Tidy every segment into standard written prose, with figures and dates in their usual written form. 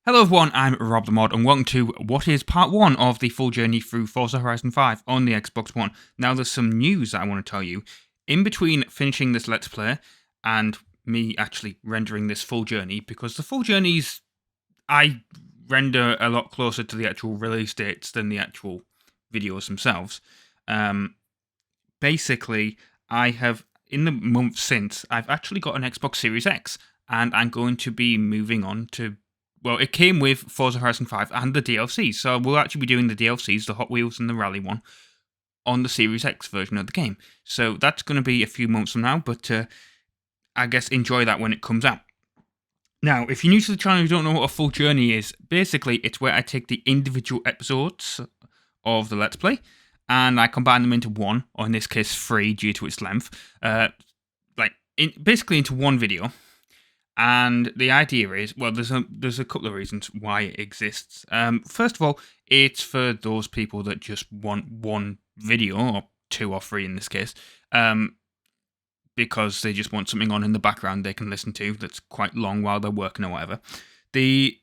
Hello everyone, I'm RobtheMod and welcome to what is part 1 of the full journey through Forza Horizon 5 on the Xbox One. Now there's some news that I want to tell you. In between finishing this Let's Play and me actually rendering this full journey, because the full journeys I render a lot closer to the actual release dates than the actual videos themselves. Basically, I have, in the month since, I've actually got an Xbox Series X and I'm going to be moving on to... Well, it came with Forza Horizon 5 and the DLCs, so we'll actually be doing the DLCs, the Hot Wheels and the Rally one, on the Series X version of the game. So that's going to be a few months from now, but I guess enjoy that when it comes out. Now, if you're new to the channel and you don't know what a full journey is, basically it's where I take the individual episodes of the Let's Play, and I combine them into one, or in this case 3 due to its length, basically into one video. And the idea is, well, there's a couple of reasons why it exists. First of all, it's for those people that just want one video, or 2 or 3 in this case, because they just want something on in the background they can listen to that's quite long while they're working or whatever. The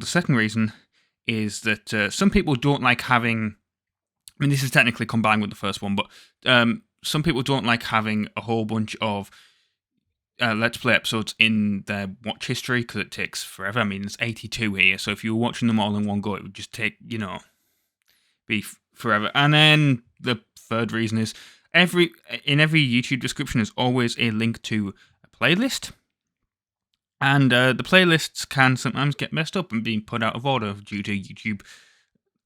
second reason is that some people don't like having... I mean, this is technically combined with the first one, but some people don't like having a whole bunch of Let's Play episodes in their watch history because it takes forever. I mean, there's 82 here, so if you were watching them all in one go, it would just take, be forever. And then the third reason is in every YouTube description is always a link to a playlist. And the playlists can sometimes get messed up and being put out of order due to YouTube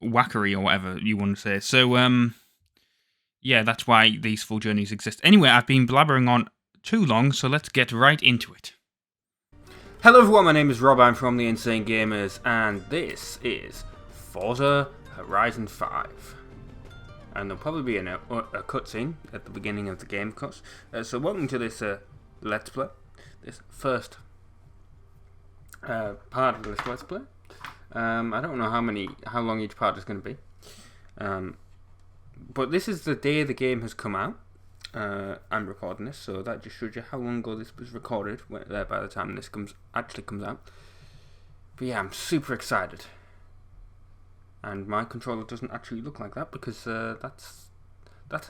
whackery or whatever you want to say. So, yeah, that's why these full journeys exist. Anyway, I've been blabbering on too long, so let's get right into it. Hello everyone, my name is Rob, I'm from the Insane Gamers, and this is Forza Horizon 5. And there'll probably be a cutscene at the beginning of the game, of course. So welcome to this Let's Play, this first part of this Let's Play. I don't know how long each part is going to be. But this is the day the game has come out. I'm recording this, so that just shows you how long ago this was recorded by the time this actually comes out. But yeah, I'm super excited. And my controller doesn't actually look like that because that's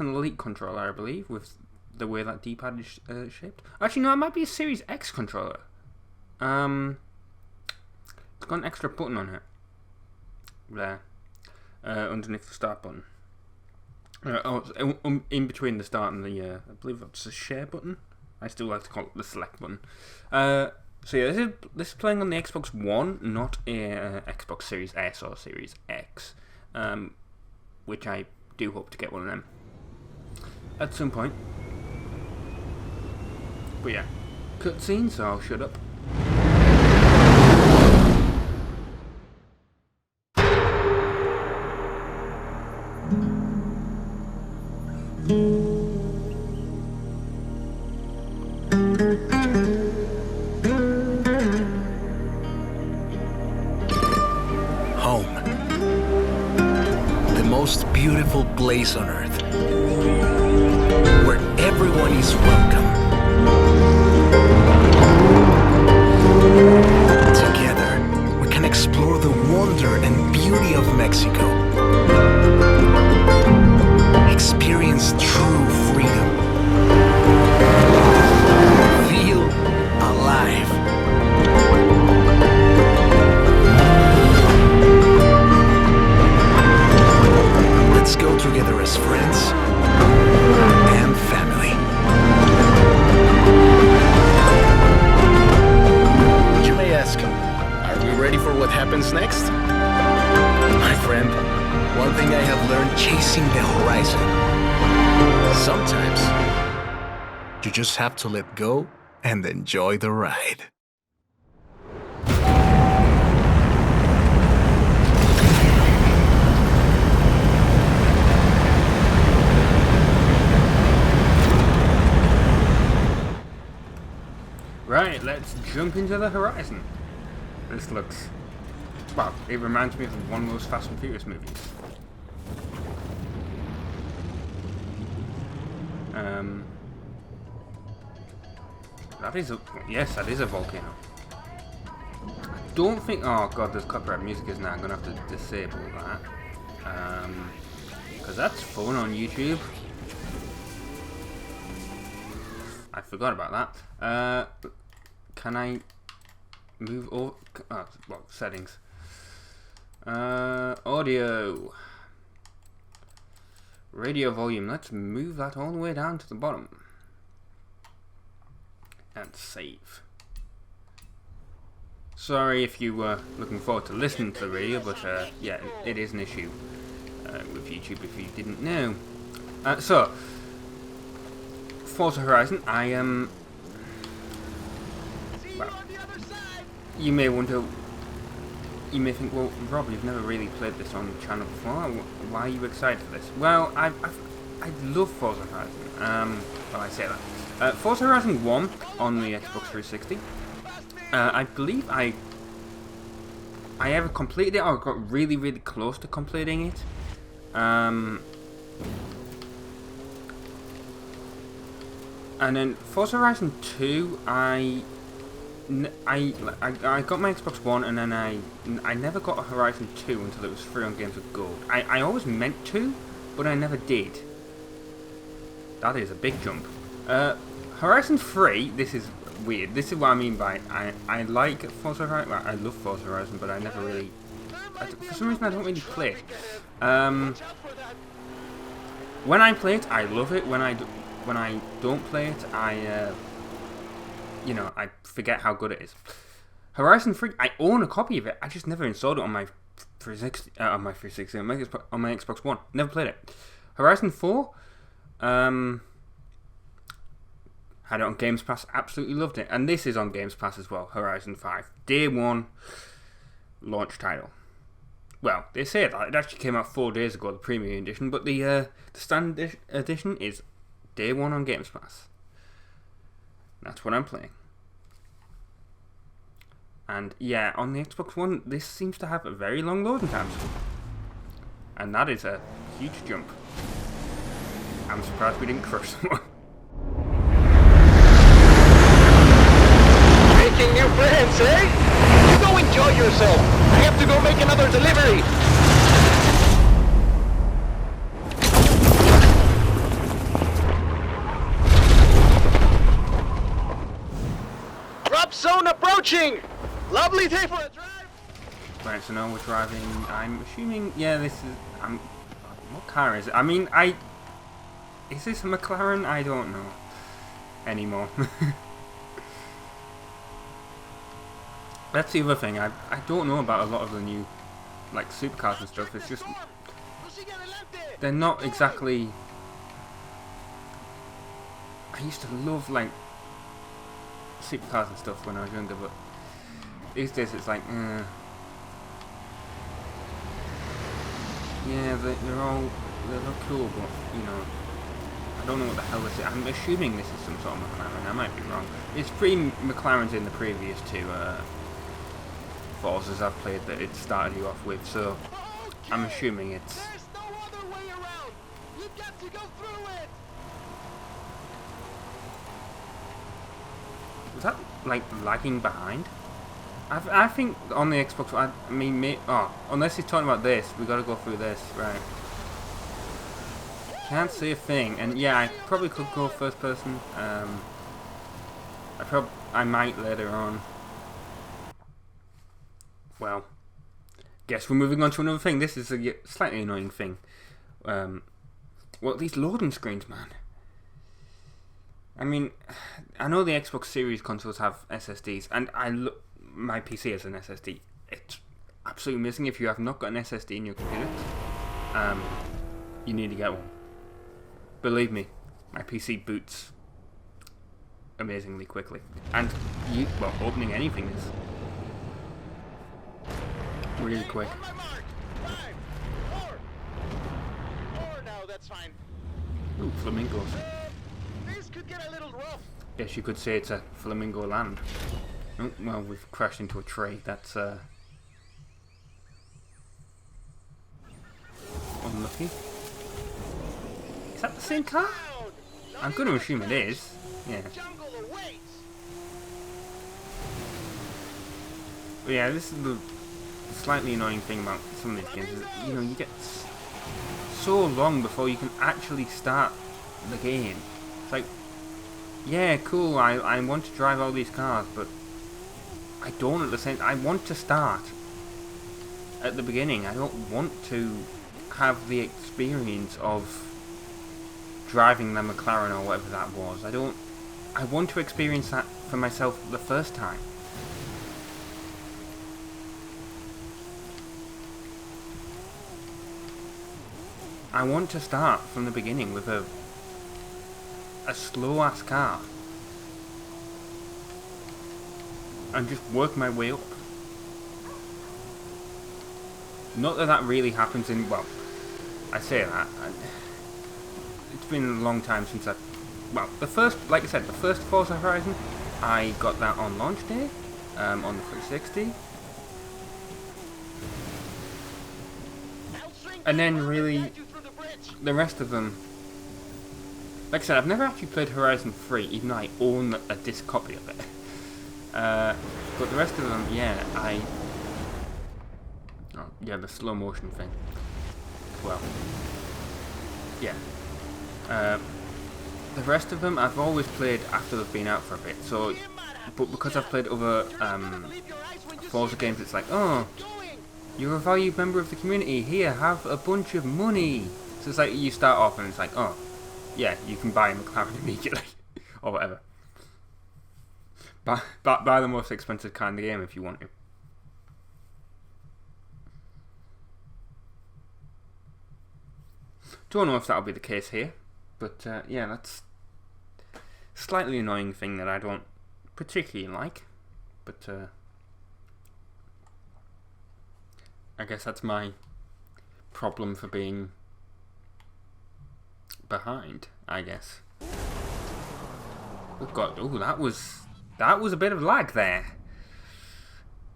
an Elite controller, I believe, with the way that D-pad is shaped. Actually, no, it might be a Series X controller. It's got an extra button on it. There. Underneath the start button. In between the start and the, I believe that's the share button. I still like to call it the select button. So yeah, this is playing on the Xbox One, not a Xbox Series S or Series X, which I do hope to get one of them at some point. But yeah, cutscene, so I'll shut up. Home. The most beautiful place on earth. Where everyone is welcome. Together, we can explore the wonder and beauty of Mexico. Experience true freedom. Feel alive. Let's go together as friends and family. You may ask, are we ready for what happens next? My friend, one thing I have learned chasing the horizon. Sometimes, you just have to let go and enjoy the ride. Right, let's jump into the horizon. This looks... well, it reminds me of one of those Fast and Furious movies. That is a... yes, that is a volcano. don't think... Oh god, there's copyright music, isn't there? I'm going to have to disable that. Because that's fun on YouTube. I forgot about that. Can I move over? Oh, well, settings. Audio. Radio volume. Let's move that all the way down to the bottom. And save. Sorry if you were looking forward to listening to the radio, but yeah, it is an issue with YouTube if you didn't know. So, Forza Horizon, I am... well, you may wonder... You may think, well, Rob, you've never really played this on the channel before. Why are you excited for this? Well, I love Forza Horizon. Well, I say that. Forza Horizon 1 on the Xbox 360. I believe I ever completed it, or got really, really close to completing it. And then Forza Horizon 2, I got my Xbox One, and then I never got a Horizon 2 until it was free on Games with Gold. I always meant to, but I never did. That is a big jump. Horizon 3, this is weird. This is what I mean by I like Forza Horizon. Well, I love Forza Horizon, but I never really... for some reason I don't really play it. When I play it, I love it. When I don't play it, you know, I forget how good it is. Horizon 3, I own a copy of it. I just never installed it on my 360, on my Xbox One. Never played it. Horizon 4, had it on Games Pass. Absolutely loved it. And this is on Games Pass as well. Horizon 5, Day 1 launch title. Well, they say that it actually came out 4 days ago, the premium edition, but the standard edition is Day 1 on Games Pass. That's what I'm playing. And yeah, on the Xbox One, this seems to have a very long loading times. And that is a huge jump. I'm surprised we didn't crush someone. Making new friends, eh? You go enjoy yourself. I have to go make another delivery. Drop zone approaching. Lovely day for a drive. Right, so now we're driving. I'm assuming, yeah, this is. What car is it? I mean, is this a McLaren? I don't know anymore. That's the other thing. I don't know about a lot of the new, like, supercars and stuff. It's just they're not exactly. I used to love like supercars and stuff when I was younger, but these days it's like, yeah, they look cool, but you know, I don't know what the hell this is. I'm assuming this is some sort of McLaren. I might be wrong. It's pre McLarens in the previous two Forzas I've played that it started you off with, so I'm assuming it's. There's no other way around. You've got to go through it. Was that like lagging behind? I think on the Xbox, I mean, unless he's talking about this, we got to go through this, right? Can't see a thing, and yeah, I probably could go first person. I might later on. Well, guess we're moving on to another thing. This is a slightly annoying thing. Well, these loading screens, man. I mean, I know the Xbox Series consoles have SSDs, and my PC has an SSD. It's absolutely missing. If you have not got an SSD in your computer, you need to get one. Believe me, my PC boots amazingly quickly. And, opening anything is really quick. On my mark. 5, 4 now, that's fine. Ooh, flamingos. This could get a little rough. Yes, you could say it's a flamingo land. Oh, well, we've crashed into a tree. That's unlucky. Is that the same car? I'm going to assume it is. Yeah. But yeah, this is the slightly annoying thing about some of these games. Is, you know, you get so long before you can actually start the game. It's like, yeah, cool, I want to drive all these cars, but I don't at the same. I want to start at the beginning. I don't want to have the experience of driving the McLaren or whatever that was. I want to experience that for myself the first time. I want to start from the beginning with a slow ass car and just work my way up. Not that that really happens in, well, I say that, it's been a long time since the first, like I said, the first Forza Horizon, I got that on launch day, on the 360, and then really, the rest of them, like I said, I've never actually played Horizon 3, even though I own a disc copy of it. But the rest of them, yeah, the slow motion thing. Well, yeah. The rest of them I've always played after they've been out for a bit. So, but because I've played other Forza games, it's like, oh, you're a valued member of the community. Here, have a bunch of money. So it's like you start off and it's like, oh, yeah, you can buy a McLaren immediately, or whatever. Buy the most expensive car in the game if you want to. Don't know if that'll be the case here, but yeah, that's a slightly annoying thing that I don't particularly like, but I guess that's my problem for being behind, I guess. Oh god, oh, that was a bit of lag there.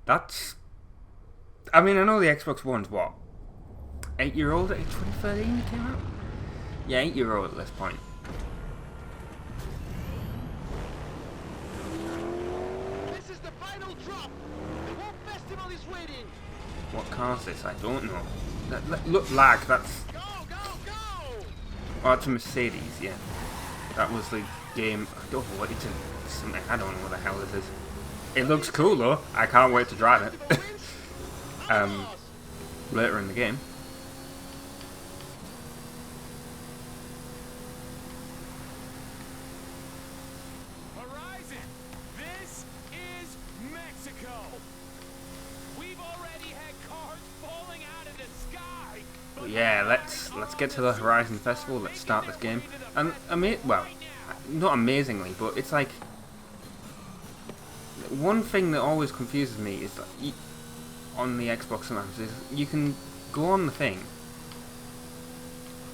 That's, I mean, I know the Xbox One's what, 8-year-old at 2013 it came out? Yeah, 8-year-old at this point. This is the final drop. The whole festival is waiting. What car is this? I don't know. Look, lag, that's... Go, go, go! Oh, that's a Mercedes, yeah. That was the game... I don't know what it's something. I don't know what the hell this is. It looks cool though. I can't wait to drive it. Later in the game. Horizon, this is Mexico. We've already had cars falling out of the sky. But yeah, let's get to the Horizon Festival. Let's start this game. And well, not amazingly, but it's like one thing that always confuses me is that on the Xbox sometimes is you can go on the thing.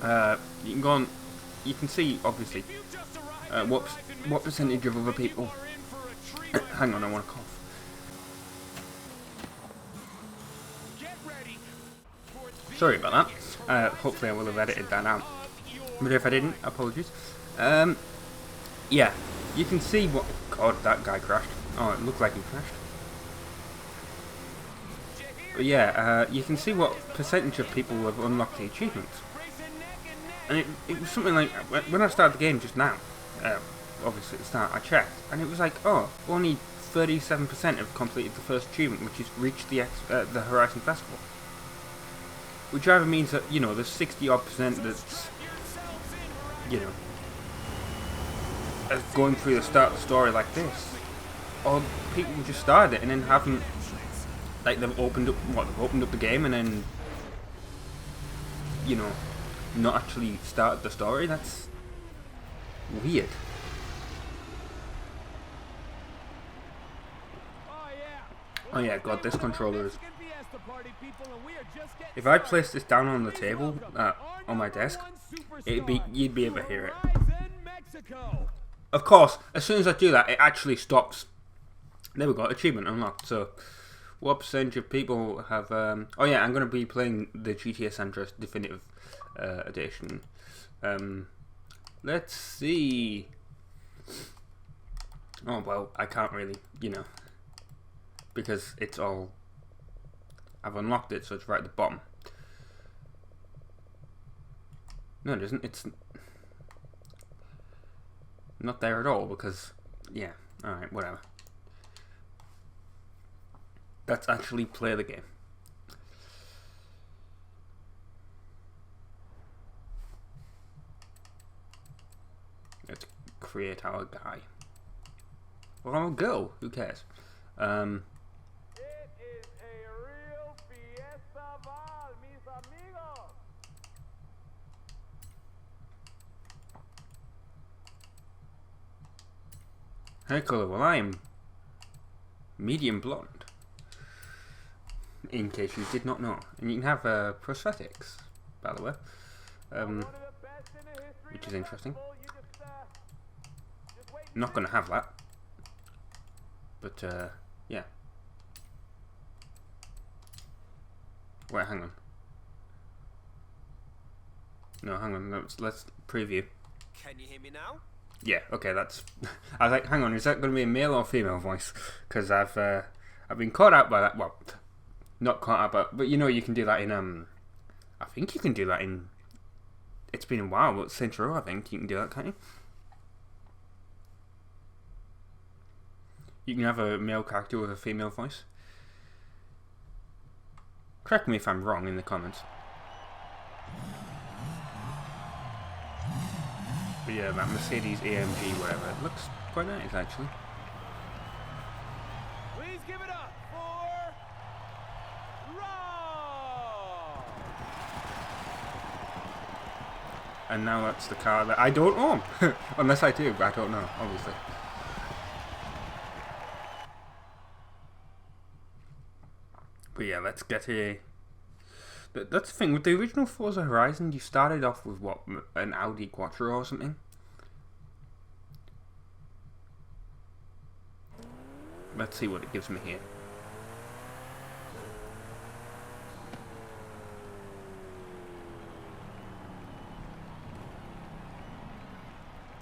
You can go on. You can see obviously what percentage of other people. Hang on, I want to cough. Sorry about that. Hopefully I will have edited that out. But if I didn't, apologies. Yeah, you can see what... God, that guy crashed. Oh, it looked like he crashed. But yeah, you can see what percentage of people have unlocked the achievements. And it was something like... When I started the game just now, obviously at the start, I checked. And it was like, oh, only 37% have completed the first achievement, which is reached the Horizon Festival. Which either means that, you know, there's 60-odd% that's, you know, going through the start of the story like this. Or people just started it and then haven't, like, they've opened up the game and then, you know, not actually started the story. That's weird. Oh yeah, God, this controller is... If I place this down on the table, on my desk, you'd be able to hear it. Of course, as soon as I do that, it actually stops. There we go, achievement unlocked. So, what percentage of people have... oh yeah, I'm going to be playing the GTA San Andreas Definitive Edition. Let's see... Oh, well, I can't really, you know... because it's all... I've unlocked it, so it's right at the bottom. No, it isn't. It's not there at all because... Yeah, alright, whatever. Let's actually play the game. Let's create our guy. Or our girl, who cares? It is a real fiesta, mis amigos. Hair color, well I am medium blonde. In case you did not know. And you can have prosthetics, by the way. Which is interesting. Not gonna have that. But yeah. Wait, hang on. No, hang on. Let's preview. Can you hear me now? Yeah, okay, that's... I was like, hang on, is that going to be a male or female voice? Because I've been caught out by that. Well, not caught out, but you know you can do that in... I think you can do that in... It's been a while, but Saints Row, I think you can do that, can't you? You can have a male character with a female voice. Correct me if I'm wrong in the comments. But yeah, that Mercedes AMG, whatever, it looks quite nice actually. Please give it up for Rob. And now that's the car that I don't own. Unless I do, but I don't know, obviously. But yeah, let's get a... That's the thing, with the original Forza Horizon, you started off with, what, an Audi Quattro or something? Let's see what it gives me here.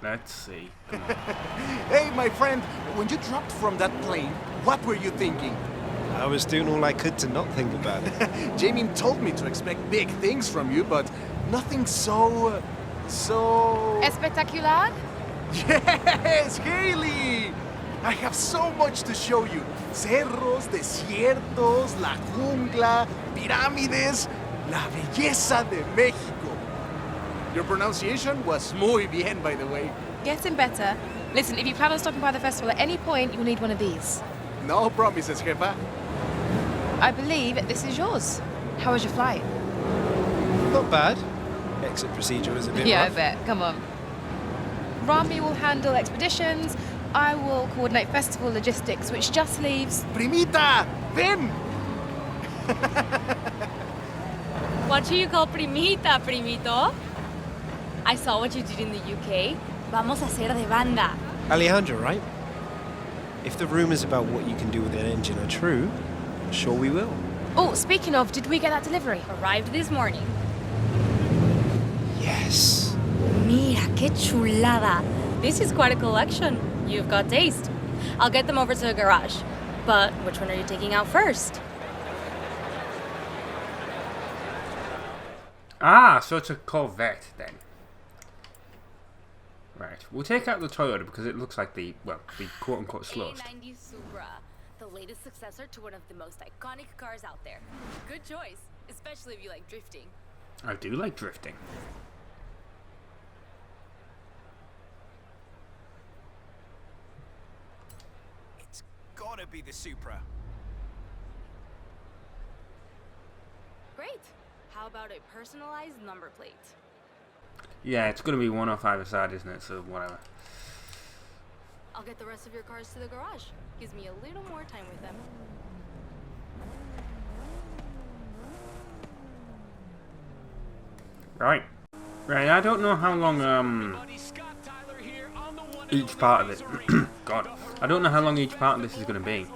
Let's see, come on. Hey, my friend, when you dropped from that plane, what were you thinking? I was doing all I could to not think about it. Jamie told me to expect big things from you, but nothing so... Espectacular? Yes, Haley! I have so much to show you. Cerros, desiertos, la jungla, pirámides, la belleza de México. Your pronunciation was muy bien, by the way. Getting better. Listen, if you plan on stopping by the festival at any point, you'll need one of these. No promises, jefa. I believe this is yours. How was your flight? Not bad. Exit procedure was a bit Yeah, I rough. bet. Come on. Rami will handle expeditions. I will coordinate festival logistics, which just leaves... Primita, ven! What do you call primita, primito? I saw what you did in the UK. Vamos a hacer de banda. Alejandro, right? If the rumours about what you can do with an engine are true, sure we will. Oh, speaking of, did we get that delivery? Arrived this morning. Yes. Mira, qué chulada. This is quite a collection. You've got taste. I'll get them over to the garage. But which one are you taking out first? Ah, so it's a Corvette then. Right, we'll take out the Toyota because it looks like the, well, the quote-unquote slowest. A90 Supra, the latest successor to one of the most iconic cars out there. Good choice, especially if you like drifting. I do like drifting. It's gotta be the Supra. Great. How about a personalized number plate? Yeah, it's going to be one off either side, isn't it? So, whatever. I'll get the rest of your cars to the garage. Gives me a little more time with them. Right. Right, I don't know how long, each part of it... God. I don't know how long each part of this is going to be.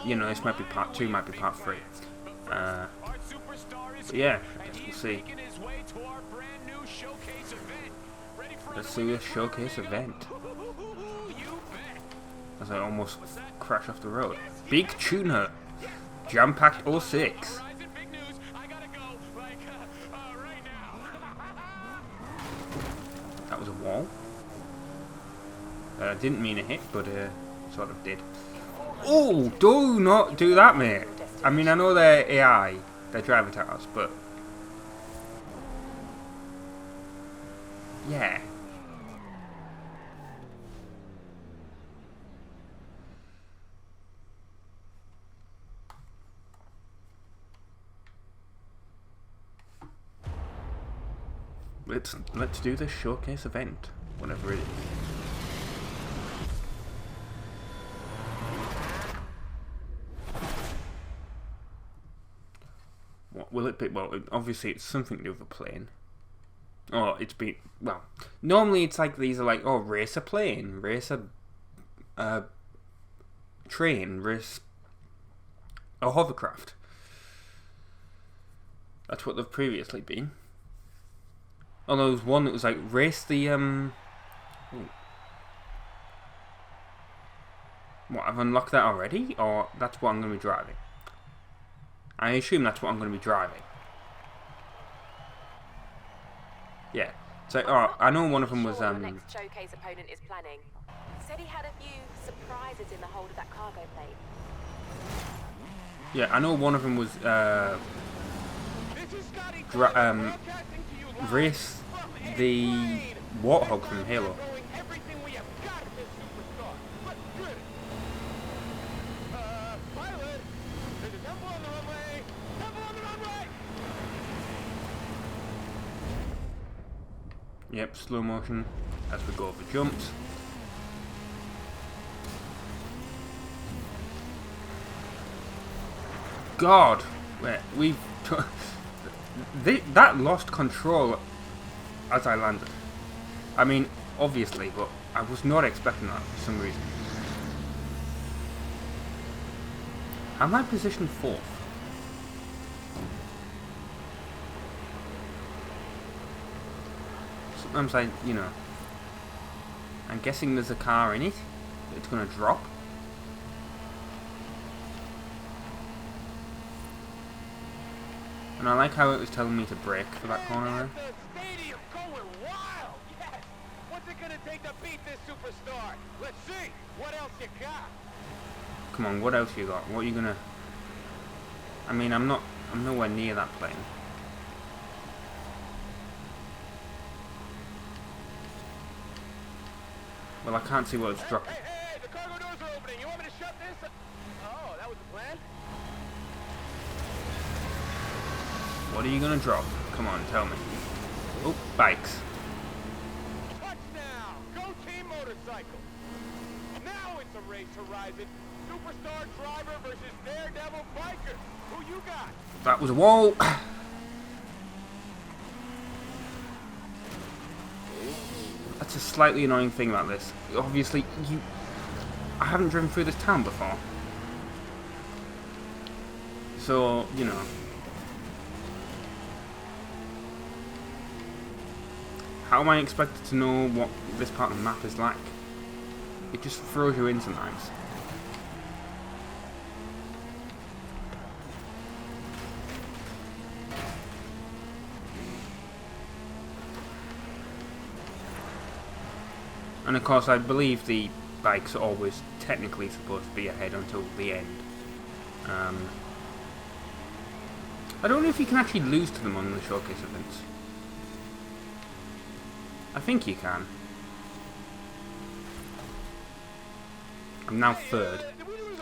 You know, this might be part 2, might be part 3. But yeah, I guess we'll see. Let's do this showcase event. As I almost crash off the road. Big tuna. Jam-packed 06. Horizon, big news. I gotta go, like, right now. That was a wall. Didn't mean a hit, but sort of did. Oh, do not do that, mate. I mean, I know they're AI, they're driver towers, but yeah. Let's do this showcase event, whatever it is. What will it be? Well, obviously it's something to do with a plane. Oh, it's been, well, normally it's like these are like, oh, race a plane, race a train, race a hovercraft. That's what they've previously been. Although there was one that was like, race the, What, I've unlocked that already? Or that's what I'm going to be driving? I assume that's what I'm going to be driving. Yeah. So, oh, I know one of them was, The next showcase opponent is planning. Said he had a few surprises in the hold of that cargo plane. yeah, I know one of them was, race the Warthog from Halo. Yep, slow motion as we go over jumps. God, we've that lost control as I landed. I mean, obviously, but I was not expecting that for some reason. Am I positioned 4th? Sometimes I'm guessing there's a car in it. It's gonna drop. And I like how it was telling me to brake for that corner there. The stadium going wild. Yes. What's it gonna take to beat this superstar? Let's see. What else you got? Come on, what else you got? What are you gonna? I mean, I'm nowhere near that plane. Well, I can't see what it's dropping. Hey, the cargo doors are opening. You want me to shut this? Oh, that was the plan? What are you gonna drop? Come on, tell me. Oh, bikes. Touchdown! Go Team Motorcycle! Now it's a race, Horizon. Superstar driver versus Daredevil biker. Who you got? That was a wall. That's a slightly annoying thing about this. Obviously, I haven't driven through this town before. So, how am I expected to know what this part of the map is like? It just throws you in sometimes. And of course, I believe the bikes are always technically supposed to be ahead until the end. I don't know if you can actually lose to them on the showcase events. I think you can. I'm now 3rd.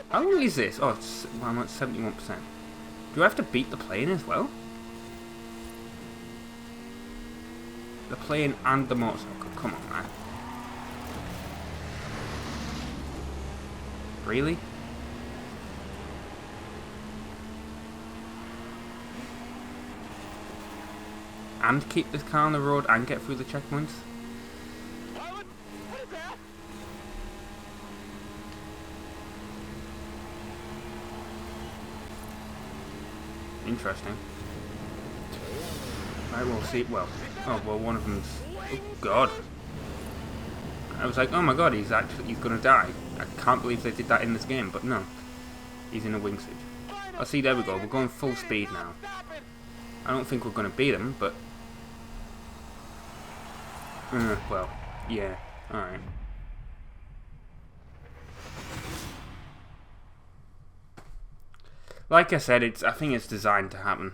How long is this? Oh, I'm at 71%. Do I have to beat the plane as well? The plane and the motorcycle. Come on, man. Really? And keep this car on the road and get through the checkpoints? What is that? Interesting. I will see. Well, one of them's. Oh God! I was like, oh my God, he's gonna die. I can't believe they did that in this game, but no. He's in a wingsuit. Oh, see, there we go. We're going full speed now. I don't think we're going to beat him, but... well, yeah. Alright. Like I said, I think it's designed to happen.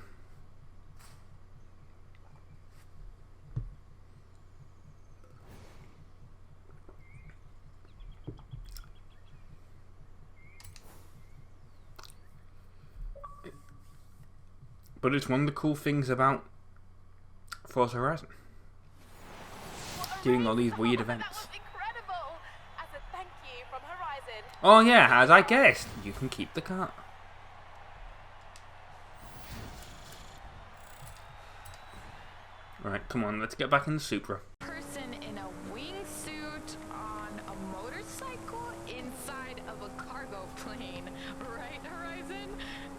But it's one of the cool things about Forza Horizon. Doing all these weird events. That was incredible! As a thank you from Horizon. Oh yeah, as I guessed, you can keep the car. Right, come on, let's get back in the Supra. Person in a wingsuit on a motorcycle inside of a cargo plane. Right, Horizon?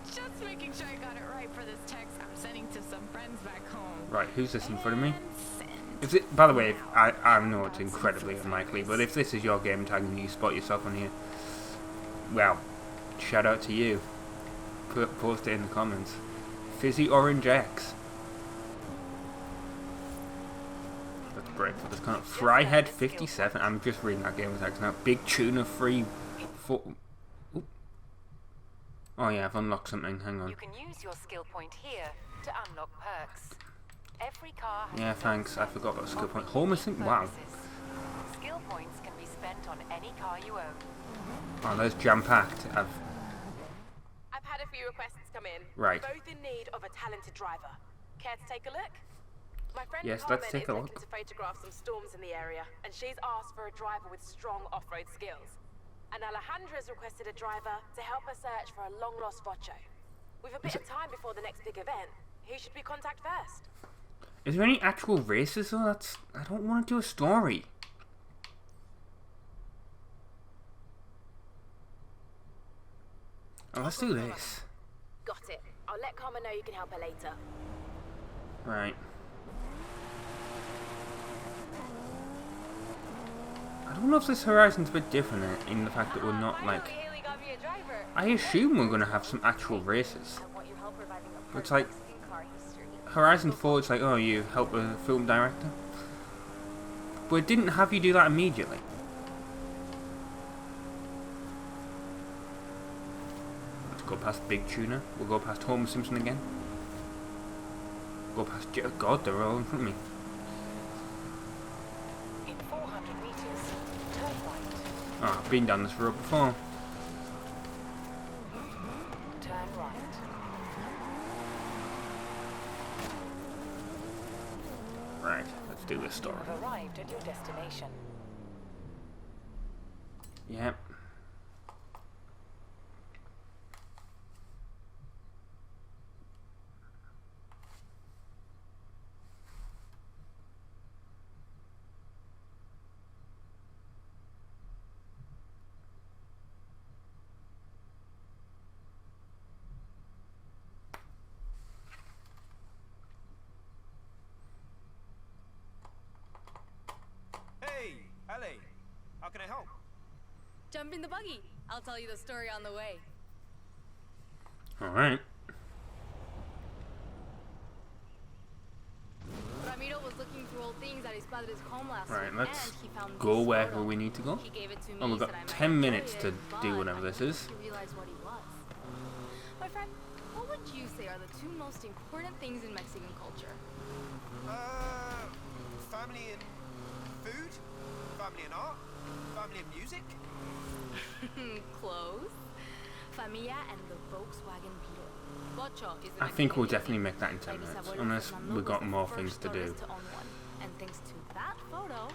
Just making sure I got it right for this text I'm sending to some friends back home. Right, who's this in front of me? And send. Is it? By the way, I know it's incredibly unlikely, but if this is your game tag and you spot yourself on here, well, shout out to you. Post it in the comments. Fizzy Orange X. That's great for this kind of Fryhead 57. I'm just reading that game tags now. Big Tuna 3. Oh yeah, I've unlocked something. Hang on. You can use your skill point here to unlock perks. Every car has Yeah, its own thanks. I set forgot about skill of point. unique Home Assist. Wow. purposes. Skill points can be spent on any car you own. Oh, that's jam-packed. I've had a few requests come in. Right. Both in need of a talented driver. Care to take a look? My friend Yes, Carmen let's take is a looking look. to photograph some storms in the area, and she's asked for a driver with strong off-road skills. And Alejandra's requested a driver to help her search for a long-lost Vocho. With a bit of time before the next big event, who should we contact first? Is there any actual races though? I don't want to do a story. Oh, let's do this. Got it. I'll let Carmen know you can help her later. Right. I don't know if this Horizon's a bit different in the fact that we're not like... Here we got me a driver. I assume we're going to have some actual races. I want your help providing a It's like... person's in-car history. Horizon 4, it's like, oh, you help a film director. But it didn't have you do that immediately. Let's go past Big Tuna. We'll go past Homer Simpson again. Go past... God, they're all in front of me. In 400 meters, turn right. Oh, I've been down this road before. Turn right. Right, let's do this You story. have arrived at your destination. Yep. Hey, Ale, how can I help? Jump in the buggy. I'll tell you the story on the way. Alright. Ramiro was looking through old things at his padre's home last Right, week, let's and he found go this wherever photo. we need to go. He gave it to me, Oh, we've got said I might 10 enjoy minutes to it, do but whatever I this didn't is. think he realized what he was. My friend, what would you say are the two most important things in Mexican culture? Family and food? Family and art? Family and music? Close. Familia and the Volkswagen Beetle. Bocho is the I think we'll Mexican definitely nickname. make that in 10 Like his minutes, abuelo unless Fernando we've was got the more first things to do. tourist to own one. And thanks to that photo,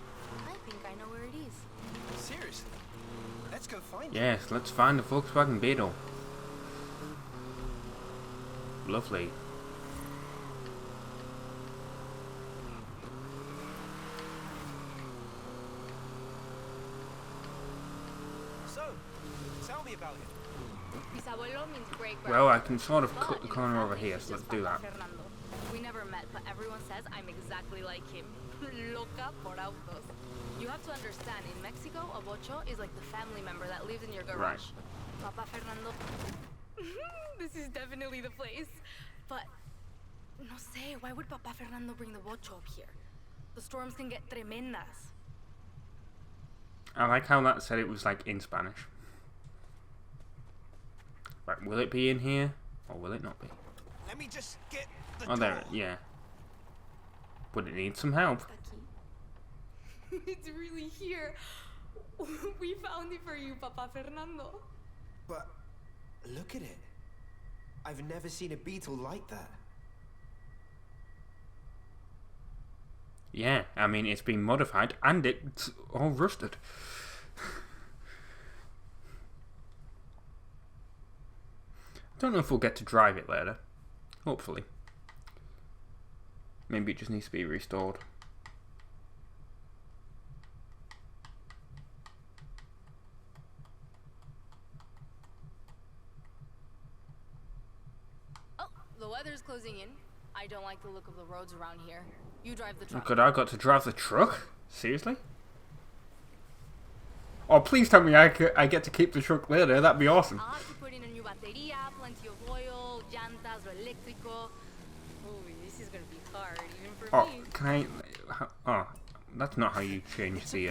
I think I know where it is. Seriously? Let's go find it. Yes, let's find the Volkswagen Beetle. Lovely. So, tell me about it. Bisabuelo means great Well, I grandfather, can sort of but cut the in corner over family, here, he's so let's just do Papa that. Fernando. We never met, but everyone says I'm exactly like him. Loca por autos. You have to understand, in Mexico, a bocho is like the family member that lives in your garage. Right. Papa Fernando This is definitely the place. But, no sé, why would Papa Fernando bring the bocho up here? The storms can get tremendas. I like how that said it was like in Spanish. Right, will it be in here or will it not be? Let me just get the Oh, there, yeah. But it needs some help. It's really here. We found it for you, Papa Fernando. But look at it. I've never seen a beetle like that. Yeah, I mean, it's been modified and it's all rusted. I don't know if we'll get to drive it later. Hopefully. Maybe it just needs to be restored. Oh, the weather's closing in. I don't like the look of the roads around here. You drive the truck. Could I got to drive the truck? Seriously? Oh, please tell me I get to keep the truck later. That'd be awesome. I'll have to put in a new batería, plenty of oil, llantas, eléctrico. Oh, this is gonna be hard, even for Oh, me. can I... Oh, that's not how you change the...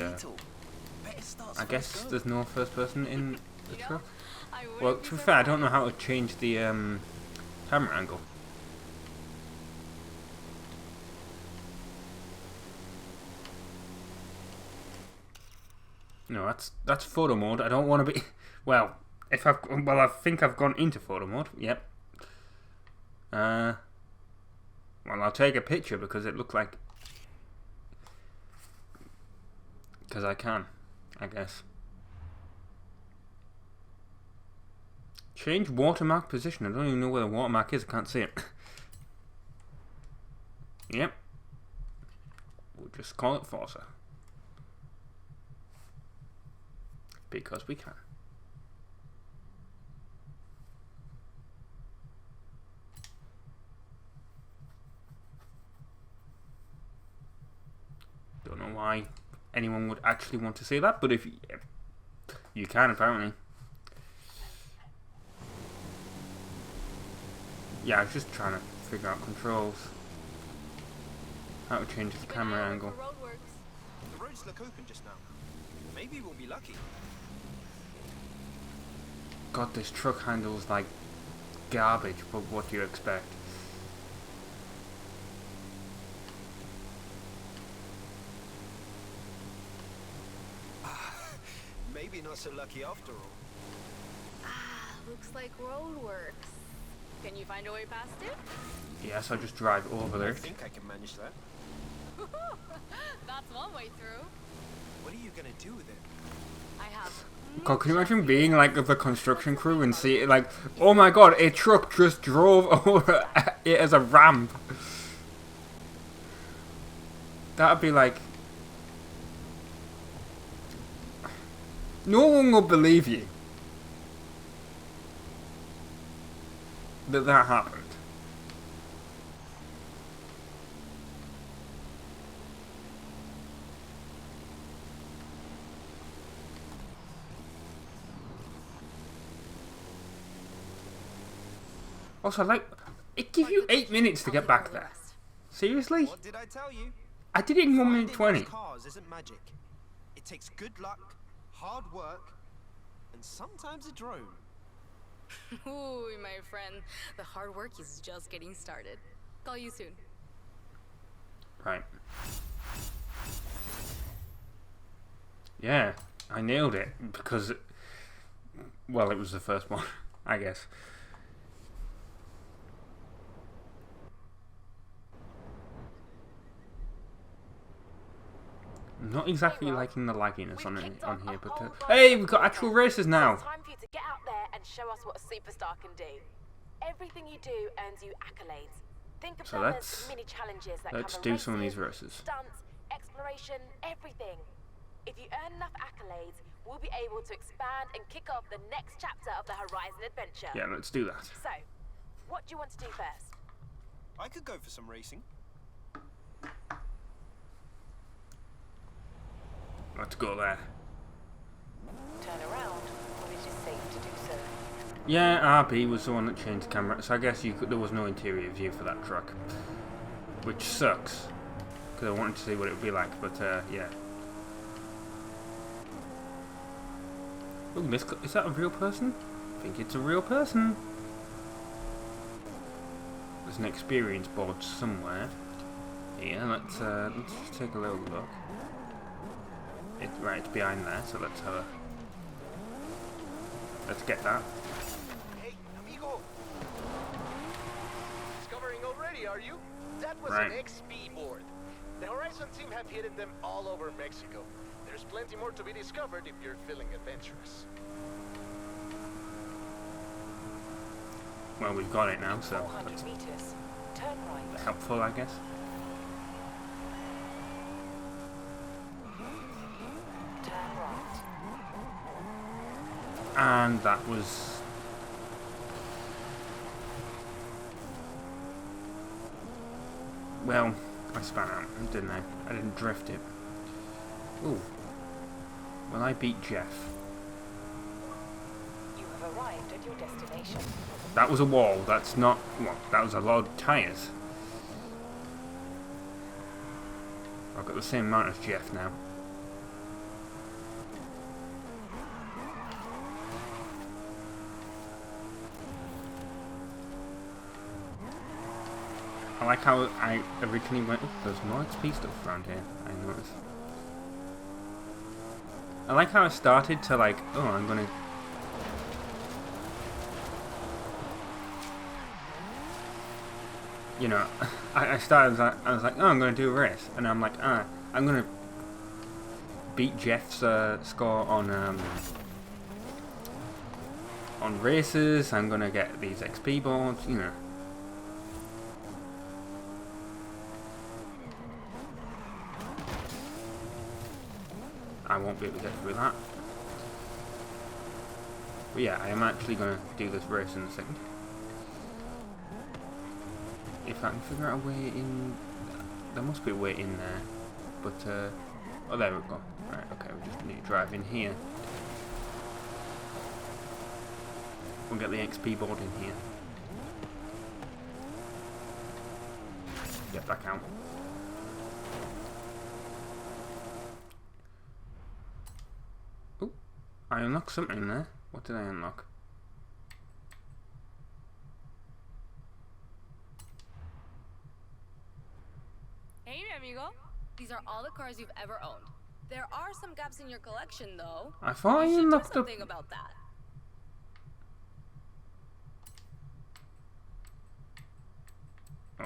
I guess there's no first person in the truck. Well, to be fair, I don't know how to change the camera angle. No, that's photo mode. I don't want to be... Well, I think I've gone into photo mode. Yep. Well, I'll take a picture because it looked like... Because I can, I guess. Change watermark position. I don't even know where the watermark is. I can't see it. Yep. We'll just call it Forza. Because we can. Don't know why anyone would actually want to see that, but if you can, apparently. Yeah, I was just trying to figure out controls. How to change the camera angle. The roads look open just now. Maybe we'll be lucky. God, this truck handles like garbage, but what do you expect? Maybe not so lucky after all. Ah, looks like roadworks. Can you find a way past it? Yes, I'll just drive over I there. think I can manage that. That's one way through. What are you gonna do with it? I have. God, can you imagine being like the construction crew and see it like, oh my god, a truck just drove over it as a ramp. That'd be like... No one will believe you that happened. Also, like, it gives you 8 minutes to get back there. Seriously? What did I tell you? I did it in 1 minute Finding 20. those cars isn't magic. It takes good luck, hard work, and sometimes a drone. Ooh, my friend, the hard work is just getting started. Call you soon. Right. Yeah, I nailed it because, well, it was the first one, I guess. Not exactly liking the lagginess on here, but hey, we've got actual races now. It's time for you to get out there and show us what a superstar can do. Everything you do earns you accolades. Think of So them let's- as mini challenges that let's cover do some of these races, races. stunts, exploration, everything. If you earn enough accolades, we'll be able to expand and kick off the next chapter of the Horizon adventure. Yeah, let's do that. So, what do you want to do first? I could go for some racing. Let's go there. Turn around when it is safe to do so. Yeah, RB was the one that changed the camera, so I guess there was no interior view for that truck. Which sucks, because I wanted to see what it would be like, but yeah. Ooh, is that a real person? I think it's a real person. There's an experience board somewhere. Here, let's just take a little look. Right, it's behind there, so let's have a... Let's get that. Hey, amigo! Discovering already, are you? That was Right. an XP board. The Horizon team have hidden them all over Mexico. There's plenty more to be discovered if you're feeling adventurous. Well, we've got it now, so 400 that's meters. Turn right. helpful, I guess. Turn right. And that was... Well, I span out, didn't I? I didn't drift it. Ooh. Well, I beat Jeff. You have arrived at your destination. That was a wall, that's not... Well, that was a lot of tyres. I've got the same amount as Jeff now. I like how I originally went... Oh, there's more XP stuff around here, I noticed. I like how I started to like... Oh, I'm gonna... You know, I started, I was like, oh, I'm gonna do a race. And I'm like, I'm gonna beat Jeff's score on races. I'm gonna get these XP boards, you know. I won't be able to get through that. But yeah, I am actually going to do this race in a second. If I can figure out a way in... There must be a way in there. But, oh, there we go. Right, okay, we just need to drive in here. We'll get the XP board in here. Get back out. I unlocked something there. What did I unlock? Hey, amigo. These are all the cars you've ever owned. There are some gaps in your collection, though. I thought I You should do unlocked the... something about that.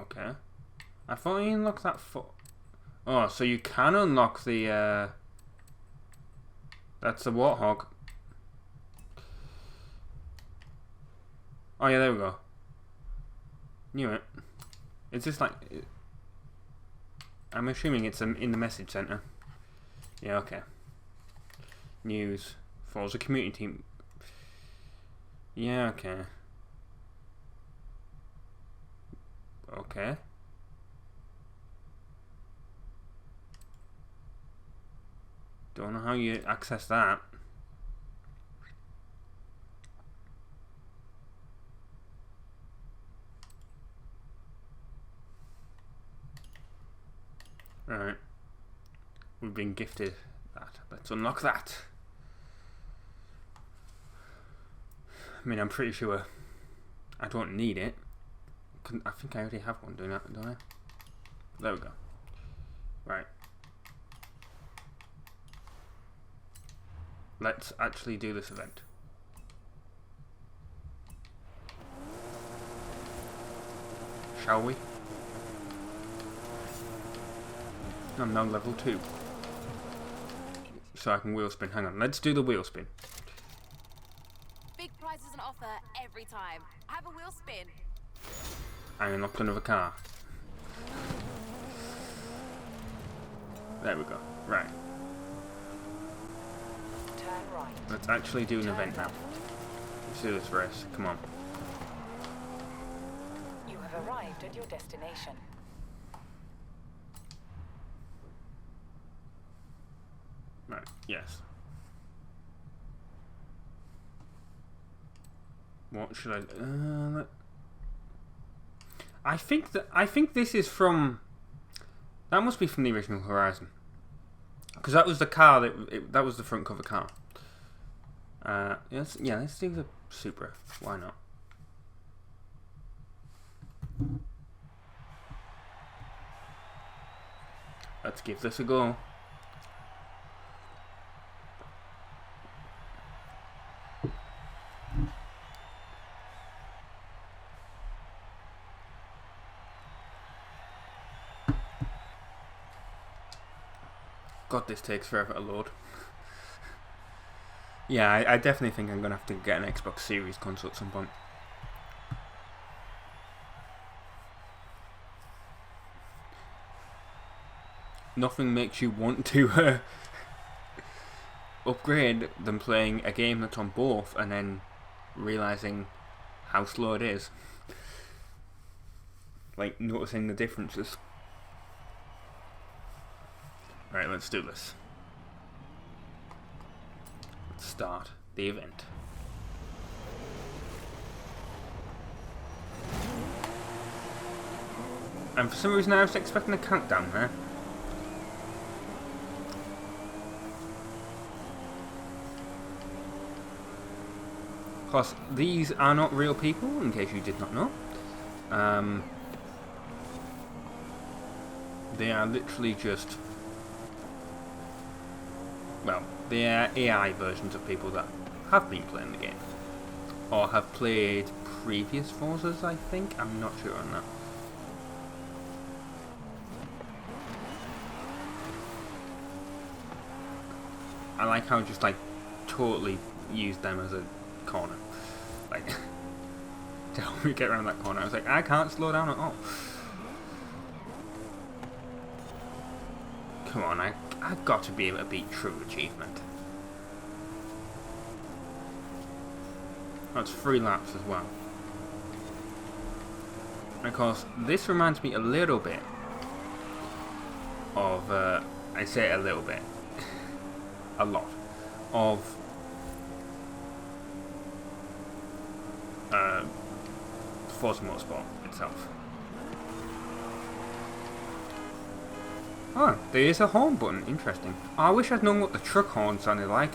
Okay. I thought I unlocked that for... Oh, so you can unlock the, That's the Warthog. Oh yeah, there we go. Knew it. It's just like... I'm assuming it's in the message center. Yeah, okay. News. Forza community team. Yeah, okay. Okay. Don't know how you access that. Alright. We've been gifted that. Let's unlock that. I mean, I'm pretty sure I don't need it. I think I already have one doing that, don't I? There we go. Right. Let's actually do this event. Shall we? I'm now level 2. So I can wheel spin. Hang on, let's do the wheel spin. Big prizes on offer every time. Have a wheel spin. I unlocked another car. There we go. Right. Turn right. Let's actually do an event now. Let's do this race. Come on. You have arrived at your destination. Right. Yes. What should I? I think this is from. That must be from the original Horizon, because that was the car that was the front cover car. Let's do the Supra. Why not? Let's give this a go. God, this takes forever to load. Yeah, I definitely think I'm going to have to get an Xbox Series console at some point. Nothing makes you want to upgrade than playing a game that's on both and then realising how slow it is. Like, noticing the differences. Right, let's do this. Let's start the event. And for some reason I was expecting a countdown there. Plus, these are not real people, in case you did not know. They are literally just... Well, they are AI versions of people that have been playing the game. Or have played previous Forzas, I think. I'm not sure on that. I like how I just, like, totally used them as a corner. Like, to help me get around that corner. I was like, I can't slow down at all. Come on, I've got to be able to beat True Achievement. That's 3 laps as well. And of course, this reminds me a little bit of, I say a little bit, a lot, of Forza Motorsport itself. Oh, there is a horn button. Interesting. Oh, I wish I'd known what the truck horn sounded like.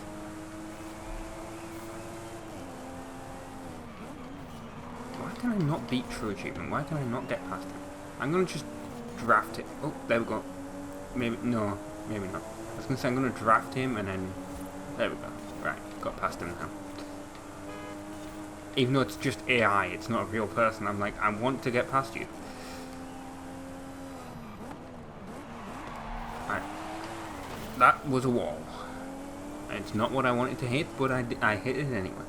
Why can I not beat True Achievement? Why can I not get past him? I'm gonna just draft it. Oh, there we go. Maybe, no, maybe not. I was gonna say I'm gonna draft him and then... There we go. Right, got past him now. Even though it's just AI, it's not a real person, I'm like, I want to get past you. Right. That was a wall. It's not what I wanted to hit, but I hit it anyway.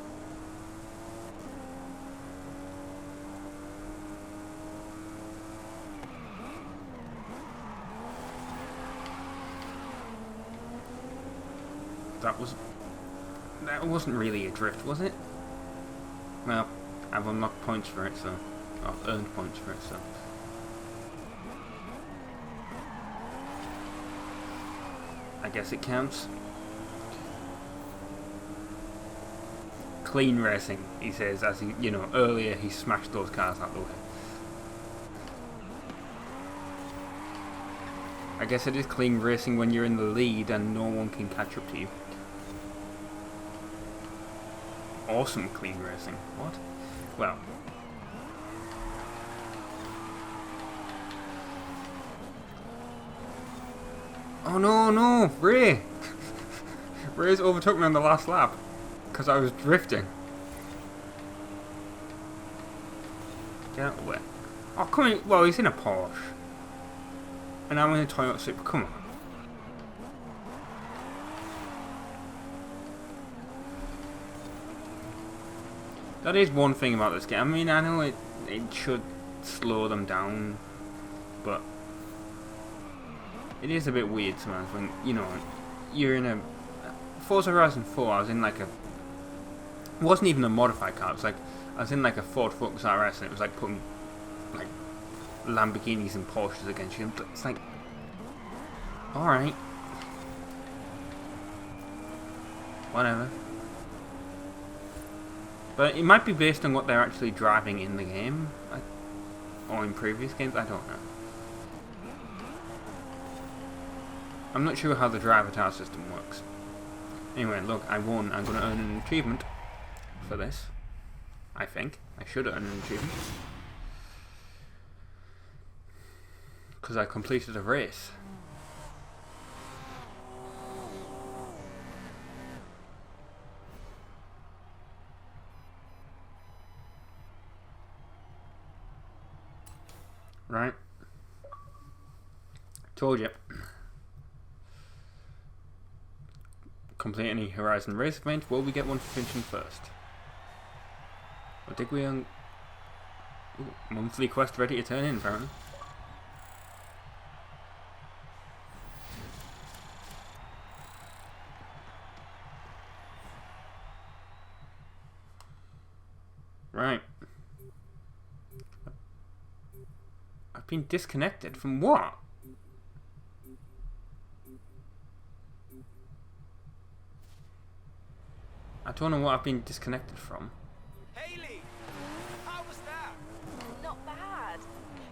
That wasn't really a drift, was it? Well, I've unlocked points for it, so... I've earned points for it, so... I guess it counts. Clean racing, he says, as he, you know, earlier he smashed those cars out the way. I guess it is clean racing when you're in the lead and no one can catch up to you. Awesome clean racing. What? Well. Oh no, Ray! Ray's overtook me on the last lap. Because I was drifting. Get out of the way. Oh, come on. Well, he's in a Porsche. And I'm in a Toyota Supra. Come on. That is one thing about this game. I mean, I know it should slow them down, but it is a bit weird sometimes when, you know, you're in a... Forza Horizon 4, I was in like a... It wasn't even a modified car, it was like... I was in like a Ford Focus RS and it was like putting like Lamborghinis and Porsches against you. It's like... Alright. But it might be based on what they're actually driving in the game, or in previous games, I don't know. I'm not sure how the driver tile system works. Anyway, look, I won. I'm going to earn an achievement for this. I think. I should earn an achievement. Because I completed a race. Right. Told you. Complete any Horizon race event. Will we get one for finishing first? Or did we monthly quest ready to turn in, apparently. Right. I've been disconnected from what? I don't know what I've been disconnected from. Haley, how was that? Not bad.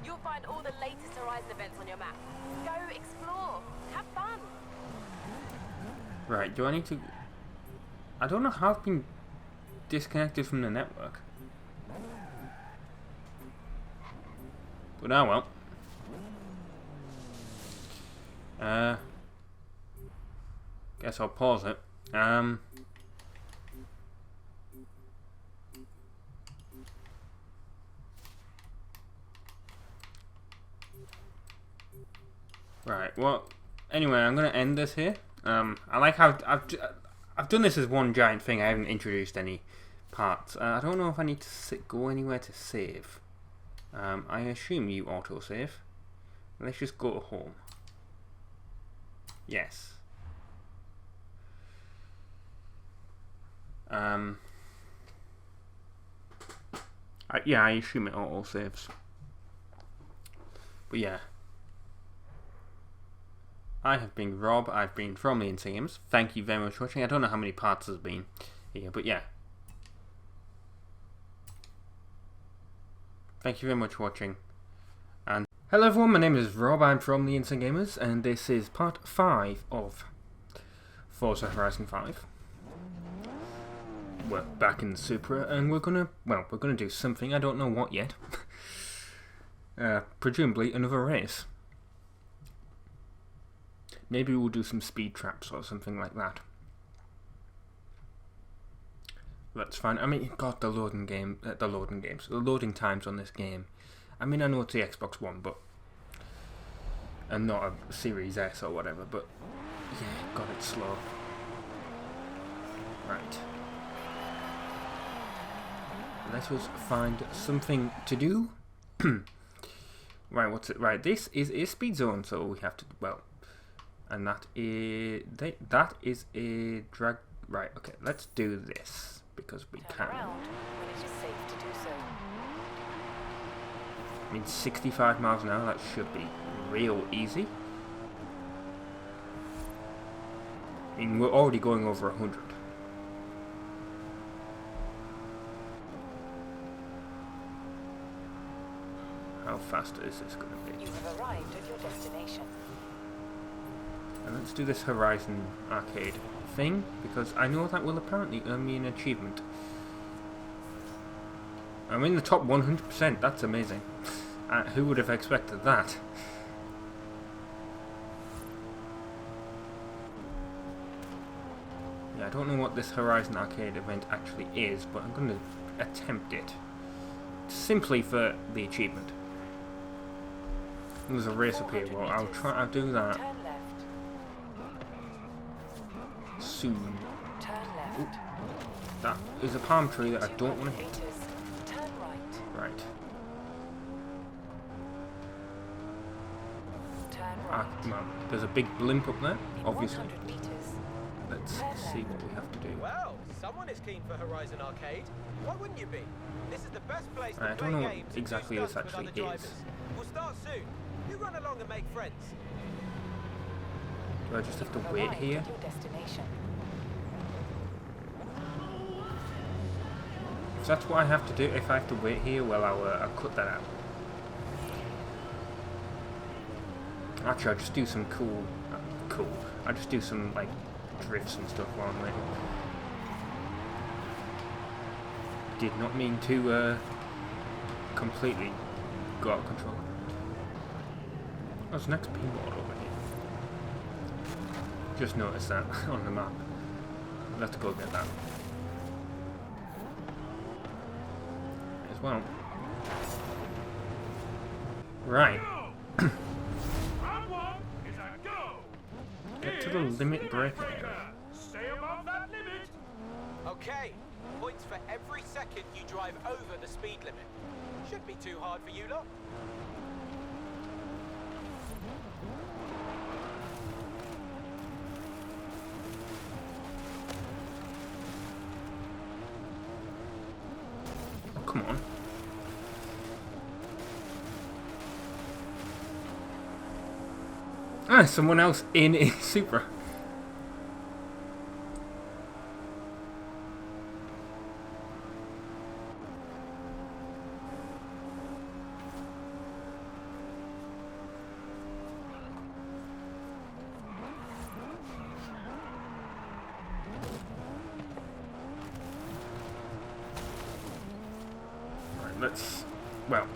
You'll find all the latest Horizon events on your map. Go explore. Have fun. Right, do I need to... I don't know how I've been disconnected from the network. But oh well. Guess I'll pause it. Right, well, anyway, I'm going to end this here. I like how I've done this as one giant thing. I haven't introduced any parts. I don't know if I need to go anywhere to save. I assume you autosave. Let's just go to home. Yes. Yeah, I assume it autosaves. But yeah. I have been Rob. I've been from the Insane Games. Thank you very much for watching. I don't know how many parts there's been here, but yeah. Thank you very much for watching. And hello everyone, my name is Rob. I'm from the Insane Gamers, and this is part 5 of Forza Horizon 5. We're back in the Supra, and we're gonna do something. I don't know what yet. Presumably another race. Maybe we'll do some speed traps or something like that. That's fine. I mean, God, the loading times on this game. I mean, I know it's the Xbox One, but and not a Series S or whatever. But yeah, God, it's slow. Right. Let us find something to do. Right, what's it? Right, this is a speed zone, so we have to and that is a drag. Right, okay, let's do this because we can. Around when it is safe to do so. I mean, 65 miles an hour. That should be real easy. I mean, we're already going over 100. How fast is this going to be? You have arrived at your destination. And let's do this Horizon arcade thing, because I know that will apparently earn me an achievement. I'm in the top 100%, that's amazing. Who would have expected that? Yeah, I don't know what this Horizon arcade event actually is, but I'm going to attempt it. Simply for the achievement. There's a race up here, well, I'll do that. Turn left. Soon. Turn left. Ooh, that is a palm tree that I don't want to hit. Meters. Turn right. Right. Turn right. Well, there's a big blimp up there, In obviously. 100 meters. Let's see what we have to do. Well, someone is keen for Horizon Arcade. Why wouldn't you be? This is the best place to I don't play know what games and exactly do this stunts with actually other is. drivers. We'll start soon. You run along and make friends. Do I just have to You've wait arrived here? at your destination. So that's what I have to do. If I have to wait here, well, I'll cut that out. Actually, I'll just do some cool. I'll just do some like drifts and stuff while I'm waiting. Did not mean to completely go out of control. There's an XP mod over here. Just noticed that on the map. Let's go get that as well. Right. Get to the limit break area. Stay above that limit. Okay, points for every second you drive over the speed limit. Shouldn't be too hard for you lot. Oh, come on. Ah, someone else in a Supra. Right, let's... Well,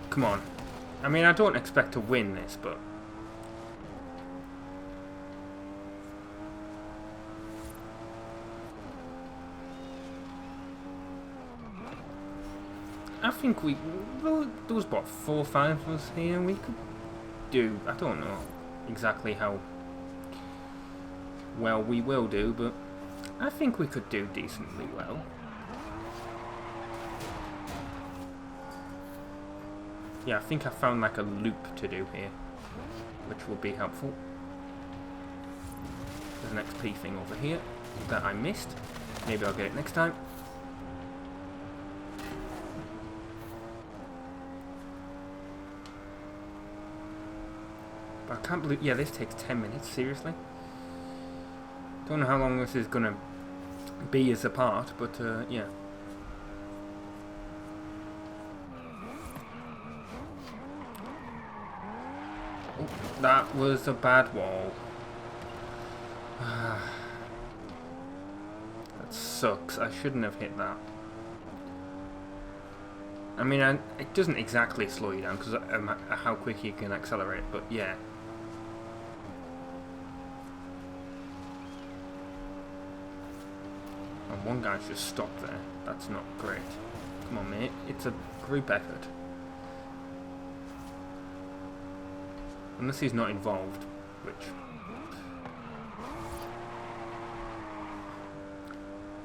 come on. I mean, I don't expect to win this, but... I think there was what, 4 or 5 of us here. We could do, I don't know exactly how well we will do, but I think we could do decently well. Yeah, I think I found like a loop to do here, which will be helpful. There's an XP thing over here that I missed. Maybe I'll get it next time. I can't believe... Yeah, this takes 10 minutes, seriously. Don't know how long this is gonna be as a part, but yeah. Oh, that was a bad wall. That sucks. I shouldn't have hit that. I mean, it doesn't exactly slow you down because how quick you can accelerate, but yeah. And one guy's just stopped there. That's not great. Come on, mate. It's a group effort. Unless he's not involved, which...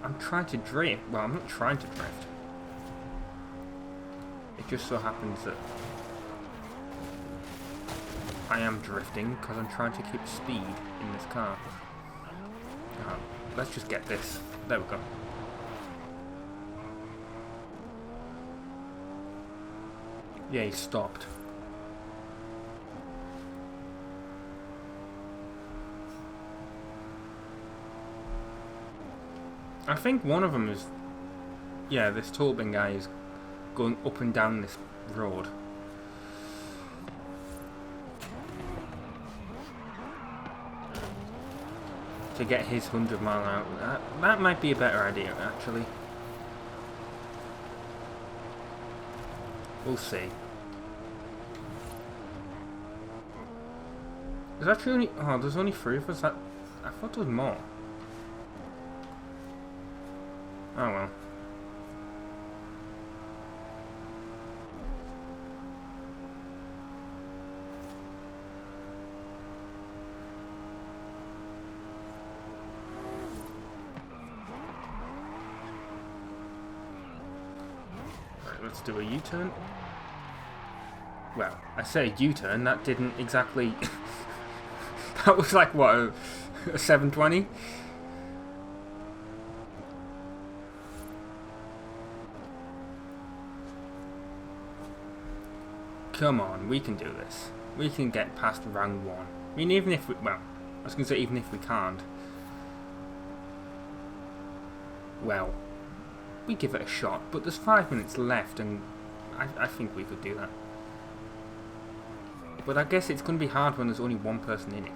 I'm trying to drift. Well, I'm not trying to drift. It just so happens that I am drifting because I'm trying to keep speed in this car. Let's just get this. There we go. Yeah, he stopped. I think one of them is... Yeah, this Tobin guy is going up and down this road. To get his 100 mile an hour. That might be a better idea, actually. We'll see. There's actually only... Oh, there's only 3 of us. I thought there was more. Oh well. Right, let's do a U-turn. Well, I say U-turn, that didn't exactly... That was like, what, a 720? Come on, we can do this. We can get past round 1. I mean, even if we... Well, I was going to say even if we can't. Well, we give it a shot, but there's 5 minutes left, and I think we could do that. But I guess it's going to be hard when there's only one person in it.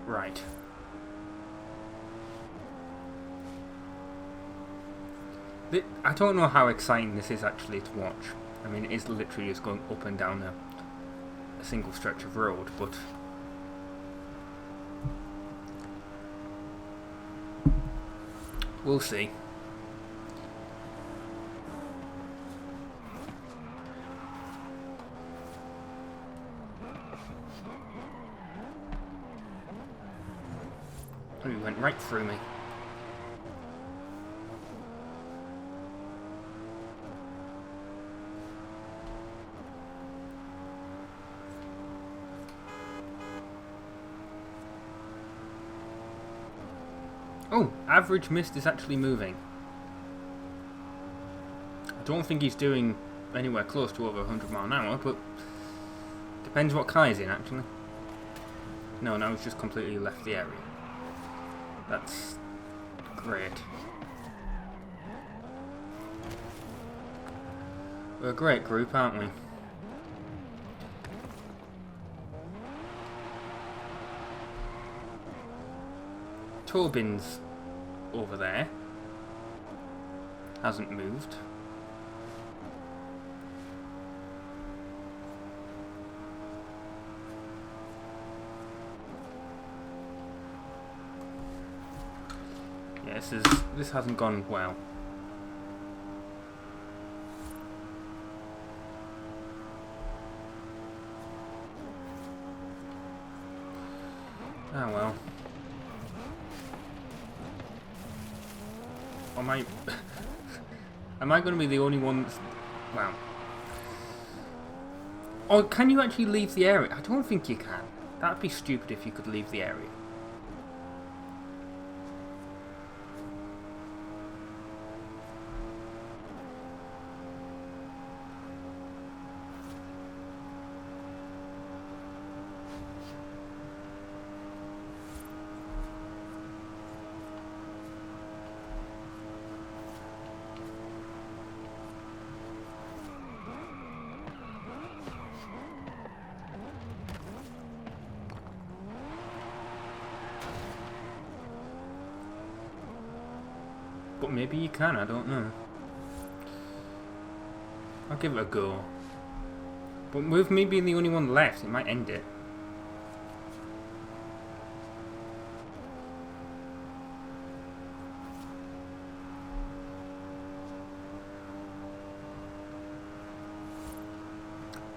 Right. I don't know how exciting this is actually to watch. I mean, it is literally just going up and down a single stretch of road, but we'll see. Oh, he went right through me. Oh, average mist is actually moving. I don't think he's doing anywhere close to over 100 miles an hour, but depends what car he's in actually. No, now he's just completely left the area. That's great. We're a great group, aren't we? Tobin's over there. Hasn't moved. Yeah, this hasn't gone well. Ah well. Am I going to be the only one that's... Wow. Or can you actually leave the area? I don't think you can. That'd be stupid if you could leave the area. But maybe you can, I don't know. I'll give it a go. But with me being the only one left, it might end it.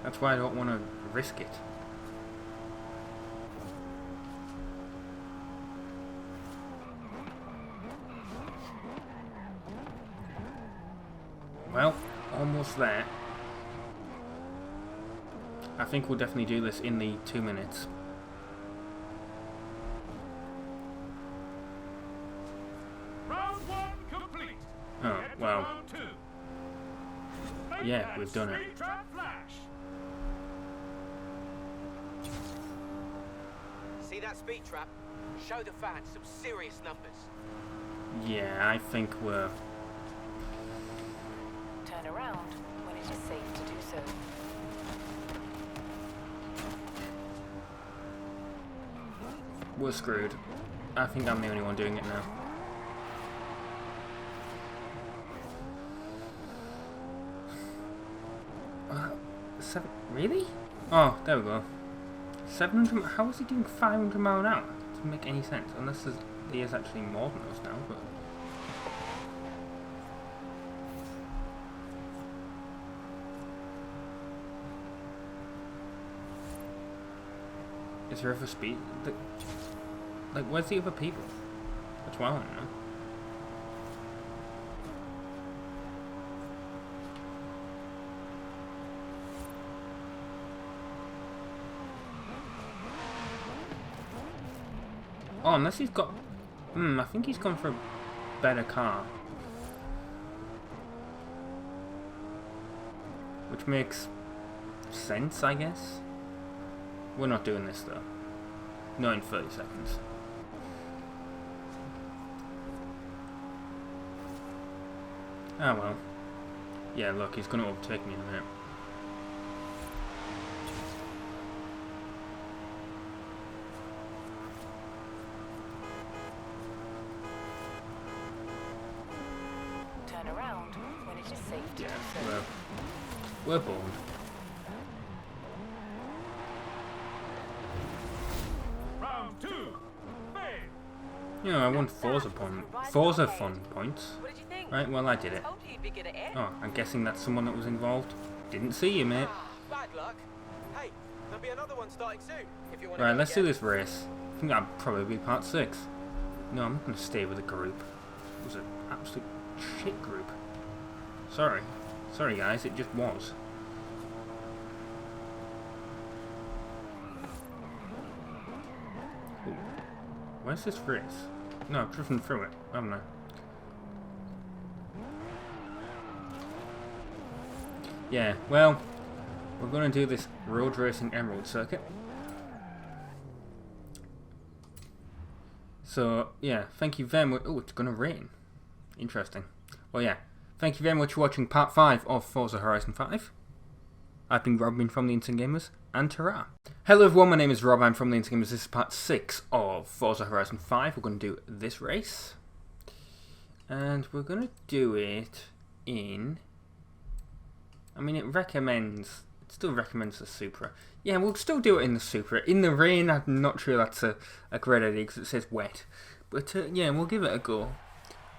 That's why I don't want to risk it. Well, almost there. I think we'll definitely do this in the 2 minutes. Round one complete. Oh, Get to well. round two. Make Yeah, that we've done it. speed trap flash. See that speed trap? Show the fans some serious numbers. Yeah, I think we're... Turn around when it is safe to do so. We're screwed. I think I'm the only one doing it now. Really? Oh, there we go. 700. How is he doing 500 miles an hour? Doesn't make any sense. Unless he is actually more than us now. But is there other speed? Like, where's the other people? That's what I want to know. Oh, unless he's got... I think he's gone for a better car. which makes sense, I guess. We're not doing this though. Not in 30 seconds. Ah well. Yeah, look, he's going to overtake me in a minute. Turn around when it is safe to Yeah, do so. we're bored. Round 2. Fade. You know, I want Forza fun points. What did you think? Right, well I did it. Told you you'd be good at it. Oh, I'm guessing that's someone that was involved. Didn't see you, mate. Bad luck. Hey, there'll be another one starting soon. If you want Right, let's do this race. I think that'll probably be part 6. No, I'm not going to stay with a group. It was an absolute shit group. Sorry. Sorry guys, it just was. Ooh. Where's this race? No, I've driven through it, haven't I? Yeah, well, we're going to do this road racing emerald circuit. So, yeah, thank you very much. Oh, it's going to rain. Interesting. Well, yeah, thank you very much for watching part 5 of Forza Horizon 5. I've been Robin from the Instant Gamers, and ta-ra. Hello everyone, my name is Rob, I'm from the Instant Gamers. This is part 6 of Forza Horizon 5. We're going to do this race. And we're going to do it in... I mean, it still recommends the Supra. Yeah, we'll still do it in the Supra. In the rain, I'm not sure that's a great idea because it says wet. But yeah, we'll give it a go.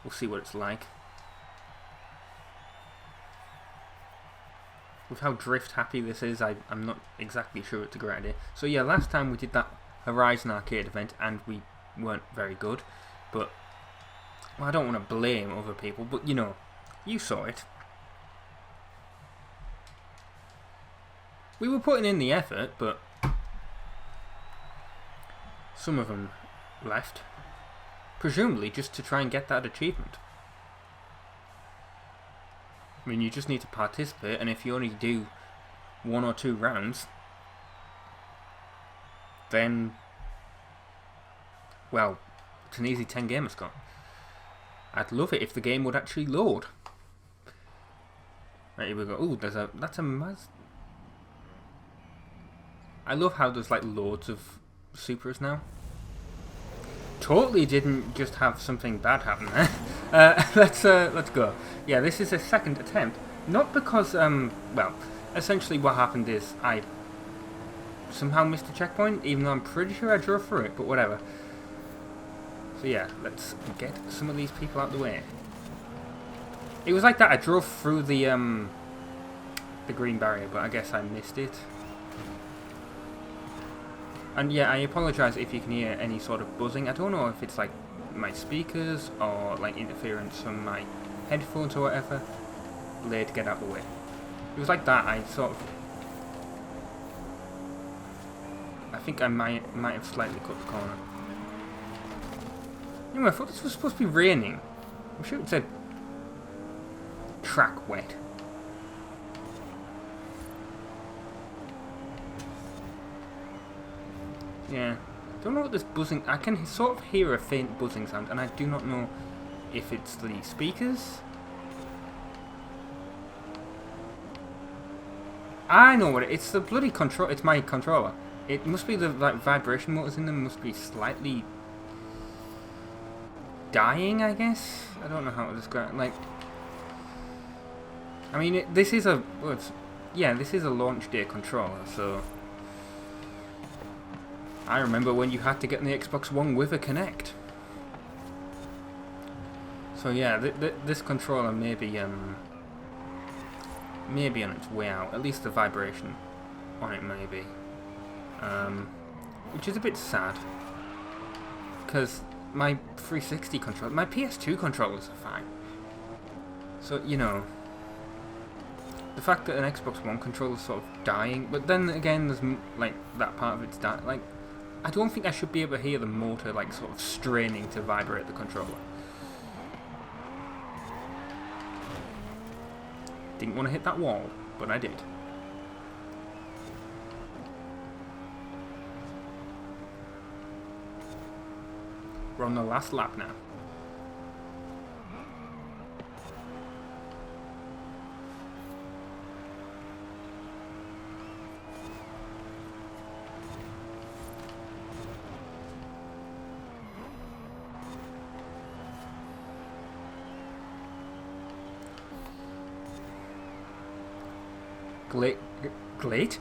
We'll see what it's like. With how drift happy this is, I'm not exactly sure it's a great idea. So yeah, last time we did that Horizon arcade event and we weren't very good. But, well, I don't want to blame other people, but you know, you saw it. We were putting in the effort, but some of them left. Presumably just to try and get that achievement. I mean, you just need to participate, and if you only do 1 or 2 rounds, then, well, it's an easy 10 gamer score. I'd love it if the game would actually load. Right, here we go. Ooh, that's a Mazda. I love how there's like loads of Supras now. Totally didn't just have something bad happen there. Let's go. Yeah, this is a second attempt. Not because well, essentially what happened is I somehow missed a checkpoint, even though I'm pretty sure I drove through it, but whatever. So yeah, let's get some of these people out the way. It was like that. I drove through the green barrier, but I guess I missed it. And yeah, I apologise if you can hear any sort of buzzing. I don't know if it's like my speakers or like interference from my headphones or whatever. Late to get out of the way. It was like that. I think I might have slightly cut the corner. Anyway, I thought this was supposed to be raining. I'm sure it said track wet. Yeah, don't know what this buzzing... I can sort of hear a faint buzzing sound, and I do not know if it's the speakers. I know what it's the bloody control. It's my controller. It must be the like vibration motors in them must be slightly dying, I guess. I don't know how to describe it. Like, I mean, this is a... Well, yeah, this is a launch day controller, so... I remember when you had to get on the Xbox One with a Kinect. So yeah, this controller may be on its way out. At least the vibration on it may be. Which is a bit sad. Because my 360 controller, my PS2 controllers are fine. So, you know, the fact that an Xbox One controller is sort of dying, but then again there's like that part of it's dying, like, I don't think I should be able to hear the motor like sort of straining to vibrate the controller. Didn't want to hit that wall. but I did. We're on the last lap now.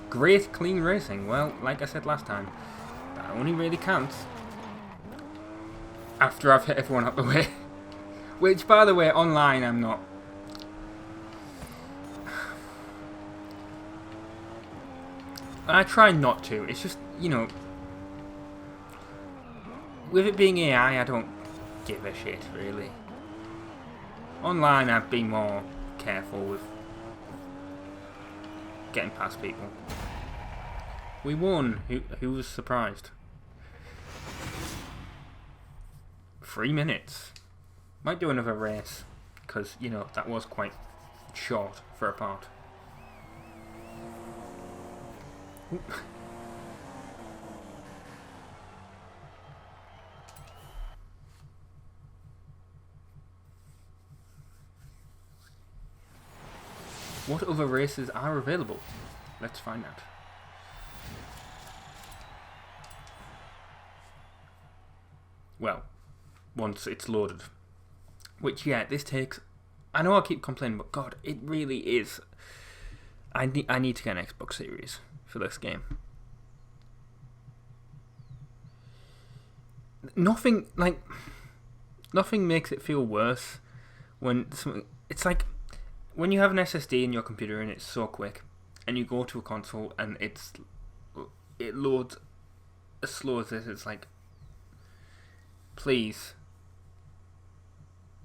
Great clean racing. Well, like I said last time, that only really counts after I've hit everyone out the way. Which, by the way, online I'm not. I try not to. It's just, you know, with it being AI, I don't give a shit, really. Online, I've been more careful with getting past people. We won. Who was surprised? 3 minutes. Might do another race, because, you know, that was quite short for a part. What other races are available? Let's find out. Well, once it's loaded. Which, yeah, this takes... I know I keep complaining, but God, it really is. I need to get an Xbox Series for this game. Nothing makes it feel worse when something... It's like when you have an SSD in your computer and it's so quick, and you go to a console and it loads as slow as this. It's like, please,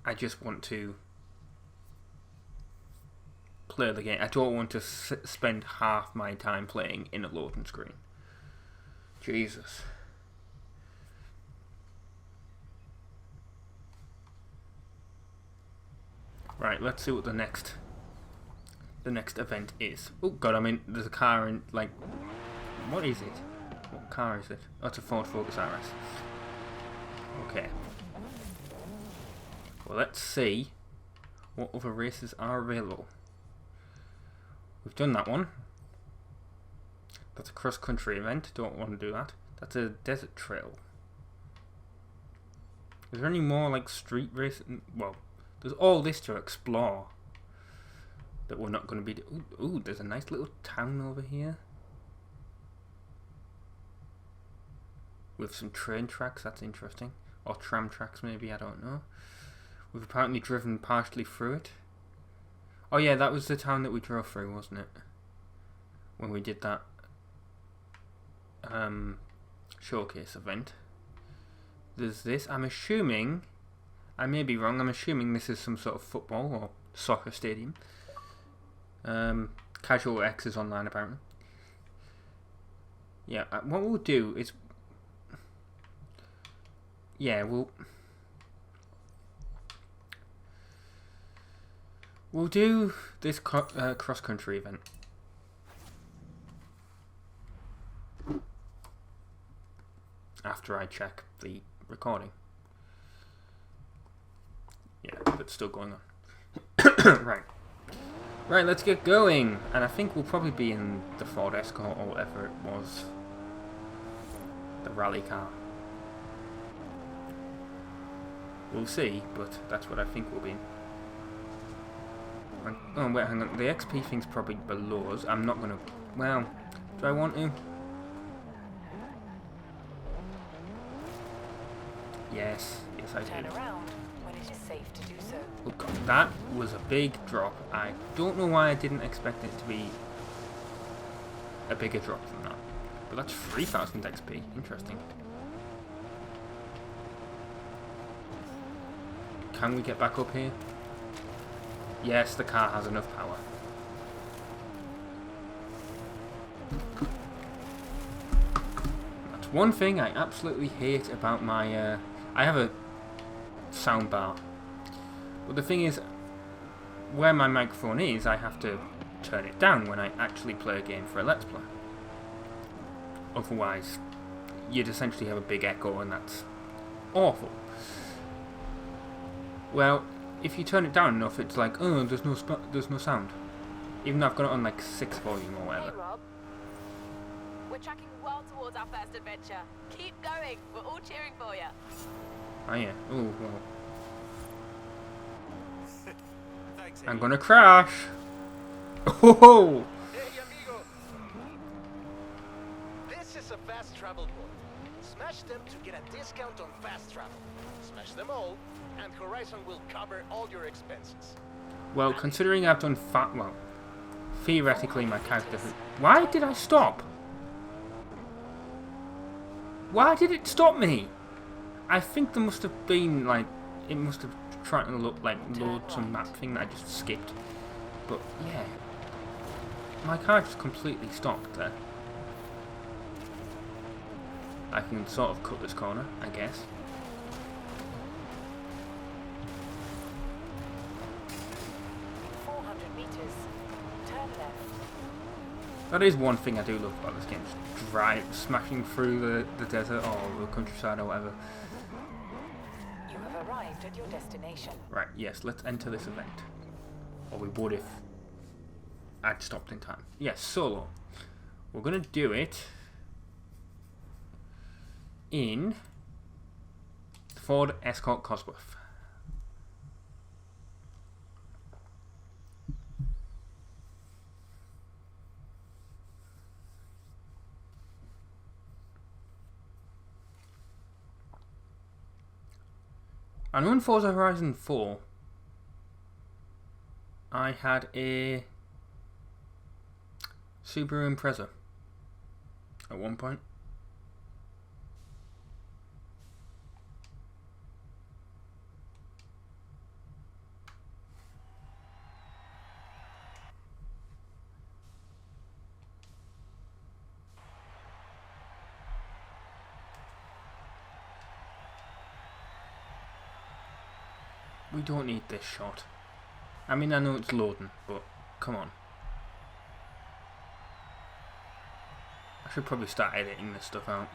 I just want to play the game. I don't want to spend half my time playing in a loading screen. Jesus. Right, let's see what the next event is. Oh God, I mean, there's a car in, like, what is it? What car is it? Oh, it's a Ford Focus RS. Okay. Well, let's see what other races are available. We've done that one. That's a cross-country event. Don't want to do that. That's a desert trail. Is there any more, like, street racing? Well, there's all this to explore that we're not going to be... Ooh, there's a nice little town over here. With some train tracks, that's interesting. Or tram tracks, maybe, I don't know. We've apparently driven partially through it. Oh yeah, that was the town that we drove through, wasn't it? When we did that showcase event. There's this, I'm assuming... I may be wrong, I'm assuming this is some sort of football or soccer stadium. Casual X is online apparently. Yeah, what we'll do is... Yeah, we'll do this cross-country event. After I check the recording. Yeah, it's still going on. Right, let's get going. And I think we'll probably be in the Ford Escort or whatever it was. The rally car. We'll see, but that's what I think we'll be in. Oh, wait, hang on. The XP thing's probably below us. I'm not gonna... Well, do I want to? Yes, I do. Turn around when it is safe to do so. Oh God, that was a big drop. I don't know why I didn't expect it to be a bigger drop than that. But that's 3,000 XP. Interesting. Can we get back up here? Yes, the car has enough power. That's one thing I absolutely hate about my... I have a sound bar. But the thing is, where my microphone is, I have to turn it down when I actually play a game for a Let's Play. Otherwise, you'd essentially have a big echo, and that's awful. Well, if you turn it down enough, it's like, oh, there's no sound. Even though I've got it on like 6 volume or whatever. Hey, Rob. We're tracking well towards our first adventure. Keep going. We're all cheering for you. Oh yeah. Oh well. Thanks, I'm gonna crash. Oh. Hey, amigo. This is a fast travel board. Smash them to get a discount on fast travel. Smash them all, and Horizon will cover all your expenses. Well, considering I've done theoretically my character. Why did I stop? Why did it stop me? I think there must have been like it must have tried to load some map thing that I just skipped. But yeah, my car just completely stopped there. I can sort of cut this corner, I guess. That is one thing I do love about this game, just smashing through the desert or the countryside or whatever. You have arrived at your destination. Right, yes, let's enter this event. Or we would if I'd stopped in time. Yes, solo. We're going to do it in the Ford Escort Cosworth. I know in Forza Horizon 4 I had a Subaru Impreza at one point. We don't need this shot. I mean, I know it's loading, but come on. I should probably start editing this stuff out.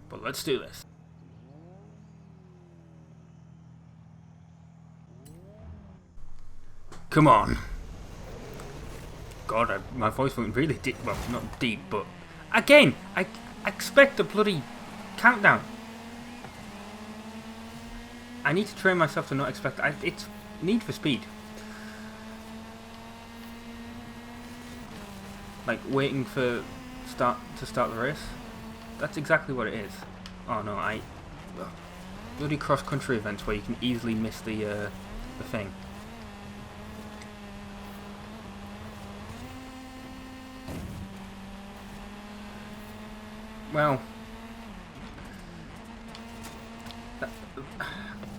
But let's do this. Come on. God, my voice went really deep. Well, not deep, but again, I expect a bloody countdown. I need to train myself to not expect. It's Need for Speed. Like waiting for to start the race. That's exactly what it is. Oh no, bloody cross-country events where you can easily miss the thing. Well,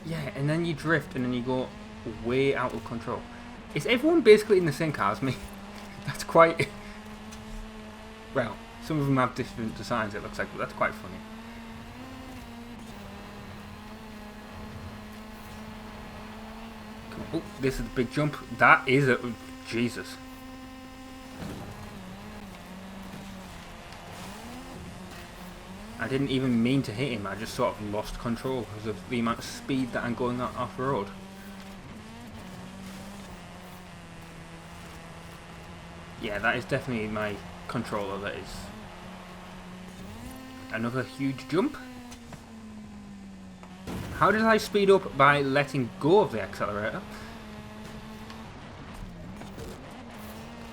yeah, and then you drift and then you go way out of control. Is everyone basically in the same car as me? That's quite... Well, some of them have different designs, it looks like, but that's quite funny. Oh, this is the big jump. That is a... Jesus. I didn't even mean to hit him, I just sort of lost control because of the amount of speed that I'm going off the road. Yeah, that is definitely my controller, that is. Another huge jump. How did I speed up by letting go of the accelerator?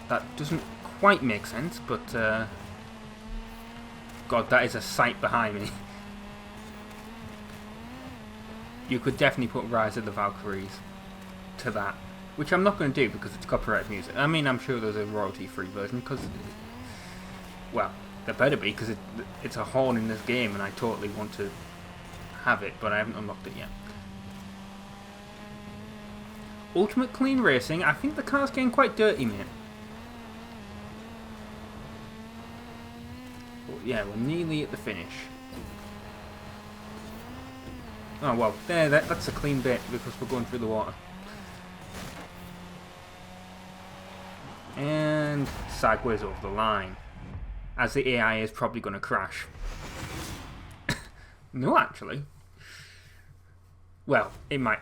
That doesn't quite make sense, but God, that is a sight behind me. You could definitely put Rise of the Valkyries to that, which I'm not going to do because it's copyright music. I mean, I'm sure there's a royalty-free version because, well, there better be because it's a horn in this game and I totally want to have it, but I haven't unlocked it yet. Ultimate Clean Racing, I think the car's getting quite dirty, mate. yeah, we're nearly at the finish. Oh well, there, that's a clean bit because we're going through the water. And sideways over the line. As the AI is probably going to crash. No, actually. Well, it might.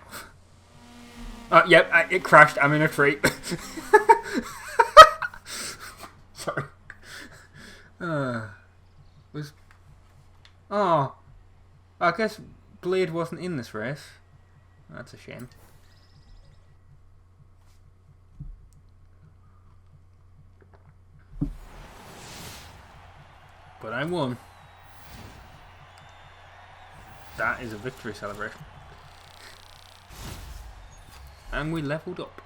Yep, it crashed. I'm in a tree. Sorry. Oh, I guess Blade wasn't in this race. That's a shame. But I won. That is a victory celebration. And we leveled up.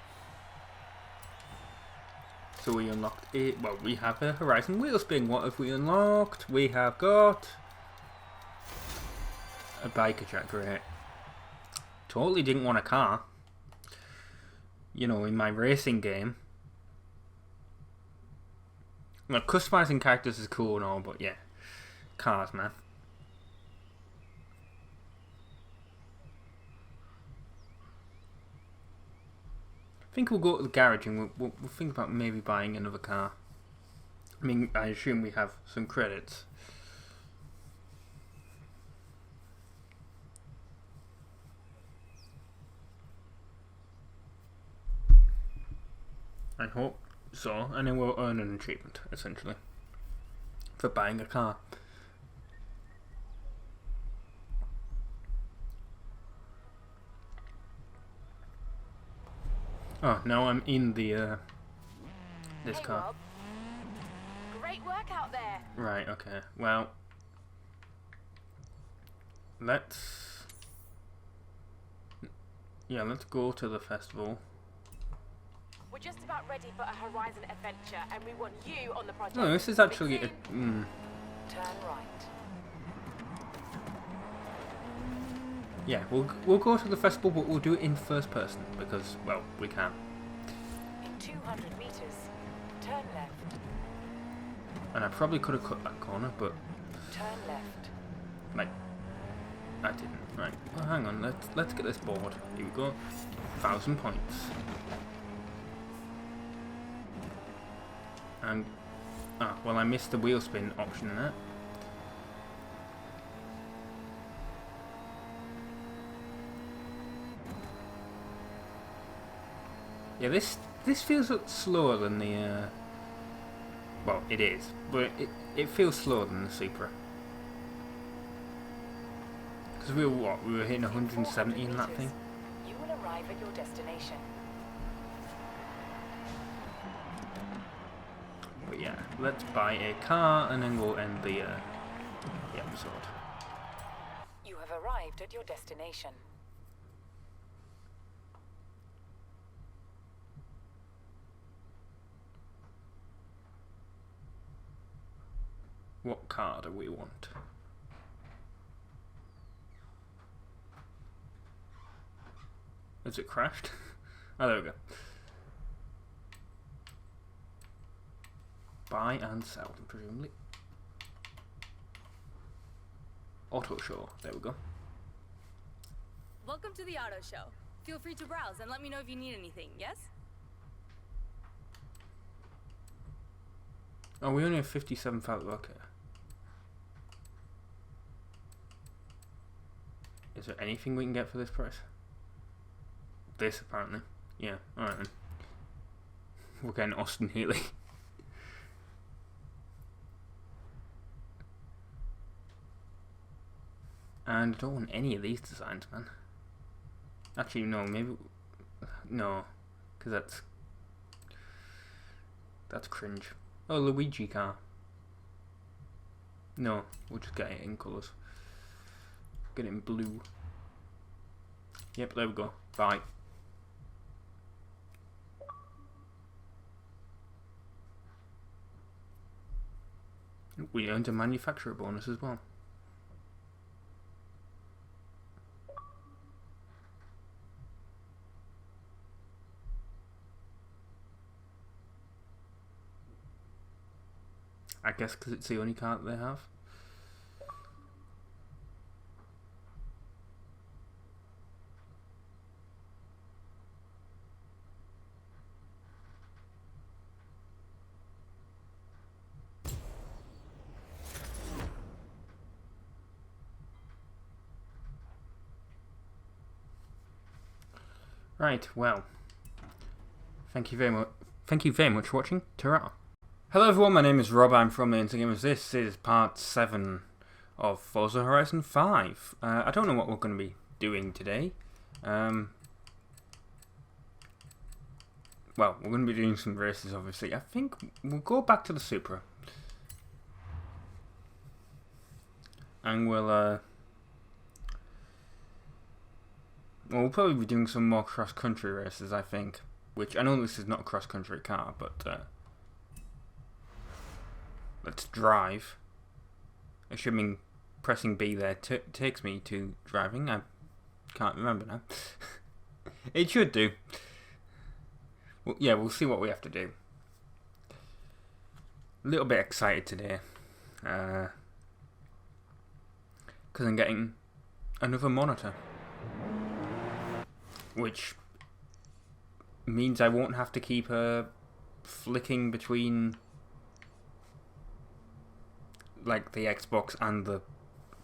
So we unlocked it. Well, we have a Horizon wheel spin. What have we unlocked? We have got a biker jack. Great. Totally didn't want a car. You know, in my racing game. Well, customizing characters is cool and all, but yeah. Cars, man. I think we'll go to the garage and we'll think about maybe buying another car. I mean, I assume we have some credits. I hope so, and then we'll earn an achievement, essentially, for buying a car. Oh, now I'm in the, this Hey, car. Rob. Great work out there. Right, okay. Well, let's go to the festival. We're just about ready for a Horizon adventure, and we want you on the project. No, this is actually a... Turn right. Yeah, we'll go to the festival, but we'll do it in first person because, well, we can. In 200 meters, turn left. And I probably could have cut that corner, but Turn left. like I didn't. Right. Well, hang on. Let's get this board. Here we go. 1,000 points. And well, I missed the wheel spin option in that. Yeah, this feels slower than the. Well, it is, but it feels slower than the Supra. Because we were hitting 170 in that thing. You will arrive at your destination. But yeah, let's buy a car and then we'll end the episode. You have arrived at your destination. What car do we want? Has it crashed? Oh, there we go. Buy and sell, presumably. Auto show. There we go. Welcome to the auto show. Feel free to browse and let me know if you need anything, yes? Oh, we only have 57,000. Okay. Is there anything we can get for this price? This, apparently. Yeah, alright then. We're getting Austin Healy. And I don't want any of these designs, man. Actually, no, maybe... No, because that's cringe. Oh, Luigi car. No, we'll just get it in colours. Get it in blue. Yep, there we go. Bye. We earned a manufacturer bonus as well. I guess because it's the only car that they have. Right, well, thank you very much. Thank you very much for watching. Ta-ra. Hello everyone, my name is Rob. I'm from the Gamers. This is part 7 of Forza Horizon 5. I don't know what we're going to be doing today. Well, we're going to be doing some races, obviously. I think we'll go back to the Supra, and we'll probably be doing some more cross-country races, I think. Which, I know this is not a cross-country car, but let's drive. Assuming pressing B there takes me to driving. I can't remember now. It should do. Well, yeah, we'll see what we have to do. A little bit excited today. Because I'm getting another monitor. Which means I won't have to keep flicking between like the Xbox and the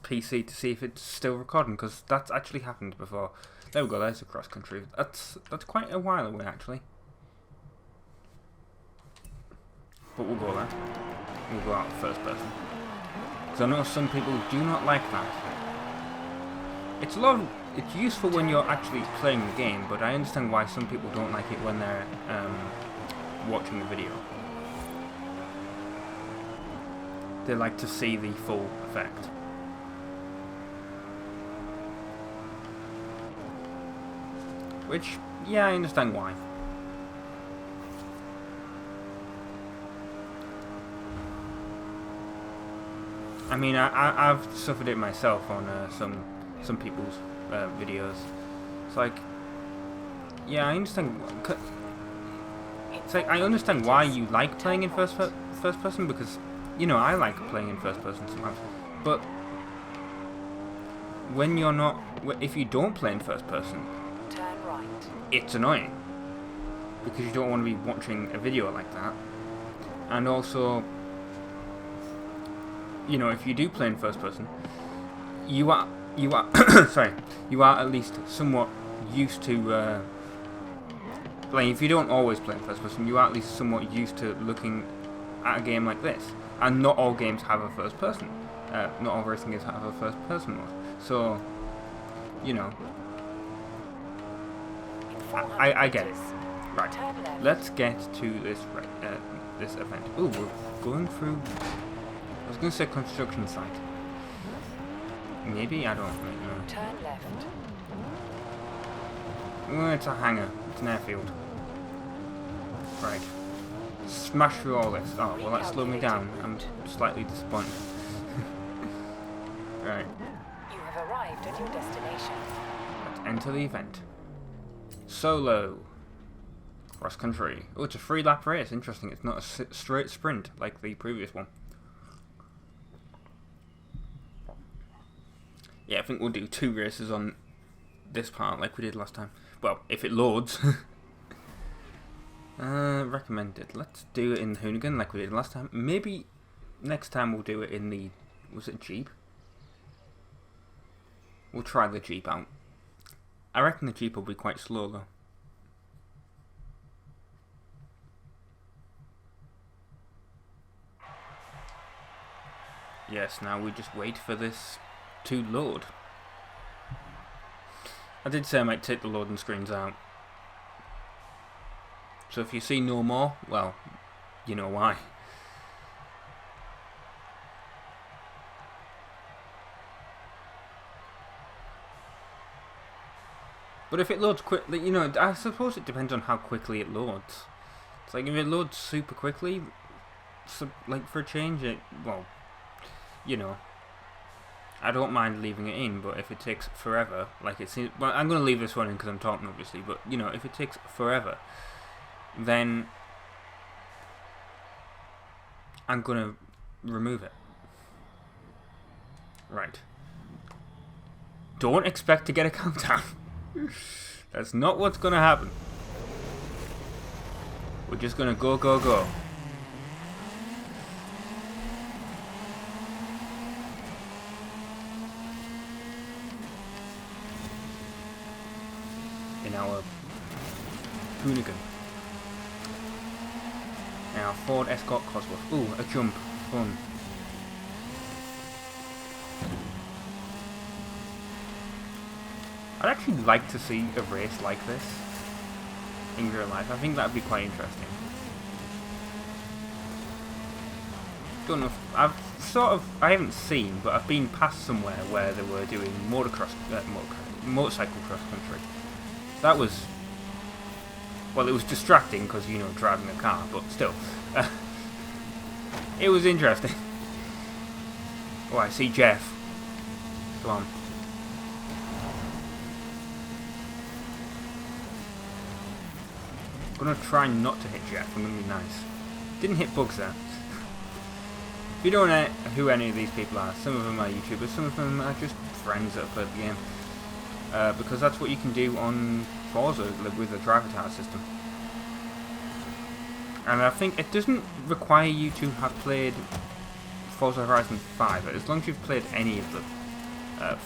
PC to see if it's still recording, because that's actually happened before. There we go, there's a cross country. That's quite a while away actually. But we'll go there. We'll go out first person. Because I know some people do not like that. It's useful when you're actually playing the game, but I understand why some people don't like it when they're watching the video. They like to see the full effect. Which, yeah, I understand why. I mean, I've suffered it myself on some people's videos. It's like, yeah, I understand. It's like I understand why you like playing in first person, because you know I like playing in first person sometimes. But when you're not, if you don't play in first person, Turn right. it's annoying because you don't want to be watching a video like that. And also, you know, if you do play in first person, you are sorry, you are at least somewhat used to playing. If you don't always play in first person, you are at least somewhat used to looking at a game like this. And not all games have a first person. Not all racing games have a first person mode. So, you know, I get it. Right, let's get to this this event. Ooh, we're going through. I was going to say construction site. Maybe? I don't really know. Turn left. Oh, it's a hangar. It's an airfield. Right. Smash through all this. Oh, well, that slowed me down. I'm slightly disappointed. Right. You have arrived at your destination. Let's enter the event. Solo. Cross country. Oh, it's a 3-lap race. Interesting. It's not a straight sprint like the previous one. Yeah, I think we'll do 2 races on this part like we did last time. Well, if it loads. Recommended. Let's do it in the Hoonigan like we did last time. Maybe next time we'll do it in the... Was it Jeep? We'll try the Jeep out. I reckon the Jeep will be quite slow though. Yes, now we just wait for this to load. I did say I might take the loading screens out. So if you see no more, well, you know why. But if it loads quickly, you know, I suppose it depends on how quickly it loads. It's like if it loads super quickly, so, like for a change, well, you know, I don't mind leaving it in, but if it takes forever, like it seems, well, I'm going to leave this one in because I'm talking obviously, but you know, if it takes forever, then I'm going to remove it. Right. Don't expect to get a countdown. That's not what's gonna happen. We're just gonna go, go, go. In our Hoonigan. In our Ford Escort Cosworth. Ooh, a jump. Fun. I'd actually like to see a race like this in real life. I think that'd be quite interesting. Don't know if I haven't seen, but I've been past somewhere where they were doing motorcycle cross country. That was, well, it was distracting because, you know, driving a car, but still, it was interesting. Oh, I see Jeff. Come on. I'm gonna try not to hit Jeff. I'm gonna be nice. Didn't hit Bugs there. If you don't know who any of these people are, some of them are YouTubers, some of them are just friends that have played the game. Because that's what you can do on Forza with the driver tire system. And I think it doesn't require you to have played Forza Horizon 5, as long as you've played any of the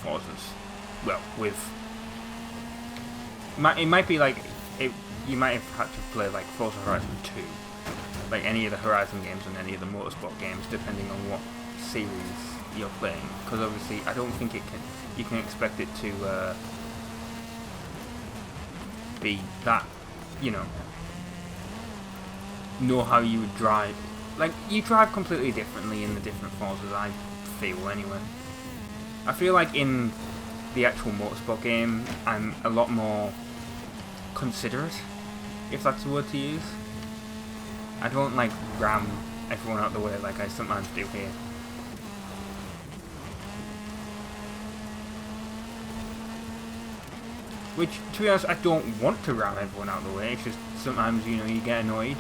Forzas. Well, with... It might be like... You might have had to play like Forza Horizon 2, like any of the Horizon games and any of the motorsport games, depending on what series you're playing. Because obviously, I don't think you can expect it to be that, you know how you would drive. Like, you drive completely differently in the different Forzas, I feel anyway. I feel like in the actual motorsport game, I'm a lot more considerate, if that's the word to use. I don't like ram everyone out the way like I sometimes do here. Which, to be honest, I don't want to ram everyone out the way. It's just sometimes, you know, you get annoyed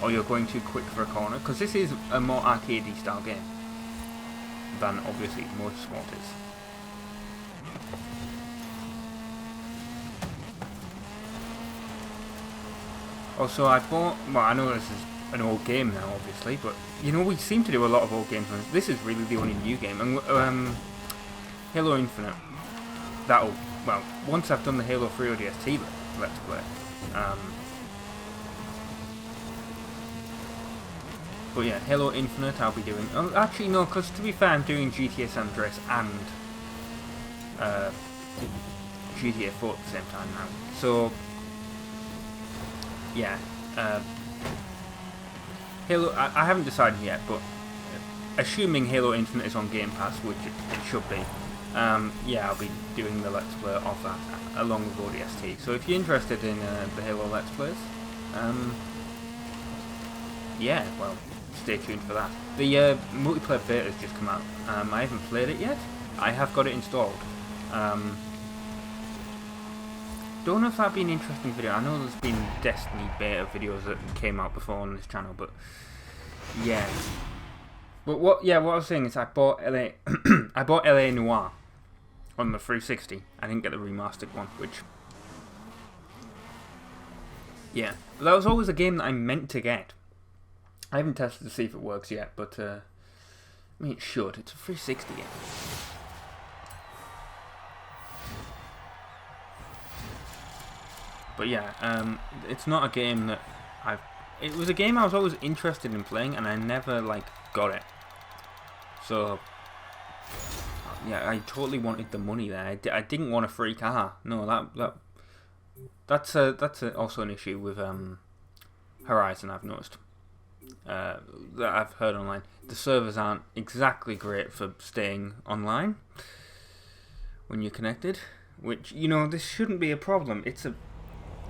or you're going too quick for a corner, because this is a more arcadey style game than obviously motorsport is. Also, I bought, well, I know this is an old game now, obviously, but, you know, we seem to do a lot of old games on this. This is really the only new game, and, Halo Infinite, that'll, well, once I've done the Halo 3 ODST Let's Play, but yeah, Halo Infinite I'll be doing, actually no, because to be fair, I'm doing GTA San Andreas and, GTA 4 at the same time now, so... Yeah, Halo, I haven't decided yet, but assuming Halo Infinite is on Game Pass, which it should be, yeah, I'll be doing the Let's Play of that, along with ODST. So if you're interested in the Halo Let's Plays, yeah, well, stay tuned for that. The multiplayer beta has just come out. I haven't played it yet. I have got it installed. Don't know if that'd be an interesting video. I know there's been Destiny beta videos that came out before on this channel, but yeah. But what I was saying is I bought LA I bought LA Noire on the 360. I didn't get the remastered one, which, yeah. But that was always a game that I meant to get. I haven't tested to see if it works yet, but I mean, it should. It's a 360 game. But yeah, it's not a game that it was a game I was always interested in playing, and I never, like, got it. So, yeah, I totally wanted the money there. I didn't want a free car. No, that's also an issue with Horizon, I've noticed. That I've heard online. The servers aren't exactly great for staying online when you're connected, which, you know, this shouldn't be a problem. It's a...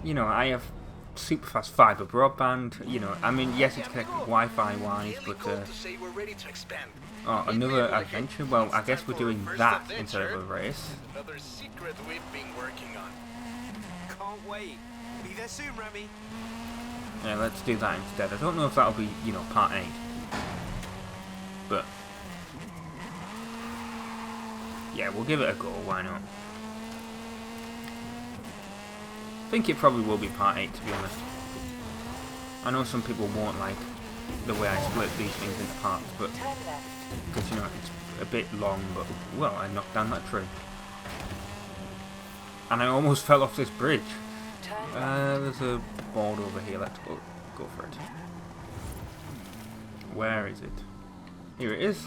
You know, I have super fast fiber broadband. You know, I mean, yes, it's connected Wi-Fi wise, but oh, another adventure. Well, I guess we're doing that instead of a race. Another secret we've been working on. Can't wait. Be there soon, Remy. Yeah, let's do that instead. I don't know if that'll be, you know, part 8. but yeah, we'll give it a go. Why not? I think it probably will be part 8, to be honest. I know some people won't like the way I split these things into parts, but because you know it's a bit long. But well, I knocked down that tree, and I almost fell off this bridge. There's a board over here. Let's go for it. Where is it? Here it is.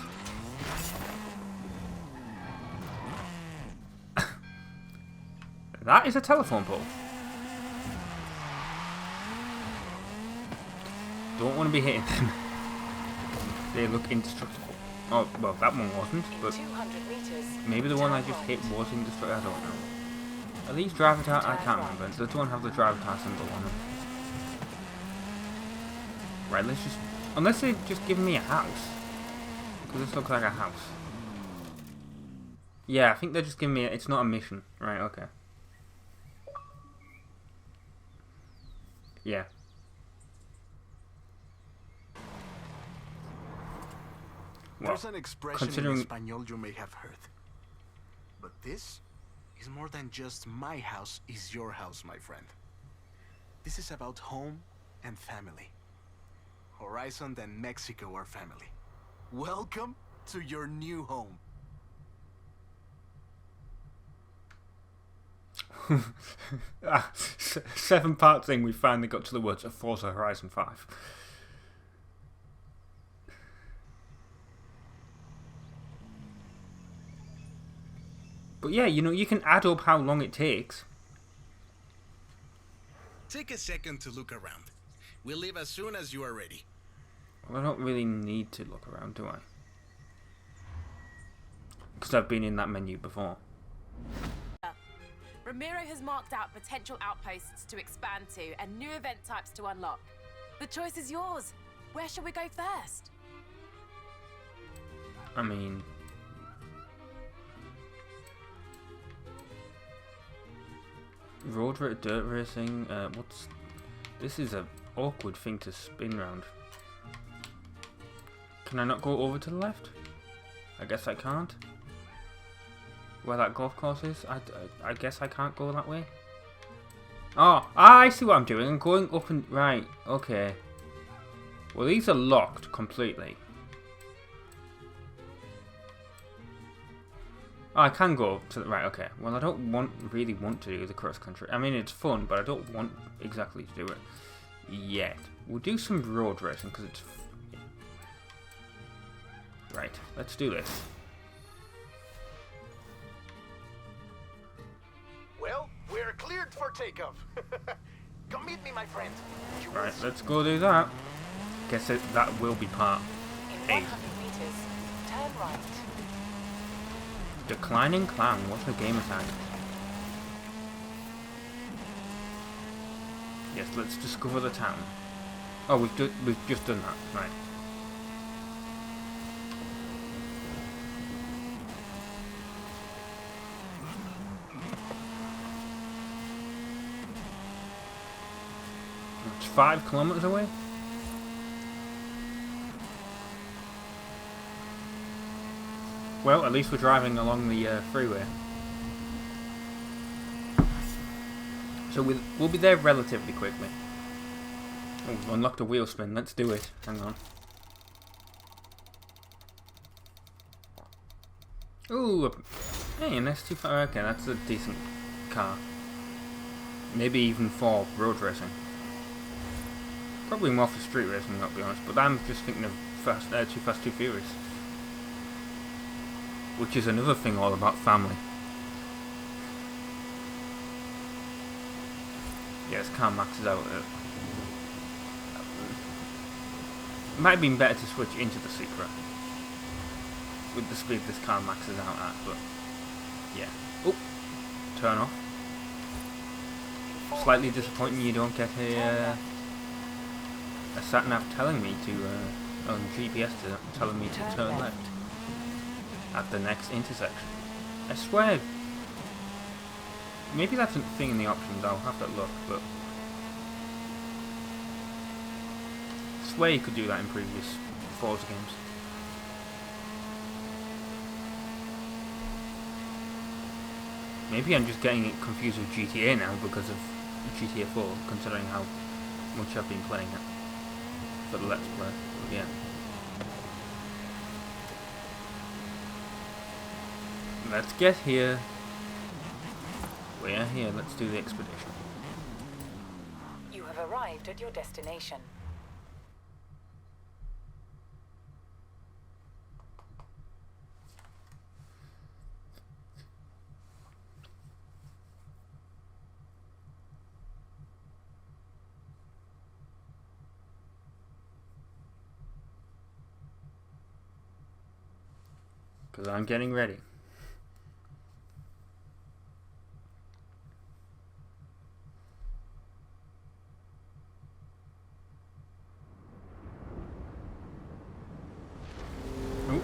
That is a telephone pole. Don't want to be hitting them. They look indestructible. Oh, well, that one wasn't, but maybe the one I just hit was indestructible. I don't know. Are these driver tires? I can't remember. They don't have the driver tire symbol on them. Right, let's just... Unless they've just given me a house. Because this looks like a house. Yeah, I think they're just giving me it's not a mission. Right, okay. Yeah. Well, There's an expression in Espanol you may have heard. But this is more than just my house is your house, my friend. This is about home and family. Horizon and Mexico are family. Welcome to your new home. Seven-part thing, we finally got to the words of Forza Horizon 5. But yeah, you know, you can add up how long it takes. Take a second to look around. We'll leave as soon as you are ready. Well, I don't really need to look around, do I? Because I've been in that menu before. Ramiro has marked out potential outposts to expand to and new event types to unlock. The choice is yours. Where shall we go first? I mean... dirt racing, what's... This is a awkward thing to spin round. Can I not go over to the left? I guess I can't. Where that golf course is? I guess I can't go that way. Oh, I see what I'm doing. I'm going up and... Right, okay. Well, these are locked completely. Oh, I can go to the... Right, okay. Well, I don't really want to do the cross country. I mean, it's fun, but I don't want exactly to do it yet. We'll do some road racing, because it's... Right, let's do this. Well, we're cleared for takeoff. Come meet me, my friend. Right, let's go do that. Guess that will be part 8. 100 meters, turn right. Declining clown, what's a gamer tag? Yes, let's discover the town. Oh, we've just done that, right. It's 5 kilometers away. Well, at least we're driving along the freeway. So we'll be there relatively quickly. Oh, we've unlocked a wheel spin. Let's do it. Hang on. Ooh, hey, an S25. Okay, that's a decent car. Maybe even for road racing. Probably more for street racing, not to be honest. But I'm just thinking of Too Fast, Too Furious. Which is another thing all about family. Yeah, this car maxes out at... It might have been better to switch into the Supra. With the speed this car maxes out at, but... Yeah. Oh! Turn off. Slightly disappointing you don't get a sat-nav telling me to... on GPS telling me to turn left. At the next intersection. I swear... Maybe that's a thing in the options, I'll have to look, but... I swear you could do that in previous Forza games. Maybe I'm just getting it confused with GTA now because of GTA 4, considering how much I've been playing it for the Let's Play. But yeah. Let's get here. We're here, let's do the expedition. You have arrived at your destination. Because I'm getting ready. Oh,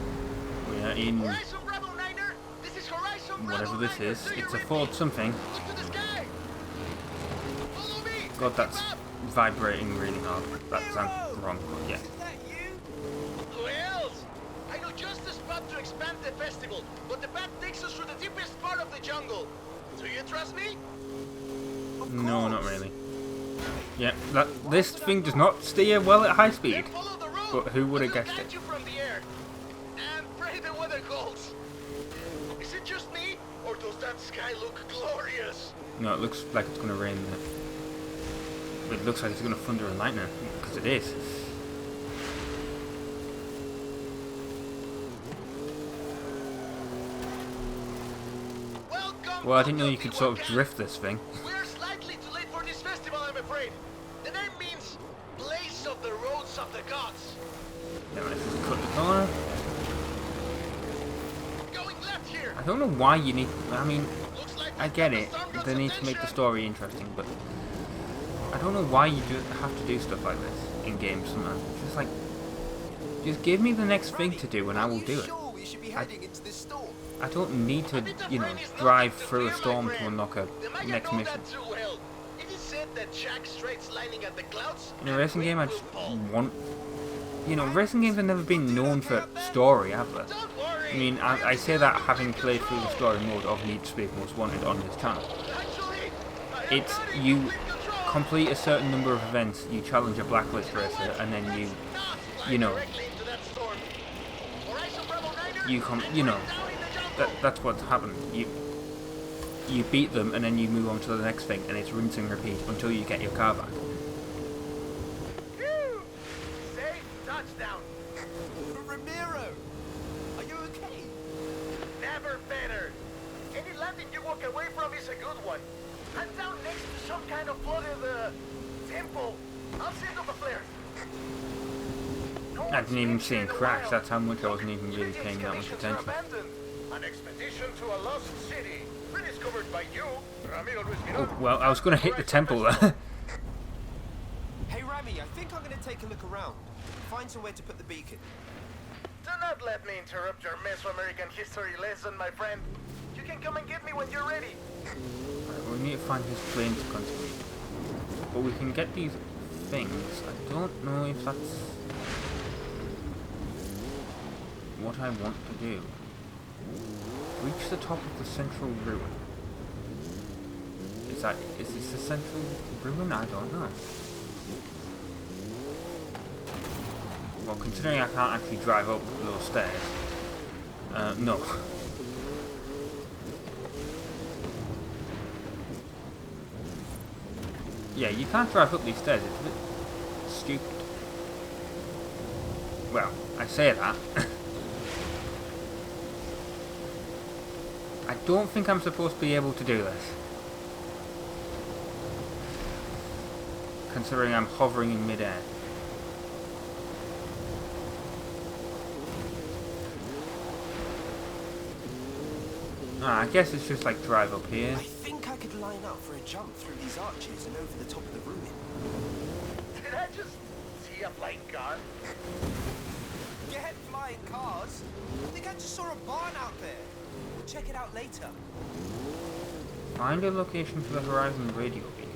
we are in Horizon Rebel Niner, this is Horizon whatever Rebel this Niner. is. Do you It's a read Ford me? something. Look to the sky. Follow me. God, that's Keep up. vibrating really hard. That sounds wrong, but yeah. Is that you? Who else? I know just the spot to expand the festival, but the path takes us through the deepest part of the jungle. Do you trust me? No, not really. Yeah, this thing does not steer well at high speed. Then follow the road. But who would have We'll guessed guide it? you from the air. And pray the weather holds. Is it just me, or does that sky look glorious? No, it looks like it's going to rain there. But it looks like it's going to thunder and lightning, because it is. Welcome. Well, I didn't know you to could sort of Teotihuacan. drift this thing. We're slightly too late for this festival, I'm afraid. The name means place of the roads of the gods. Now let's just cut the corner. Going left here. I don't know why you need... I mean, Looks like I get it. They need to make the story interesting, but... I don't know why you have to do stuff like this in games sometimes. It's just like... Just give me the next thing to do and I will do it. I don't need to, you know, drive through a storm to unlock a next mission. It is said that Jack Straight's lining at the clouds. In a racing game, I just want... You know, racing games have never been known for story, have they? Don't worry. I mean, I say that having played through the story mode of Need to Speak Most Wanted on this channel. Actually, I am It's, not in you complete control. complete a certain number of events, you challenge a blacklist racer, and then you know, Directly into that storm. Horizon Rebel Niner, you know, down in the jungle. that's what's happened. You beat them, and then you move on to the next thing, and it's rinse and repeat until you get your car back. Phew. Safe touchdown. Ramiro, are you okay? Never better. Any landing you walk away from is a good one. I'm down next to some kind of flooded temple. I'll send up a flare. No I one's didn't even been see here him in a crash. while. That's how much I wasn't even really Security paying that much expeditions are attention. abandoned. An expedition to a lost city. Rediscovered by you, Ramiro Luis Oh, Miranda. well, I was going to hit the temple there. Hey Rami, I think I'm going to take a look around. Find somewhere to put the beacon. Do not let me interrupt your Mesoamerican history lesson, my friend. You can come and get me when you're ready. Right, we need to find his plane to continue. But we can get these things. I don't know if that's what I want to do. Reach the top of the central ruin. Is this the central ruin? I don't know. Well, considering I can't actually drive up those stairs, no. Yeah, you can't drive up these stairs, it's a bit stupid. Well, I say that. I don't think I'm supposed to be able to do this. Considering I'm hovering in midair. I guess it's just like drive up here. I think I could line up for a jump through these arches and over the top of the ruin. Did I just see a flying car? Get flying cars? I think I just saw a barn out there. We'll check it out later. Find a location for the Horizon radio beacon.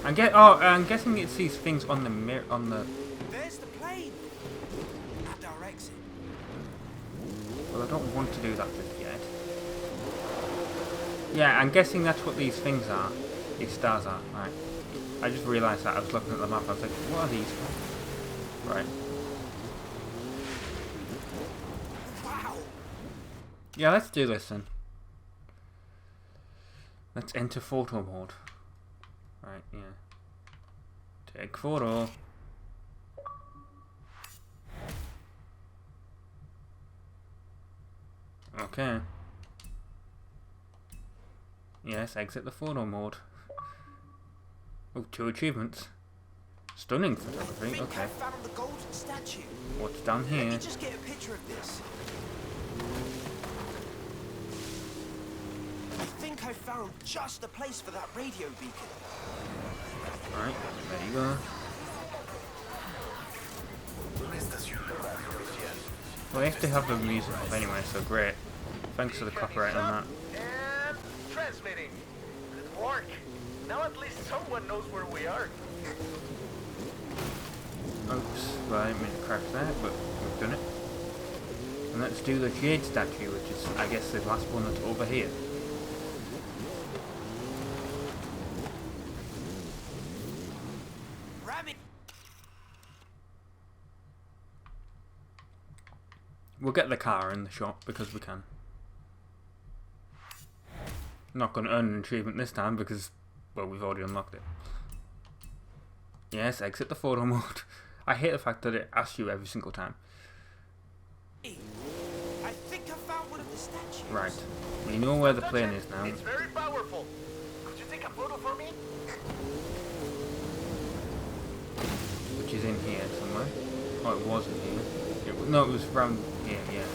I'm guessing it sees things on the mirror on the. There's the plane. That directs it. Well, I don't want to do that just yet. Yeah, I'm guessing that's what these things are. These stars are. Right. I just realised that. I was looking at the map. I was like, what are these for? Right. Wow! Yeah, let's do this then. Let's enter photo mode. Right, yeah. Take photo. Okay. Yes, exit the photo mode. Oh, 2 achievements. Stunning photography, I okay. found the golden statue. What's down Let here? me just get a picture of this. I think I found just the place for that radio beacon. Right, there you go. Well, they have to have the music up anyway, so great. Thanks for the copyright on that. And transmitting. Good work. Now at least someone knows where we are. Oops, well, I didn't mean to crash that, but we've done it. And let's do the Jade statue, which is, I guess, the last one that's over here. Rabbit. We'll get the car in the shop because we can. Not going to earn an achievement this time because, well, we've already unlocked it. Yes, exit the photo mode. I hate the fact that it asks you every single time. I think I found one of the statues. Right. We know where the plane is now. It's very powerful. Could you take a photo for me? Which is in here somewhere. Oh, it was in here. No, it was around here, yeah.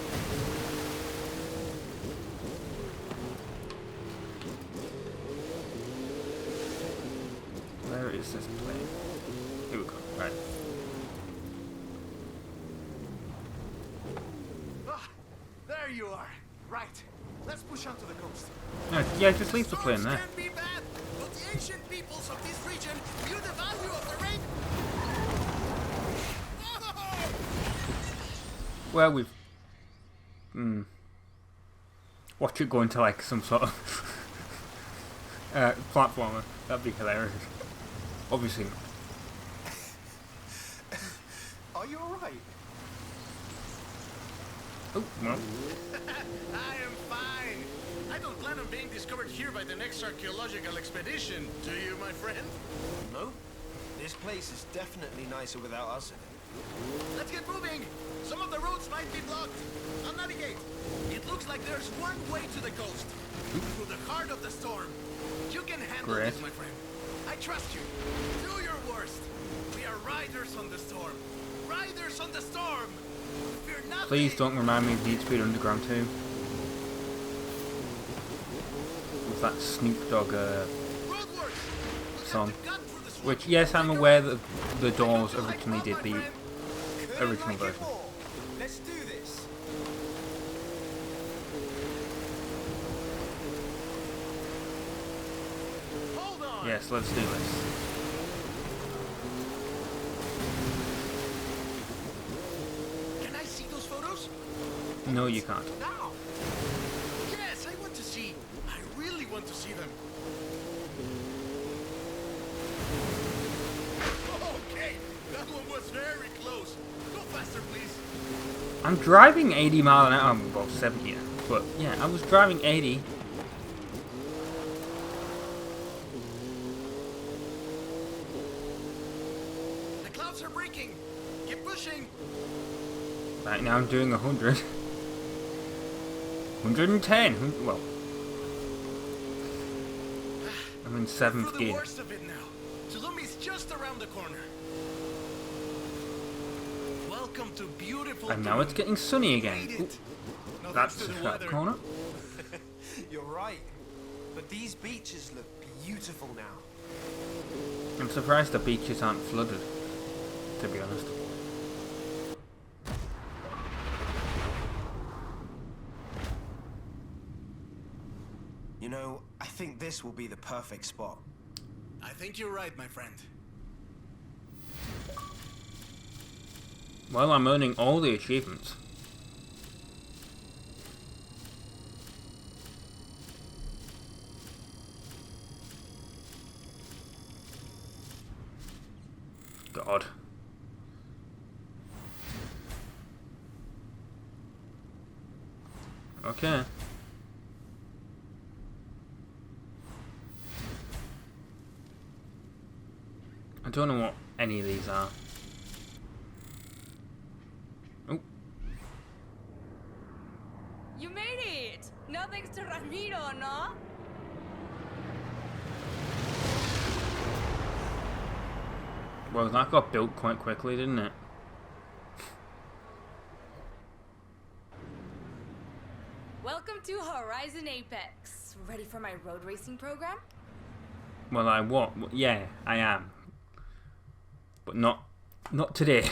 Where is this plane? Here we go. Right. Ah, there you are. Right. Let's push onto the coast. No, yeah, just leave the plane there. Storms can be bad, but the ancient peoples of this region knew the value of the rain. Well, we've... Watch it go into, like, some sort of... platformer. That'd be hilarious. Obviously. Are you alright? Oh, well. I am fine. I don't plan on being discovered here by the next archaeological expedition, do you, my friend? No. This place is definitely nicer without us in it. Let's get moving. Some of the roads might be blocked. I'll navigate. It looks like there's one way to the coast. Through the heart of the storm. You can handle Great. this, my friend. I trust you. Do your worst. We are riders on the storm. Riders on the storm. Fear nothing. Please don't remind me of Need Speed Underground 2. With that Snoop Dogg Roadworks. song. Which, yes, I'm aware that the Doors originally did the original version. Let's do this. Hold on. Yes, let's do this. Can I see those photos? No, you can't. Now. Yes, I want to see. I really want to see them. Okay, that one was very close. Go faster, please. I'm driving 80 miles an hour. I'm about 70 now. But, yeah, I was driving 80. The clouds are breaking. Keep pushing. Right now I'm doing 100. 110. Well, I'm in 7th Through the gear. worst of it now. Tsuzumi's just around the corner. Welcome to beautiful. And now it's Tulum. getting sunny We again. made Ooh, it. No that's thanks a to the sharp weather. corner. You're right. But these beaches look beautiful now. I'm surprised the beaches aren't flooded, to be honest. You know, I think this will be the perfect spot. I think you're right, my friend. Well, I'm earning all the achievements. God. Okay. I don't know what any of these are. Oh. You made it! No thanks to Ramiro, no? Well, that got built quite quickly, didn't it? Welcome to Horizon Apex. Ready for my road racing program? Well, yeah, I am. But not today.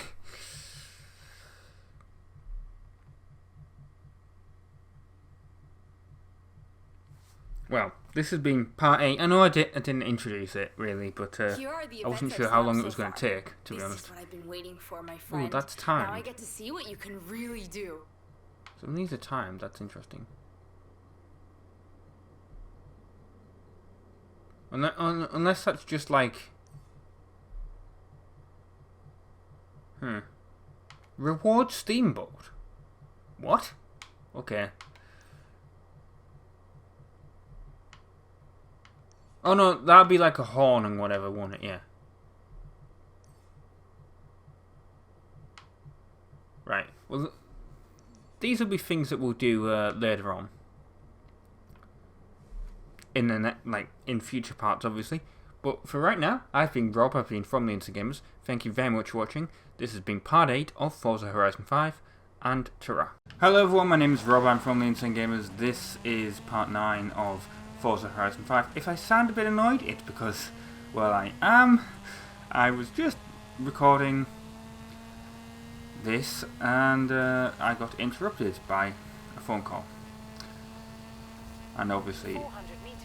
Well, this has been part 8. I know I didn't introduce it, really, but Here are the I wasn't events sure I've how set long up it was so going to far. take, to be honest. This is what I've been waiting for, my friend. Oh, that's Now I timed. get to see what you can really do. Some of these are timed, that's interesting. Unless that's just like... Reward Steamboat? What? Okay. Oh no, that'd be like a horn and whatever, won't it? Yeah. Right. Well, these will be things that we'll do later on. In the in future parts, obviously. But for right now, I've been Rob. I've been from the Instant Gamers. Thank you very much for watching. This has been part 8 of Forza Horizon 5 and ta-ra. Hello everyone, my name is Rob. I'm from the Instant Gamers. This is part 9 of Forza Horizon 5. If I sound a bit annoyed, it's because, well, I am. I was just recording this and I got interrupted by a phone call. And obviously, 400 meters.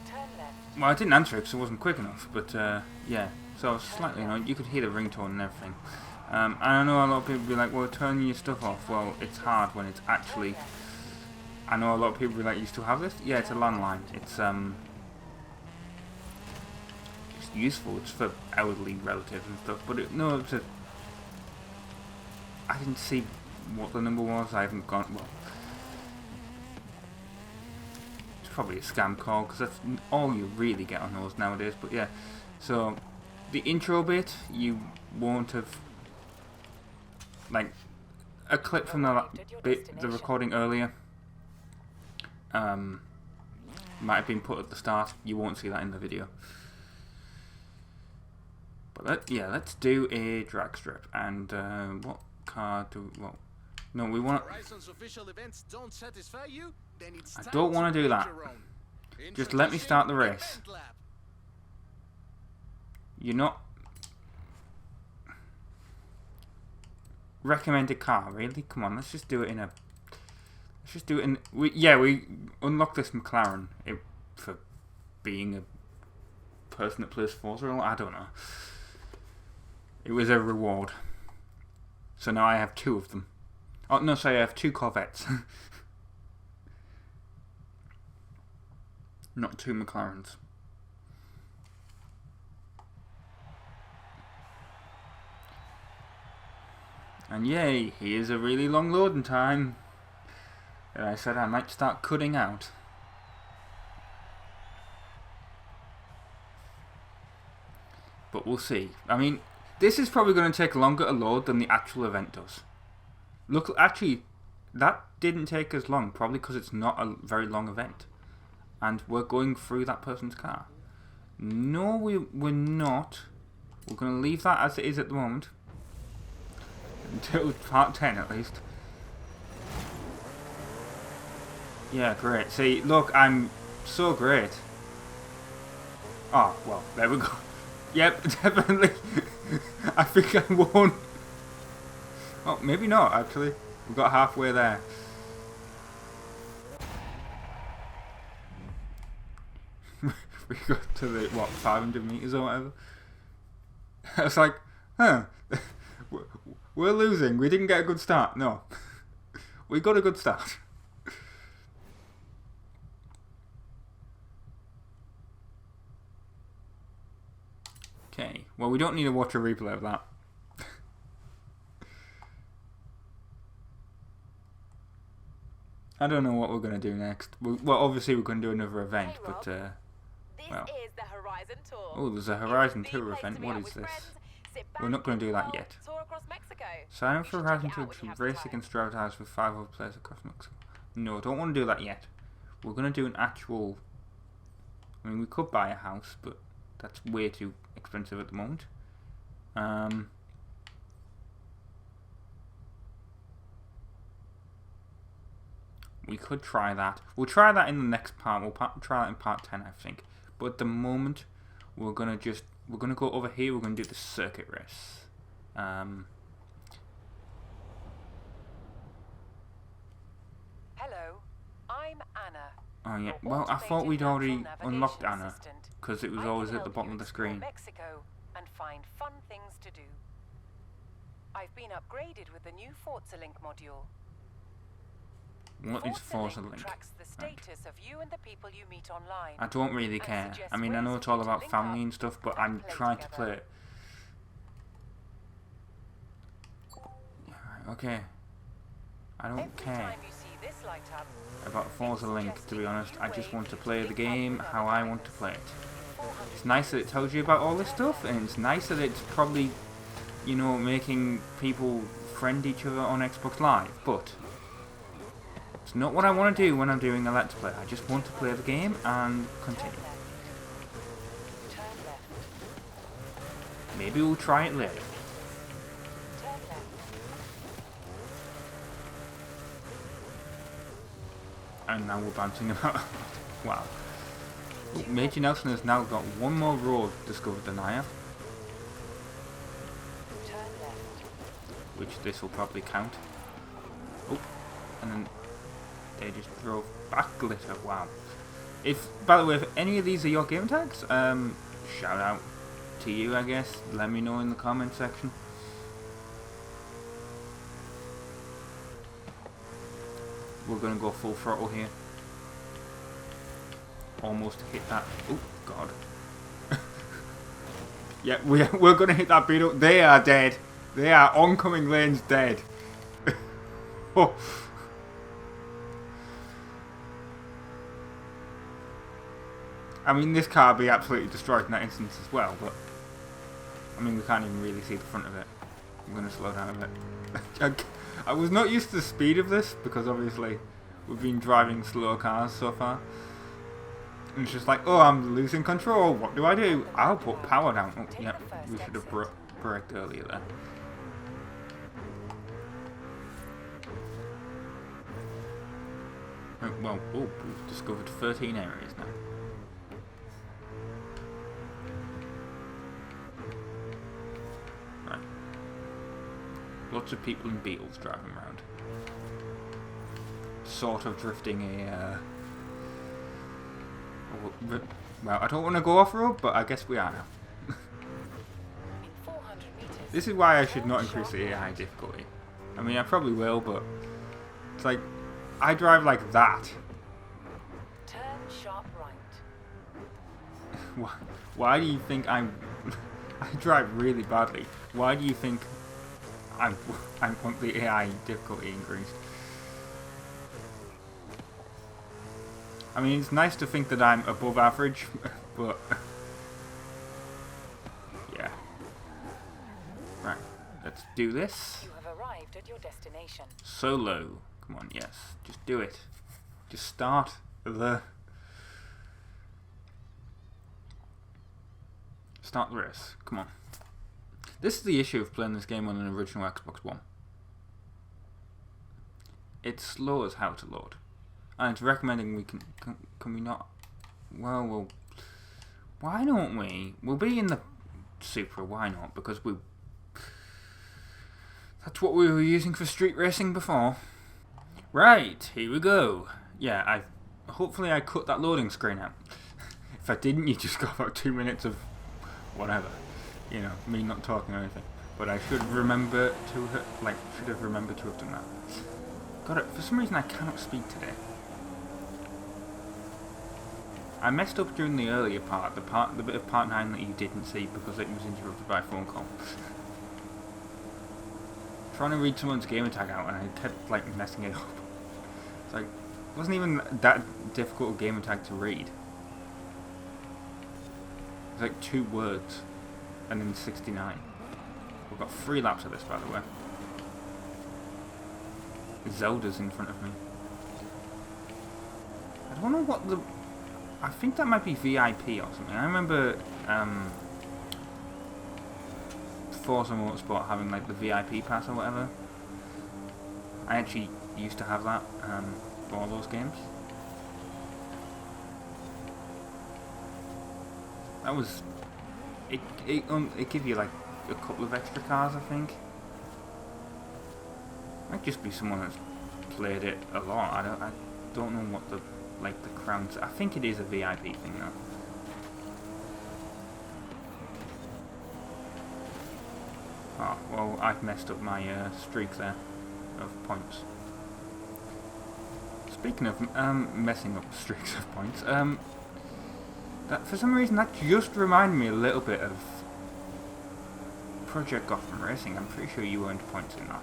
Turn left. well, I didn't answer it because it wasn't quick enough, but yeah, so I was slightly annoyed. You could hear the ringtone and everything. And I know a lot of people be like, well, turn your stuff off. Well, it's hard when it's actually... I know a lot of people be like, you still have this? Yeah, it's a landline. It's useful. It's for elderly relatives and stuff, but no, it's a... I didn't see what the number was. I haven't gone... Well, it's probably a scam call, because that's all you really get on those nowadays, but yeah. So, the intro bit, you won't have... Like, a clip from the bit, the recording earlier, might have been put at the start. You won't see that in the video. But yeah, let's do a drag strip. And what car do? Well, no, we want. Horizon's official events don't satisfy you? Then it's I time don't want to do make that. your own. Just let me start the Introducing race. Event Lab. You're not recommended car, really? Come on, let's just do it in a. Let's just do it in. We unlocked this McLaren for being a person that plays Forza. I don't know. It was a reward. So now I have 2 of them. Oh no, sorry, I have 2 Corvettes. Not 2 McLarens. And yay, here's a really long loading time that I said I might start cutting out. But we'll see. I mean, this is probably going to take longer to load than the actual event does. Look, actually, that didn't take as long, probably because it's not a very long event. And we're going through that person's car. No, we're not. We're going to leave that as it is at the moment. Until part 10 at least. Yeah, great. See, look, I'm so great. Oh, well, there we go. Yep, definitely. I think I won. Oh, maybe not, actually. We got halfway there. We got to the, what, 500 meters or whatever? I was like, huh. We're losing. We didn't get a good start. No. We got a good start. Okay, well, we don't need to watch a replay of that. I don't know what we're going to do next. Well, obviously we're going to do another event, Hey, but, Rob. well. This is the Horizon Tour. Oh, there's a It's Horizon the Tour place event. to meet What up is with this? friends, sit We're not back, going to do that well, yet. tour across Mexico. Sign up You for should Horizon check it Tour out when you to have race time. against Driver Tires with 5 other players across Mexico. No, don't want to do that yet. We're going to do an actual... I mean, we could buy a house, but that's way too expensive at the moment. We could try that. We'll try that in the next part. We'll try that in part 10, I think. But at the moment, we're going to go over here. We're going to do the circuit race. Hello, I'm Anna. Oh yeah, your well, I thought automated we'd already natural unlocked navigation Anna, assistant. because it was I always can at the help bottom you of the explore screen. Mexico and find fun things to do. I've been upgraded with the new Forza Link module. What is Forza Link? Tracks the status of you and the people you meet online. I don't really care. I mean, I know it's all about family and stuff, but I'm trying to play it. Yeah, right, okay. I don't care about Forza Link, to be honest. I just want to play the game how I want to play it. It's nice that it tells you about all this stuff, and it's nice that it's probably, you know, making people friend each other on Xbox Live, but it's not what I want to do when I'm doing a Let's Play. I just want to play the game and continue. Maybe we'll try it later. And now we're bouncing about. Wow. Major Nelson has now got one more road discovered than I have. Which this will probably count. Oh, and then they just drove back glitter. Wow. If, by the way, if any of these are your game tags, shout out to you, I guess. Let me know in the comment section. We're gonna go full throttle here. Almost hit that. Oh God. Yeah, we're gonna hit that beetle. They are dead. They are oncoming lanes dead. Oh. I mean, this car would be absolutely destroyed in that instance as well, but I mean, we can't even really see the front of it. I'm gonna slow down a bit. I was not used to the speed of this because obviously we've been driving slow cars so far. And it's just like, oh, I'm losing control. What do I do? I'll put power down. Oh, yeah, we should have braked earlier there. Oh, well, oh, we've discovered 13 areas now. Right. Lots of people in Beetles driving around. Sort of drifting a, well, I don't want to go off-road, but I guess we are now. This is why I should not increase the AI difficulty. I mean, I probably will, but it's like, I drive like that. Turn sharp right. Why do you think I drive really badly? Why do you think I want the AI difficulty increased? I mean, it's nice to think that I'm above average, but yeah. Right, let's do this. You have arrived at your destination. Solo. Come on, yes. Just do it. Just start the race. Come on. This is the issue of playing this game on an original Xbox One. It's slow as hell to load. And it's recommending we can we not? Well, why don't we? We'll be in the Supra, why not? Because that's what we were using for street racing before. Right, here we go. Yeah, hopefully I cut that loading screen out. If I didn't, you just got about 2 minutes of whatever. You know, me not talking or anything. But I should remember to have done that. God, for some reason I cannot speak today. I messed up during the earlier part, the bit of part 9 that you didn't see because it was interrupted by a phone call. Trying to read someone's gamer tag out and I kept like messing it up. It's like, it wasn't even that difficult a gamer tag to read. It's like 2 words and then 69. We've got 3 laps of this, by the way. Zelda's in front of me. I don't know what the... I think that might be VIP or something. I remember Forza Motorsport having like the VIP pass or whatever. I actually used to have that for all those games. That was... It gives you like a couple of extra cars, I think. Might just be someone that's played it a lot. I don't know what the crowns. I think it is a VIP thing though. Oh well, I've messed up my streak there of points. Speaking of messing up streaks of points, that for some reason that just reminded me a little bit of Project Gotham Racing. I'm pretty sure you earned points in that.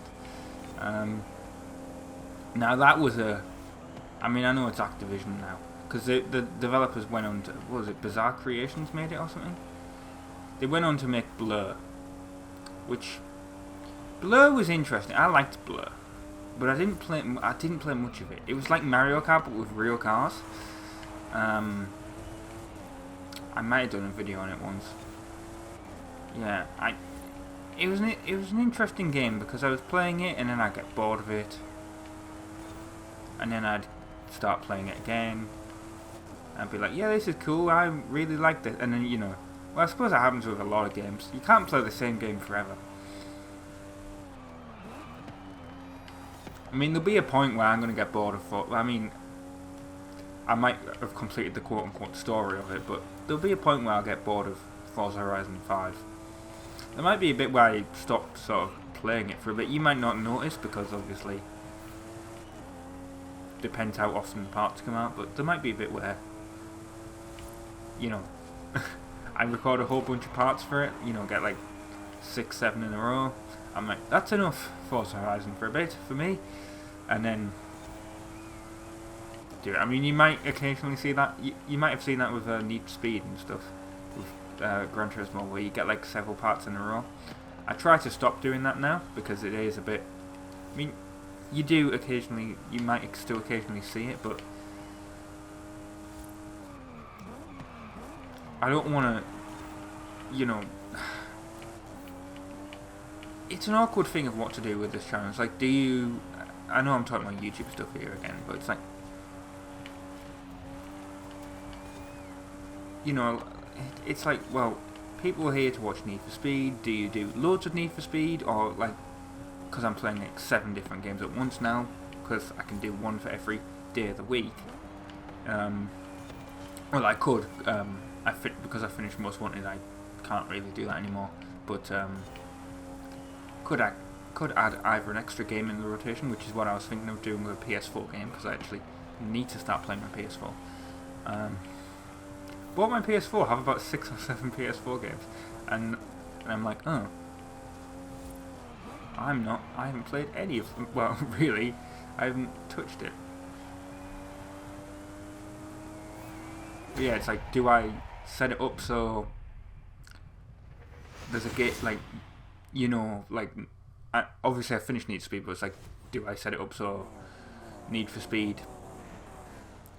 Now that was I mean, I know it's Activision now, because the developers went on to, what was it, Bizarre Creations made it or something? They went on to make Blur, which, Blur was interesting. I liked Blur, but I didn't play much of it. It was like Mario Kart, but with real cars. I might have done a video on it once. Yeah, it was an interesting game because I was playing it and then I'd get bored of it, and then I'd start playing it again. I'd be like, yeah, this is cool, I really like this, and then, you know, well, I suppose that happens with a lot of games. You can't play the same game forever. I mean, there'll be a point where I'm going to get bored of it. I mean, I might have completed the quote-unquote story of it, but there'll be a point where I'll get bored of Forza Horizon 5. There might be a bit where I stopped sort of playing it for a bit. You might not notice because obviously depends how often the parts come out, but there might be a bit where, you know, I record a whole bunch of parts for it, you know, get like 6, 7 in a row. I'm like, that's enough Forza Horizon for a bit for me, and then do it. I mean, you might occasionally see that. You might have seen that with Need for Speed and stuff, with Gran Turismo, where you get like several parts in a row. I try to stop doing that now because it is a bit. I mean, you do occasionally. You might still occasionally see it, but I don't want to. You know, it's an awkward thing of what to do with this channel. It's like, do you... I know I'm talking about YouTube stuff here again, but it's like, you know, it's like, well, people are here to watch Need for Speed. Do you do loads of Need for Speed, or like, because I'm playing like 7 different games at once now, because I can do one for every day of the week. Well, I could, because I finished Most Wanted, I can't really do that anymore, but could add either an extra game in the rotation, which is what I was thinking of doing with a PS4 game, because I actually need to start playing my PS4. Bought my PS4, have about 6 or 7 PS4 games, and I'm like, oh, I haven't played any of them. Well, really, I haven't touched it. But yeah, it's like, do I set it up so there's a game, like, you know, like, obviously I finished Need for Speed, but it's like, do I set it up so Need for Speed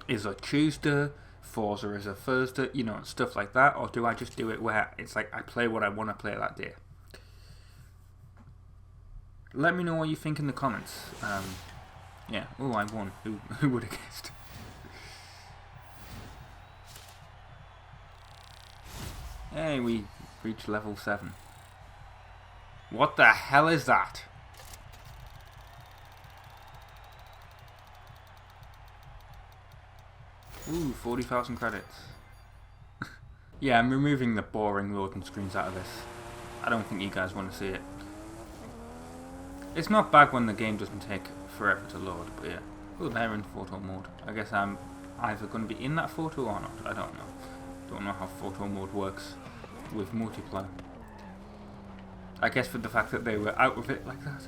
is a Tuesday, Forza is a Thursday, you know, stuff like that, or do I just do it where it's like I play what I want to play that day? Let me know what you think in the comments. Yeah, oh, I won. Who would have guessed? Hey, we reached level 7. What the hell is that? Ooh, 40,000 credits. Yeah, I'm removing the boring loading screens out of this. I don't think you guys want to see it. It's not bad when the game doesn't take forever to load, but yeah. Oh, they're in photo mode. I guess I'm either going to be in that photo or not. I don't know. Don't know how photo mode works with multiplayer. I guess for the fact that they were out of it like that.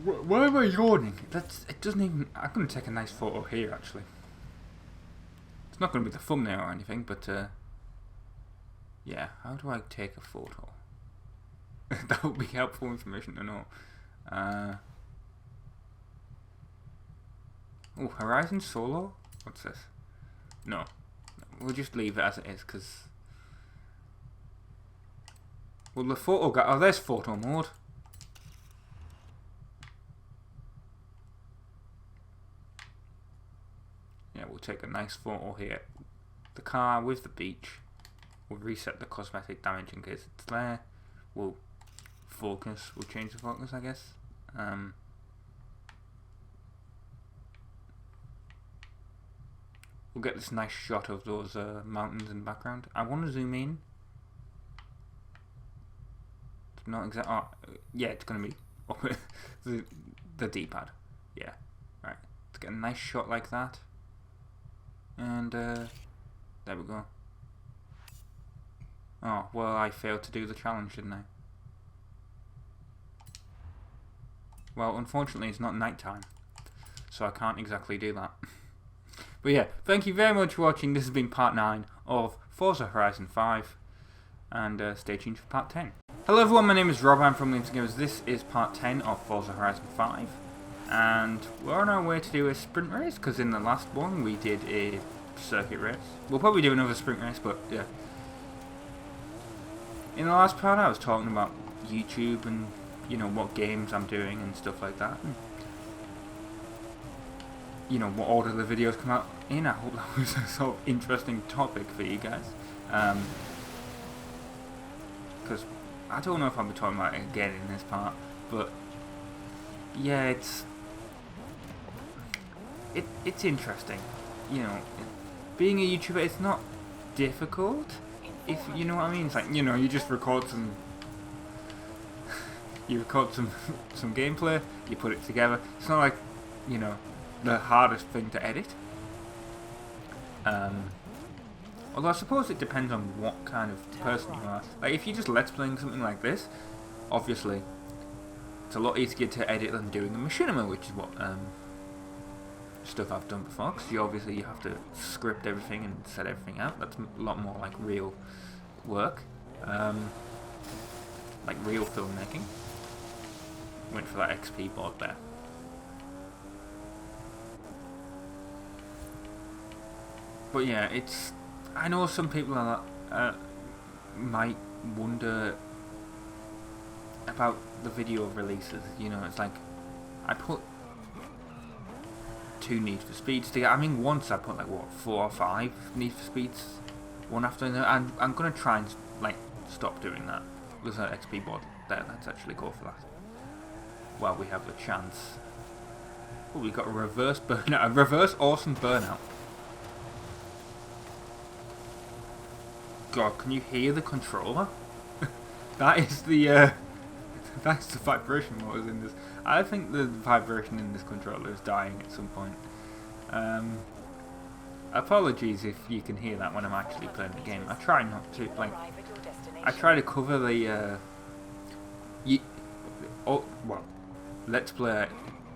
Why am I yawning? It doesn't even... I'm going to take a nice photo here, actually. It's not going to be the thumbnail or anything, but... yeah, how do I take a photo? That would be helpful information to know. Oh, Horizon Solo? What's this? No. We'll just leave it as it is, because... well, the photo guy... oh, there's photo mode. Yeah, we'll take a nice photo here. The car with the beach. We'll reset the cosmetic damage in case it's there. We'll focus. We'll change the focus, I guess. We'll get this nice shot of those mountains in the background. I want to zoom in. It's not exact. Oh, yeah, it's gonna be the D-pad. Yeah, right. Let's get a nice shot like that. And there we go. Oh, well, I failed to do the challenge, didn't I? Well, unfortunately, it's not night time, so I can't exactly do that. But yeah, thank you very much for watching. This has been part 9 of Forza Horizon 5, and stay tuned for part 10. Hello everyone, my name is Rob, I'm from Games and Gamers. This is part 10 of Forza Horizon 5, and we're on our way to do a sprint race, because in the last one we did a circuit race. We'll probably do another sprint race, but yeah. In the last part I was talking about YouTube and, you know, what games I'm doing and stuff like that. And, you know, what order the videos come out in. I hope that was a sort of interesting topic for you guys. Because I don't know if I'll be talking about it again in this part, but yeah, it's interesting. You know, being a YouTuber, it's not difficult, if you know what I mean. It's like, you know, you just record some some gameplay, you put it together. It's not like, you know, the hardest thing to edit. Although I suppose it depends on what kind of person you are. Like, if you're just let's playing something like this, obviously it's a lot easier to edit than doing a machinima, which is what stuff I've done before, because you have to script everything and set everything out. That's a lot more like real work, like real filmmaking. Went for that XP board there. But yeah, I know some people might wonder about the video releases. You know, it's like I put 2 Need for Speeds together. I mean, once I put like what 4 or 5 Need for Speeds one after another. And I'm gonna try and like stop doing that. There's an XP board there. Let's actually go for that while we have the chance. Oh, we got a reverse burnout, a reverse awesome burnout. God, can you hear the controller? That is the that's the vibration what was in this. I think the vibration in this controller is dying at some point. Apologies if you can hear that when I'm actually playing the game. I try not to, like, I try to cover the let's play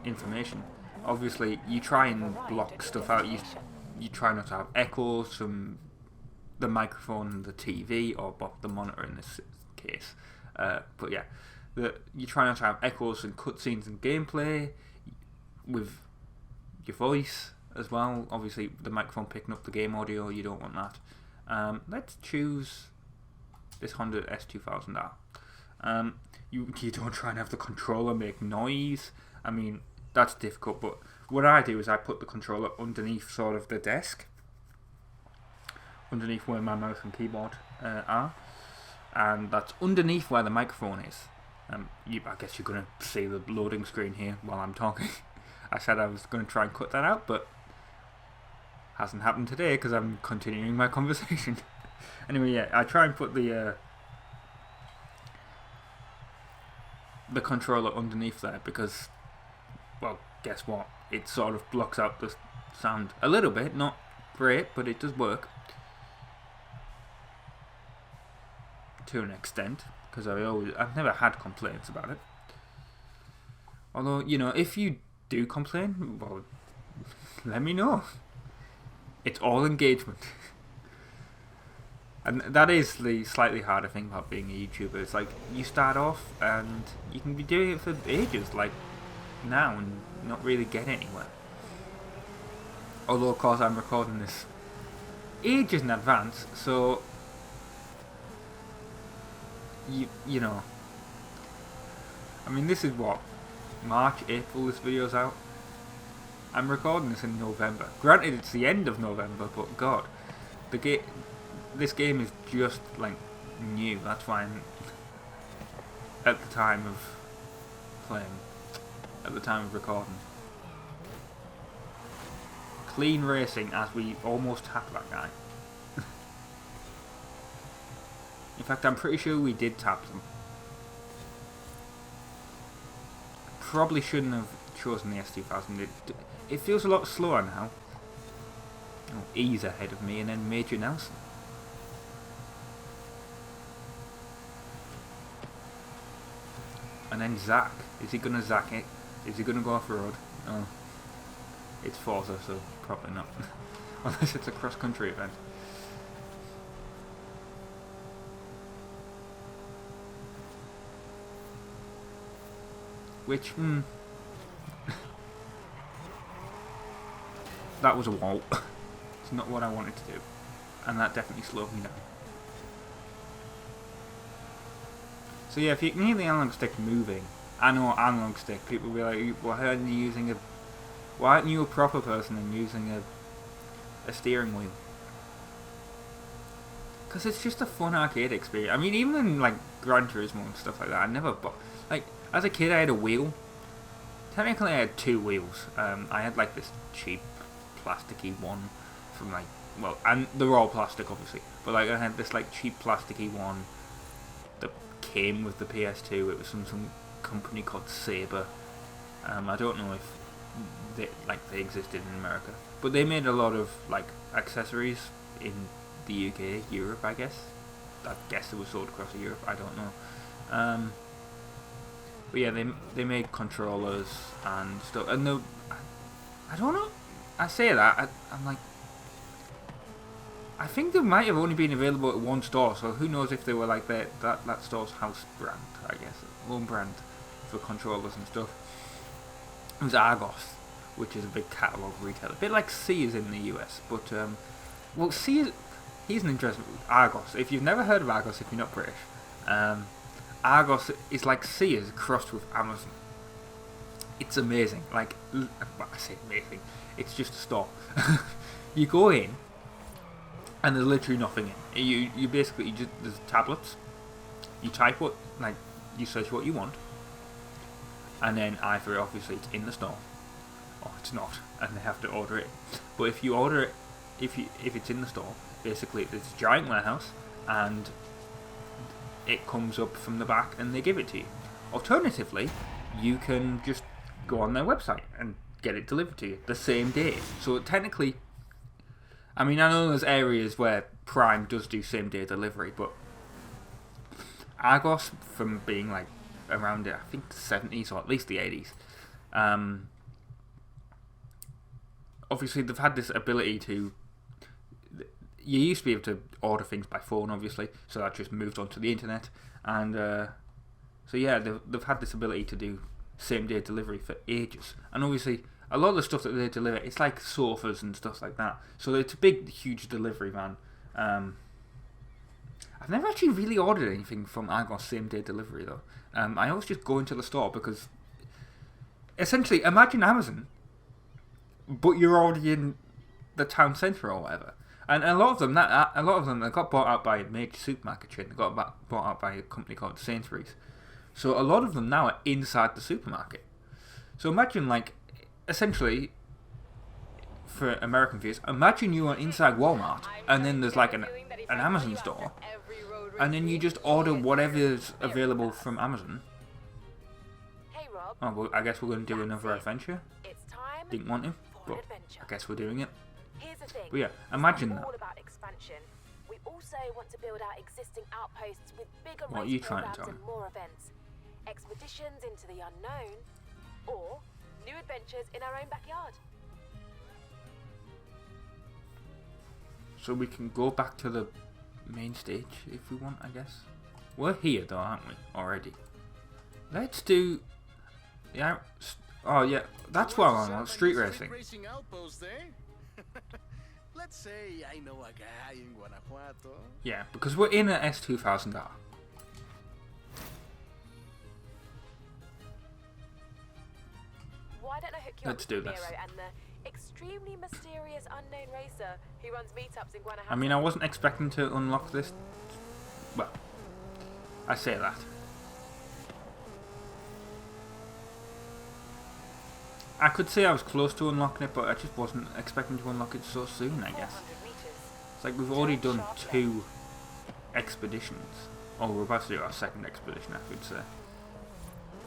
information. Obviously, you try and block stuff out. You try not to have echoes from the microphone and the TV, or the monitor in this case. But yeah, you try not to have echoes and cutscenes and gameplay with your voice as well. Obviously, the microphone picking up the game audio, you don't want that. Let's choose this Honda S2000R. You don't try and have the controller make noise. I mean, that's difficult, but what I do is I put the controller underneath sort of the desk, underneath where my mouse and keyboard are, and that's underneath where the microphone is. I guess you're going to see the loading screen here while I'm talking. I said I was going to try and cut that out, but hasn't happened today because I'm continuing my conversation. Anyway, yeah, I try and put the controller underneath there because, well, guess what? It sort of blocks out sound a little bit, not great, but it does work to an extent, because I've never had complaints about it. Although, you know, if you do complain, well, let me know. It's all engagement. And that is the slightly harder thing about being a YouTuber. It's like, you start off and you can be doing it for ages, like now, and not really get anywhere. Although, of course, I'm recording this ages in advance, so you know, I mean, this is what, March, April this video's out. I'm recording this in November. Granted, it's the end of November, but God, this game is just like new. That's why I'm at the time of playing, at the time of recording. Clean racing as we almost tapped that guy. In fact, I'm pretty sure we did tap them. Probably shouldn't have chosen the S2000. It feels a lot slower now. Oh, E's ahead of me, and then Major Nelson. And then Zach. Is he gonna Zach it? Is he gonna go off the road? Oh. It's Forza, so probably not. Unless it's a cross-country event. Which, that was a wall. It's not what I wanted to do. And that definitely slowed me down. So yeah, if you can hear the analog stick moving, I know analog stick, people will be like, why aren't you a proper person and using a steering wheel? Because it's just a fun arcade experience. I mean, even in like Gran Turismo and stuff like that, I never like, as a kid I had a wheel. Technically I had two wheels. I had like this cheap plasticky one from like, well, and they're all plastic obviously, but like I had this like cheap plasticky one that came with the PS2. It was from some company called Saber. I don't know if they existed in America, but they made a lot of like accessories in the UK, Europe, I guess. I guess it was sold across Europe. I don't know. But yeah, they made controllers and stuff. And I don't know. I say that I'm like, I think they might have only been available at one store. So who knows if they were like that store's house brand, I guess, own brand for controllers and stuff. It was Argos, which is a big catalogue retailer, a bit like Sears in the US. But well, Sears. Here's an interesting Argos. If you've never heard of Argos, if you're not British, Argos is like Sears crossed with Amazon. It's amazing. Like, I say amazing. It's just a store. You go in, and there's literally nothing in. You basically there's tablets. You type you search what you want, and then either obviously it's in the store, or it's not, and they have to order it. But if you order it, if it's in the store, basically it's a giant warehouse, and it comes up from the back and they give it to you. Alternatively, you can just go on their website and get it delivered to you the same day. So technically, I mean, I know there's areas where Prime does do same day delivery, but Argos, from being like around I think the 70s or at least the 80s, obviously they've had this ability to, you used to be able to order things by phone, obviously, so that just moved on to the internet, and so yeah, they've had this ability to do same day delivery for ages, and obviously a lot of the stuff that they deliver, it's like sofas and stuff like that, so it's a big, huge delivery van. I've never actually really ordered anything from Argos same day delivery though. I always just go into the store, because essentially, imagine Amazon, but you're already in the town centre or whatever. And a lot of them, they got bought out by a major supermarket chain. They got bought out by a company called Sainsbury's. So a lot of them now are inside the supermarket. So imagine, like, essentially, for American viewers, imagine you are inside Walmart, and then there's like an Amazon store, and then you just order whatever's available from Amazon. Hey Rob. Oh, well, I guess we're going to do another adventure. It's time Didn't want to. an but adventure. I guess we're doing it. Here's the thing. But yeah, it's imagine not that. all about expansion. We also want to build out existing outposts with bigger What are race you trying to programs tell and me? more events, expeditions into the unknown, or new adventures in our own backyard. So we can go back to the main stage if we want, I guess. We're here though, aren't we? Already. Let's do... Yeah. Oh yeah, that's what I want. Street racing. Racing outpost, eh? Let's say I know a guy in Guanajuato. Yeah, because we're in an S2000R. Why don't I hook you Let's up do with this. Nero and the extremely mysterious unknown racer who runs meetups in Guanajuato? I mean, I wasn't expecting to unlock this. Well, I say that. I could say I was close to unlocking it, but I just wasn't expecting to unlock it so soon, I guess. 400 meters. It's like we've already done 2 expeditions. Oh, we're about to do our second expedition, I should say.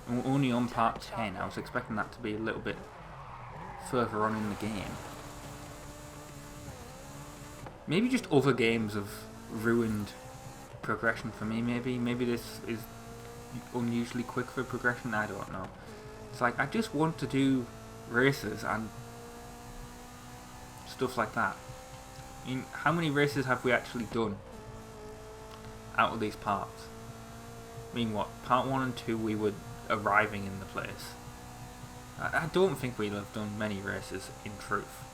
And we're only on part 10. I was expecting that to be a little bit further on in the game. Maybe just other games have ruined progression for me, maybe. Maybe this is unusually quick for progression, I don't know. It's like, I just want to do races and stuff like that. I mean, how many races have we actually done out of these parts? I mean, what, part 1 and 2 we were arriving in the place. I don't think we'll have done many races in truth.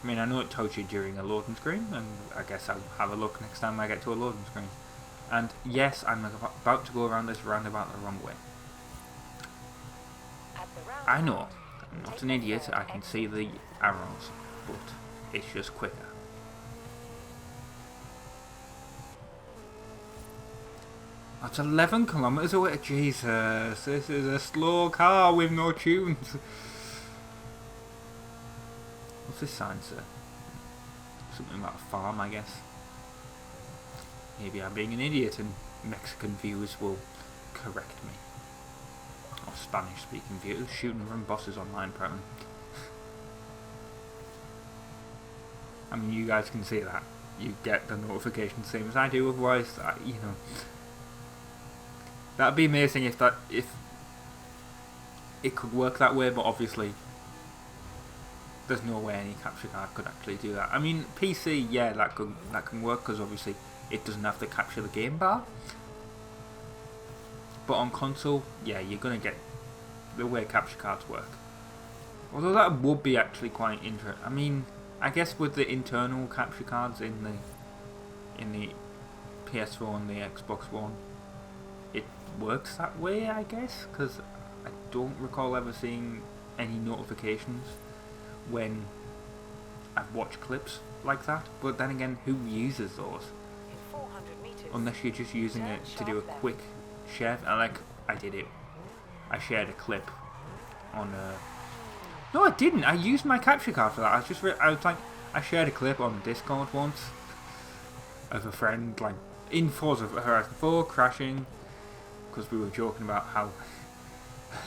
I mean, I know it tells you during a loading screen, and I guess I'll have a look next time I get to a loading screen. And yes, I'm about to go around this roundabout the wrong way. At the roundabout, I know, I'm not an idiot, I can see the arrows, but it's just quicker. That's 11 kilometers away. Jesus, this is a slow car with no tunes. What's this sign say? Something about a farm, I guess. Maybe I'm being an idiot and Mexican viewers will correct me. Or Spanish speaking viewers shooting from bosses online, apparently. I mean, you guys can see that. You get the notification same as I do, otherwise, you know. That'd be amazing if it could work that way, but obviously there's no way any capture card could actually do that. I mean, PC, yeah, that can work because obviously it doesn't have to capture the game bar. But on console, yeah, you're gonna get the way capture cards work. Although that would be actually quite interesting. I mean, I guess with the internal capture cards in the PS4 and the Xbox One, it works that way, I guess, because I don't recall ever seeing any notifications when I've watched clips like that. But then again, who uses those? in 400 meters. Unless you're just using it to do a quick share. I did it. I shared a clip on no, I didn't. I used my capture card for that. I shared a clip on Discord once of a friend like in Forza Horizon 4 crashing because we were joking about how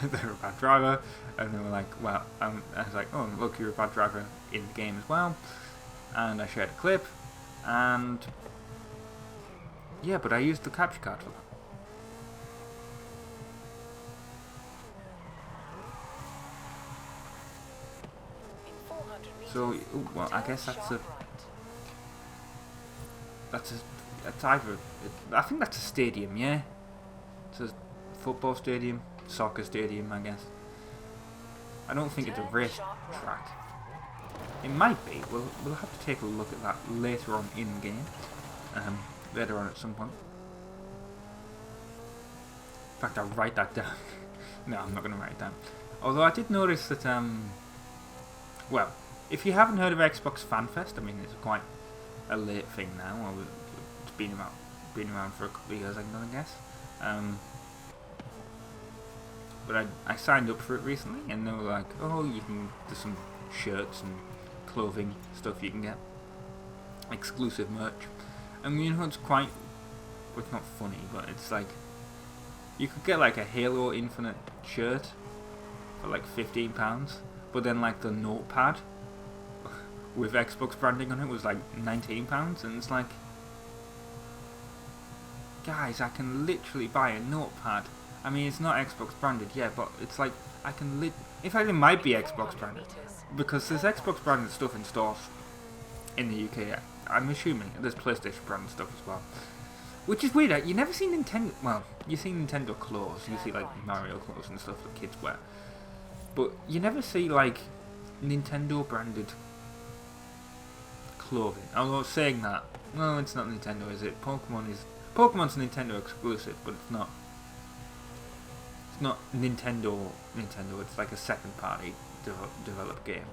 they were a bad driver, and they were like, well, I was like, oh look, you're a bad driver in the game as well, and I shared a clip, and yeah, but I used the capture card for that. In 400 meters. So, well, I guess that's either, I think that's a stadium, yeah? It's a football stadium, soccer stadium, I guess. I don't think it's a race track. It might be. We'll have to take a look at that later on in game. Later on at some point. In fact, I'll write that down. No, I'm not going to write it down. Although I did notice that, well, if you haven't heard of Xbox Fan Fest, I mean, it's quite a late thing now. It's been around for a couple of years, I guess. But I signed up for it recently, and they were like, oh, there's some shirts and clothing stuff you can get. Exclusive merch. And you know, it's quite, well, it's not funny, but it's like, you could get like a Halo Infinite shirt for like £15, but then like the notepad with Xbox branding on it was like £19, and it's like, guys, I can literally buy a notepad. I mean, it's not Xbox branded, yeah, but it's like, I can in fact, it might be Xbox branded, because there's Xbox branded stuff in stores in the UK. I'm assuming there's PlayStation branded stuff as well, which is weird. You never see Nintendo. Well, you see Nintendo clothes, you see like Mario clothes and stuff that kids wear, but you never see like Nintendo branded clothing. Although saying that, well, it's not Nintendo, is it? Pokemon's Nintendo exclusive, but it's not. It's not Nintendo. It's like a second party developed game.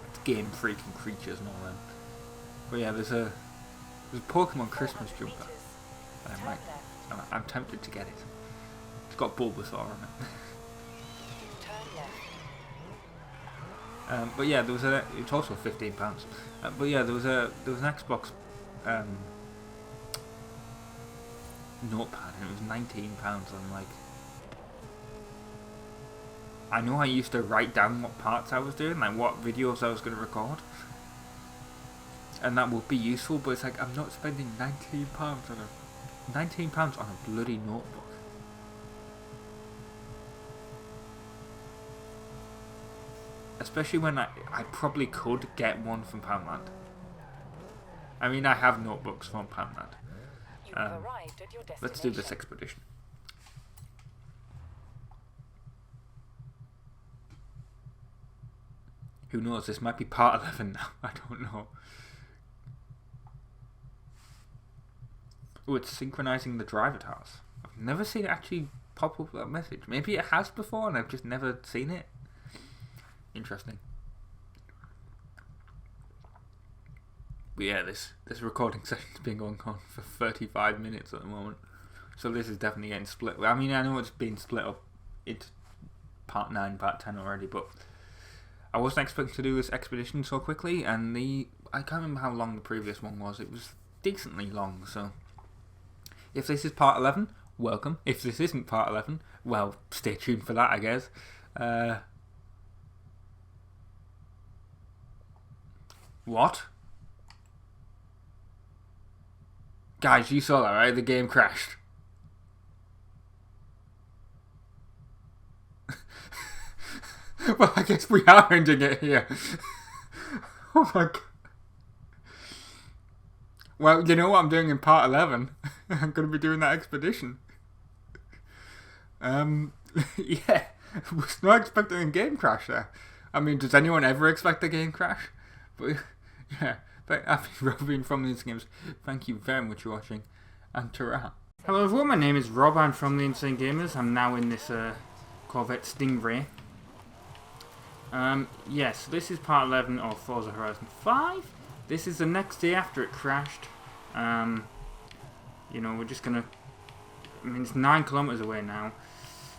It's Game Freak and Creatures and all that. But yeah, there's a Pokemon Christmas jumper. I'm tempted to get it. It's got Bulbasaur on it. But yeah, it's also £15. But yeah, there was an Xbox notepad, and it was £19. I'm like, I know I used to write down what parts I was doing, like what videos I was going to record, and that would be useful. But it's like, I'm not spending £19 on a bloody notebook. Especially when I probably could get one from Poundland. I mean, I have notebooks from Poundland. Let's do this expedition. Who knows, this might be part 11 now, I don't know. Oh, it's synchronizing the driver towers. I've never seen it actually pop up that message. Maybe it has before and I've just never seen it. Interesting. But yeah, this recording session's been going on for 35 minutes at the moment. So this is definitely getting split. I mean, I know it's been split up into part 9, part 10 already, but I wasn't expecting to do this expedition so quickly, and I can't remember how long the previous one was. It was decently long, so if this is part 11, welcome. If this isn't part 11, well, stay tuned for that, I guess. What? Guys, you saw that, right? The game crashed. Well, I guess we are ending it here. Oh my god. Well, you know what I'm doing in part 11? I'm going to be doing that expedition. Yeah. I was not expecting a game crash there. I mean, does anyone ever expect a game crash? But, yeah. But I've been Robin from the Insane Gamers. Thank you very much for watching. And ta-ra. Hello everyone, my name is Rob. I'm from the Insane Gamers. I'm now in this Corvette Stingray. Yes, this is part 11 of Forza Horizon 5. This is the next day after it crashed. You know, we're just gonna... I mean, it's 9 kilometers away now.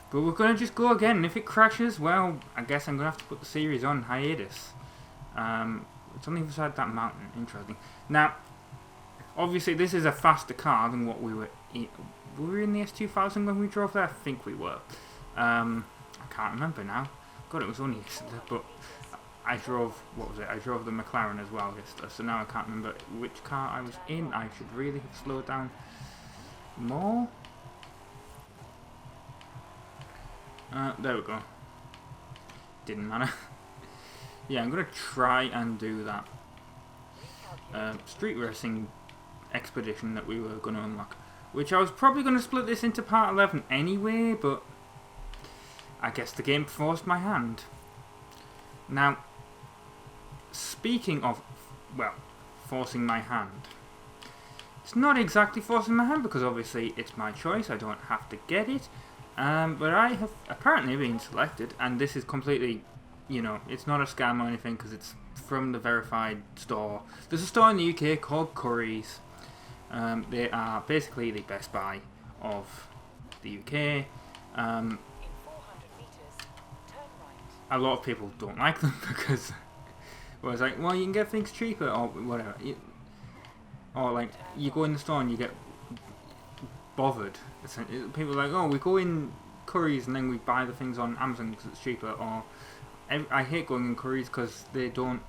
But we're gonna just go again. And if it crashes, well, I guess I'm gonna have to put the series on hiatus. It's on the other side of that mountain. Interesting. Now, obviously, this is a faster car than what we were in. Were we in the S2000 when we drove there? I think we were. I can't remember now. God, it was only yesterday, but I drove, what was it? I drove the McLaren as well yesterday, so now I can't remember which car I was in. I should really have slowed down more. There we go. Didn't matter. Yeah, I'm going to try and do that street racing expedition that we were going to unlock, which I was probably going to split this into part 11 anyway, but I guess the game forced my hand. Now, speaking of, well, forcing my hand, it's not exactly forcing my hand because obviously it's my choice, I don't have to get it, but I have apparently been selected, and this is completely, you know, it's not a scam or anything because it's from the verified store. There's a store in the UK called Curry's. They are basically the Best Buy of the UK. A lot of people don't like them because, well, it's like, well, you can get things cheaper or whatever. Or like, you go in the store and you get bothered. People are like, oh, we go in Currys and then we buy the things on Amazon because it's cheaper. Or I hate going in Currys because they don't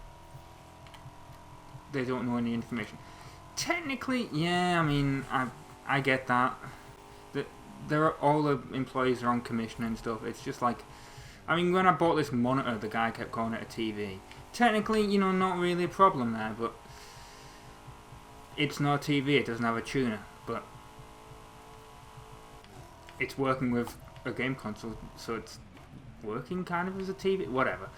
know any information. Technically, yeah, I mean, I get that. All the employees are on commission and stuff. It's just like, I mean, when I bought this monitor, the guy kept calling it a TV. Technically, you know, not really a problem there, but it's not a TV. It doesn't have a tuner, but it's working with a game console, so it's working kind of as a TV. Whatever.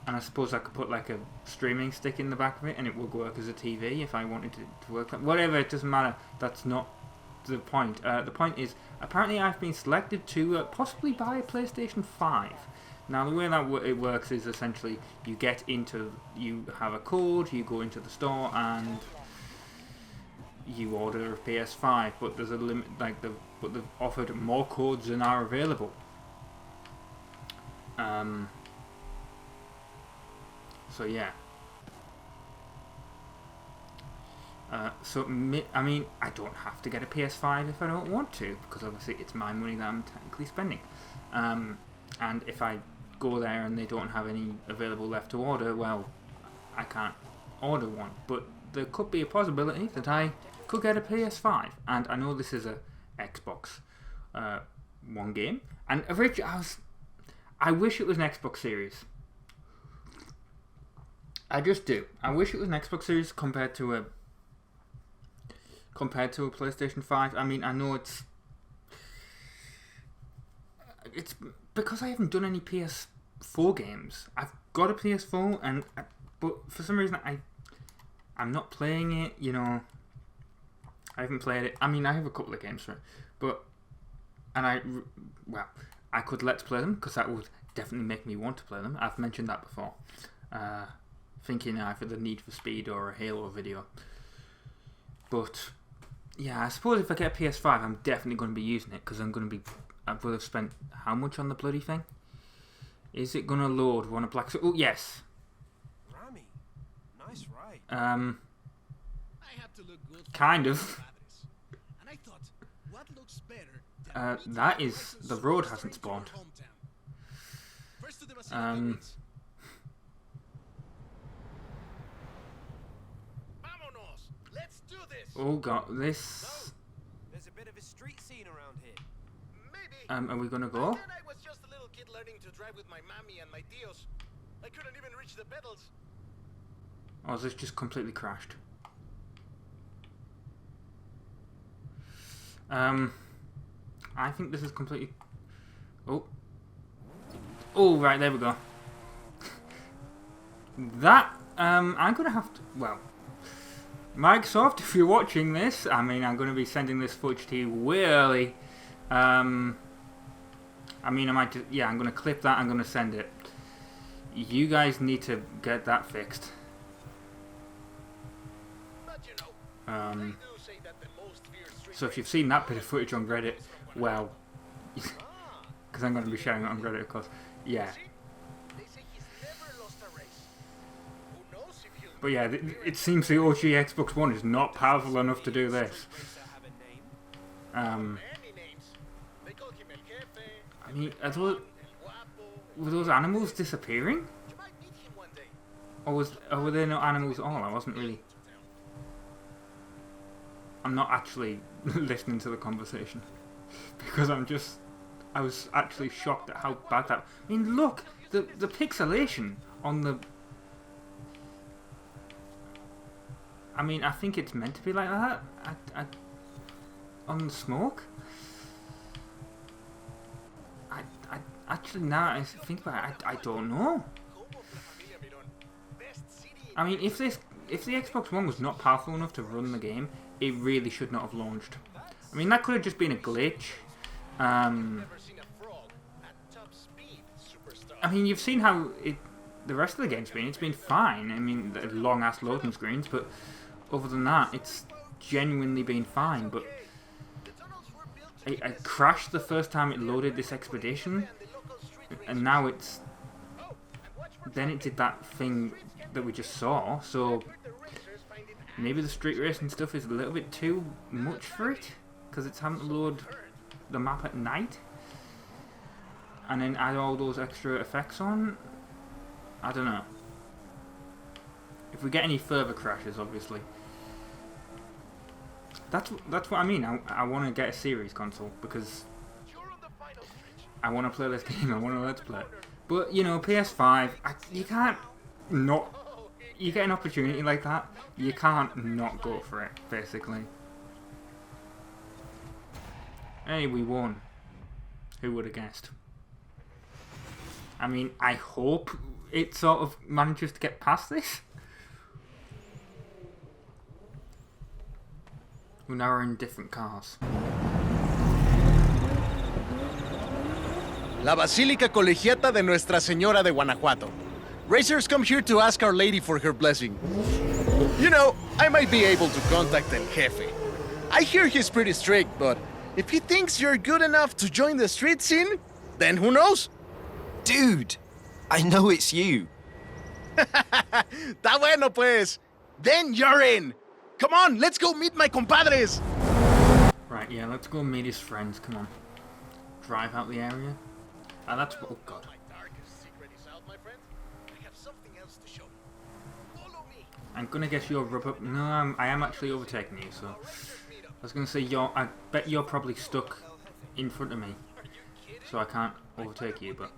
And I suppose I could put like a streaming stick in the back of it and it would work as a TV if I wanted it to work. Whatever, it doesn't matter. That's not the point. The point is, apparently I've been selected to possibly buy a PlayStation 5. Now the way that it works is essentially you have a code, you go into the store and you order a PS5, but there's a limit, but they've offered more codes than are available. So yeah. I mean, I don't have to get a PS5 if I don't want to, because obviously it's my money that I'm technically spending. And if I go there and they don't have any available left to order, well, I can't order one. But there could be a possibility that I could get a PS5. And I know this is a Xbox One game. And originally, I wish it was an Xbox Series. I just do. I wish it was an Xbox Series compared to a PlayStation 5. I mean, I know it's because I haven't done any PS4 games. I've got a PS4, but for some reason I'm not playing it. You know, I haven't played it. I mean, I have a couple of games for it, I could let's play them because that would definitely make me want to play them. I've mentioned that before. Thinking either the Need for Speed or a Halo video. But yeah, I suppose if I get a PS5, I'm definitely going to be using it because I would have spent how much on the bloody thing? Is it going to load one of Black? Oh yes. Rami, nice ride. I have to look good Kind of. and I thought, what looks better than That is the road hasn't spawned. First to the Basilica Woods. Vámonos. Let's do this. Oh god, this. There's a bit of a street scene around here. Maybe. Are we gonna Back go? then I was just a little kid learning to drive with my mommy and my tios. I couldn't even reach the pedals. Or is this just completely crashed? I think this is completely. Oh, right, there we go. That I'm gonna have to. Well, Microsoft, if you're watching this, I mean, I'm gonna be sending this footage to you way early. I mean, I might just, yeah, I'm gonna clip that. I'm gonna send it. You guys need to get that fixed. But you know, they do say that the most feared street So if you've seen that bit of footage on Reddit, well, because I'm going to be sharing it on Reddit, of course. Yeah. They say he's never lost a race. Who knows if he'll But yeah, it seems the OG Xbox One is not powerful enough to do this. many names. They call him El Jefe. I mean, El Guapo. were those animals disappearing? You might meet him one day. Or were there no animals at all? I wasn't really. I'm not actually listening to the conversation. Because I was actually shocked at how bad that. I mean, look, the pixelation on the. I mean, I think it's meant to be like that. On the smoke. I actually, now I think about it, I don't know. I mean, if the Xbox One was not powerful enough to run the game, it really should not have launched. I mean, that could have just been a glitch. I mean, you've seen how the rest of the game's been. It's been fine. I mean, the long-ass loading screens, but other than that, it's genuinely been fine. But I crashed the first time it loaded this expedition, and now it's... Then it did that thing that we just saw, so maybe the street racing stuff is a little bit too much for it, because it's having to load the map at night and then add all those extra effects on. I don't know. If we get any further crashes, obviously. That's what I mean. I want to get a series console because I want to play this game. I want to let's play it. But you know, PS5, you can't not. You get an opportunity like that, you can't not go for it. Basically. Hey, we won. Who would have guessed? I mean, I hope it sort of manages to get past this. We now are in different cars. La Basílica Colegiata de Nuestra Señora de Guanajuato. Racers come here to ask Our Lady for her blessing. You know, I might be able to contact El Jefe. I hear he's pretty strict, but if he thinks you're good enough to join the street scene, then who knows? Dude, I know it's you. Está bueno, pues. Then you're in. Come on, let's go meet my compadres. Right, yeah, let's go meet his friends. Come on. Drive out the area. Ah, that's... Oh, God. I'm gonna guess you're rubber... No, I am actually overtaking you, so... I was gonna say I bet you're probably stuck in front of me. So I can't overtake you, but...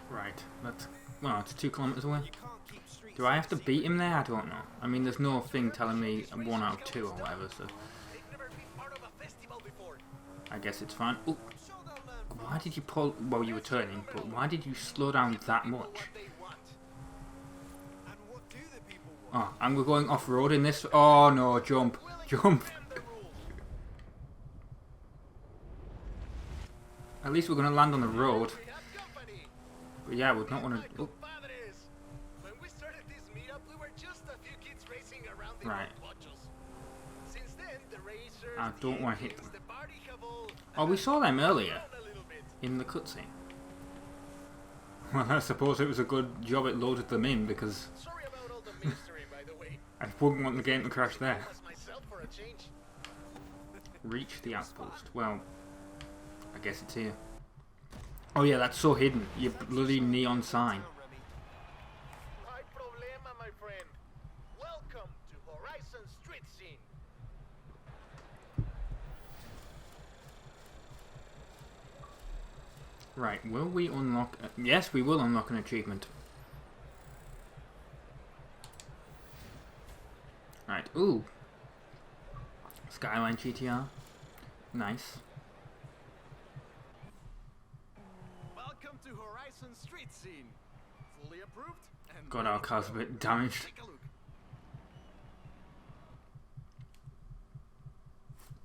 Right, that's... Well, it's 2 kilometers away. Do I have to beat him there? I don't know. I mean, there's no thing telling me 1 out of 2 or whatever, so... I guess it's fine. Ooh. Why did you pull... Well, you were turning, but why did you slow down that much? Oh, and we're going off-road in this... Oh, no, jump. Jump. At least we're going to land on the road. But yeah, we'd not want to... Oh. Right. I don't want to hit them. Oh, we saw them earlier. In the cutscene. Well, I suppose it was a good job it loaded them in, because... I wouldn't want the game to crash there. Reach the outpost. Well, I guess it's here. Oh yeah, that's so hidden. Your bloody neon sign. My problema, my friend. Welcome to Horizon Street Scene. Right, will we unlock... yes, we will unlock an achievement. Right, ooh. Skyline GTR. Nice. Welcome to Horizon Street Scene. Fully approved and... God, our car's a bit damaged. Take a look.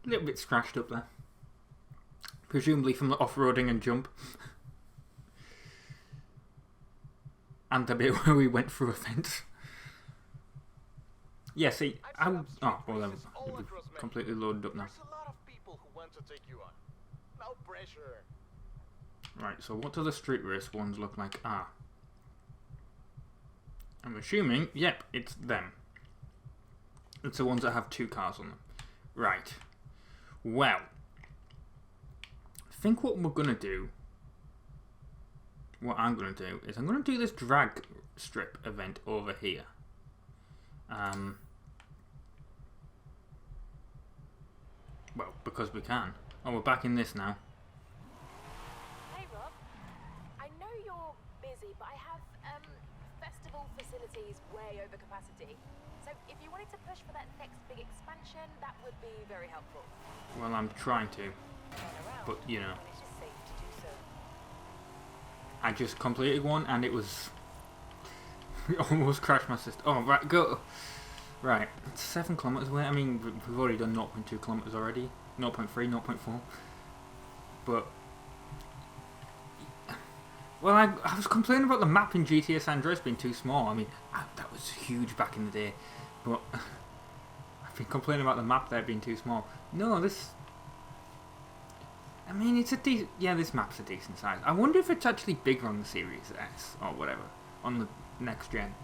A little bit scratched up there. Presumably from the off-roading and jump. And the bit where we went through a fence. Yeah, see, oh, well, then, we've completely loaded up now. There's a lot of people who want to take you on. No pressure. Right, so what do the street race ones look like? Ah. I'm assuming, yep, it's them. It's the ones that have 2 cars on them. Right. Well. I think what we're going to do, what I'm going to do, is I'm going to do this drag strip event over here. Well, because we can. Oh, we're back in this now. Hey Rob, I know you're busy, but I have festival facilities way over capacity. So if you wanted to push for that next big expansion, that would be very helpful. Well, I'm trying to, but you know, It's just safe to do so. I just completed one and it was it almost crashed my system. Oh, right, go. Right, it's 7 kilometers away. I mean, we've already done 0.2 kilometers already. 0.3, 0.4. But, well, I was complaining about the map in GTA San Andreas being too small. I mean, that was huge back in the day. But I've been complaining about the map there being too small. No, this... I mean, it's a decent... Yeah, this map's a decent size. I wonder if it's actually bigger on the Series S or whatever. On the next gen.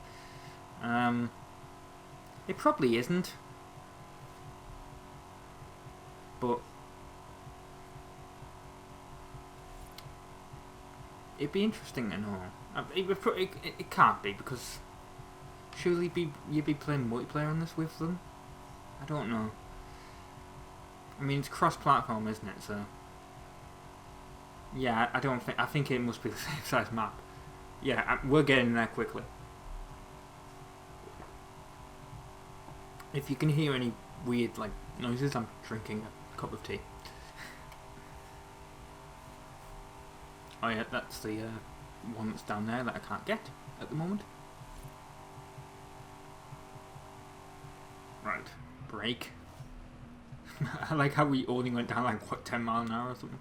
It probably isn't. but it'd be interesting to know. It can't be, because surely you'd be playing multiplayer on this with them? I don't know. I mean, it's cross-platform, isn't it? So yeah, I think it must be the same size map. Yeah, we're getting there quickly. If you can hear any weird like noises, I'm drinking a cup of tea. Oh yeah, that's the one that's down there that I can't get at the moment. Right, brake. I like how we only went down like, what, 10 miles an hour or something.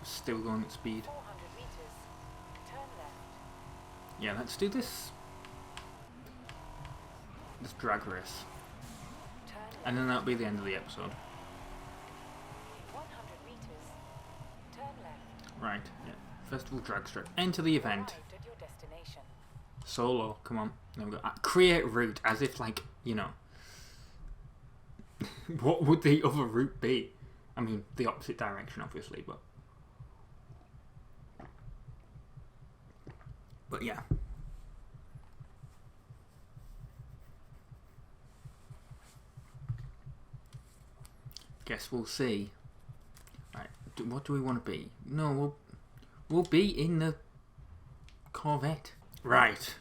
Still going at speed. 400 meters. Turn left. Yeah, let's do this. This drag race. Turn left. And then that'll be the end of the episode. 100 meters. Turn left. Right, yeah. Festival drag strip. Enter the event. Arrived at your destination. Solo, come on. There we go. Create route, as if like, you know. What would the other route be? I mean, the opposite direction, obviously, but. But yeah. Guess we'll see. Right, what do we want to be? No, we'll be in the Corvette. Right.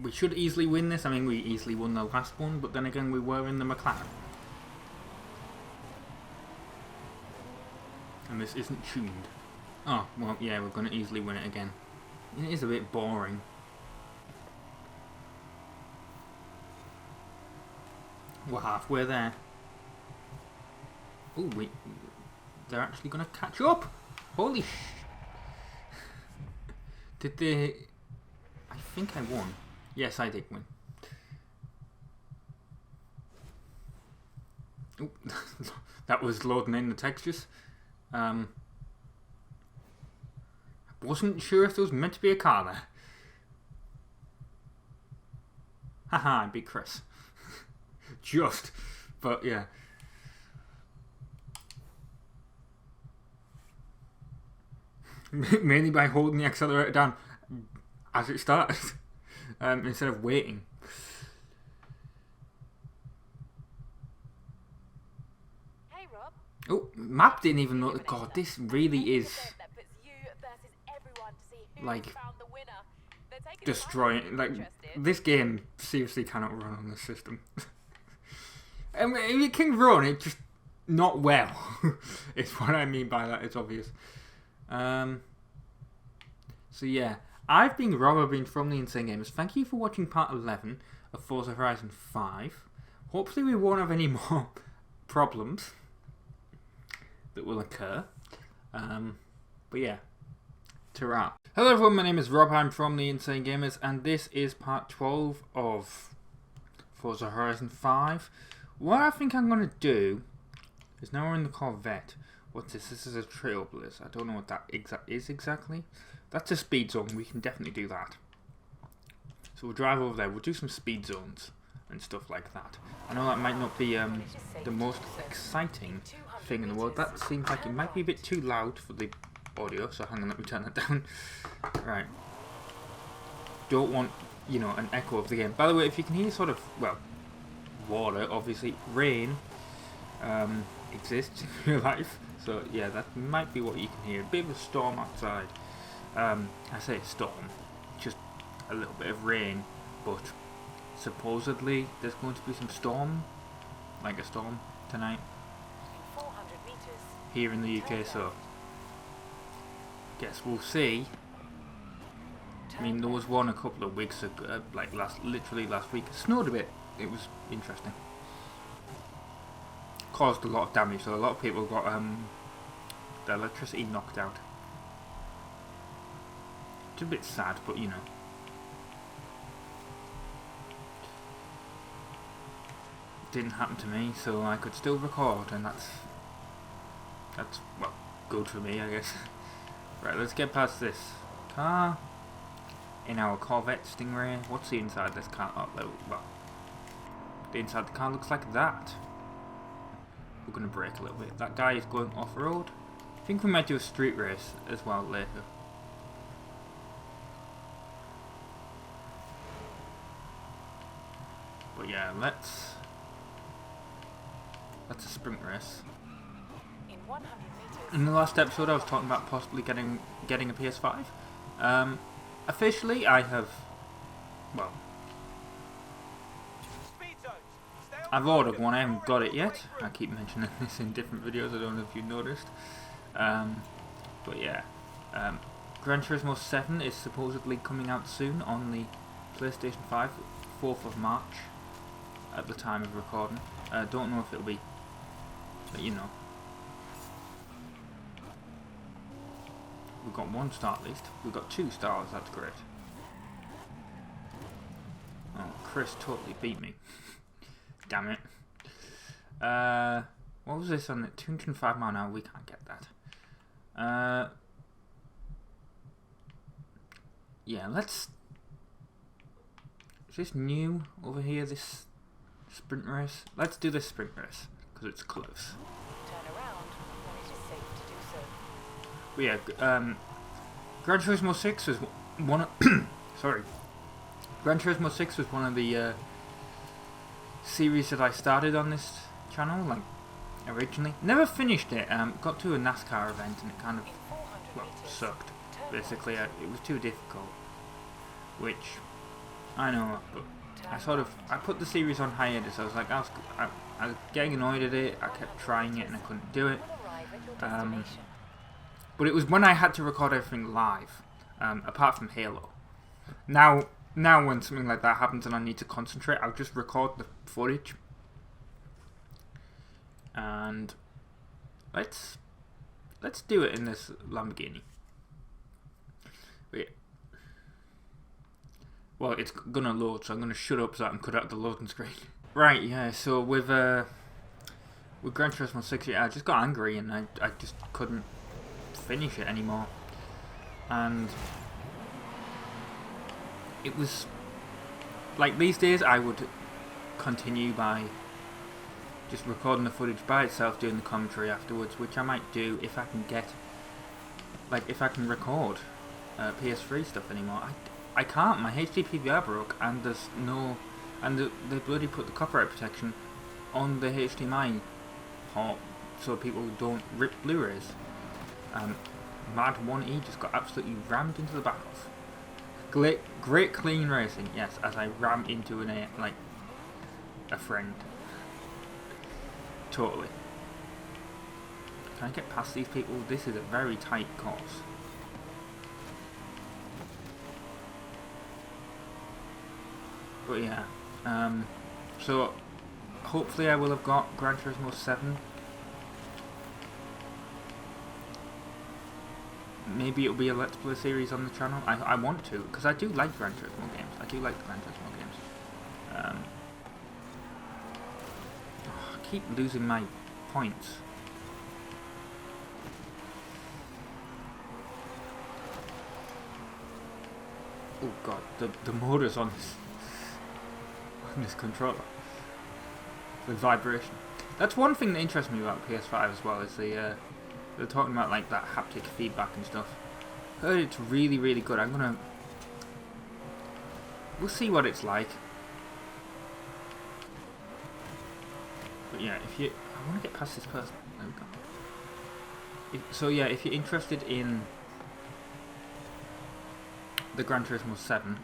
We should easily win this. I mean, we easily won the last one, but then again, we were in the McLaren. And this isn't tuned. Oh, well, yeah, we're going to easily win it again. It is a bit boring. We're halfway there. Oh, wait. They're actually going to catch up. Holy sh... Did they... I think I won. Yes, I did win. Oh, that was loading in the textures. I wasn't sure if there was meant to be a car there. Haha, I beat Chris. Just. But yeah. Mainly by holding the accelerator down as it started. Instead of waiting. Hey, Rob. Oh, map didn't even know. God, this really is That puts you versus everyone to see who like found the winner. They're taking destroying. Like, this game seriously cannot run on this system. I mean, it can run, it just not well. It's what I mean by that. It's obvious. So yeah, I've been Rob. I've been from the Insane Gamers. Thank you for watching part 11 of Forza Horizon 5. Hopefully we won't have any more problems that will occur. But yeah, ta-ra. Hello everyone, my name is Rob. I'm from the Insane Gamers, and this is part 12 of Forza Horizon 5. What I think I'm going to do is, now we're in the Corvette. What's this? This is a Trailblazer. I don't know what that is exactly. That's a speed zone. We can definitely do that. So we'll drive over there. We'll do some speed zones and stuff like that. I know that might not be the most exciting thing in the world. That seems like it might be a bit too loud for the audio. So hang on, let me turn that down. Right. Don't want, you know, an echo of the game. By the way, if you can hear sort of, well, water, obviously, rain exists in real life. So yeah, that might be what you can hear. A bit of a storm outside. I say storm, just a little bit of rain, but supposedly there's going to be some storm, like a storm tonight 400 meters. here in the UK. So guess we'll see. I mean, there was one a couple of weeks ago, like literally last week. It snowed a bit. It was interesting. Caused a lot of damage, so a lot of people got the electricity knocked out. It's a bit sad, but you know. It didn't happen to me, so I could still record, and that's well, good for me, I guess. Right, let's get past this car. in our Corvette Stingray. What's the inside of this car? Oh, well, the inside of the car looks like that. We're going to brake a little bit. That guy is going off-road. I think we might do a street race as well later. But yeah, that's a sprint race. In 100 meters. In the last episode I was talking about possibly getting a PS5. Officially I have, well, Speed zones. Stay on I've the road ordered and one. I haven't follow got it it all yet. the way through. I keep mentioning this in different videos. I don't know if you've noticed. But yeah, Gran Turismo 7 is supposedly coming out soon on the PlayStation 5, 4th of March, at the time of recording. Don't know if it'll be, but you know. We've got 1 star at least. We've got 2 stars. That's great. Oh, Chris totally beat me. Damn it. What was this on it? 205 mile an hour. We can't get that. Yeah, let's. Is this new over here? This sprint race? Let's do this sprint race because it's close. Turn around when it is safe to do so. But yeah, Gran Turismo 6 was one of sorry. Gran Turismo 6 was one of the series that I started on this channel, like originally. Never finished it. Got to a NASCAR event and it kind of, In 400 well, meters. sucked. Turn Basically, right. it was too difficult. Which I know, but I put the series on hiatus. I was like, I was getting annoyed at it. I kept trying it and I couldn't do it. You'll arrive at your destination. But it was when I had to record everything live, apart from Halo. Now when something like that happens and I need to concentrate, I'll just record the footage. And let's do it in this Lamborghini. Wait. Well, it's gonna load, so I'm gonna shut up so I can cut out the loading screen. Right, yeah. So with Gran Turismo 6, yeah, I just got angry and I just couldn't finish it anymore. And it was like these days I would continue by just recording the footage by itself, doing the commentary afterwards, which I might do if I can get, like, if I can record PS3 stuff anymore. I can't. My HD PVR broke, and there's no, and they bloody put the copyright protection on the HDMI port so people don't rip Blu-rays. Mad 1E just got absolutely rammed into the back of. Great clean racing, yes, as I ram into a friend. Totally. Can I get past these people? This is a very tight course. But yeah, so hopefully I will have got Gran Turismo 7. Maybe it'll be a Let's Play series on the channel. I want to, because I do like Gran Turismo games. I do like the Gran Turismo games. I keep losing my points. Oh god, the motors on this controller. The vibration. That's one thing that interests me about PS5 as well, is they're talking about like that haptic feedback and stuff. Heard it's really, really good. We'll see what it's like. But yeah, I want to get past this person. There we go. So yeah, if you're interested in the Gran Turismo 7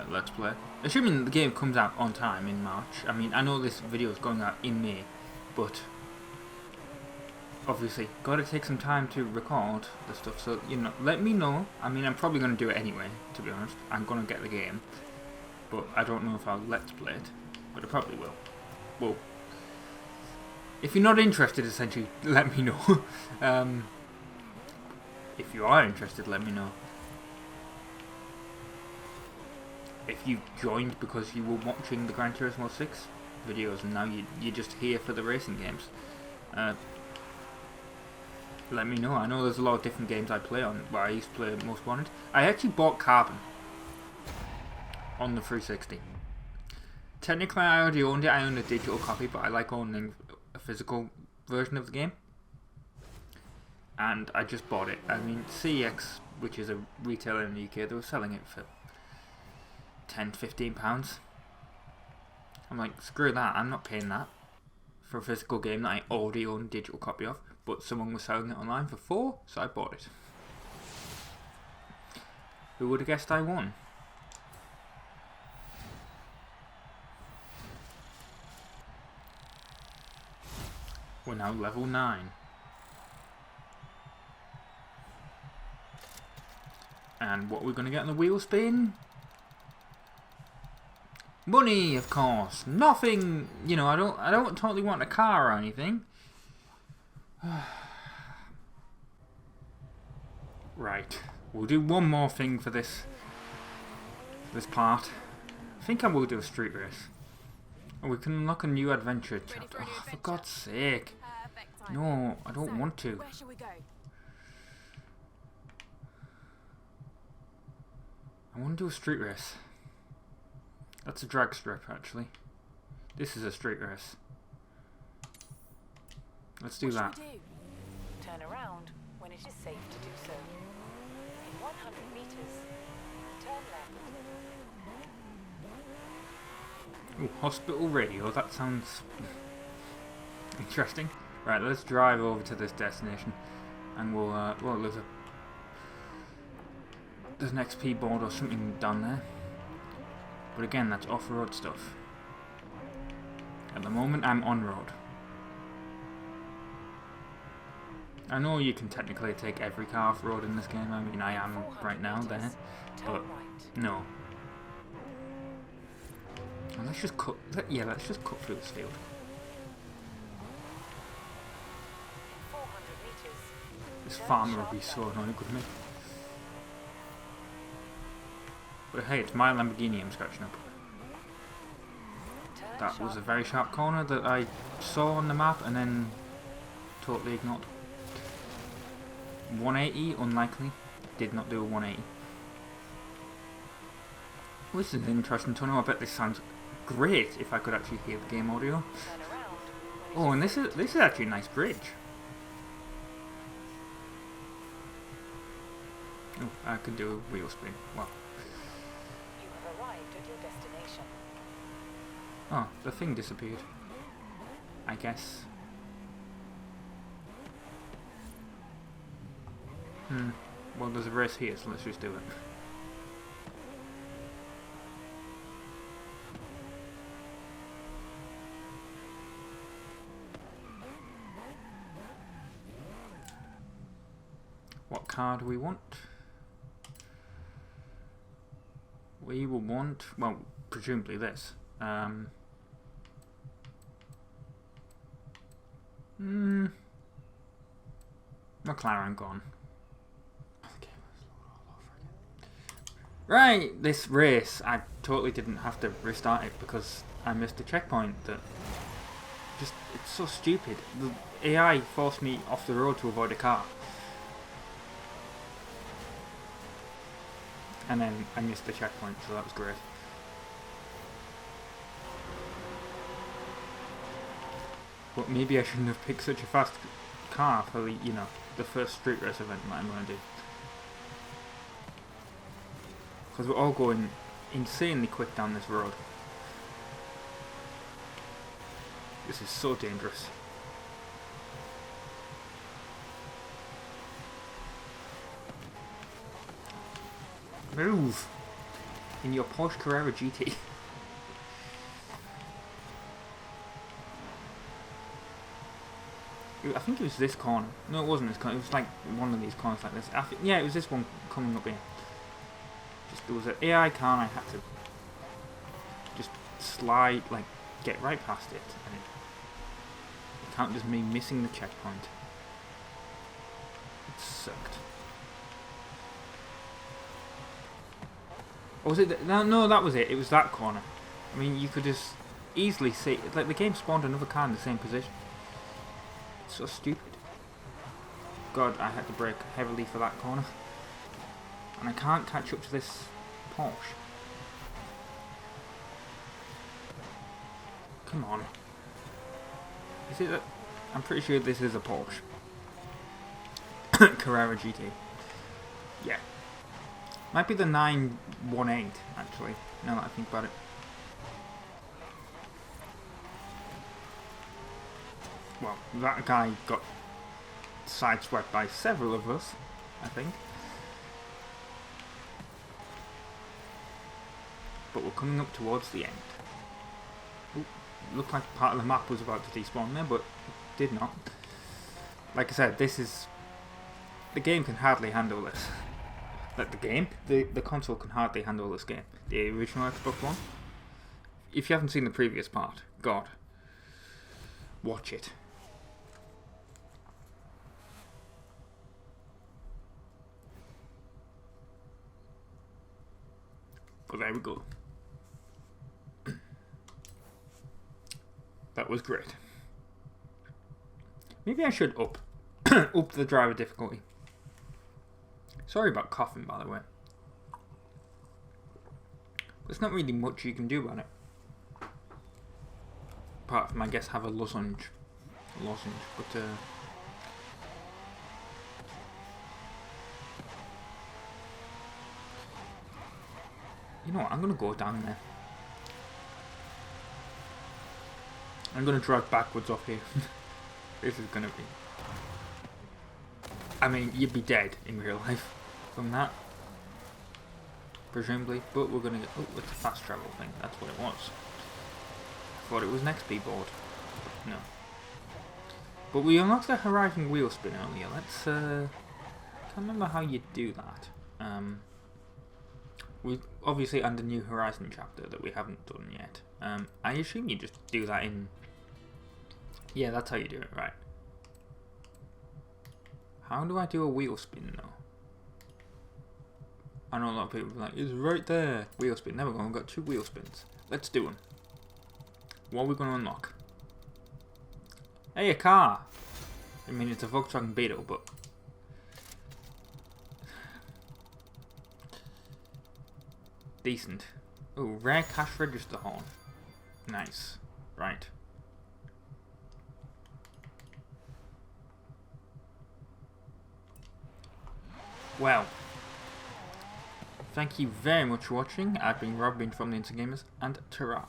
Let's Play, assuming the game comes out on time in March. I mean, I know this video is going out in May, but obviously got to take some time to record the stuff, so you know, let me know. I mean, I'm probably going to do it anyway, to be honest. I'm going to get the game, but I don't know if I'll Let's Play it, but I probably will. Well, if you're not interested, essentially, let me know. If you are interested, let me know. If you joined because you were watching the Gran Turismo 6 videos and now you're just here for the racing games, let me know. I know there's a lot of different games I play on, but I used to play Most Wanted. I actually bought Carbon on the 360. Technically, I already owned it. I owned a digital copy, but I like owning a physical version of the game. And I just bought it. I mean, CEX, which is a retailer in the UK, they were selling it for £10-15. I'm like, screw that, I'm not paying that for a physical game that I already own a digital copy of, but someone was selling it online for £4, so I bought it. Who would have guessed I won? We're now level 9. And what we're going to get on the wheel spin? Money, of course. Nothing, you know, I don't totally want a car or anything. Right. We'll do one more thing for this part. I think I will do a street race. Oh, we can unlock a new adventure chapter. Oh, for God's sake. No, I don't want to. Where shall we go? I want to do a street race. That's a drag strip, actually. This is a street race. Let's do that. Turn around when it is safe to do so. In 100 meters, turn left. Ooh, hospital radio, that sounds interesting. Right, let's drive over to this destination. And we'll, well, there's an XP board or something down there. But again, that's off-road stuff. At the moment, I'm on-road. I know you can technically take every car off-road in this game. I mean, I am right now there. But, no. And let's just cut... let's just cut through this field. 400 meters. This farmer would be so annoying with me. But hey, it's my Lamborghini I'm scratching up. That was a very sharp corner that I saw on the map and then totally ignored. 180, unlikely. Did not do a 180. Well, this is an interesting tunnel. I bet this sounds great if I could actually hear the game audio. Oh, and this is actually a nice bridge. Oh, I could do a wheel spin. Well. Oh, the thing disappeared. I guess. Well, there's a race here, so let's just do it. What car do we want? We will want, well, presumably this. McLaren gone. Right, this race, I totally didn't have to restart it because I missed a checkpoint that just, it's so stupid. The AI forced me off the road to avoid a car. And then I missed the checkpoint, so that was great. But maybe I shouldn't have picked such a fast car for the, you know, the first street race event that I'm going to do. Because we're all going insanely quick down this road. This is so dangerous. Move! In your Porsche Carrera GT. I think it was this corner. No, it wasn't this corner. It was like one of these corners like this. Yeah, it was this one coming up here. Just there was an AI car and I had to just slide, like, get right past it. And it counted as me missing the checkpoint. It sucked. Or was it? No, that was it. It was that corner. I mean, you could just easily see. Like the game spawned another car in the same position. It's so stupid. God, I had to brake heavily for that corner, and I can't catch up to this Porsche. come on. Is it a... I'm pretty sure this is a Porsche. Carrera GT. Yeah. Might be the 918, actually, now that I think about it. Well, that guy got sideswept by several of us, I think. But we're coming up towards the end. Ooh, looked like part of the map was about to despawn there, but it did not. Like I said, this is... The game can hardly handle this. Like the console can hardly handle this game. The original Xbox One. If you haven't seen the previous part, God, watch it. But there we go. That was great. Maybe I should up the driver difficulty. Sorry about coughing, by the way. There's not really much you can do about it. Apart from, I guess, have a lozenge. But, you know what, I'm going to go down there. I'm going to drive backwards off here. This is going to be... I mean, you'd be dead in real life from that. Presumably. But we're going to get... Oh, it's a fast travel thing. That's what it was. I thought it was an XP board. No. But we unlocked the Horizon wheel spin earlier. Let's... can't remember how you do that. We obviously under New Horizon chapter that we haven't done yet. I assume you just do that in... Yeah, that's how you do it, right. How do I do a wheel spin though? I know a lot of people are like, it's right there. Wheel spin. There we go, we've got 2 wheel spins. Let's do them. What are we going to unlock? Hey, a car! I mean, it's a Volkswagen Beetle, but... Decent. Oh, rare cash register horn. Nice. Right. Well, thank you very much for watching. I've been Rob, been from the Insane Gamers, and ta-ra.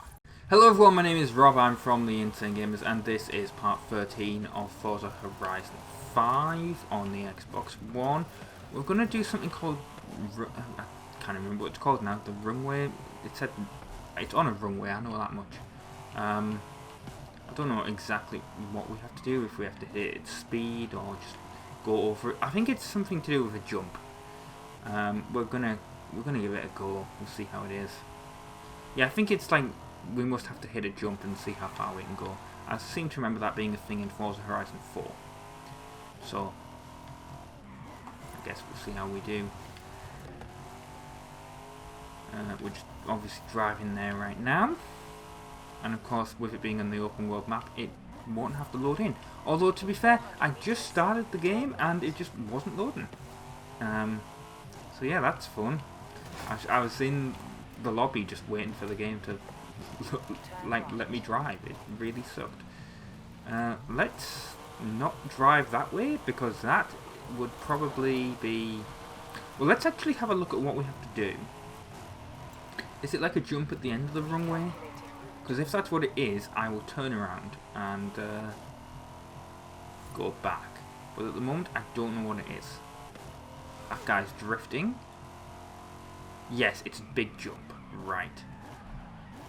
Hello everyone, my name is Rob, I'm from the Insane Gamers, and this is part 13 of Forza Horizon 5 on the Xbox One. We're going to do something called... I can't remember what it's called now, the runway. It said... It's on a runway, I know that much. I don't know exactly what we have to do, if we have to hit its speed or just... go over it. I think it's something to do with a jump. We're gonna give it a go. We'll see how it is. Yeah, I think it's like we must have to hit a jump and see how far we can go. I seem to remember that being a thing in Forza Horizon 4. So I guess we'll see how we do. We're just obviously driving there right now, and of course with it being on the open world map, it won't have to load in. Although, to be fair, I just started the game and it just wasn't loading. So yeah, that's fun. I was in the lobby just waiting for the game to let me drive. It really sucked. Let's not drive that way, because that would probably be... Well, let's actually have a look at what we have to do. Is it like a jump at the end of the runway? Because if that's what it is, I will turn around and go back. But at the moment, I don't know what it is. That guy's drifting. Yes, it's a big jump. Right.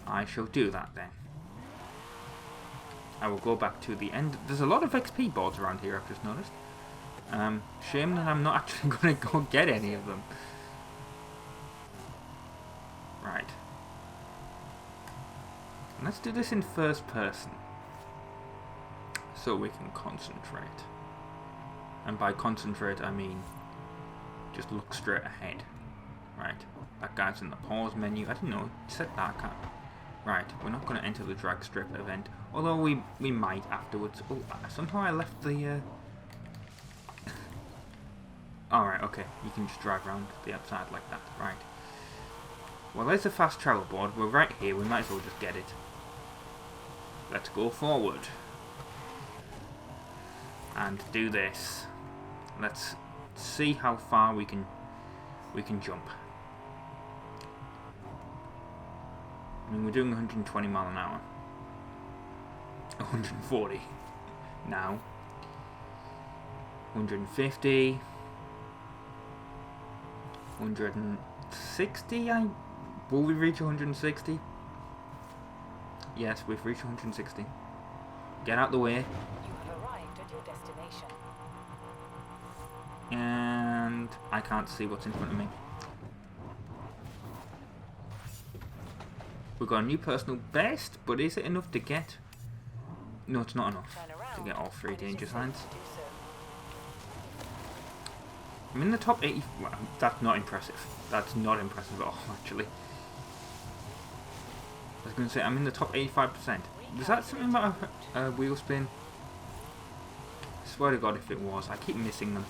I shall do that then. I will go back to the end. There's a lot of XP boards around here, I've just noticed. Shame that I'm not actually going to go get any of them. Right. Let's do this in first person, so we can concentrate. And by concentrate, I mean just look straight ahead. Right, that guy's in the pause menu. I didn't know it said that. Right, we're not going to enter the drag strip event, although we might afterwards. Oh, somehow I left the... Alright, okay, you can just drive around the outside like that. Right. Well, there's a fast travel board. We're right here. We might as well just get it. Let's go forward. And do this. Let's see how far we can jump. I mean, we're doing 120 mile an hour. 140 now. 150. 160. Will we reach 160? Yes, we've reached 160. Get out the way. You have arrived at your destination. And I can't see what's in front of me. We've got a new personal best, but is it enough to get? No, it's not enough to get all 3 danger signs. I'm in the top 80. Well, that's not impressive. That's not impressive at all, actually. I was going to say, I'm in the top 85%. Was that something about a wheel spin? I swear to God if it was. I keep missing them.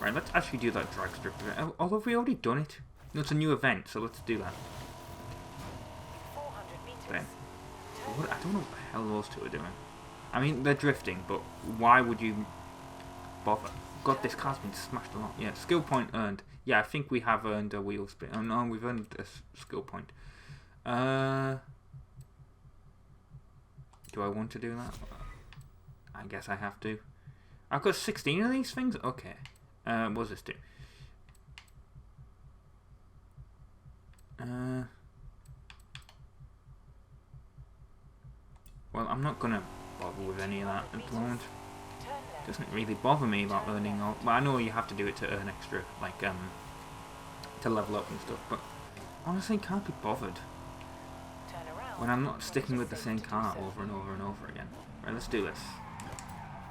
Right, let's actually do that drag strip event. Although we already done it. No, it's a new event, so let's do that. Then. What, I don't know what the hell those two are doing. I mean, they're drifting, but why would you bother? God, this car's been smashed a lot. Yeah, skill point earned. Yeah, I think we have earned a wheel spin. Oh no, we've earned a skill point. Do I want to do that? I guess I have to. I've got 16 of these things? Okay. What does this do? Well, I'm not gonna bother with any of that at the moment. Doesn't really bother me about earning all. Well, I know you have to do it to earn extra, like to level up and stuff. But honestly, can't be bothered when I'm not sticking with the same car over and over and over again. Right, let's do this.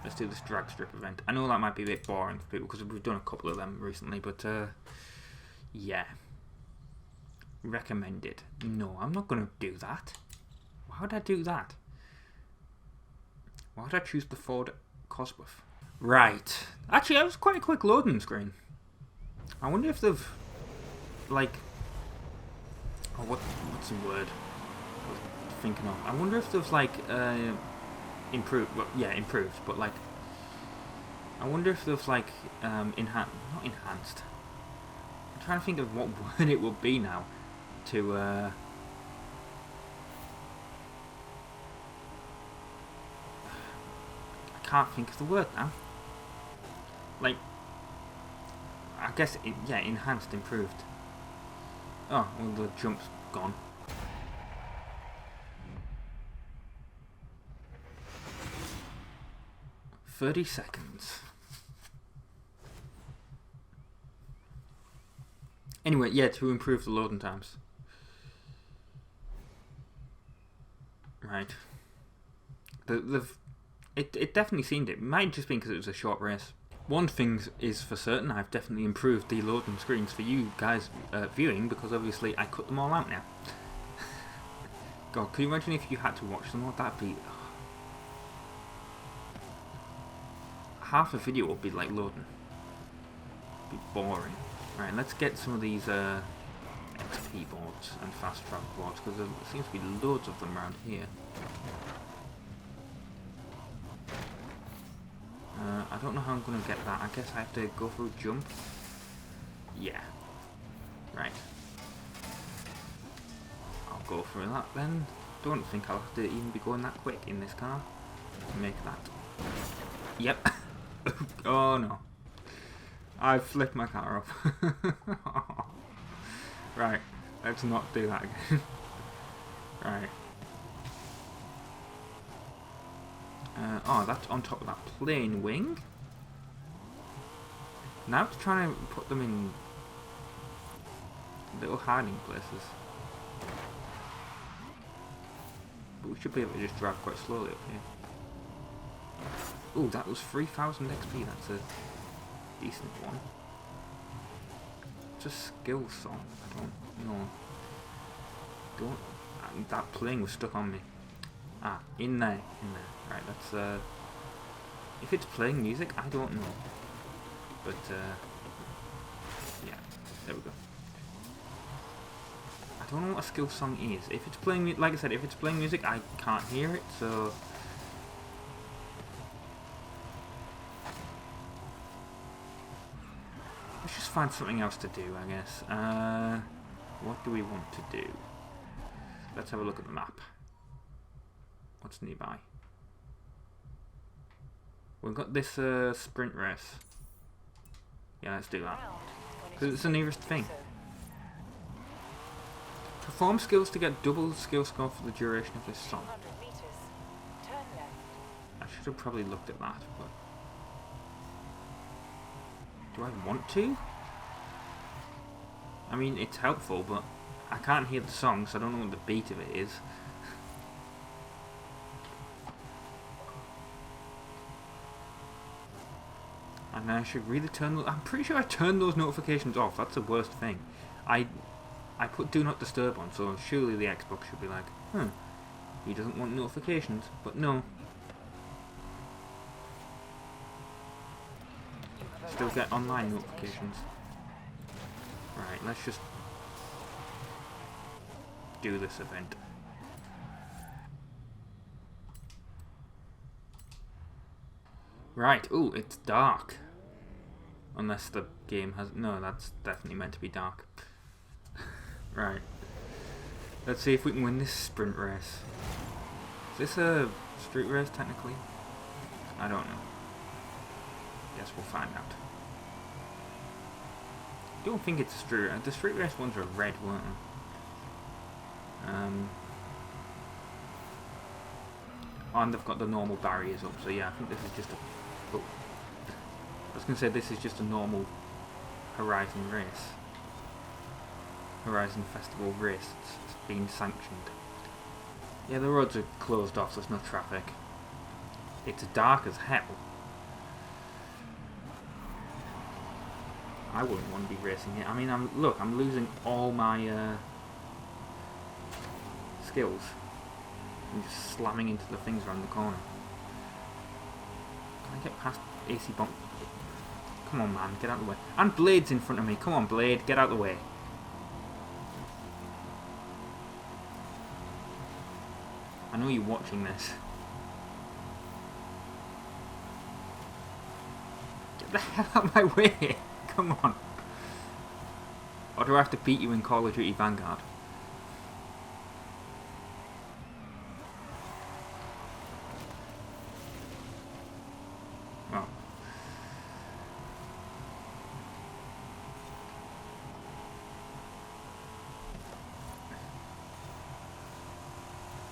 Let's do this drag strip event. I know that might be a bit boring for people because we've done a couple of them recently, but yeah. Recommended. No, I'm not gonna do that. Why would I do that? Why would I choose the Ford Cosworth? Right. Actually, that was quite a quick loading screen. I wonder if they've, like, oh, what's the word I was thinking of? I wonder if they've, like, improved. Well, yeah, improved, but, like, I wonder if they've, like, not enhanced. I'm trying to think of what word it would be now to, I can't think of the word now. Like, I guess, yeah, enhanced, improved. Oh, well, the jump's gone. "30 seconds. Anyway, yeah, to improve the loading times. Right. It definitely seemed it. Might just be because it was a short race. One thing is for certain, I've definitely improved the loading screens for you guys viewing, because obviously I cut them all out now. God, can you imagine if you had to watch them all? That'd be... half a video would be like loading. It'd be boring. Right, let's get some of these XP boards and fast travel boards, because there seems to be loads of them around here. I don't know how I'm going to get that. I guess I have to go through jump. Yeah. Right. I'll go through that then. Don't think I'll have to even be going that quick in this car to make that. Yep. Oh no. I flipped my car off. Right. Let's not do that again. Right. Oh, that's on top of that plane wing. Now to try and put them in little hiding places. But we should be able to just drive quite slowly up here. Oh, that was 3000 XP. That's a decent one. It's a skill song. I don't know. That plane was stuck on me. Ah, in there. Right, let's, if it's playing music, I don't know. But, yeah, there we go. I I don't know what a skill song is. If it's playing, like I said, if it's playing music, I can't hear it, so... Let's just find something else to do, I guess. What do we want to do? Let's have a look at the map. What's nearby? We've got this sprint race. Yeah, let's do that. Because it's the nearest thing. Perform skills to get double skill score for the duration of this song. I should have probably looked at that, but... Do I want to? I mean, it's helpful, but I can't hear the song, so I don't know what the beat of it is. And I should really turn... I'm pretty sure I turned those notifications off. That's the worst thing. I put Do Not Disturb on, so surely the Xbox should be like, he doesn't want notifications, but no. Still get online notifications. Right, let's just do this event. Right, ooh, it's dark. Unless the game has... No, that's definitely meant to be dark. Right. Let's see if we can win this sprint race. Is this a street race, technically? I don't know. Guess we'll find out. I don't think it's a street race. The street race ones are red, weren't they? And they've got the normal barriers up, so yeah, I think this is just a... Oh. I was going to say this is just a normal Horizon race. Horizon Festival race. It's been sanctioned. Yeah, the roads are closed off, so there's no traffic. It's dark as hell. I wouldn't want to be racing here. I mean, I'm losing all my skills. I'm just slamming into the things around the corner. Can I get past AC bomb? Come on, man, get out of the way. And Blade's in front of me. Come on, Blade, get out of the way. I know you're watching this. Get the hell out of my way. Come on. Or do I have to beat you in Call of Duty Vanguard? Well.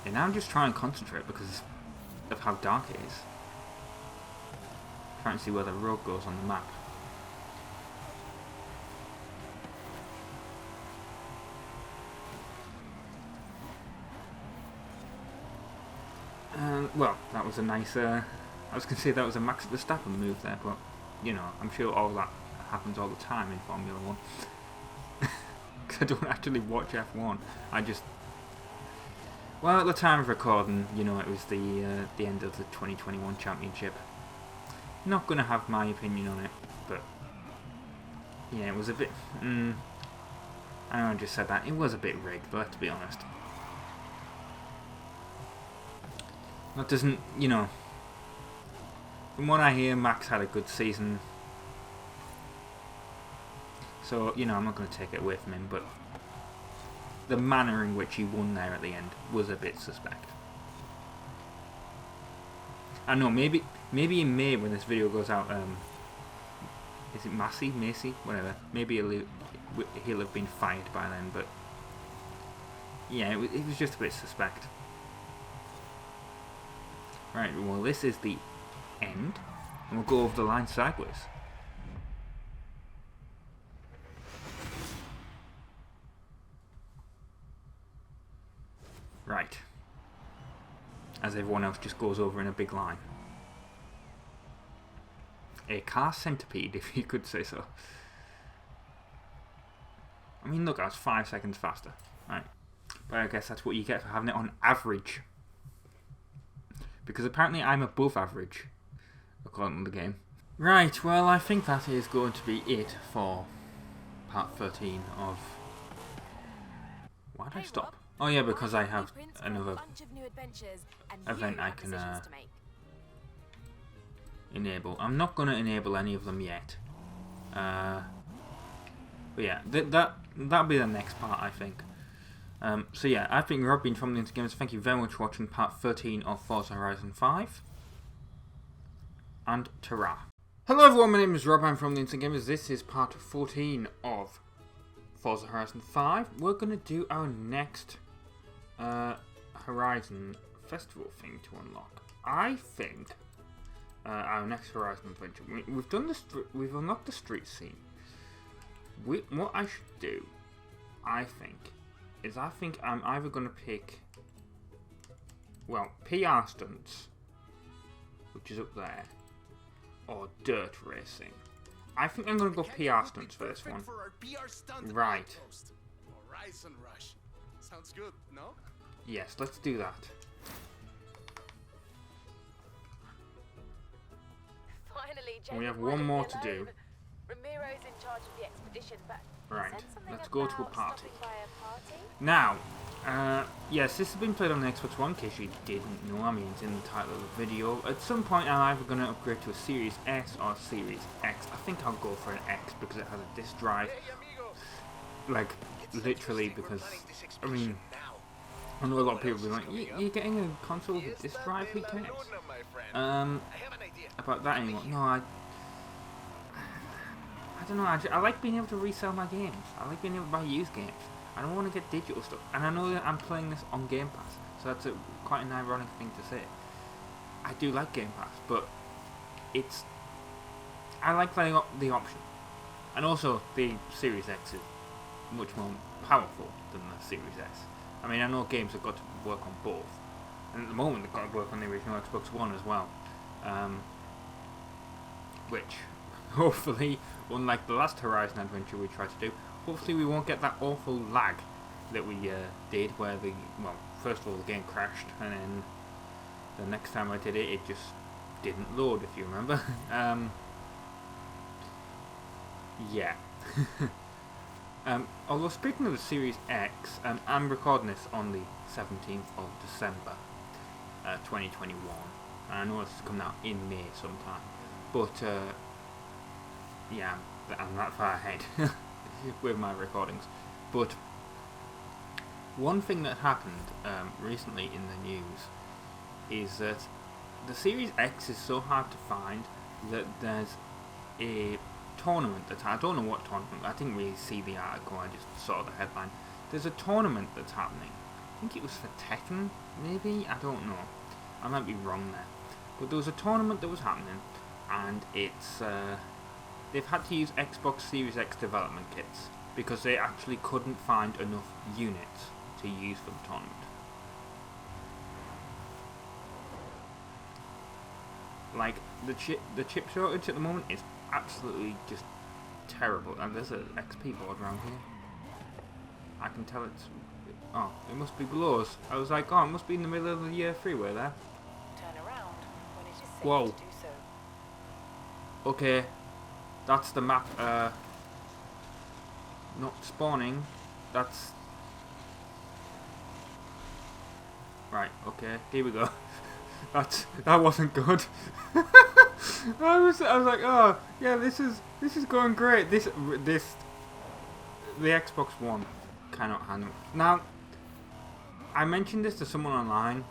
And now I'm just trying to concentrate because of how dark it is. Trying to see where the road goes on the map. Well, that was a nice, I was going to say that was a Max Verstappen move there, but, you know, I'm sure all that happens all the time in Formula 1. Because I don't actually watch F1, I just... Well, at the time of recording, you know, it was the end of the 2021 championship. Not going to have my opinion on it, but... Yeah, it was a bit... I know I just said that, it was a bit rigged, but let's be honest. That doesn't, you know, from what I hear, Max had a good season. So, you know, I'm not going to take it away from him, but the manner in which he won there at the end was a bit suspect. I know, maybe in May when this video goes out, is it Macy, whatever, maybe he'll have been fired by then, but yeah, it was just a bit suspect. Right, well this is the end, and we'll go over the line sideways. Right. As everyone else just goes over in a big line. A car centipede, if you could say so. I mean, look, I was 5 seconds faster. Right. But I guess that's what you get for having it on average. Because apparently I'm above average, according to the game. Right, well, I think that is going to be it for part 13 of Why did I Hey, stop? Rob. Oh yeah, because I have Blueprints for a another bunch of new adventures, and event you I have can decisions to make. enable. I'm not going to enable any of them yet. But yeah, that'll be the next part, I think. So yeah, I've been Rob, been from the Gamers. Thank you very much for watching part 13 of Forza Horizon 5. And ta-ra. Hello everyone, my name is Rob, I'm from the Gamers. This is part 14 of Forza Horizon 5. We're going to do our next Horizon Festival thing to unlock. I think our next Horizon adventure. We've done we've unlocked the street scene. What I should do, I think I'm either going to pick, well, PR stunts, which is up there, or dirt racing. I think I'm going to go PR stunts for this one. For our PR stunt Right. outpost. Horizon Rush. Sounds good, no? Yes, let's do that. Finally, And we have Jacob one won't more leave to me do. alone. Ramiro's in charge of the expedition, but he Right, said something let's go to a about party. stopping by a party? Now, yes, this has been played on the Xbox One, in case you didn't know. I mean, it's in the title of the video. At some point, I'm either going to upgrade to a Series S or a Series X. I think I'll go for an X because it has a disk drive. Like, literally, because, I mean, I know a lot of people will be like, you're getting a console with a disk drive? Who cares? About that anymore. No, I don't know. I like being able to resell my games. I like being able to buy used games. I don't want to get digital stuff. And I know that I'm playing this on Game Pass, so that's quite an ironic thing to say. I do like Game Pass, but I like playing the option. And also, the Series X is much more powerful than the Series S. I mean, I know games have got to work on both. And at the moment, they've got to work on the original Xbox One as well. Which, hopefully, unlike the last Horizon adventure we tried to do, hopefully we won't get that awful lag that we did, where first of all the game crashed, and then the next time I did it, it just didn't load, if you remember. Yeah. Although speaking of the Series X, I'm recording this on the 17th of December, 2021. And I know this is coming out in May sometime, but yeah, I'm that far ahead with my recordings. But one thing that happened recently in the news is that the Series X is so hard to find that there's a tournament that I don't know what tournament. I didn't really see the article. I just saw the headline. There's a tournament that's happening. I think it was for Tekken, maybe. I don't know. I might be wrong there. But there was a tournament that was happening, and it's they've had to use Xbox Series X development kits because they actually couldn't find enough units to use for the tournament. Like the chip shortage at the moment is absolutely just terrible, and there's an XP board around here. I can tell it's... Oh, it must be below us. I was like, oh, it must be in the middle of the freeway there. Turn around when it is safe Whoa. to do so. Okay, that's the map. Not spawning. That's... Right, okay, here we go. That wasn't good. I was like, oh yeah, this is going great. The Xbox One cannot handle it. Now, I mentioned this to someone online,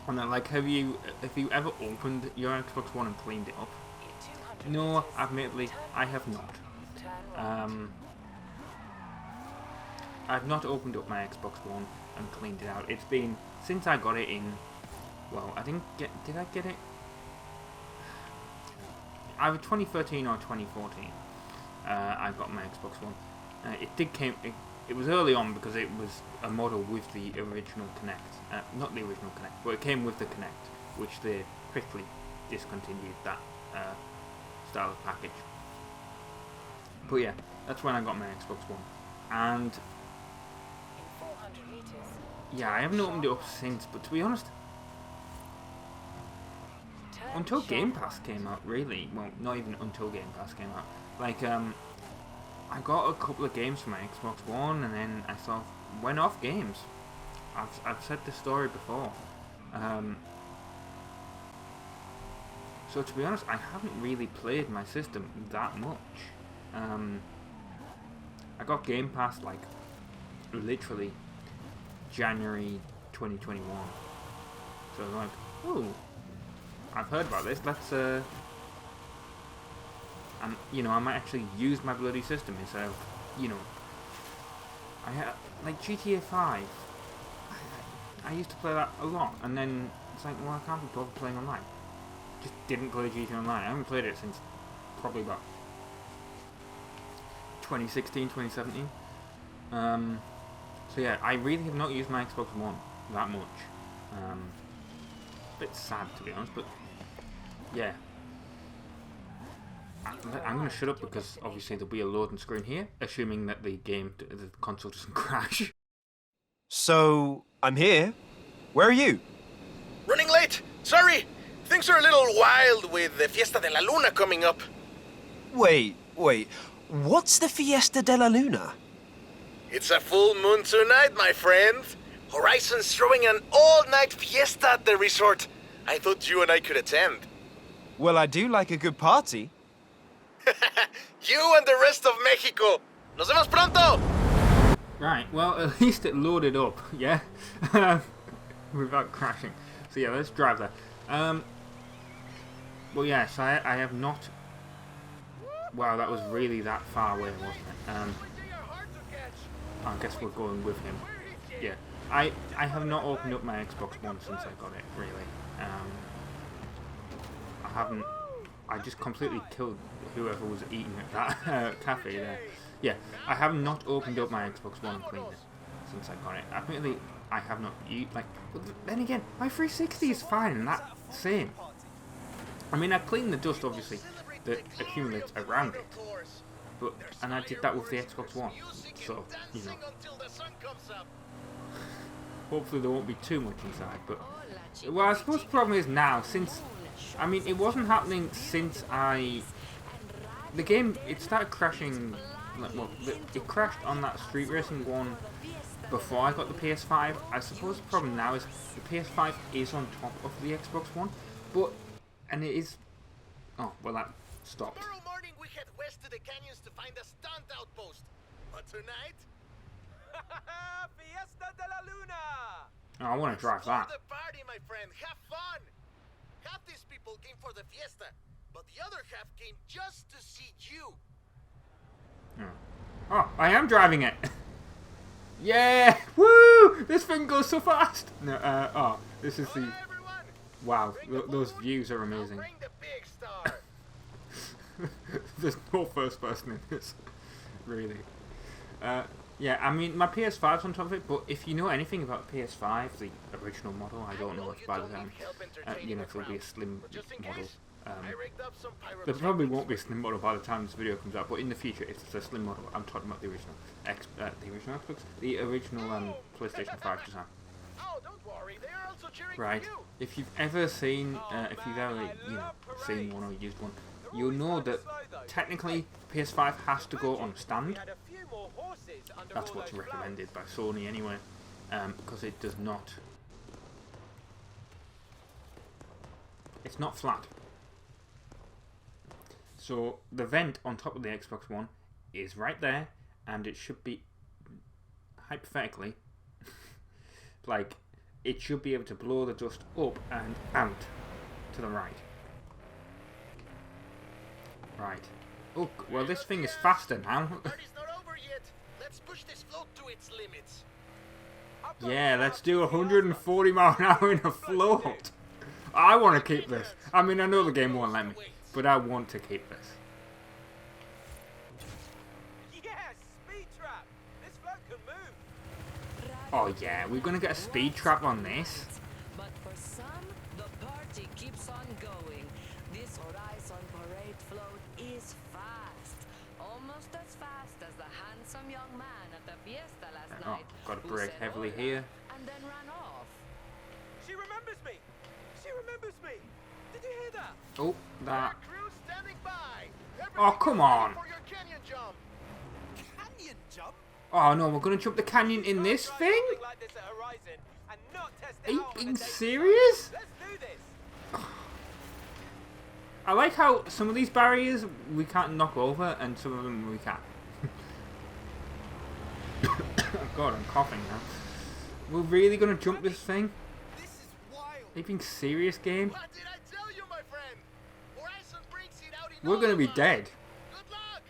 and they're like, have you ever opened your Xbox One and cleaned it up? No, admittedly, I have not. I've not opened up my Xbox One and cleaned it out. It's been since I got it in. Well, I didn't get. Did I get it? Either 2013 or 2014. I got my Xbox One. It was early on because it was a model with the original Kinect. Not the original Kinect, but it came with the Kinect, which they quickly discontinued that style of package. But yeah, that's when I got my Xbox One, and In 400 meters. yeah, I haven't opened it up since. But to be honest, until Game Pass came out, really, well, not even until Game Pass came out, like, I got a couple of games for my Xbox One, and then I sort of went off games. I've said this story before. So to be honest, I haven't really played my system that much. I got Game Pass like literally January 2021. So I'm like, ooh, I've heard about this. Let's and you know, I might actually use my bloody system instead of, you know, I had like GTA 5. I used to play that a lot, and then it's like, well, I can't be bothered playing online. Just didn't play GTA Online. I haven't played it since probably about 2016, 2017. So yeah, I really have not used my Xbox One that much. Bit sad to be honest, but yeah. I'm going to shut up because obviously there'll be a loading screen here, assuming that the console doesn't crash. So, I'm here. Where are you? Running late. Sorry. Things are a little wild with the Fiesta de la Luna coming up. Wait. What's the Fiesta de la Luna? It's a full moon tonight, my friend. Horizon's throwing an all-night fiesta at the resort. I thought you and I could attend. Well, I do like a good party. You and the rest of Mexico. Nos vemos pronto! Right, well, at least it loaded up, yeah? Without crashing. So yeah, let's drive there. Well, yes, I have not... Wow, that was really that far away, wasn't it? I guess we're going with him. Yeah, I have not opened up my Xbox One since I got it, really. I haven't... I just completely killed whoever was eating at that cafe there. Yeah, I have not opened up my Xbox One and cleaned it since I got it. Apparently, I have not like. But then again, my 360 is fine and that's the same. I mean, I cleaned the dust obviously that accumulates around it, and I did that with the Xbox One. So you know, hopefully there won't be too much inside. But well, I suppose the problem is now since. I mean, it wasn't happening since the game, it started crashing, well, it crashed on that Street Racing one before I got the PS5. I suppose the problem now is the PS5 is on top of the Xbox One, and it is, oh, well that stopped. Tomorrow morning we head west to the canyons to find a stunt outpost. But tonight... Fiesta de la Luna! Oh, I want to drive that. The party, my friend. Have fun! Half these people came for the fiesta, but the other half came just to see you. Oh, I am driving it. Yeah! Woo! This thing goes so fast. No, oh, this is the. Wow, those views are amazing. Bring the big star. There's no first person in this, really. Yeah, I mean, my PS5's on top of it, but if you know anything about PS5, the original model, I don't know if by the time, you know, if there'll be a slim model. There probably won't be a slim model by the time this video comes out, but in the future, if it's a slim model, I'm talking about the original Xbox, the original PlayStation 5 design. Right. If you've ever seen, you know, seen one or used one, you'll know that technically PS5 has to go on a stand. That's what's recommended by Sony anyway, because it does not. It's not flat. So the vent on top of the Xbox One is right there, and it should be, hypothetically, like, it should be able to blow the dust up and out to the right. Right. Oh, well, this thing is faster now. Let's push this float to its limits. Yeah, let's do 140 miles an hour in a float. I want to keep this. I mean, I know the game won't let me, but I want to keep this. Yes, speed trap. This float can move. Oh yeah, we're gonna get a speed trap on this. But for some, the party keeps on going. This Horizon parade float is fast. Almost as fast as the handsome young man at the fiesta last night. Got to brake heavily here. And then ran off. She remembers me. She remembers me. Did you hear that? Oh, that. Crew standing by. Oh, come on. For your canyon jump. Canyon jump? Oh no, we're gonna jump the canyon in this thing? Like this at Horizon and not test Are it you out on a being daily serious? basis. Let's do this. I like how some of these barriers we can't knock over and some of them we can. Oh god, I'm coughing now. We're really gonna jump this thing? This is wild. Are you being serious, game? What did I tell you, my friend? Horizon brings it out in We're all gonna of be us. dead. Good luck.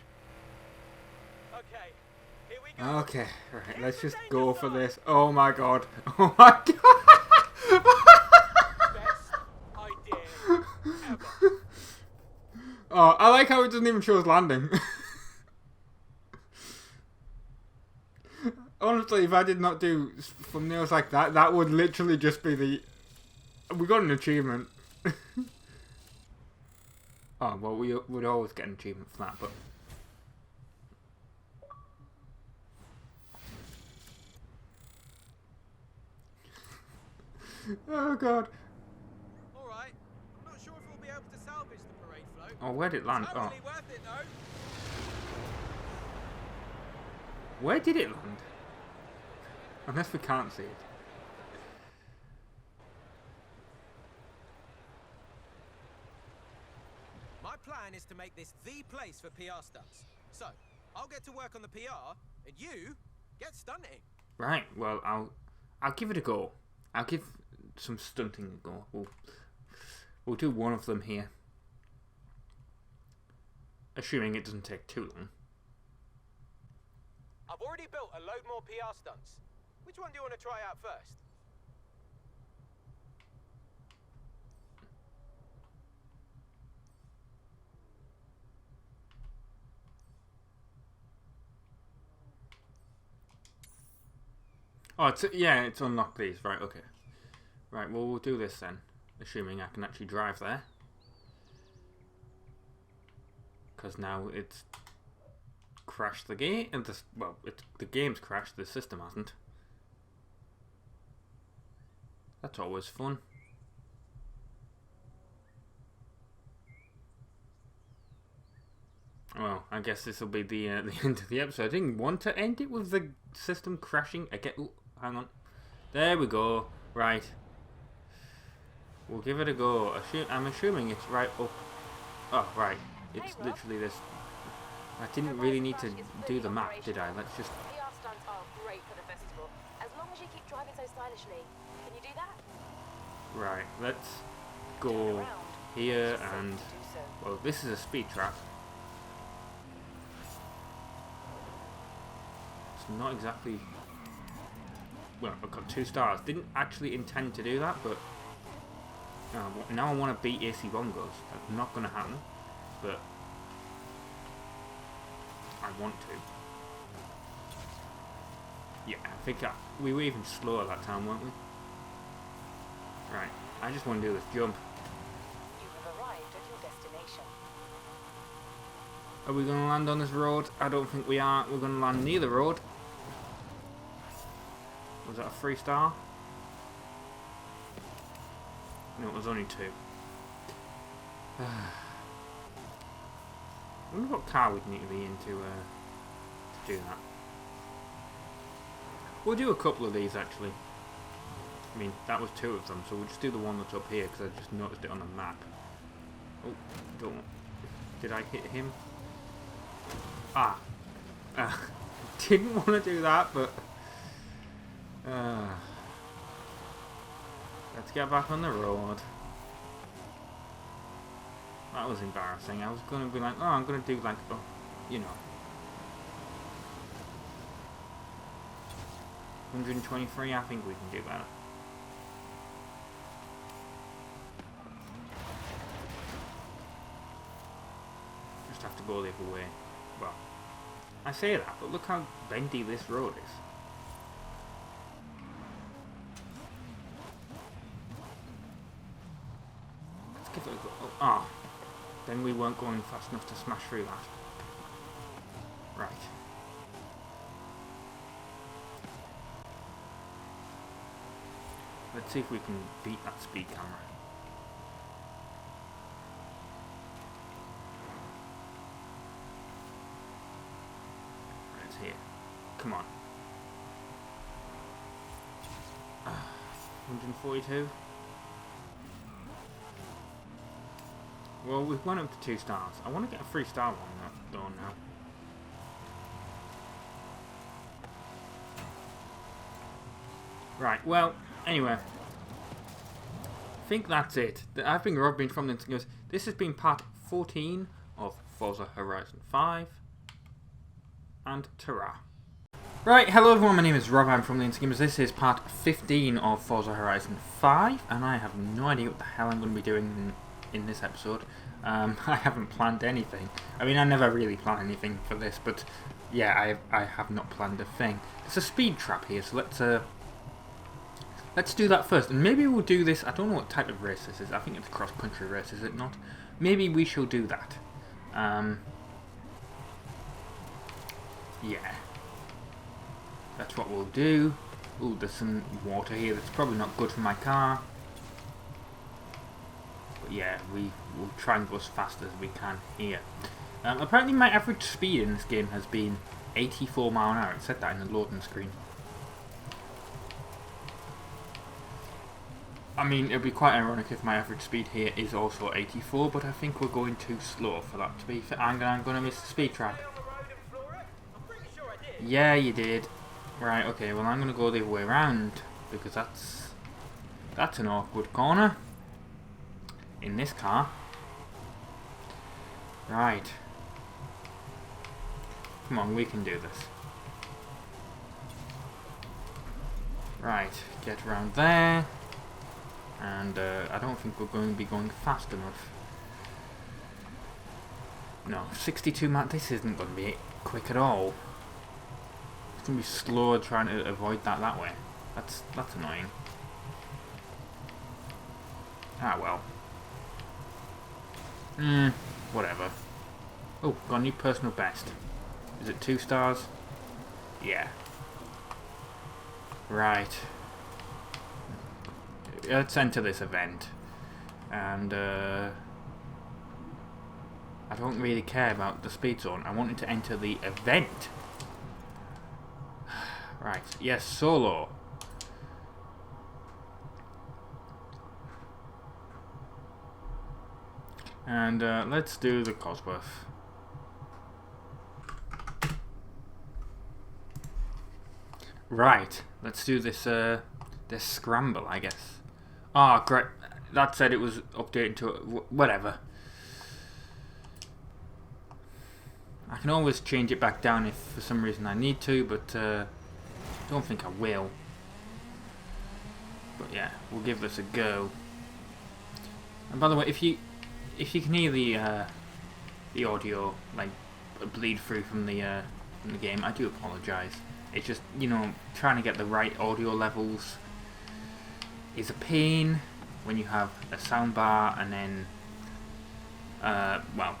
Okay, here we go. Okay, right, let's just go for this. Oh my god. Oh my god. Best idea ever. Oh, I like how it doesn't even show us landing. Honestly, if I did not do thumbnails like that, that would literally just be the... We got an achievement. Oh, well, we would always get an achievement for that, but... Oh, God. Alright, I'm not sure if we'll be able to salvage the parade float. Oh, where'd it land? Oh, Totally worth it though. where did it land? Unless we can't see it. My plan is to make this the place for PR stunts. So, I'll get to work on the PR, and you get stunting. Right, well, I'll give it a go. I'll give some stunting a go. We'll do one of them here. Assuming it doesn't take too long. I've already built a load more PR stunts. Which one do you want to try out first? Oh, it's unlocked these. Right, okay. Right, well, we'll do this then. Assuming I can actually drive there. Because now it's crashed the game. And well, the game's crashed, the system hasn't. That's always fun. Well, I guess this will be the end of the episode. I didn't want to end it with the system crashing again. Ooh, hang on. There we go. Right. We'll give it a go. I'm assuming it's right up. Oh, right. It's literally this. I didn't really need to do the map, did I? Let's just... PR stunts are great for the festival, as long as you keep driving so stylishly. Can you do that? Right, let's go here and... Well, this is a speed trap. It's not exactly... Well, I've got 2 stars. Didn't actually intend to do that, but... now I want to beat AC Bongos. That's not going to happen, but... I want to. Yeah, I think we were even slower that time, weren't we? Right, I just want to do this jump. You have arrived at your destination. Are we going to land on this road? I don't think we are. We're going to land near the road. Was that a 3-star? No, it was only 2. I wonder what car we'd need to be in to do that. We'll do a couple of these actually. I mean, that was 2 of them, so we'll just do the one that's up here because I just noticed it on the map. Oh, don't. Did I hit him? Ah. Didn't want to do that, but... let's get back on the road. That was embarrassing. I was going to be like, oh, I'm going to do like, oh, you know. 123, I think we can do better. Just have to go the other way. Well, I say that, but look how bendy this road is. Let's give it a go. Oh, then we weren't going fast enough to smash through that. Right. Let's see if we can beat that speed camera. Right, it's here. Come on. 42. Well, we've gone up to 2 stars. I want to get a 3-star one though now. Right, well, anyway. I think that's it. I've been Rob, from the Gamers. This has been part 14 of Forza Horizon 5 and ta-ra. Right, hello everyone, my name is Rob, I'm from the Gamers. This is part 15 of Forza Horizon 5, and I have no idea what the hell I'm going to be doing in this episode. I haven't planned anything. I mean, I never really plan anything for this, but yeah, I have not planned a thing. There's a speed trap here, so let's do that first, and maybe we'll do this. I don't know what type of race this is. I think it's a cross-country race, is it not? Maybe we shall do that. Yeah. That's what we'll do. Ooh, there's some water here. That's probably not good for my car. But yeah, we will try and go as fast as we can here. Apparently my average speed in this game has been 84 miles an hour. It said that in the loading screen. I mean, it would be quite ironic if my average speed here is also 84, but I think we're going too slow for that to be fair. I'm going to miss the speed trap. Yeah, you did. Right, okay, well I'm going to go the other way around, because that's an awkward corner in this car. Right. Come on, we can do this. Right, get around there. And I don't think we're going to be going fast enough. No, 62 miles. This isn't going to be quick at all. It's going to be slow trying to avoid that way. That's annoying. Ah well. Whatever. Oh, got a new personal best. Is it 2 stars? Yeah. Right. Let's enter this event, and I don't really care about the speed zone. I wanted to enter the event. Right, yes, solo. And let's do the Cosworth. Right, let's do this this scramble, I guess. Ah, great. That said it was updated to whatever. I can always change it back down if for some reason I need to, but don't think I will. But yeah, we'll give this a go. And by the way, if you can hear the audio like bleed through from the game, I do apologise. It's just, you know, trying to get the right audio levels is a pain when you have a soundbar and then well,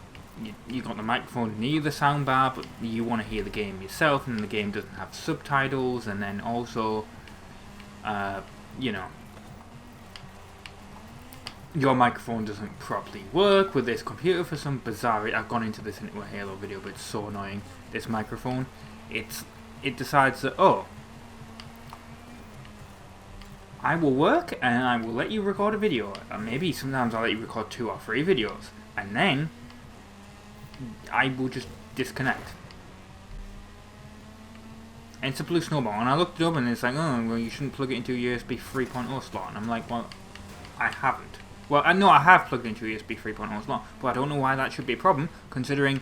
you got the microphone near the soundbar, but you want to hear the game yourself, and the game doesn't have subtitles, and then also you know, your microphone doesn't properly work with this computer for some bizarre. I've gone into this into a Halo video, but it's so annoying. This microphone, it decides that, oh, I will work and I will let you record a video, and maybe sometimes I'll let you record 2 or 3 videos, and then I will just disconnect. And it's a blue snowball, and I looked it up and it's like, oh, well, you shouldn't plug it into a USB 3.0 slot, and I'm like, well, I haven't. Well, I know I have plugged into a USB 3.0 slot, but I don't know why that should be a problem, considering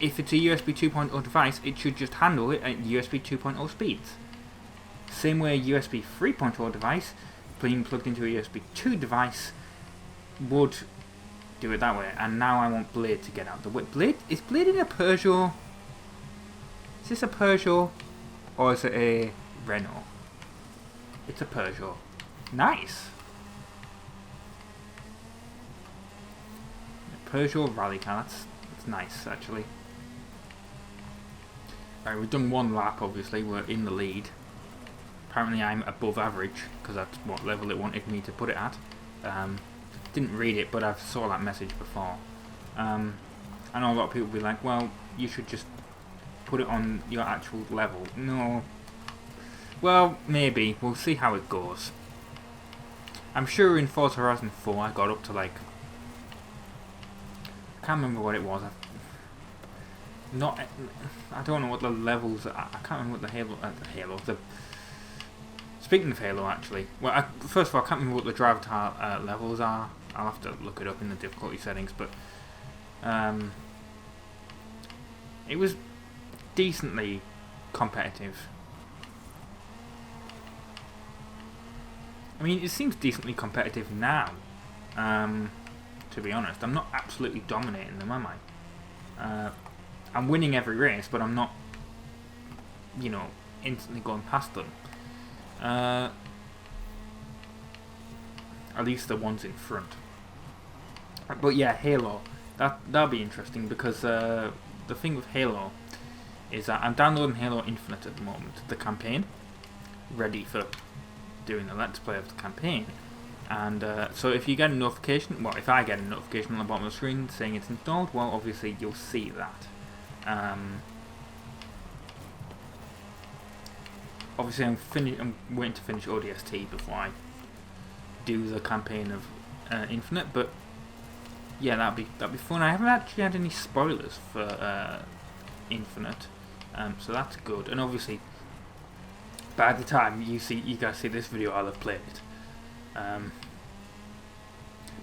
if it's a USB 2.0 device, it should just handle it at USB 2.0 speeds. Same way a USB 3.0 device being plugged into a USB 2 device would do it that way. And now I want Blade to get out the way. Blade? Is Blade in a Peugeot? Is this a Peugeot? Or is it a Renault? It's a Peugeot. Nice! A Peugeot rally car, that's nice actually. Right, we've done 1 lap obviously, we're in the lead. Apparently I'm above average, because that's what level it wanted me to put it at. Didn't read it, but I saw that message before. I know a lot of people will be like, well, you should just put it on your actual level. No. Well, maybe. We'll see how it goes. I'm sure in Forza Horizon 4 I got up to like, I can't remember what it was. I don't know what the levels are. I can't remember what speaking of Halo, actually, well, first of all, I can't remember what the driver levels are. I'll have to look it up in the difficulty settings, but it was decently competitive. I mean, it seems decently competitive now, to be honest. I'm not absolutely dominating them, am I? I'm winning every race, but I'm not, you know, instantly going past them. At least the ones in front. But yeah, Halo, that'll be interesting, because the thing with Halo is that I'm downloading Halo Infinite at the moment, the campaign, ready for doing the Let's Play of the campaign. And so if you get a notification, well, if I get a notification on the bottom of the screen saying it's installed, well, obviously you'll see that. Obviously I'm waiting to finish ODST before I do the campaign of Infinite, but yeah, that'd be fun. I haven't actually had any spoilers for Infinite, so that's good. And obviously, by the time you guys see this video, I'll have played it.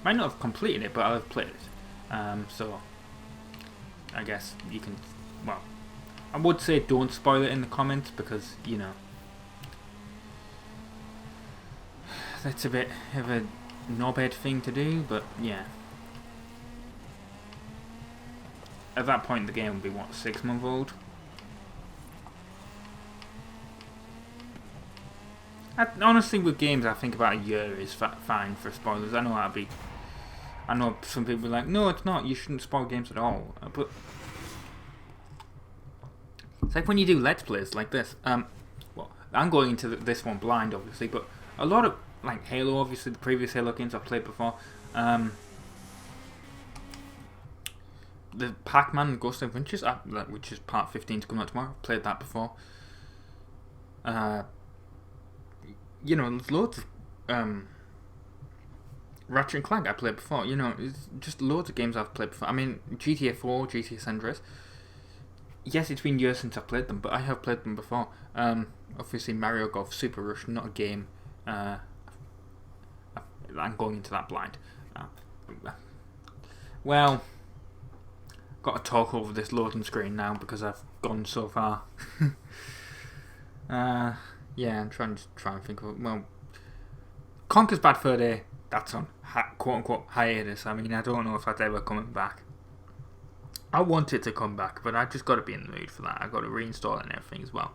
Might not have completed it, but I'll have played it. So I guess you can. Well, I would say don't spoil it in the comments, because you know that's a bit of a knobhead thing to do. But yeah, at that point the game will be what, 6-month-old. Honestly, with games, I think about a year is fine for spoilers. I know some people are like, no, it's not. You shouldn't spoil games at all. But it's like when you do Let's Plays like this. Well, I'm going into this one blind, obviously, but a lot of like Halo, obviously the previous Halo games I've played before. The Pac-Man Ghost Adventures, which is part 15 to come out tomorrow. I've played that before. You know, there's loads of Ratchet and Clank I played before. You know, it's just loads of games I've played before. I mean, GTA 4, GTA San Andreas. Yes, it's been years since I've played them, but I have played them before. Obviously, Mario Golf Super Rush, not a game. I'm going into that blind. Well, got to talk over this loading screen now because I've gone so far. Yeah, I'm trying to think of it. Well, Conker's Bad Fur Day, that's on quote-unquote hiatus. I mean, I don't know if that's ever coming back. I want it to come back, but I just got to be in the mood for that. I got to reinstall it and everything as well.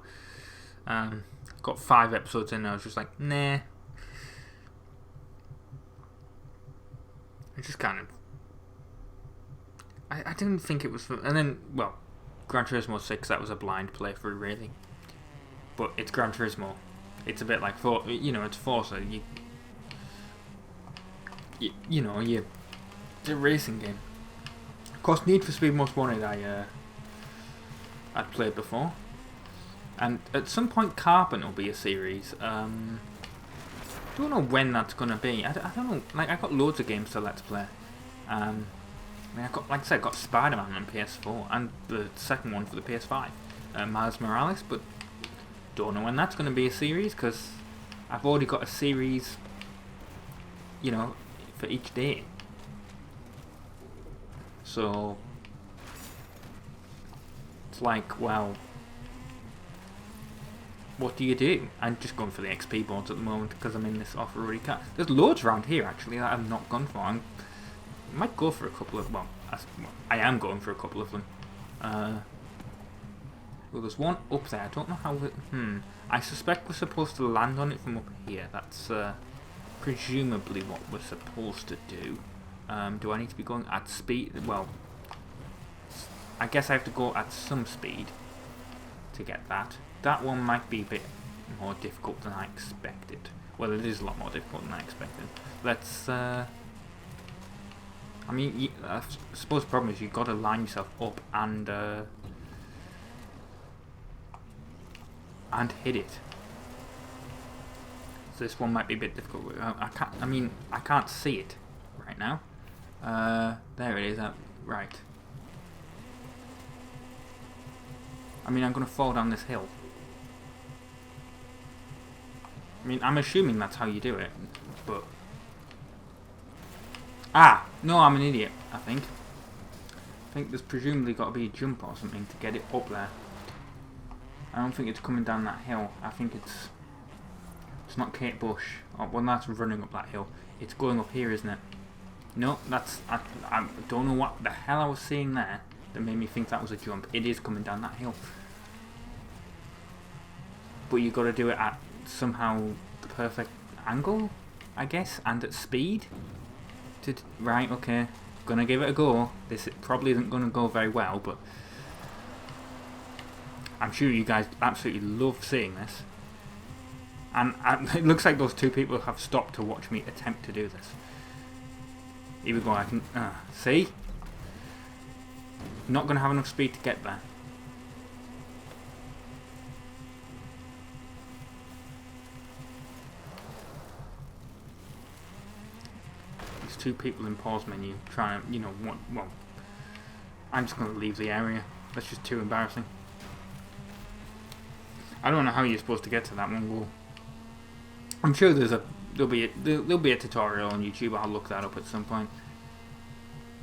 Got 5 episodes in and I was just like, nah. I just kind of... I didn't think it was... And then, well, Gran Turismo 6, that was a blind playthrough, really. But it's Gran Turismo. It's a bit like, you know, it's Forza. You know, it's a racing game. Of course, Need for Speed Most Wanted I'd played before. And at some point, Carbon will be a series. Don't know when that's going to be. I don't know. Like, I got loads of games to Let's Play. I mean, like I said, I got Spider-Man on PS4 and the second one for the PS5, Miles Morales. But don't know when that's going to be a series, because I've already got a series, you know, for each day. So it's like, well, what do you do? I'm just going for the XP boards at the moment because I'm in this off-roady car. There's loads around here actually that I've not gone for. I might go for a couple of, well, I am going for a couple of them. Well, there's one up there. I don't know how it... I suspect we're supposed to land on it from up here. That's presumably what we're supposed to do. Do I need to be going at speed? Well, I guess I have to go at some speed to get that. That one might be a bit more difficult than I expected. Well, it is a lot more difficult than I expected. Let's... I mean, I suppose the problem is you've got to line yourself up and hit it. this one might be a bit difficult. I can't. I mean, I can't see it right now. There it is. Right. I mean, I'm gonna fall down this hill. I mean, I'm assuming that's how you do it, but... Ah! No, I'm an idiot, I think. I think there's presumably got to be a jump or something to get it up there. I don't think it's coming down that hill. I think it's... It's not Kate Bush. Oh, well, that's running up that hill. It's going up here, isn't it? No, that's... I don't know what the hell I was seeing there that made me think that was a jump. It is coming down that hill. But you got to do it at somehow the perfect angle, I guess, and at speed. Right, okay. Gonna give it a go. This probably isn't gonna go very well, but I'm sure you guys absolutely love seeing this. And it looks like those two people have stopped to watch me attempt to do this. Here we go, I can... see? Not gonna have enough speed to get there. Two people in pause menu trying to, you know, well, I'm just going to leave the area. That's just too embarrassing. I don't know how you're supposed to get to that one. Well, I'm sure there'll be a tutorial on YouTube. I'll look that up at some point.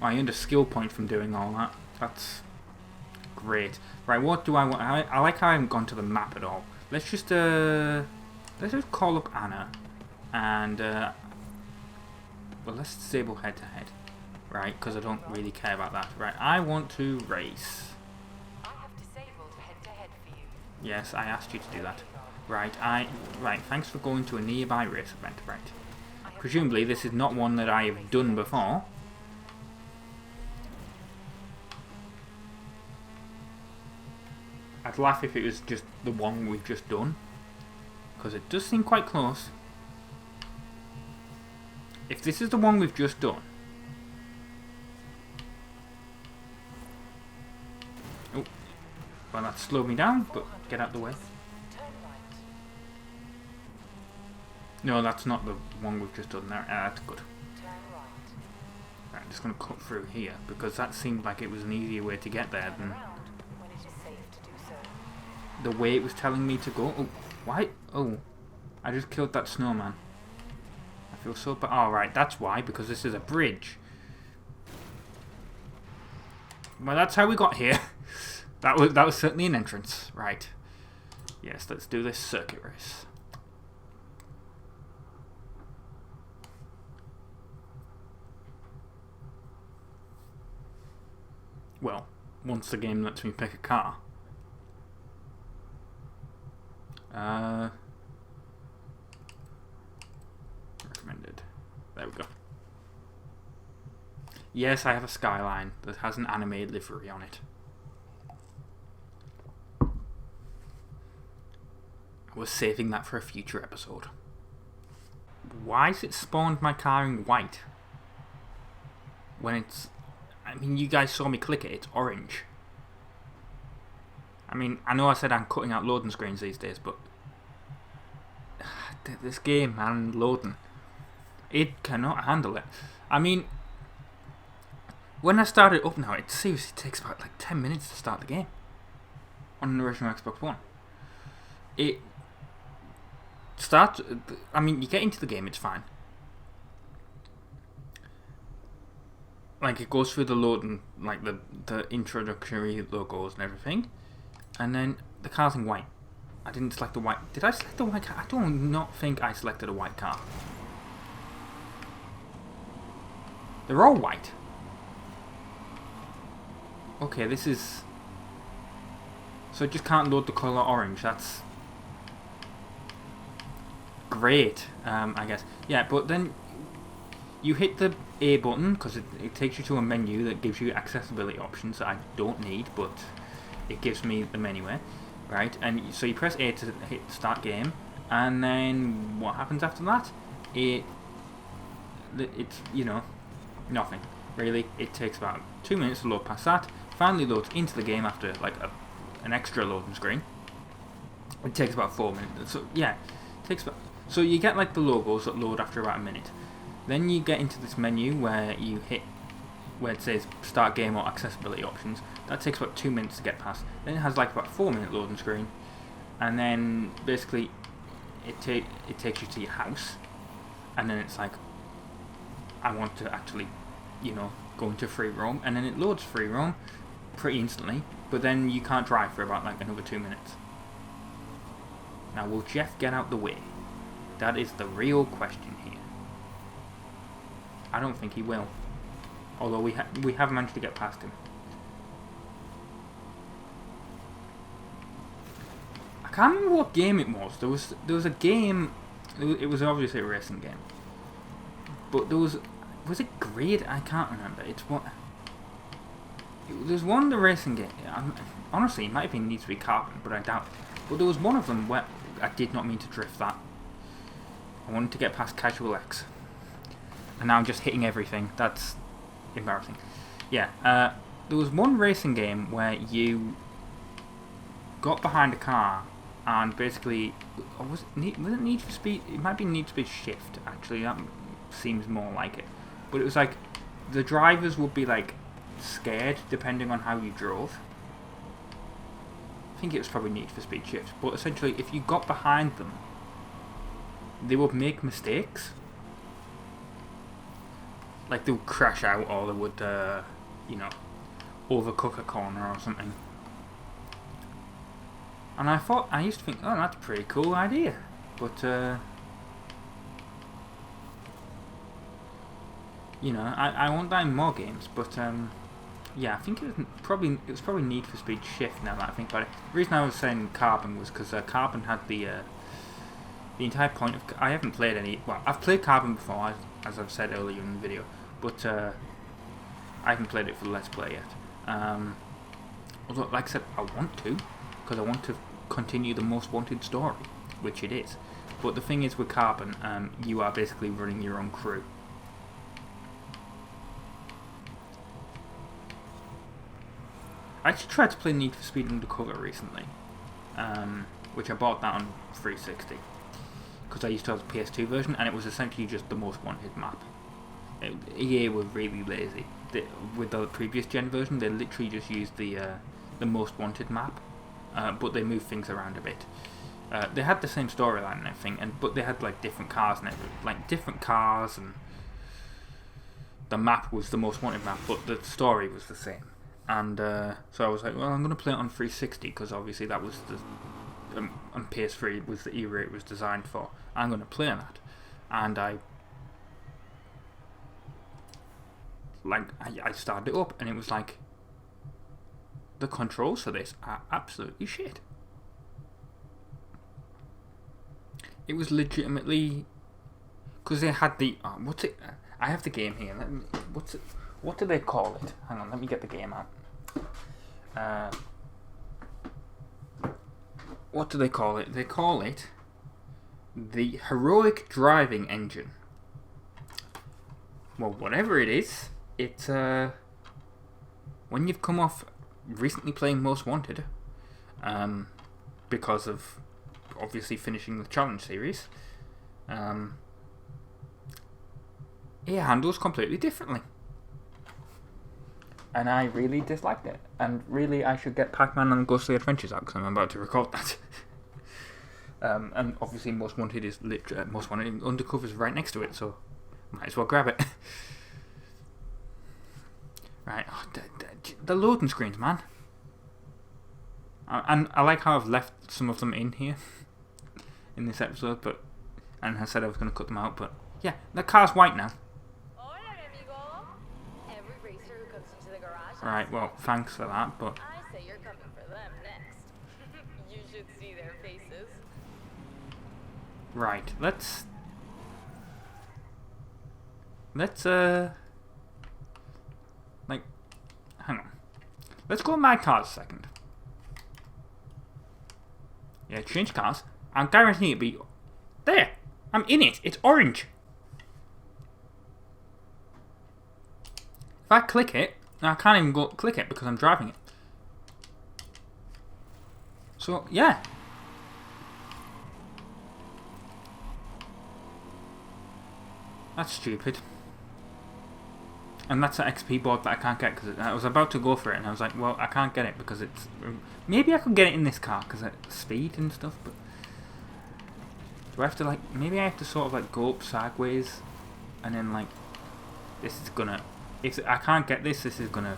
I earned a skill point from doing all that. That's great. Right, what do I want? I like how I haven't gone to the map at all. Let's just call up Anna and well, let's disable head-to-head, right, because I don't really care about that. Right, I want to race. I have disabled head-to-head for you. Yes, I asked you to do that. Right, thanks for going to a nearby race event, right. Presumably this is not one that I have done before. I'd laugh if it was just the one we've just done, because it does seem quite close. If this is the one we've just done... Oh, well that slowed me down, but get out the way. No, that's not the one we've just done there. That's good. Right, I'm just going to cut through here, because that seemed like it was an easier way to get there than the way it was telling me to go. Oh, why? Oh, I just killed that snowman. I feel so bad. Oh, right, that's why, because this is a bridge. Well, that's how we got here. that was certainly an entrance. Right. Yes, let's do this circuit race. Well, once the game lets me pick a car. Recommended. There we go. Yes, I have a Skyline that has an animated livery on it. I was saving that for a future episode. Why has it spawned my car in white? When it's... I mean, you guys saw me click it, it's orange. I mean, I know I said I'm cutting out loading screens these days, but... this game, man, loading. It cannot handle it. I mean, when I start it up now, it seriously takes about like 10 minutes to start the game. On the original Xbox One. It starts... I mean, you get into the game, it's fine. Like, it goes through the loading, like the introductory logos and everything. And then the car's in white. I didn't select the white... Did I select the white car? I don't not think I selected a white car. They're all white. Okay, this is... So it just can't load the colour orange. That's... great, I guess. Yeah, but then... You hit the A button, because it takes you to a menu that gives you accessibility options that I don't need, but it gives me them anyway. Right, and so you press A to hit start game, and then what happens after that? It's, you know, nothing. Really, it takes about 2 minutes to load past that, finally loads into the game after like an extra loading screen. It takes about 4 minutes, so yeah, it takes about... So you get like the logos that load after about a minute. Then you get into this menu where you hit where it says start game or accessibility options. That takes about 2 minutes to get past. Then it has like about 4-minute loading screen, and then basically it takes you to your house, and then it's like, I want to actually, you know, go into free roam, and then it loads free roam pretty instantly, but then you can't drive for about like another 2 minutes. Now, will Jeff get out the way? That is the real question here. I don't think he will. Although we have managed to get past him. I can't remember what game it was. There was a game. It was obviously a racing game. But there was it Grid? I can't remember. There's one of the racing game. Honestly, it might have been Need to Be Carbon, but I doubt it. But there was one of them where I did not mean to drift that. I wanted to get past Casual X, and now I'm just hitting everything. That's embarrassing. Yeah, there was one racing game where you got behind a car and basically, was it Need for Speed? It might be Need for Speed Shift, actually. That seems more like it. But it was like the drivers would be like scared depending on how you drove. I think it was probably Need for Speed Shift. But essentially, if you got behind them, they would make mistakes. Like they would crash out, or they would, you know, overcook a corner or something. And I used to think, oh, that's a pretty cool idea. But, you know, I want that in more games. But, yeah, I think it was probably Need for Speed Shift now that I think about it. The reason I was saying Carbon was because Carbon had the entire point of... I haven't played any... Well, I've played Carbon before, as I've said earlier in the video. But I haven't played it for the Let's Play yet. Although, like I said, I want to, because I want to continue the Most Wanted story, which it is. But the thing is with Carbon, you are basically running your own crew. I actually tried to play Need for Speed Undercover recently, which I bought that on 360, because I used to have the PS2 version, and it was essentially just the Most Wanted map. EA were really lazy. With the previous gen version, they literally just used the Most Wanted map, but they moved things around a bit. They had the same storyline and everything, but they had like different cars and everything, like different cars, and the map was the Most Wanted map, but the story was the same. And so I was like, well, I'm going to play it on 360 because obviously that was the and PS3 was the era it was designed for. I'm going to play on that, and I started it up, and it was like, the controls for this are absolutely shit. It was legitimately, because they had the what's it? I have the game here. What's it? What do they call it? Hang on, let me get the game out. What do they call it? They call it the Heroic Driving Engine. Well, whatever it is, it's when you've come off recently playing Most Wanted, because of obviously finishing the challenge series, it handles completely differently. And I really disliked it. And really, I should get Pac-Man and Ghostly Adventures out, because I'm about to record that. And obviously, Most Wanted is Most Wanted Undercover's right next to it, so might as well grab it. Right, the loading screens, man. And I like how I've left some of them in here in this episode, and I said I was going to cut them out, but yeah, the car's white now. Alright, well, thanks for that, but... I say you're coming for them next. You should see their faces. Right, let's, like, hang on. Let's go to my cars a second. Yeah, change cars. I guarantee it'll be... There! I'm in it! It's orange! If I click it... I can't even go click it because I'm driving it. So, yeah. That's stupid. And that's an XP board that I can't get because I was about to go for it and I was like, well, I can't get it because it's... Maybe I could get it in this car because it's speed and stuff, but... Do I have to like... Maybe I have to sort of like go up sideways and then like... This is gonna... If I can't get this, this is gonna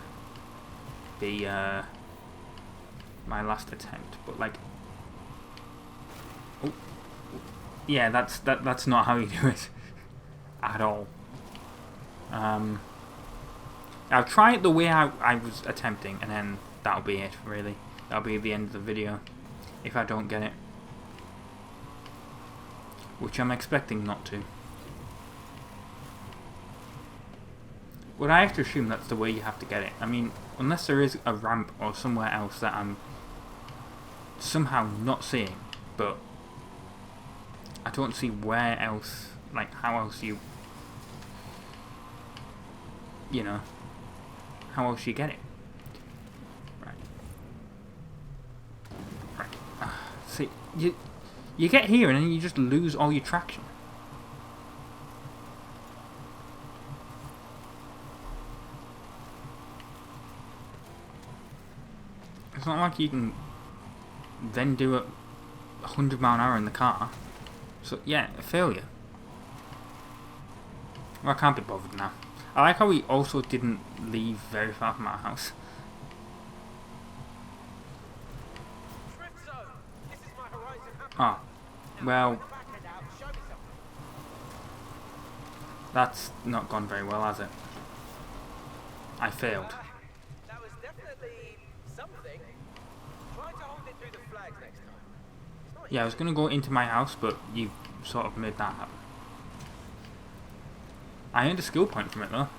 be my last attempt. But like... Oh. Yeah, that's not how you do it. At all. I'll try it the way I was attempting, and then that'll be it, really. That'll be the end of the video, if I don't get it. Which I'm expecting not to. But I have to assume that's the way you have to get it. I mean, unless there is a ramp or somewhere else that I'm somehow not seeing, but I don't see where else, like how else you know, how else you get it. Right. See, you get here and then you just lose all your traction. It's not like you can then do it 100 mile an hour in the car. So yeah, a failure. Well, I can't be bothered now. I like how we also didn't leave very far from our house. Oh, well, that's not gone very well, has it? I failed. That was definitely something. Try to hold it through the flags next time. Yeah, I was going to go into my house, but you sort of made that happen. I earned a skill point from it though.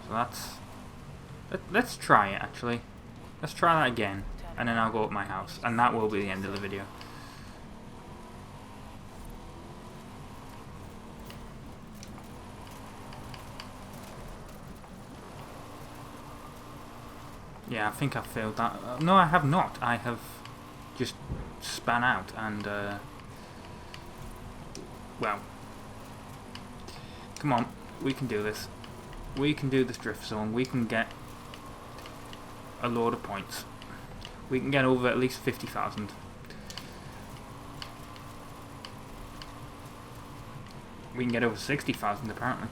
So that's... Let's try it actually. Let's try that again. And then I'll go up my house. And that will be the end of the video. Yeah, I think I failed that. No, I have not. I have just span out and... well... Come on, we can do this. We can do this drift zone. We can get a load of points. We can get over at least 50,000. We can get over 60,000 apparently.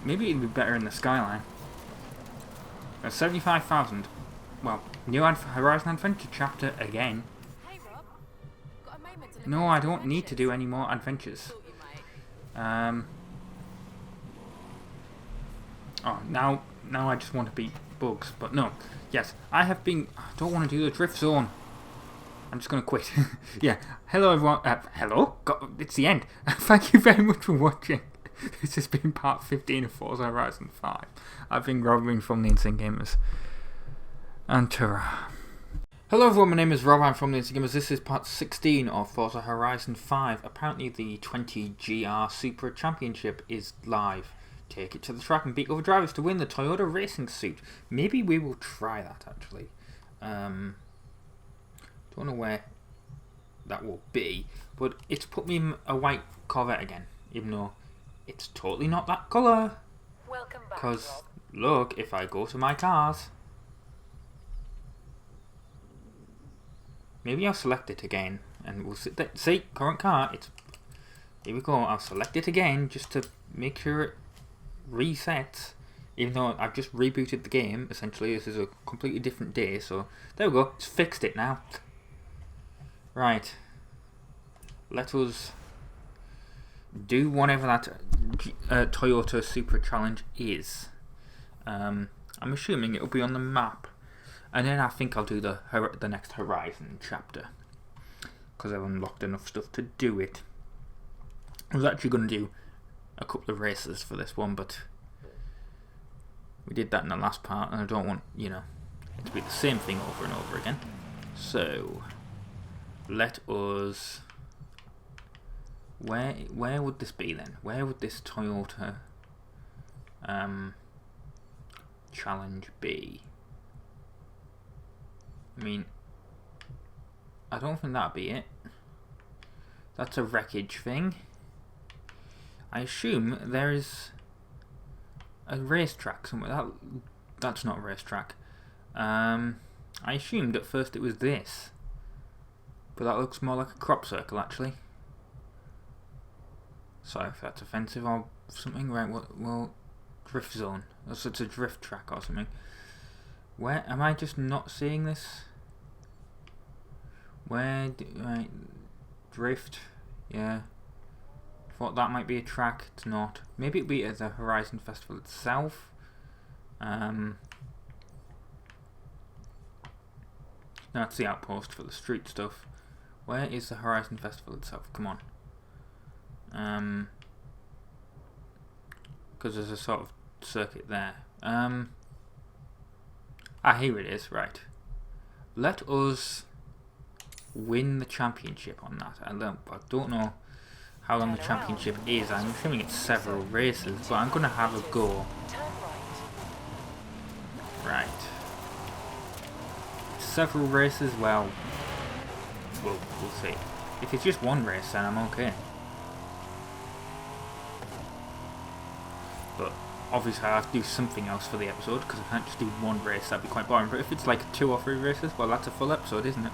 Maybe it'd be better in the skyline. 75,000. Well, new Horizon Adventure chapter again. Hey Rob, got a moment to look No, at I your don't need to adventures? do any more adventures. Thought you might. Oh, now I just want to beat bugs, but no. Yes, I don't want to do the drift zone. I'm just going to quit. Yeah, hello everyone. Hello? God, it's the end. Thank you very much for watching. This has been part 15 of Forza Horizon 5. I've been Robin from the Insane Gamers. And ta-ra. Hello everyone, my name is Rob, I'm from the Insane Gamers. This is part 16 of Forza Horizon 5. Apparently the 20GR Super Championship is live. Take it to the track and beat other drivers to win the Toyota racing suit. Maybe we will try that actually. Don't know where that will be, but it's put me in a white Corvette again, even though it's totally not that colour. Welcome back, Because Rob. look, if I go to my cars, maybe I'll select it again and we'll see current car. It's here we go. I'll select it again just to make sure it resets, even though I've just rebooted the game. Essentially, this is a completely different day, so there we go. It's fixed it now. Right, let us do whatever that Toyota Super Challenge is. I'm assuming it'll be on the map, and then I think I'll do the next Horizon chapter because I've unlocked enough stuff to do it. I was actually going to do a couple of races for this one, but we did that in the last part, and I don't want, you know, it to be the same thing over and over again. So let us... Where would this be then? Where would this Toyota challenge be? I mean, I don't think that'd be it. That's a wreckage thing. I assume there is a racetrack somewhere. That's not a racetrack. I assumed at first it was this, but that looks more like a crop circle actually. Sorry if that's offensive or something. Right, well, drift zone. So it's a drift track or something. Where am I just not seeing this? Right, drift. Yeah. Thought that might be a track. It's not. Maybe it'd be at the Horizon Festival itself. No, it's the outpost for the street stuff. Where is the Horizon Festival itself? Come on. Because there's a sort of circuit there. Here it is. Right. Let us win the championship on that. I don't know how long the championship is. I'm assuming it's several races, but I'm gonna have a go. Right. Several races. Well, we'll see. If it's just one race, then I'm okay. But obviously I have to do something else for the episode, because I can't just do one race. That'd be quite boring. But if it's like 2 or 3 races, well, that's a full episode, isn't it?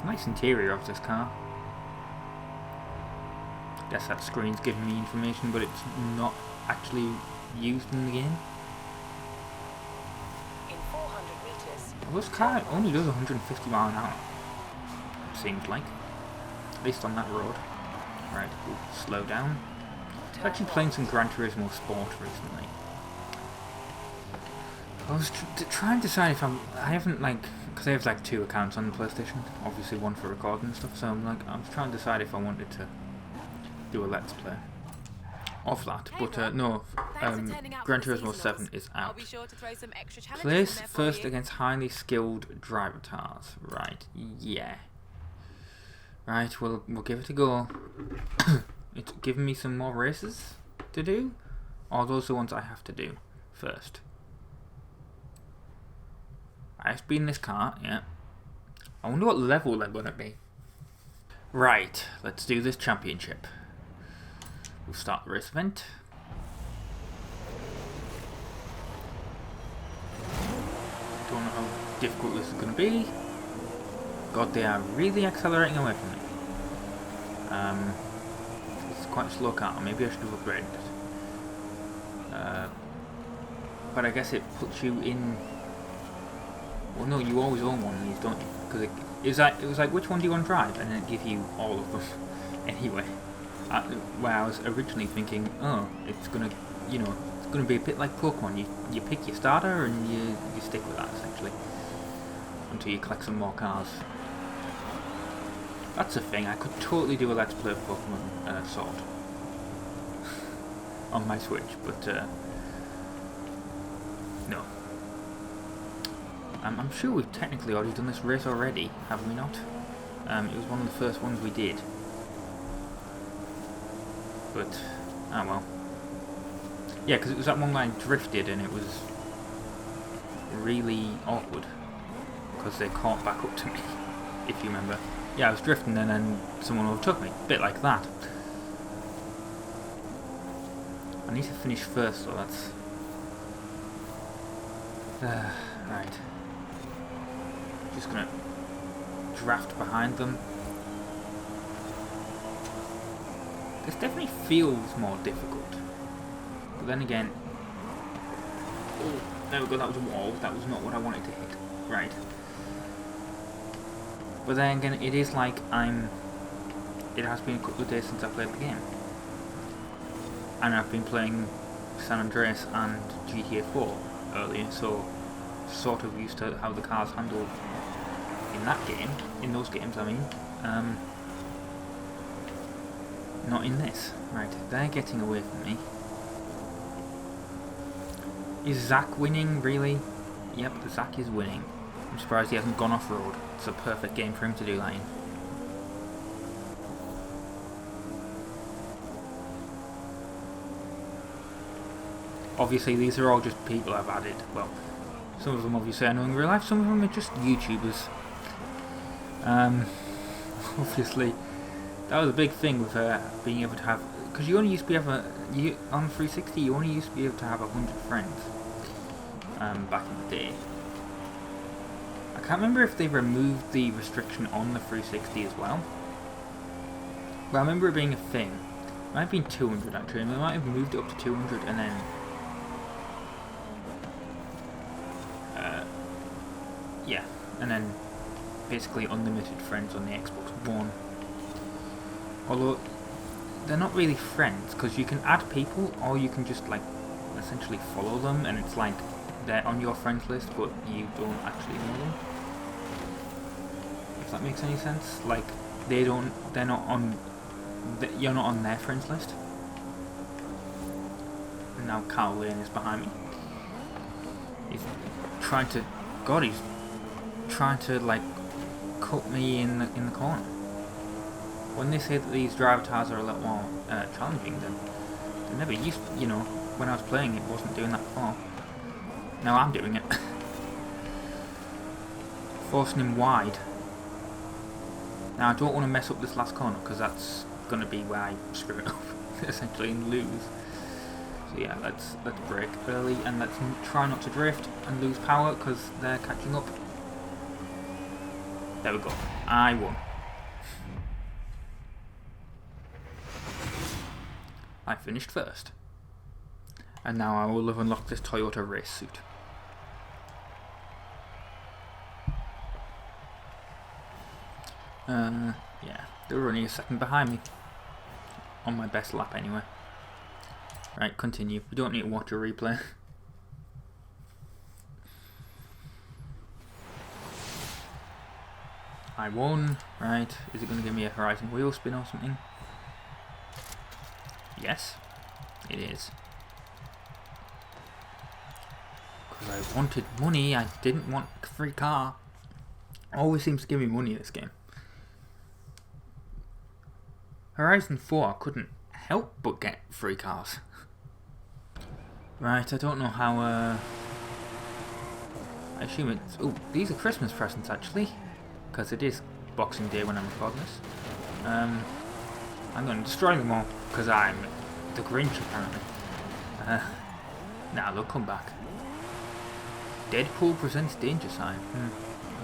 Nice interior of this car. Guess that screen's giving me information, but it's not actually used in the game. In 400 meters. Well, this car only does 150 miles an hour. Seems like. At least on that road. Right, we'll slow down. I'm actually playing some Gran Turismo Sport recently. I was trying to decide if I haven't because I have like 2 accounts on the PlayStation, obviously one for recording and stuff, so I was trying to decide if I wanted to do a Let's Play of that, but no, Gran Turismo 7 is out. Place first against highly skilled driver cars, right, yeah. Right, we'll give it a go. It's giving me some more races to do, or those are the ones I have to do first. I've been in this car, yeah. I wonder what level they're going to be. Right, let's do this championship. We'll start the race event. Don't know how difficult this is going to be. God, they are really accelerating away from me. It's quite a slow car. Maybe I should have upgraded it. But I guess it puts you in... Well, no, you always own one of these, don't you? Because it was like, which one do you want to drive? And then it gives you all of them. Anyway, where I was originally thinking, oh, it's gonna be a bit like Pokemon. You pick your starter and you stick with that essentially until you collect some more cars. That's a thing. I could totally do a Let's Play of Pokemon Sword on my Switch, but no. I'm sure we've technically already done this race already, have we not? It was one of the first ones we did. But, well. Yeah, because it was that one where I drifted and it was really awkward. Because they caught back up to me, if you remember. Yeah, I was drifting and then someone overtook me. A bit like that. I need to finish first, so that's... right. Just gonna draft behind them. This definitely feels more difficult. But then again... Oh, there we go, that was a wall. That was not what I wanted to hit. Right. But then again, it is like it has been a couple of days since I played the game. And I've been playing San Andreas and GTA 4 earlier, so sort of used to how the cars handle in those games, I mean. Not in this. Right, they're getting away from me. Is Zach winning, really? Yep, Zach is winning. I'm surprised he hasn't gone off-road. It's a perfect game for him to do that in. Obviously, these are all just people I've added. Well, some of them obviously I know in real life, some of them are just YouTubers. Obviously, That was a big thing with being able to have, because you only used to be able on 360. You only used to be able to have 100 friends. Back in the day. I can't remember if they removed the restriction on the 360 as well. But I remember it being a thing. It might have been 200 actually, and they might have moved it up to 200 and then yeah, and then basically unlimited friends on the Xbox One. Although they're not really friends, because you can add people or you can just like essentially follow them, and it's like they're on your friends list but you don't actually know them. If that makes any sense. Like they're not on, you're not on their friends list. And now Carl Lane is behind me. He's trying to, God, he's trying to like cut me in the corner. When they say that these driver tires are a lot more challenging, then they never used, you know, when I was playing it wasn't doing that before. Now I'm doing it. Forcing him wide. Now I don't want to mess up this last corner, because that's going to be where I screw it up, essentially, and lose. So yeah, let's brake early, and let's try not to drift and lose power, because they're catching up. There we go. I won. I finished first. And now I will have unlocked this Toyota race suit. Yeah, they were only a second behind me. On my best lap anyway. Right, continue. We don't need to watch a replay. I won. Right, is it going to give me a Horizon wheel spin or something? Yes, it is. Because I wanted money, I didn't want a free car. Always seems to give me money in this game. Horizon 4 I couldn't help but get free cars. Right, I don't know how, I assume it's, oh, these are Christmas presents actually. Because it is Boxing Day when I'm recording this. I'm going to destroy them all, because I'm the Grinch apparently. Nah, they'll come back. Deadpool presents danger sign.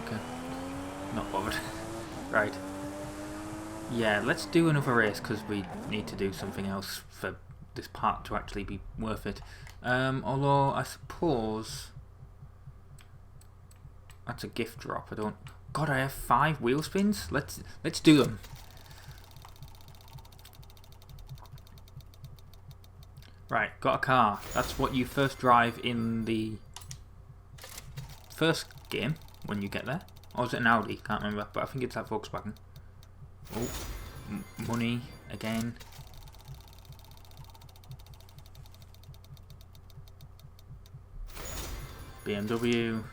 Okay. Not bothered. Right. Yeah, let's do another race, because we need to do something else for this part to actually be worth it. Although, I suppose that's a gift drop. I don't... God, I have 5 wheel spins? Let's do them. Right, got a car. That's what you first drive in the first game when you get there. Or is it an Audi? Can't remember, but I think it's that Volkswagen. Oh, money again. BMW.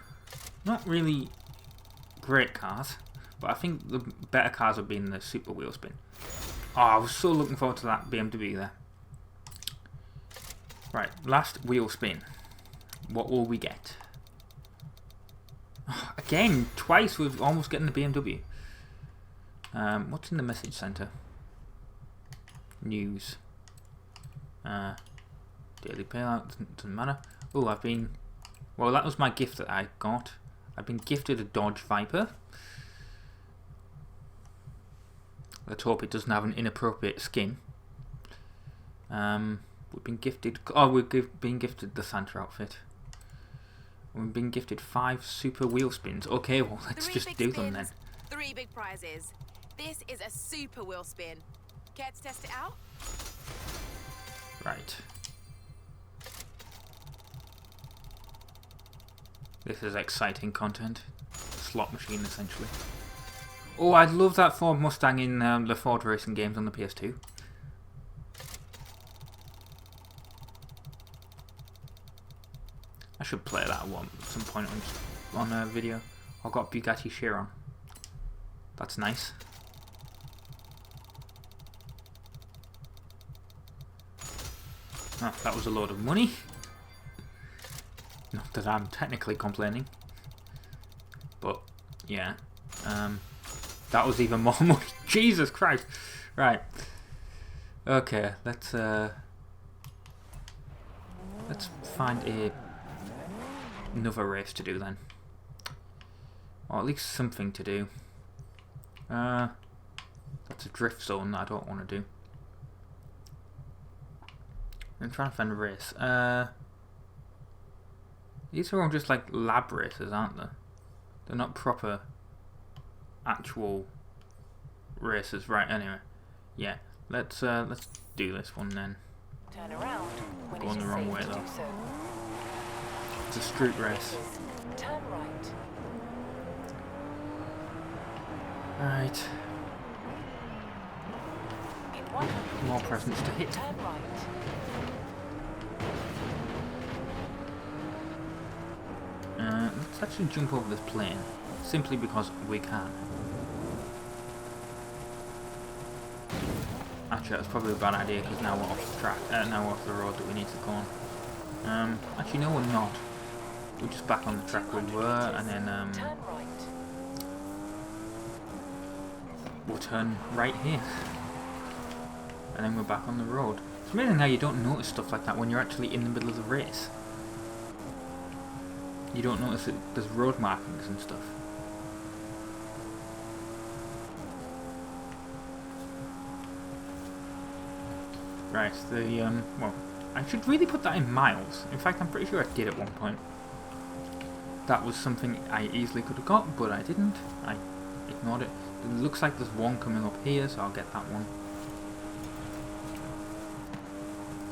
Not really great cars, but I think the better cars would be in the super wheel spin. Oh, I was so looking forward to that BMW there. Right, last wheel spin. What will we get? Oh, again, twice we're almost getting the BMW. What's in the message center? News. Daily payout, doesn't matter. Oh, well, that was my gift that I got. I've been gifted a Dodge Viper. Let's hope it doesn't have an inappropriate skin. We've been gifted... Oh, we've been gifted the Santa outfit. We've been gifted 5 super wheel spins. Okay, well, let's just do them then. 3 big prizes. This is a super wheel spin. Care to test it out? Right. This is exciting content. Slot machine, essentially. Oh, I love that Ford Mustang in the Ford racing games on the PS2. I should play that one at some point on a video. I've got Bugatti Chiron. That's nice. Oh, that was a load of money. Not that I'm technically complaining. But, yeah. That was even more money. Jesus Christ. Right. Okay, let's find another race to do then. Or at least something to do. That's a drift zone that I don't want to do. I'm trying to find a race. These are all just like lab races, aren't they? They're not proper actual races. Right, anyway. Yeah, let's do this one then. Turn around when Going it the is wrong safe way to though. do so. It's a street race. Turn right. Right. In 100 More meters, presents to hit. turn right. Let's actually jump over this plane, simply because we can. Actually, that's probably a bad idea because now we're off the track. Now we're off the road that we need to go on. Actually, no, we're not. We're just back on the track we were, and then Turn right. we'll turn right here, and then we're back on the road. It's amazing how you don't notice stuff like that when you're actually in the middle of the race. You don't notice that there's road markings and stuff. Right, well, I should really put that in miles. In fact, I'm pretty sure I did at one point. That was something I easily could have got, but I didn't. I ignored it. It looks like there's one coming up here, so I'll get that one.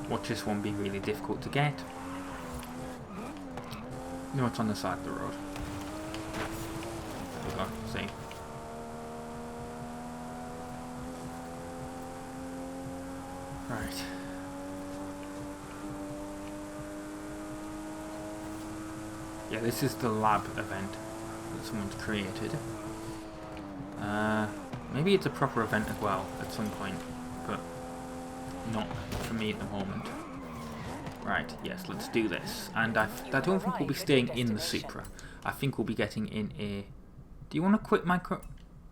Watch this one be really difficult to get. No, it's on the side of the road. There we go, see. Right. Yeah, this is the lab event that someone's created. Maybe it's a proper event as well at some point, but not for me at the moment. Right, yes, let's do this. And I don't think we'll be staying in the Supra. I think we'll be getting in a... Do you want to quit my...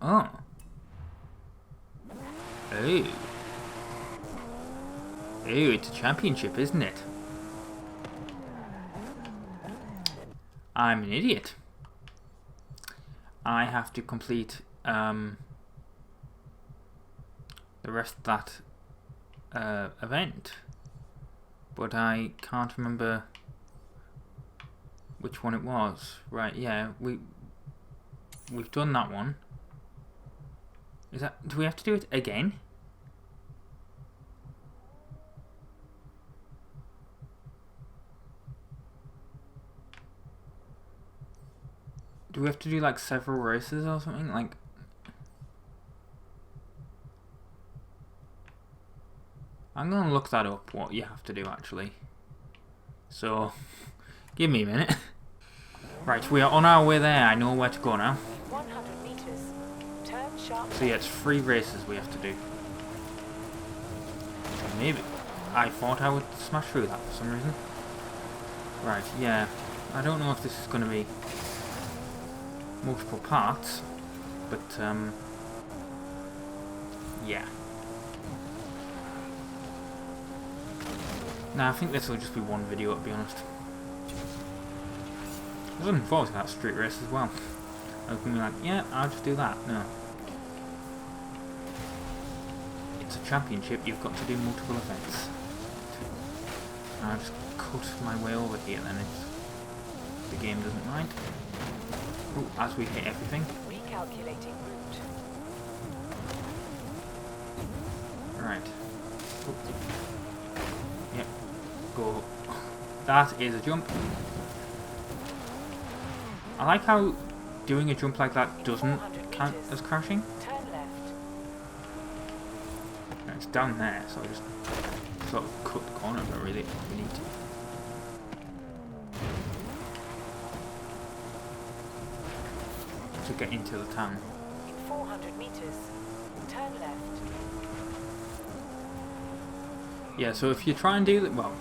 Oh. Oh. Oh, it's a championship, isn't it? I'm an idiot. I have to complete the rest of that event. But I can't remember which one it was. Right, yeah, we've done that one. Is that... Do we have to do it again? Do we have to do like several races or something? Like... I'm gonna look that up, what you have to do actually. So, give me a minute. Right, we are on our way there. I know where to go now. 100 meters. Turn sharp. So yeah, it's 3 races we have to do. Maybe. I thought I would smash through that for some reason. Right, yeah. I don't know if this is going to be multiple parts, but yeah. Nah, I think this will just be one video, to be honest. I was looking forward to that street race as well. I was going to be like, yeah, I'll just do that. No. It's a championship, you've got to do multiple events. I'll just cut my way over here then, if the game doesn't mind. Ooh, as we hit everything. Recalculating route. Right. Ooh. Yep. Go. That is a jump. I like how doing a jump like that doesn't count as crashing. Turn left. It's down there, so I just sort of cut the corner if I really need to. To get into the town. In 400 meters. Turn left. Yeah, so if you try and do that, well,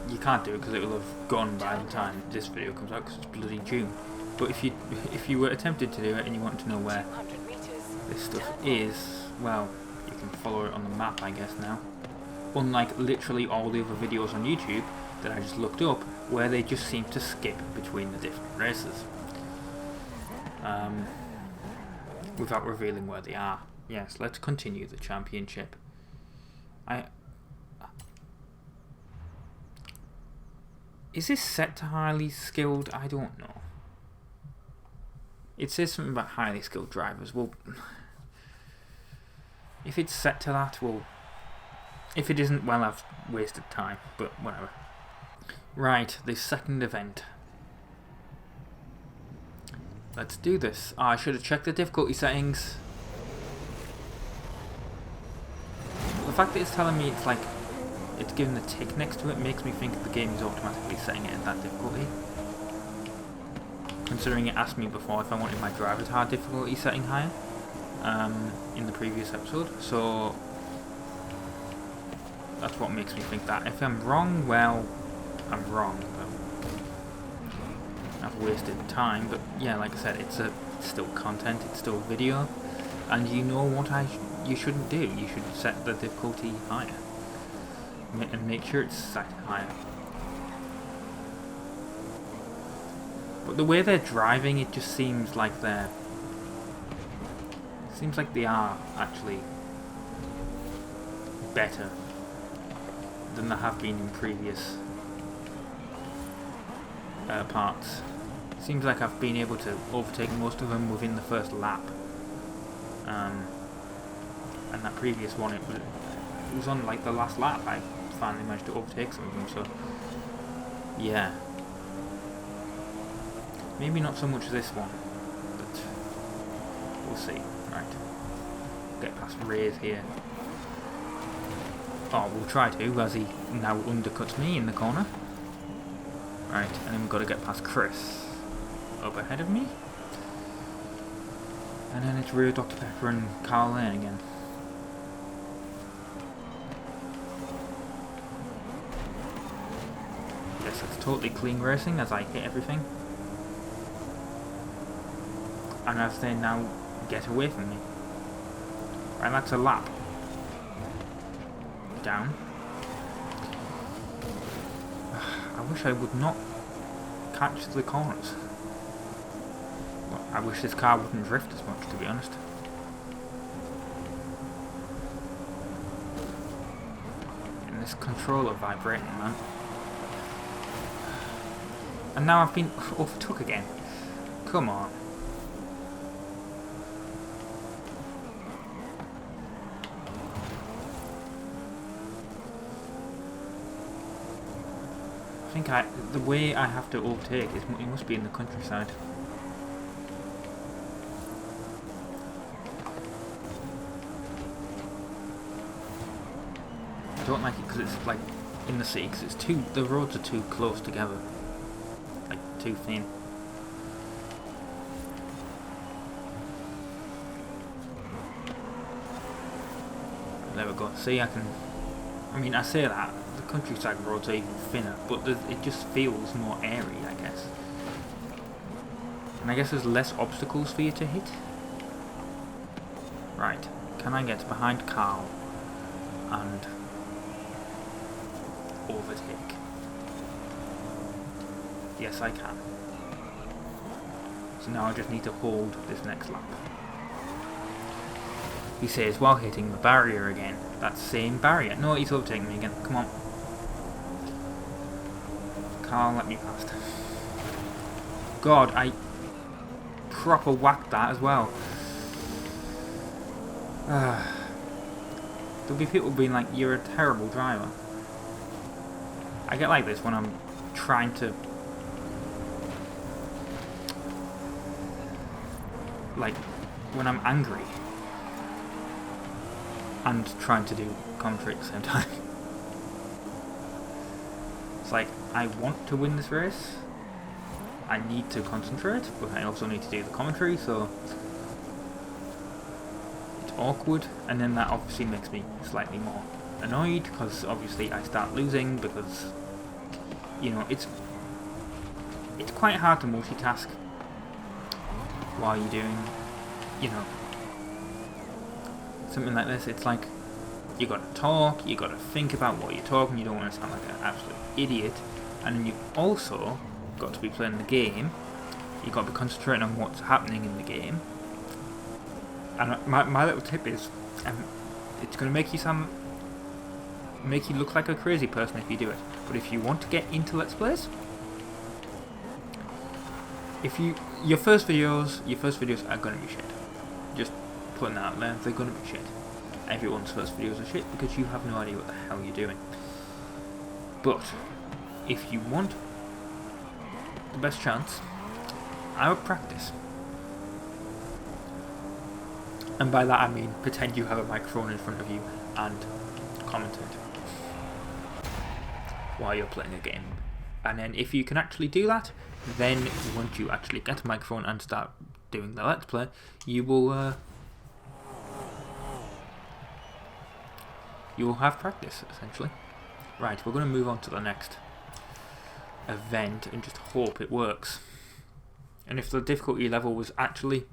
you can't do it because it will have gone by the time this video comes out because it's bloody June. But if you were attempted to do it and you want to know where 200 meters. this stuff is, well, You can follow it on the map, I guess, now. Unlike literally all the other videos on YouTube that I just looked up, where they just seem to skip between the different races. Without revealing where they are. Yes, let's continue the championship. Is this set to highly skilled? I don't know. It says something about highly skilled drivers. Well, if it's set to that, well, if it isn't, well, I've wasted time, but whatever. Right, the second event. Let's do this. Oh, I should have checked the difficulty settings. The fact that it's telling me it's like, it's giving the tick next to it makes me think the game is automatically setting it at that difficulty. Considering it asked me before if I wanted my driver's hard difficulty setting higher in the previous episode, so that's what makes me think that. If I'm wrong, well, I'm wrong. I've wasted time, but yeah, like I said, it's still content, it's still video, and you know what you shouldn't do. You should set the difficulty higher and make sure it's set higher. But the way they're driving, it just seems like they are actually better than they have been in previous parts. Seems like I've been able to overtake most of them within the first lap. And that previous one, it was on like the last lap. I finally managed to overtake some of them. So yeah, maybe not so much this one, but we'll see. Right, get past Ray's here. Oh, we'll try to, as he now undercuts me in the corner. Right, and then we've got to get past Chris up ahead of me. And then it's Rio, Dr. Pepper and Carl Lane again. Yes, it's totally clean racing as I hit everything. And as they now get away from me. Right, that's a lap. Down. I wish I would not catch the corners. Well, I wish this car wouldn't drift as much, to be honest. And this controller vibrating, man. And now I've been overtook again. Come on. I think the way I have to overtake is it must be in the countryside. I don't like it because it's like in the city, because the roads are too close together, like too thin. There we go. See, I say that. Countryside roads are even thinner, but it just feels more airy, I guess. And I guess there's less obstacles for you to hit. Right, can I get behind Carl and overtake? Yes, I can. So now I just need to hold this next lap. He says while hitting the barrier again. That same barrier. No, he's overtaking me again. Come on. Carl, let me past. God, I proper whacked that as well. There'll be people being like, you're a terrible driver. I get like this when I'm trying to, like, when I'm angry and trying to do commentary at the same time. It's like, I want to win this race, I need to concentrate, but I also need to do the commentary, so it's awkward, and then that obviously makes me slightly more annoyed, because obviously I start losing, because, you know, it's quite hard to multitask while you're doing, you know, something like this, it's like you got to talk, you got to think about what you're talking. You don't want to sound like an absolute idiot, and then you've also got to be playing the game. You've got to be concentrating on what's happening in the game. And my little tip is, it's going to make you look like a crazy person if you do it. But if you want to get into Let's Plays, your first videos are going to be shit. Just putting that out there, they're going to be shit. Everyone's first videos are shit because you have no idea what the hell you're doing. But if you want the best chance, I would practice. And by that I mean pretend you have a microphone in front of you and commentate while you're playing a game. And then if you can actually do that, then once you actually get a microphone and start doing the Let's Play, you will have practice, essentially. Right, we're going to move on to the next event and just hope it works. And if the difficulty level was actually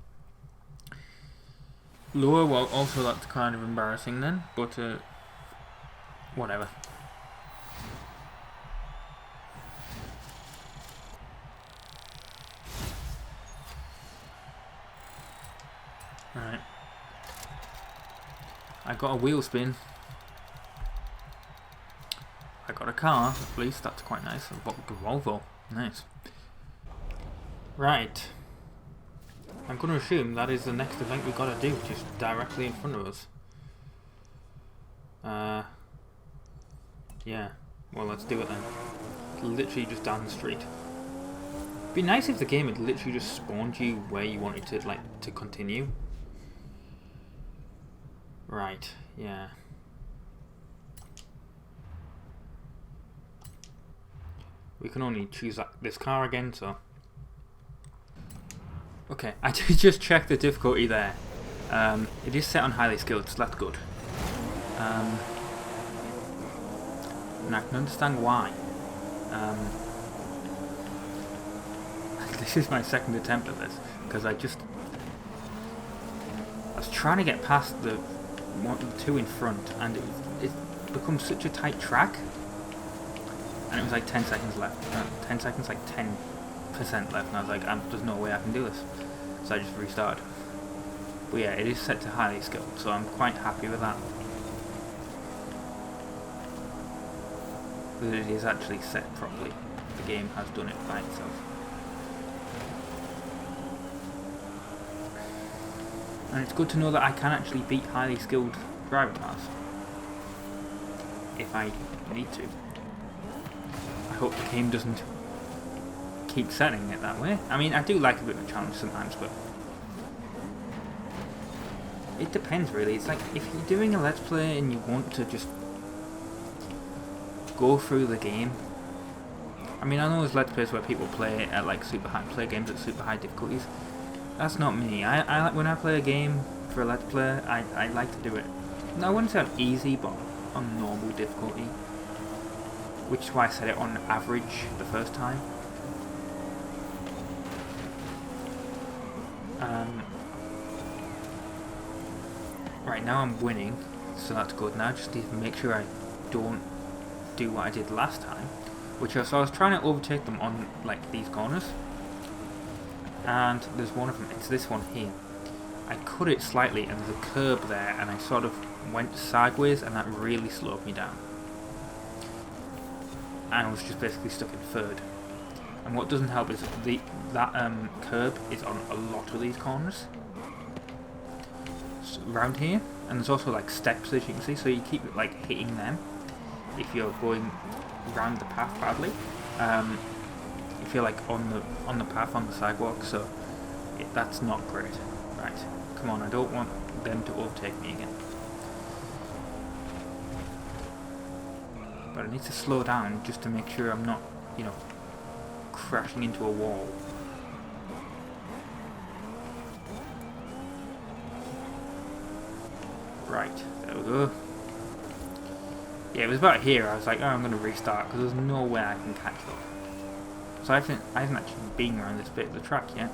lower, well, also that's kind of embarrassing then, but whatever. Right. I got a wheel spin. I got a car, at least, that's quite nice. A Volvo, nice. Right. I'm going to assume that is the next event we've got to do, just directly in front of us. Yeah. Well, let's do it then. It's literally just down the street. It'd be nice if the game had literally just spawned you where you wanted to, like, to continue. Right, yeah. We can only choose this car again, so... Okay, I did just check the difficulty there. It is set on highly skilled, so that's good. And I can understand why. This is my second attempt at this, because I was trying to get past the two in front, and it becomes such a tight track. And it was like 10 seconds left. 10 seconds, like 10% left, and I was like, there's no way I can do this. So I just restarted. But yeah, it is set to highly skilled, so I'm quite happy with that. That it is actually set properly. The game has done it by itself. And it's good to know that I can actually beat highly skilled driving cars. If I need to. I hope the game doesn't keep setting it that way. I mean, I do like a bit of a challenge sometimes, but it depends really. It's like, if you're doing a Let's Play and you want to just go through the game. I mean, I know there's Let's Plays where people play at like play games at super high difficulties. That's not me. I when I play a game for a Let's Play, I like to do it. No, I wouldn't say on easy, but on normal difficulty. Which is why I set it on average the first time. Right, now I'm winning, so that's good. Now I just need to make sure I don't do what I did last time, which I was trying to overtake them on like these corners, and there's one of them. It's this one here. I cut it slightly, and there's a curb there, and I sort of went sideways, and that really slowed me down. And I was just basically stuck in third. And what doesn't help is that curb is on a lot of these corners around here, and there's also like steps, as you can see, so you keep like hitting them if you're going round the path badly. If you're like on the path, on the sidewalk, so that's not great. Right, come on, I don't want them to overtake me again. But I need to slow down just to make sure I'm not, you know, crashing into a wall. Right, there we go. Yeah, it was about here. I was like, oh, I'm going to restart because there's no way I can catch up. So I haven't actually been around this bit of the track yet.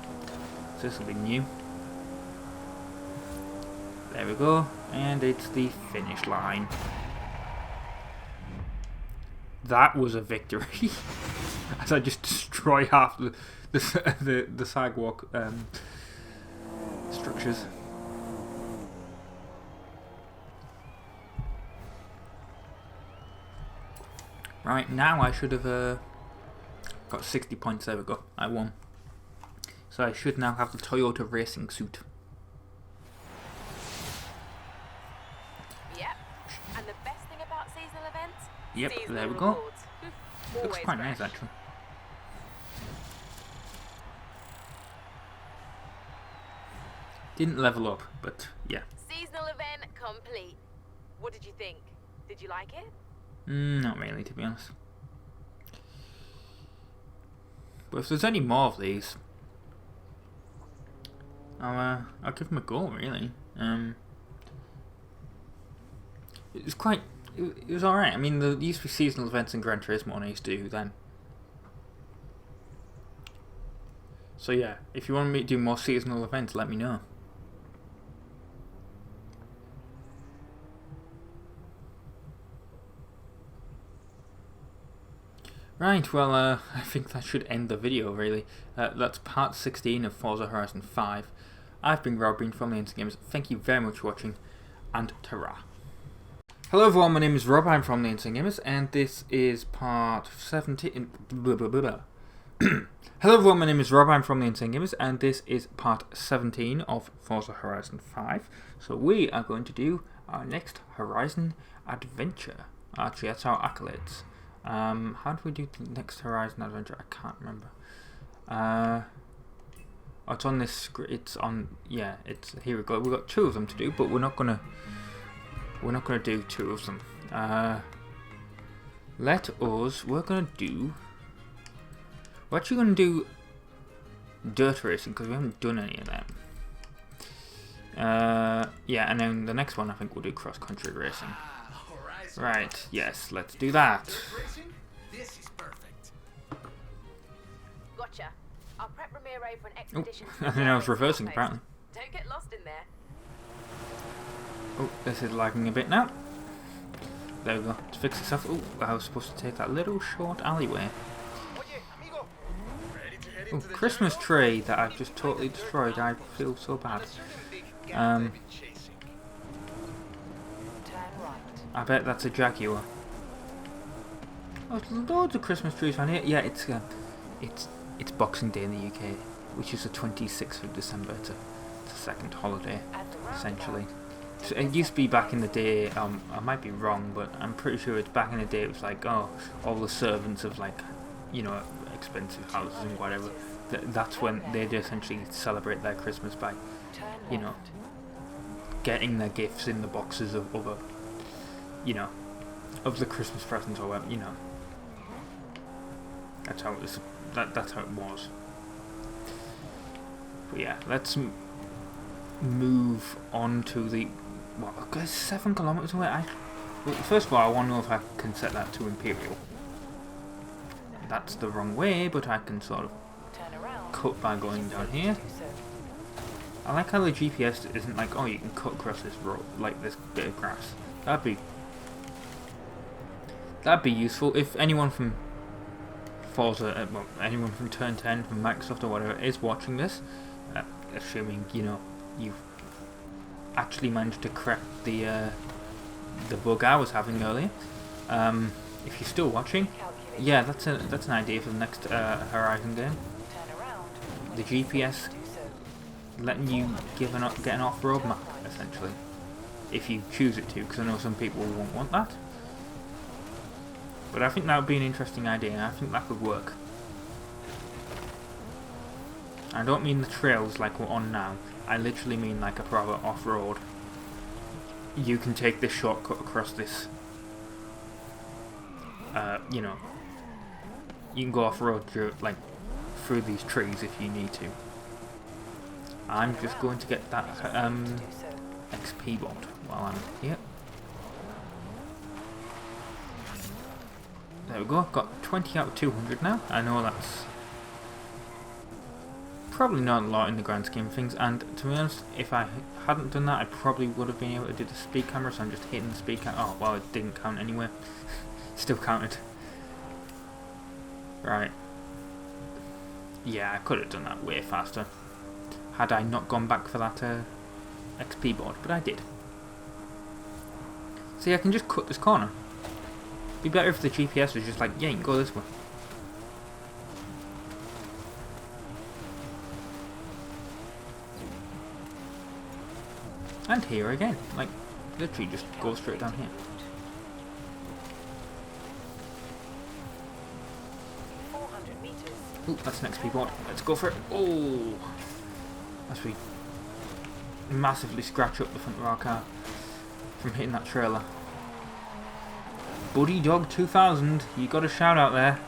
So this will be new. There we go, and it's the finish line. That was a victory. As I just destroy half the sidewalk structures. Right, now I should have got 60 points. There we go, I won. So I should now have the Toyota racing suit. Yep. And the best thing about seasonal events? Yep, Seasonal there we go. rewards. Looks Always quite fresh. nice actually. Didn't level up, but yeah. Seasonal event complete. What did you think? Did you like it? Not really, to be honest. But if there's any more of these, I'll give them a go. Really, it was quite. It was all right. I mean, there used to be seasonal events in Gran Turismo, and I used to do them. So yeah, if you want me to do more seasonal events, let me know. Right, well, I think that should end the video, really. That's part 16 of Forza Horizon 5. I've been Rob from the Instant Gamers. Thank you very much for watching, and ta-ra. Hello everyone, my name is Rob, I'm from the Instant Gamers, and this is part 17... Hello everyone, my name is Rob, I'm from the Insane Gamers, and this is part 17 of Forza Horizon 5. So we are going to do our next Horizon adventure. Actually, that's our accolades. How do we do the next Horizon adventure? I can't remember. Oh, it's on this screen. It's on. Yeah, it's here. We go. We've got 2 of them to do, but we're not gonna do 2 of them. We're actually gonna do dirt racing because we haven't done any of that. Yeah, and then the next one I think we'll do cross country racing. Right, yes, let's do that. This is perfect. Gotcha. I'll prep Ramiro for an expedition. Oh, I think I was reversing apparently. Don't get lost in there. Oh, this is lagging a bit now. There we go. To fix itself. Oh, I was supposed to take that little short alleyway. Oh, Christmas tree that I've just totally destroyed. I feel so bad. I bet that's a Jaguar. Oh, there's loads of Christmas trees around here. Yeah, it's Boxing Day in the UK, which is the 26th of December. It's a second holiday, essentially. So it used to be back in the day. I might be wrong, but I'm pretty sure it's back in the day. It was like, oh, all the servants of like, you know, expensive houses and whatever. That's when they'd essentially celebrate their Christmas by, you know, getting their gifts in the boxes of other, you know, of the Christmas presents or whatever, you know. That's how it was. That's how it was. But yeah, let's move on to the. What? It's 7 kilometers away. Well, first of all, I want to know if I can set that to Imperial. That's the wrong way, but I can sort of cut by going down here. I like how the GPS isn't like, oh, you can cut across this road, like this bit of grass. That'd be useful if anyone from Forza, well, anyone from Turn 10, from Microsoft or whatever is watching this, assuming, you know, you've actually managed to correct the bug I was having earlier. If you're still watching, yeah, that's an idea for the next Horizon game. The GPS letting you get an off-road map, essentially, if you choose it to, because I know some people won't want that. But I think that would be an interesting idea. I think that could work. I don't mean the trails like we're on now. I literally mean like a proper off-road. You can take this shortcut across this. You know, you can go off-road like through these trees if you need to. I'm just going to get that XP bot while I'm here. There we go, got 20 out of 200 now. I know that's probably not a lot in the grand scheme of things, and to be honest, if I hadn't done that, I probably would have been able to do the speed camera, so I'm just hitting the speed camera. Oh, well, it didn't count anyway. Still counted. Right. Yeah, I could have done that way faster, had I not gone back for that XP board, but I did. See, I can just cut this corner. Be better if the GPS was just like, yeah, you can go this way. And here again, like, literally just go straight down here. 400 meters. Ooh, that's an XP board. Let's go for it. Oh! As we massively scratch up the front of our car from hitting that trailer. Buddy Dog 2000, you got a shout out there.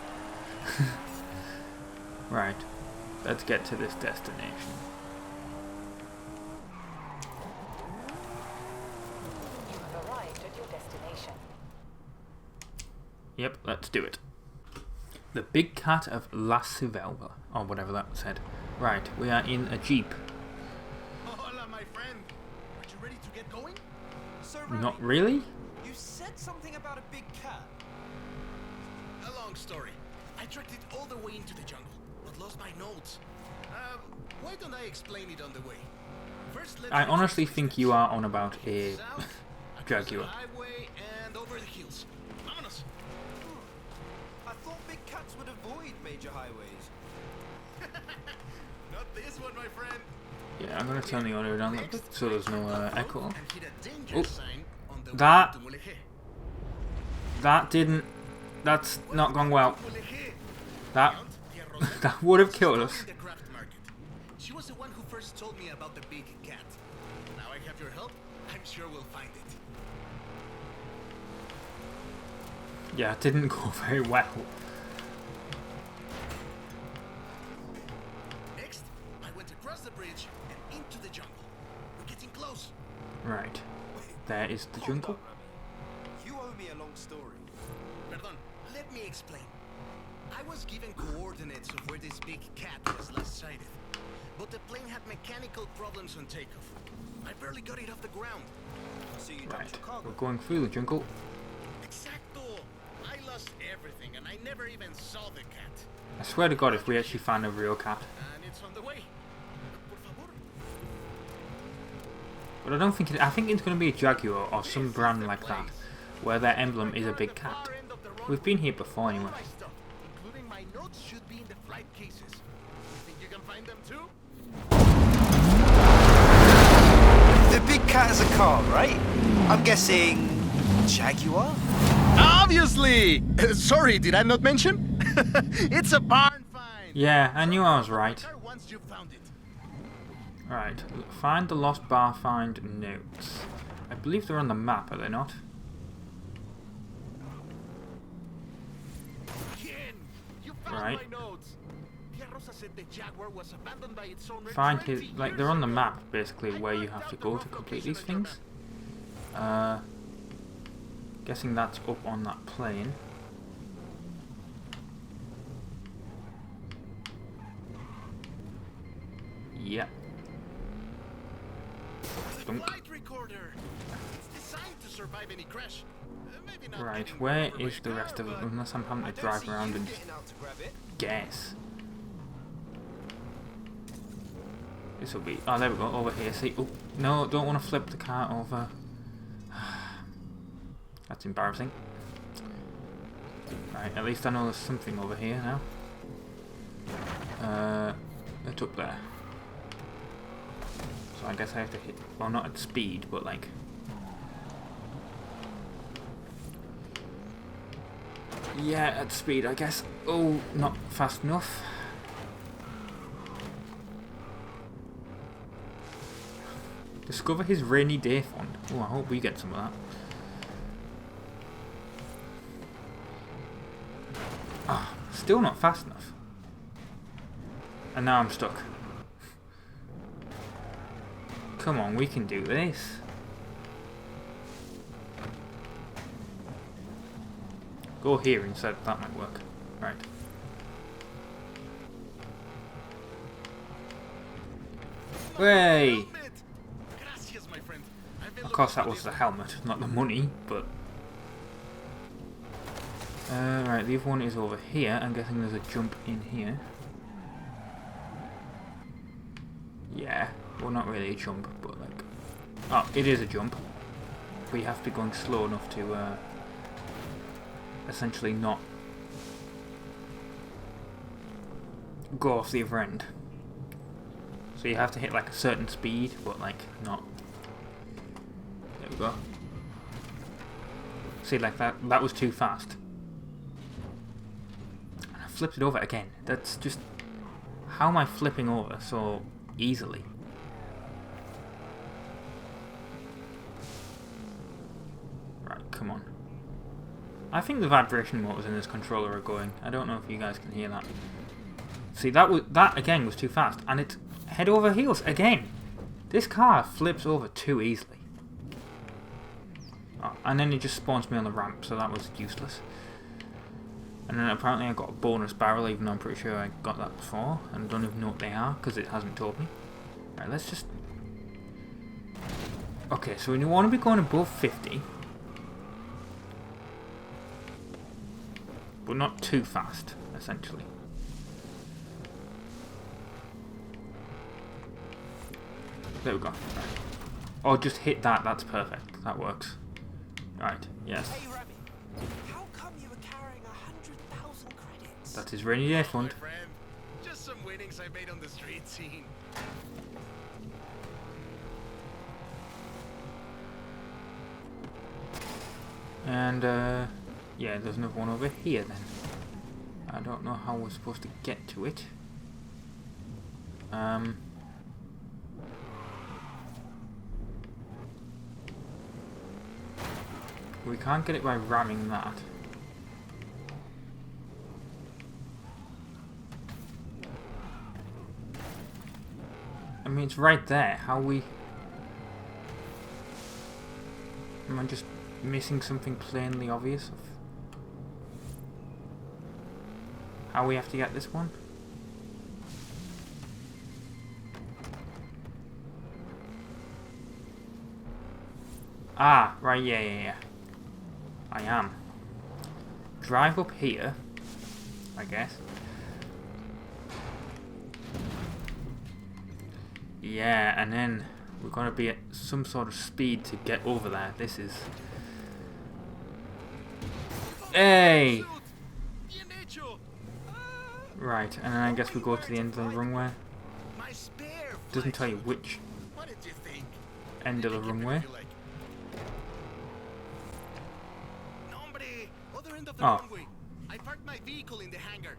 Right, let's get to this destination. You have arrived at your destination. Yep, let's do it. The Big Cat of La Civelva, or whatever that said. Right, we are in a Jeep. Hola, my friend. Are you ready to get going? So, Not Remy, really? you said something about a big cat. A long story. I tracked it all the way into the jungle, but lost my notes. Why don't I explain it on the way? First, let's I honestly retrace think the you steps. are on about a South, across the Jaguar. highway and over the hills. Vámonos. I thought big cats would avoid major highways. Not this one, my friend. Yeah, I'm gonna turn the audio down a little bit so there's no echo. And hit a danger Oh, sign on the way that- to Mulegé. That didn't. That's not gone well. Mulegé. That Aunt, Tia Rosetta, that would have was killed stopping us. the craft market. She was the one who first told me about the big cat. Now I have your help. I'm sure we'll find it. Yeah, it didn't go very well. Next, I went across the bridge and into the jungle. We're getting close. Right, there is the jungle. You owe me a long story. Perdón, let me explain. I was given coordinates of where this big cat was last sighted. But the plane had mechanical problems on takeoff. I barely got it off the ground. So you dumped Right, your cargo. we're going through the jungle. Exacto. I lost everything and I never even saw the cat. I swear to God, if we actually find a real cat. And it's on the way. Por favor. But I don't think it. I think it's going to be a Jaguar or some brand like that, where their emblem is a big cat. We've been here before All anyway. my stuff, including my notes, should be in the flight cases. Think you can find them too? The big cat is a car, right? I'm guessing Jaguar? Obviously! Sorry, did I not mention? It's a barn find! Yeah, I knew I was right. Once you found it. Right, find the lost bar, find notes. I believe they're on the map, are they not? Again! You found Right. my notes! Tia Rosa said the Jaguar was abandoned by its owner Find 20 his, like, years they're on the ago. map, basically, where you have to go to complete these things. Guessing that's up on that plane. Yep. The Dunk. flight recorder! It's designed to survive any crash. Maybe not Right, getting where run over is by the a rest car, of it? but Unless I'm having I to don't drive see around you and getting out to grab it. guess. This will be. Oh, there we go. Over here. See. Oh, no, don't want to flip the car over. That's embarrassing. Right, at least I know there's something over here now. It's up there. So I guess I have to hit. Well, not at speed, but like. Yeah, at speed, I guess. Oh, not fast enough. Discover his rainy day font. Oh, I hope we get some of that. Ah, still not fast enough. And now I'm stuck. Come on, we can do this. Go here instead, that might work. Right. Hooray! Gracias, my friend. I've been Of course, that looking was for the this helmet, not the money, but... right, the other one is over here. I'm guessing there's a jump in here. Yeah, well, not really a jump, but like... Oh, it is a jump. But you have to be going slow enough to, essentially not go off the other end. So you have to hit like a certain speed, but like not. There we go. See, like that was too fast. And I flipped it over again. That's just... How am I flipping over so easily? Right, come on. I think the vibration motors in this controller are going. I don't know if you guys can hear that. See, that again was too fast, and it's head over heels again. This car flips over too easily. Oh, and then it just spawns me on the ramp, so that was useless. And then apparently I got a bonus barrel, even though I'm pretty sure I got that before, and don't even know what they are because it hasn't told me. Right, let's just... Okay, so we want to be going above 50. But not too fast, essentially. There we go. Right. Oh, just hit that. That's perfect. That works. Right. Yes. Hey, Remy. How come you were carrying 100,000 credits? That is rainy day fund. My friend. Just some winnings I made on the street scene. And yeah, there's another one over here then. I don't know how we're supposed to get to it. We can't get it by ramming that. I mean, it's right there. How we... Am I just missing something plainly obvious of how we have to get this one? Ah, right, yeah. I am. Drive up here, I guess. Yeah, and then we're going to be at some sort of speed to get over there. This is... Hey! Right, and then I guess we go to the end of the runway. Doesn't tell you which end of the runway. Oh. I parked my vehicle in the hangar.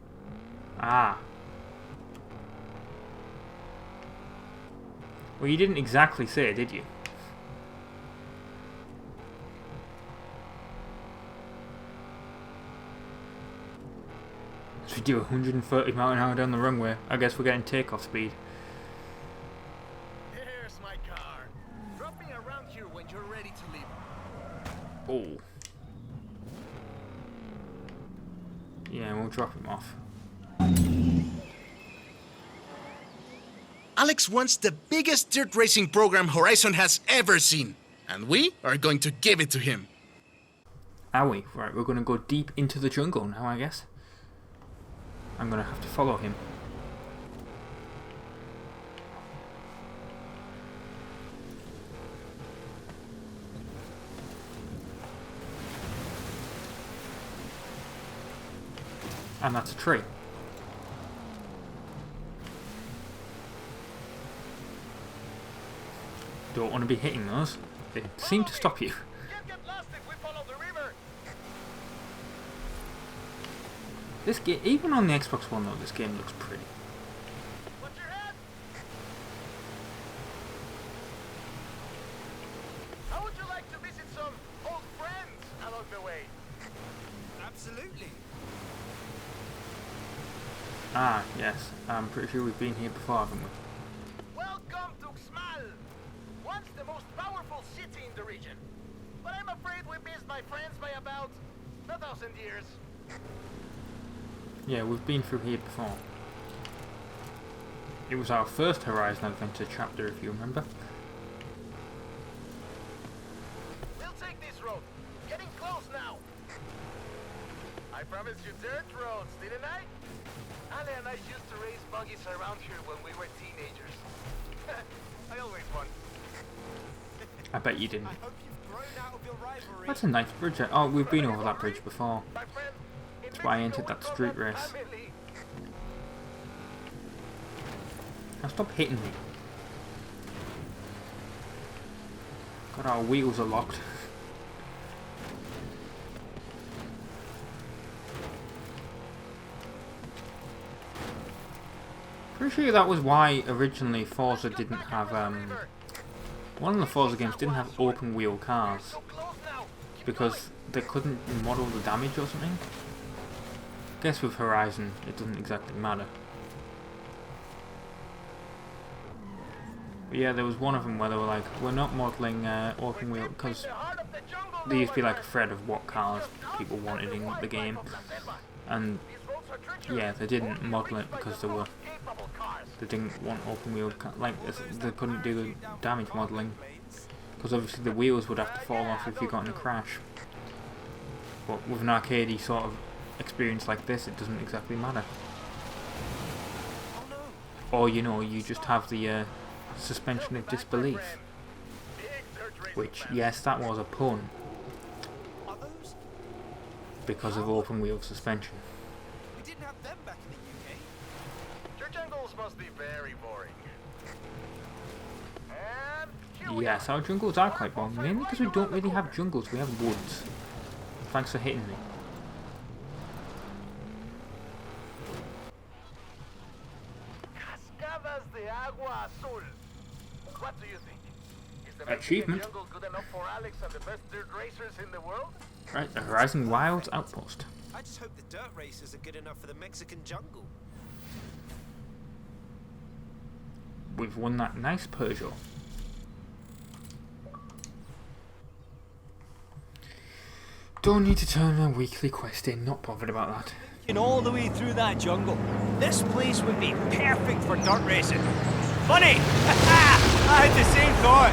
Ah. Well, you didn't exactly say it, did you? So we do 130 mph down the runway. I guess we're getting takeoff speed. Here's my car. Drop me around here when you're ready to leave. Oh. Yeah, we'll drop him off. Alex wants the biggest dirt racing program Horizon has ever seen. And we are going to give it to him. Are we? Right, we're going to go deep into the jungle now, I guess. I'm going to have to follow him. And that's a tree. Don't want to be hitting those. They seem to stop you. Can't get lost if we follow the river. This game, even on the Xbox One though, this game looks pretty. What's your head? How would you like to visit some old friends along the way? Absolutely. Ah, yes. I'm pretty sure we've been here before, haven't we? Welcome to Xmal, once the most powerful city in the region. But I'm afraid we missed my friends by about 1,000 years. Yeah, we've been through here before. It was our first Horizon Adventure chapter, if you remember. We'll take this road. Getting close now. I promised you dirt roads, didn't I? Ale and I used to race buggies around here when we were teenagers. I always won. I bet you didn't. I hope you've grown out of your rivalry. That's a nice bridge. Oh, we've been over that bridge before. My friend, That's why I entered that street race. Now stop hitting me. God, our wheels are locked. Pretty sure that was why originally Forza didn't have, one of the Forza games didn't have open wheel cars. Because they couldn't model the damage or something. I guess with Horizon it doesn't exactly matter. But yeah, there was one of them where they were like, we're not modelling open wheel, because they used to be like afraid of what cars people wanted in the game. And yeah, they didn't model it because they didn't want open wheel, like they couldn't do the damage modelling. Because obviously the wheels would have to fall off if you got in a crash. But with an arcadey sort of experience like this, it doesn't exactly matter. Or, you know, you just have the suspension of disbelief. Which, yes, that was a pun. Because of open wheel suspension. We didn't have them back in the UK. Your jungles must be very boring. Yes, our jungles are quite boring, mainly because we don't really have jungles, we have woods. Thanks for hitting me. Cascadas de agua azul. What do you think? Is the Achievement. jungle good enough for Alex and the best dirt racers in the world? Right, the Horizon Wilds Outpost. I just hope the dirt races are good enough for the Mexican jungle. We've won that nice Peugeot. Don't need to turn a weekly quest in, not bothered about that. And all the way through that jungle. This place would be perfect for dirt racing. Funny! I had the same thought.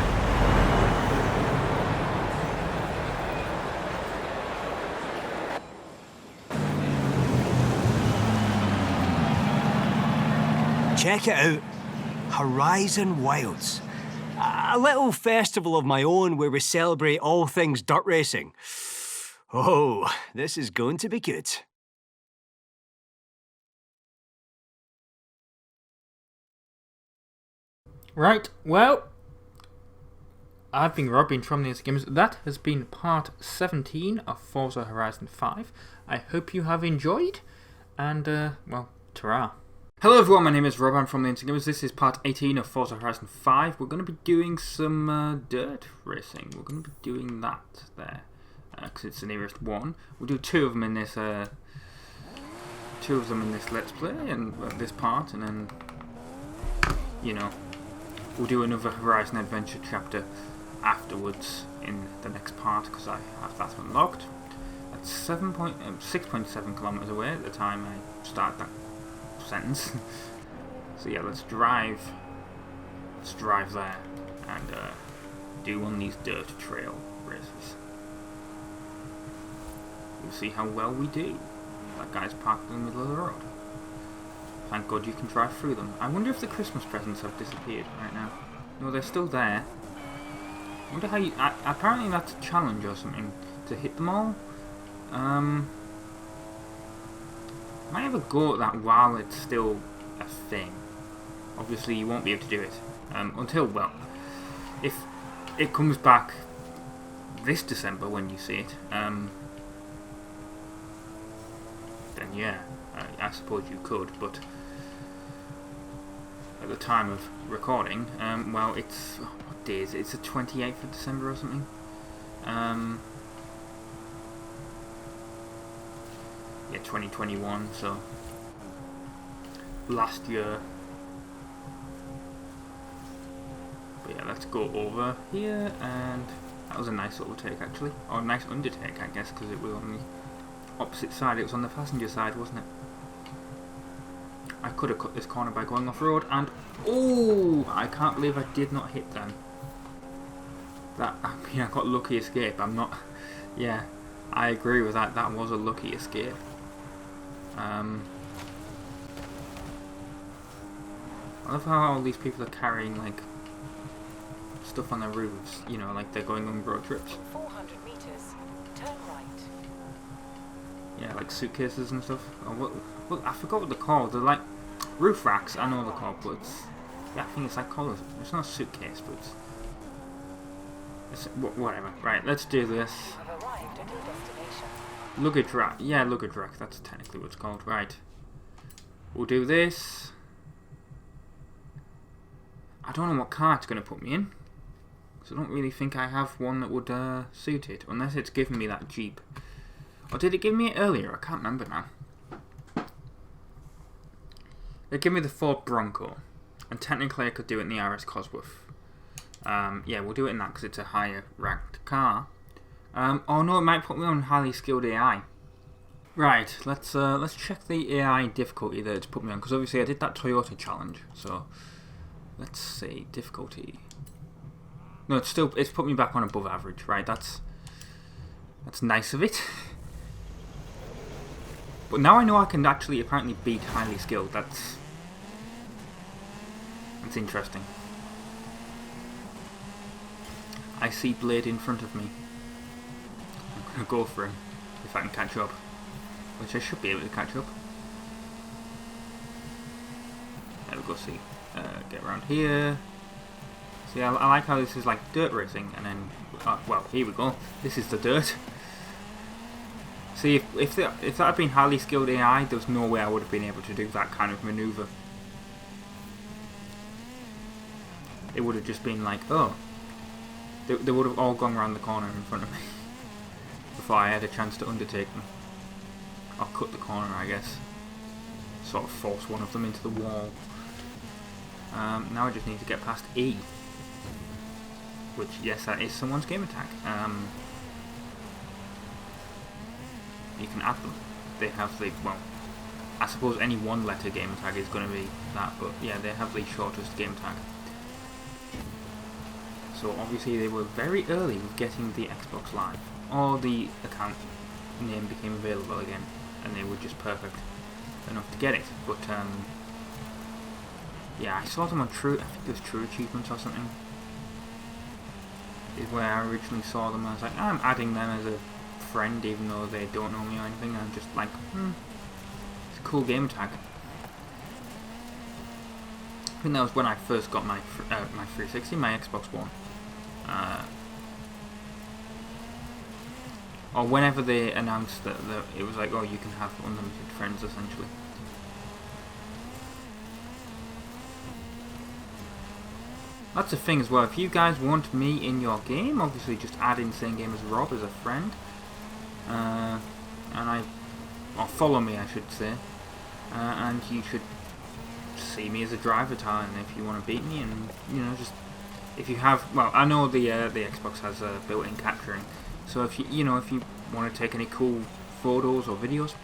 Check it out. Horizon Wilds. A little festival of my own where we celebrate all things dirt racing. Oh, this is going to be good. Right, well, I've been Robin from the Games. That has been part 17 of Forza Horizon 5. I hope you have enjoyed, and, well, ta-ra. Hello everyone, my name is Rob, I'm from the Gamers. This is part 18 of Forza Horizon 5. We're going to be doing some dirt racing. We're going to be doing that there, because it's the nearest one. We'll do two of them in this Let's Play, and this part, and then, you know, we'll do another Horizon Adventure chapter afterwards in the next part, because I have that unlocked. That's 6.7 kilometers away at the time I started that sentence. So yeah, let's drive there and do one of these dirt trail races. We'll see how well we do. That guy's parked in the middle of the road. Thank God you can drive through them. I wonder if the Christmas presents have disappeared right now. No, they're still there. I wonder how you... apparently that's a challenge or something to hit them all. Might have a go at that while it's still a thing. Obviously you won't be able to do it until, well, if it comes back this December when you see it, then yeah, I suppose you could, but at the time of recording, well, it's, what day is it? It's the 28th of December or something. Yeah, 2021, so last year. But yeah, let's go over here, and that was a nice overtake actually, or a nice undertake I guess, because it was on the opposite side, it was on the passenger side, wasn't it? I could have cut this corner by going off-road, and oh, I can't believe I did not hit them. That, I mean, I got lucky escape. I'm not, yeah, I agree with that. That was a lucky escape. I love how all these people are carrying like stuff on their roofs. You know, like they're going on road trips. 400 meters, turn right. Yeah, like suitcases and stuff. Oh, what, I forgot what they're called. They're like roof racks. I know they're called, but it's, yeah, I think it's like called. It's not a suitcase, but it's whatever. Right, let's do this. You've arrived at your destination. Luggage rack. Yeah, luggage rack. That's technically what it's called. Right. We'll do this. I don't know what car it's going to put me in. Because I don't really think I have one that would suit it. Unless it's given me that Jeep. Or did it give me it earlier? I can't remember now. It gave me the Ford Bronco. And technically I could do it in the RS Cosworth. Yeah, we'll do it in that because it's a higher ranked car. Oh no, it might put me on highly skilled AI. Right, let's check the AI difficulty that it's put me on, because obviously I did that Toyota challenge. So let's see, difficulty. No, it's put me back on above average. Right, that's nice of it. But now I know I can actually apparently beat highly skilled. That's interesting. I see Blade in front of me. I'm gonna go for him if I can catch up, which I should be able to catch up. There we go. See, get around here. See, I like how this is like dirt racing, and then well, here we go. This is the dirt. See, if that had been highly skilled AI, there's no way I would have been able to do that kind of maneuver. It would have just been like, oh, they would have all gone around the corner in front of me before I had a chance to undertake them. Or cut the corner, I guess. Sort of force one of them into the wall. Now I just need to get past E. Which, yes, that is someone's game attack. You can add them. They have the, well, I suppose any one letter game tag is going to be that, but yeah, they have the shortest game tag. So obviously they were very early with getting the Xbox Live, or the account name became available again, and they were just perfect enough to get it. But yeah, I saw them on True, I think it was True Achievements or something, is where I originally saw them. I was like, I'm adding them as a friend even though they don't know me or anything. I'm just like, it's a cool game tag. I think that was when I first got my 360, my Xbox One. Or whenever they announced that it was like, oh, you can have unlimited friends essentially. That's the thing as well. If you guys want me in your game, obviously just add in Same Game as Rob as a friend. Or follow me, I should say, and you should see me as a driver talent if you want to beat me, and you know, just if you have, well, I know the Xbox has built-in capturing, so if you if you want to take any cool photos or videos,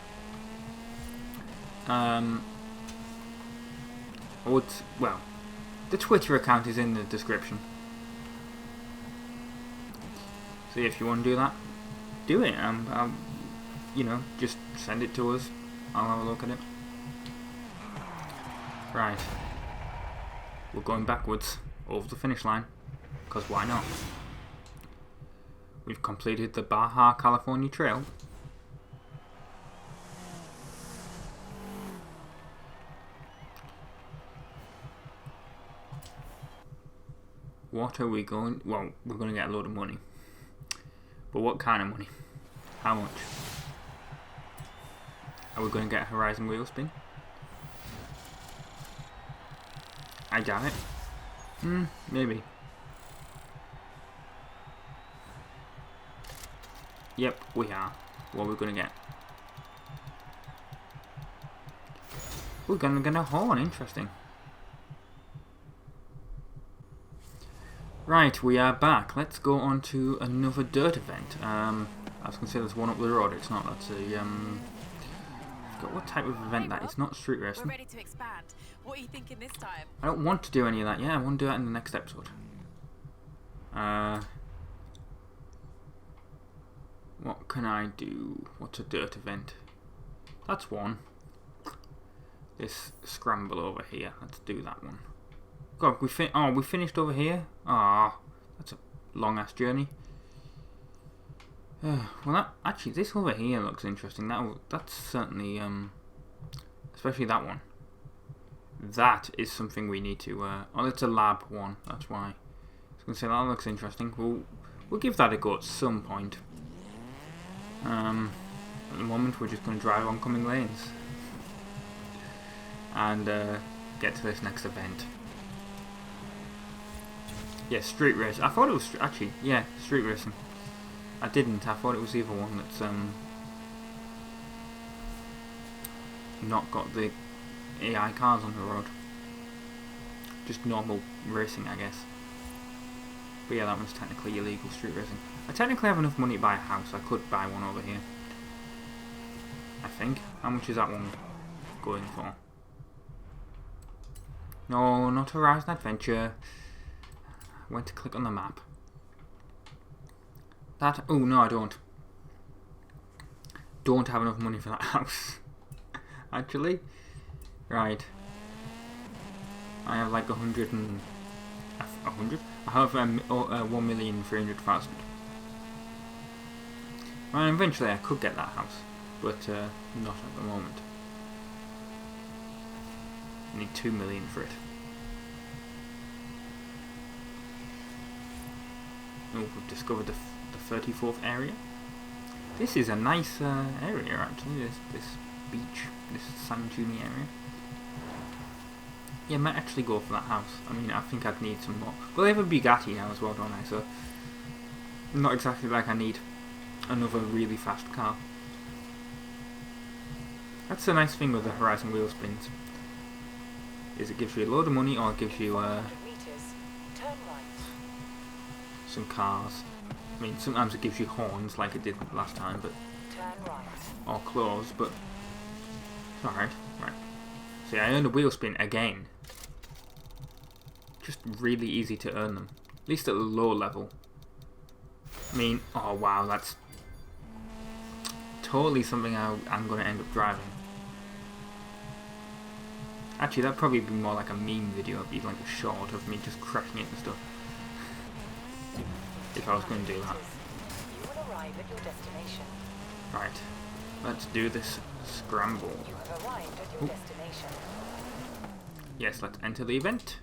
well, the Twitter account is in the description, so if you want to do that, do it. Just send it to us. I'll have a look at it. Right. We're going backwards over the finish line, because why not? We've completed the Baja California Trail. What are we going... Well, we're going to get a load of money. But what kind of money? How much? Are we going to get a Horizon wheel spin? I doubt it. Maybe. Yep, we are. What are we going to get? We're going to get a horn. Interesting. Right, we are back. Let's go on to another dirt event. I was going to say there's one up the road. It's not. That's a forgot what type of event that is. It's not street We're racing. ready to expand. What are you thinking this time? I don't want to do any of that. Yeah, I want to do that in the next episode. What can I do? What's a dirt event? That's one. This scramble over here. Let's do that one. God, we finished over here. Ah, that's a long ass journey. Well, actually, this over here looks interesting. That's certainly especially that one. That is something we need to. Oh, it's a lab one. That's why. I was gonna say that looks interesting. We'll give that a go at some point. At the moment, we're just gonna drive oncoming lanes and get to this next event. Yeah, street race. I thought it was actually, yeah, street racing. I didn't. I thought it was the other one that's not got the AI cars on the road. Just normal racing, I guess. But yeah, that one's technically illegal street racing. I technically have enough money to buy a house. I could buy one over here. I think. How much is that one going for? No, not Horizon Adventure. I went to click on the map. That, oh no, I don't. Don't have enough money for that house. Actually. Right. I have like 100 and... 100? I have 1,300,000. Well, eventually I could get that house. But not at the moment. I need 2 million for it. Oh, we've discovered the 34th area. This is a nice area actually, this beach, this sand dune area. Yeah, I might actually go for that house. I mean, I think I'd need some more. Well, they have a Bugatti now as well, don't I? So, not exactly like I need another really fast car. That's the nice thing with the Horizon wheel spins. Is it gives you a load of money, or it gives you some cars. I mean, sometimes it gives you horns, like it did last time, but or claws, but it's alright. Right. See, I earned a wheel spin again. Just really easy to earn them, at least at the low level. I mean, oh wow, that's totally something I'm going to end up driving. Actually, that'd probably be more like a meme video. It'd be like a short of me just crashing it and stuff. If I was going to do that. You will arrive at your destination. Right. Let's do this scramble. You have arrived at your destination. Yes, let's enter the event.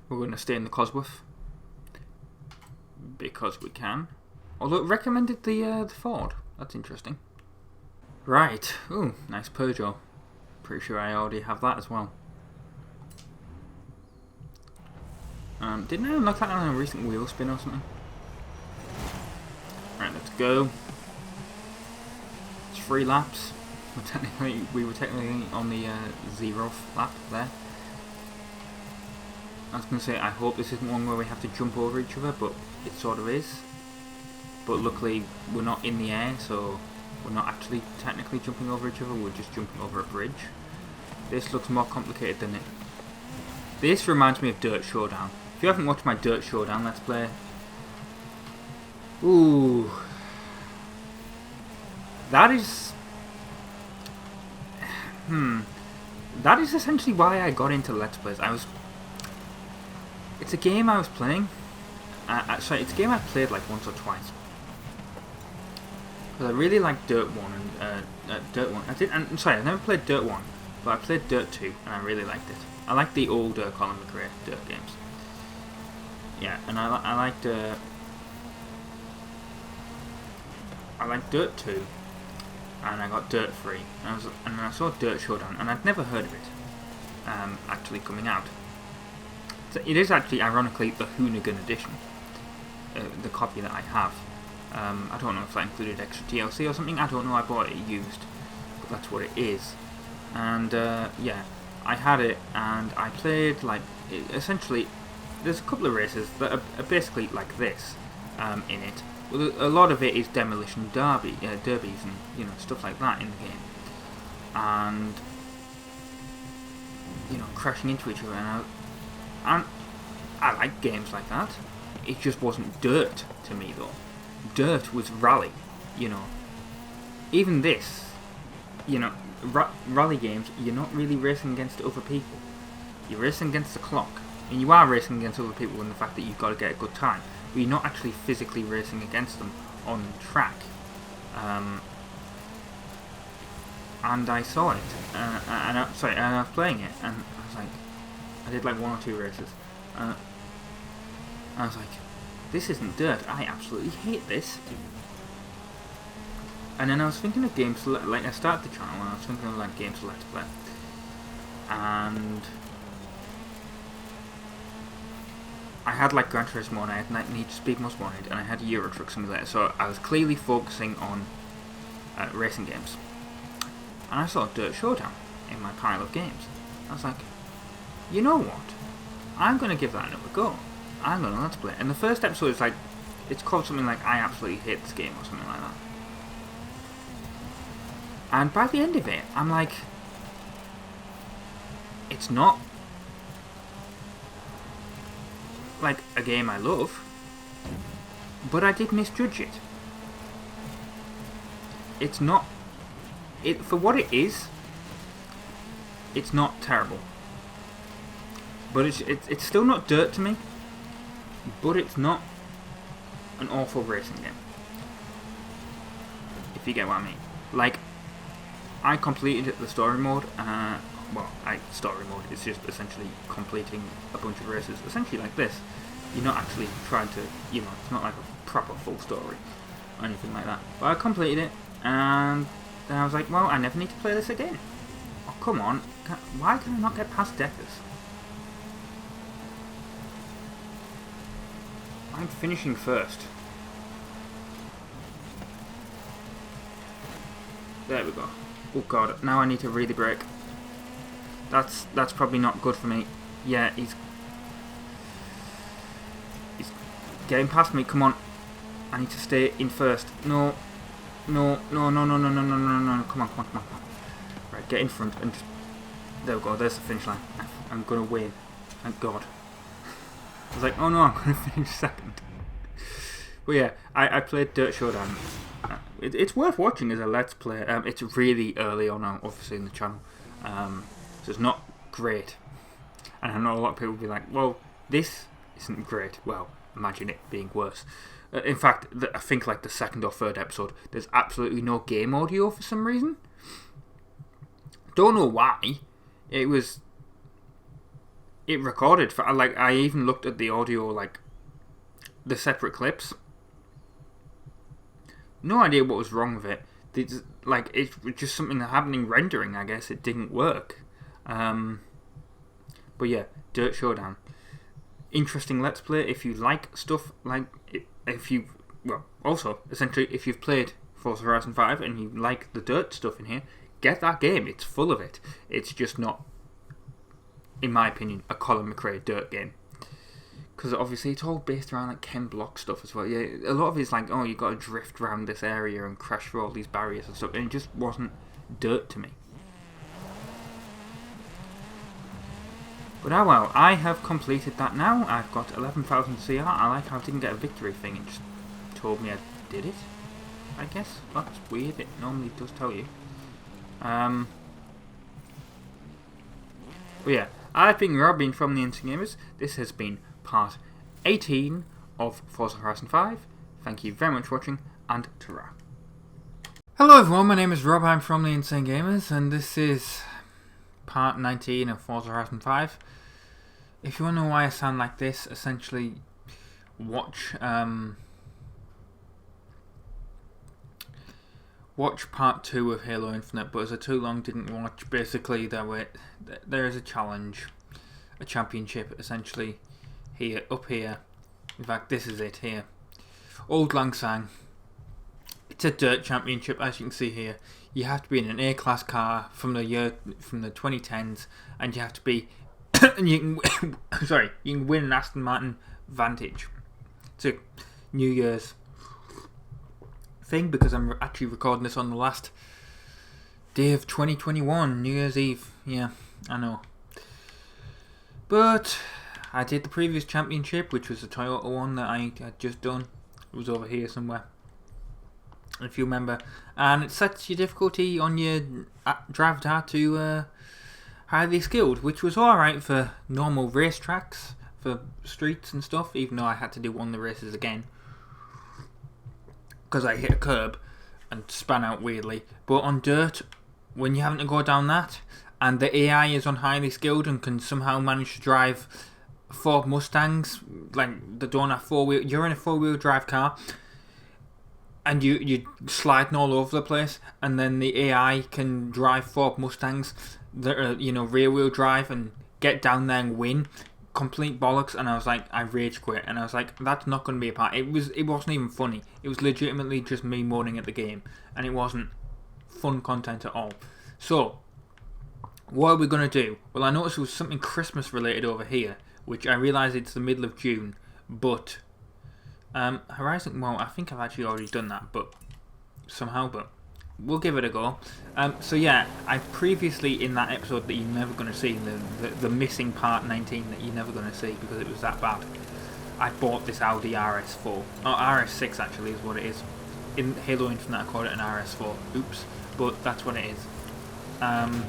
We're going to stay in the Cosworth. Because we can. Although it recommended the Ford. That's interesting. Right. Ooh, nice Peugeot. Pretty sure I already have that as well. Didn't I unlock that on a recent wheel spin or something? Right, let's go. It's 3 laps. We were technically on the 0th lap there. I was going to say, I hope this isn't one where we have to jump over each other, but it sort of is. But luckily, we're not in the air, so we're not actually technically jumping over each other, we're just jumping over a bridge. This looks more complicated than it. This reminds me of Dirt Showdown. If you haven't watched my Dirt Showdown Let's Play... Ooh... That is... That is essentially why I got into Let's Plays. It's a game I was playing. Sorry, it's a game I played like once or twice. Because I really like Dirt 1 and Dirt 1. I never played Dirt 1, but I played Dirt 2 and I really liked it. I like the older Colin McRae Dirt games. Yeah, and I liked Dirt 2, and I got Dirt 3, and I saw Dirt Showdown, and I'd never heard of it actually coming out. So it is actually, ironically, the Hoonigan edition, the copy that I have. I don't know if that included extra DLC or something, I don't know, I bought it used, but that's what it is. And yeah, I had it, and I played, like, essentially, there's a couple of races that are basically like this in it, Well, a lot of it is demolition derbies and stuff like that in the game, and crashing into each other. And I like games like that. It just wasn't Dirt to me though. Dirt was Rally, Even this, rally games, you're not really racing against other people. You're racing against the clock. And you are racing against other people in the fact that you've got to get a good time. But you're not actually physically racing against them on track. And I saw it. And I was playing it, and I was like, I did like 1 or 2 races. I was like, this isn't Dirt. I absolutely hate this. And then I was thinking of games like I started the channel and I was thinking of like games to Let's Play. And I had like Gran Turismo and I had Need for Speed Most Wanted and I had Euro Truck Simulator, so I was clearly focusing on racing games. And I saw Dirt Showdown in my pile of games. I was like, you know what? I'm going to give that another go. I'm going to Let's Play. And the first episode is like, it's called something like I absolutely hate this game or something like that. And by the end of it, I'm like, it's not like a game I love, but I did misjudge it. It's not, for what it is, it's not terrible. But it's still not Dirt to me, but it's not an awful racing game. If you get what I mean. Like, I completed the story mode, story mode is just essentially completing a bunch of races, essentially like this. You're not actually trying to, it's not like a proper full story or anything like that. But I completed it, and then I was like, well, I never need to play this again. Oh, come on, why can I not get past Deckers? I'm finishing first. There we go. Oh god, now I need to really brake. That's probably not good for me. Yeah, he's getting past me, come on. I need to stay in first. No. Come on. Right, get in front and just... There we go, there's the finish line. I'm gonna win. Thank god. I was like, oh no, I'm gonna finish second. But yeah, I played Dirt Showdown. It's worth watching as a Let's Play. It's really early on, obviously, in the channel. So it's not great. And I know a lot of people will be like, well, this isn't great. Well, imagine it being worse. In fact, I think like the 2nd or 3rd episode, there's absolutely no game audio for some reason. Don't know why. It recorded for, like, I even looked at the audio, like, the separate clips. No idea what was wrong with it. It's just something that happened in rendering, I guess. It didn't work. But yeah, Dirt Showdown. Interesting Let's Play if you like stuff like... also, essentially, if you've played Forza Horizon 5 and you like the Dirt stuff in here, get that game. It's full of it. It's just not, in my opinion, a Colin McRae Dirt game. Because obviously it's all based around like Ken Block stuff as well. Yeah, a lot of it's like, oh, you've got to drift around this area and crash through all these barriers and stuff, and it just wasn't Dirt to me. But oh well, I have completed that now. I've got 11,000 CR. I like how I didn't get a victory thing. It just told me I did it, I guess. Well, that's weird. It normally does tell you. But yeah, I've been Robin from the Instant Gamers. This has been part 18 of Forza Horizon 5. Thank you very much for watching, and ta-ra. Hello everyone, my name is Rob, I'm from the Insane Gamers, and this is part 19 of Forza Horizon 5. If you want to know why I sound like this, essentially watch part 2 of Halo Infinite, but as a too long didn't watch. Basically there is a challenge, a championship essentially here, up here. In fact, this is it here. Old Lang Sang. It's a dirt championship, as you can see here. You have to be in an A-class car from the 2010s, and you have to be and you can win an Aston Martin Vantage. It's a New Year's thing because I'm actually recording this on the last day of 2021, New Year's Eve. Yeah, I know. But I did the previous championship, which was the Toyota one that I had just done. It was over here somewhere, if you remember. And it sets your difficulty on your driver tab to highly skilled, which was alright for normal race tracks, for streets and stuff, even though I had to do one of the races again because I hit a curb and span out weirdly. But on dirt, when you're having to go down that, and the AI is on highly skilled and can somehow manage to drive Ford Mustangs, like they don't have four-wheel, you're in a four-wheel drive car, and you're sliding all over the place, and then the AI can drive Ford Mustangs that are, rear-wheel drive and get down there and win. Complete bollocks. And I was like, I rage quit, and I was like, that's not going to be a part. It wasn't even funny. It was legitimately just me moaning at the game, and it wasn't fun content at all. So what are we going to do? Well, I noticed there was something Christmas related over here, which I realise it's the middle of June, but Horizon, well, I think I've actually already done that, but we'll give it a go. So yeah, I previously, in that episode that you're never going to see, the missing part 19 that you're never going to see because it was that bad, I bought this Audi RS4, or RS6 actually is what it is. In Halo Infinite I called it an RS4, oops, but that's what it is. And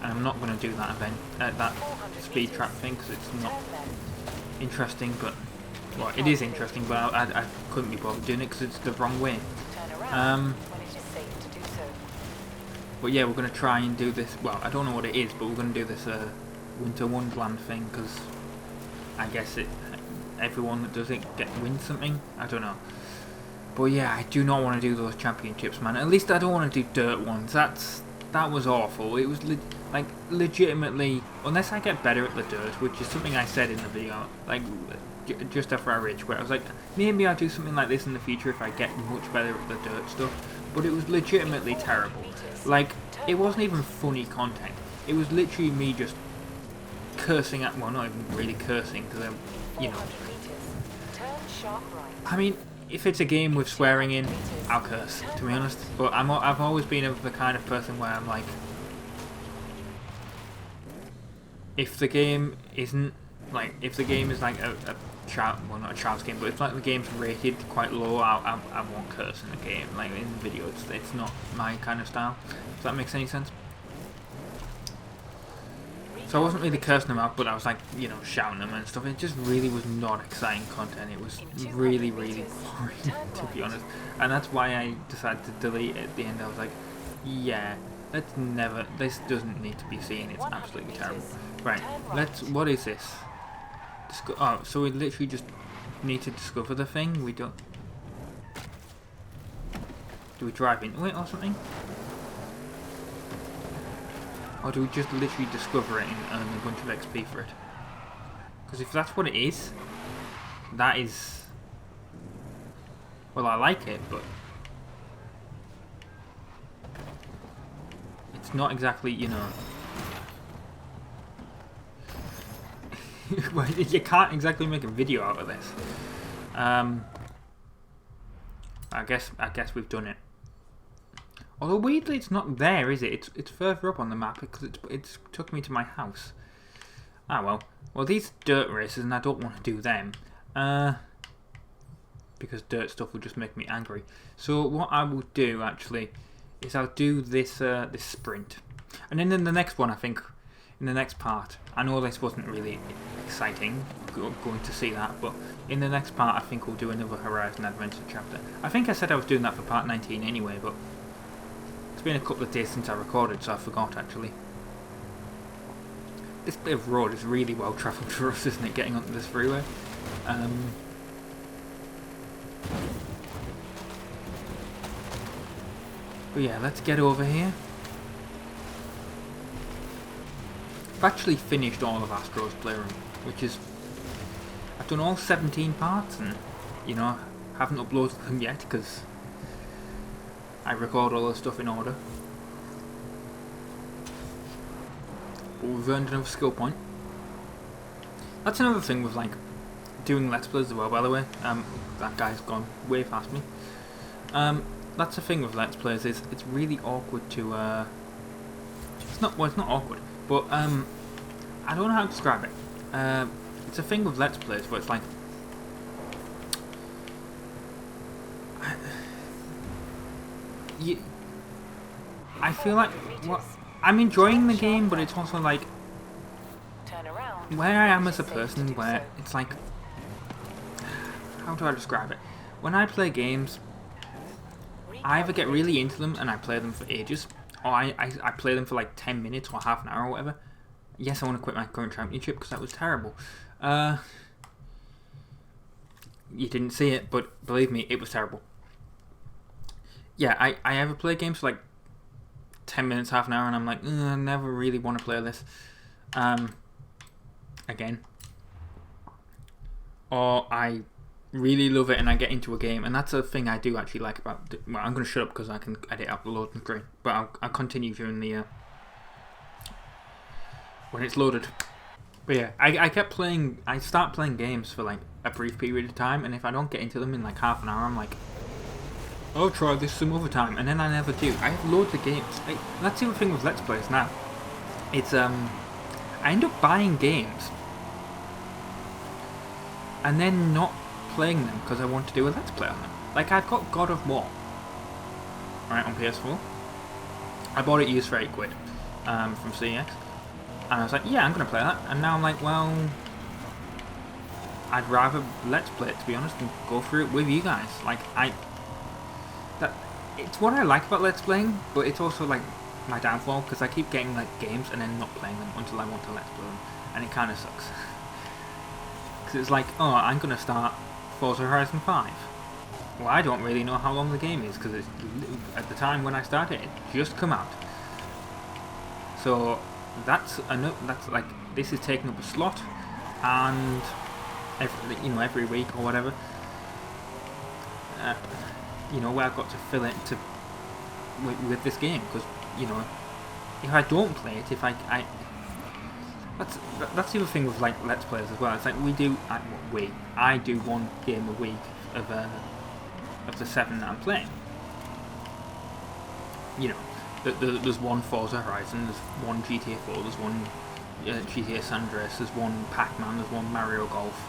I'm not going to do that event, that speed trap thing, because it's not interesting, but, well, it is interesting, but I couldn't be bothered doing it because it's the wrong way. But yeah, we're going to try and do this, well, I don't know what it is, but we're going to do this Winter Wonderland thing, because I guess everyone that does it wins something, I don't know. But yeah, I do not want to do those championships, man. At least I don't want to do dirt ones. That was awful. It was legitimately, unless I get better at the dirt, which is something I said in the video, like just after I rage quit, I was like, maybe I'll do something like this in the future if I get much better at the dirt stuff. But it was legitimately terrible. Like, it wasn't even funny content. It was literally me just cursing at, well, not even really cursing, because I mean, if it's a game with swearing in, I'll curse, to be honest. But I've always been the kind of person where I'm like, if the game isn't, like, if the game is like a child, well, not a child's game, but if like the game's rated quite low, I won't curse in the game, like in the video. It's not my kind of style. Does that make any sense? So I wasn't really cursing them out, but I was like, shouting them and stuff. It just really was not exciting content. It was really, really boring, to be honest. And that's why I decided to delete it at the end. I was like, yeah, this doesn't need to be seen. It's absolutely terrible. Right, what is this? Oh, so we literally just need to discover the thing? We don't... Do we drive into it or something? Or do we just literally discover it and earn a bunch of XP for it? Because if that's what it is, that is... Well, I like it, but... It's not exactly, well, you can't exactly make a video out of this. I guess we've done it. Although weirdly, it's not there, is it? It's further up on the map because it's took me to my house. Ah well. Well, these dirt races, and I don't want to do them, because dirt stuff will just make me angry. So what I will do actually is I'll do this this sprint, and then in the next one, I think, in the next part, I know this wasn't really exciting going to see that, but in the next part, I think we'll do another Horizon Adventure chapter. I think I said I was doing that for part 19 anyway, but it's been a couple of days since I recorded, so I forgot actually. This bit of road is really well travelled for us, isn't it, getting onto this freeway? But yeah, let's get over here. I've actually finished all of Astro's Playroom, which is... I've done all 17 parts and, haven't uploaded them yet because I record all the stuff in order. But we've earned another skill point. That's another thing with, like, doing Let's Plays as well, by the way. That guy's gone way past me. that's the thing with Let's Plays, is it's really awkward to it's not awkward, but I don't know how to describe it. It's a thing with Let's Plays where it's like I feel like I'm enjoying the game, but it's also like where I am as a person, where it's like, how do I describe it? When I play games, I either get really into them and I play them for ages, or I play them for like 10 minutes or half an hour or whatever. Yes, I want to quit my current championship because that was terrible. You didn't see it, but believe me, it was terrible. Yeah, I ever play games for like 10 minutes, half an hour, and I'm like, I never really want to play this. Again. Or I really love it and I get into a game, and that's a thing I do actually like about... Well, I'm going to shut up because I can edit out the loading screen, but I'll continue during the... when it's loaded. But yeah, I kept playing... I start playing games for like a brief period of time, and if I don't get into them in like half an hour, I'm like, I'll try this some other time, and then I never do. I have loads of games. That's the other thing with Let's Plays now. It's, I end up buying games and then not playing them because I want to do a Let's Play on them. Like, I've got God of War, right, on PS4. I bought it used for £8 from CEX, and I was like, yeah, I'm going to play that. And now I'm like, well, I'd rather Let's Play it, to be honest, and go through it with you guys. Like, it's what I like about Let's Playing, but it's also like my downfall, because I keep getting like games and then not playing them until I want to Let's Play them, and it kind of sucks. Because it's like, oh, I'm going to start Forza Horizon 5. Well, I don't really know how long the game is, because at the time when I started, it just come out. So that's like, this is taking up a slot, and every week or whatever, where I've got to fill it with this game, because if I don't play it, that's the other thing with like Let's Plays as well. It's like I do one game a week of the 7 that I'm playing. There's one Forza Horizon, there's one GTA 4, there's one GTA San Andreas, there's one Pac-Man, there's one Mario Golf,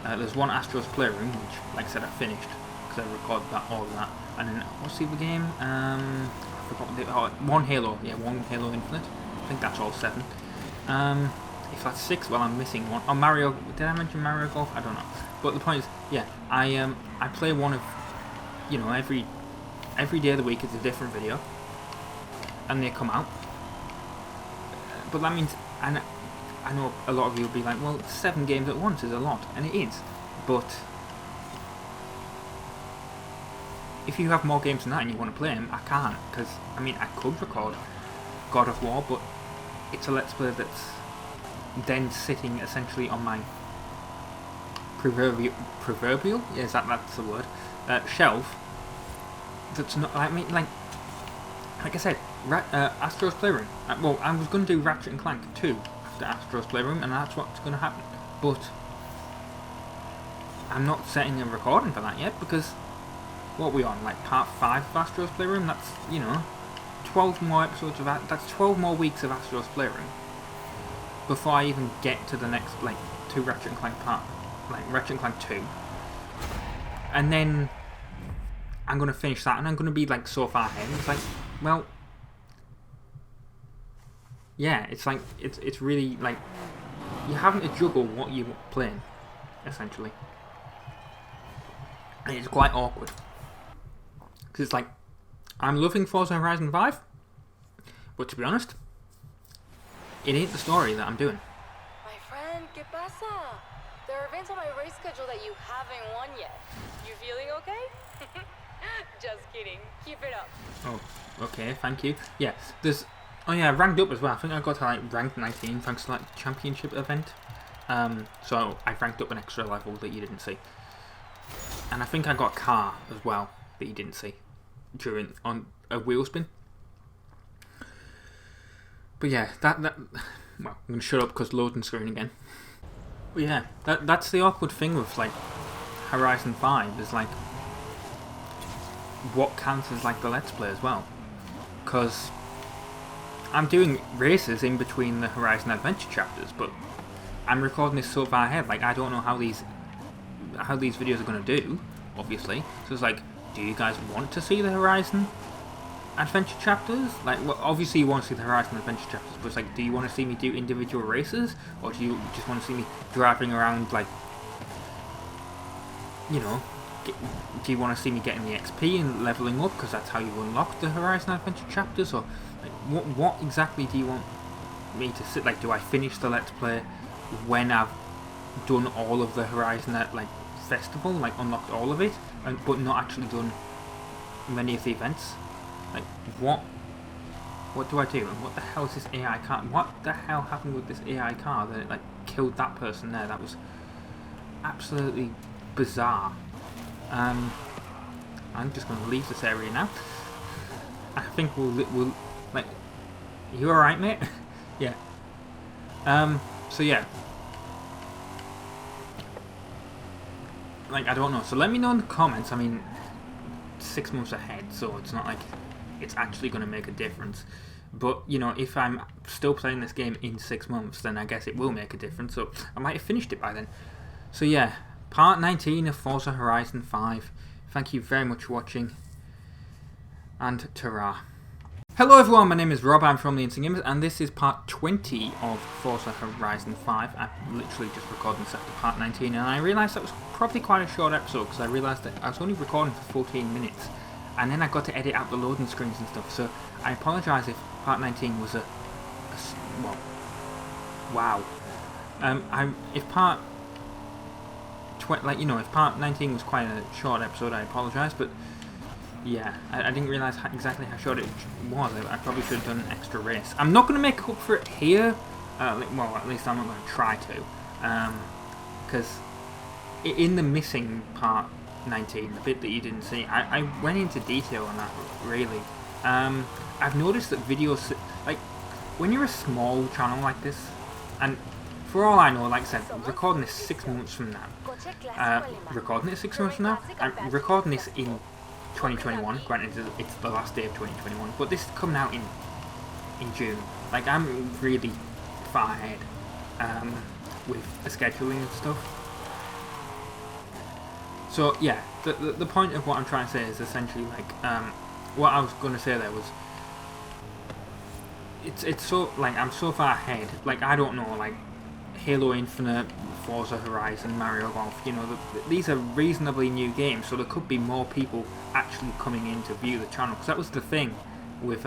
there's one Astro's Playroom, which, like I said, I finished because I recorded all of that. And then what's the other game? I forgot. One Halo, one Halo Infinite. I think that's all 7. If that's 6, well, I'm missing one. Oh, Mario. Did I mention Mario Golf? I don't know. But the point is, yeah, I play one of, every day of the week is a different video, and they come out. But that means, and I know a lot of you will be like, well, 7 games at once is a lot, and it is. But if you have more games than that and you want to play them, I can't, because I could record God of War, but it's a Let's Play that's then sitting essentially on my proverbial, yes, that's the word, shelf. That's not, like I said, Astro's Playroom. Well, I was going to do Ratchet and Clank 2 after Astro's Playroom, and that's what's going to happen. But I'm not setting a recording for that yet, because what are we on, like part 5 of Astro's Playroom? That's 12 more episodes of that. That's 12 more weeks of Astro's Playroom before I even get to the next, like, 2 Ratchet and Clank Ratchet and Clank 2, and then I'm gonna finish that, and I'm gonna be like so far ahead. It's like, well, yeah, it's like it's really like you're having to juggle what you're playing, essentially, and it's quite awkward. Because it's like, I'm loving Forza Horizon 5, but to be honest, it ain't the story that I'm doing. My friend, ¿qué pasa? There are events on my race schedule that you haven't won yet. You feeling okay? Just kidding. Keep it up. Oh, okay, thank you. Yeah, there's... Oh yeah, ranked up as well. I think I got to like rank 19 thanks to like the championship event. So I ranked up an extra level that you didn't see. And I think I got a car as well that you didn't see on a wheel spin. But yeah, well, I'm gonna shut up because loading screen again. But yeah, that's the awkward thing with like Horizon 5 is like what counts as like the Let's Play as well, because I'm doing races in between the Horizon Adventure chapters, but I'm recording this so far ahead. Like, I don't know how these videos are going to do, obviously. So it's like, do you guys want to see the Horizon Adventure chapters? Like, well, obviously you want to see the Horizon Adventure chapters, but it's like, do you want to see me do individual races, or do you just want to see me driving around, like, you know, do you want to see me getting the XP and leveling up, because that's how you unlock the Horizon Adventure chapters, or like, what exactly do you want me to sit? Like, do I finish the Let's Play when I've done all of the Horizon like festival, like unlocked all of it, but not actually done many of the events? Like, what do I do? And what the hell is this AI car? What the hell happened with this AI car that it like killed that person there? That was absolutely bizarre. I'm just going to leave this area now. I think we'll like, you alright, mate? Yeah. So yeah. Like, I don't know. So let me know in the comments. I mean, 6 months ahead, so it's not like it's actually going to make a difference. But, you know, if I'm still playing this game in 6 months, then I guess it will make a difference. So I might have finished it by then. So yeah, part 19 of Forza Horizon 5. Thank you very much for watching. And ta-ra. Hello everyone, my name is Rob, I'm from the Instant Gamers, and this is part 20 of Forza Horizon 5. I literally just recorded this after part 19, and I realised that was probably quite a short episode, because I realised that I was only recording for 14 minutes, and then I got to edit out the loading screens and stuff, so I apologise if part 19 was well, wow. If part if part 19 was quite a short episode, I apologise, but yeah, I didn't realise exactly how short it was. I probably should have done an extra race. I'm not going to make up for it here. Well, at least I'm not going to try to. Because in the missing part 19, the bit that you didn't see, I went into detail on that, really. I've noticed that videos, like, when you're a small channel like this, and for all I know, like I said, recording this 6 months from now. I'm recording this in 2021, granted it's the last day of 2021, but this is coming out in June. Like, I'm really far ahead with the scheduling and stuff. So yeah, the point of what I'm trying to say is essentially like, what I was going to say there was, it's so, like, I'm so far ahead, like, I don't know, like, Halo Infinite, Forza Horizon, Mario Golf, you know, these are reasonably new games, so there could be more people actually coming in to view the channel, because that was the thing with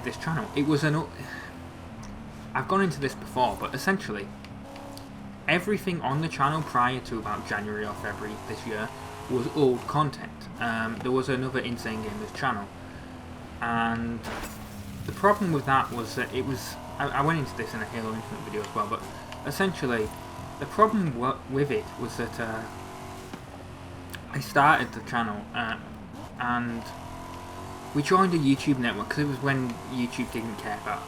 this channel. It was I've gone into this before, but essentially everything on the channel prior to about January or February this year was old content. There was another Insane Gamers channel, and the problem with that was that it was, I went into this in a Halo Infinite video as well, but essentially the problem with it was that I started the channel and we joined a YouTube network, because it was when YouTube didn't care about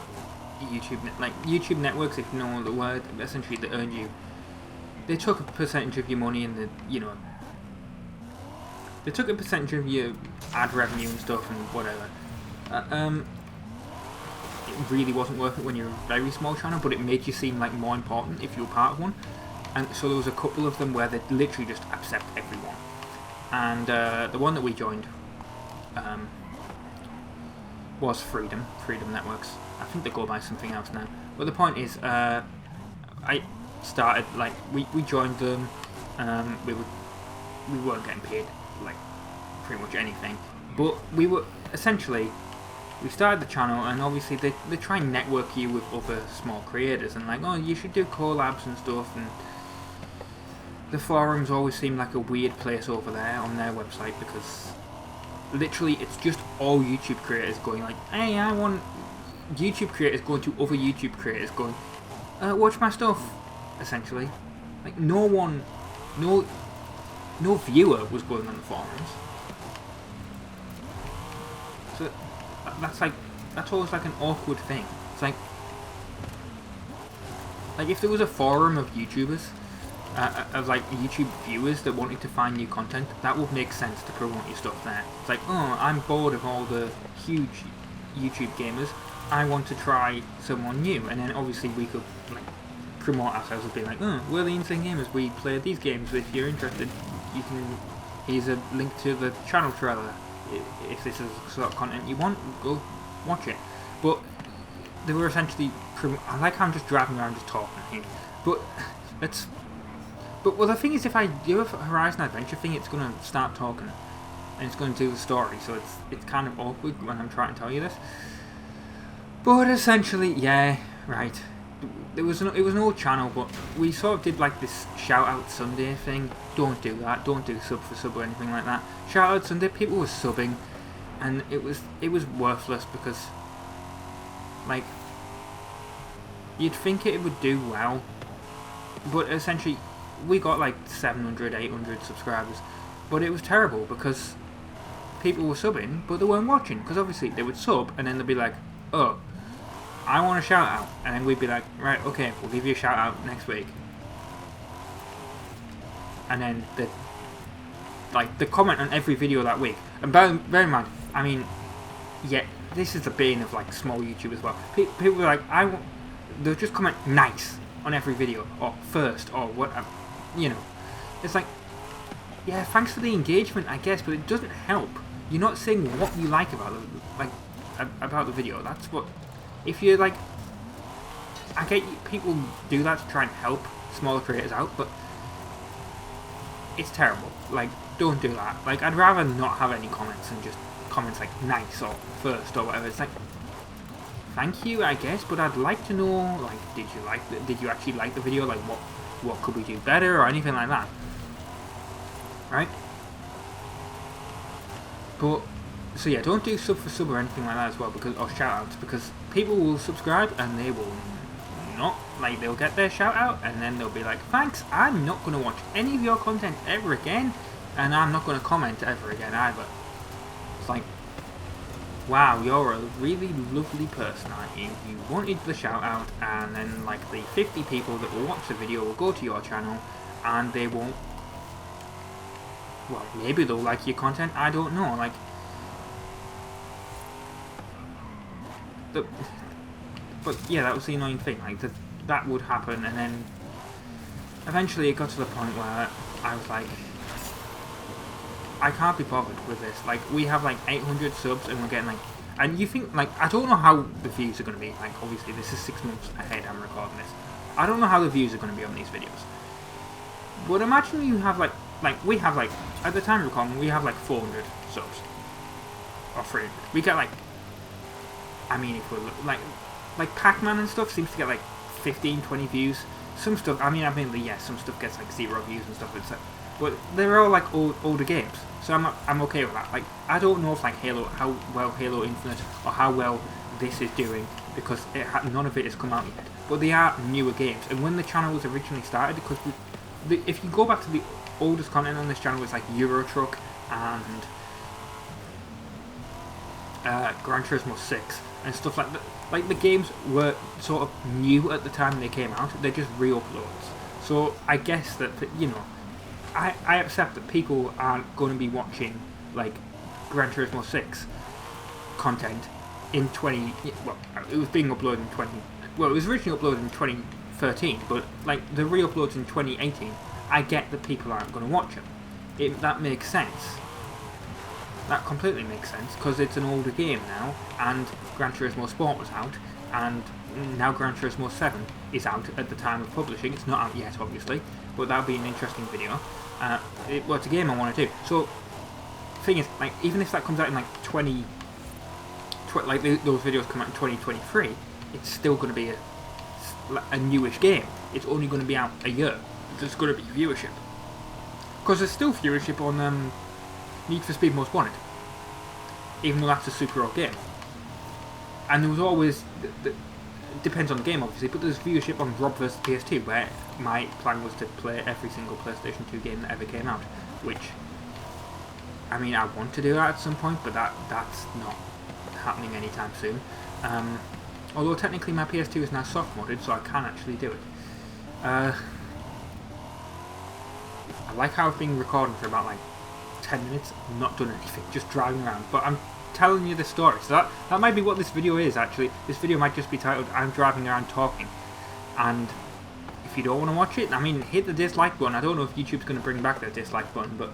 YouTube networks, if you know the word, essentially they earned you, they took a percentage of your money, and they took a percentage of your ad revenue and stuff and whatever. It really wasn't worth it when you're a very small channel, but it made you seem like more important if you were part of one. And so there was a couple of them where they literally just accept everyone. And the one that we joined was Freedom Networks. I think they go by something else now. But the point is, I started, like, we joined them. We weren't getting paid, like, pretty much anything. But we were essentially, we started the channel, and obviously they try and network you with other small creators, and like, oh, you should do collabs and stuff, and the forums always seem like a weird place over there on their website, because literally it's just all YouTube creators going like, hey, I want YouTube creators going to other YouTube creators going, watch my stuff, essentially. Like, no viewer was going on the forums. So that's always like an awkward thing. It's like if there was a forum of YouTubers, of like YouTube viewers that wanted to find new content, that would make sense to promote your stuff there. It's like, oh, I'm bored of all the huge YouTube gamers, I want to try someone new, and then obviously we could like promote ourselves and be like, oh, we're the Insane Gamers, we play these games, if you're interested, you can, here's a link to the channel trailer, if this is the sort of content you want, go watch it. But they were essentially, I like how I'm just driving around just talking here, but let's, well the thing is, if I do a Horizon Adventure thing, it's going to start talking, and it's going to do the story, so it's kind of awkward when I'm trying to tell you this. But essentially, yeah, right. It was an old channel, but we sort of did like this shout out Sunday thing. Don't do that. Don't do sub for sub or anything like that. Shout out Sunday. People were subbing, and it was worthless because, like, you'd think it would do well, but essentially we got like 700, 800 subscribers, but it was terrible because people were subbing, but they weren't watching, because obviously they would sub and then they'd be like, oh, I want a shout out, and then we'd be like, right, okay, we'll give you a shout out next week. And then the comment on every video that week, and bear in mind, I mean, yeah, this is the bane of like small YouTube as well. People were like, they'll just comment nice on every video, or first, or whatever, you know. It's like, yeah, thanks for the engagement, I guess, but it doesn't help. You're not saying what you like about the video. That's what. If you're like, I get people do that to try and help smaller creators out, but it's terrible. Like, don't do that. Like, I'd rather not have any comments and just comments like nice or first or whatever. It's like, thank you, I guess, but I'd like to know, like, did you actually like the video? Like, what could we do better or anything like that? Right? But so yeah, don't do sub for sub or anything like that as well, because, or shout outs, because people will subscribe and they will not, like, they'll get their shout out and then they'll be like, thanks, I'm not going to watch any of your content ever again, and I'm not going to comment ever again either. It's like, wow, you're a really lovely person, aren't you? You wanted the shout out, and then like the 50 people that will watch the video will go to your channel and they won't, well, maybe they'll like your content, I don't know, like, but yeah, that was the annoying thing, like, that would happen, and then eventually it got to the point where I was like, I can't be bothered with this. Like, we have like 800 subs and we're getting like, and you think, like, I don't know how the views are going to be, like, obviously this is 6 months ahead I'm recording this, I don't know how the views are going to be on these videos, but imagine you have like we have like, at the time of recording, we have like 400 subs, or 300, we get like, I mean, if we're like Pac-Man and stuff seems to get like 15, 20 views. Some stuff, I mean, yeah, some stuff gets like 0 views and stuff. It's like, but they're all like older games, so I'm okay with that. Like, I don't know if like how well Halo Infinite or how well this is doing, because none of it has come out yet. But they are newer games, and when the channel was originally started, because if you go back to the oldest content on this channel, it's like Euro Truck and Gran Turismo 6 and stuff like that. Like, the games were sort of new at the time they came out, they're just re-uploads. So I guess that, you know, I accept that people aren't going to be watching like Gran Turismo 6 content in well, it was being uploaded in it was originally uploaded in 2013, but like the re-uploads in 2018, I get that people aren't going to watch them. That makes sense. That completely makes sense, because it's an older game now, and Gran Turismo Sport was out, and now Gran Turismo 7 is out at the time of publishing. It's not out yet, obviously, but that would be an interesting video. Well, it's a game I want to do. So, the thing is, like, even if that comes out in like like those videos come out in 2023, it's still going to be a newish game. It's only going to be out a year. There's going to be viewership, because there's still viewership on Need for Speed Most Wanted, even though that's a super old game. And there was always, depends on the game obviously, but there's viewership on Rob vs PS2, where my plan was to play every single PlayStation 2 game that ever came out, which, I mean, I want to do that at some point, but that's not happening anytime soon. Although technically my PS2 is now soft modded, so I can actually do it. I like how I've been recording for about like 10 minutes, not done anything, just driving around. But I'm telling you the story, so that might be what this video is actually. This video might just be titled I'm driving around talking. And if you don't want to watch it, I mean, hit the dislike button. I don't know if YouTube's going to bring back the dislike button, but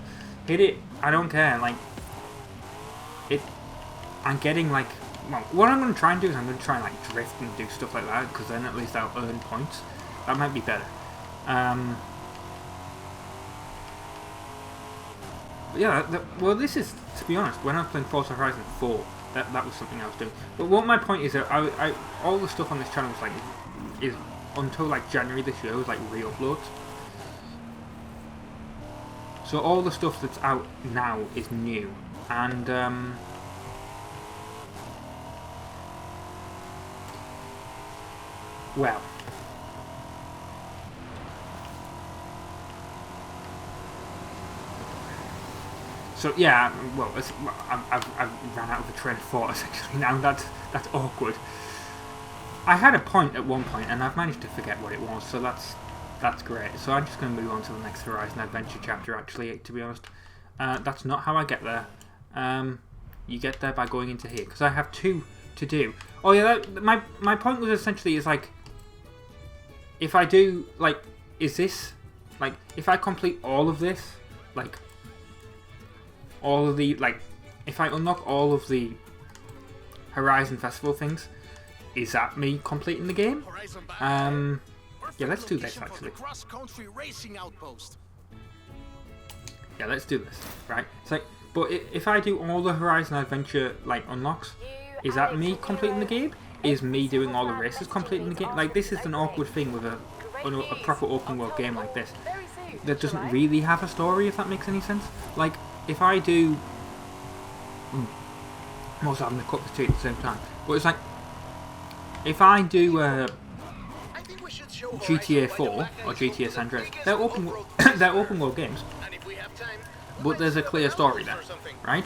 hit it. I don't care. Like, I'm getting like, well, what I'm going to try and do is I'm going to try and like drift and do stuff like that, because then at least I'll earn points. That might be better. But yeah, well, this is, to be honest, when I was playing Forza Horizon 4, that was something I was doing. But what my point is that all the stuff on this channel was like, is until like January this year was like re-uploads. So all the stuff that's out now is new, and well, so yeah, well, I've ran out of the train of thought essentially now. That's awkward. I had a point at one point, and I've managed to forget what it was, so that's great. So I'm just going to move on to the next Horizon Adventure chapter. Actually, to be honest, that's not how I get there. You get there by going into here, because I have 2 to do. Oh yeah, my point was essentially is like, if I do like, is this like, if I complete all of this, like all of the, like, if I unlock all of the Horizon Festival things, is that me completing the game? Yeah, let's do this actually. Yeah, let's do this, right? It's like, but if I do all the Horizon Adventure like unlocks, is that me completing the game? Is me doing all the races completing the game? Like, this is an awkward thing with a proper open world game like this that doesn't really have a story, if that makes any sense. Like, if I do, I'm also having to cut the 2 at the same time, but it's like, if I do GTA 4 or GTA San Andreas, they're open world games, but there's a clear story there, right?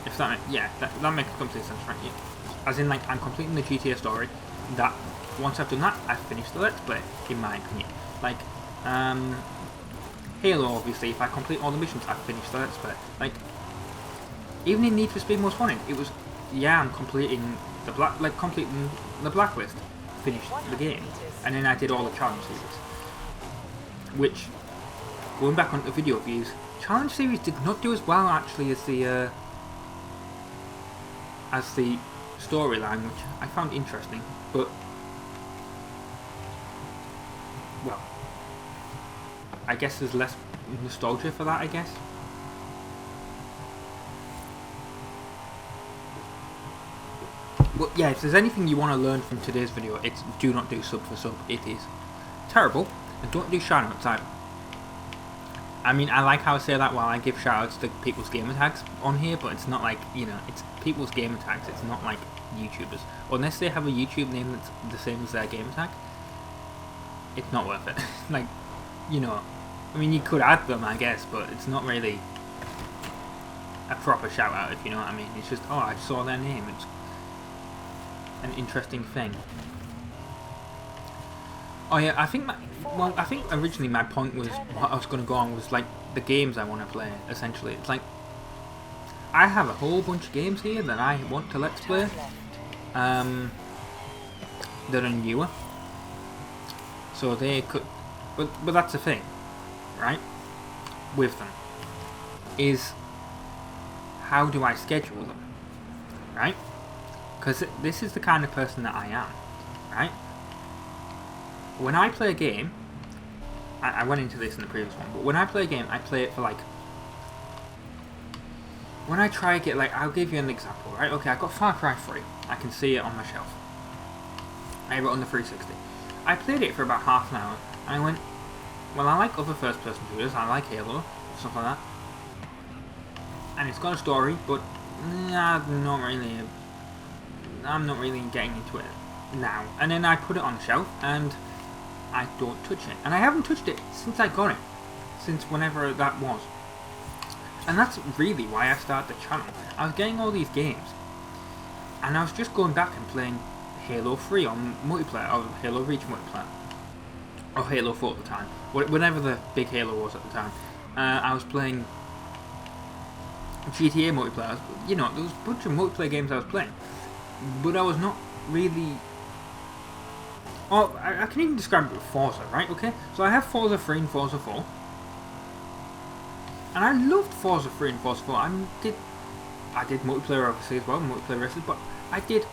If that, yeah, that makes complete sense, right? Yeah. As in, like, I'm completing the GTA story. That once I've done that, I've finished the Let's Play, in my opinion. Like, Halo, obviously, if I complete all the missions, I've finished the Let's Play. Like, even in Need for Speed Most Wanted, it was, yeah, I'm completing completing the Blacklist, finished the game, and then I did all the challenge series. Which, going back on the video views, challenge series did not do as well actually as the storyline, which I found interesting, but well, I guess there's less nostalgia for that, I guess. Well, yeah, if there's anything you want to learn from today's video, it's do not do sub for sub. It is terrible, and don't do shoutouts either. I mean, I like how I say that while I give shoutouts to people's gamer tags on here, but it's not like, you know, it's people's gamer tags, it's not like YouTubers. Unless they have a YouTube name that's the same as their gamer tag, it's not worth it. Like, you know, I mean, you could add them, I guess, but it's not really a proper shoutout, if you know what I mean. It's just, oh, I saw their name, it's an interesting thing. Oh yeah, I think originally my point was, what I was going to go on was like the games I want to play, essentially. It's like, I have a whole bunch of games here that I want to let's play, that are newer. So they could, but that's the thing, right, with them, is how do I schedule them, right? Because this is the kind of person that I am, right? When I play a game, I went into this in the previous one, but when I play a game, I play it for like, when I try to get, like, I'll give you an example, right? Okay, I've got Far Cry 3, I can see it on my shelf. I have it on the 360. I played it for about half an hour, and I went, well, I like other first person shooters, I like Halo, stuff like that. And it's got a story, but I'm not really getting into it now. And then I put it on the shelf, and I don't touch it. And I haven't touched it since I got it. Since whenever that was. And that's really why I started the channel. I was getting all these games, and I was just going back and playing Halo 3 on multiplayer, or Halo Reach multiplayer. or Halo 4 at the time, whenever the big Halo was at the time, I was playing GTA multiplayer. You know, there was a bunch of multiplayer games I was playing, but I was not really. Oh, I can even describe it with Forza, right? Okay, so I have Forza 3 and Forza 4, and I loved Forza 3 and Forza 4. I did multiplayer obviously as well, multiplayer races, but I did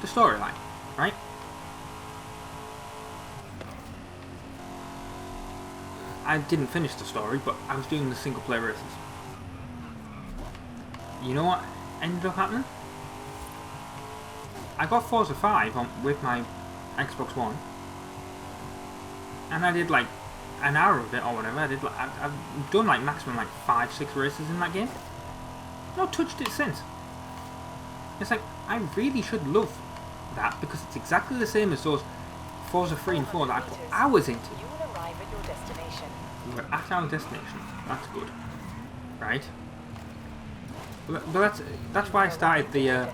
the storyline, right? I didn't finish the story, but I was doing the single player races. You know what ended up happening? I got Forza 5 with my Xbox One, and I did like an hour of it or whatever. I've done like maximum like 5-6 races in that game. Not touched it since. It's like, I really should love that, because it's exactly the same as those Forza 3 and 4 that I put hours into. You will arrive at your destination. We're at our destination. That's good, right? But that's why I started the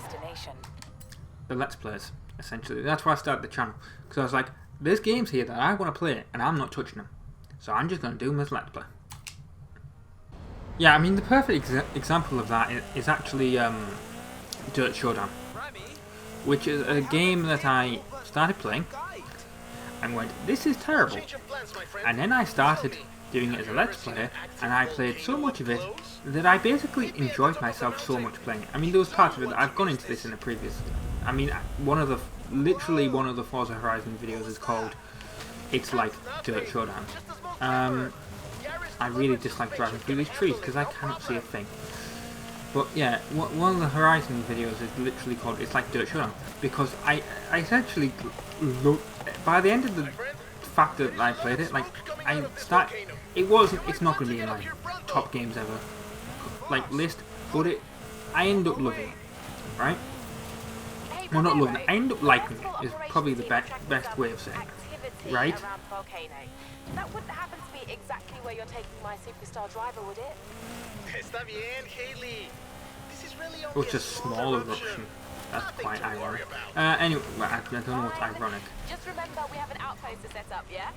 Let's Plays, essentially. That's why I started the channel, because I was like, there's games here that I want to play, and I'm not touching them, so I'm just going to do them as Let's Play. Yeah, I mean, the perfect example of that is actually Dirt Showdown, which is a game that I started playing and went, this is terrible, and then I started doing it as a Let's Play, and I played so much of it that I basically enjoyed myself so much playing it. I mean, there was parts of it that I've gone into this in a previous. I mean, literally one of the Forza Horizon videos is called "It's Like Dirt Showdown." I really dislike driving through these trees because I cannot see a thing. But yeah, one of the Horizon videos is literally called "It's Like Dirt Showdown" because I essentially by the end of the fact that I played it, like it's not going to be in my top games ever like list, but I end up loving it, right? Well, not loving it, I end up liking it is probably the best way of saying it, right? That wouldn't happen to be exactly where you're taking my superstar driver, would it? Está bien, Haley. This is really It was just a small eruption. That's quite ironic. Anyway, I don't know what's ironic. Just remember, we have an outpost to set up, yeah?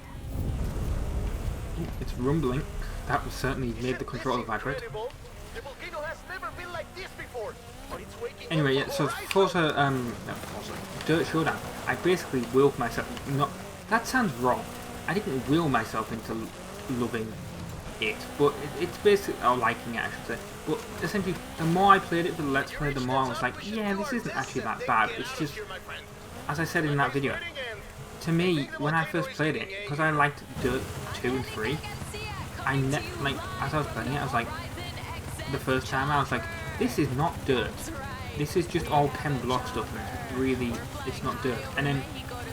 It's rumbling. That was certainly made the controller vibrate. The volcano has never been like this before. Anyway, yeah, so Forza, Dirt Showdown, I basically willed myself, that sounds wrong. I didn't will myself into loving it, but it's basically, or liking it I should say, but essentially, the more I played it for the Let's Play, the more I was like, yeah, this isn't actually that bad, it's just, as I said in that video, to me, when I first played it, because I liked Dirt 2 and 3, as I was playing it, I was like, the first time, I was like, this is not dirt. This is just all chem block stuff, and really, it's not dirt. And then,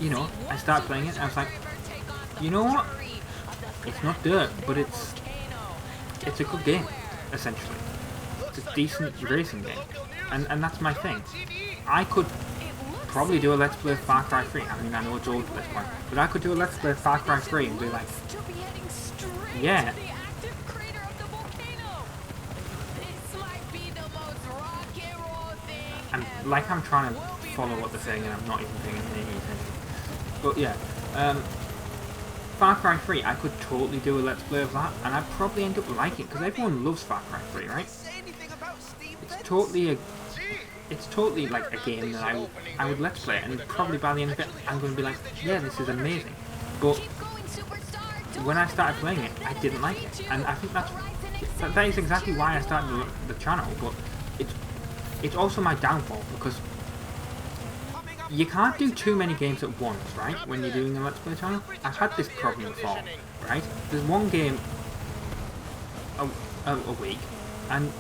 you know, I started playing it, and I was like, you know what? It's not dirt, but it's a good game, essentially. It's a decent racing game, and that's my thing. I could probably do a Let's Play Far Cry 3. I mean, I know it's old at this point, but I could do a Let's Play Far Cry 3 and be like, yeah. And like I'm trying to follow what they're saying and I'm not even paying any attention. But yeah, Far Cry 3, I could totally do a Let's Play of that, and I'd probably end up liking it, because everyone loves Far Cry 3, right? It's totally like a game that I would Let's Play, and probably by the end of it, I'm going to be like, yeah, this is amazing. But when I started playing it, I didn't like it, and I think that is exactly why I started the channel, but it's also my downfall, because you can't do too many games at once, right, when you're doing a Let's Play channel. I've had this problem before, right? There's one game a week, and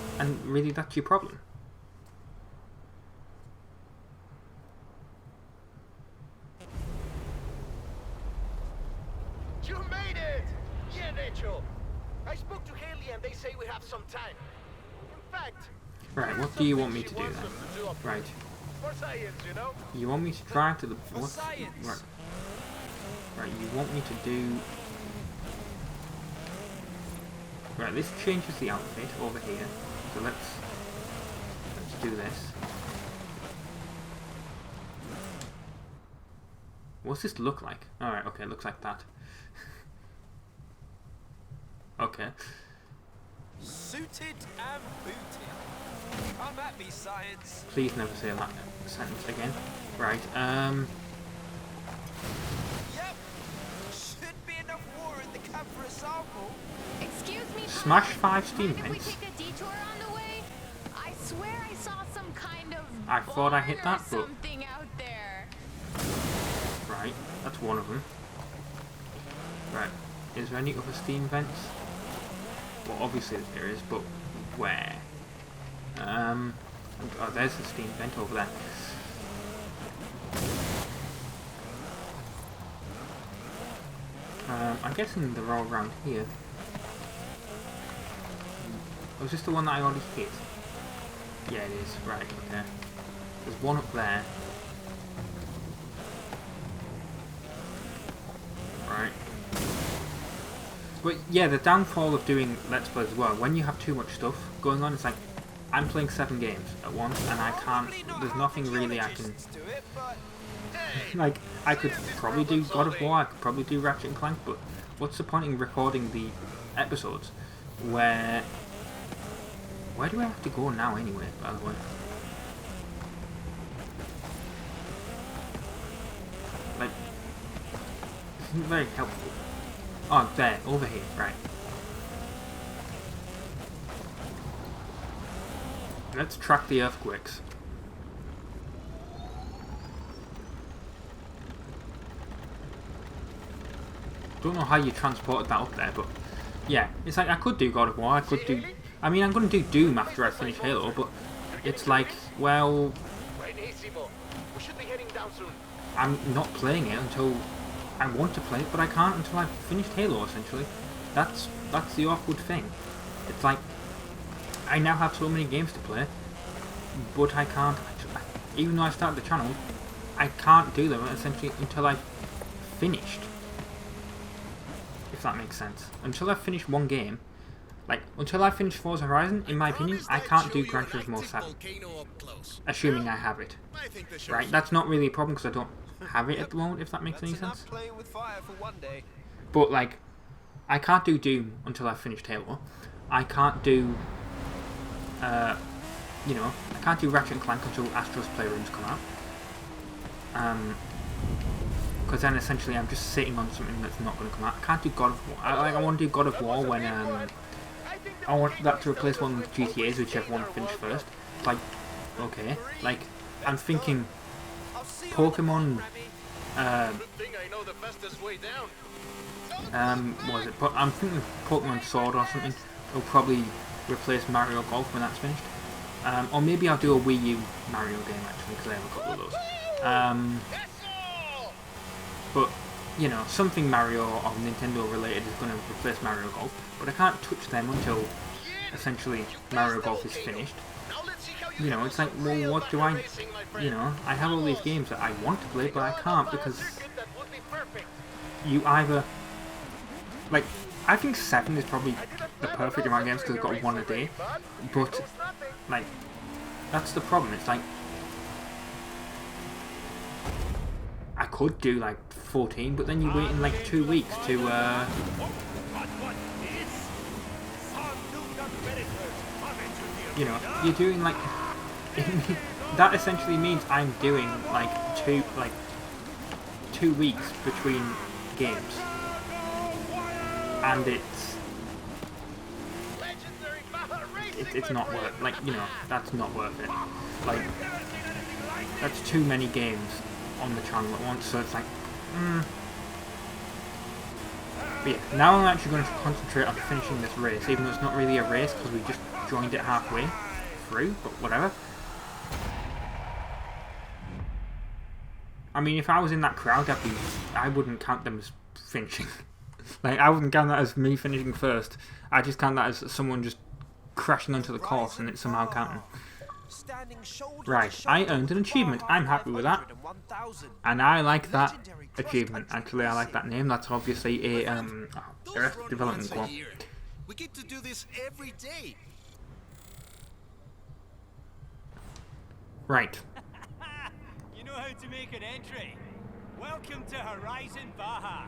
really that's your problem. You made it! Yeah, Rachel. I spoke to Haley and they say we have some time. In fact... Right, what do you want me to do then? Right. For science, you know? You want me to drive to the... What? Right, you want me to do... Right, this changes the outfit over here. So let's do this. What's this look like? Alright, okay, it looks like that. okay. Suited and booted. Come at me, science. Please never say that sentence again. Right, Yep. Should be enough water in the cab for a sample. Excuse me. Smash bud. 5 steam Mind if we vents. take a detour on the way? I swear I saw some kind of I thought I hit barn that, or but something out there. right, that's one of them. Right, is there any other steam vents? Well, obviously there is, but where? Oh, there's the steam vent over there. I'm guessing they're all around here. Was this the one that I already hit? Yeah, it is. Right, okay. There's one up there. Right. But yeah, the downfall of doing Let's Play as well, when you have too much stuff going on, it's like, I'm playing 7 games at once and I can't, there's nothing really I can, like, I could probably do God of War, I could probably do Ratchet and Clank, but what's the point in recording the episodes where do I have to go now anyway, by the way? Like, this isn't very helpful. Oh, there, over here, right. Let's track the earthquakes. Don't know how you transported that up there, but yeah, it's like I could do God of War, I could do... I mean, I'm going to do Doom after I finish Halo, but it's like, well... I'm not playing it until I want to play it, but I can't until I've finished Halo, essentially. That's the awkward thing. It's like, I now have so many games to play, but I can't, even though I started the channel, I can't do them essentially until I've finished. If that makes sense. Until I've finished one game, like, until I finish Forza Horizon, in my opinion, I can't do Gran Turismo 7. Assuming I have it. Right, that's not really a problem because I don't have it at the moment, if that makes any sense. But, like, I can't do Doom until I've finished Halo. I can't do, you know, I can't do Ratchet and Clank until Astro's Playrooms come out. Because then essentially I'm just sitting on something that's not going to come out. I can't do God of War. I want to do God of War when, I want that to replace one of the GTAs, whichever one I finish first. Like, okay. Like, I'm thinking Pokemon, what was it? But I'm thinking Pokemon Sword or something will probably replace Mario Golf when that's finished. Or maybe I'll do a Wii U Mario game actually, because I have a couple of those. But, you know, something Mario or Nintendo related is going to replace Mario Golf, but I can't touch them until essentially Mario Golf is finished. You know, it's like, well, what do I, you know, I have all these games that I want to play, but I can't because you either, like, I think 7 is probably the perfect amount of games because I've got one a day, but, like, that's the problem. It's like, I could do like 14, but then you wait in like 2 weeks to, you know, you're doing like, that essentially means I'm doing like 2 weeks between games, and it's not worth, like, you know, that's not worth it. Like, that's too many games on the channel at once, so it's like, But yeah, now I'm actually going to concentrate on finishing this race, even though it's not really a race because we just joined it halfway through, but whatever. I mean, if I was in that crowd, I wouldn't count them as finishing. Like, I wouldn't count that as me finishing first. I just count that as someone just crashing onto the course and it's somehow counting. Right, I earned an achievement. I'm happy with that. And I like that achievement. Actually, I like that name. That's obviously a Arrested Development quote. We get to do this every day. Right. You know how to make an entry. Welcome to Horizon Baja.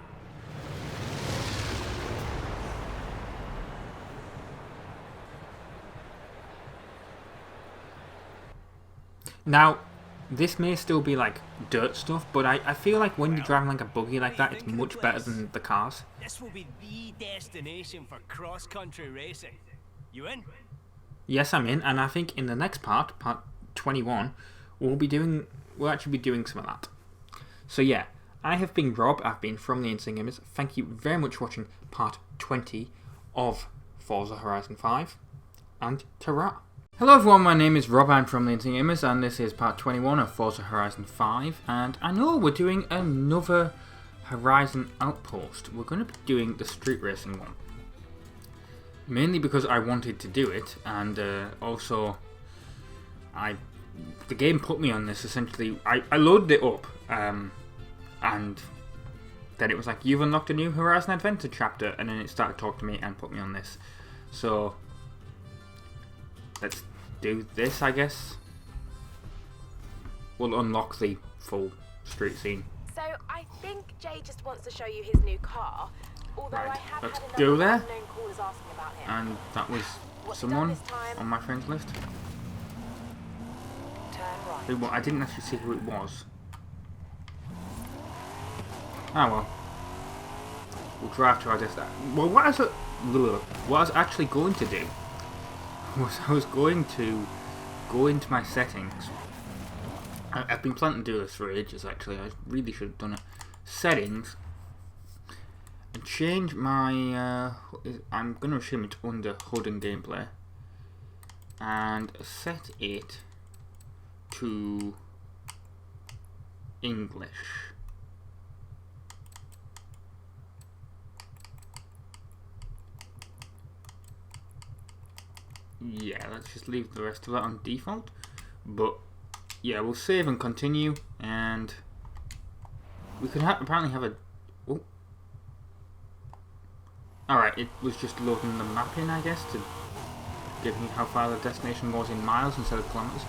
Now, this may still be like dirt stuff, but I feel like when you're driving like a buggy like that, it's much better than the cars. This will be the destination for cross-country racing. You in? Yes, I'm in, and I think in the next part 21, we'll actually be doing some of that. So yeah, I have been Rob, I've been from the Insane Gamers. Thank you very much for watching part 20 of Forza Horizon 5, and ta-ra! Hello everyone, my name is Rob, I'm from the Insane Gamers, and this is part 21 of Forza Horizon 5, and I know we're doing another Horizon Outpost. We're going to be doing the street racing one. Mainly because I wanted to do it, and also the game put me on this essentially. I loaded it up, and then it was like, you've unlocked a new Horizon Adventure chapter, and then it started talking to me and put me on this. So let's do this, I guess. We'll unlock the full street scene. So I think Jay just wants to show you his new car. Although Right, I have let's had go enough there. unknown callers asking about him. And that was What's he done someone this time? on my friends list. Turn right. Who, I didn't actually see who it was. Ah well. We'll drive to our destination. Well, what I was actually going to do was I was going to go into my settings. I've been planning to do this for ages actually. I really should have done it. Settings. And change my, I'm going to assume it's under HUD and gameplay. And set it to English. Yeah, let's just leave the rest of that on default. But yeah, we'll save and continue, and we could apparently have a. Oh. Alright, it was just loading the map in, I guess, to give me how far the destination was in miles instead of kilometers.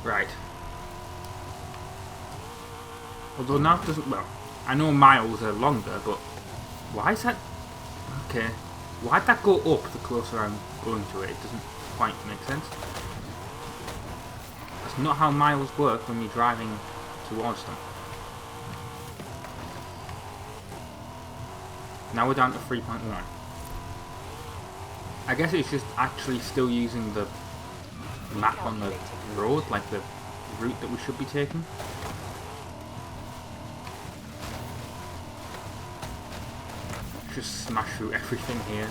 Right. Although now it doesn't. Well, I know miles are longer, but why is that? Okay. Why'd that go up the closer I'm going to it? It doesn't quite make sense. That's not how miles work when you're driving towards them. Now we're down to 3.1. I guess it's just actually still using the map on the road, like the route that we should be taking. Just smash through everything here.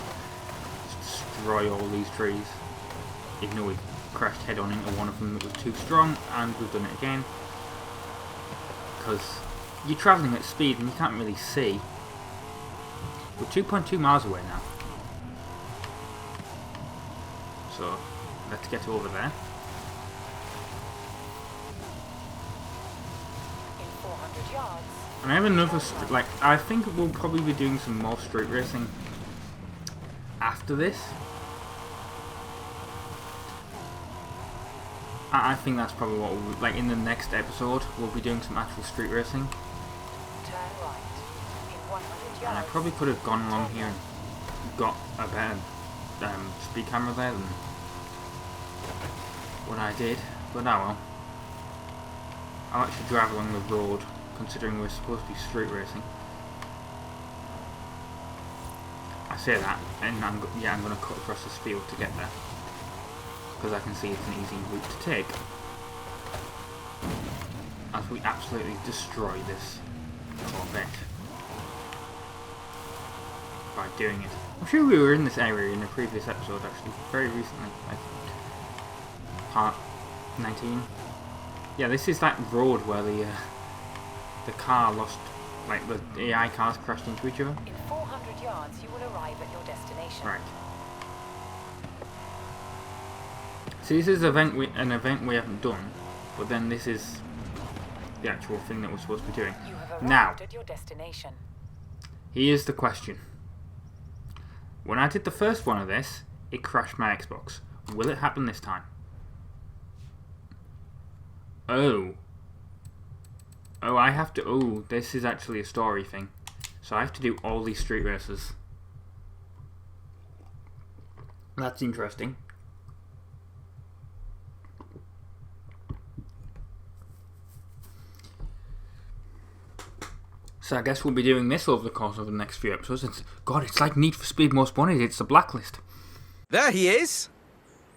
Just destroy all these trees. Even though we crashed head on into one of them that was too strong, and we've done it again. Because you're travelling at speed and you can't really see. We're 2.2 miles away now. So let's get over there. In 400 yards. And I have another, I think we'll probably be doing some more street racing after this. I think that's probably what we'll, like in the next episode, we'll be doing some actual street racing. Turn right. In 100 yards. And I probably could have gone along here and got a better speed camera there than what I did, but oh well. I'll actually drive along the road, considering we're supposed to be street racing. I say that, and I'm going to cut across this field to get there, because I can see it's an easy route to take. As we absolutely destroy this Corvette by doing it. I'm sure we were in this area in a previous episode, actually, very recently, I think. Part 19. Yeah, this is that road where the car lost, like the AI cars crashed into each other. In 400 yards, you will arrive at your destination. Right. So this is an event we haven't done, but then this is the actual thing that we're supposed to be doing. You have arrived Now, at your destination. here's the question. When I did the first one of this, it crashed my Xbox. Will it happen this time? Oh, I have to. Oh, this is actually a story thing. So I have to do all these street races. That's interesting. So I guess we'll be doing this over the course of the next few episodes. It's like Need for Speed Most Wanted. It's the Blacklist. There he is.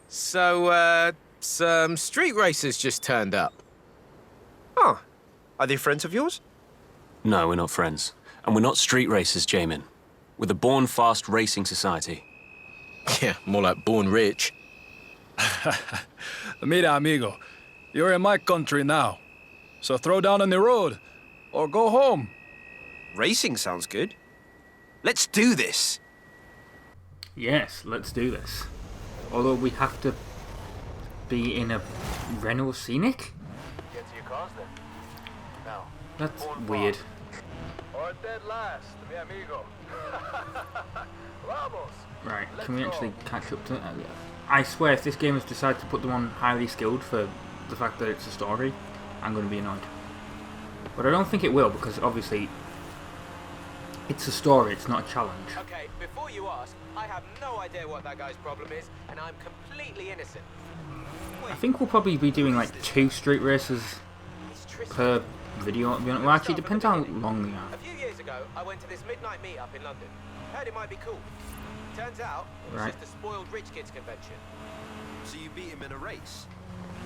So, some street racers just turned up. Oh, are they friends of yours? No, we're not friends. And we're not street racers, Jamin. We're the Born Fast Racing Society. Yeah, more like born rich. Mira, amigo. You're in my country now. So throw down on the road, or go home. Racing sounds good. Let's do this. Yes, let's do this. Although we have to be in a Renault Scenic? Get to your cars then. Now. That's weird. Or dead last, mi amigo. Vamos. Right, can we actually catch up to it? I swear, if this game has decided to put them on highly skilled for the fact that it's a story, I'm going to be annoyed. But I don't think it will, because obviously it's a story, it's not a challenge. Okay, before you ask, I have no idea what that guy's problem is, and I'm completely innocent. I think we'll probably be doing like 2 street races per video. Well, actually, it depends how long they are. A few years ago, I went to this midnight meetup in London. Heard it might be cool. Turns out, it was just a spoiled rich kids convention. So you beat him in a race?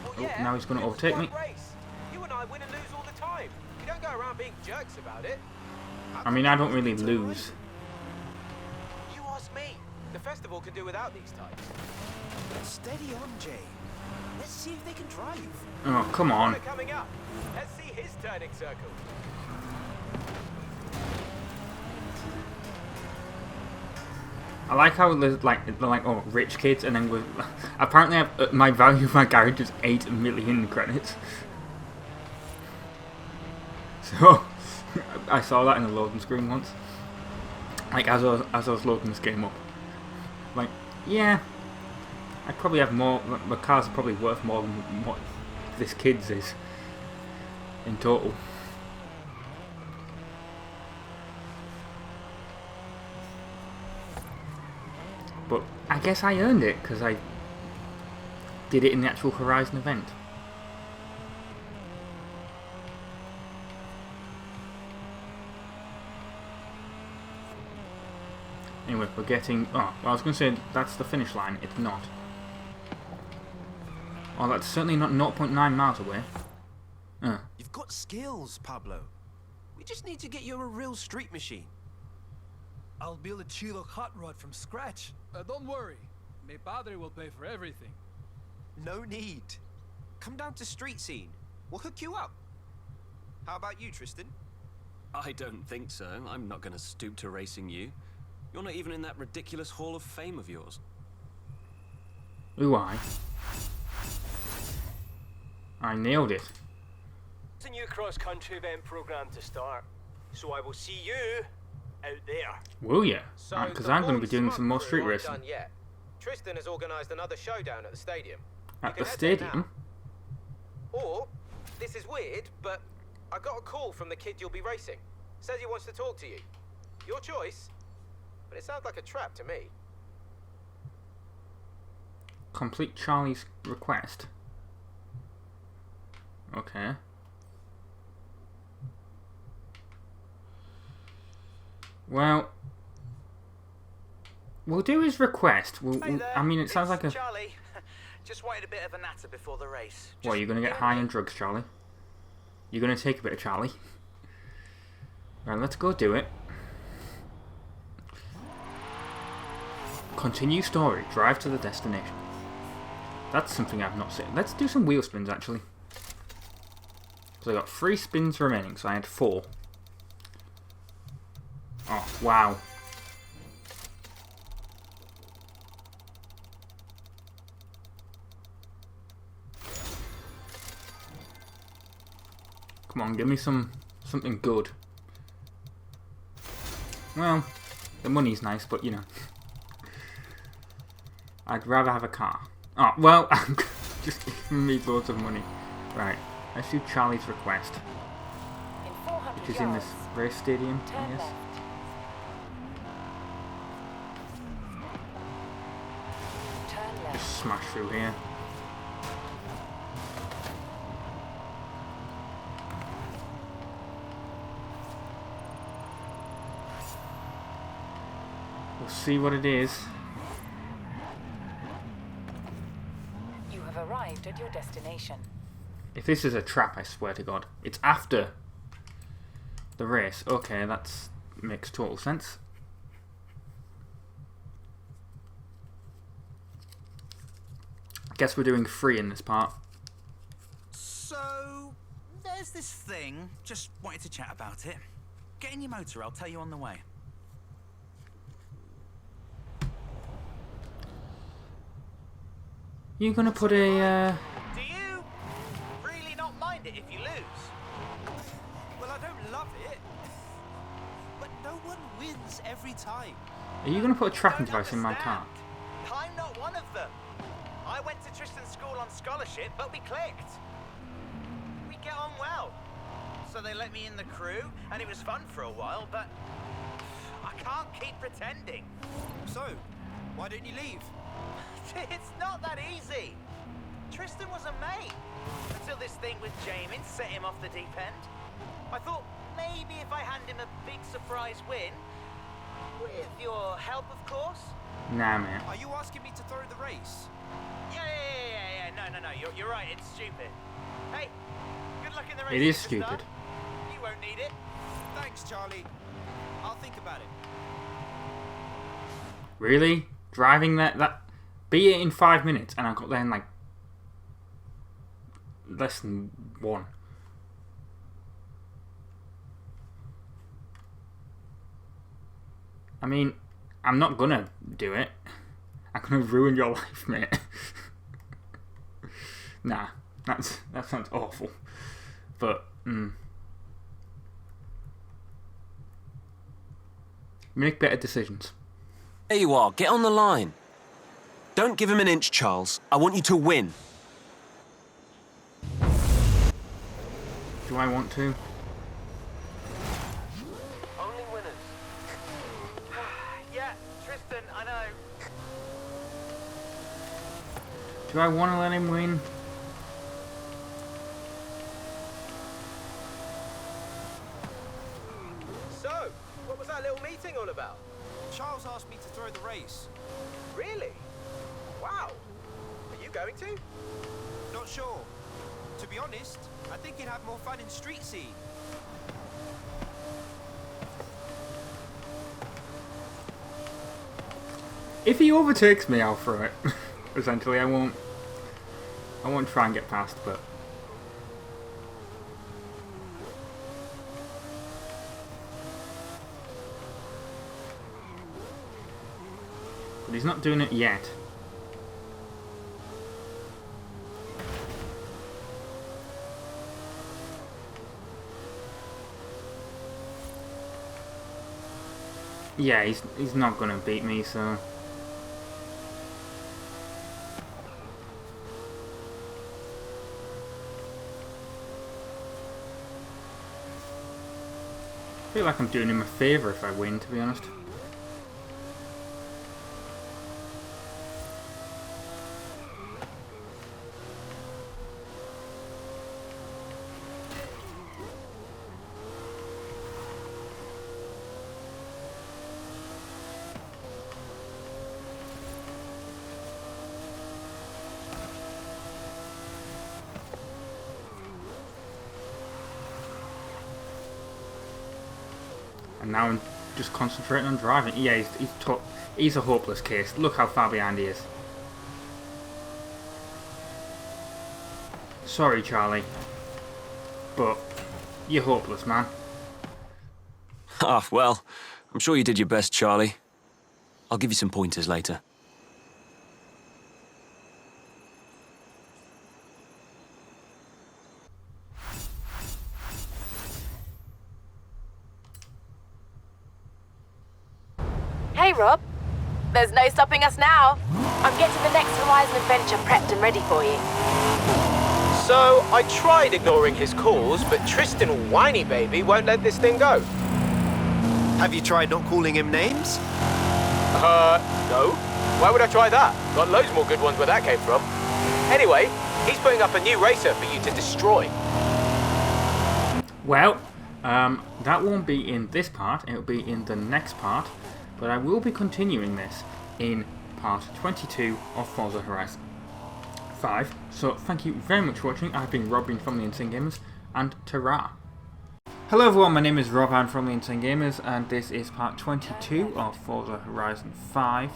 Well, Oh, yeah, now he's going to overtake me. race. You and I win and lose all the time. You don't go around being jerks about it. I mean, I don't really lose. You ask me. The festival can do without these types. Steady on, Jay. Let's see if they can drive. Oh, come on. They're coming up. Let's see his turning circle. I like how they're like, oh, rich kids, and then apparently my value of my garage is 8 million credits. So, I saw that in the loading screen once. Like, as I was loading this game up. Like, yeah, I probably have more, my car's probably worth more than what this kid's is in total. But I guess I earned it because I did it in the actual Horizon event. Anyway, we're getting... Oh, well, I was going to say that's the finish line. It's not. Oh, that's certainly not 0.9 miles away. You've got skills, Pablo. We just need to get you a real street machine. I'll build a Chilo hot rod from scratch. Don't worry. Mi padre will pay for everything. No need. Come down to Street Scene. We'll hook you up. How about you, Tristan? I don't think so. I'm not going to stoop to racing you. You're not even in that ridiculous Hall of Fame of yours. Ooh, I nailed it. It's a new cross-country event program to start, so I will see you out there. Will ya? So Because the I'm going to Born be doing Smart some more crew street aren't racing. done yet. Tristan has organised another showdown at the stadium. At You the can head there stadium? now. Or, this is weird, but I got a call from the kid you'll be racing. Says he wants to talk to you. Your choice, but it sounds like a trap to me. Complete Charlie's request. Okay. Well, we'll do his request. I mean, it sounds like a... Charlie. Just wanted a bit of a natter before the race. What, are you going to get high on drugs, Charlie? You're going to take a bit of Charlie? Right, let's go do it. Continue story. Drive to the destination. That's something I've not seen. Let's do some wheel spins, actually. So I got 3 spins remaining, so I had 4. Oh, wow. Come on, give me something good. Well, the money's nice, but you know. I'd rather have a car. Oh, well, just giving me loads of money. Right, let's do Charlie's request. Which is in this race stadium, I guess. Just smash through here. see what it is. You have arrived at your destination. If this is a trap, I swear to God. It's after the race. Okay, that makes total sense. Guess we're doing 3 in this part. So, there's this thing. Just wanted to chat about it. Get in your motor, I'll tell you on the way. You gonna put a, Do you really not mind it if you lose? Well, I don't love it, but no one wins every time. Are you gonna put a tracking device in my car? I'm not one of them. I went to Tristan's school on scholarship, but we clicked. We get on well. So they let me in the crew, and it was fun for a while, but I can't keep pretending. So, why don't you leave? It's not that easy. Tristan was a mate until this thing with Jamin set him off the deep end. I thought maybe if I hand him a big surprise win, with your help, of course. Nah, man. Are you asking me to throw the race? Yeah. No. You're right. It's stupid. Hey, good luck in the race. It is stupid. You won't need it. Thanks, Charlie. I'll think about it. Really? Driving that be it in 5 minutes, and I got there in like less than 1. I mean, I'm not gonna do it. I'm gonna ruin your life, mate. Nah, that sounds awful. But make better decisions. There you are, get on the line. Don't give him an inch, Charles. I want you to win. Do I want to? Only winners. Yeah, Tristan, I know. Do I want to let him win? So, what was that little meeting all about? Charles asked me to throw the race. Really? Wow. Are you going to? Not sure. To be honest, I think you'd have more fun in street scene. If he overtakes me, I'll throw it. Essentially, I won't try and get past, but he's not doing it yet. Yeah, he's not gonna beat me, so I feel like I'm doing him a favour if I win, to be honest. And now I'm just concentrating on driving. Yeah, he's a hopeless case. Look how far behind he is. Sorry, Charlie, but you're hopeless, man. Ah, well, I'm sure you did your best, Charlie. I'll give you some pointers later. Hey, Rob. There's no stopping us now. I'm getting the next Horizon adventure prepped and ready for you. So, I tried ignoring his calls, but Tristan Whiny Baby won't let this thing go. Have you tried not calling him names? No. Why would I try that? Got loads more good ones where that came from. Anyway, he's putting up a new racer for you to destroy. Well, that won't be in this part. It'll be in the next part. but I will be continuing this in part 22 of Forza Horizon 5. So thank you very much for watching. I've been Rob from the Insane Gamers, and ta-ra! Hello everyone, my name is Rob from the Insane Gamers, and this is part 22 of Forza Horizon 5,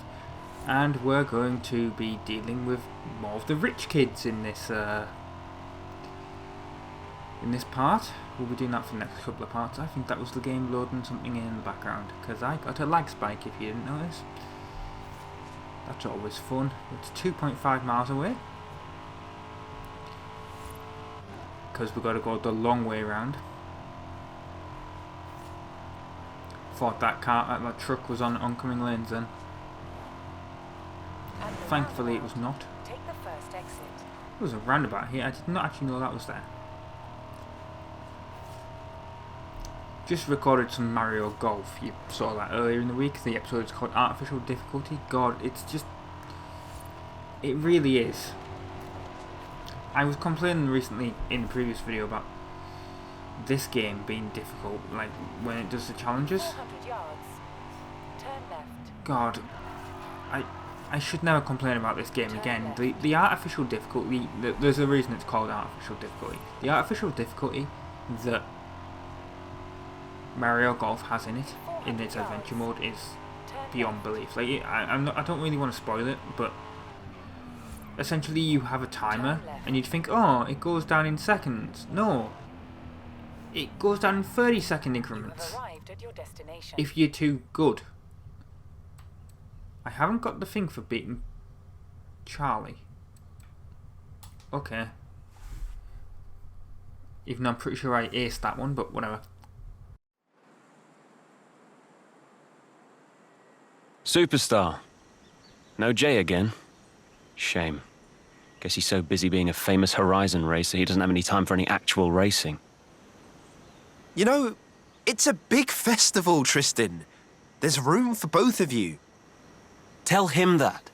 and we're going to be dealing with more of the rich kids in this part. We'll be doing that for the next couple of parts. I think that was the game loading something in the background, because I got a lag spike if you didn't notice. That's always fun. It's 2.5 miles away, because we've got to go the long way around. Thought that truck was on oncoming lanes then. Thankfully it was not. Take the first exit. There was a roundabout here. I did not actually know that was there. Just recorded some Mario Golf. You saw that earlier in the week. The episode is called Artificial Difficulty. God, it's just... it really is. I was complaining recently in the previous video about this game being difficult, like when it does the challenges. 400 yards. Turn left. God, I should never complain about this game again. The artificial difficulty, there's a reason it's called artificial difficulty. The artificial difficulty that Mario Golf has in its adventure mode, is beyond belief. Like I don't really want to spoil it, but essentially you have a timer, and you'd think, oh, it goes down in seconds. No. It goes down in 30-second increments if you're too good. I haven't got the thing for beating Charlie. Okay. Even though I'm pretty sure I aced that one, but whatever. Superstar. No Jay again. Shame. Guess he's so busy being a famous Horizon racer he doesn't have any time for any actual racing. You know, it's a big festival, Tristan. There's room for both of you. Tell him that.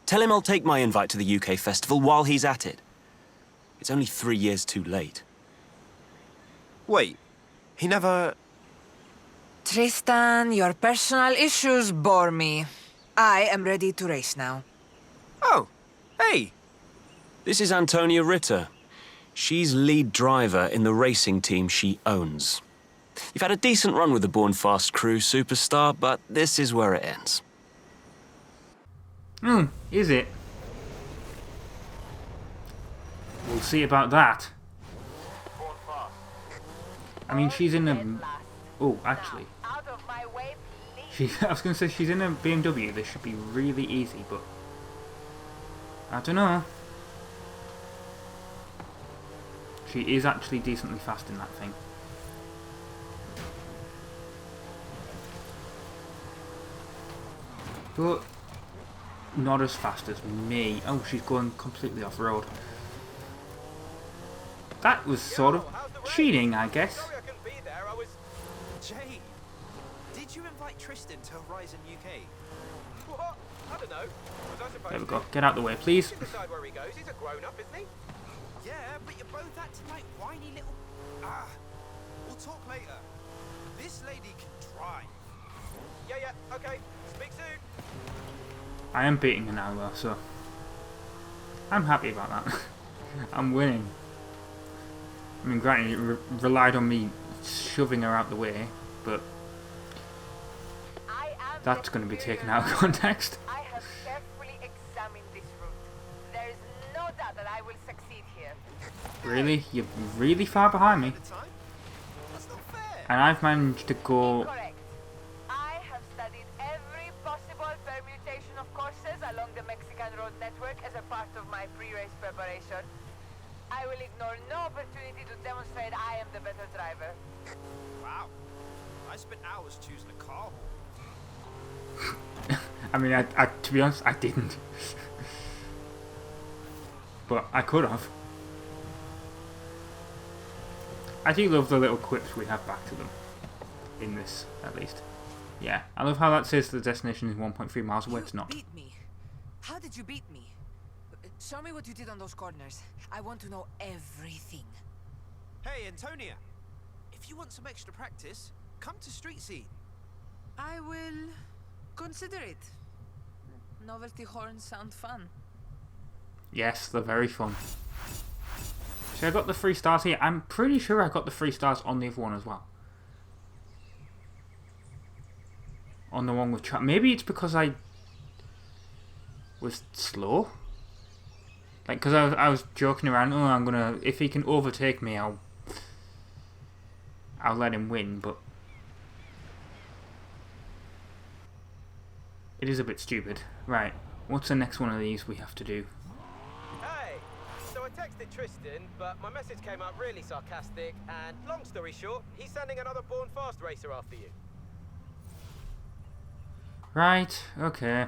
Tell him I'll take my invite to the UK festival while he's at it. It's only 3 years too late. Wait, he never... Tristan, your personal issues bore me. I am ready to race now. Oh, hey. This is Antonia Ritter. She's lead driver in the racing team she owns. You've had a decent run with the Born Fast crew, Superstar, but this is where it ends. Is it? We'll see about that. I mean, she's in a... oh, actually. I was going to say she's in a BMW. This should be really easy, but... I don't know. She is actually decently fast in that thing. But not as fast as me. Oh, she's going completely off-road. That was sort of cheating, I guess. Jay, did you invite Tristan to Horizon UK? What? I don't know. Was I supposed There we go. Get out the way, please. You decide where he goes. He's a grown-up, isn't he? Yeah, but you're both acting like whiny little... Ah, we'll talk later. This lady can drive. Yeah, okay. Speak soon. I am beating her now, though, so... I'm happy about that. I'm winning. I mean, granted, it relied on me shoving her out the way, but... that's going to be taken out of context. I have carefully examined this route. There is no doubt that I will succeed here. Really? You're really far behind me. And I've managed to go... Correct. I have studied every possible permutation of courses along the Mexican road network as a part of my pre-race preparation. I will ignore no opportunity to demonstrate I am the better driver. Wow. I spent hours choosing a car I mean, I to be honest, I didn't. But I could have. I do love the little quips we have back to them. In this, at least. Yeah, I love how that says the destination is 1.3 miles away. It's not. Beat me. How did you beat me? Show me what you did on those corners. I want to know everything. Hey, Antonia. If you want some extra practice, come to Street Scene. I will Consider it. Novelty horns sound fun. Yes, they're very fun. So I got the 3 stars here. I'm pretty sure I got the 3 stars on the other one as well. On the one with trap. Maybe it's because I was slow. Like, because I was joking around. Oh, I'm gonna, if he can overtake me, I'll let him win. But it is a bit stupid. Right. What's the next one of these we have to do? Hey! So I texted Tristan, but my message came out really sarcastic, and long story short, he's sending another Born Fast racer after you. Right, okay.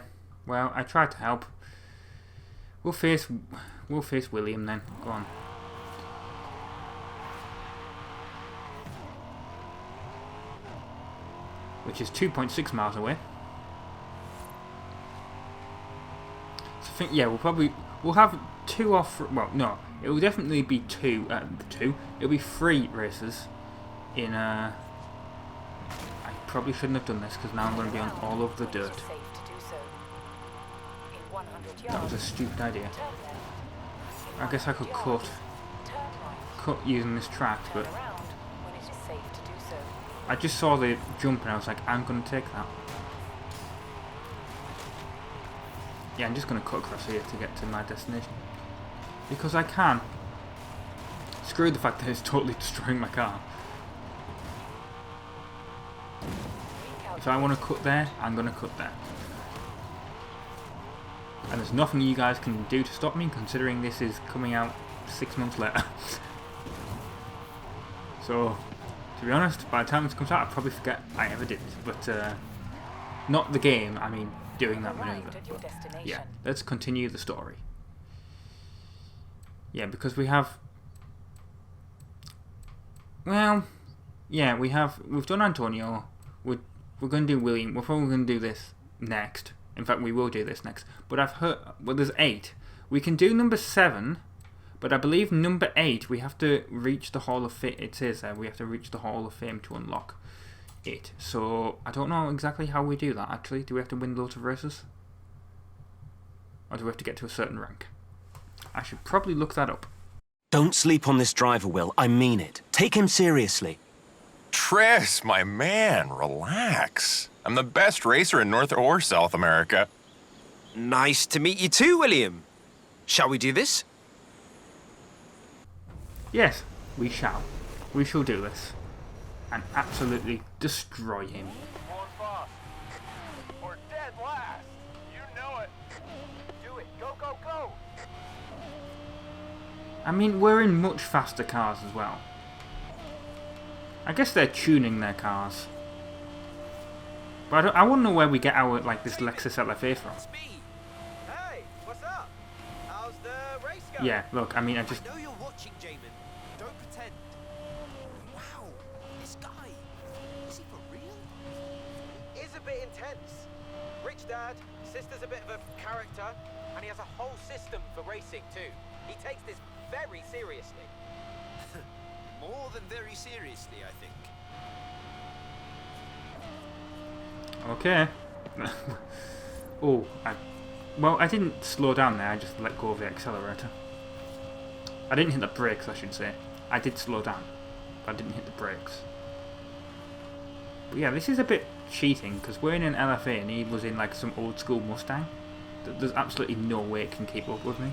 Well, I tried to help. We'll face William then. Go on. Which is 2.6 miles away. So I think, yeah, we'll have 2 off. Well, no, it will definitely be 2. It'll be 3 races in I probably shouldn't have done this because now I'm going to be on all of the dirt. That was a stupid idea. I guess I could cut using this track, but I just saw the jump and I was like, I'm going to take that. Yeah, I'm just going to cut across here to get to my destination. Because I can. Screw the fact that it's totally destroying my car. If I want to cut there, I'm going to cut there. And there's nothing you guys can do to stop me, considering this is coming out 6 months later. So, to be honest, by the time this comes out, I'll probably forget I ever did it. But, not the game, I mean doing that maneuver. Yeah, let's continue the story. Yeah, because we have... Well, yeah, we've done Antonio. We're going to do William. We're probably going to do this next. In fact, we will do this next. But I've heard... Well, there's 8. We can do number 7. But I believe number 8, we have to reach the Hall of Fame. It says there, we have to reach the Hall of Fame to unlock it. So, I don't know exactly how we do that, actually. Do we have to win loads of races? Or do we have to get to a certain rank? I should probably look that up. Don't sleep on this driver, Will. I mean it. Take him seriously. Tris, my man, relax. I'm the best racer in North or South America. Nice to meet you too, William. Shall we do this? Yes, we shall. We shall do this. And absolutely destroy him. Born Fast. Or dead last. You know it. Do it. Go, go, go. I mean, we're in much faster cars as well. I guess they're tuning their cars. But I wouldn't know where we get our, like, this Lexus LFA from. Hey, what's up? How's the race going? Yeah, look, I mean, I just... I know you're watching, Jamin. Don't pretend. Wow, this guy. Is he for real? Is a bit intense. Rich dad, sister's a bit of a character, and he has a whole system for racing too. He takes this very seriously. More than very seriously, I think. Okay. Oh, well, I didn't slow down there, I just let go of the accelerator. I didn't hit the brakes, I should say. I did slow down, but I didn't hit the brakes. But yeah, this is a bit cheating, because we're in an LFA and he was in like some old school Mustang. There's absolutely no way it can keep up with me.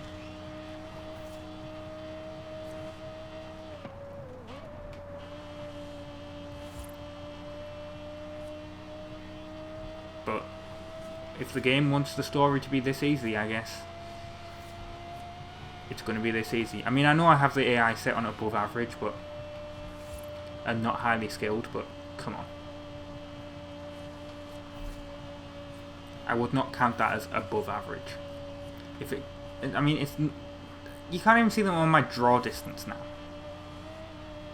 But if the game wants the story to be this easy, I guess it's going to be this easy. I mean, I know I have the AI set on above average, but and not highly skilled, but come on. I would not count that as above average. If it, I mean, it's, you can't even see them on my draw distance now.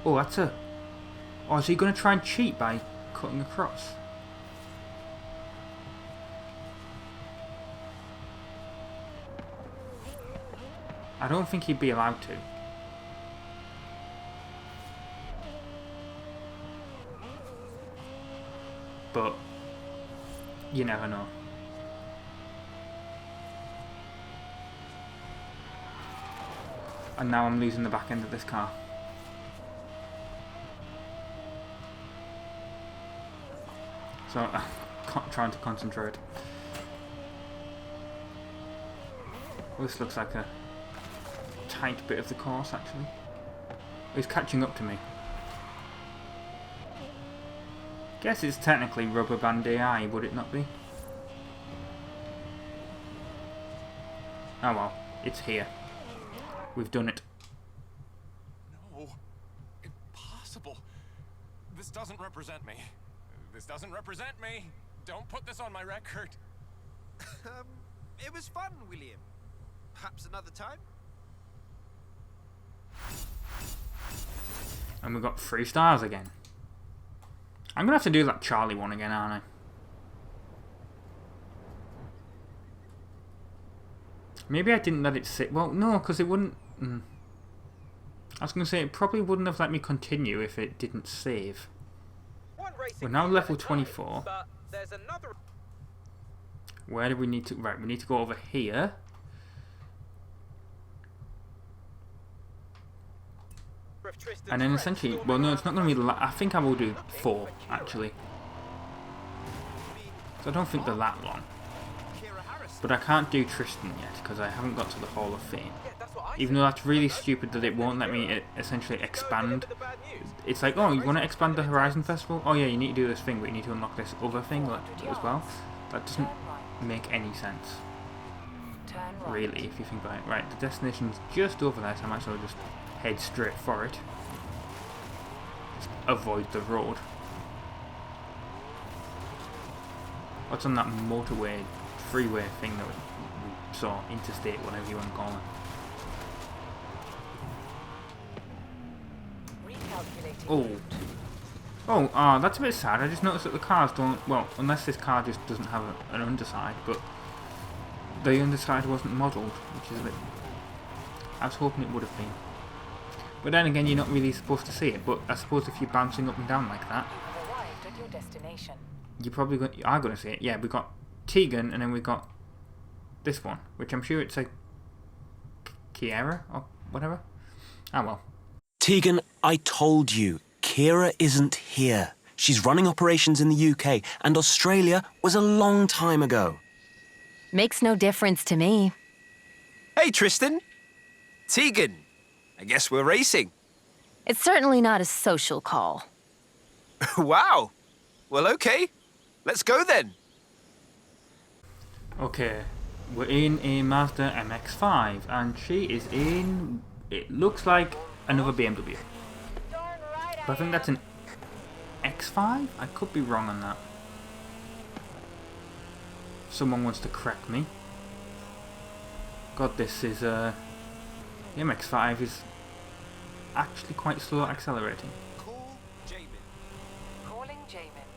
Oh, that's a, oh, is he going to try and cheat by cutting across? I don't think he'd be allowed to. But you never know. And now I'm losing the back end of this car. So I'm trying to concentrate. This looks like a tight bit of the course, actually. It's catching up to me. Guess it's technically rubber band AI, would it not be? Oh well, it's here. We've done it. No. Impossible. This doesn't represent me. This doesn't represent me. Don't put this on my record. It was fun, William. Perhaps another time? And we got 3 stars again. I'm gonna have to do that Charlie one again, aren't I? Maybe I didn't let it sit. Well, no, because it wouldn't... I was gonna say, it probably wouldn't have let me continue if it didn't save. We're now level 24. Where do we need to... Right, we need to go over here. And then essentially... Well, no, it's not going to be... I think I will do 4, actually. So I don't think they're that long. But I can't do Tristan yet, because I haven't got to the Hall of Fame. Even though that's really stupid that it won't let me essentially expand. It's like, oh, you want to expand the Horizon Festival? Oh yeah, you need to do this thing, but you need to unlock this other thing as well. That doesn't make any sense. Really, if you think about it. Right, the destination's just over there, so I might as well just head straight for it. Just avoid the road. What's on that motorway, freeway thing that we saw? Interstate, whatever you want to call it. Oh, that's a bit sad. I just noticed that the cars don't... Well, unless this car just doesn't have an underside, but the underside wasn't modelled, which is a bit... I was hoping it would have been. But then again, you're not really supposed to see it, but I suppose if you're bouncing up and down like that... You've arrived at your destination. You probably are going to see it. Yeah, we got Tegan, and then we got this one, which I'm sure it's like Kiera or whatever. Ah, well. Tegan, I told you, Kira isn't here. She's running operations in the UK, and Australia was a long time ago. Makes no difference to me. Hey, Tristan. Tegan. I guess we're racing. It's certainly not a social call. Wow. Well, okay. Let's go then. Okay, we're in a Mazda MX-5, and she is in... It looks like another BMW. But I think that's an X5? I could be wrong on that. Someone wants to correct me. God, this is... The MX-5 is actually quite slow at accelerating. Call Jamin. Calling Jamin.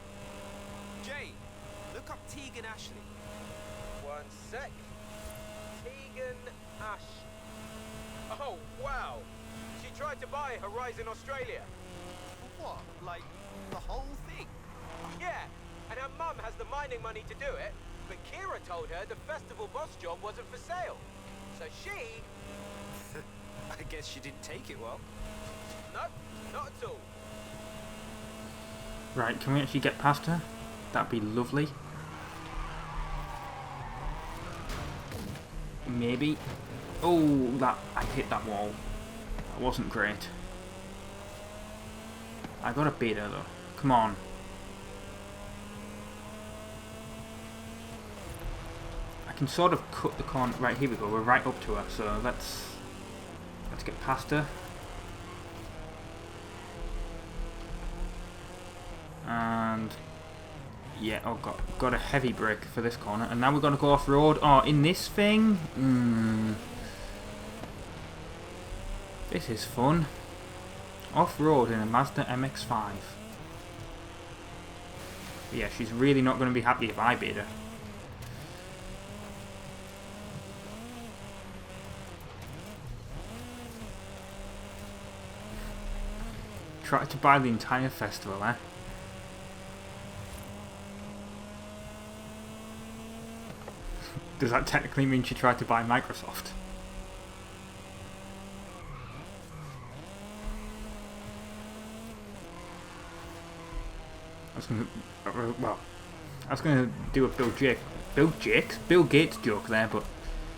Jay, look up Tegan Ashley. One sec. Tegan Ash. Oh, wow. She tried to buy Horizon Australia. What? Like, the whole thing? Yeah, and her mum has the mining money to do it, but Kira told her the festival boss job wasn't for sale. So she... I guess she didn't take it well. No, not at all. Right, can we actually get past her? That'd be lovely. Maybe. Oh, I hit that wall. That wasn't great. I got a beat her though. Come on. I can sort of cut the corner. Right, here we go. We're right up to her, so let's get past her. And yeah, oh, got a heavy brake for this corner, and now we're gonna go off road. Oh, in this thing. This is fun. Off road in a Mazda MX-5. But yeah, she's really not gonna be happy if I beat her. Try to buy the entire festival, eh? does that technically mean she tried to buy Microsoft? I was gonna do a Bill Gates joke there, but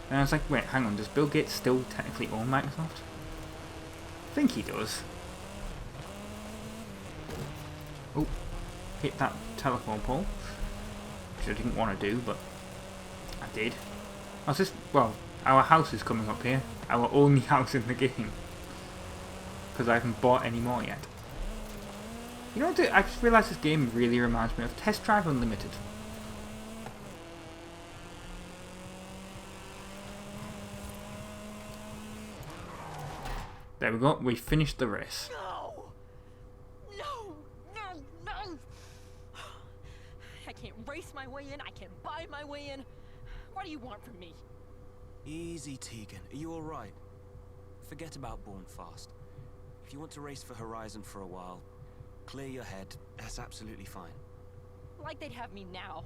then I was like, wait, hang on, does Bill Gates still technically own Microsoft? I think he does. Oh, hit that telephone pole, which I didn't want to do, but I did. I was just, well, our house is coming up here, our only house in the game, because I haven't bought any more yet. You know what, I just realised this game really reminds me of Test Drive Unlimited. There we go, we finished the race. No! No! No! No! I can't race my way in, I can't buy my way in. What do you want from me? Easy, Tegan. Are you alright? Forget about Born Fast. If you want to race for Horizon for a while, clear your head. That's absolutely fine. Like they'd have me now.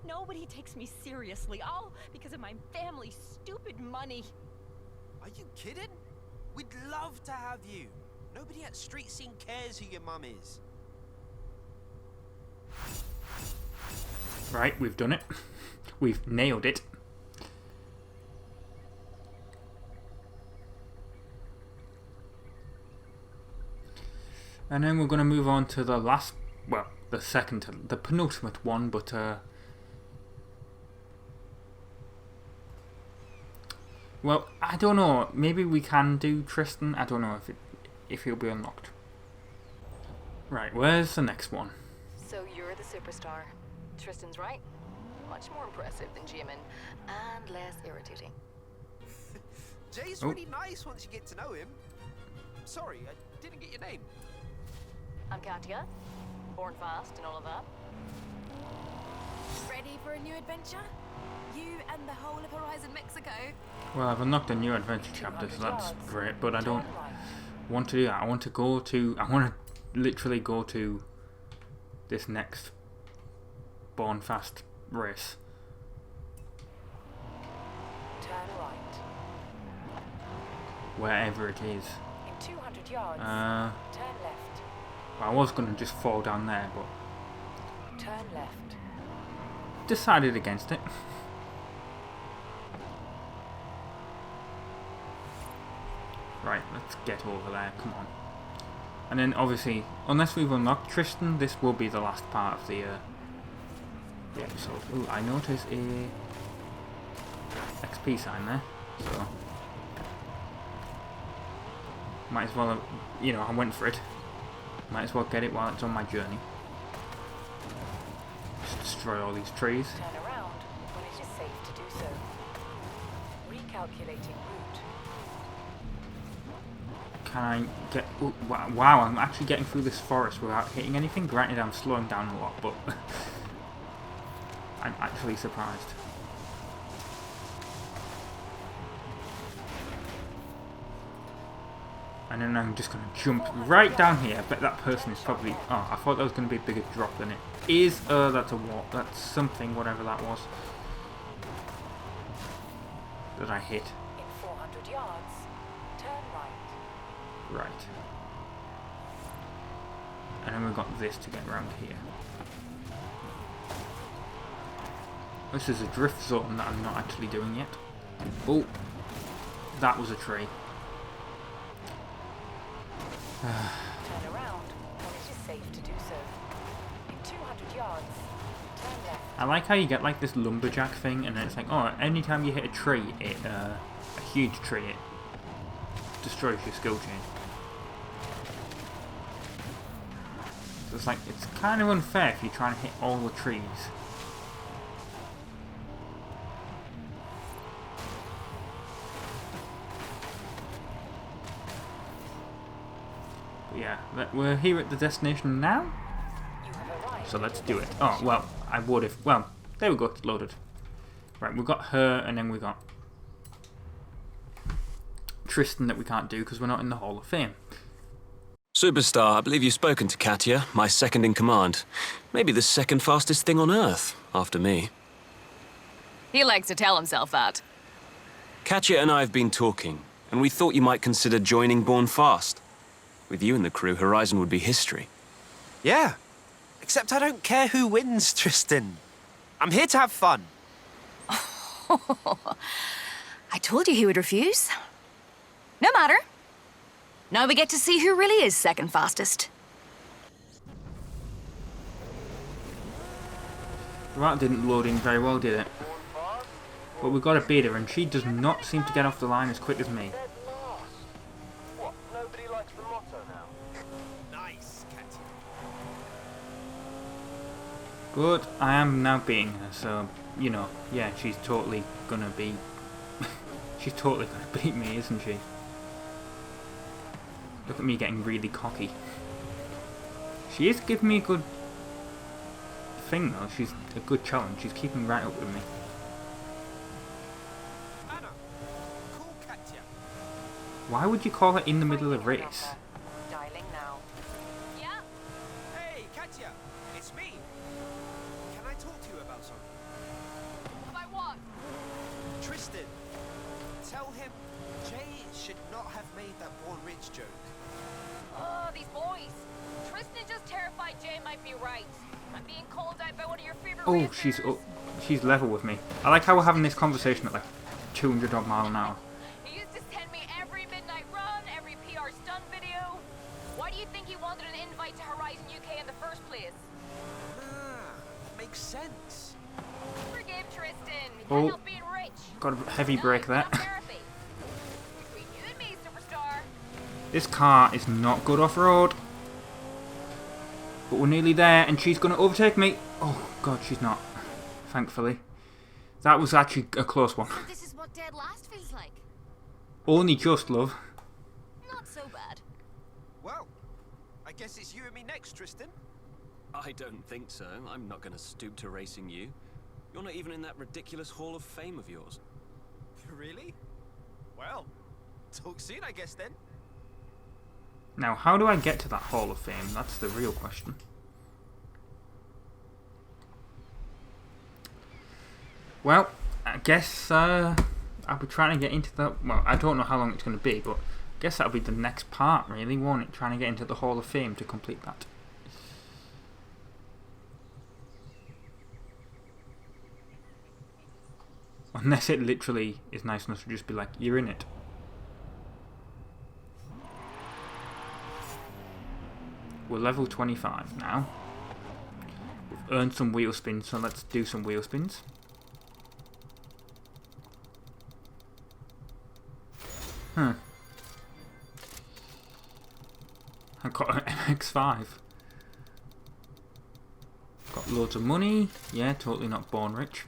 Nobody takes me seriously, all because of my family's stupid money. Are you kidding? We'd love to have you. Nobody at Street Scene cares who your mum is. Right, we've done it. We've nailed it. And then we're going to move on to the last, well, the penultimate one, but well, I don't know. Maybe we can do Tristan. I don't know if he'll be unlocked. Right, where's the next one? So you're the superstar. Tristan's right. Much more impressive than Jimin, and less irritating. Jay's really nice once you get to know him. Sorry, I didn't get your name. I'm Katya, born fast and all of that. Ready for a new adventure? You and the whole of Horizon Mexico? Well, I've unlocked a new adventure chapter, so that's great, but I don't want to do that. I want to literally go to this next Born Fast race. Turn right. Wherever it is. In 200 yards, turn left. I was going to just fall down there, but turn left. Decided against it. Right, let's get over there, come on. And then obviously, unless we've unlocked Tristan, this will be the last part of the episode. Ooh, I noticed a XP sign there, so might as well, I went for it. Might as well get it while it's on my journey. Just destroy all these trees. Turn around when it is safe to do so. Recalculating route. Can I get... Ooh, wow, I'm actually getting through this forest without hitting anything. Granted, I'm slowing down a lot, but I'm actually surprised. And then I'm just going to jump right down here. I bet that person is probably... Oh, I thought that was going to be a bigger drop than it is. That's a what? That's something, whatever that was. That I hit. In 400 yards, turn right. Right. And then we've got this to get around here. This is a drift zone that I'm not actually doing yet. Oh, that was a tree. Turn around when it is safe to do so. In 200 yards, turn left. I like how you get like this lumberjack thing, and then it's like, oh, anytime you hit a tree, a huge tree, it destroys your skill chain. So it's like, it's kind of unfair if you're trying to hit all the trees. Yeah, we're here at the destination now, so let's do it. Oh, well, I would if... Well, there we go, it's loaded. Right, we've got her, and then we got Tristan that we can't do because we're not in the Hall of Fame. Superstar, I believe you've spoken to Katya, my second in command. Maybe the second fastest thing on Earth, after me. He likes to tell himself that. Katya and I have been talking, and we thought you might consider joining Born Fast. With you in the crew, Horizon would be history. Yeah. Except I don't care who wins, Tristan. I'm here to have fun. I told you he would refuse. No matter. Now we get to see who really is second fastest. That didn't load in very well, did it? But we got a beta, and she does not seem to get off the line as quick as me. What? Nobody likes the motto now? Nice, Katya. But I am now beating her, so, you know, yeah, she's totally gonna be... she's totally gonna beat me, isn't she? Look at me getting really cocky. She is giving me a good thing, though. She's a good challenge. She's keeping right up with me. Anna, call Katya. Why would you call it in the middle of a race? Dialing now. Yeah? Hey, Katya, it's me. Can I talk to you about something? About what? Tristan, tell him Jay should not have made that Born Rich joke. Oh, these boys. Tristan just terrified Jay might be right. I'm being called out by one of your favorite Oh, racers. she's level with me. I like how we're having this conversation at like 200 odd mile an hour. He used to send me every midnight run, every PR stunt video. Why do you think he wanted an invite to Horizon UK in the first place? Ah, makes sense. Forgive Tristan. He Oh. can't help being rich. Got a heavy break there. Therapy. Between you and me, superstar. This car is not good off-road. But we're nearly there, and she's going to overtake me. Oh, God, she's not. Thankfully. That was actually a close one. So this is what dead last feels like. Only just, love. Not so bad. Well, I guess it's you and me next, Tristan. I don't think so. I'm not going to stoop to racing you. You're not even in that ridiculous Hall of Fame of yours. Really? Well, talk soon, I guess, then. Now, how do I get to that Hall of Fame? That's the real question. Well, I guess I'll be trying to get into that. Well, I don't know how long it's going to be, but I guess that'll be the next part, really, won't it? Trying to get into the Hall of Fame to complete that. Unless it literally is nice enough to just be like, you're in it. We're level 25 now. We've earned some wheel spins, so let's do some wheel spins. I got an MX-5. Got loads of money. Yeah, totally not born rich.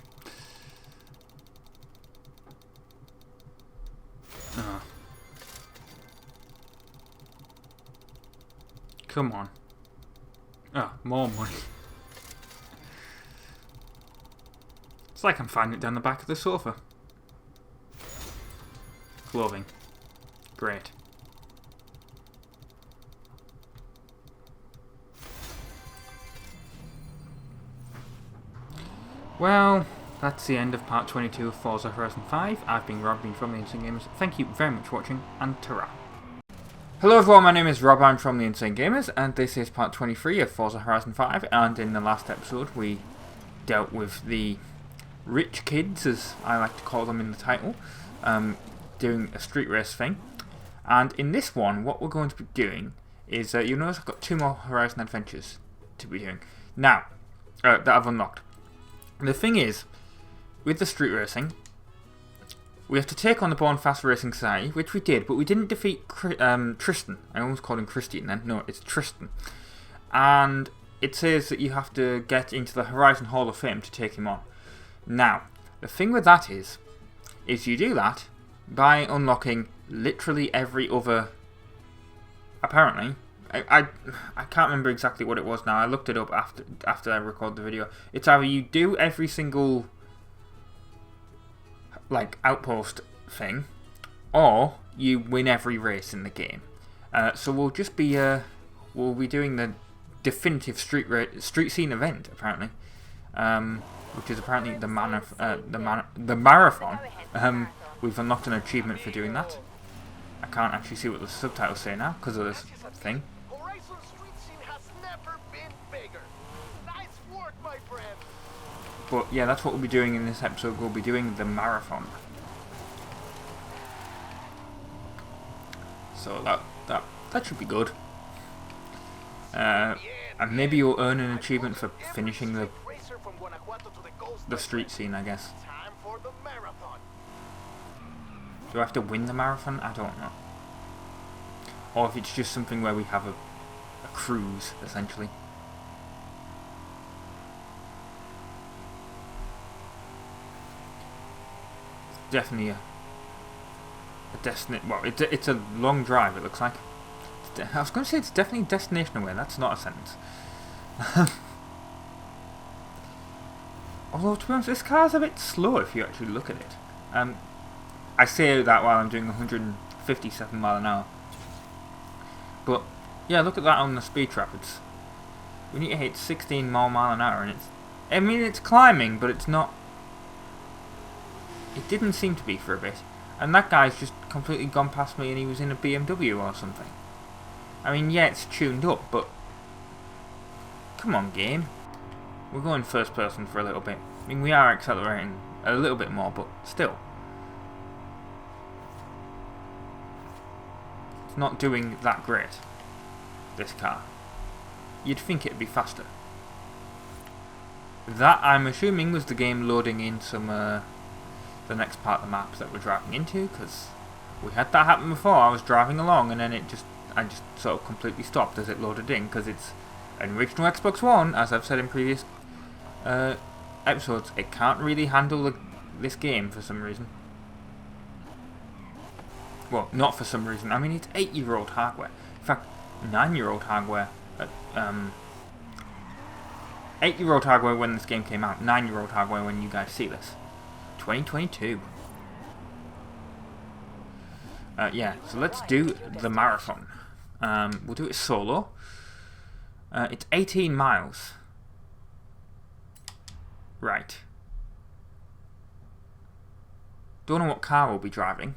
Oh. Come on. Ah, more money. It's like I'm finding it down the back of the sofa. Clothing. Great. Well, that's the end of part 22 of Forza Horizon 5. I've been Rob, from the Insane Gamers. Thank you very much for watching, and ta-ra. Hello everyone, my name is Rob, I'm from the Insane Gamers, and this is part 23 of Forza Horizon 5, and in the last episode we dealt with the rich kids, as I like to call them in the title, doing a street race thing. And in this one, what we're going to be doing is, you'll notice I've got 2 more Horizon Adventures to be doing. Now, that I've unlocked. The thing is, with the street racing, we have to take on the Born Fast Racing Society, which we did, but we didn't defeat Tristan. I almost called him Christian then. No, it's Tristan. And it says that you have to get into the Horizon Hall of Fame to take him on. Now, the thing with that is you do that by unlocking literally every other... Apparently, I can't remember exactly what it was now. I looked it up after I recorded the video. It's either you do every single like outpost thing, or you win every race in the game. So we'll just be doing the definitive street scene event apparently. which is apparently the marathon. We've unlocked an achievement for doing that. I can't actually see what the subtitles say now because of this thing. Horizon street scene has never been bigger. Nice work, my friend. But yeah, that's what we'll be doing in this episode. We'll be doing the marathon. So that should be good. And maybe you'll earn an achievement for finishing the street scene, I guess. Time for the marathon. Do I have to win the marathon? I don't know. Or if it's just something where we have a cruise, essentially. It's definitely a destination. Well, it's a long drive, it looks like. I was going to say it's definitely destination away. That's not a sentence. Although, to be honest, this car's a bit slow if you actually look at it. I say that while I'm doing 157 mile an hour. But, yeah, look at that on the speed trap. We need to hit 16 mile an hour, and it's climbing, but it's not. It didn't seem to be for a bit. And that guy's just completely gone past me and he was in a BMW or something. I mean, yeah, it's tuned up, but come on, game. We're going first person for a little bit. I mean, we are accelerating a little bit more, but still. It's not doing that great, this car. You'd think it'd be faster. That, I'm assuming, was the game loading in some, the next part of the map that we're driving into, because we had that happen before. I was driving along and then I just sort of completely stopped as it loaded in, because it's an original Xbox One, as I've said in previous episodes. It can't really handle this game for some reason. Well, not for some reason. I mean, it's 8-year-old hardware. In fact, 9-year-old hardware. 8-year-old hardware when this game came out. 9-year-old hardware when you guys see this. 2022. Yeah, so let's do the marathon. We'll do it solo. It's 18 miles. Right. Don't know what car we'll be driving.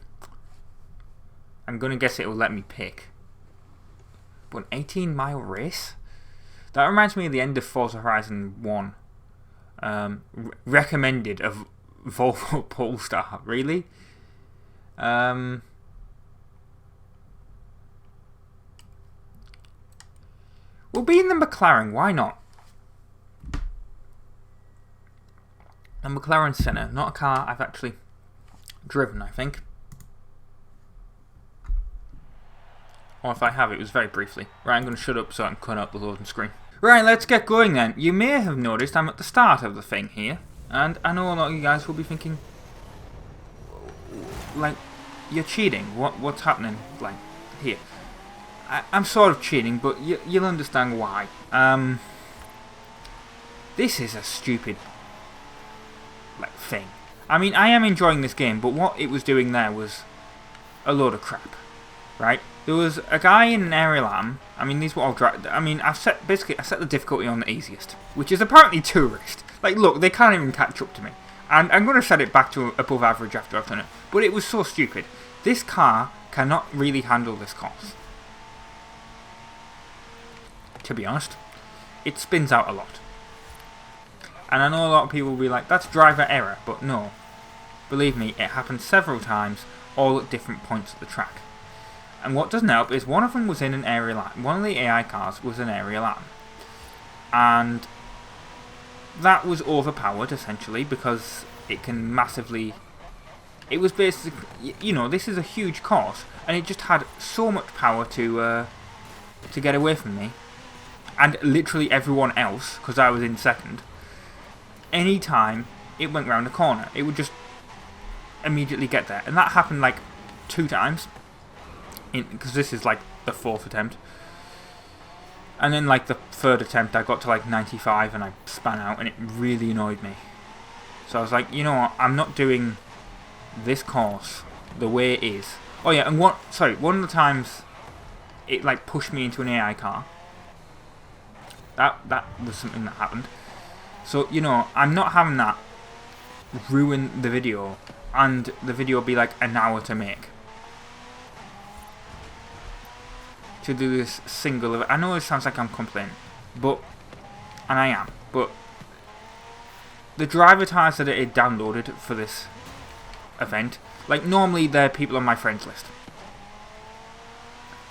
I'm going to guess it will let me pick. But an 18-mile race? That reminds me of the end of Forza Horizon 1. Recommended of Volvo Polestar. Really? We'll be in the McLaren, why not? A McLaren Senna, not a car I've actually driven, I think. Or if I have, it was very briefly. Right, I'm going to shut up so I can cut out the loading screen. Right, let's get going then. You may have noticed I'm at the start of the thing here. And I know a lot of you guys will be thinking, like, you're cheating. What's happening, like, here? I'm sort of cheating, but you'll understand why. This is a stupid, like, thing. I mean, I am enjoying this game, but what it was doing there was a load of crap, right? There was a guy in an area lamb. I mean, these were all I mean, I set the difficulty on the easiest, which is apparently tourist. Like, look, they can't even catch up to me. And I'm going to set it back to above average after I've done it. But it was so stupid. This car cannot really handle this course. To be honest, it spins out a lot. And I know a lot of people will be like, that's driver error, but no. Believe me, it happened several times, all at different points of the track. And what doesn't help is one of them was in an area lap. One of the AI cars was an area lap. And that was overpowered, essentially, because it can massively... It was basically, you know, this is a huge course, and it just had so much power to get away from me. And literally everyone else, because I was in second. Any time it went round a corner, it would just immediately get there. And that happened like 2 times. Because this is like the 4th attempt. And then like the 3rd attempt I got to like 95 and I span out and it really annoyed me. So I was like, you know what, I'm not doing this course the way it is. Oh yeah, and one of the times it like pushed me into an AI car. That was something that happened. So, you know, I'm not having that ruin the video, and the video be like an hour to make. To do this single event. I know it sounds like I'm complaining, but, and I am, but the driver tires that it downloaded for this event, like normally they're people on my friends list,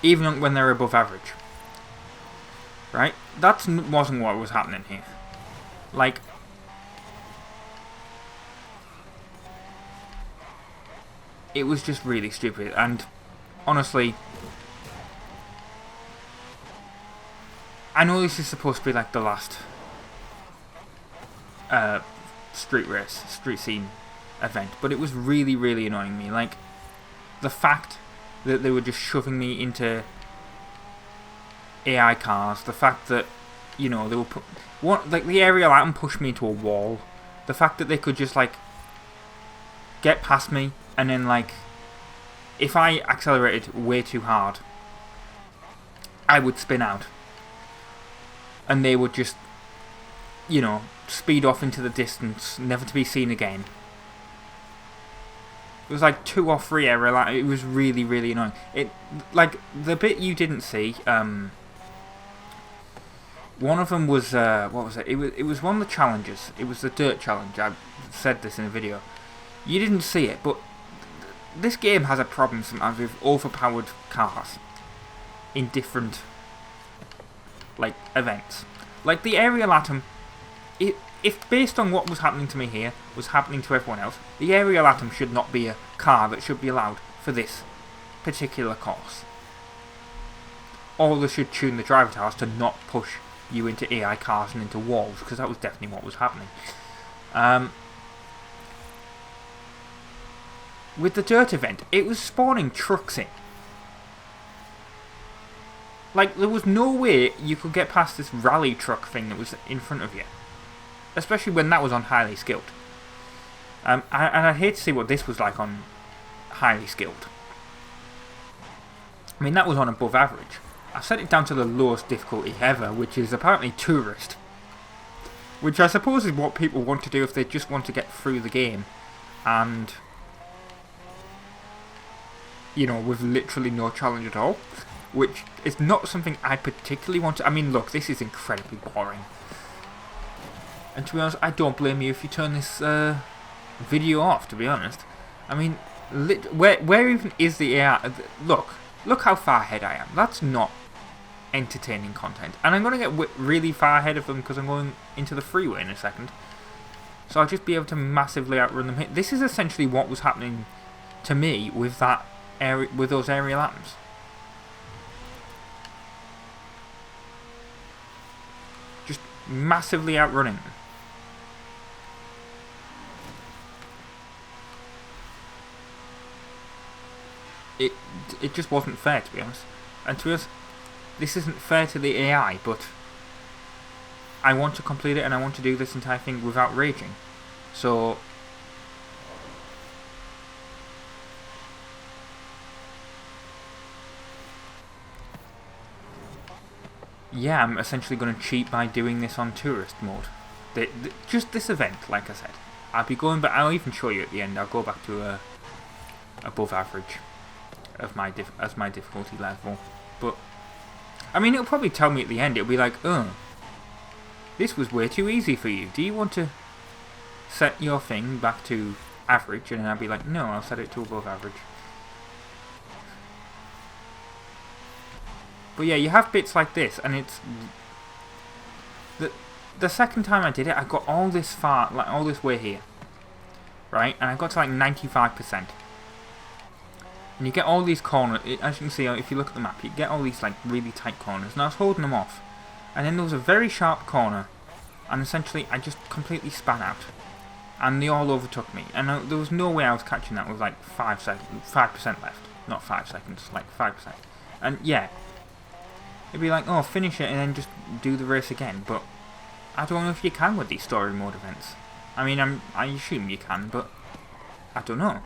even when they're above average, right? That wasn't what was happening here. Like, it was just really stupid, and honestly, I know this is supposed to be like the last street scene event, but it was really, really annoying me. Like, the fact that they were just shoving me into AI cars, the fact that, you know, they were like the aerial atom pushed me into a wall, the fact that they could just like get past me, and then like if I accelerated way too hard, I would spin out, and they would just, you know, speed off into the distance, never to be seen again. It was like 2 or 3 aerial. It was really, really annoying. It, like, the bit you didn't see, one of them was, what was it? It was one of the challenges. It was the dirt challenge. I said this in a video. You didn't see it, but this game has a problem sometimes with overpowered cars in different, like, events. Like, the aerial atom, if based on what was happening to me here was happening to everyone else, the aerial atom should not be a car that should be allowed for this particular course. Or they should tune the driver towers to not push you into AI cars and into walls, because that was definitely what was happening. With the dirt event, it was spawning trucks in. Like, there was no way you could get past this rally truck thing that was in front of you. Especially when that was on highly skilled. And I'd hate to see what this was like on highly skilled. I mean, that was on above average. I set it down to the lowest difficulty ever, which is apparently tourist. Which I suppose is what people want to do if they just want to get through the game. And, you know, with literally no challenge at all. Which is not something I particularly want to... I mean, look, this is incredibly boring. And to be honest, I don't blame you if you turn this video off, to be honest. I mean, where even is the AI? Look how far ahead I am. That's not entertaining content. And I'm going to get really far ahead of them because I'm going into the freeway in a second. So I'll just be able to massively outrun them here. This is essentially what was happening to me with that with those aerial atoms. Just massively outrunning them. It just wasn't fair, to be honest. And to us, this isn't fair to the AI, but I want to complete it and I want to do this entire thing without raging. So yeah, I'm essentially going to cheat by doing this on tourist mode. Just this event, like I said. I'll be going back, I'll even show you at the end, I'll go back to above average of my difficulty level. But I mean, it'll probably tell me at the end, it'll be like, oh, this was way too easy for you. Do you want to set your thing back to average? And then I'll be like, no, I'll set it to above average. But yeah, you have bits like this, and it's the second time I did it, I got all this far, like all this way here, right? And I got to like 95%. And you get all these corners, as you can see, if you look at the map, you get all these like really tight corners, and I was holding them off. And then there was a very sharp corner, and essentially I just completely span out. And they all overtook me, and there was no way I was catching that with like 5% left. Not 5 seconds, like 5%. And yeah, it'd be like, oh, finish it and then just do the race again, but I don't know if you can with these story mode events. I mean, I assume you can, but I don't know.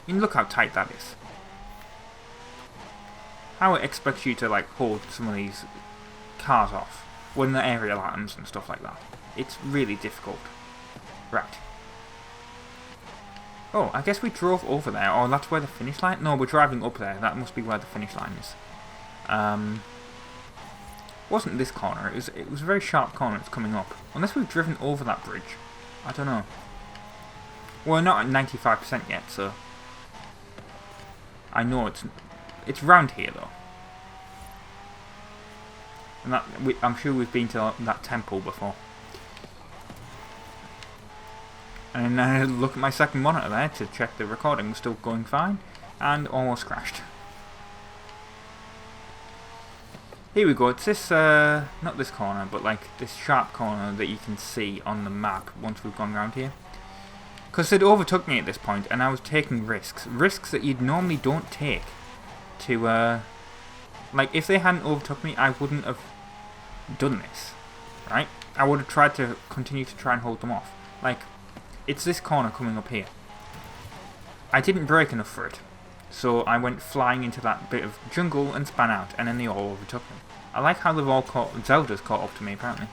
I mean, look how tight that is. How it expects you to, like, hold some of these cars off. when the aerial items and stuff like that. It's really difficult. Right. Oh, I guess we drove over there. Oh, that's where the finish line... No, we're driving up there. That must be where the finish line is. Wasn't this corner. It was a very sharp corner it's coming up. Unless we've driven over that bridge. I don't know. We're not at 95% yet, so... I know it's round here, though. And I'm sure we've been to that temple before. And look at my second monitor there to check the recording was still going fine. And almost crashed. Here we go, it's this, not this corner, but like this sharp corner that you can see on the map once we've gone around here. Because it overtook me at this point and I was taking risks. Risks that you normally don't take to, like if they hadn't overtook me, I wouldn't have done this, right? I would have tried to continue to try and hold them off. Like, it's this corner coming up here. I didn't brake enough for it. So I went flying into that bit of jungle and span out, and then they all overtook me. I like how they've all Zelda's caught up to me, apparently.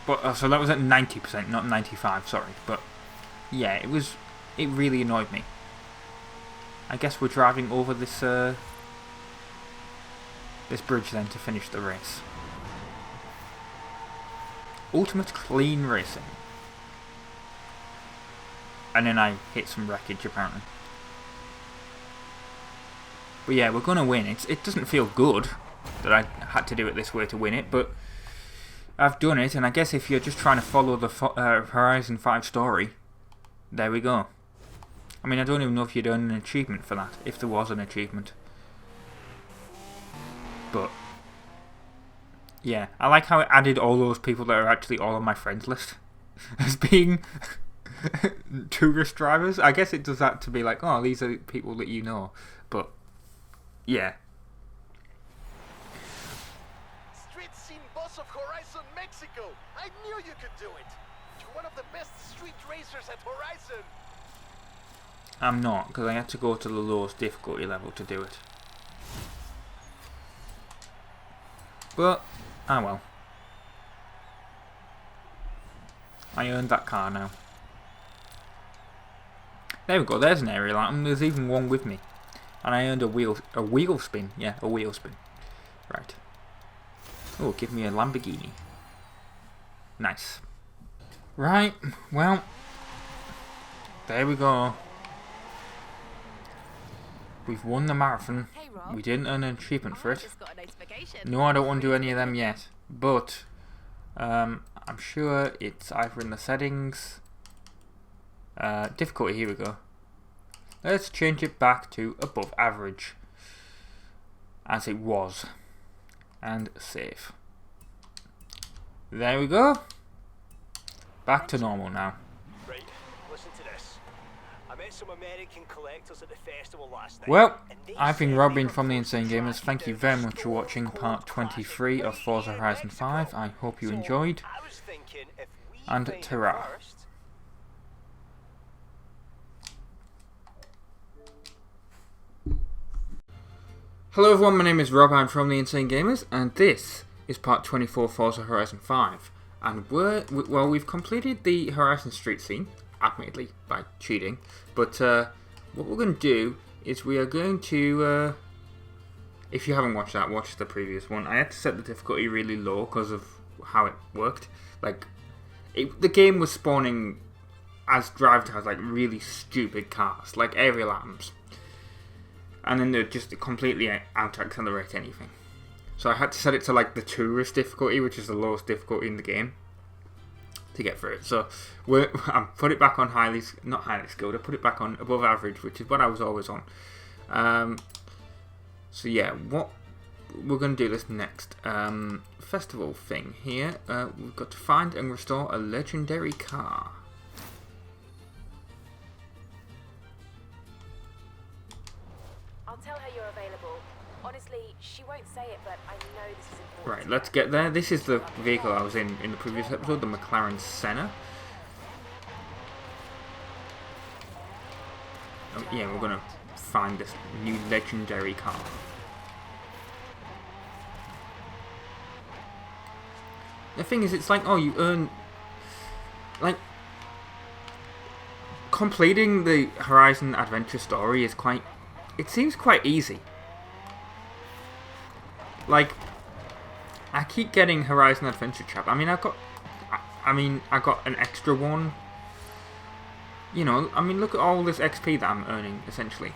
But, so that was at 90%, not 95, sorry. But, yeah, it really annoyed me. I guess we're driving over this, this bridge then to finish the race. Ultimate clean racing. And then I hit some wreckage, apparently. But yeah, we're going to win. It doesn't feel good that I had to do it this way to win it, but I've done it, and I guess if you're just trying to follow the Horizon 5 story, there we go. I mean, I don't even know if you'd earn an achievement for that, if there was an achievement. But yeah, I like how it added all those people that are actually all on my friends list as being tourist drivers. I guess it does that to be like, oh, these are people that you know. But yeah. Street scene boss of Horizon Mexico. I knew you could do it. You're one of the best street racers at Horizon. I'm not, because I had to go to the lowest difficulty level to do it. But, ah well. I earned that car now. There we go, there's an aerial item, there's even one with me. And I earned a wheel spin, yeah, a wheel spin. Right. Oh, give me a Lamborghini. Nice. Right, well, there we go. We've won the marathon. Hey, Rob. We didn't earn an achievement for it. Just got a notification. No, I don't want to do any of them yet. But I'm sure it's either in the settings. Difficulty, here we go. Let's change it back to above average. As it was. And save. There we go. Back to normal now. Right, listen to this. I met some American collectors at the festival last night. Well, I've been Robin from the Insane Gamers. Thank you very much for watching part 23 of Forza Horizon 5. I hope you enjoyed. And ta-ra. Hello everyone, my name is Rob, I'm from the Insane Gamers, and this is part 24 of Forza Horizon 5. And we've completed the Horizon Street scene, admittedly, by cheating. But what we're going to do is we are going to, if you haven't watched that, watch the previous one. I had to set the difficulty really low because of how it worked. Like, the game was spawning as driver cars, like really stupid cars, like aerial atoms. And then they'd just completely out-accelerate anything. So I had to set it to like the tourist difficulty, which is the lowest difficulty in the game, to get through it. So I put it back on not highly skilled, I put it back on above average, which is what I was always on. So yeah, what we're going to do this next festival thing here. We've got to find and restore a legendary car. I'll tell her you're available. Honestly, she won't say it, but I know this is important. Right, let's get there. This is the vehicle I was in the previous episode, the McLaren Senna. Oh, yeah, we're going to find this new legendary car. The thing is, it's like, oh, you earn... Like, completing the Horizon adventure story is quite... It seems quite easy. Like, I keep getting Horizon Adventure Chapter. I mean, I got an extra one. You know, I mean, look at all this XP that I'm earning, essentially.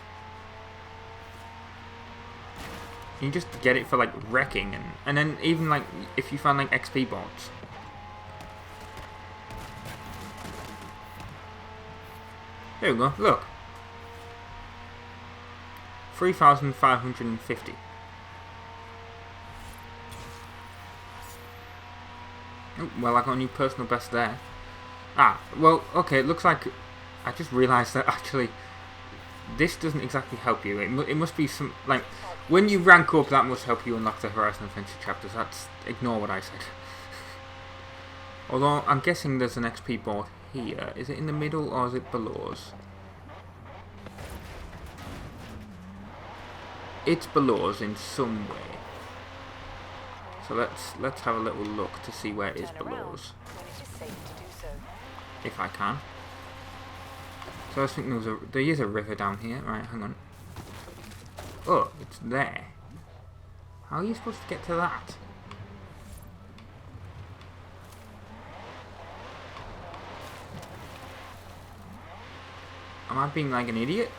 You just get it for, like, wrecking, and then even, like, if you find, like, XP bots. There we go, look. 3,550. Oh, well, I got a new personal best there. Ah, well, okay, it looks like... I just realised that, actually, this doesn't exactly help you. It must be some... Like, when you rank up, that must help you unlock the Horizon Adventure chapters. Ignore what I said. Although, I'm guessing there's an XP board here. Is it in the middle, or is it below us? It's below us in some way. So let's have a little look to see where it is below us. If I can. So I was thinking there is a river down here. Right, hang on. Oh, it's there. How are you supposed to get to that? Am I being like an idiot?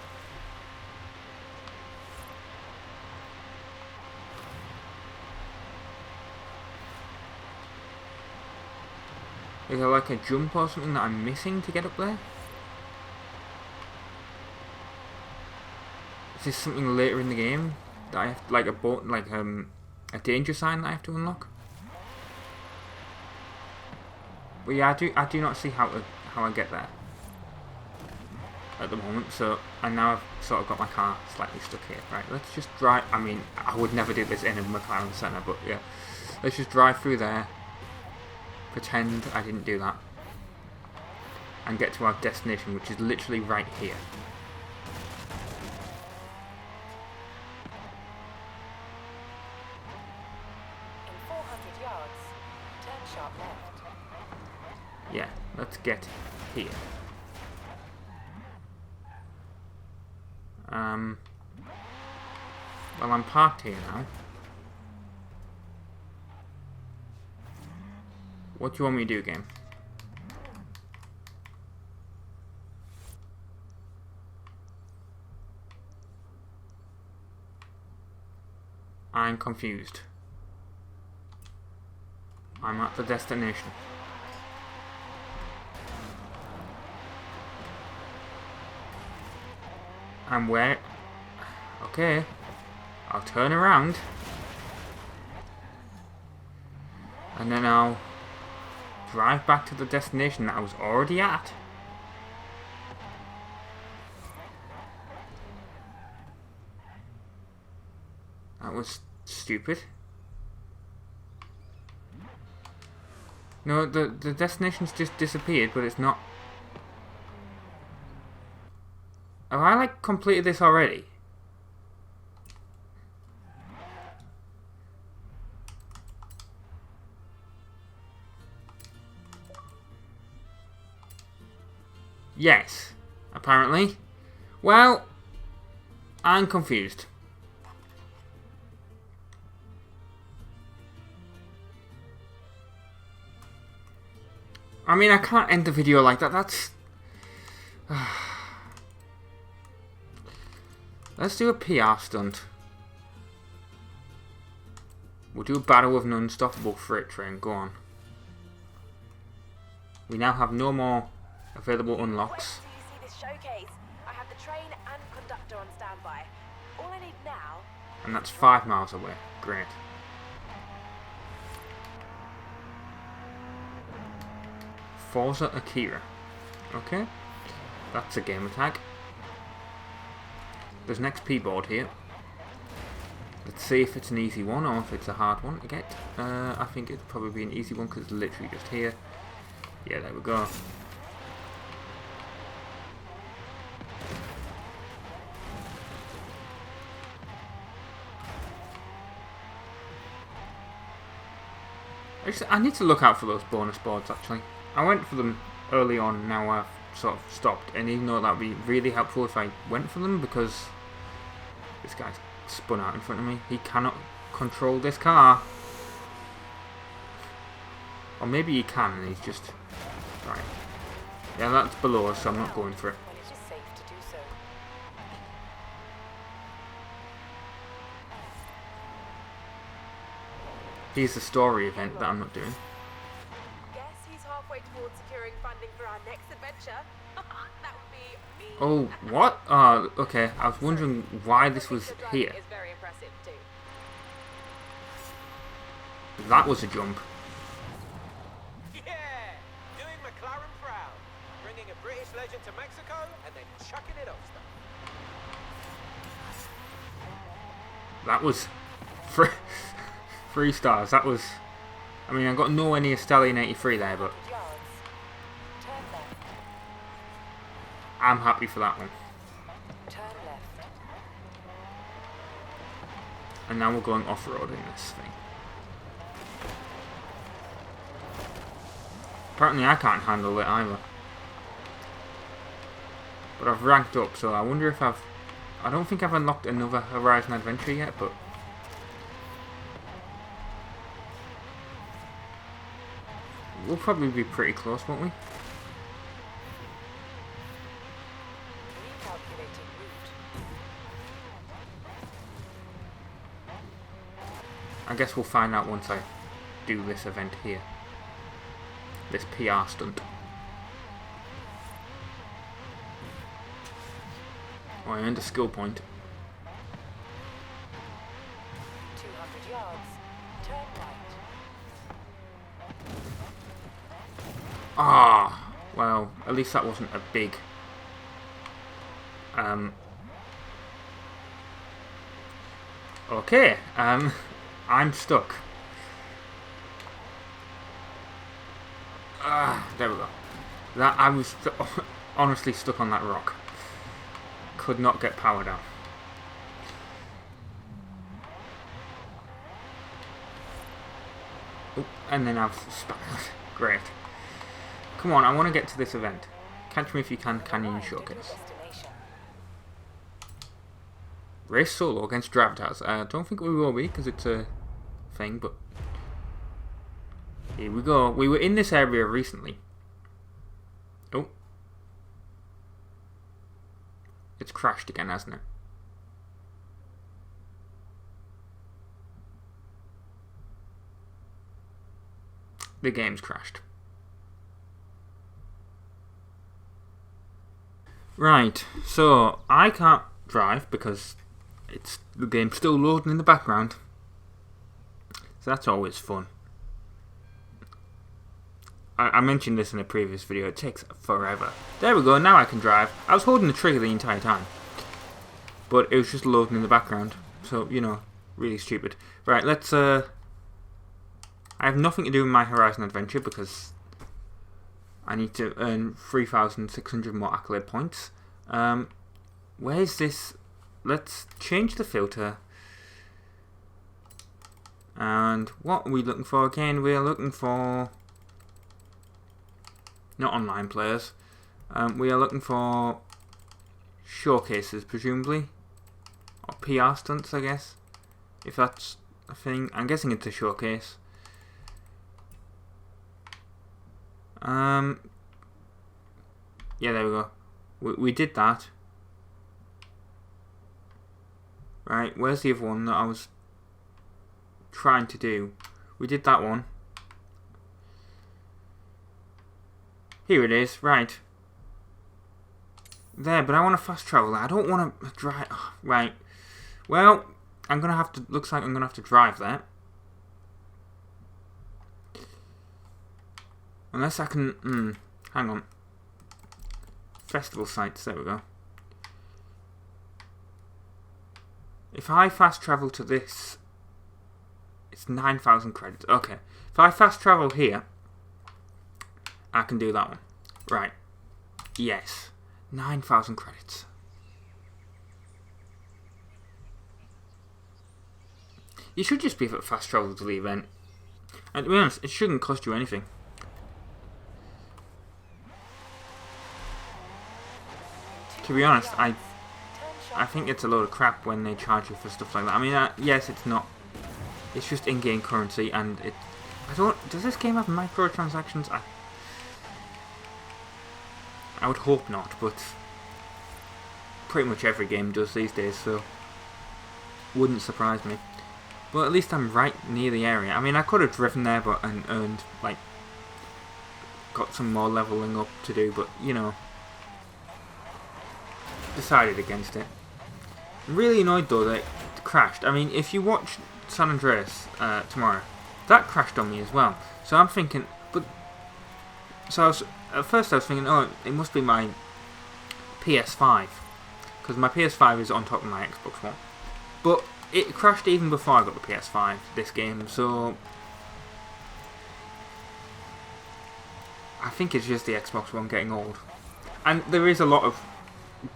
Is there like a jump or something that I'm missing to get up there? Is this something later in the game that I have to, like a danger sign that I have to unlock? But yeah, I do not see how I get there at the moment. So and now I've sort of got my car slightly stuck here. Right, let's just drive. I mean, I would never do this in a McLaren Senna, but yeah, let's just drive through there. Pretend I didn't do that. And get to our destination, which is literally right here. In 400 yards, turn sharp left. Yeah, let's get here. Well, I'm parked here now. What do you want me to do, game? I'm confused. I'm at the destination. And where? Okay. I'll turn around. And then I'll drive back to the destination that I was already at. That was stupid. No, the destination's just disappeared, but it's not. Have I like completed this already? Yes, apparently. Well, I'm confused. I mean, I can't end the video like that. That's... Let's do a PR stunt. We'll do a battle with an unstoppable freight train. Go on. We now have no more available unlocks. Wait till you see this showcase. I have the train and conductor on standby. All I need now... And that's 5 miles away. Great. Forza Akira. Okay. That's a gamer tag. There's an XP board here. Let's see if it's an easy one or if it's a hard one to get. I think it'd probably be an easy one because it's literally just here. Yeah, there we go. I need to look out for those bonus boards, actually. I went for them early on, now I've sort of stopped. And even though that would be really helpful if I went for them, because this guy's spun out in front of me. He cannot control this car. Or maybe he can, and he's just... Right. Yeah, that's below us, so I'm not going for it. When it is safe to do so. Here's the story event that I'm not doing. Guess he's halfway towards securing funding for our next adventure. That would be me. Oh, what? Oh, okay. I was wondering why this was here. Is very impressive too. That was a jump. Yeah! Doing McLaren proud. Bringing a British legend to Mexico and then chucking it off stuff. That was 3 stars. That was... I mean, I got nowhere near Stellian 83 there, but... I'm happy for that one. Turn left. And now we're going off-road in this thing. Apparently I can't handle it either. But I've ranked up, so I wonder if I've... I don't think I've unlocked another Horizon adventure yet, but... We'll probably be pretty close, won't we? Recalculating route. I guess we'll find out once I do this event here. This PR stunt. Oh, I earned a skill point. 200 yards. Turn right. Ah, well, at least that wasn't a big... Okay, I'm stuck. There we go. That I was honestly stuck on that rock. Could not get power down. Oh, and then I've spiraled. Great. Come on, I want to get to this event. Catch Me If You Can Canyon Showcase. Race solo against Gravitas. I don't think we will be, because it's a thing, but... Here we go. We were in this area recently. Oh. It's crashed again, hasn't it? The game's crashed. Right, so I can't drive because the game's still loading in the background. So that's always fun. I mentioned this in a previous video, it takes forever. There we go, now I can drive. I was holding the trigger the entire time. But it was just loading in the background. So, you know, really stupid. Right, let's... I have nothing to do with my Horizon adventure because I need to earn 3,600 more accolade points. Where's this? Let's change the filter. And what are we looking for again? We are looking for... Not online players. We are looking for showcases, presumably. Or PR stunts, I guess. If that's a thing. I'm guessing it's a showcase. Yeah, there we go. We did that. Right, where's the other one that I was trying to do? We did that one. Here it is, right. There, but I want to fast travel. I don't want to drive. Oh, right. Well, I'm going to have to... Looks like I'm going to have to drive there. Unless I can... hang on. Festival sites, there we go. If I fast travel to this... It's 9,000 credits. Okay. If I fast travel here... I can do that one. Right. Yes. 9,000 credits. You should just be able to fast travel to the event. And to be honest, it shouldn't cost you anything. To be honest, I think it's a load of crap when they charge you for stuff like that. I mean, yes, it's not. It's just in-game currency, and it. I don't. Does this game have microtransactions? I would hope not, but pretty much every game does these days, so wouldn't surprise me. But at least I'm right near the area. I mean, I could have driven there, and earned like got some more leveling up to do, but you know, decided against it. I'm really annoyed though that it crashed. I mean, if you watch San Andreas tomorrow, that crashed on me as well. So I'm thinking, but so at first I was thinking, oh, it must be my PS5, because my PS5 is on top of my Xbox One. But it crashed even before I got the PS5, this game, so I think it's just the Xbox One getting old. And there is a lot of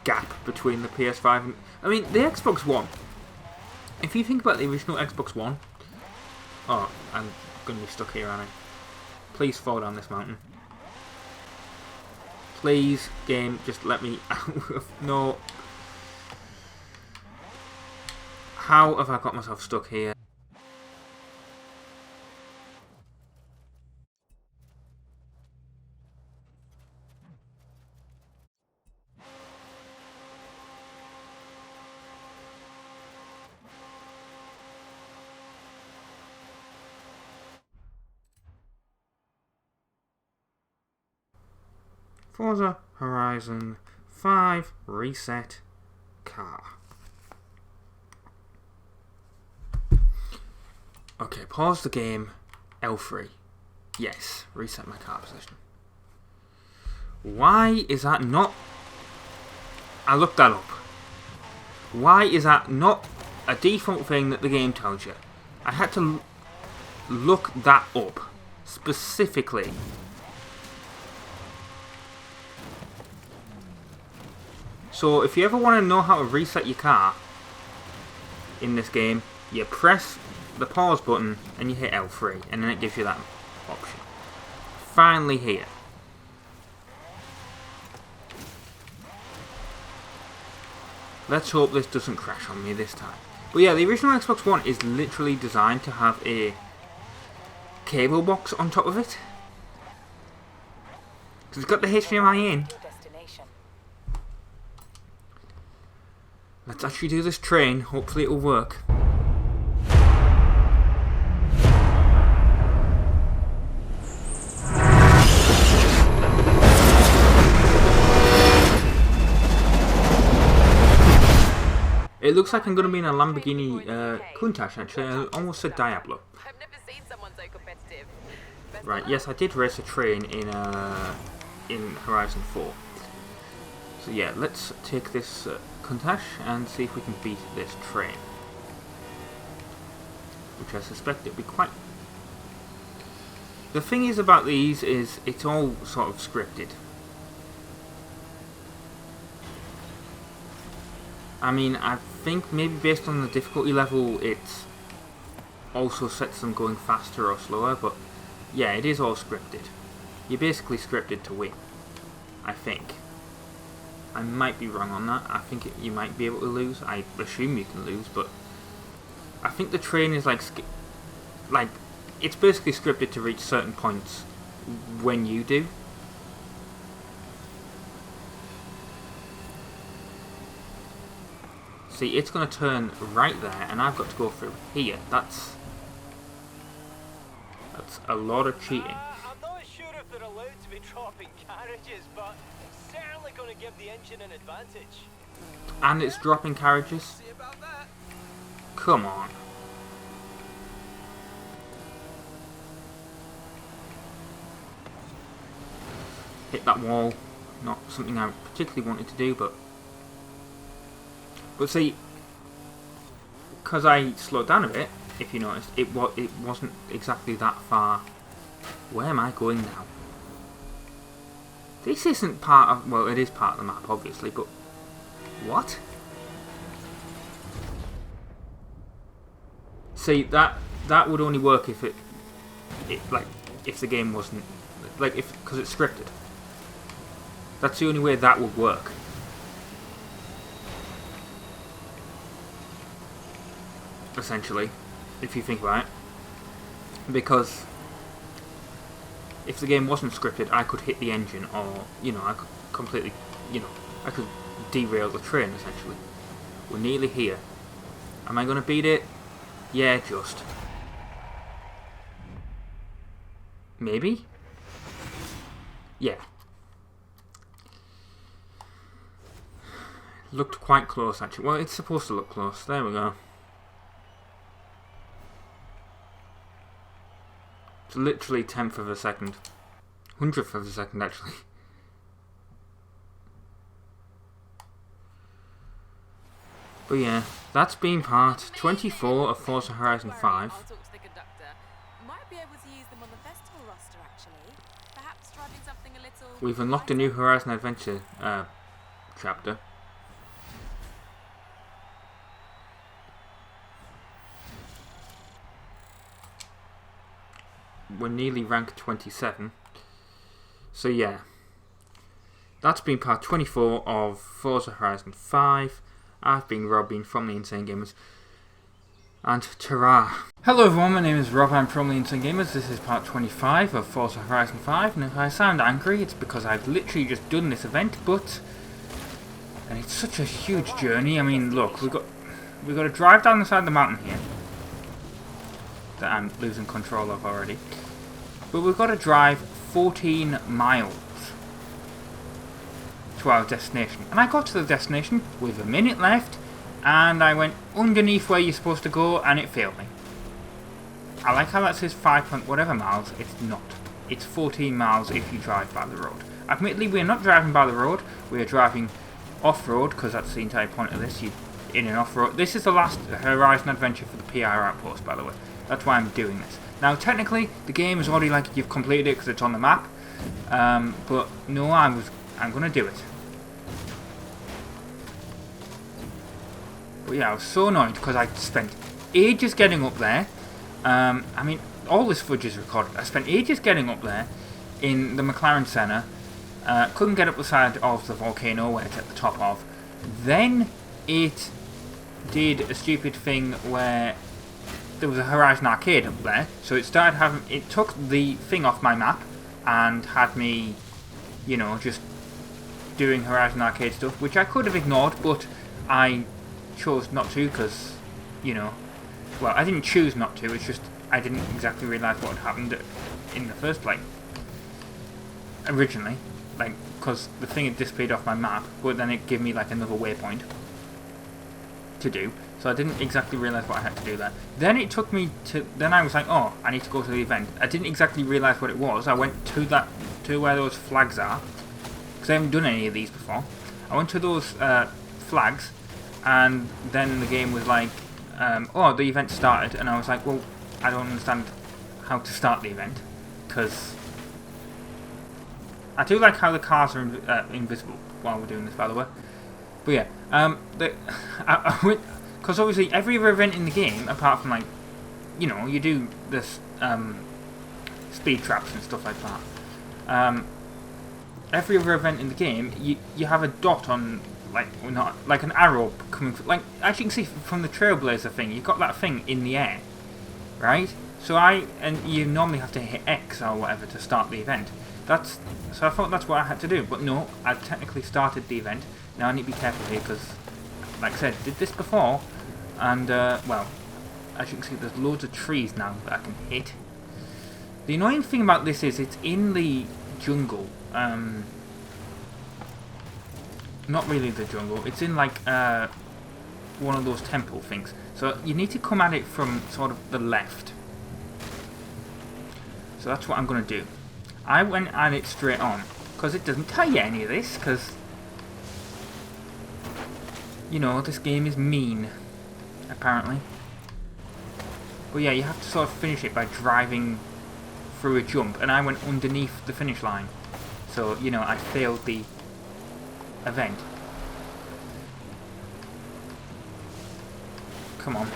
gap between the PS5 and... I mean, the Xbox One, if you think about the original Xbox One... Oh, I'm going to be stuck here, aren't I? Please fall down this mountain. Please, game, just let me out. No. How have I got myself stuck here? Forza Horizon 5 reset car. Okay, pause the game. L3. Yes, reset my car position. Why is that not... I looked that up. Why is that not a default thing that the game tells you? I had to look that up specifically. So if you ever want to know how to reset your car in this game, you press the pause button and you hit L3 and then it gives you that option. Finally here. Let's hope this doesn't crash on me this time. But yeah, the original Xbox One is literally designed to have a cable box on top of it. Because it's got the HDMI in. Let's actually do this train. Hopefully it'll work. It looks like I'm going to be in a Lamborghini Countach, actually. I almost said Diablo. I've never seen someone so competitive. Right, yes, I did race a train in Horizon 4. So yeah, let's take this Countach and see if we can beat this train. Which I suspect it'll be quite... The thing is about these is it's all sort of scripted. I mean, I think maybe based on the difficulty level it also sets them going faster or slower, but yeah, it is all scripted. You're basically scripted to win, I think. I might be wrong on that. I think you might be able to lose. I assume you can lose, but I think the train is like it's basically scripted to reach certain points when you do. See, it's going to turn right there, and I've got to go through here. That's a lot of cheating. I'm not sure if they're allowed to be dropping carriages, but it's certainly going to give the engine an advantage. And it's dropping carriages? Come on. Hit that wall. Not something I particularly wanted to do, but see, because I slowed down a bit, if you noticed, it wasn't exactly that far. Where am I going now? This isn't part of... Well, it is part of the map, obviously, but... What? See, that would only work if it... if the game wasn't because it's scripted. That's the only way that would work. Essentially, if you think about it, because if the game wasn't scripted, I could hit the engine, or I could completely, I could derail the train. Essentially, we're nearly here. Am I going to beat it? Yeah, just. Maybe? Yeah. Looked quite close, actually. Well, it's supposed to look close. There we go. It's literally 10th of a second. 100th of a second, actually. But yeah, that's been part 24 of Forza Horizon 5. I'll talk to the conductor. Might be able to use them on the festival roster, actually. Perhaps driving something a little... We've unlocked a new Horizon Adventure chapter. We're nearly rank 27. So yeah, that's been part 24 of Forza Horizon 5. I've been Robin from the Insane Gamers, and ta-ra! Hello everyone, my name is Rob, I'm from the Insane Gamers. This is part 25 of Forza Horizon 5, and if I sound angry, it's because I've literally just done this event, and it's such a huge journey. I mean, look, we've got to drive down the side of the mountain here, that I'm losing control of already. But we've got to drive 14 miles to our destination. And I got to the destination with a minute left, and I went underneath where you're supposed to go, and it failed me. I like how that says 5 point whatever miles. It's not. It's 14 miles if you drive by the road. Admittedly, we're not driving by the road. We are driving off-road, because that's the entire point of this. You're in and off-road. This is the last Horizon adventure for the PR outpost, by the way. That's why I'm doing this. Now, technically, the game is already like you've completed it because it's on the map. But no, I'm going to do it. But yeah, I was so annoyed because I spent ages getting up there. I mean, all this footage is recorded. I spent ages getting up there in the McLaren Centre. Couldn't get up the side of the volcano where it's at the top of. Then it did a stupid thing where there was a Horizon arcade up there, so it started having, it took the thing off my map and had me, just doing Horizon arcade stuff, which I could have ignored, but I chose not to because, well, I didn't choose not to, it's just I didn't exactly realise what had happened in the first place. Originally, because the thing had disappeared off my map, but then it gave me another waypoint to do. So I didn't exactly realise what I had to do there. Then it took me to... Then I was like, oh, I need to go to the event. I didn't exactly realise what it was. I went to where those flags are, because I haven't done any of these before. I went to those flags, and then the game was like, oh, the event started, and I was like, well, I don't understand how to start the event, because I do like how the cars are invisible while we're doing this, by the way. But yeah, I went... Because obviously every other event in the game, apart from you do this speed traps and stuff like that. Every other event in the game, you have a dot on, not like an arrow coming from, as you can see from the Trailblazer thing, you've got that thing in the air, right? So you normally have to hit X or whatever to start the event. So I thought that's what I had to do, but no, I technically started the event. Now I need to be careful here because, like I said, did this before, and well, as you can see, there's loads of trees now that I can hit. The annoying thing about this is it's in the jungle. Not really the jungle. It's in one of those temple things. So you need to come at it from sort of the left. So that's what I'm going to do. I went at it straight on because it doesn't tell you any of this because, this game is mean, apparently. But yeah, you have to sort of finish it by driving through a jump, and I went underneath the finish line. So, I failed the event. Come on.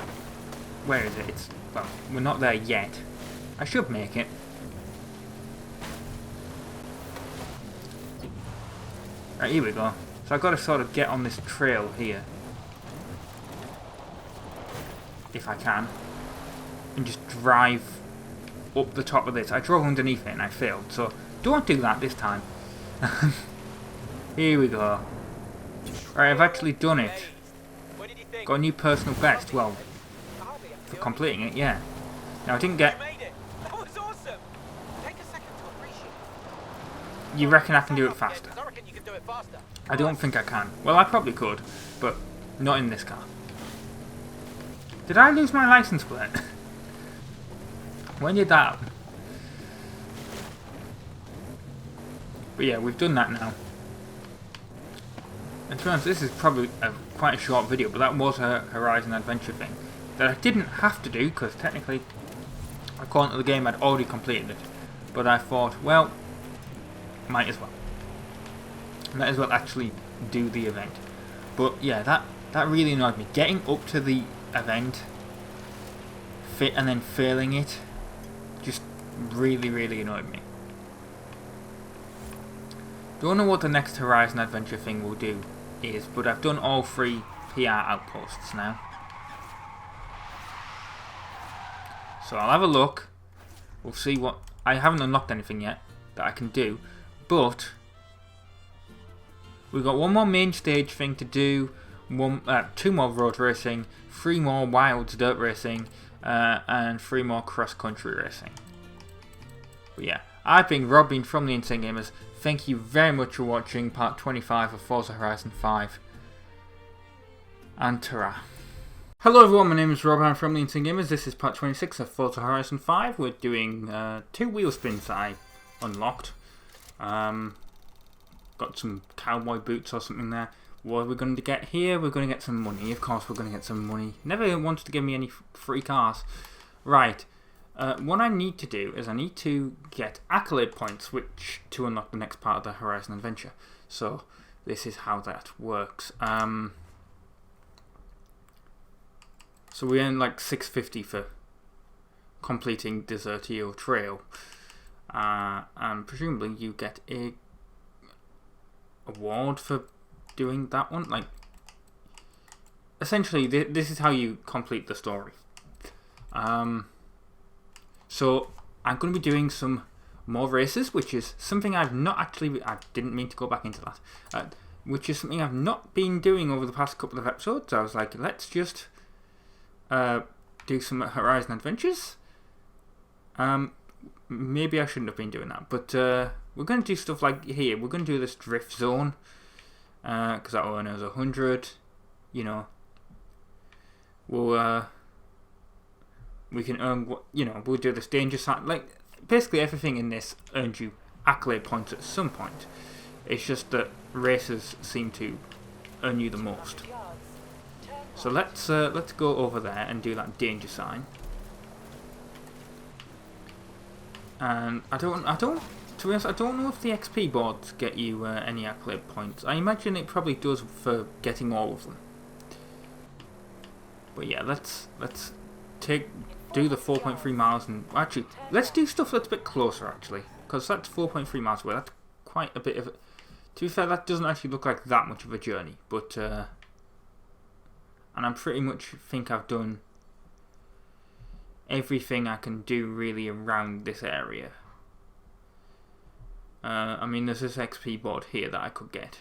Where is it? Well, we're not there yet. I should make it. Right, here we go. So I've got to sort of get on this trail here. If I can. And just drive up the top of this. I drove underneath it and I failed. So don't do that this time. Here we go. Right, I've actually done it. Got a new personal best. Well, for completing it, yeah. Now I didn't get... You reckon I can do it faster? I don't think I can. Well, I probably could, but not in this car. Did I lose my license plate? When did that happen? But yeah, we've done that now. And to be honest, this is probably quite a short video, but that was a Horizon Adventure thing that I didn't have to do, because technically, according to the game, I'd already completed it. But I thought, well, might as well. Might as well actually do the event. But yeah, that really annoyed me. Getting up to the event, and then failing it, just really annoyed me. Don't know what the next Horizon Adventure thing will do is, but I've done all 3 PR outposts now. So I'll have a look. We'll see what... I haven't unlocked anything yet that I can do, but we've got one more main stage thing to do, 2 more road racing, 3 more wilds dirt racing, and 3 more cross-country racing. But yeah, I've been Robin from the Insane Gamers. Thank you very much for watching part 25 of Forza Horizon 5. And ta-ra. Hello everyone, my name is Rob, I'm from the Insane Gamers. This is part 26 of Forza Horizon 5. We're doing 2 wheel spins that I unlocked. Got some cowboy boots or something there. What are we going to get here? We're going to get some money. Of course we're going to get some money. Never wanted to give me any free cars. Right. What I need to do is I need to get accolade points to unlock the next part of the Horizon Adventure. So this is how that works. So we earn like 650 for completing Desertio Trail. And presumably you get a award for doing that one. Like, essentially this is how you complete the story. So I'm going to be doing some more races, which is something I've not actually... I didn't mean to go back into that. Which is something I've not been doing over the past couple of episodes. I was like, let's just do some Horizon Adventures. Maybe I shouldn't have been doing that. But we're going to do stuff like here. We're going to do this drift zone. Because that will earn us 100. You know. We can earn, we'll do this danger sign. Like, basically everything in this earns you accolade points at some point. It's just that races seem to earn you the most. So let's go over there and do that danger sign. And to be honest, I don't know if the XP boards get you any accolade points. I imagine it probably does for getting all of them. But yeah, let's do the 4.3 miles, and actually let's do stuff that's a bit closer actually, because that's 4.3 miles away. That's quite a bit of it. To be fair, that doesn't actually look like that much of a journey, but and I'm pretty much think I've done everything I can do really around this area. I mean, there's this XP board here that I could get.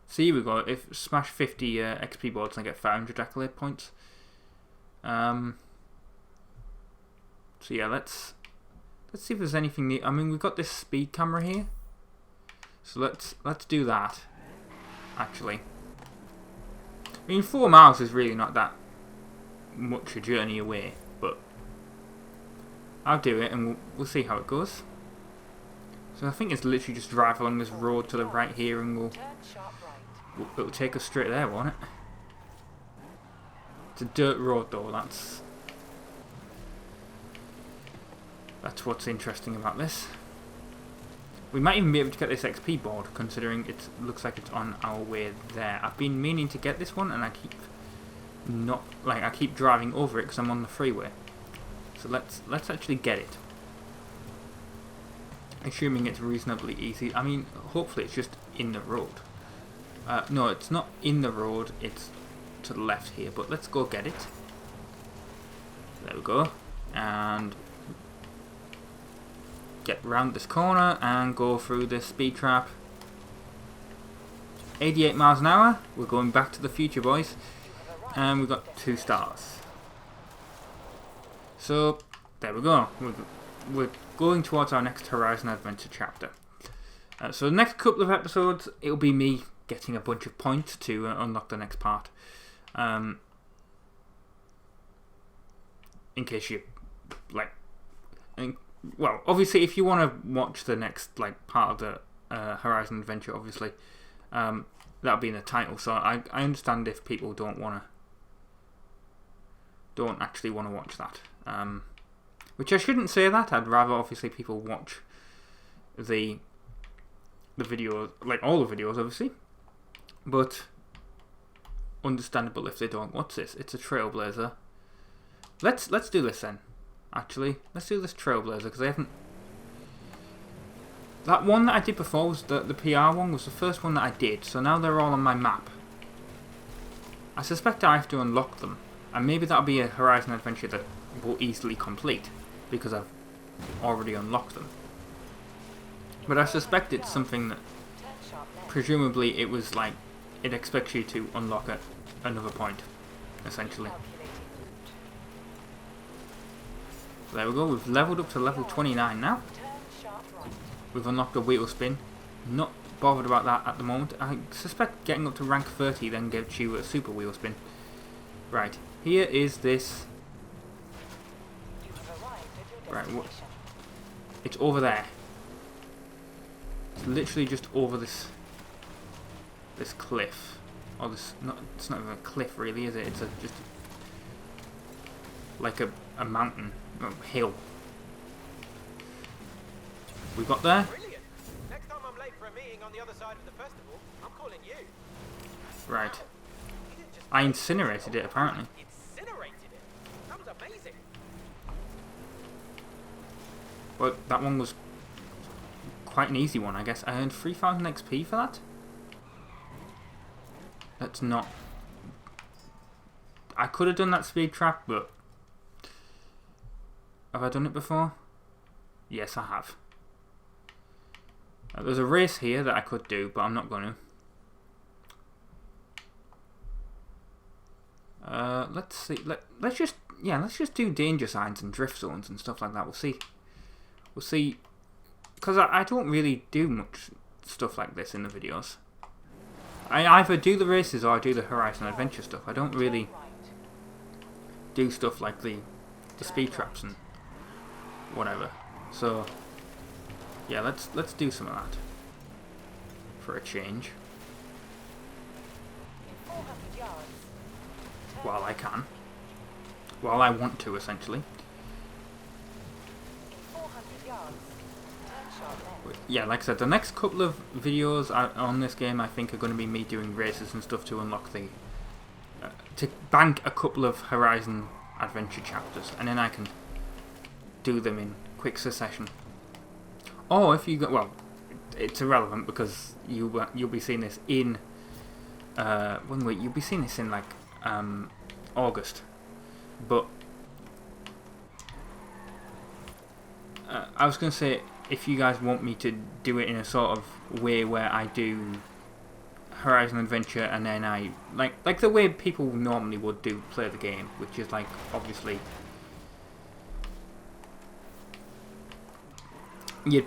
So here we go. If smash 50 XP boards, I get 500 accolade points. So yeah, let's see if there's anything new. I mean, we've got this speed camera here, so let's do that. Actually, I mean, 4 miles is really not that much a journey away, but I'll do it and we'll see how it goes. So I think it's literally just drive along this road to the right here, and it'll take us straight there, won't it? It's a dirt road though. That's what's interesting about this. We might even be able to get this XP board, considering it looks like it's on our way there. I've been meaning to get this one, and I keep driving over it because I'm on the freeway. So let's actually get it. assuming it's reasonably easy. I mean, hopefully it's just in the road. No, it's not in the road, it's to the left here, but let's go get it. There we go. And get round this corner and go through this speed trap. 88 miles an hour. We're going back to the future, boys. And we've got 2 stars. So, there we go. We're going towards our next Horizon Adventure chapter. So the next couple of episodes, it'll be me getting a bunch of points to unlock the next part. In case you, like... well, obviously, if you want to watch the next part of the Horizon Adventure, obviously, that'll be in the title. So I understand if people don't actually want to watch that. Which I shouldn't say that. I'd rather obviously people watch the videos, like all the videos, obviously. But understandable if they don't. What's this? It's a Trailblazer. Let's do this then. Actually, let's do this Trailblazer because I haven't. That one that I did before was the PR one was the first one that I did. So now they're all on my map. I suspect I have to unlock them, and maybe that'll be a Horizon Adventure that will easily complete because I've already unlocked them. But I suspect it's something that presumably it was like it expects you to unlock at another point, essentially. So there we go, we've leveled up to level 29 now. We've unlocked a wheel spin. Not bothered about that at the moment. I suspect getting up to rank 30 then gives you a super wheel spin. Right, here is this. Right, it's over there. It's literally just over this cliff. Or this, it's not even a cliff really, is it? It's just like a mountain, a hill. We got there. Brilliant. Next time I'm late for a meeting on the other side of the festival, I'm calling you. Right. I incinerated it apparently. Incinerated it? That was amazing. But that one was quite an easy one, I guess. I earned 3,000 XP for that. That's not... I could have done that speed trap, but... Have I done it before? Yes, I have. There's a race here that I could do, but I'm not going to. Let's see. Let's just do danger signs and drift zones and stuff like that. We'll see. We'll see. Because I don't really do much stuff like this in the videos. I either do the races or I do the Horizon Adventure stuff. I don't really do stuff like the speed traps and whatever. So yeah, let's do some of that for a change. While I can. While I want to, essentially. Yeah, like I said, the next couple of videos on this game I think are going to be me doing races and stuff to unlock the... to bank a couple of Horizon Adventure chapters, and then I can do them in quick succession. Or if you go... well, it's irrelevant because you'll be seeing this in... you'll be seeing this in like August. But... I was going to say, if you guys want me to do it in a sort of way where I do Horizon Adventure and then I like the way people normally would play the game, which is like obviously you'd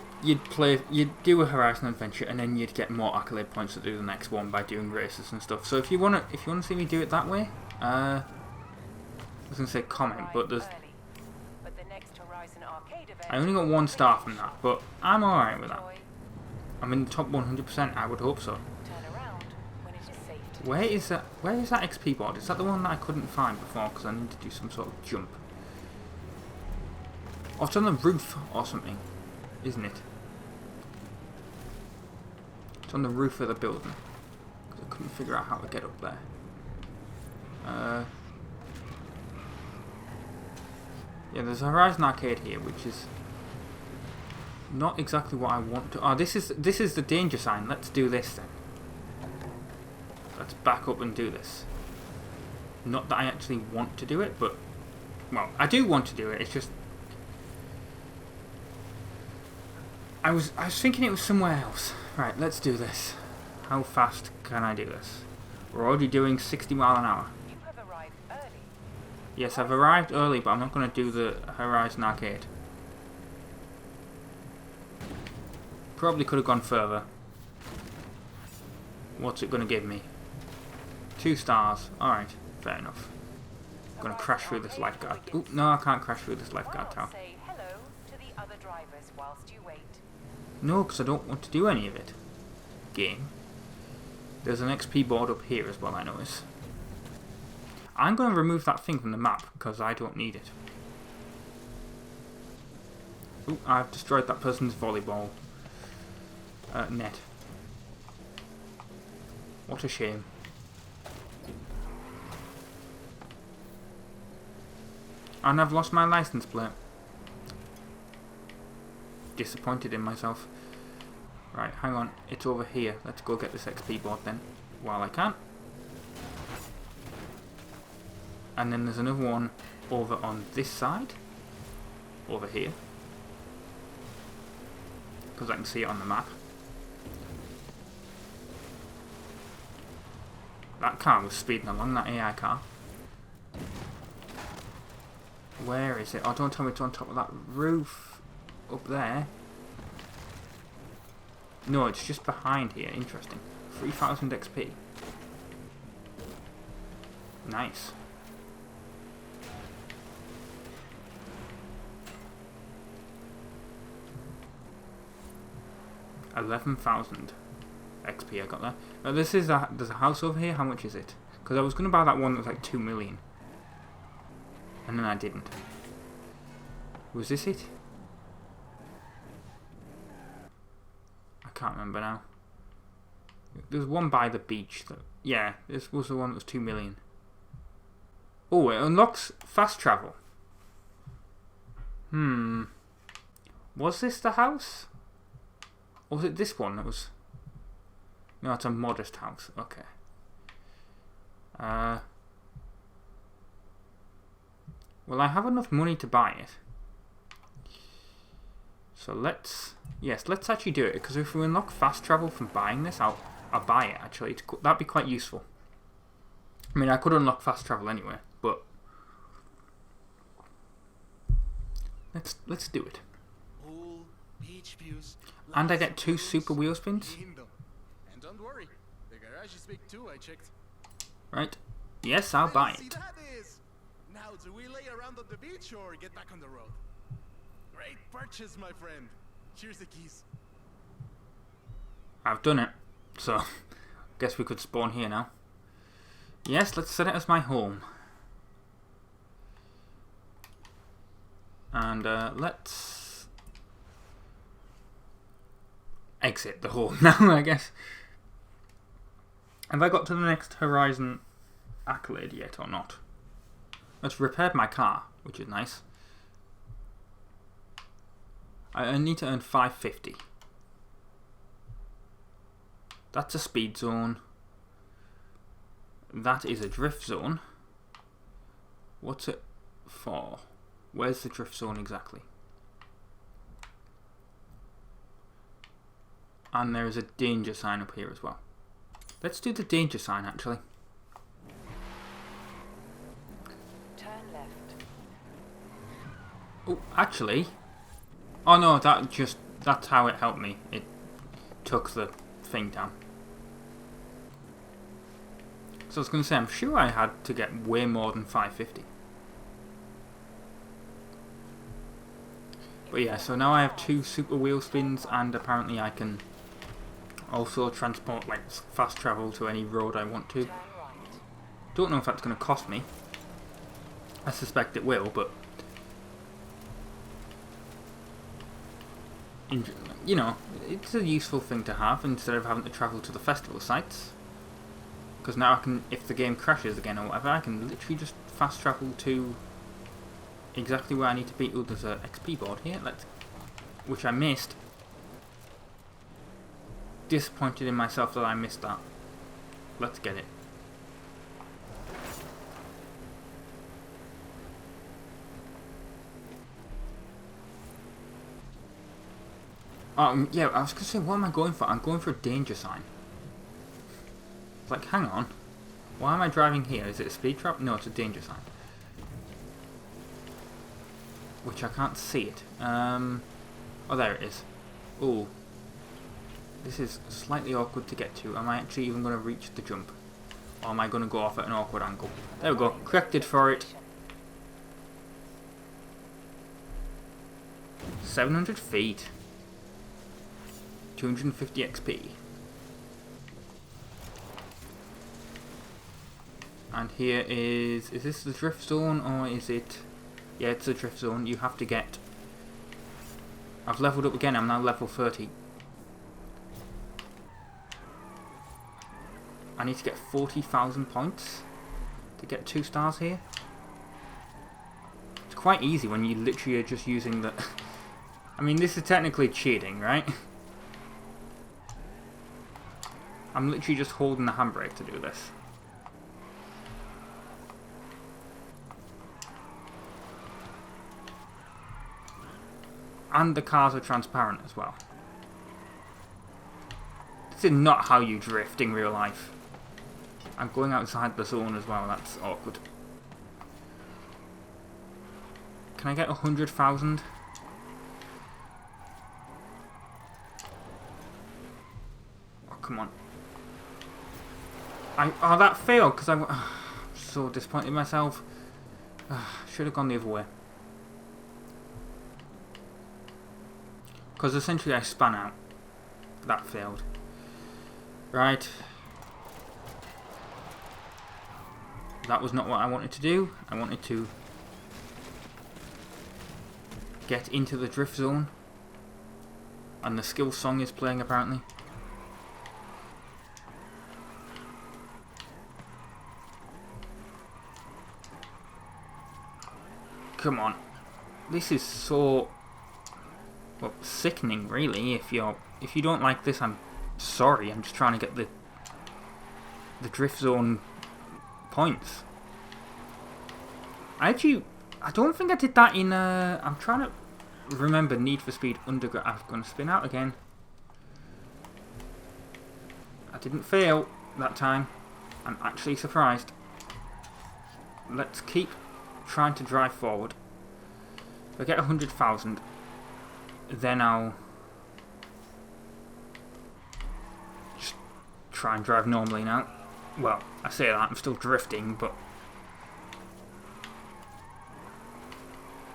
do a Horizon Adventure and then you'd get more accolade points to do the next one by doing races and stuff. So if you wanna see me do it that way, I was gonna say comment, but there's I only got 1 star from that, but I'm alright with that. I'm in the top 100%, I would hope so. Where is that XP board? Is that the one that I couldn't find before because I need to do some sort of jump? Oh, it's on the roof or something, isn't it? It's on the roof of the building. Because I couldn't figure out how to get up there. Yeah, there's a Horizon Arcade here, which is Not exactly what I want to... Oh, this is the danger sign. Let's do this then. Let's back up and do this. Not that I actually want to do it, but... Well, I do want to do it, it's just... I was thinking it was somewhere else. Right, let's do this. How fast can I do this? We're already doing 60 mile an hour. You have arrived early. Yes, I've arrived early, but I'm not going to do the Horizon Arcade. Probably could have gone further. What's it going to give me? 2 stars. Alright, fair enough. I'm going to crash through this lifeguard. Oh, no, I can't crash through this lifeguard tower. Say hello to the other drivers whilst you wait. No, because I don't want to do any of it. Game. There's an XP board up here as well, I notice. I'm going to remove that thing from the map because I don't need it. Oh, I've destroyed that person's volleyball net. What a shame. And I've lost my license plate. Disappointed in myself. Right, hang on. It's over here. Let's go get this XP board then, while I can. And then there's another one over on this side. Over here. Because I can see it on the map. That car was speeding along, that AI car. Where is it? Oh, don't tell me it's on top of that roof. Up there. No, it's just behind here. Interesting. 3000 XP. Nice. $11,000 XP I got there. Now there's a house over here. How much is it? Because I was going to buy that one that was like 2 million. And then I didn't. Was this it? I can't remember now. There's one by the beach. Yeah, this was the one that was 2 million. Oh, it unlocks fast travel. Was this the house? Or was it this one that was... No, it's a modest house. Okay. Well, I have enough money to buy it. So let's actually do it, because if we unlock fast travel from buying this, I'll buy it actually. That'd be quite useful. I mean, I could unlock fast travel anyway, but let's do it. Beach views. And I get 2 super wheel spins. And don't worry, the garage is big too, I checked. Right. Yes, I'll buy See, it. that is. Now, do we lay around on the beach or get back on the road? Great purchase, my friend. Cheers the keys. I've done it. So, guess we could spawn here now. Yes, let's set it as my home. And let's exit the home now, I guess. Have I got to the next Horizon accolade yet or not? Let's repair my car, which is nice. I need to earn 550. That's a speed zone. That is a drift zone. What's it for? Where's the drift zone exactly? And there is a danger sign up here as well. Let's do the danger sign actually. Turn left. Oh, actually. Oh no, that's how it helped me. It took the thing down. So I was going to say, I'm sure I had to get way more than 550. But yeah, so now I have 2 super wheel spins, and apparently I can also transport like fast travel to any road I want to. Don't know if that's going to cost me. I suspect it will, but you know, it's a useful thing to have instead of having to travel to the festival sites. Because now I can, if the game crashes again or whatever, I can literally just fast travel to exactly where I need to be. Oh, there's a XP board here. Let's which I missed. Disappointed in myself that I missed that. Let's get it. Yeah, I was going to say, what am I going for? I'm going for a danger sign. It's like, hang on. Why am I driving here? Is it a speed trap? No, it's a danger sign. Which I can't see it. Oh, there it is. Ooh. This is slightly awkward to get to. Am I actually even going to reach the jump? Or am I going to go off at an awkward angle? There we go. Corrected for it. 700 feet. 250 XP. And here is this the drift zone or is it? Yeah, it's the drift zone. You have to get. I've leveled up again. I'm now level 30. I need to get 40,000 points to get 2 stars here. It's quite easy when you literally are just using the. I mean, this is technically cheating, right? I'm literally just holding the handbrake to do this. And the cars are transparent as well. This is not how you drift in real life. I'm going outside the zone as well, that's awkward. Can I get 100,000? Oh, come on. Oh, that failed because I'm so disappointed in myself. Should have gone the other way. Because essentially I span out. That failed. Right. That was not what I wanted to do. I wanted to get into the drift zone. And the skill song is playing apparently. Come on. This is so sickening really. If you don't like this, I'm sorry. I'm just trying to get the drift zone points. I don't think I did that in I'm trying to remember Need for Speed Underground. I'm going to spin out again. I didn't fail that time. I'm actually surprised. Let's keep trying to drive forward. If I get 100,000, then I'll just try and drive normally now. Well, I say that, I'm still drifting, but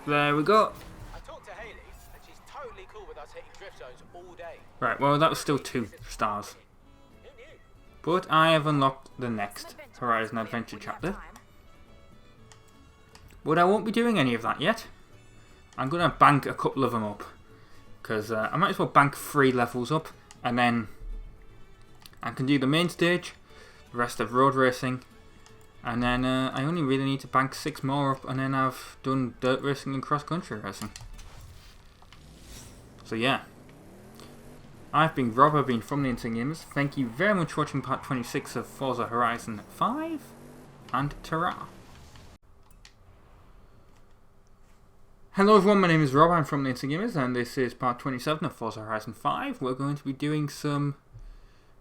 there we go. I talked to Hayley, and she's totally cool with us hitting drift zones all day. Right, well that was still 2 stars. But I have unlocked the next Horizon Adventure chapter. But I won't be doing any of that yet. I'm going to bank a couple of them up. Because I might as well bank 3 levels up. And then I can do the main stage. The rest of road racing. And then I only really need to bank 6 more up. And then I've done dirt racing and cross country racing. So yeah. I've been Rob, I've been from the Insane Gamers. Thank you very much for watching part 26 of Forza Horizon 5. And ta-ra. Hello everyone, my name is Rob, I'm from the Insane Gamers, and this is part 27 of Forza Horizon 5. We're going to be doing some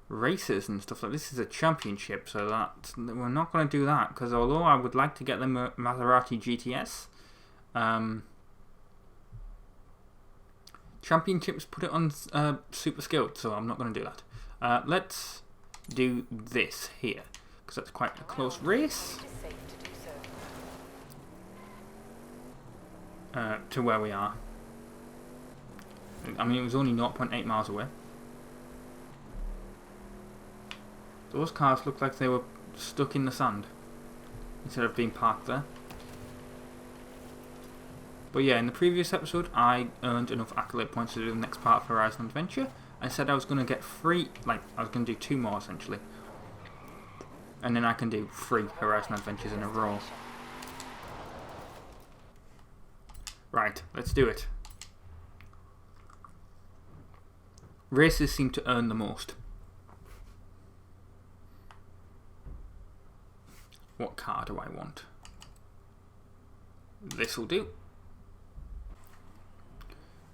races and stuff like this. This is a championship, so that we're not going to do that, because although I would like to get the Maserati GTS, championships put it on super skilled, so I'm not going to do that. Let's do this here, because that's quite a close race. To where we are. I mean, it was only 0.8 miles away. Those cars looked like they were stuck in the sand instead of being parked there. But yeah, in the previous episode, I earned enough accolade points to do the next part of Horizon Adventure. I said I was going to get 3, like, I was going to do 2 more essentially. And then I can do 3 Horizon Adventures in a row. Right, let's do it. Races seem to earn the most. What car do I want? This'll do.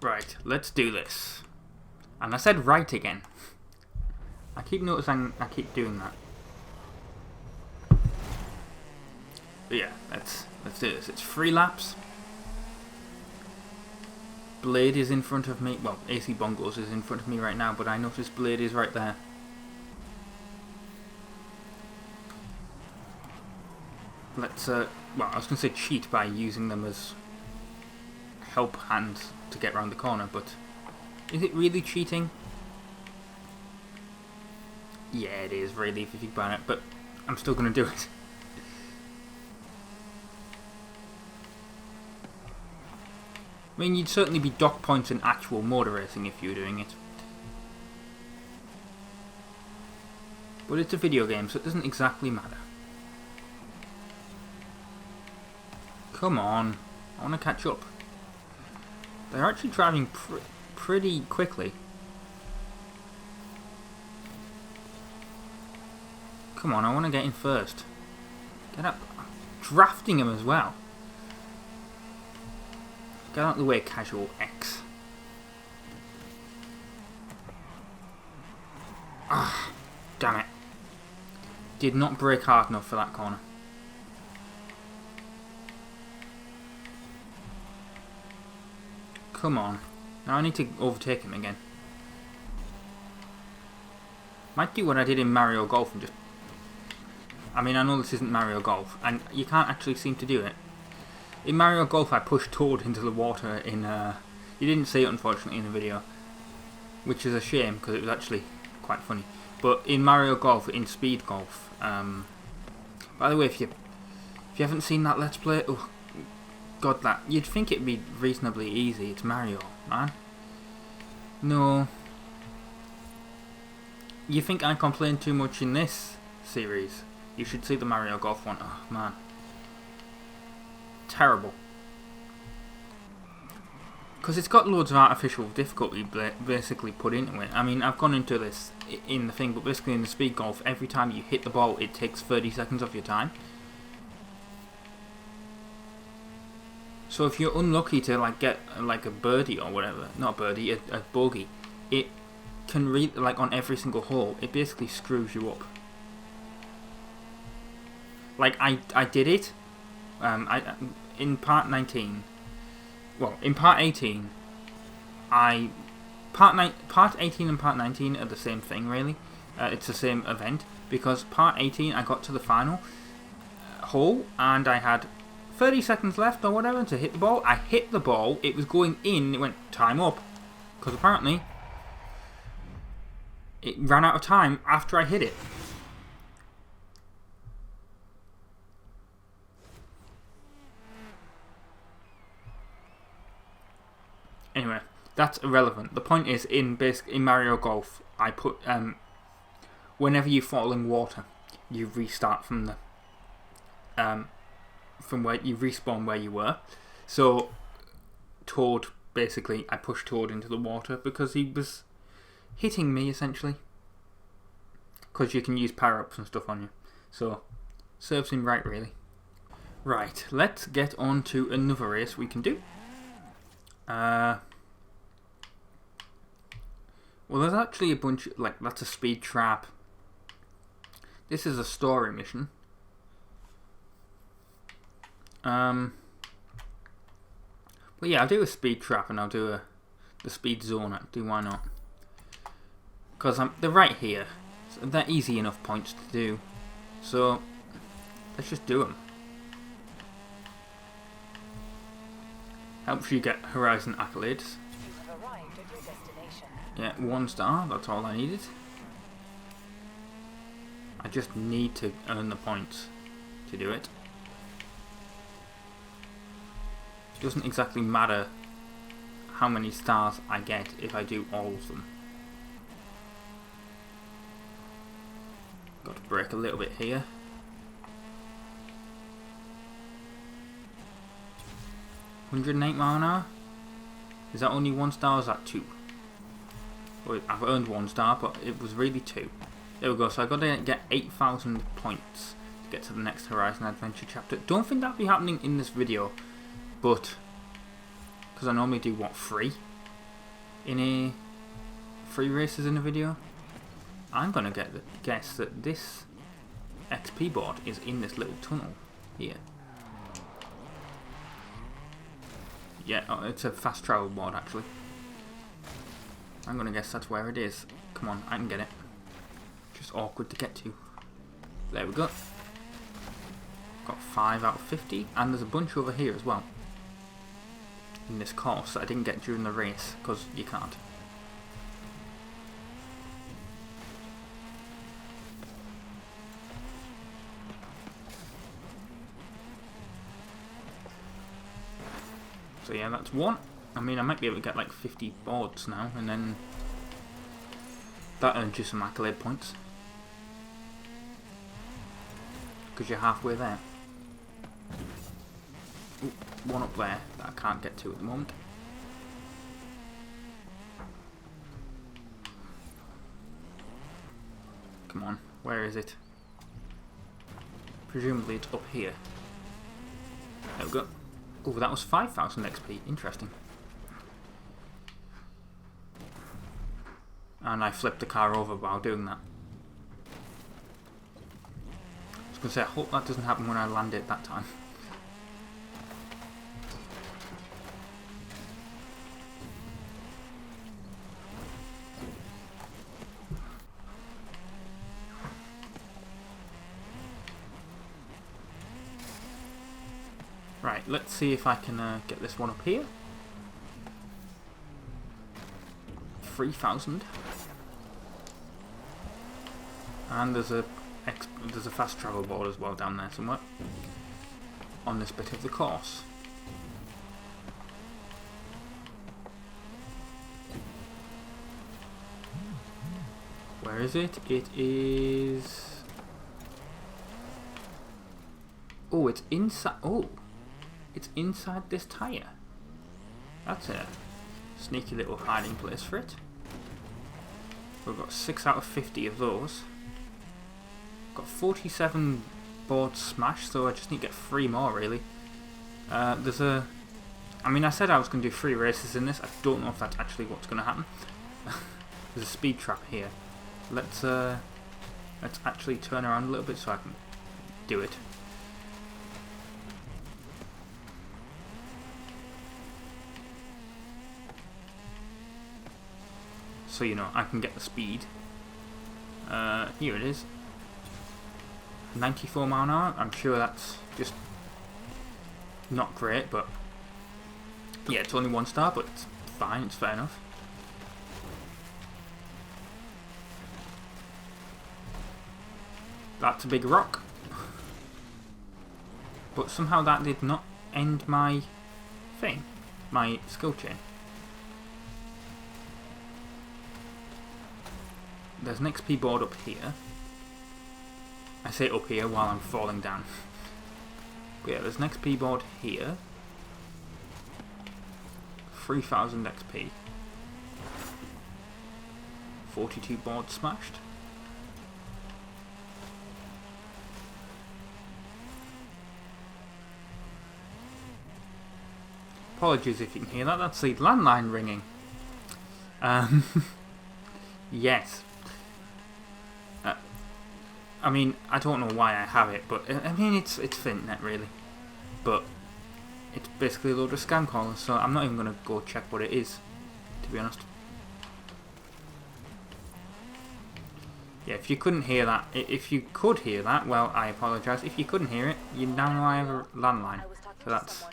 Right, let's do this. And I said right again. I keep noticing I keep doing that. But yeah, let's do this. It's 3 laps. Blade is in front of me. Well, AC Bongos is in front of me right now, but I notice Blade is right there. Let's, well, I was going to say cheat by using them as help hands to get around the corner, but is it really cheating? Yeah, it is really, if you think about it, but I'm still going to do it. I mean, you'd certainly be dock points in actual motor racing if you were doing it. But it's a video game, so it doesn't exactly matter. Come on, I want to catch up. They're actually driving pretty quickly. Come on, I want to get in first. Get up. I'm drafting him as well. Get out of the way, Casual X. Ah, damn it. Did not brake hard enough for that corner. Come on. Now I need to overtake him again. Might do what I did in Mario Golf and just... I mean, I know this isn't Mario Golf, and you can't actually seem to do it. In Mario Golf, I pushed Toad into the water in... you didn't see it, unfortunately, in the video. Which is a shame, because it was actually quite funny. But in Mario Golf, in Speed Golf... by the way, if you haven't seen that Let's Play... Oh, God, that... You'd think it'd be reasonably easy. It's Mario, man. No. You think I complain too much in this series? You should see the Mario Golf one. Oh, man. Terrible. Because it's got loads of artificial difficulty basically put into it. I mean, I've gone into this in the thing, but basically in the Speed Golf, every time you hit the ball, it takes 30 seconds off your time. So if you're unlucky to like get like a birdie or whatever, not a birdie, a bogey, it can like on every single hole, it basically screws you up. Like I did it. In part 19, well, in part 18, part 18 and part 19 are the same thing, really. It's the same event, because part 18 I got to the final hole and I had 30 seconds left or whatever to hit the ball. I hit the ball, it was going in, it went time up, because apparently it ran out of time after I hit it. Anyway, that's irrelevant. The point is, in Mario Golf, I put whenever you fall in water, you restart from the from where you respawn where you were. So Toad, basically, I pushed Toad into the water because he was hitting me essentially. Because you can use power-ups and stuff on you, so serves him right, really. Right, let's get on to another race we can do. Well, there's actually a bunch, like, that's a speed trap. This is a story mission. But yeah, I'll do a speed trap and I'll do the speed zone. Why not? Because they're right here. So they're easy enough points to do. So, let's just do them. Helps you get Horizon accolades. You have arrived at your destination. Yeah, 1 star, that's all I needed. I just need to earn the points to do it. It doesn't exactly matter how many stars I get if I do all of them. Got to brake a little bit here. (108 miles an hour? Is that only 1 star or is that 2? Well, I've earned 1 star, but it was really 2. There we go. So I got to get 8,000 points to get to the next Horizon Adventure chapter. Don't think that'll be happening in this video, but because I normally do what, 3 races in a video. I'm gonna guess that this XP board is in this little tunnel here. Yeah, oh, it's a fast travel board actually. I'm gonna guess that's where it is. Come on, I can get it. Just awkward to get to. There we go. Got 5 out of 50, and there's a bunch over here as well. In this course that I didn't get during the race, because you can't. So yeah, that's 1. I mean, I might be able to get like 50 boards now, and then that earns you some accolade points. Because you're halfway there. Ooh, 1 up there that I can't get to at the moment. Come on, where is it? Presumably it's up here. There we go. Oh, that was 5,000 XP. Interesting. And I flipped the car over while doing that. I was going to say, I hope that doesn't happen when I land it that time. Right, let's see if I can get this one up here. 3,000. And there's a fast travel board as well down there somewhere on this bit of the course. Where is it? It is... Oh, it's inside... Oh! It's inside this tyre. That's a sneaky little hiding place for it. We've got 6 out of 50 of those. Got 47 boards smashed, so I just need to get 3 more really. There's a... I mean, I said I was going to do 3 races in this. I don't know if that's actually what's going to happen. There's a speed trap here. Let's actually turn around a little bit so I can do it. So you know I can get the speed. Here it is. 94 mile an hour. I'm sure that's just not great, but yeah, it's only 1 star, but it's fine. It's fair enough. That's a big rock. But somehow that did not end my thing, my skill chain. There's an XP board up here. I say up here while I'm falling down. But yeah, there's an XP board here. 3,000 XP. 42 boards smashed. Apologies if you can hear that, that's the landline ringing. Yes. I mean, I don't know why I have it, but I mean, it's Fintnet really. But it's basically a load of scam callers, so I'm not even going to go check what it is, to be honest. Yeah, if you couldn't hear that, if you could hear that, well, I apologise. If you couldn't hear it, you now know I have a landline. So that's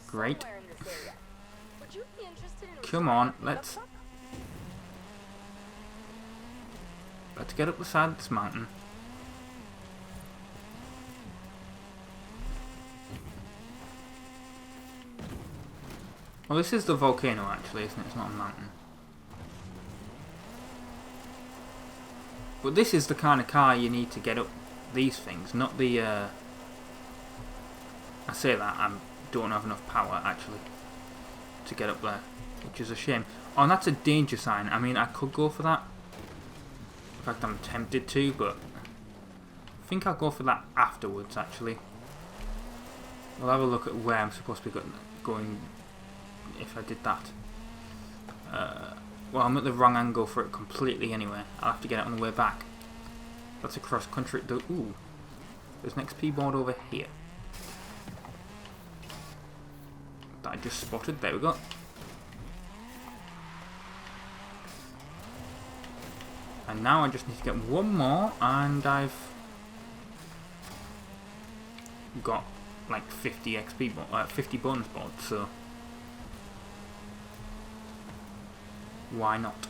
great. Come on, let's get up the side of this mountain. Well, this is the volcano actually, isn't it? It's not a mountain. But this is the kind of car you need to get up these things, not the... I say that, I don't have enough power actually to get up there. which is a shame. Oh, and that's a danger sign. I mean, I could go for that. In fact, I'm tempted to, but I think I'll go for that afterwards, actually. We'll have a look at where I'm supposed to be going if I did that. Well, I'm at the wrong angle for it completely anyway. I'll have to get it on the way back. That's across country. Ooh, there's an XP board over here that I just spotted. There we go. And now I just need to get one more, and I've got like 50 XP, 50 bonus boards, so why not?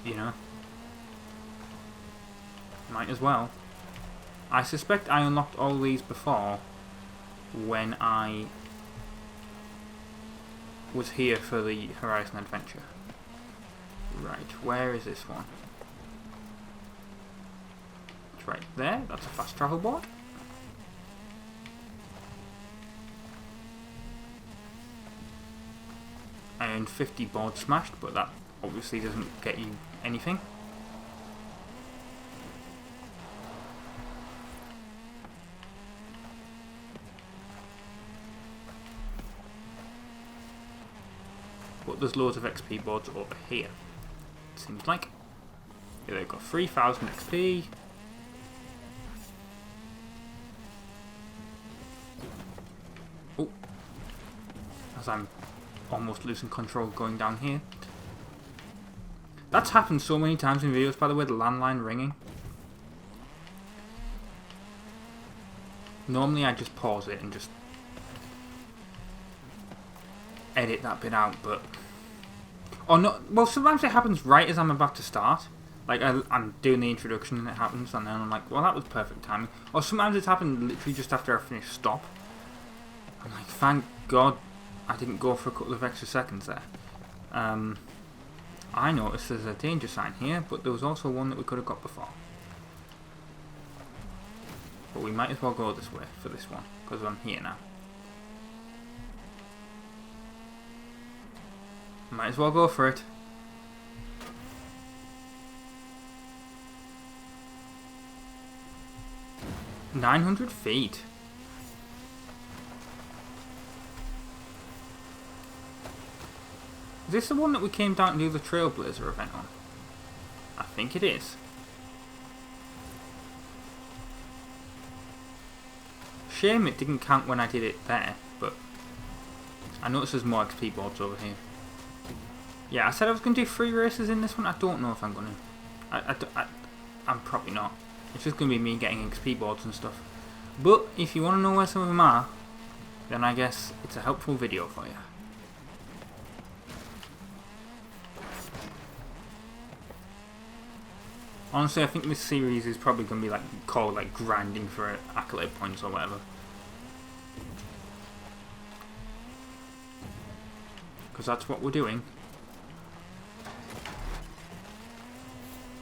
You know, might as well. I suspect I unlocked all these before when I was here for the Horizon adventure. Right, where is this one? It's right there. That's a fast travel board. I earned 50 boards smashed, but that obviously doesn't get you anything. But there's loads of XP boards over here. Seems like. Yeah, they've got 3,000 XP. Oh, as I'm almost losing control going down here. That's happened so many times in videos, by the way, the landline ringing. Normally I just pause it and just edit that bit out, but... Or not, well, sometimes it happens right as I'm about to start. Like, I'm doing the introduction and it happens, and then I'm like, well, that was perfect timing. Or sometimes it's happened literally just after I finish stop. I'm like, thank God I didn't go for a couple of extra seconds there. I noticed there's a danger sign here, but there was also one that we could have got before. But we might as well go this way for this one, because I'm here now. Might as well go for it. "900 feet. Is this the one that we came down to do the Trailblazer event on? I think it is. Shame it didn't count when I did it there, but I noticed there's more XP boards over here. Yeah, I said I was going to do 3 races in this one. I don't know if I'm going to. I'm probably not. It's just going to be me getting XP boards and stuff. But if you want to know where some of them are, then I guess it's a helpful video for you. Honestly, I think this series is probably going to be called grinding for accolade points or whatever. Because that's what we're doing.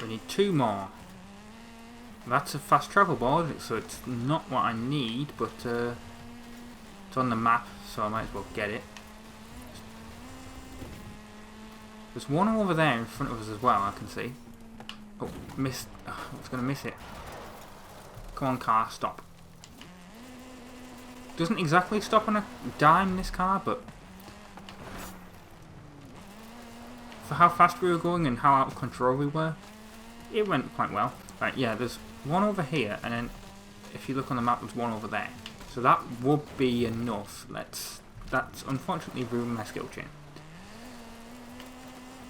We need 2 more. That's a fast travel board, so it's not what I need, but it's on the map, so I might as well get it. There's one over there in front of us as well, I can see. Oh, missed. Oh, I was going to miss it. Come on, car, stop. Doesn't exactly stop on a dime, this car, but for how fast we were going and how out of control we were, it went quite well. Right, yeah, there's one over here, and then if you look on the map, there's one over there. So that would be enough. That's unfortunately ruined my skill chain.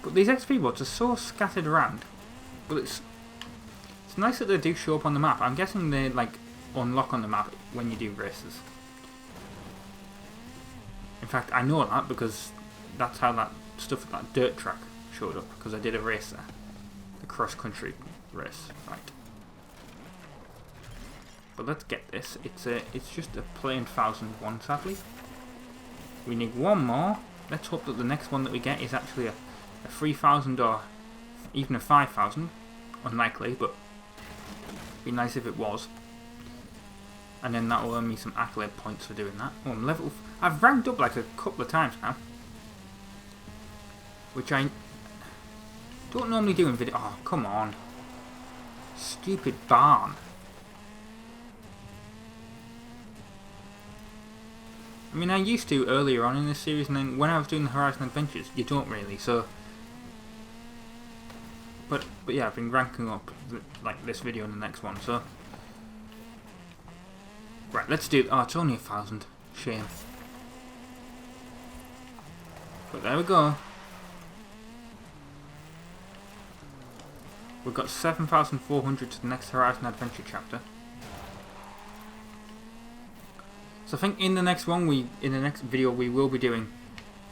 But these XP boards are so scattered around. But it's nice that they do show up on the map. I'm guessing they unlock on the map when you do races. In fact, I know that because that's how that stuff at that dirt track showed up, because I did a race there. The cross-country race, right. But let's get this. It's just a plain 1001, sadly. We need 1 more. Let's hope that the next one that we get is actually a 3,000 or even a 5,000. Unlikely, but it'd be nice if it was. and then that will earn me some accolade points for doing that. Oh, I'm level. I've ranked up like a couple of times now, which I don't normally do in video. Oh, come on, stupid barn. I mean, I used to earlier on in this series, and then when I was doing the Horizon Adventures, you don't really. So, but yeah, I've been ranking up like this video and the next one. So, right, let's do. Oh, it's only 1,000. Shame. But there we go. We've got 7,400 to the next Horizon Adventure chapter. So I think in the next one, in the next video, we will be doing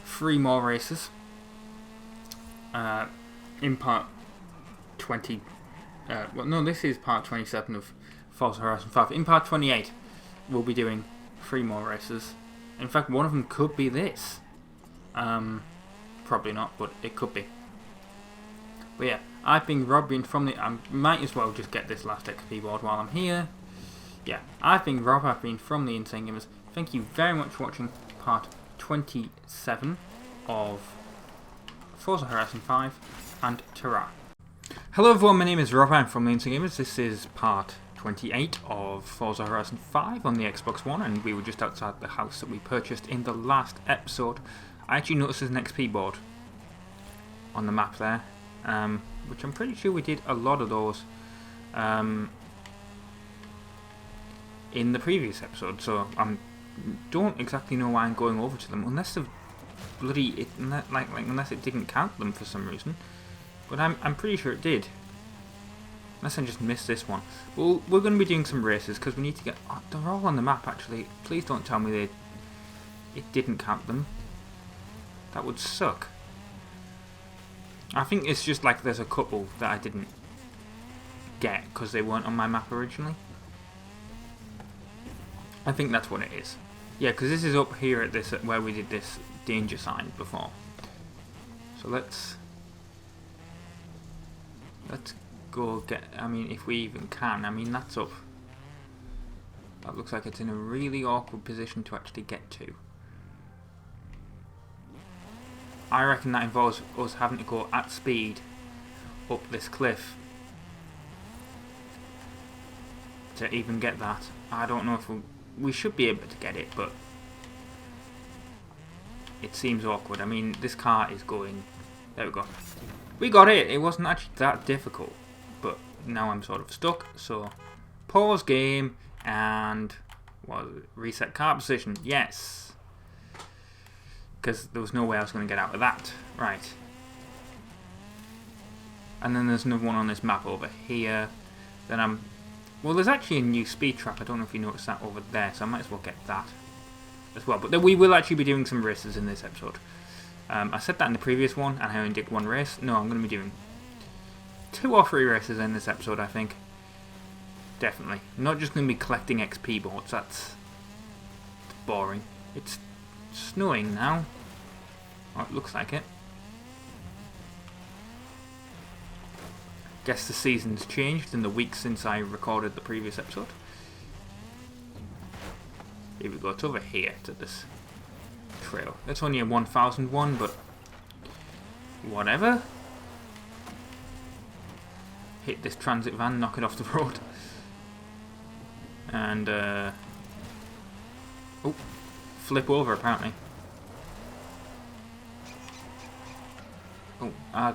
3 more races. In part 20. Well, no, this is part 27 of Forza Horizon 5. In part 28, we'll be doing 3 more races. In fact, one of them could be this. Probably not, but it could be. But yeah, I've been Rob, from the. I might as well just get this last XP board while I'm here. Yeah, I've been Rob, I've been from the Insane Gamers. Thank you very much for watching part 27 of Forza Horizon 5 and ta-ra. Hello everyone, my name is Rob, I'm from the Insane Gamers. This is part 28 of Forza Horizon 5 on the Xbox One, and we were just outside the house that we purchased in the last episode. I actually noticed there's an XP board on the map there, which I'm pretty sure we did a lot of those in the previous episode, so I don't exactly know why I'm going over to them, unless they've bloody unless it didn't count them for some reason. But I'm pretty sure it did, unless I just missed this one. Well, we're going to be doing some races because we need to get. Oh, they're all on the map actually. Please don't tell me it didn't count them. That would suck. I think it's just like there's a couple that I didn't get because they weren't on my map originally. I think that's what it is. Yeah, because this is up here at this where we did this danger sign before. So let's go get. I mean, if we even can. I mean, that's up. That looks like it's in a really awkward position to actually get to. I reckon that involves us having to go at speed up this cliff to even get that. I don't know if we should be able to get it, but it seems awkward. I mean, this car is going. There we go. We got it. It wasn't actually that difficult, but now I'm sort of stuck. So pause game and reset car position. Yes, because there was no way I was going to get out of that. Right. And then there's another one on this map over here. Then well, there's actually a new speed trap. I don't know if you noticed that over there, so I might as well get that as well. But then we will actually be doing some races in this episode. I said that in the previous one, and I only did 1 race. No, I'm going to be doing 2 or 3 races in this episode, I think. Definitely. I'm not just going to be collecting XP boards. That's boring. It's snowing now. Oh, it looks like it. Guess the season's changed in the week since I recorded the previous episode. Here we go, it's over here to this trail. It's only a 1001, but whatever. Hit this transit van, knock it off the road. And, oh, flip over apparently. Oh, I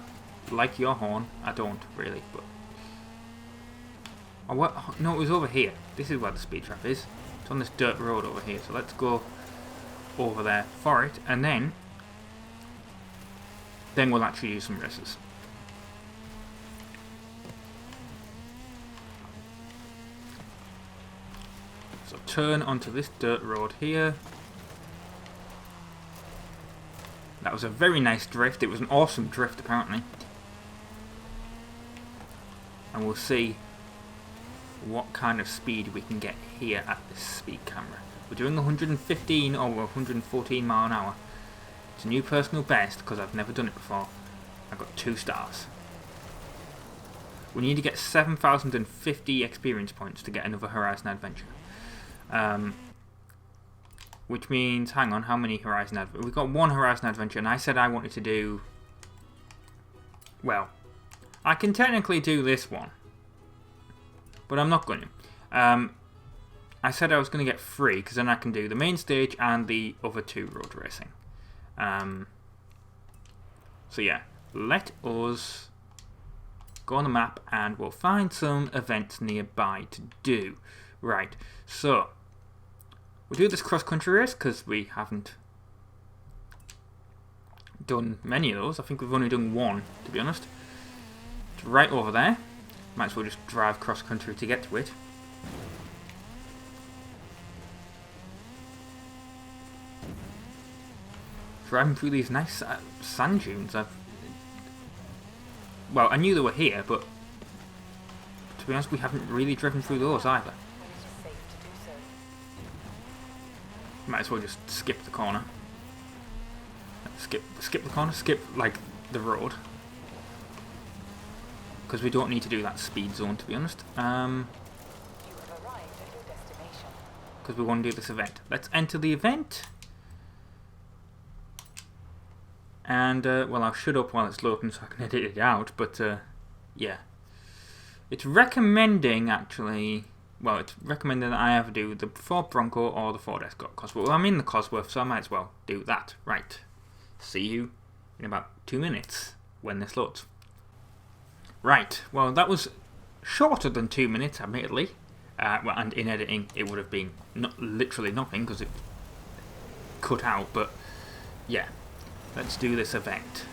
like your horn. I don't really, but oh, what? No, it was over here. This is where the speed trap is. It's on this dirt road over here. So let's go over there for it, and then we'll actually do some races. So turn onto this dirt road here. That was a very nice drift. It was an awesome drift apparently. And we'll see what kind of speed we can get here at this speed camera. We're doing 115 or 114 mile an hour. It's a new personal best because I've never done it before. I got 2 stars. We need to get 7,050 experience points to get another Horizon Adventure. Which means, hang on, how many Horizon Adventures? We've got one Horizon Adventure, and I said I wanted to do... Well, I can technically do this one, but I'm not going to. I said I was going to get 3, because then I can do the main stage and the other 2 road racing. So yeah, let us go on the map and we'll find some events nearby to do. Right, so we'll do this cross-country race because we haven't done many of those. I think we've only done one, to be honest. It's right over there. Might as well just drive cross-country to get to it. Driving through these nice sand dunes. Well, I knew they were here, but to be honest, we haven't really driven through those either. Might as well just skip the corner. Skip the corner. Skip like the road, because we don't need to do that speed zone, to be honest. Because we want to do this event. Let's enter the event. And, well, I'll shut up while it's loading so I can edit it out, but, yeah. It's recommending, actually, well, it's recommending that I either do the Ford Bronco or the Ford Escort Cosworth. Well, I'm in the Cosworth, so I might as well do that. Right. See you in about 2 minutes when this loads. Right, well, that was shorter than 2 minutes, admittedly. Well, and in editing, it would have been literally nothing, because it cut out, but, yeah. Let's do this event.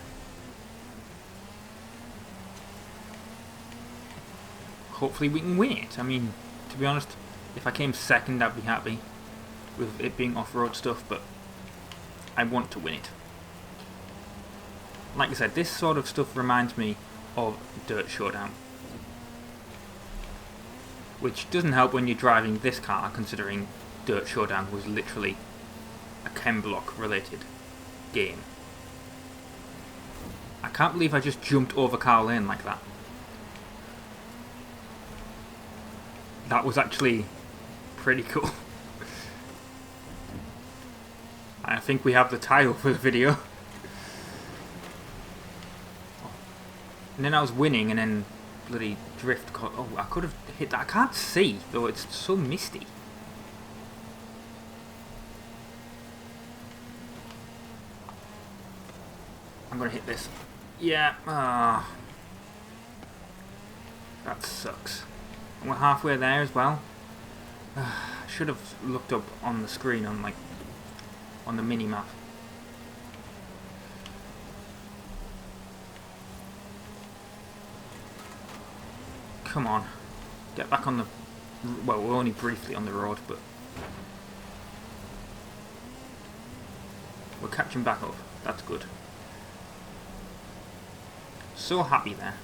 Hopefully we can win it. I mean, to be honest, if I came second, I'd be happy with it being off-road stuff, but I want to win it. Like I said, this sort of stuff reminds me of Dirt Showdown, which doesn't help when you're driving this car, considering Dirt Showdown was literally a chem block related game. I can't believe I just jumped over Carl Lane like that. That was actually pretty cool. I think we have the title for the video. And then I was winning and then bloody drift. Oh, I could have hit that. I can't see, though it's so misty. I'm going to hit this. Yeah, that sucks. And we're halfway there as well. Should have looked up on the screen on the mini map. Come on, get back on the. Well, we're only briefly on the road, but we're catching back up. That's good. So happy there.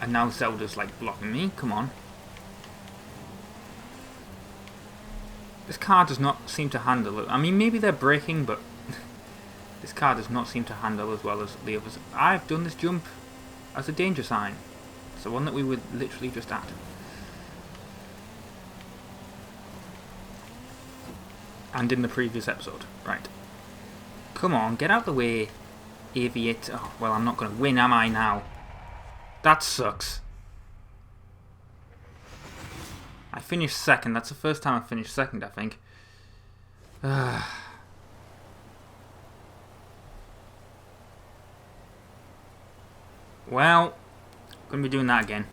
And now Zelda's like blocking me. Come on. This car does not seem to handle it. I mean, maybe they're braking, but this car does not seem to handle as well as the others. I've done this jump as a danger sign. It's the one that we were literally just at. And in the previous episode. Right. Come on, get out the way. Aviate. Oh, well, I'm not going to win, am I now? That sucks. I finished second. That's the first time I finished second, I think. Well, going to be doing that again.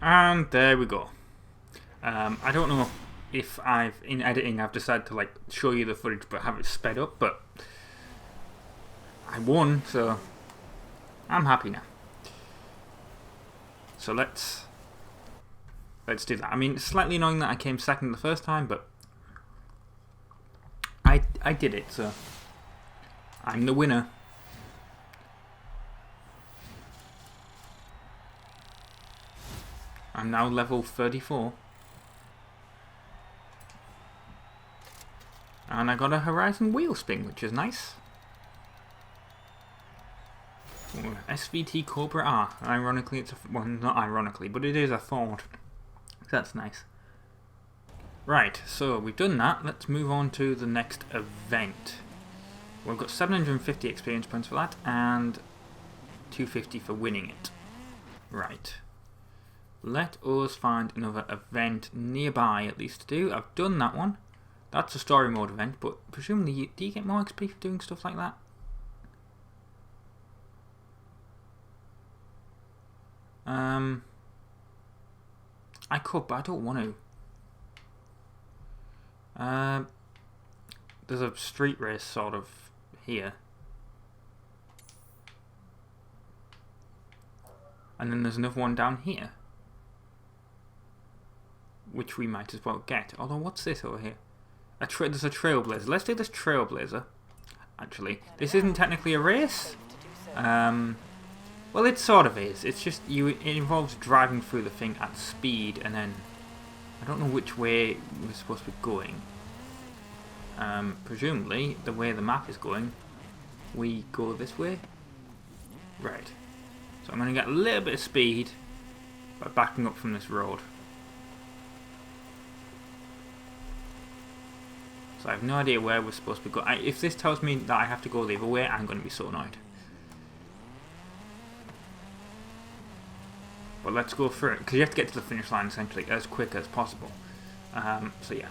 And there we go. I don't know if in editing I've decided to show you the footage but have it sped up, but I won, so I'm happy now. So let's let's do that. I mean, it's slightly annoying that I came second the first time, but I did it, so I'm the winner. I'm now level 34. And I got a Horizon wheel spin, which is nice. Ooh, SVT Cobra R. Ironically, it's a... well, not ironically, but it is a Ford. That's nice. Right, so we've done that. Let's move on to the next event. We've got 750 experience points for that, and 250 for winning it. Right. Let us find another event nearby, at least to do. I've done that one. That's a story mode event, but presumably, do you get more XP for doing stuff like that? I could, but I don't want to. There's a street race sort of here. And then there's another one down here, which we might as well get. Although, what's this over here? There's a Trailblazer. Let's do this Trailblazer. Actually, this isn't technically a race. Well, it sort of is. It's just it involves driving through the thing at speed, and then I don't know which way we're supposed to be going. Presumably, the way the map is going, we go this way. Right. So I'm going to get a little bit of speed by backing up from this road. So I have no idea where we're supposed to be going. If this tells me that I have to go the other way, I'm going to be so annoyed. But let's go through it, because you have to get to the finish line essentially as quick as possible. So yeah,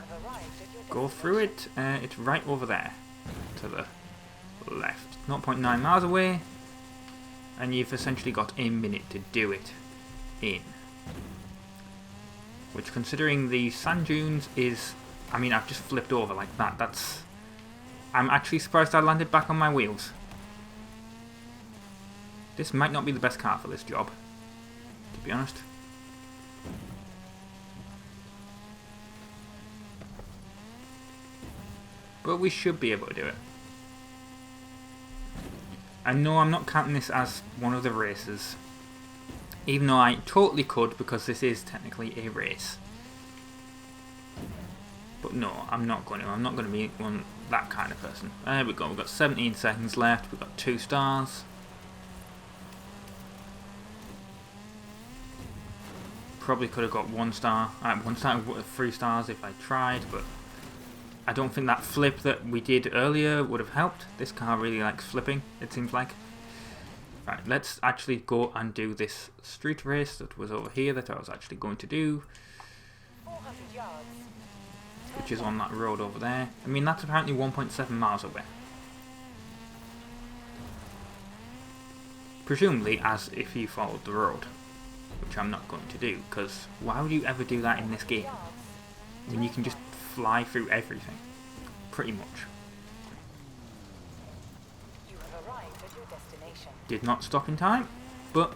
go through it. It's right over there to the left. 0.9 miles away, and you've essentially got a minute to do it in. Which, considering the sand dunes, is... I mean, I've just flipped over like that. I'm actually surprised I landed back on my wheels. This might not be the best car for this job, to be honest. But we should be able to do it. And no, I'm not counting this as one of the races, even though I totally could, because this is technically a race. But no, I'm not going to. I'm not going to be that kind of person. There we go. We've got 17 seconds left. We've got 2 stars. Probably could have got 1 star. 1 star, 3 stars if I tried, but I don't think that flip that we did earlier would have helped. This car really likes flipping, it seems like. Right, let's actually go and do this street race that was over here that I was actually going to do. 400 yards. Which is on that road over there. I mean, that's apparently 1.7 miles away. Presumably as if you followed the road. Which I'm not going to do, because why would you ever do that in this game? When you can just fly through everything. Pretty much. You have arrived at your destination. Did not stop in time, but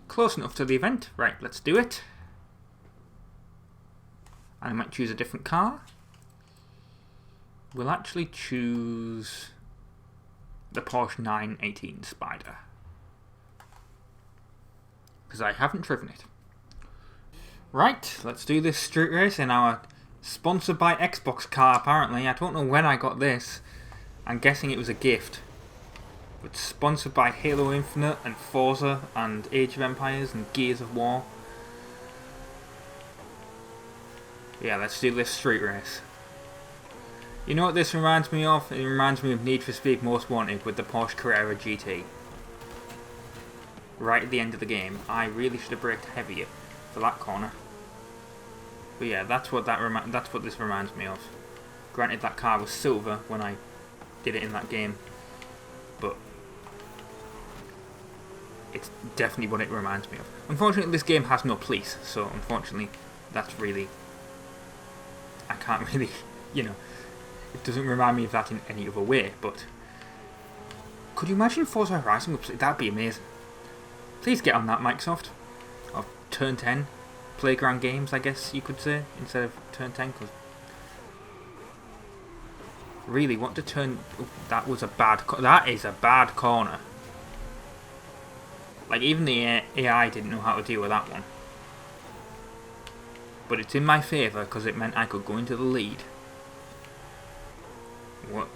close enough to the event. Right, let's do it. I might choose a different car. We'll actually choose the Porsche 918 Spider, because I haven't driven it. Right, let's do this street race in our sponsored by Xbox car, apparently. I don't know when I got this. I'm guessing it was a gift. But sponsored by Halo Infinite and Forza and Age of Empires and Gears of War. Yeah, let's do this street race. You know what this reminds me of? It reminds me of Need for Speed Most Wanted with the Porsche Carrera GT. Right at the end of the game. I really should have braked heavier for that corner. But yeah, that's what this reminds me of. Granted, that car was silver when I did it in that game, but it's definitely what it reminds me of. Unfortunately, this game has no police, so unfortunately, that's really... I can't really, you know, it doesn't remind me of that in any other way, but... Could you imagine Forza Horizon? That'd be amazing. Please get on that, Microsoft. Of Turn 10. playground games, I guess you could say, instead of turn 10. Cause really, want to turn... Oh, that was a bad... That is a bad corner. Like, even the AI didn't know how to deal with that one. But it's in my favour, because it meant I could go into the lead. What?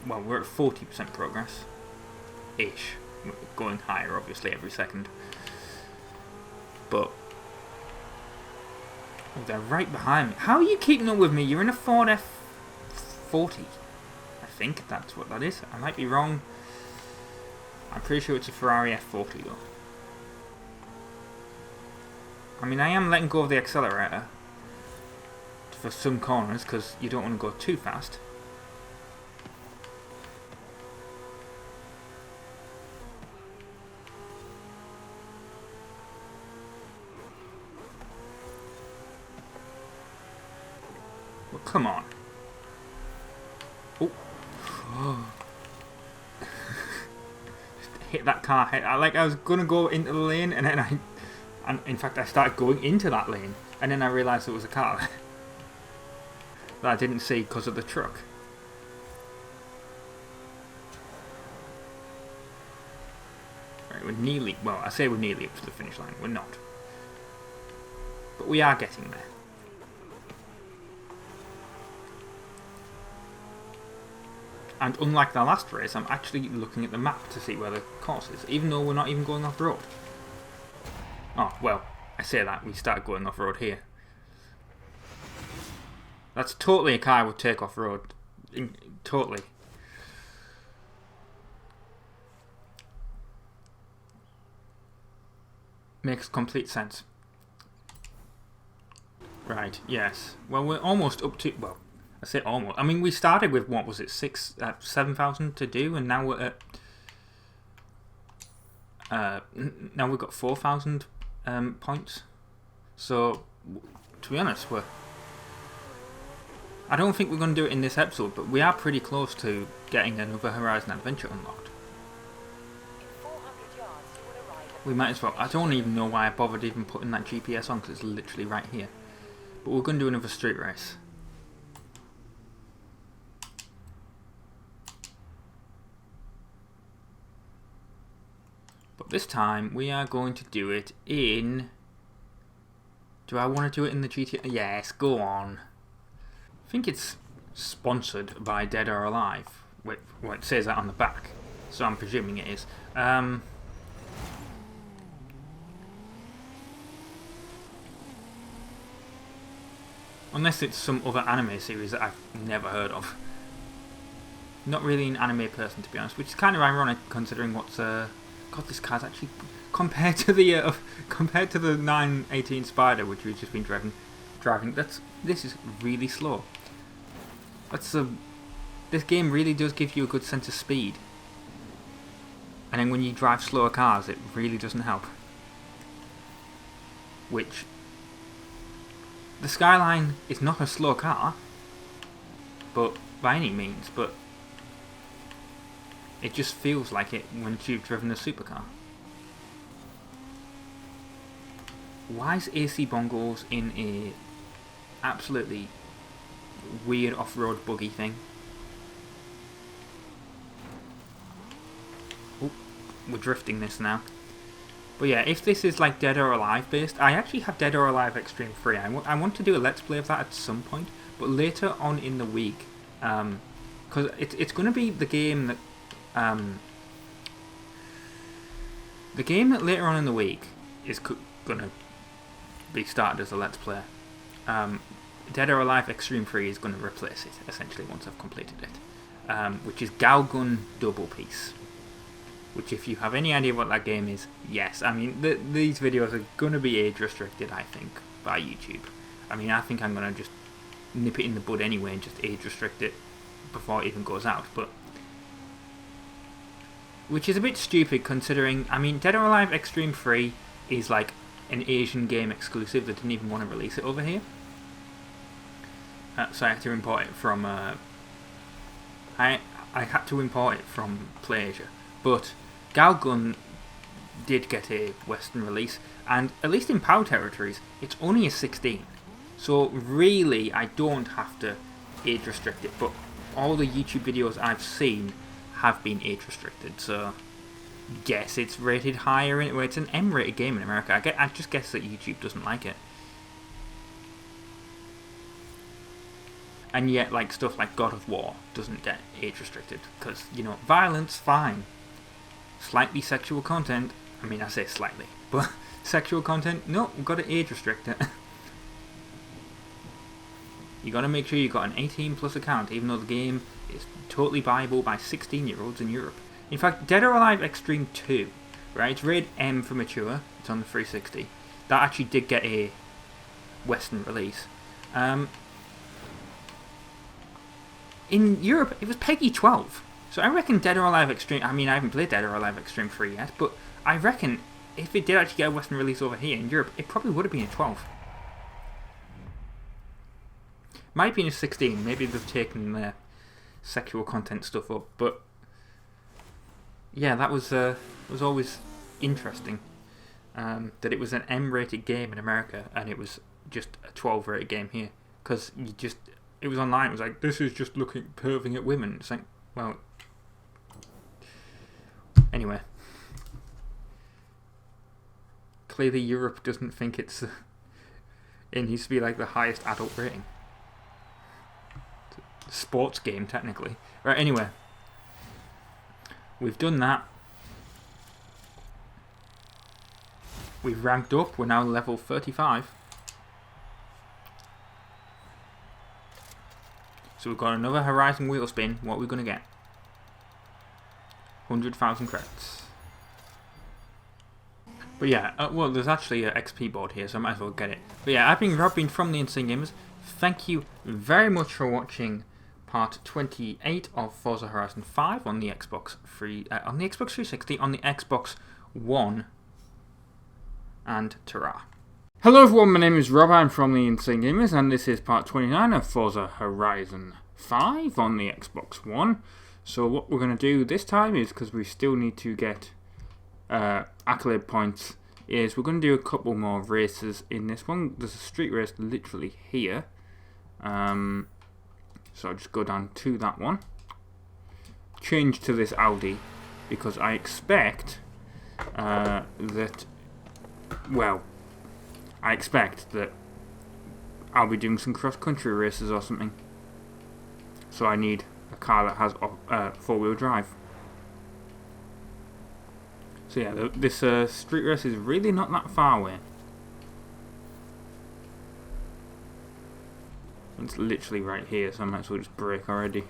Well, we're at 40% progress. Ish. We're going higher, obviously, every second. But... Oh, they're right behind me. How are you keeping up with me? You're in a Ford F40. I think that's what that is. I might be wrong. I'm pretty sure it's a Ferrari F40 though. I mean, I am letting go of the accelerator for some corners because you don't want to go too fast. Well, come on. Oh. Hit that car. I was gonna go into the lane, and then in fact I started going into that lane, and then I realised it was a car that I didn't see because of the truck. Right, we're nearly, well, I say we're nearly up to the finish line. We're not, but we are getting there. And unlike the last race, I'm actually looking at the map to see where the course is, even though we're not even going off the road. Oh, well, I say that, we started going off road here. That's totally a car I would take off road. Totally. Makes complete sense. Right, yes. Well, we're almost up to, well, I say almost. I mean, we started with, what was it, 7,000 to do, and now we're at... now we've got 4,000 points. So, to be honest, I don't think we're going to do it in this episode, but we are pretty close to getting another Horizon Adventure unlocked. We might as well. I don't even know why I bothered even putting that GPS on, because it's literally right here. But we're going to do another street race. But this time we are going to do it in... Do I want to do it in the GTA? Yes, go on. I think it's sponsored by Dead or Alive. Wait, well, it says that on the back, so I'm presuming it is. Unless it's some other anime series that I've never heard of. Not really an anime person, to be honest, which is kind of ironic considering what's God, this car's actually compared to the 918 Spider, which we've just been driving. This is really slow. This game really does give you a good sense of speed, and then when you drive slower cars, it really doesn't help. Which the Skyline is not a slow car, but by any means, but it just feels like it when you've driven a supercar. Why is AC Bongos in a absolutely weird off-road buggy thing? Oh, we're drifting this now. But yeah, if this is like Dead or Alive based, I actually have Dead or Alive Extreme 3. I want to do a Let's Play of that at some point, but later on in the week, because it's going to be the game that later on in the week is going to be started as a Let's Play. Dead or Alive Extreme 3 is going to replace it, essentially, once I've completed it. Which is Galgun Double Piece. Which, if you have any idea what that game is, yes. I mean, these videos are going to be age restricted, I think, by YouTube. I mean, I think I'm going to just nip it in the bud anyway and just age restrict it before it even goes out, but... Which is a bit stupid considering, I mean, Dead or Alive Extreme 3 is like an Asian game exclusive that didn't even want to release it over here. So I had to import it from, I had to import it from PlayAsia. But Galgun did get a Western release, and at least in PAL territories, it's only a 16. So really, I don't have to age restrict it, but all the YouTube videos I've seen have been age restricted, so guess it's rated higher in it. Well, it's an M-rated game in America. I just guess that YouTube doesn't like it. And yet, like, stuff like God of War doesn't get age restricted, because, you know, violence, fine. Slightly sexual content, I mean, I say slightly, but sexual content, no, we've got to age restrict it. You got to make sure you've got an 18 plus account, even though the game is totally buyable by 16-year-olds in Europe. In fact, Dead or Alive Extreme 2, right, it's rated M for mature, it's on the 360. That actually did get a Western release. In Europe, it was PEGI 12. So I reckon Dead or Alive Extreme... I mean, I haven't played Dead or Alive Extreme 3 yet, but I reckon if it did actually get a Western release over here in Europe, it probably would have been a 12. Might be a 16. Maybe they've taken their sexual content stuff up, but yeah, that was always interesting. That it was an M-rated game in America, and it was just a 12-rated game here. Because it was online, it was like, this is just perving at women. It's like, well... Anyway. Clearly Europe doesn't think it's... it needs to be like the highest adult rating. It's a sports game, technically. Right, anyway. We've done that. We've ranked up, we're now level 35. So we've got another Horizon wheel spin. What are we going to get? 100,000 credits. But yeah, well, there's actually an XP board here, so I might as well get it. But yeah, I've been Rob, from the Insane Gamers. Thank you very much for watching part 28 of Forza Horizon 5 on the Xbox 360, on the Xbox One, and ta-ra. Hello everyone, my name is Rob, I'm from the Insane Gamers, and this is part 29 of Forza Horizon 5 on the Xbox One. So what we're going to do this time is, because we still need to get accolade points, is we're going to do a couple more races in this one. There's a street race literally here. So I'll just go down to that one. Change to this Audi, because I expect that, well, I expect that I'll be doing some cross-country races or something. So I need a car that has four-wheel drive. So yeah, this street race is really not that far away. It's literally right here, so I might as well just brake already.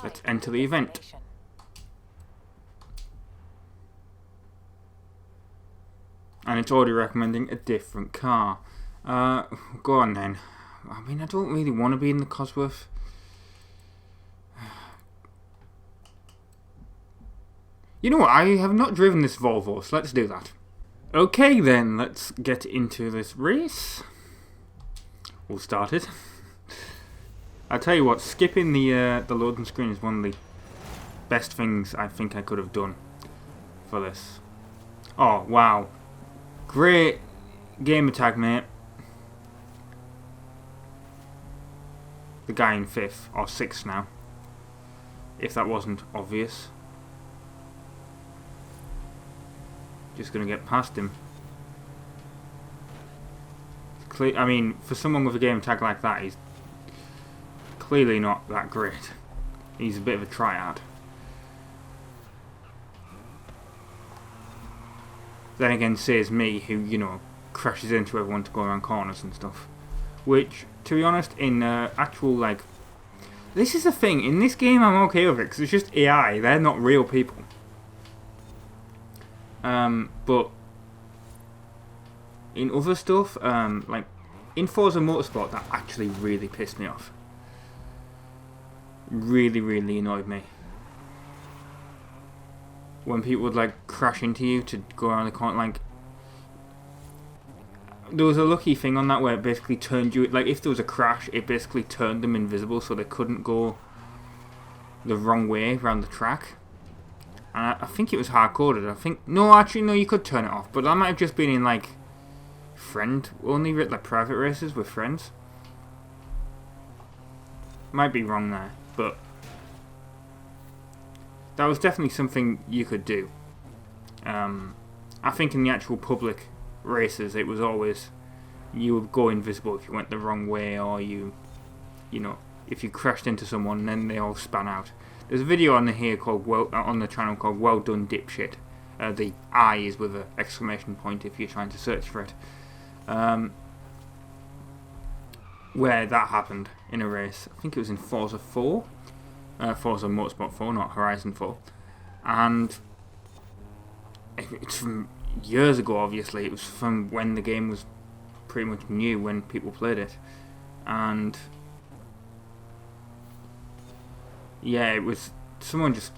Let's enter the event. And it's already recommending a different car. Go on then. I mean, I don't really want to be in the Cosworth. You know what, I have not driven this Volvo, so let's do that. Okay then, let's get into this race. We'll start it. I'll tell you what, skipping the loading screen is one of the best things I think I could have done for this. Oh, wow. Great game attack, mate. The guy in 5th, or 6th now. If that wasn't obvious. Just gonna get past him. I mean, for someone with a game tag like that, he's clearly not that great. He's a bit of a tryhard. Then again, says me, who, you know, crashes into everyone to go around corners and stuff. Which, to be honest, in actual, like... This is the thing, in this game I'm okay with it, because it's just AI, they're not real people. But in other stuff, like in Forza Motorsport, that actually really pissed me off. Really, really annoyed me. When people would like crash into you to go around the corner, like there was a lucky thing on that where it basically turned you, like if there was a crash, it basically turned them invisible so they couldn't go the wrong way around the track. And I think it was hard-coded. I think... No, actually, no, you could turn it off. But that might have just been in, like, friend-only, like, private races with friends. Might be wrong there, but... that was definitely something you could do. I think in the actual public races, it was always... you would go invisible if you went the wrong way, or you know, if you crashed into someone, then they all span out. There's a video on here called on the channel called "Well Done, Dipshit." The I is with an exclamation point if you're trying to search for it. Where that happened in a race. I think it was in Forza 4, Forza Motorsport 4, not Horizon 4, and it's from years ago. Obviously, it was from when the game was pretty much new, when people played it, and yeah, it was someone just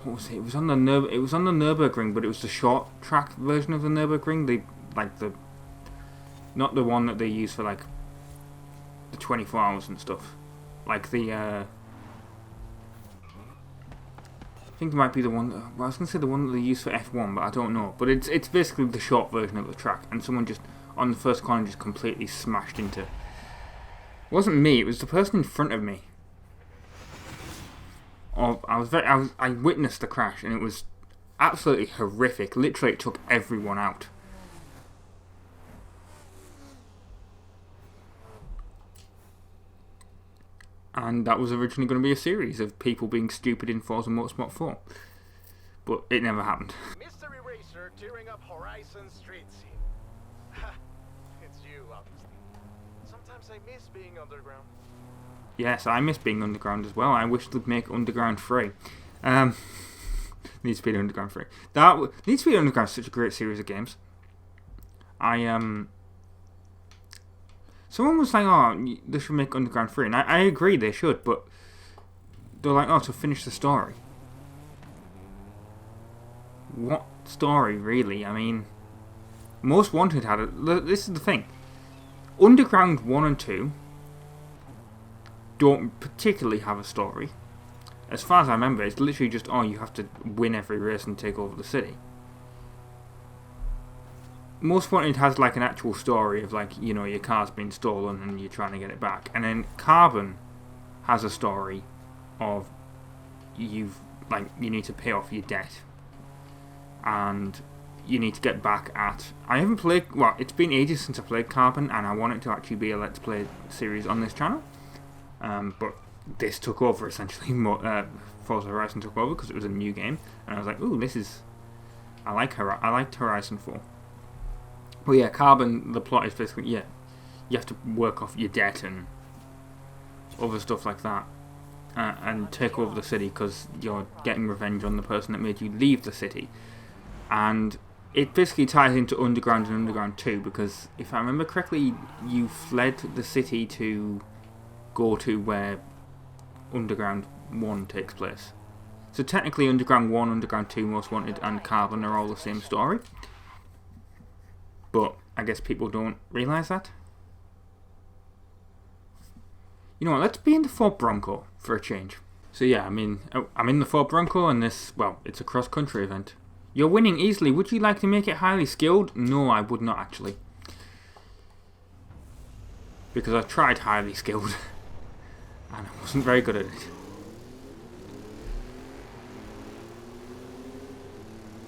what was it? It was on the Nürburgring, but it was the short track version of the Nürburgring. Not the one that they use for like the 24 hours and stuff. Like the I think it might be the one. Well, I was gonna say the one that they use for F1, but I don't know. But it's basically the short version of the track, and someone just on the first corner just completely smashed into. It wasn't me. It was the person in front of me. I witnessed the crash, and it was absolutely horrific. Literally, it took everyone out. And that was originally going to be a series of people being stupid in Forza Motorsport 4. But it never happened. Mystery racer tearing up Horizon street scene. Ha! It's you, obviously. Sometimes I miss being underground. Yes, I miss being underground as well. I wish they'd make Underground free. Need to be Underground free. Need to be Underground is such a great series of games. Someone was like, oh, they should make Underground free. And I agree they should, but they're like, oh, to finish the story. What story, really? I mean, Most Wanted had it. This is the thing. Underground 1 and 2 don't particularly have a story. As far as I remember, it's literally just, oh, you have to win every race and take over the city. Most Wanted has like an actual story of like, you know, your car's been stolen and you're trying to get it back. And then Carbon has a story of you need to pay off your debt. And you need to get back at... I haven't played... Well, it's been ages since I played Carbon, and I want it to actually be a Let's Play series on this channel. But this took over, essentially. Forza Horizon took over because it was a new game. And I was like, ooh, this is... I liked Horizon 4. But yeah, Carbon, the plot is basically, yeah, you have to work off your debt and other stuff like that. And take over the city because you're getting revenge on the person that made you leave the city. And it basically ties into Underground and Underground 2 because, if I remember correctly, you fled the city to go to where Underground 1 takes place. So technically Underground 1, Underground 2, Most Wanted and Carbon are all the same story. But I guess people don't realise that. You know what, let's be in the Ford Bronco for a change. So yeah, I'm in the Ford Bronco and this, well, it's a cross-country event. You're winning easily. Would you like to make it highly skilled? No, I would not actually. Because I tried highly skilled. And I wasn't very good at it.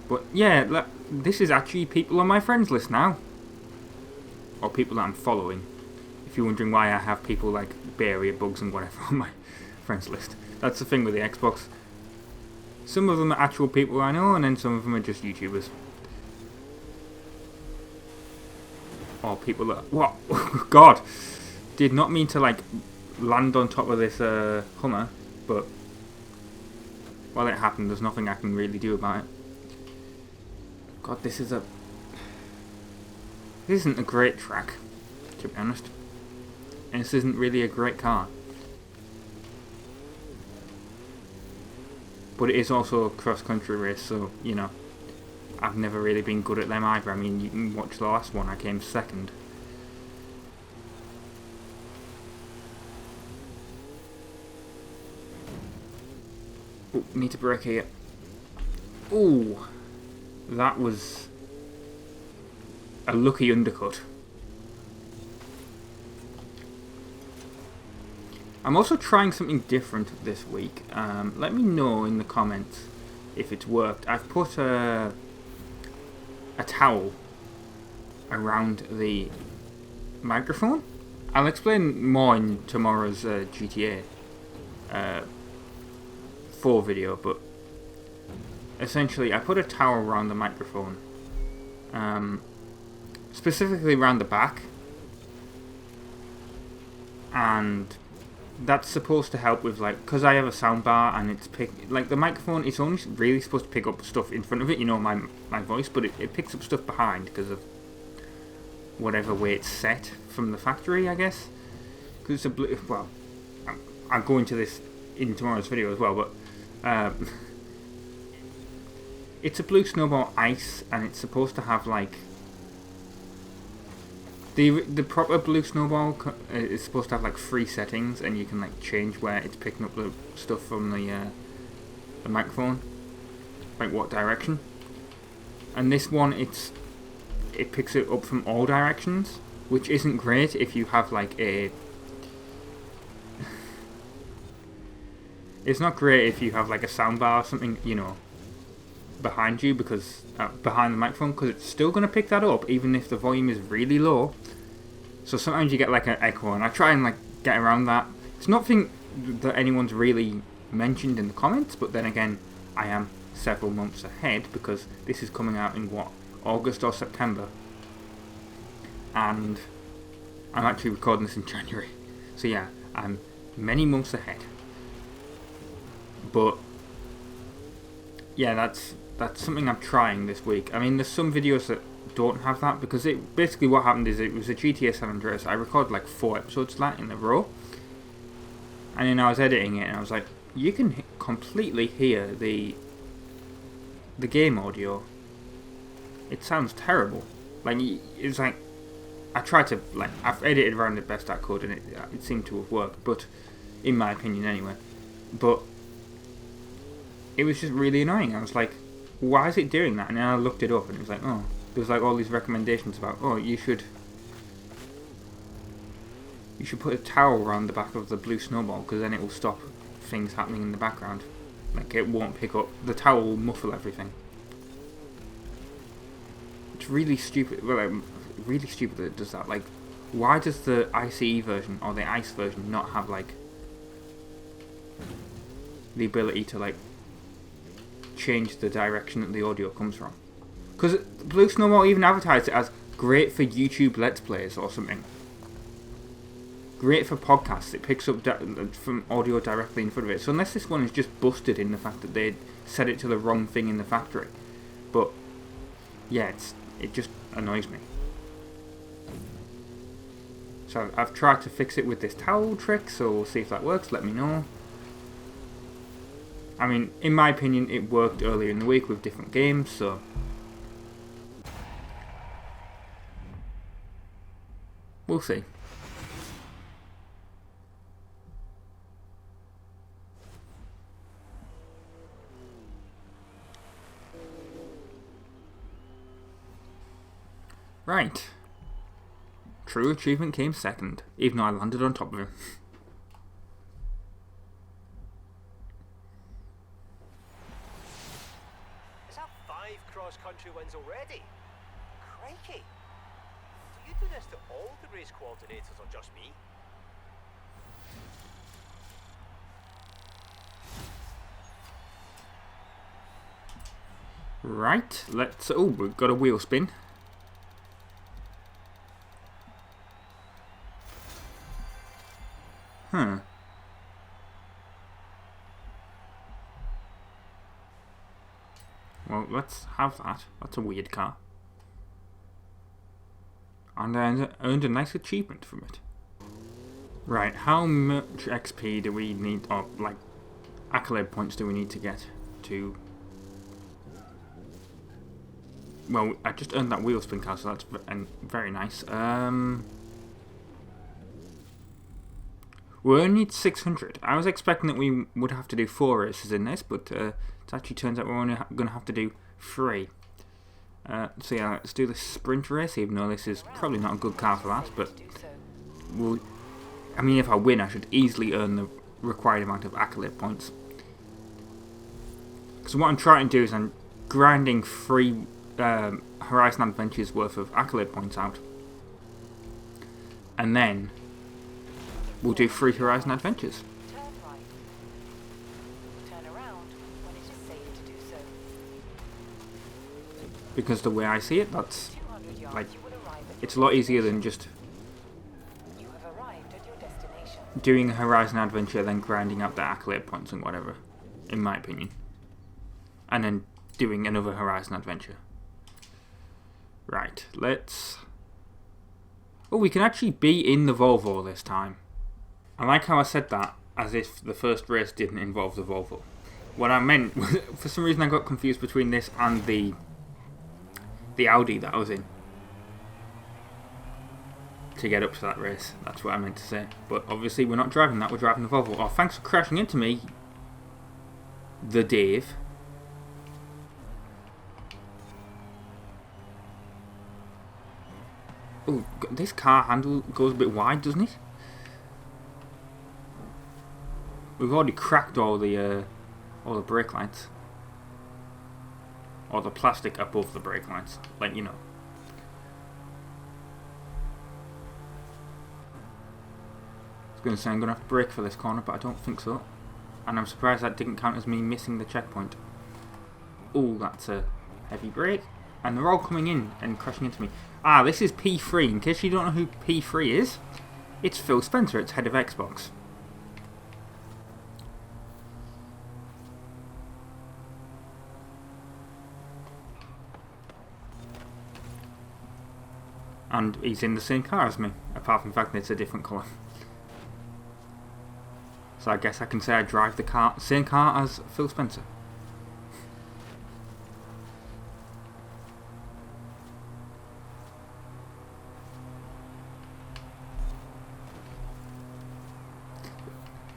But yeah, this is actually people on my friends list now. Or people that I'm following. If you're wondering why I have people like Bay Area Bugs and whatever on my friends list. That's the thing with the Xbox. Some of them are actual people I know, and then some of them are just YouTubers. Or people that... What? God! Did not mean to, like, land on top of this Hummer, but... Well, it happened. There's nothing I can really do about it. God, this isn't a great track, to be honest. And this isn't really a great car. But it is also a cross-country race, so, you know, I've never really been good at them either. I mean, you can watch the last one, I came second. Oh, need to brake here. Oh, that was a lucky undercut. I'm also trying something different this week. Let me know in the comments if it's worked. I've put a towel around the microphone. I'll explain more in tomorrow's GTA 4 video, but essentially I put a towel around the microphone, specifically around the back, and that's supposed to help with, like, because I have a soundbar and it's like the microphone, it's only really supposed to pick up stuff in front of it, you know, my voice, but it picks up stuff behind because of whatever way it's set from the factory, I guess. Because it's a well, I'll go into this in tomorrow's video as well, but it's a Blue Snowball Ice, and it's supposed to have, like, the proper Blue Snowball is supposed to have, like, 3 settings, and you can, like, change where it's picking up the stuff from the microphone, like what direction. And this one, it picks it up from all directions, which isn't great if you have, like, a... It's not great if you have, like, a soundbar or something, you know, behind you, because behind the microphone, because it's still going to pick that up even if the volume is really low. So sometimes you get, like, an echo, and I try and, like, get around that. It's nothing that anyone's really mentioned in the comments, but then again, I am several months ahead, because this is coming out in, what, August or September, and I'm actually recording this in January, so yeah, I'm many months ahead. But yeah, that's something I'm trying this week. I mean, there's some videos that don't have that, because it basically what happened is it was a GTA San Andreas. I recorded like 4 episodes of that in a row, and then I was editing it, and I was like, you can completely hear the game audio. It sounds terrible. Like, it's like, I tried to, like, I've edited around it best I could, and it seemed to have worked, but in my opinion anyway. But it was just really annoying. I was like, why is it doing that? And then I looked it up, and it was like, oh, there was like all these recommendations about, oh, you should put a towel around the back of the Blue Snowball, because then it will stop things happening in the background. Like, it won't pick up, the towel will muffle everything. It's really stupid. Well, like, really stupid that it does that. Like, why does the ICE version or the ICE version not have, like, the ability to, like, change the direction that the audio comes from? Because Blue Snowball even advertised it as great for YouTube Let's Plays or something. Great for podcasts. It picks up from audio directly in front of it. So unless this one is just busted in the fact that they set it to the wrong thing in the factory. But yeah, it just annoys me. So I've tried to fix it with this towel trick, so we'll see if that works. Let me know. I mean, in my opinion, it worked earlier in the week with different games, so we'll see. Right. True achievement came second, even though I landed on top of him. Is that 5 cross-country wins already? Crikey! Do you do this to all the race coordinators or just me? Right, let's... Oh, we've got a wheel spin. Huh. Well, let's have that. That's a weird car. And I earned a nice achievement from it. Right, how much XP do we need, or like accolade points do we need to get to... Well, I just earned that wheel spin car, so that's very nice. We only need 600. I was expecting that we would have to do 4 races in this, but it actually turns out we're only going to have to do 3. So yeah, let's do the sprint race, even though this is probably not a good car for that, but I mean, if I win, I should easily earn the required amount of accolade points. So what I'm trying to do is I'm grinding 3 Horizon Adventures worth of accolade points out, and then we'll do 3 Horizon Adventures. Turn right. Turn around when it is safe to do so. Because the way I see it, that's like, it's a lot easier than just doing a Horizon Adventure, then grinding up the accolade points and whatever, in my opinion. And then doing another Horizon Adventure. Right, let's... Oh, we can actually be in the Volvo this time. I like how I said that as if the first race didn't involve the Volvo. What I meant, for some reason I got confused between this and the Audi that I was in to get up to that race. That's what I meant to say. But obviously we're not driving that, we're driving the Volvo. Oh, thanks for crashing into me, the Dave. Oh, this car handle goes a bit wide, doesn't it? We've already cracked all the brake lights. Or the plastic above the brake lights, like, you know. I was going to say I'm going to have to brake for this corner, but I don't think so. And I'm surprised that didn't count as me missing the checkpoint. Oh, that's a heavy brake. And they're all coming in and crashing into me. Ah, this is P3. In case you don't know who P3 is, it's Phil Spencer, it's head of Xbox. And he's in the same car as me, apart from the fact that it's a different colour. So I guess I can say I drive the same car as Phil Spencer.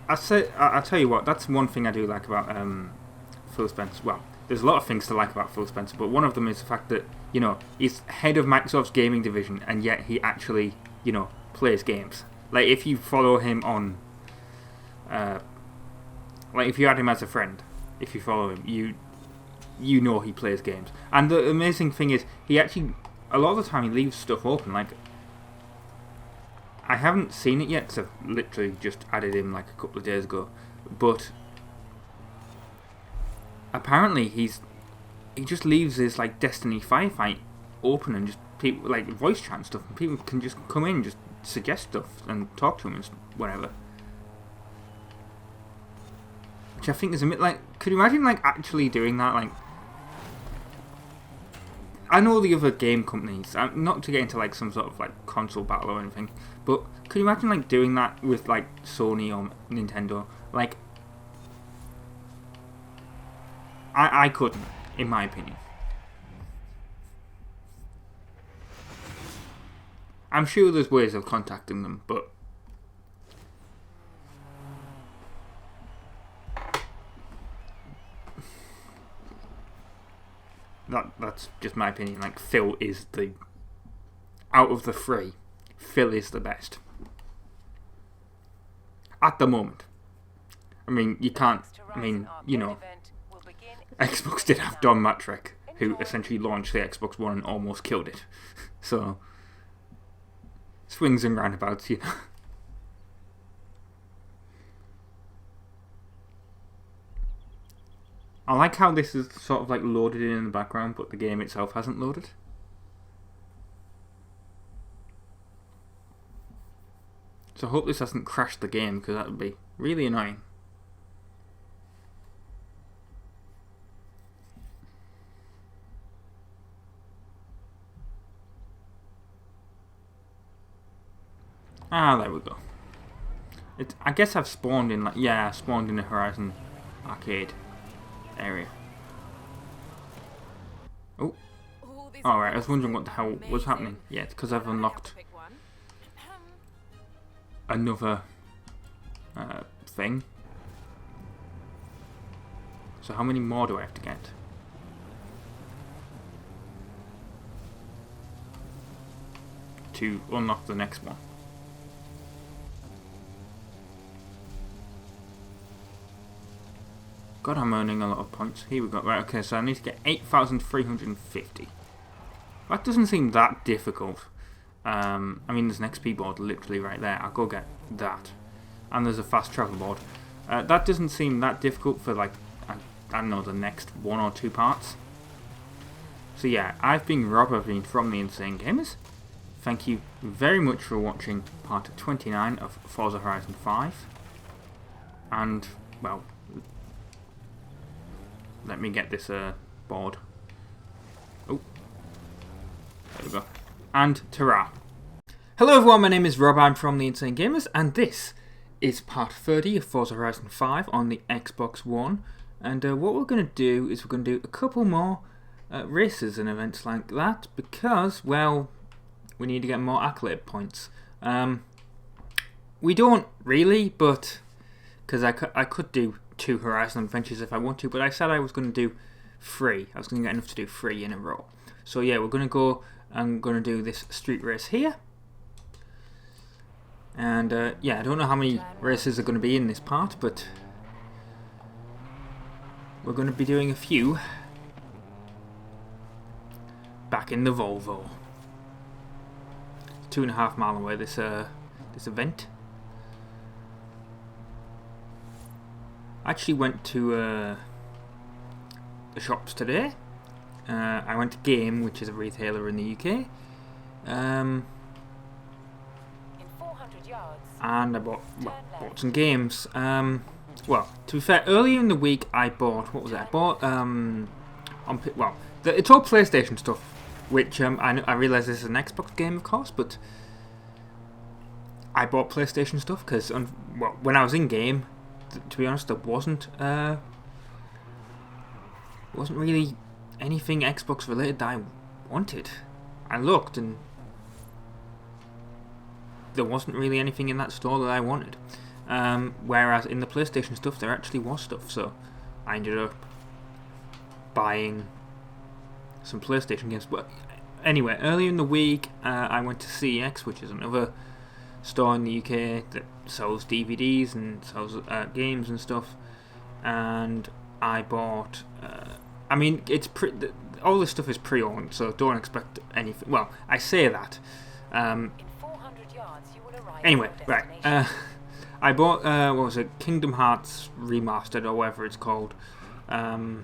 I'll tell you what, that's one thing I do like about Phil Spencer. Well, there's a lot of things to like about Phil Spencer, but one of them is the fact that, you know, he's head of Microsoft's gaming division, and yet he actually, you know, plays games. Like, if you follow him on, like, if you add him as a friend, if you follow him, you know he plays games. And the amazing thing is, he actually, a lot of the time, he leaves stuff open. Like, I haven't seen it yet, because I've literally just added him like a couple of days ago, but apparently he just leaves his like Destiny firefight open, and just people like voice chat and stuff, and people can just come in and just suggest stuff and talk to him and whatever. Which I think is a bit like, could you imagine like actually doing that? Like, I know the other game companies, not to get into like some sort of like console battle or anything, but could you imagine like doing that with like Sony or Nintendo? Like, I couldn't, in my opinion. I'm sure there's ways of contacting them, but that's just my opinion. Like, Phil is out of the 3, Phil is the best at the moment. I mean, you can't. I mean, you know, Xbox did have Don Mattrick, who essentially launched the Xbox One and almost killed it. So, swings and roundabouts, you know. I like how this is sort of like loaded in the background, but the game itself hasn't loaded. So I hope this hasn't crashed the game, because that would be really annoying. Ah, there we go. I guess I've spawned in, like, yeah, I spawned in the Horizon Arcade area. Oh. Alright, I was wondering what the hell was happening. Yeah, it's because I've unlocked another thing. So how many more do I have to get? To unlock the next one. God, I'm earning a lot of points. Here we go. Right, okay, so I need to get 8,350. That doesn't seem that difficult. I mean, there's an XP board literally right there. I'll go get that. And there's a fast travel board. That doesn't seem that difficult for, like, I don't know, the next 1 or 2 parts. So yeah, I've been Rob, I've been from the Insane Gamers. Thank you very much for watching part 29 of Forza Horizon 5. And, well, let me get this board. Oh, there we go. And ta-ra. Hello everyone, my name is Rob, I'm from the Insane Gamers, and this is part 30 of Forza Horizon 5 on the Xbox One. And what we're going to do is we're going to do a couple more races and events like that, because, well, we need to get more accolade points. We don't really, but because I could do 2 Horizon adventures if I want to, but I said I was going to do 3. I was going to get enough to do 3 in a row. So yeah, we're going to go. I'm going to do this street race here. And yeah, I don't know how many races are going to be in this part, but we're going to be doing a few back in the Volvo. 2.5 miles away, this event. I actually went to the shops today. I went to Game, which is a retailer in the UK. And I bought some games. Well, to be fair, earlier in the week I bought, what was it? I bought it's all PlayStation stuff, which I realise this is an Xbox game, of course, but I bought PlayStation stuff because when I was in Game, to be honest, there wasn't really anything Xbox related that I wanted. I looked and there wasn't really anything in that store that I wanted. Whereas in the PlayStation stuff there actually was stuff, so I ended up buying some PlayStation games. But anyway, earlier in the week I went to CEX, which is another store in the UK that sells DVDs and sells games and stuff, and I bought I mean, all this stuff is pre-owned, so don't expect anything. Well, I say that. Anyway, right. I bought, what was it, Kingdom Hearts Remastered, or whatever it's called. The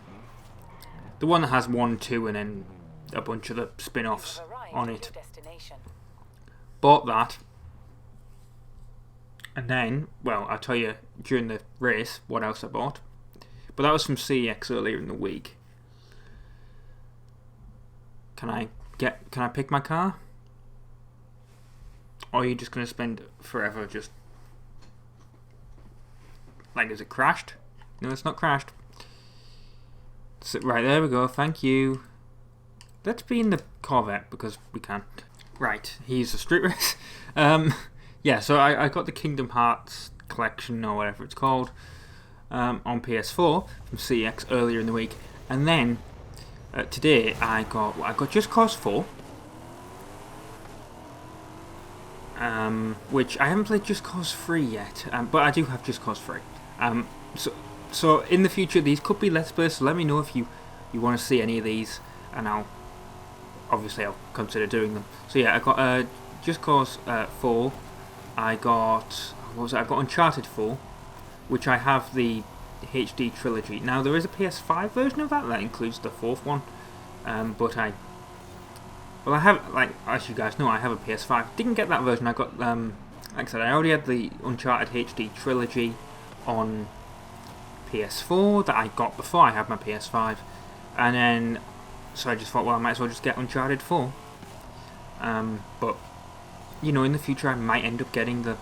one that has 1, 2, and then a bunch of the spin-offs on it. Bought that. And then, well, I'll tell you during the race what else I bought. But that was from CEX earlier in the week. Can I pick my car? Or are you just going to spend forever just... Like, is it crashed? No, it's not crashed. So, right, there we go, thank you. Let's be in the Corvette, because we can. Right, here's a street race. Yeah, so I got the Kingdom Hearts collection, or whatever it's called, on PS4 from CEX earlier in the week. And then, today, I got Just Cause 4. Which I haven't played Just Cause 3 yet, but I do have Just Cause 3. So in the future these could be Let's Plays, so let me know if you want to see any of these, and I'll consider doing them. So yeah, I got Just Cause 4, I got Uncharted 4, which I have the HD trilogy. Now there is a PS5 version of that includes the 4th one, but I have, like, as you guys know, I have a PS5. Didn't get that version. I got, like I said, I already had the Uncharted HD trilogy on PS4 that I got before I had my PS5, and then so I just thought, well, I might as well just get Uncharted 4. But you know, in the future I might end up getting the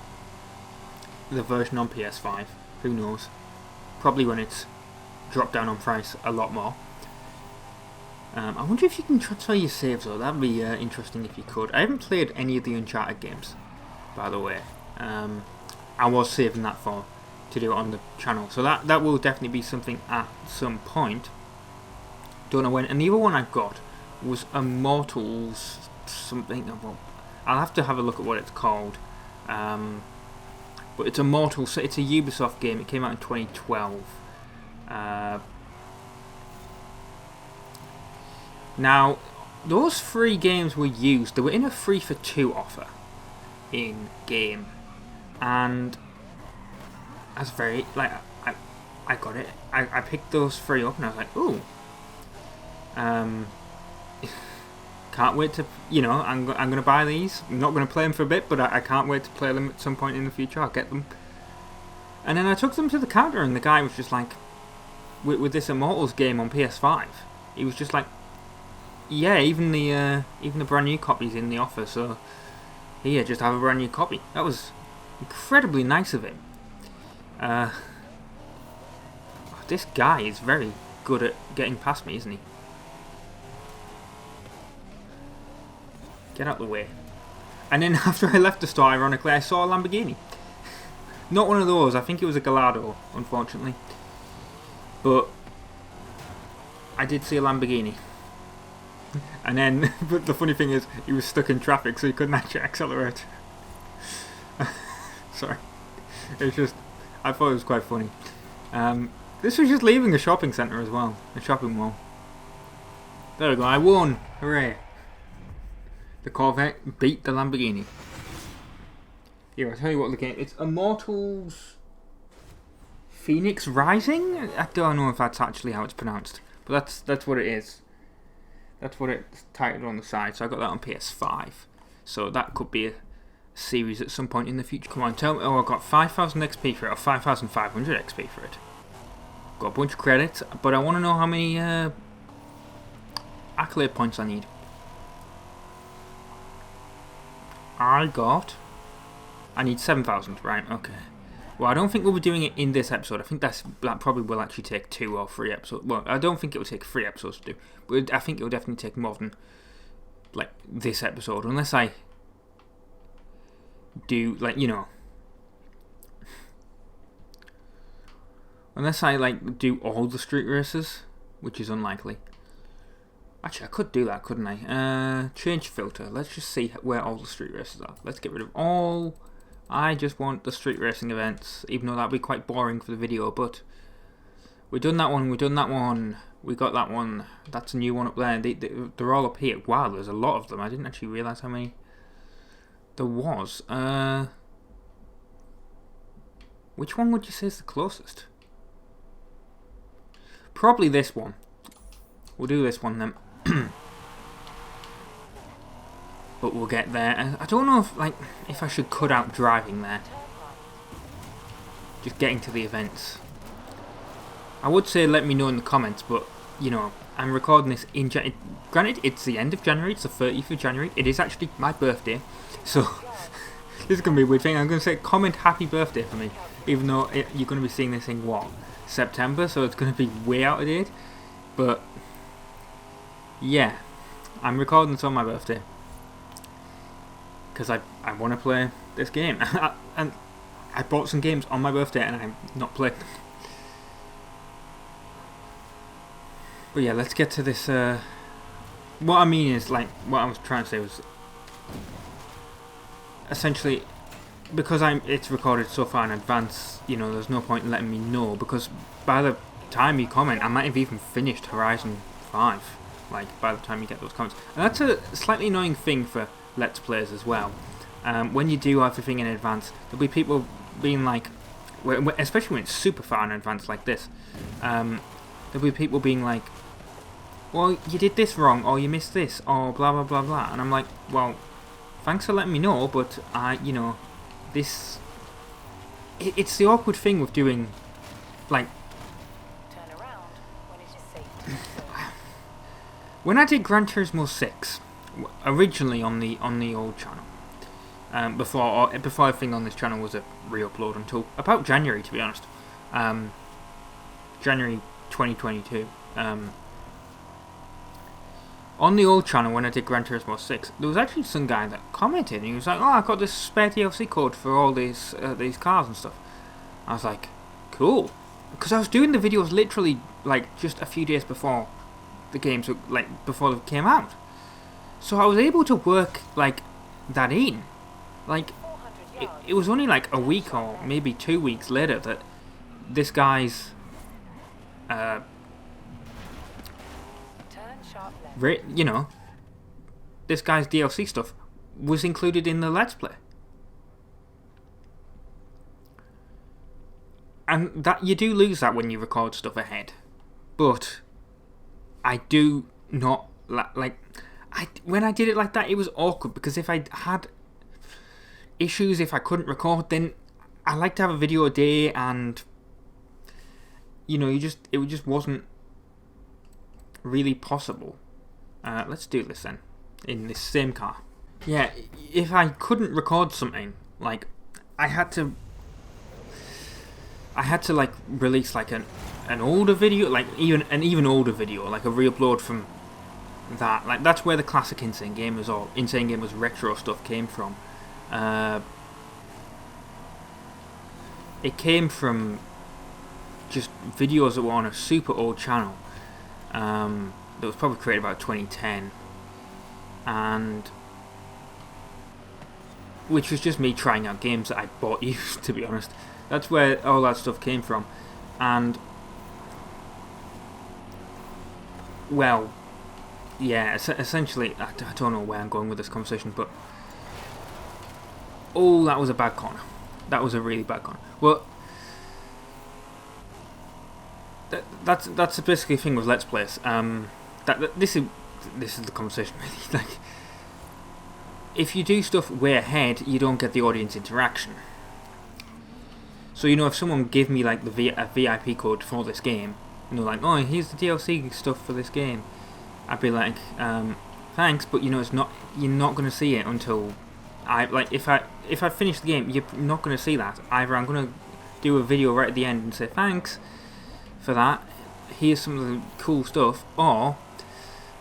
version on PS5. Who knows? Probably when it's dropped down on price a lot more. I wonder if you can transfer your saves though. That'd be interesting if you could. I haven't played any of the Uncharted games, by the way. I was saving that for to do it on the channel. So that will definitely be something at some point. Don't know when. And the other one I got was Immortals something. Well, I'll have to have a look at what it's called. But it's Immortals. It's a Ubisoft game. It came out in 2012. Now, those 3 games were used. They were in a 3 for 2 offer in game, and I was very like I got it. I picked those 3 up, and I was like, ooh. Can't wait to, you know, I'm gonna buy these. I'm not gonna play them for a bit, but I can't wait to play them at some point in the future. I'll get them. And then I took them to the counter, and the guy was just like, with this Immortals game on PS5, he was just like, yeah, even the brand new copy's in the offer, so here, just have a brand new copy. That was incredibly nice of him. This guy is very good at getting past me, isn't he? Get out the way. And then after I left the store, ironically, I saw a Lamborghini. Not one of those. I think it was a Gallardo, unfortunately. But I did see a Lamborghini. And then, but the funny thing is, he was stuck in traffic, so he couldn't actually accelerate. Sorry. It's just, I thought it was quite funny. This was just leaving a shopping centre as well. A shopping mall. There we go, I won! Hooray! The Corvette beat the Lamborghini. Here, I'll tell you what the game... It's Immortals... Phoenix Rising? I don't know if that's actually how it's pronounced. But that's what it is. That's what it's titled on the side. So I got that on PS5. So that could be a series at some point in the future. Come on, tell me... Oh, I got 5,000 XP for it. Or 5,500 XP for it. Got a bunch of credits. But I want to know how many accolade points I need. I need 7,000, right, okay. Well, I don't think we'll be doing it in this episode. I think that probably will actually take 2 or 3 episodes. Well, I don't think it will take 3 episodes to do. But I think it will definitely take more than, like, this episode. Unless I do, like, you know. Unless I, like, do all the street races, which is unlikely. Actually, I could do that, couldn't I? Change filter. Let's just see where all the street races are. Let's get rid of all. I just want the street racing events, even though that'd be quite boring for the video. But we've done that one. We've done that one. We got that one. That's a new one up there. They're all up here. Wow, there's a lot of them. I didn't actually realise how many there was. Which one would you say is the closest? Probably this one. We'll do this one then. But we'll get there. I don't know if I should cut out driving there. Just getting to the events. I would say let me know in the comments, but you know, I'm recording this in January. Granted, it's the end of January. It's the 30th of January. It is actually my birthday, so this is gonna be a weird thing. I'm gonna say comment happy birthday for me, even though you're gonna be seeing this in what, September, so it's gonna be way out of date. But yeah, I'm recording this on my birthday because I want to play this game. And I bought some games on my birthday and I've not played them. But yeah, let's get to this. What I mean is, like, what I was trying to say was essentially, because it's recorded so far in advance, you know, there's no point in letting me know, because by the time you comment, I might have even finished Horizon 5. Like, by the time you get those comments. And that's a slightly annoying thing for Let's Plays as well. When you do everything in advance, there'll be people being like, especially when it's super far in advance like this, there'll be people being like, well, you did this wrong, or you missed this, or blah blah blah blah. And I'm like, well, thanks for letting me know, but you know, this... It's the awkward thing with doing, like... When I did Gran Turismo 6, originally on the old channel, before everything on this channel was a re-upload until about January, to be honest, January 2022. On the old channel, when I did Gran Turismo 6, there was actually some guy that commented, and he was like, "Oh, I got this spare DLC code for all these cars and stuff." I was like, cool. Because I was doing the videos literally like just a few days before the games, like before they came out. So I was able to work like that in. Like it was only like a week or maybe 2 weeks later that this guy's you know, this guy's DLC stuff was included in the Let's Play. And that you do lose that when you record stuff ahead. But I do not like when I did it like that, it was awkward because if I had issues, if I couldn't record, then I like to have a video a day, and you know, it just wasn't really possible. Let's do this then in this same car. Yeah, if I couldn't record something, like I had to like release like an older video, like even older video, like a re-upload from that. Like that's where the classic Insane Gamers or Insane Gamers retro stuff came from. It came from just videos that were on a super old channel that was probably created about 2010, and which was just me trying out games that I bought used, to be honest. That's where all that stuff came from. And well, yeah, essentially, I don't know where I'm going with this conversation, but oh, that was a bad corner. That was a really bad corner. Well, that's basically the thing with Let's Plays. This is the conversation really. Like, if you do stuff way ahead, you don't get the audience interaction. So, you know, if someone gave me like a VIP code for this game, and they're like, "Oh, here's the DLC stuff for this game," I'd be like, "Thanks, but you know, you're not going to see it until if I finish the game, you're not going to see that. Either I'm going to do a video right at the end and say thanks for that. Here's some of the cool stuff, or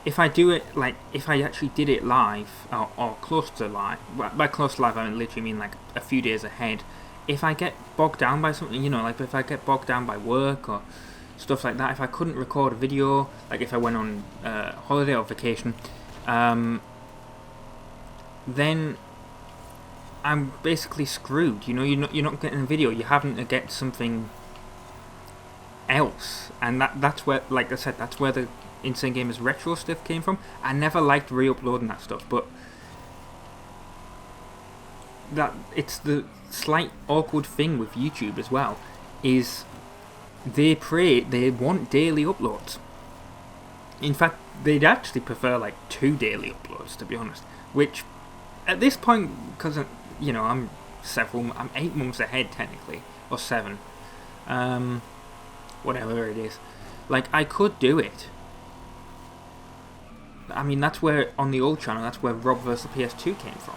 if I do it, like if I actually did it live or close to live. By close to live, I literally mean like a few days ahead. If I get bogged down by something, you know, like if I get bogged down by work or stuff like that, if I couldn't record a video, like if I went on holiday or vacation, then I'm basically screwed. You know, you're not getting a video. You're having to get something else, and that's where, like I said, that's where the Insane Gamers retro stuff came from. I never liked re-uploading that stuff, but that it's the slight awkward thing with YouTube as well, is they want daily uploads. In fact, they'd actually prefer like 2 daily uploads, to be honest, which at this point, because you know, I'm 8 months ahead technically, or 7, whatever it is, like I could do it. I mean, that's where, on the old channel, that's where Rob vs. the PS2 came from,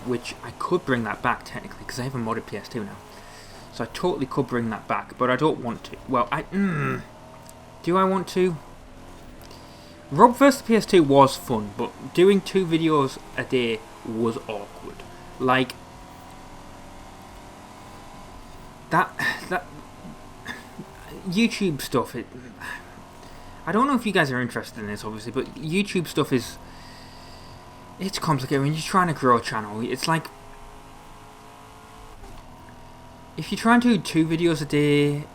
which I could bring that back technically, because I have a modded PS2 now, so I totally could bring that back, but I don't want to. Well, do I want to? Rob vs. the PS2 was fun, but doing 2 videos a day was awkward. Like that YouTube stuff, I don't know if you guys are interested in this, obviously, but YouTube stuff it's complicated when you're trying to grow a channel. It's like, if you're trying to do 2 videos a day,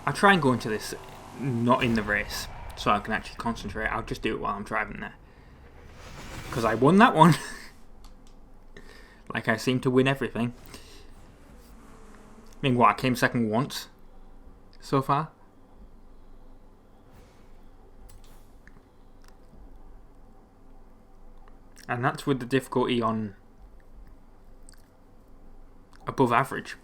I'll try and go into this not in the race, so I can actually concentrate. I'll just do it while I'm driving there, because I won that one. Like I seem to win everything. I mean, what, I came second once so far? And that's with the difficulty on above average.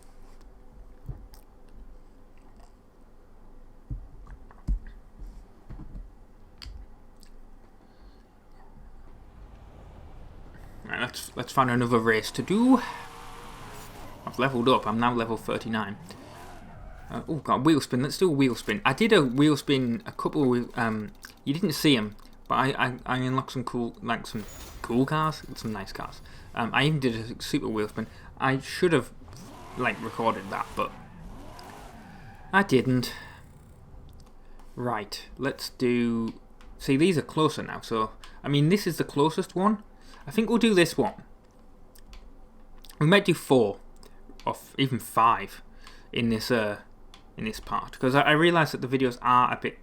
Right, let's find another race to do. I've leveled up. I'm now level 39. Oh, got a wheel spin. Let's do a wheel spin. I did a wheel spin, a couple of you didn't see them, but I unlocked some cool cars, some nice cars. I even did a super wheel spin. I should have like recorded that, but I didn't. Right, let's do. See, these are closer now, so I mean, this is the closest one. I think we'll do this one. We might do 4, or even 5, in this part, because I realise that the videos are a bit.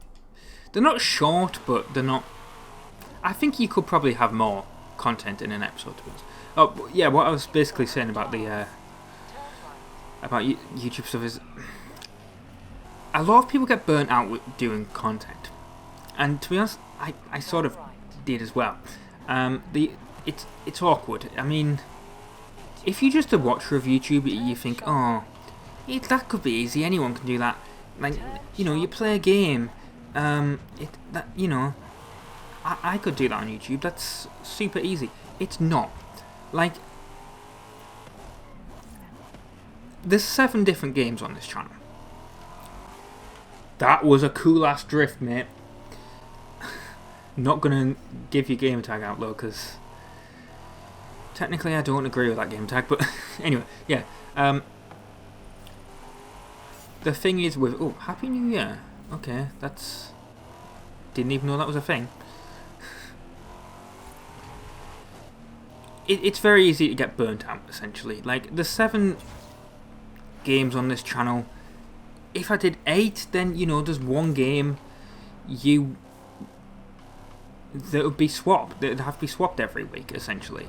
They're not short, but they're not. I think you could probably have more content in an episode, to be honest. Oh yeah, what I was basically saying about the about YouTube stuff is, a lot of people get burnt out with doing content, and to be honest, I sort of did as well. It's awkward. I mean, if you're just a watcher of YouTube, you think, oh, that could be easy. Anyone can do that. Like, you know, you play a game. You know, I could do that on YouTube. That's super easy. It's not. Like, there's 7 different games on this channel. That was a cool ass drift, mate. Not gonna give you game tag out though, because technically I don't agree with that game tag. But anyway, yeah. The thing is with Happy New Year. Okay, that's didn't even know that was a thing. It's very easy to get burnt out, essentially. Like, the 7 games on this channel, if I did 8, then, you know, there's 1 game that would be swapped. That would have to be swapped every week, essentially.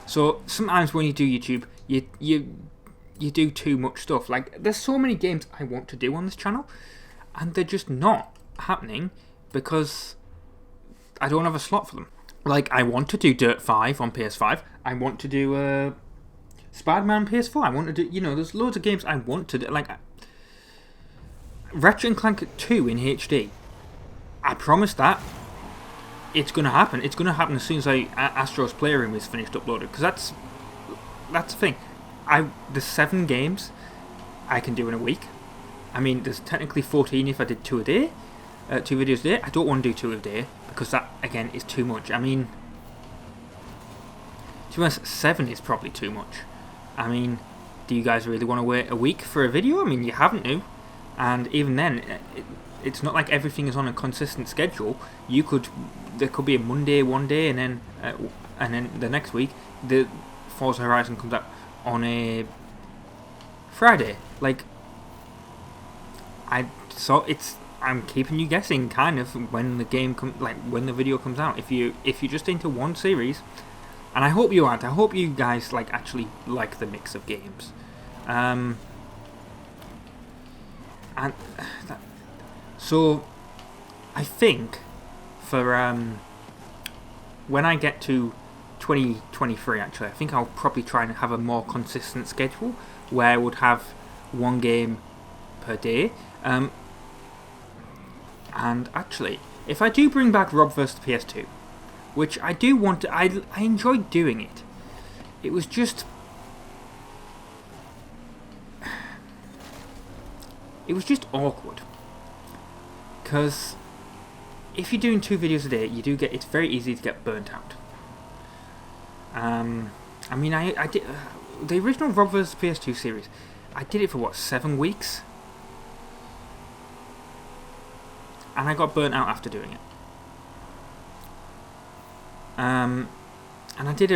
So sometimes when you do YouTube, you do too much stuff. Like, there's so many games I want to do on this channel, and they're just not happening because I don't have a slot for them. Like, I want to do Dirt 5 on PS5. I want to do Spider-Man on PS4. I want to do, you know, there's loads of games I want to do. Like, Ratchet & Clank 2 in HD. I promise that. It's going to happen. It's going to happen as soon as Astro's Playroom is finished uploaded. Because that's the thing. There's 7 games I can do in a week. I mean, there's technically 14 if I did 2 a day. 2 videos a day. I don't want to do 2 a day, because that, again, is too much. I mean, to be honest, 7 is probably too much. I mean, do you guys really want to wait a week for a video? I mean, you haven't to. And even then, it's not like everything is on a consistent schedule. There could be a Monday one day, and then the next week, the Forza Horizon comes out on a Friday. Like, I'm keeping you guessing, kind of, when the game when the video comes out. If you're just into one series, and I hope you aren't. I hope you guys actually like the mix of games. So I think for when I get to 2023, actually, I think I'll probably try and have a more consistent schedule where I would have 1 game per day. And actually, if I do bring back Rob vs. PS2, which I do want to, I enjoyed doing it. It was just, awkward, because if you're doing 2 videos a day, it's very easy to get burnt out. I mean, I did the original Rob vs. PS2 series. I did it for what, 7 weeks. And I got burnt out after doing it. And I did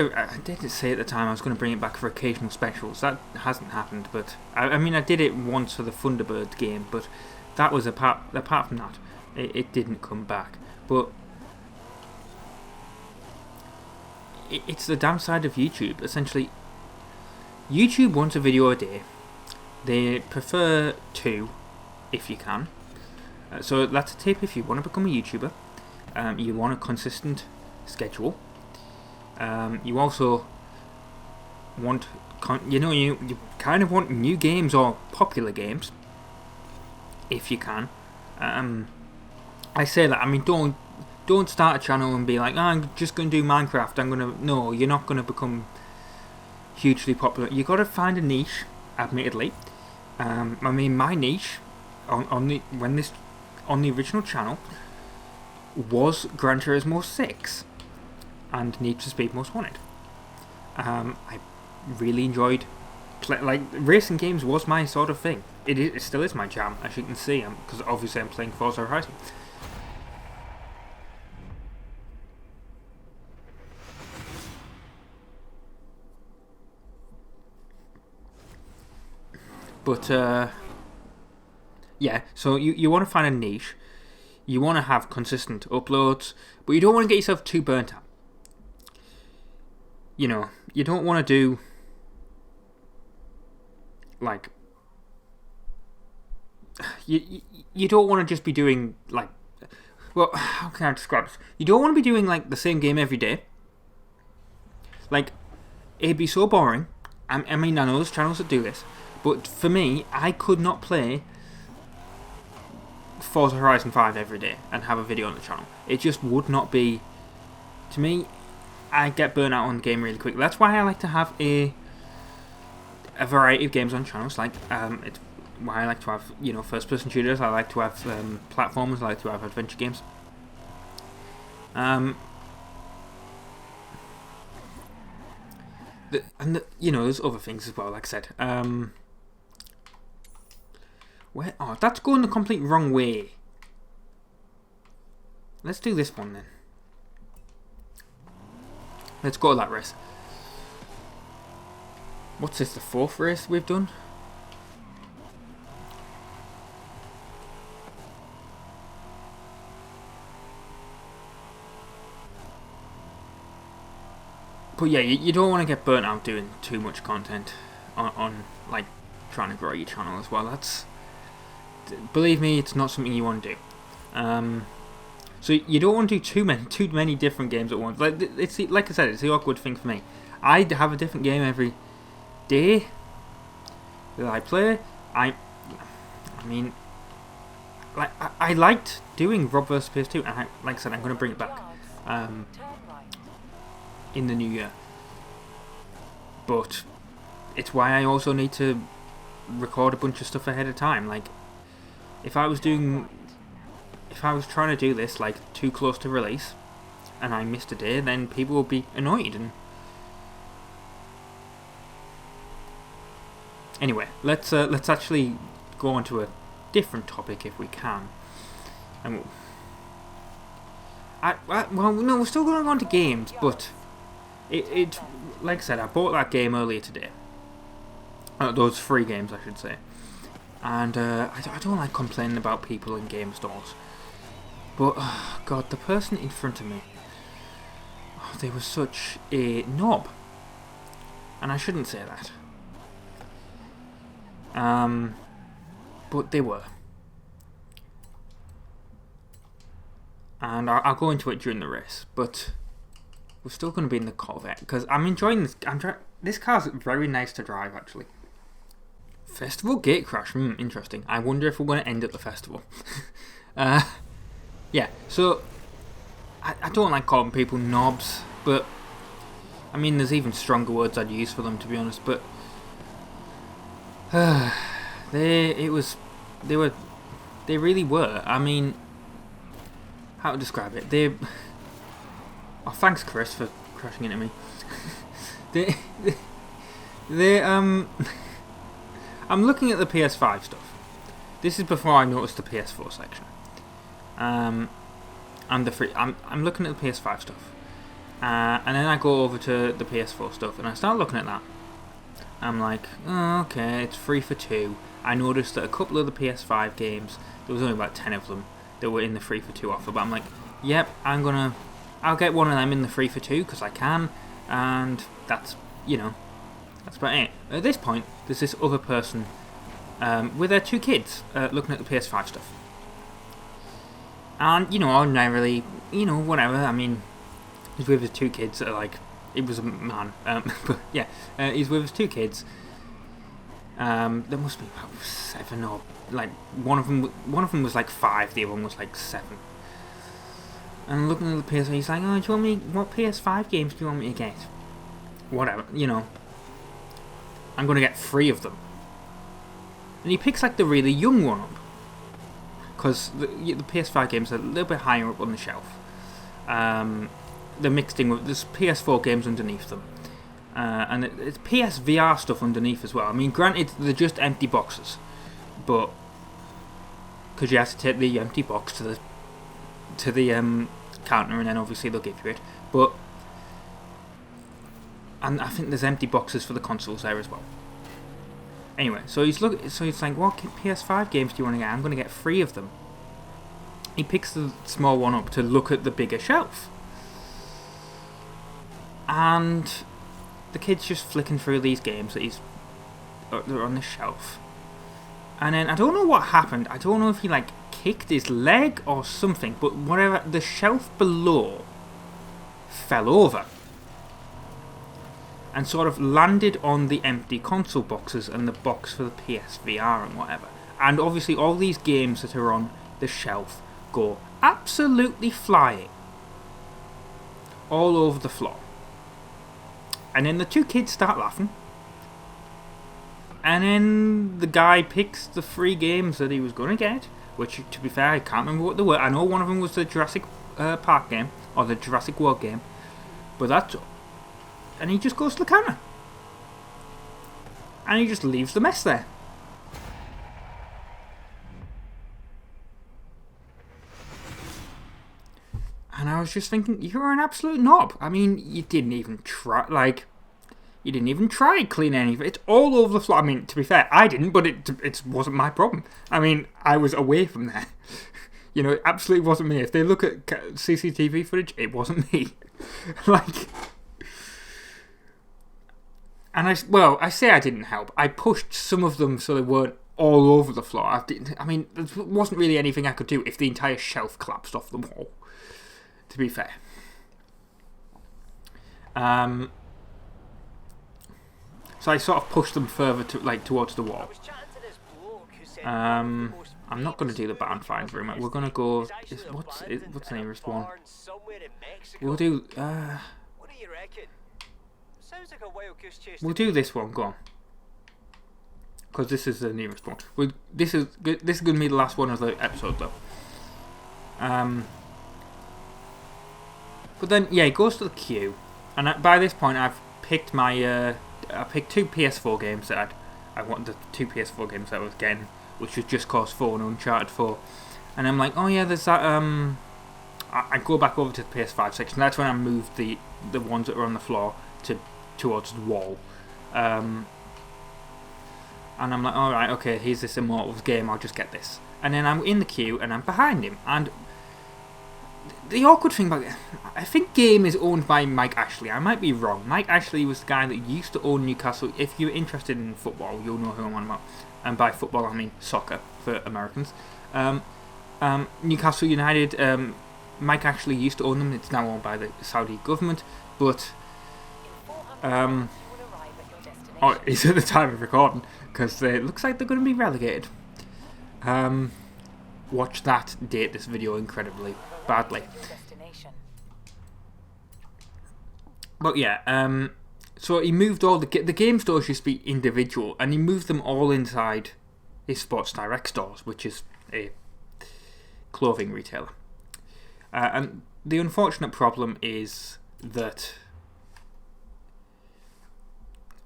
say at the time I was going to bring it back for occasional specials. That hasn't happened, but I mean, I did it once for the Thunderbird game, but that was apart from that, it didn't come back. But it's the downside of YouTube. Essentially, YouTube wants a video a day. They prefer 2, if you can. So that's a tip if you want to become a YouTuber. You want a consistent schedule. You also want, you kind of want new games or popular games, if you can. I say that, I mean, don't start a channel and be like, I'm just going to do Minecraft. No, you're not going to become hugely popular. You got to find a niche. Admittedly, I mean, my niche on the original channel was Gran Turismo 6 and Need for Speed Most Wanted. I really enjoyed like racing games was my sort of thing. It still is my jam, as you can see, because obviously I'm playing Forza Horizon. But yeah, so you want to find a niche. You want to have consistent uploads, but you don't want to get yourself too burnt out. You know, you don't want to do like you don't want to just be doing like, well, how can I describe this? You don't want to be doing like the same game every day. Like, it'd be so boring. I mean, I know there's channels that do this, but for me, I could not play Forza Horizon 5 every day and have a video on the channel. It just would not be, to me, I get burnt out on the game really quickly. That's why I like to have a variety of games on channels. Like, it's why I like to have, you know, first-person shooters. I like to have platformers. I like to have adventure games. You know, there's other things as well. Like I said, where? Oh, that's going the complete wrong way. Let's do this one then. Let's go to that race. What's this, the 4th race we've done? But yeah, you don't want to get burnt out doing too much content on like trying to grow your channel as well. That's, believe me, it's not something you want to do. So you don't want to do too many different games at once. Like like I said, it's the awkward thing for me. I have a different game every day that I play. I mean, like I liked doing Rob vs PS2, and like I said, I'm going to bring it back in the new year. But it's why I also need to record a bunch of stuff ahead of time. Like, if I was trying to do this like too close to release and I missed a day, then people will be annoyed. And anyway, let's actually go on to a different topic if we can. And well, no, we're still going to go on to games, but it like I said, I bought that game earlier today. Those free games, I should say. And I don't like complaining about people in game stores. But, God, the person in front of me, they were such a knob. And I shouldn't say that. But they were. And I'll go into it during the race. But we're still going to be in the Corvette, because I'm enjoying this. This car's very nice to drive, actually. Festival gate crash. Interesting. I wonder if we're going to end at the festival. Yeah, so I don't like calling people knobs, but I mean, there's even stronger words I'd use for them, to be honest. But they really were. I mean, how to describe it? Oh, thanks, Chris, for crashing into me. I'm looking at the PS5 stuff. This is before I noticed the PS4 section. And I'm looking at the PS5 stuff, and then I go over to the PS4 stuff, and I start looking at that. I'm like, oh, okay, it's 3 for 2. I noticed that a couple of the PS5 games, there was only about 10 of them that were in the 3 for 2 offer, but I'm like, yep, I'll get one of them in the 3 for 2 because I can, and that's, you know, that's about it. At this point, there's this other person with their 2 kids looking at the PS5 stuff. And, you know, ordinarily, you know, whatever, I mean, he's with his 2 kids that are like, it was a man, but yeah, he's with his 2 kids. There must be about 7 or, like, one of them was like 5, the other one was like 7. And looking at the PS5, he's like, oh, do you want me, what PS5 games do you want me to get? Whatever, you know, I'm going to get 3 of them. And he picks like the really young one up. Because the PS5 games are a little bit higher up on the shelf. They're mixed in with, there's PS4 games underneath them. And it's PSVR stuff underneath as well. I mean, granted, they're just empty boxes, but because you have to take the empty box to the counter, and then obviously they'll give you it. But and I think there's empty boxes for the consoles there as well. Anyway, so he's like, what PS5 games do you want to get? I'm going to get 3 of them. He picks the small one up to look at the bigger shelf, and the kid's just flicking through these games that they're on the shelf. And then I don't know what happened. I don't know if he like kicked his leg or something, but whatever, the shelf below fell over and sort of landed on the empty console boxes and the box for the PSVR and whatever. And obviously all these games that are on the shelf go absolutely flying all over the floor. And then the 2 kids start laughing. And then the guy picks the 3 games that he was going to get, which, to be fair, I can't remember what they were. I know one of them was the Jurassic Park game, or the Jurassic World game. But that's... And he just goes to the counter. And he just leaves the mess there. And I was just thinking, you're an absolute knob. I mean, you didn't even try, you didn't even try clean any of it. It's all over the floor. I mean, to be fair, I didn't, but it wasn't my problem. I mean, I was away from there. You know, it absolutely wasn't me. If they look at CCTV footage, it wasn't me. And I say I didn't help. I pushed some of them so they weren't all over the floor. I mean, there wasn't really anything I could do if the entire shelf collapsed off the wall, to be fair. So I sort of pushed them further towards the wall. I'm not going to do the Barn Find room. We're going to go... What's the nearest one? We'll do... We'll do this one, go on. Because this is the nearest one. This is going to be the last one of the episode, though. But then, yeah, it goes to the queue. And by this point, I've picked my... I picked 2 PS4 games that I wanted, the 2 PS4 games that I was getting, which was Just Cause 4 and Uncharted 4. And I'm like, oh yeah, there's that... I go back over to the PS5 section. That's when I moved the ones that were on the floor towards the wall. And I'm like, alright, okay, here's this Immortals game, I'll just get this. And then I'm in the queue and I'm behind him. And the awkward thing about it, I think Game is owned by Mike Ashley. I might be wrong. Mike Ashley was the guy that used to own Newcastle. If you're interested in football, you'll know who I'm on about. And by football, I mean soccer for Americans. Newcastle United, Mike Ashley used to own them. It's now owned by the Saudi government. But, it's at the time of recording, because it looks like they're going to be relegated. Watch that date this video incredibly badly. But yeah, so he moved all the game stores used to be individual, and he moved them all inside his Sports Direct stores, which is a clothing retailer. And the unfortunate problem is that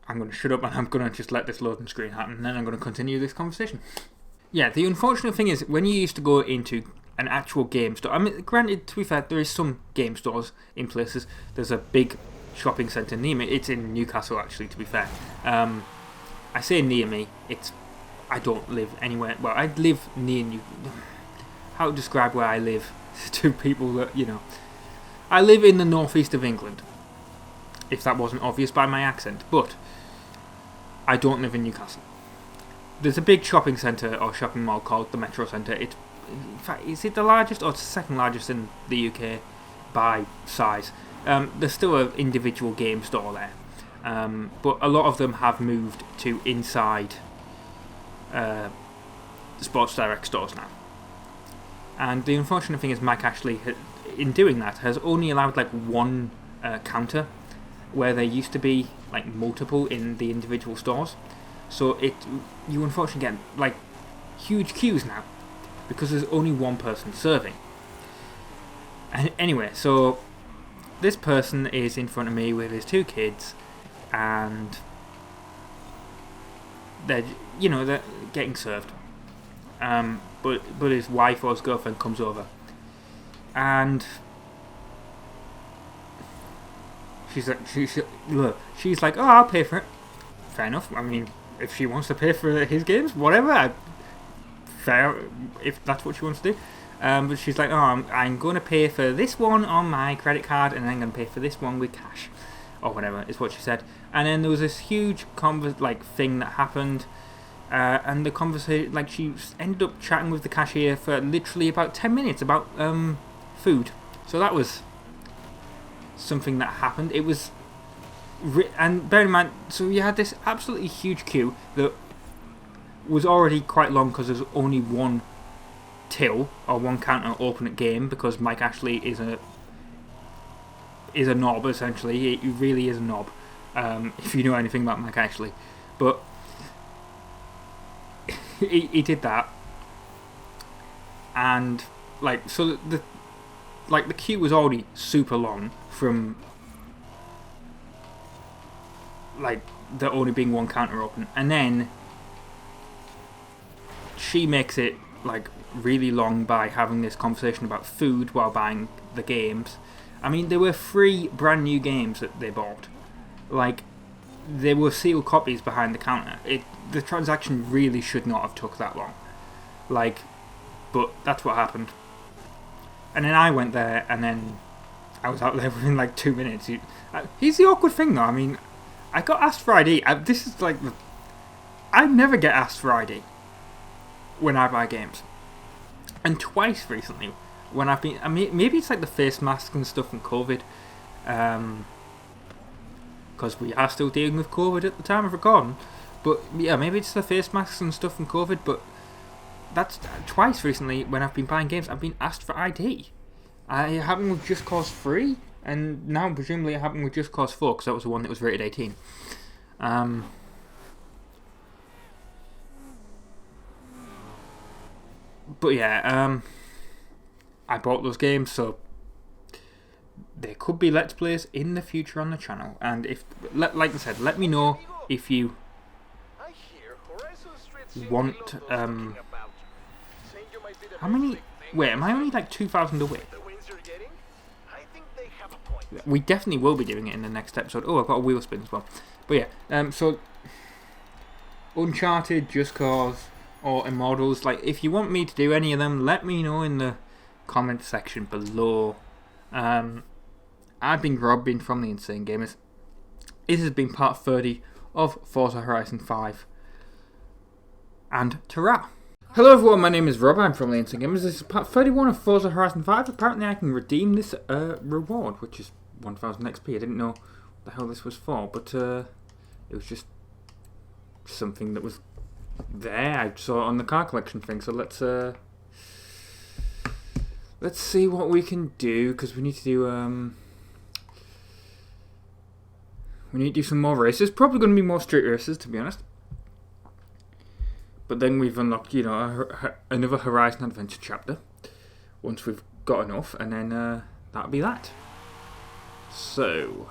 I'm going to shut up and I'm going to just let this loading screen happen, and then I'm going to continue this conversation. Yeah, the unfortunate thing is when you used to go into an actual game store. I mean, granted, to be fair, there is some game stores in places. There's a big shopping centre near me. It's in Newcastle, actually, to be fair. I say near me. I don't live anywhere. Well, I live near how to describe where I live to people that, you know. I live in the northeast of England, if that wasn't obvious by my accent. But I don't live in Newcastle. There's a big shopping centre or shopping mall called the Metro Centre. In fact, is it the largest or it's the second largest in the UK by size? There's still an individual game store there, but a lot of them have moved to inside Sports Direct stores now. And the unfortunate thing is Mike Ashley, in doing that, has only allowed like one counter where there used to be like multiple in the individual stores. So you unfortunately get like huge queues now because there's only one person serving. And anyway, so this person is in front of me with his 2 kids, and they're getting served. But his wife or his girlfriend comes over, and she's like, oh, I'll pay for it. Fair enough. I mean, if she wants to pay for his games, whatever. Fair, if that's what she wants to do. But she's like, oh, I'm going to pay for this one on my credit card, and then I'm going to pay for this one with cash, or whatever is what she said. And then there was this huge thing that happened, and the conversation, she ended up chatting with the cashier for literally about 10 minutes about food. So that was something that happened. It was, and bear in mind, so you had this absolutely huge queue that was already quite long because there's only one till or one counter open at game, because Mike Ashley is a knob, essentially. He really is a knob, if you know anything about Mike Ashley. But he did that, and so the queue was already super long from there only being one counter open, and then she makes it really long by having this conversation about food while buying the games. I mean, there were 3 brand new games that they bought. There were sealed copies behind the counter. The transaction really should not have took that long. But that's what happened. And then I went there, and then I was out there within 2 minutes. Here's the awkward thing, though. I mean, I got asked for ID. This is I never get asked for ID when I buy games. And twice recently, when I've been... maybe it's the face masks and stuff from COVID. Because we are still dealing with COVID at the time of recording. But yeah, maybe it's the face masks and stuff from COVID. But that's twice recently when I've been buying games, I've been asked for ID. It happened with Just Cause 3. And now presumably it happened with Just Cause 4, because that was the one that was rated 18. But yeah, I bought those games, so there could be Let's Plays in the future on the channel. And if, like I said, let me know if you want. How many? Wait, am I only 2,000 away? We definitely will be doing it in the next episode. Oh, I've got a wheel spin as well. But yeah, so Uncharted, Just Cause, or Immortals. If you want me to do any of them, let me know in the comment section below. I've been Rob, from the Insane Gamers. This has been part 30 of Forza Horizon 5. And ta-ra! Hello everyone, my name is Rob, I'm from the Insane Gamers. This is part 31 of Forza Horizon 5. Apparently I can redeem this reward, which is 1000 XP. I didn't know what the hell this was for, but it was just something that was there. I saw it on the car collection thing, so let's see what we can do, because we need to do some more races. Probably going to be more street races, to be honest. But then we've unlocked, another Horizon Adventure chapter once we've got enough, and then that'll be that. So,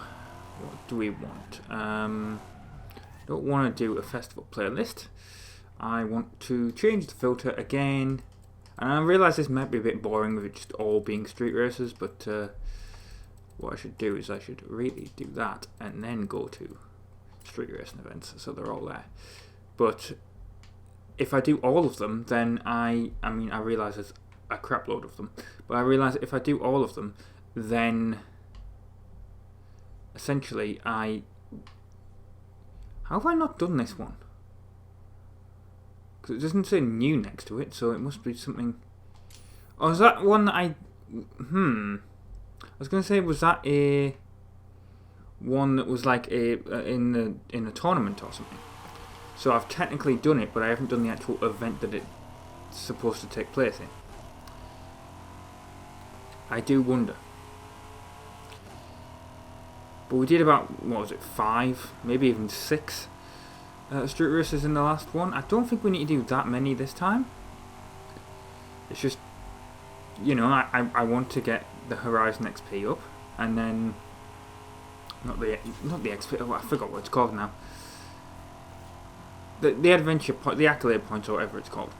what do we want? Don't want to do a festival playlist. I want to change the filter again. And I realise this might be a bit boring with it just all being street races, but what I should do is I should really do that and then go to street racing events, so they're all there. But if I do all of them, then I realise there's a crap load of them, but I realise if I do all of them, then essentially how have I not done this one? Because it doesn't say new next to it, so it must be something. Oh, is that one that I was going to say, was that a one that was in a tournament or something? So I've technically done it, but I haven't done the actual event that it's supposed to take place in. I do wonder. But we did about, 5, maybe even 6 street races in the last one. I don't think we need to do that many this time. It's just, I want to get the Horizon XP up, and then not the XP. I forgot what it's called now. The adventure point, the accolade points, or whatever it's called.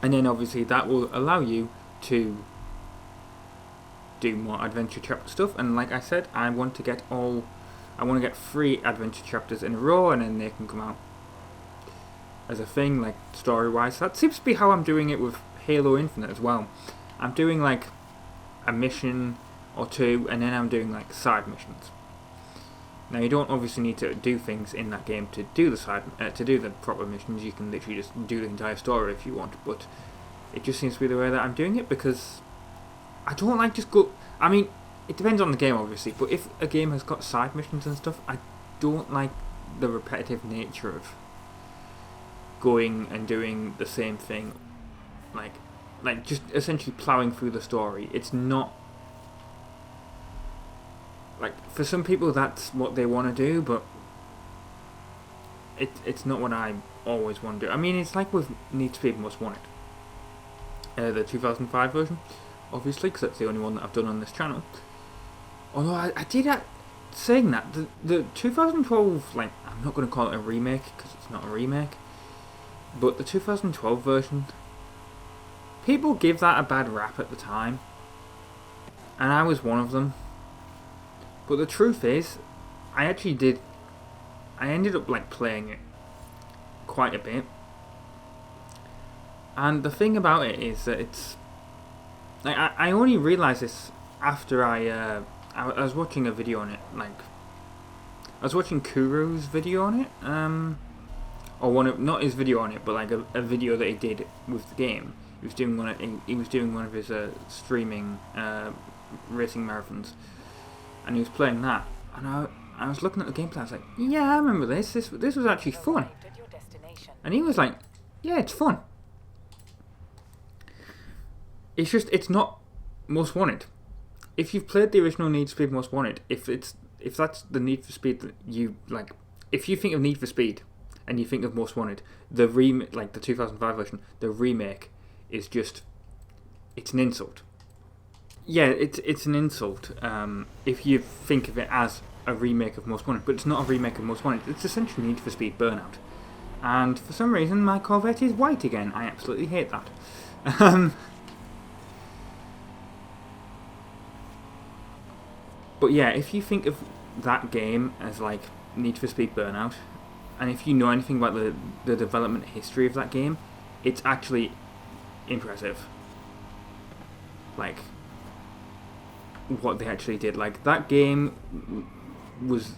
And then obviously that will allow you to do more adventure chapter stuff. And like I said, I want to get 3 adventure chapters in a row, and then they can come out as a thing, like story-wise. That seems to be how I'm doing it with Halo Infinite as well. I'm doing like a mission or 2, and then I'm doing like side missions. Now you don't obviously need to do things in that game to do the proper missions. You can literally just do the entire story if you want. But it just seems to be the way that I'm doing it, because I don't like just go. I mean, it depends on the game obviously. But if a game has got side missions and stuff, I don't like the repetitive nature of going and doing the same thing, like just essentially plowing through the story. It's not. Like, for some people that's what they want to do, but it's not what I always want to do. I mean, it's like with Need for Speed Most Wanted. The 2005 version, obviously, because that's the only one that I've done on this channel. Although I did saying that, the 2012, like, I'm not going to call it a remake, because it's not a remake, but the 2012 version, people give that a bad rap at the time, and I was one of them. But the truth is, I ended up like playing it quite a bit. And the thing about it is that it's like I only realised this after I was watching a video on it. Like, I was watching Kuro's video on it, or not his video on it, but like a video that he did with the game. He was doing one of his streaming racing marathons. And he was playing that, and I was looking at the gameplay. I was like, yeah, I remember this. This was actually fun. And he was like, yeah, it's fun. It's just, it's not Most Wanted. If you've played the original Need for Speed Most Wanted, if that's the Need for Speed that you like, if you think of Need for Speed and you think of Most Wanted, the like the 2005 version, the remake is just, it's an insult. Yeah, it's an insult if you think of it as a remake of Most Wanted, but it's not a remake of Most Wanted. It's essentially Need for Speed Burnout. And for some reason, my Corvette is white again. I absolutely hate that. But yeah, if you think of that game as like Need for Speed Burnout, and if you know anything about the development history of that game, it's actually impressive. Like, what they actually did. Like, that game was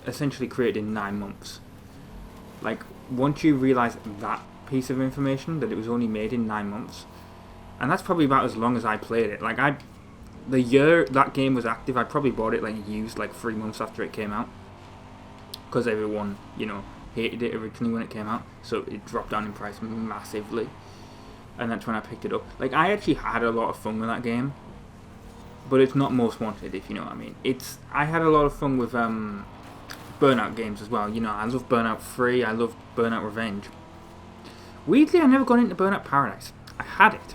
essentially created in 9 months. Like, once you realise that piece of information, that it was only made in 9 months, and that's probably about as long as I played it. Like, the year that game was active, I probably bought it like used like 3 months after it came out, because everyone, you know, hated it originally when it came out, so it dropped down in price massively, and that's when I picked it up. Like, I actually had a lot of fun with that game. But it's not Most Wanted, if you know what I mean. I had a lot of fun with Burnout games as well. You know, I love Burnout 3, I love Burnout Revenge. Weirdly, I never got into Burnout Paradise. I had it.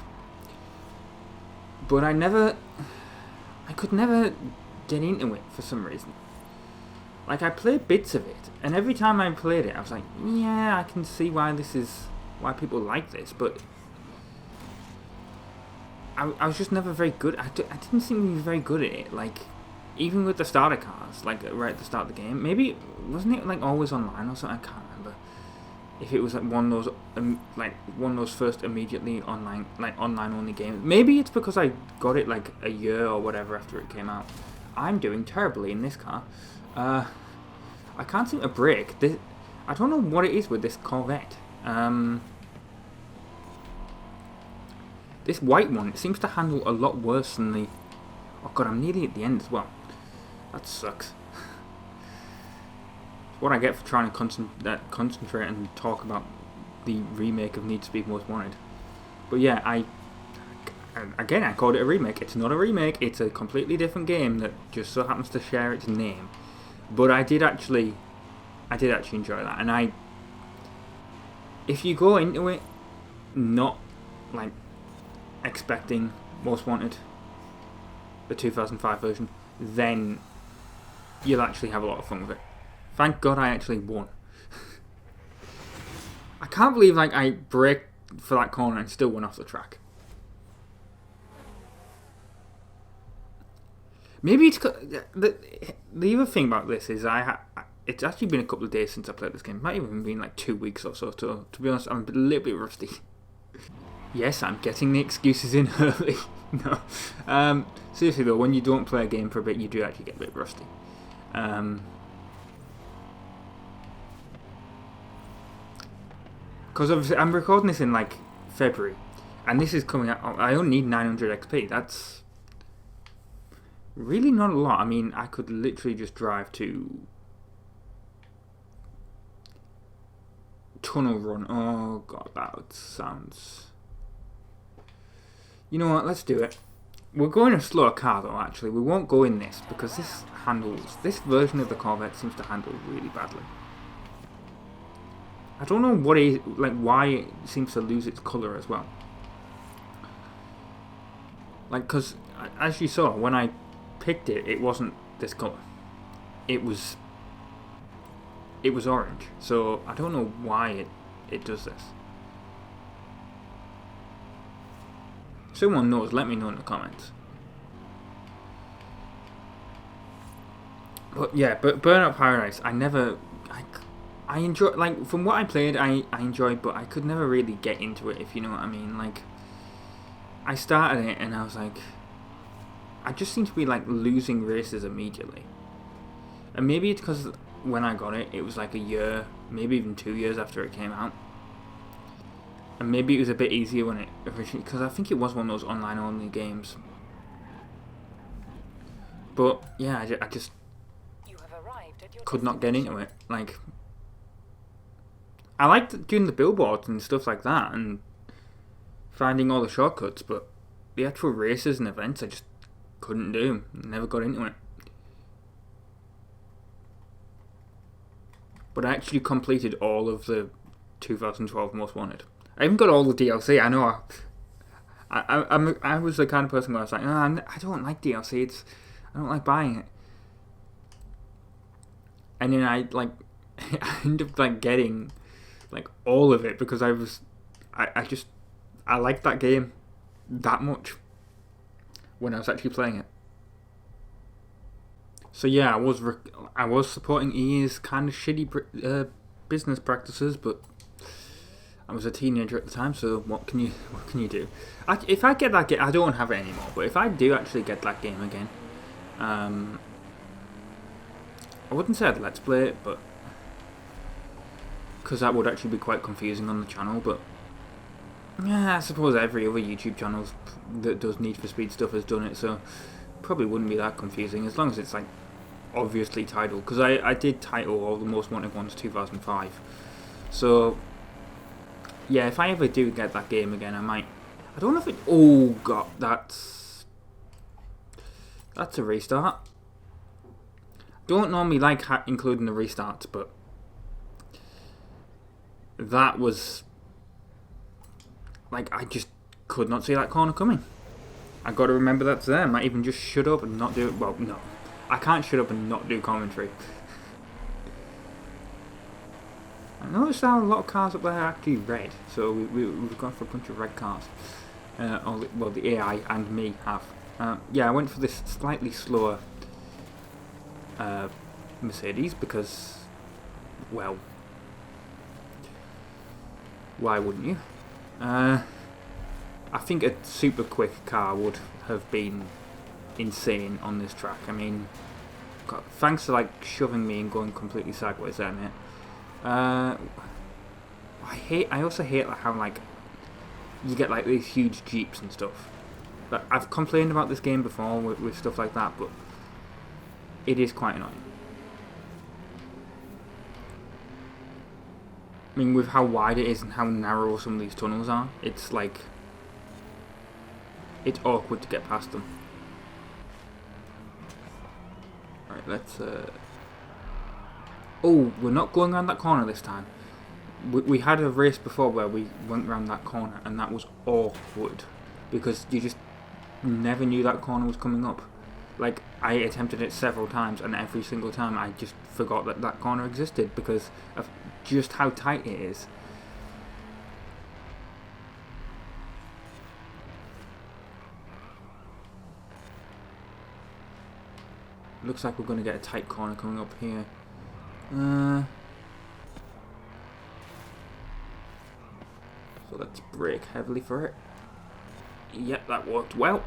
But I could never get into it for some reason. Like, I played bits of it, and every time I played it, I was like, yeah, I can see why people like this, but I was just never very good. I didn't seem to be very good at it. Like, even with the starter cars, like right at the start of the game. Maybe wasn't it like always online or something? I can't remember. If it was like one of those first immediately online, like online only games. Maybe it's because I got it like a year or whatever after it came out. I'm doing terribly in this car. I can't seem to brake. I don't know what it is with this Corvette. This white one, it seems to handle a lot worse than the... Oh god, I'm nearly at the end as well. That sucks. It's what I get for trying to concentrate and talk about the remake of Need for Speed Most Wanted. But yeah, I called it a remake. It's not a remake, it's a completely different game that just so happens to share its name. But I did actually enjoy that. And if you go into it not like expecting Most Wanted, the 2005 version, then you'll actually have a lot of fun with it. Thank God I actually won. I can't believe like I braked for that corner and still went off the track. Maybe it's the other thing about this is it's actually been a couple of days since I played this game. It might even been like 2 weeks or so. So to be honest, I'm a little bit rusty. Yes, I'm getting the excuses in early. No, seriously though, when you don't play a game for a bit, you do actually get a bit rusty. Because obviously I'm recording this in like February, and this is coming out. I only need 900 XP. That's really not a lot. I mean, I could literally just drive to Tunnel Run. Oh god, that sounds... You know what, let's do it. We're going a slower car though, actually. We won't go in this, because this version of the Corvette seems to handle really badly. I don't know why it seems to lose its colour as well. Like, because, as you saw, when I picked it, it wasn't this colour. It was orange. So, I don't know why it does this. Someone knows, let me know in the comments. But yeah, Burnout Paradise, I enjoy, like, from what I played, I enjoyed, but I could never really get into it, if you know what I mean. Like, I started it and I was like, I just seem to be like losing races immediately. And maybe it's because when I got it, it was like a year, maybe even 2 years after it came out. And maybe it was a bit easier when it originally, because I think it was one of those online only games. But yeah, I just could not get into it. Like, I liked doing the billboards and stuff like that and finding all the shortcuts, but the actual races and events I just couldn't do. Never got into it. But I actually completed all of the 2012 Most Wanted. I even got all the DLC. I know. I was the kind of person where I was like, I don't like DLC. I don't like buying it. And then I ended up like getting like all of it because I liked that game that much when I was actually playing it. So yeah, I was supporting EA's kind of shitty business practices, but I was a teenager at the time, so what can you do? If I get that game, I don't have it anymore, but if I do actually get that game again, I wouldn't say I'd let's play it, but because that would actually be quite confusing on the channel. But yeah, I suppose every other YouTube channel that does Need for Speed stuff has done it, so probably wouldn't be that confusing as long as it's like obviously titled. Because I did title all the Most Wanted ones 2005, so. Yeah, if I ever do get that game again, I might... I don't know if it... Oh, God, that's a restart. Don't normally like including the restarts, but... That was... Like, I just could not see that corner coming. I got to remember that's there. I might even just shut up and not do it. Well, no. I can't shut up and not do commentary. I noticed that a lot of cars up there are actually red, so we've gone for a bunch of red cars. Well, the AI and me have. Yeah, I went for this slightly slower Mercedes because, well, why wouldn't you? I think a super quick car would have been insane on this track. I mean, God, thanks for like shoving me and going completely sideways there, mate. I also hate how like you get like these huge jeeps and stuff. But I've complained about this game before with stuff like that, but it is quite annoying. I mean, with how wide it is and how narrow some of these tunnels are, it's like it's awkward to get past them. Right, let's oh, we're not going around that corner this time. We had a race before where we went around that corner and that was awkward because you just never knew that corner was coming up. Like, I attempted it several times, and every single time I just forgot that that corner existed because of just how tight it is. Looks like we're going to get a tight corner coming up here. So let's brake heavily for it. Yep, that worked well.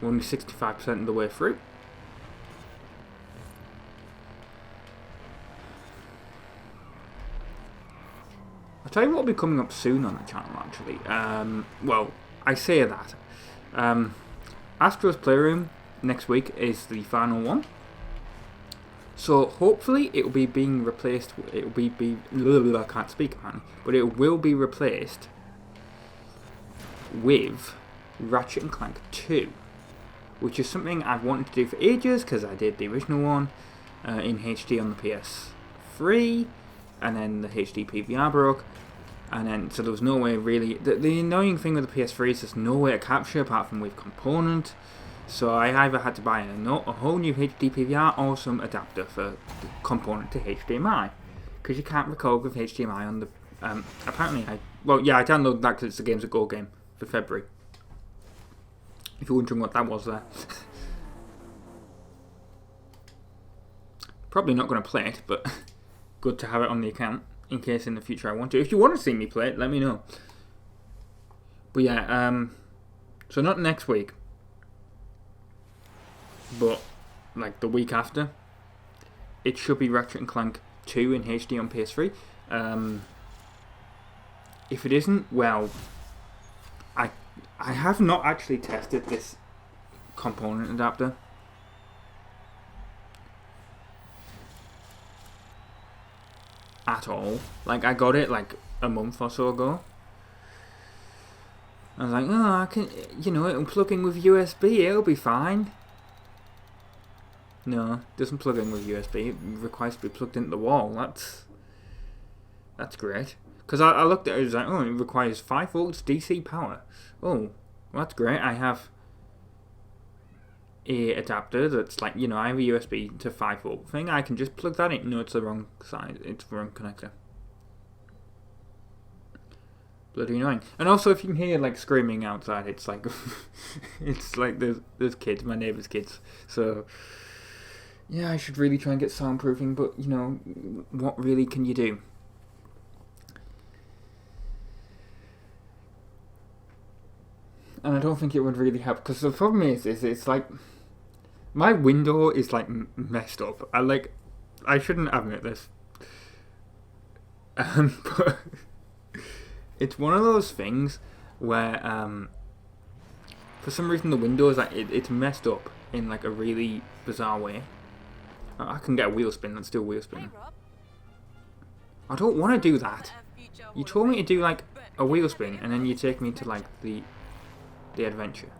We're only 65% of the way through. I'll tell you what will be coming up soon on the channel, actually. Well, I say that. Astro's Playroom next week is the final one. So hopefully it will be being replaced. It will be I can't speak apparently, but it will be replaced with Ratchet and Clank 2, which is something I've wanted to do for ages because I did the original one in HD on the PS3, and then the HD PVR broke, and then so there was no way really. The annoying thing with the PS3 is there's no way to capture apart from with component. So I either had to buy a whole new HD PVR or some adapter for the component to HDMI, because you can't record with HDMI on the. Apparently, I downloaded that because it's the Games at Go game for February. If you're wondering what that was there. Probably not going to play it, but good to have it on the account in case in the future I want to. If you want to see me play it, let me know. But yeah, so not next week, but like the week after, it should be Ratchet and Clank 2 in HD on PS3. If it isn't, well, I have not actually tested this component adapter. At all. Like, I got it like a month or so ago. I was like, oh, I can, it'll plug in with USB, it'll be fine. No, it doesn't plug in with USB, it requires to be plugged into the wall. That's great. Because I looked at it, it was like, oh, it requires 5 volts DC power. Oh, well, that's great. I have a adapter that's like, I have a USB to 5 volt thing. I can just plug that in. No, it's the wrong side. It's the wrong connector. Bloody annoying. And also, if you can hear like screaming outside, it's like it's like there's kids, my neighbour's kids. So yeah, I should really try and get soundproofing, but what really can you do? And I don't think it would really help, because the problem is it's like my window is like messed up. I shouldn't admit this, but it's one of those things where for some reason the window is like it's messed up in like a really bizarre way. I can get a wheel spin. Let's do a wheel spin. I don't want to do that. You told me to do like a wheel spin, and then you take me to like the adventure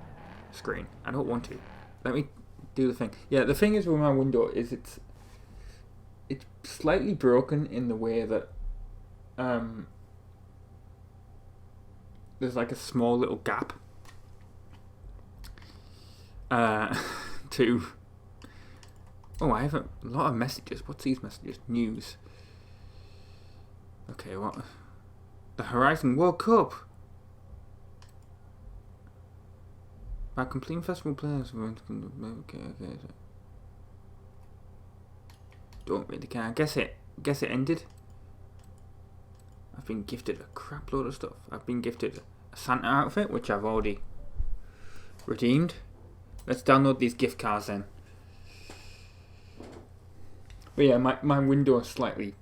screen. I don't want to. Let me do the thing. Yeah, the thing is with my window is it's slightly broken in the way that there's like a small little gap to. Oh, I have a lot of messages. What's these messages? News. Okay, what? The Horizon World Cup. By completing festival players. Okay. Don't really care. I guess it ended. I've been gifted a crap load of stuff. I've been gifted a Santa outfit, which I've already redeemed. Let's download these gift cards then. But yeah, my window is slightly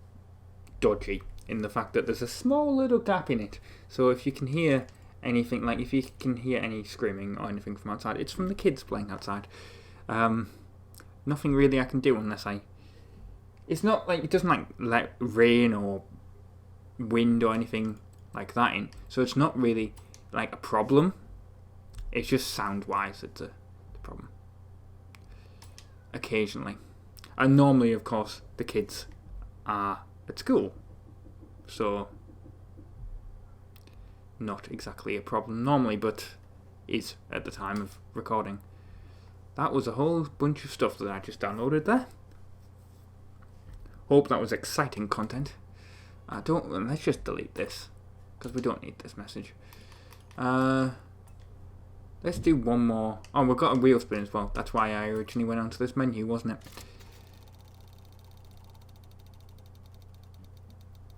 dodgy in the fact that there's a small little gap in it. So if you can hear anything, like if you can hear any screaming or anything from outside, it's from the kids playing outside. Nothing really I can do unless it's not like, it doesn't like let rain or wind or anything like that in, so it's not really like a problem. It's just sound wise it's the problem occasionally. And normally, of course, the kids are at school, so not exactly a problem normally, but is at the time of recording. That was a whole bunch of stuff that I just downloaded there. Hope that was exciting content. Let's just delete this, because we don't need this message. Let's do one more. Oh, we've got a wheel spin as well. That's why I originally went onto this menu, wasn't it?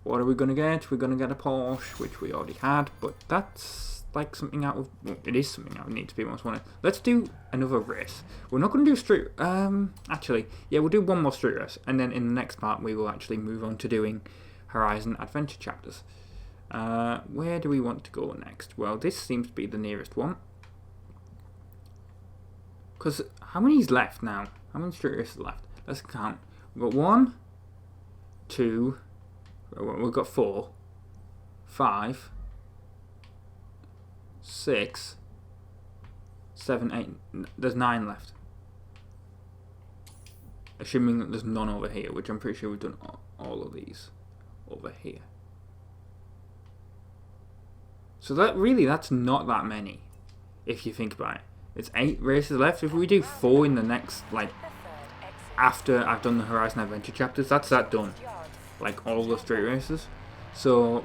What are we going to get? We're going to get a Porsche, which we already had, but that's like something out of... Well, it is something out of Need to Be Most Wanted. Let's do another race. We're not going to do street... Actually, yeah, we'll do one more street race, and then in the next part we will actually move on to doing Horizon Adventure chapters. Where do we want to go next? Well, this seems to be the nearest one. Because how many is left now? How many street races left? Let's count. We've got 1, 2... We've got 4, 5, 6, 7, 8. There's 9 left. Assuming that there's none over here, which I'm pretty sure we've done all of these over here. So that's not that many, if you think about it. It's 8 races left. If we do 4 in the next, like, after I've done the Horizon Adventure chapters, that's that done. Like all the street races. So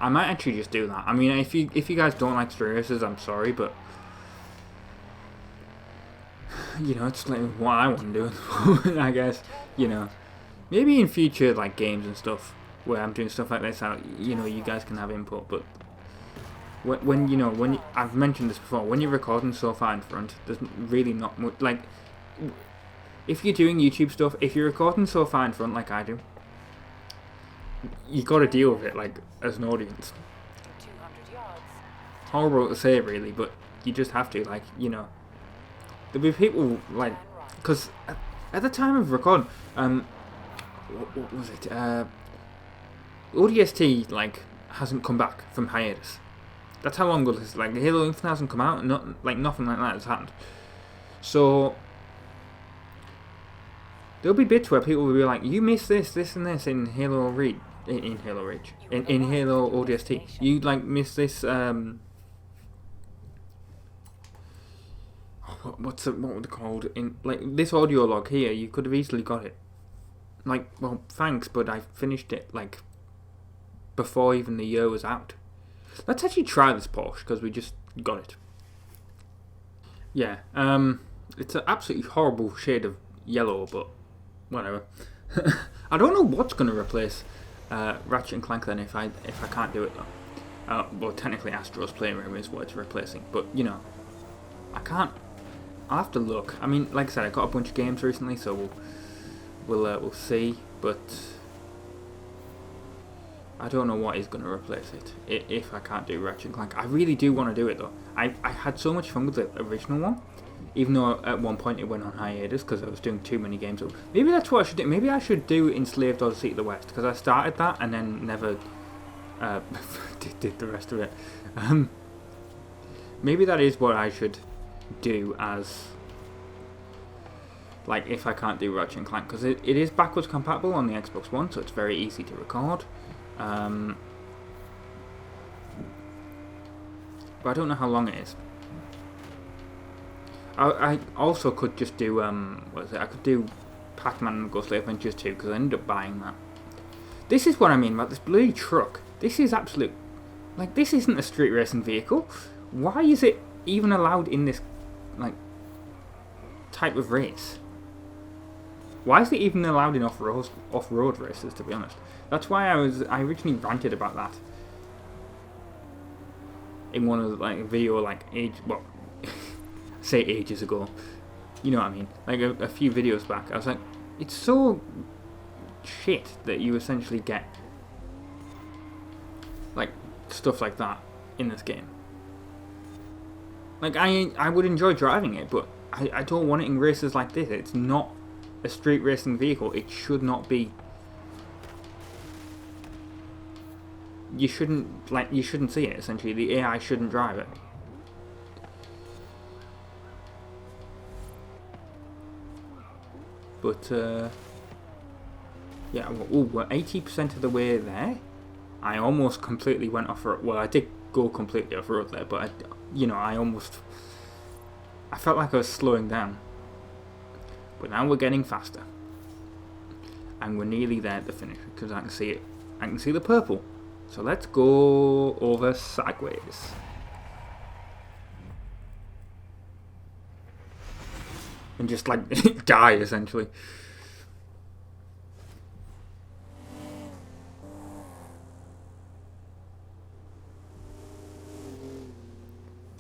I might actually just do that. I mean, if you guys don't like street races, I'm sorry, but you know, it's like what I want to do. I guess, you know, maybe in future like games and stuff where I'm doing stuff like this, you know, you guys can have input. But when I've mentioned this before, when you're recording so far in front, there's really not much like. If you're doing YouTube stuff, if you're recording so far in front like I do, you got to deal with it like as an audience. Horrible to say really, but you just have to, like, you know. There'll be people like, because at the time of recording, what was it? ODST like hasn't come back from hiatus. That's how long ago this is. Like Halo Infinite hasn't come out, not like nothing like that has happened. So there'll be bits where people will be like, you missed this, and this in Halo Reach. In Halo Reach. In Halo ODST. You, like, missed this, what would it called? In, like, this audio log here, you could have easily got it. Like, well, thanks, but I finished it, like, before even the year was out. Let's actually try this Porsche, because we just got it. Yeah, it's an absolutely horrible shade of yellow, but whatever. I don't know what's going to replace Ratchet and Clank then if I can't do it though. Well, technically Astro's Playroom is what it's replacing, but you know, I can't. I'll have to look. I mean, like I said, I got a bunch of games recently, so we'll see. But I don't know what is going to replace it if I can't do Ratchet and Clank. I really do want to do it though. I had so much fun with the original one. Even though at one point it went on hiatus because I was doing too many games. Maybe that's what I should do. Maybe I should do Enslaved Odyssey to the West, because I started that and then never did the rest of it. Maybe that is what I should do as, like, if I can't do Ratchet and Clank, because it is backwards compatible on the Xbox One, so it's very easy to record. But I don't know how long it is. I also could just do, I could do Pac-Man and Ghostly Adventures 2, because I ended up buying that. This is what I mean about this bloody truck. This is absolute... Like, this isn't a street racing vehicle. Why is it even allowed in this, like, type of race? Why is it even allowed in off-road races, to be honest? That's why I originally ranted about that. In one of the, like, video, like, say ages ago, you know what I mean, like a few videos back. I was like, it's so shit that you essentially get like stuff like that in this game. Like I would enjoy driving it, but I don't want it in races like this. It's not a street racing vehicle. It should not be. You shouldn't see it, essentially. The AI shouldn't drive it. But, yeah, we're 80% of the way there. I almost completely went off road. Well, I did go completely off road there, but I felt like I was slowing down. But now we're getting faster, and we're nearly there at the finish because I can see it. I can see the purple. So let's go over sideways. And just like die essentially.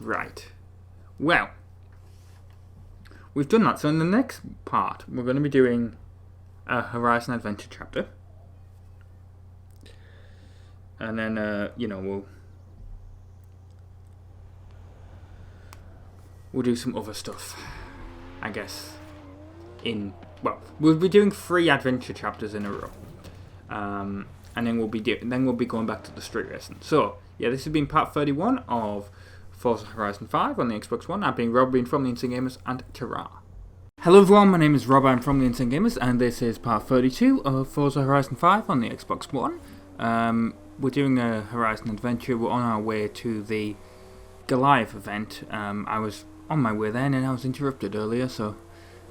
Right. Well, we've done that. So in the next part, we're going to be doing a Horizon Adventure chapter. And then, we'll do some other stuff, I guess. We'll be doing 3 adventure chapters in a row, and then we'll be going back to the street racing. So yeah, this has been part 31 of Forza Horizon 5 on the Xbox One. I've been Rob, being from the Insane Gamers, and ta-ra. Hello everyone, my name is Rob, I'm from the Insane Gamers, and this is part 32 of Forza Horizon 5 on the Xbox One. We're doing a Horizon adventure. We're on our way to the Goliath event. I was on my way there and then I was interrupted earlier, so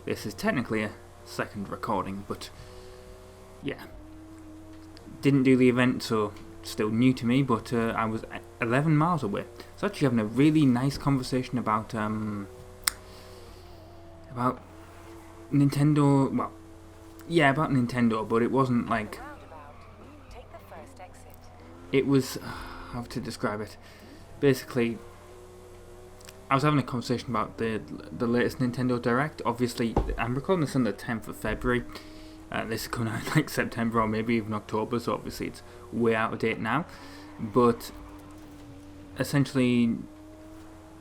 this is technically a second recording, but yeah. Didn't do the event, so still new to me, but I was 11 miles away. So actually having a really nice conversation about Nintendo, about Nintendo, but it wasn't like... It was... how to describe it? Basically, I was having a conversation about the latest Nintendo Direct. Obviously, I'm recording this on the 10th of February. This is coming out in like September or maybe even October, so obviously it's way out of date now. But essentially,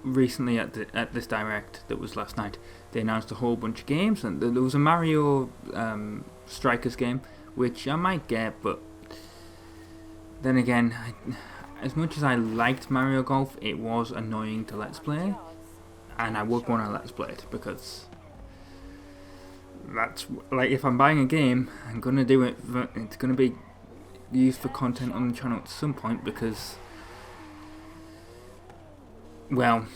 recently at this Direct that was last night, they announced a whole bunch of games, and there was a Mario Strikers game, which I might get, but then again, as much as I liked Mario Golf, it was annoying to Let's Play, and I would want to Let's Play it, because that's, like, if I'm buying a game, I'm going to do it, it's going to be used for content on the channel at some point, because, well,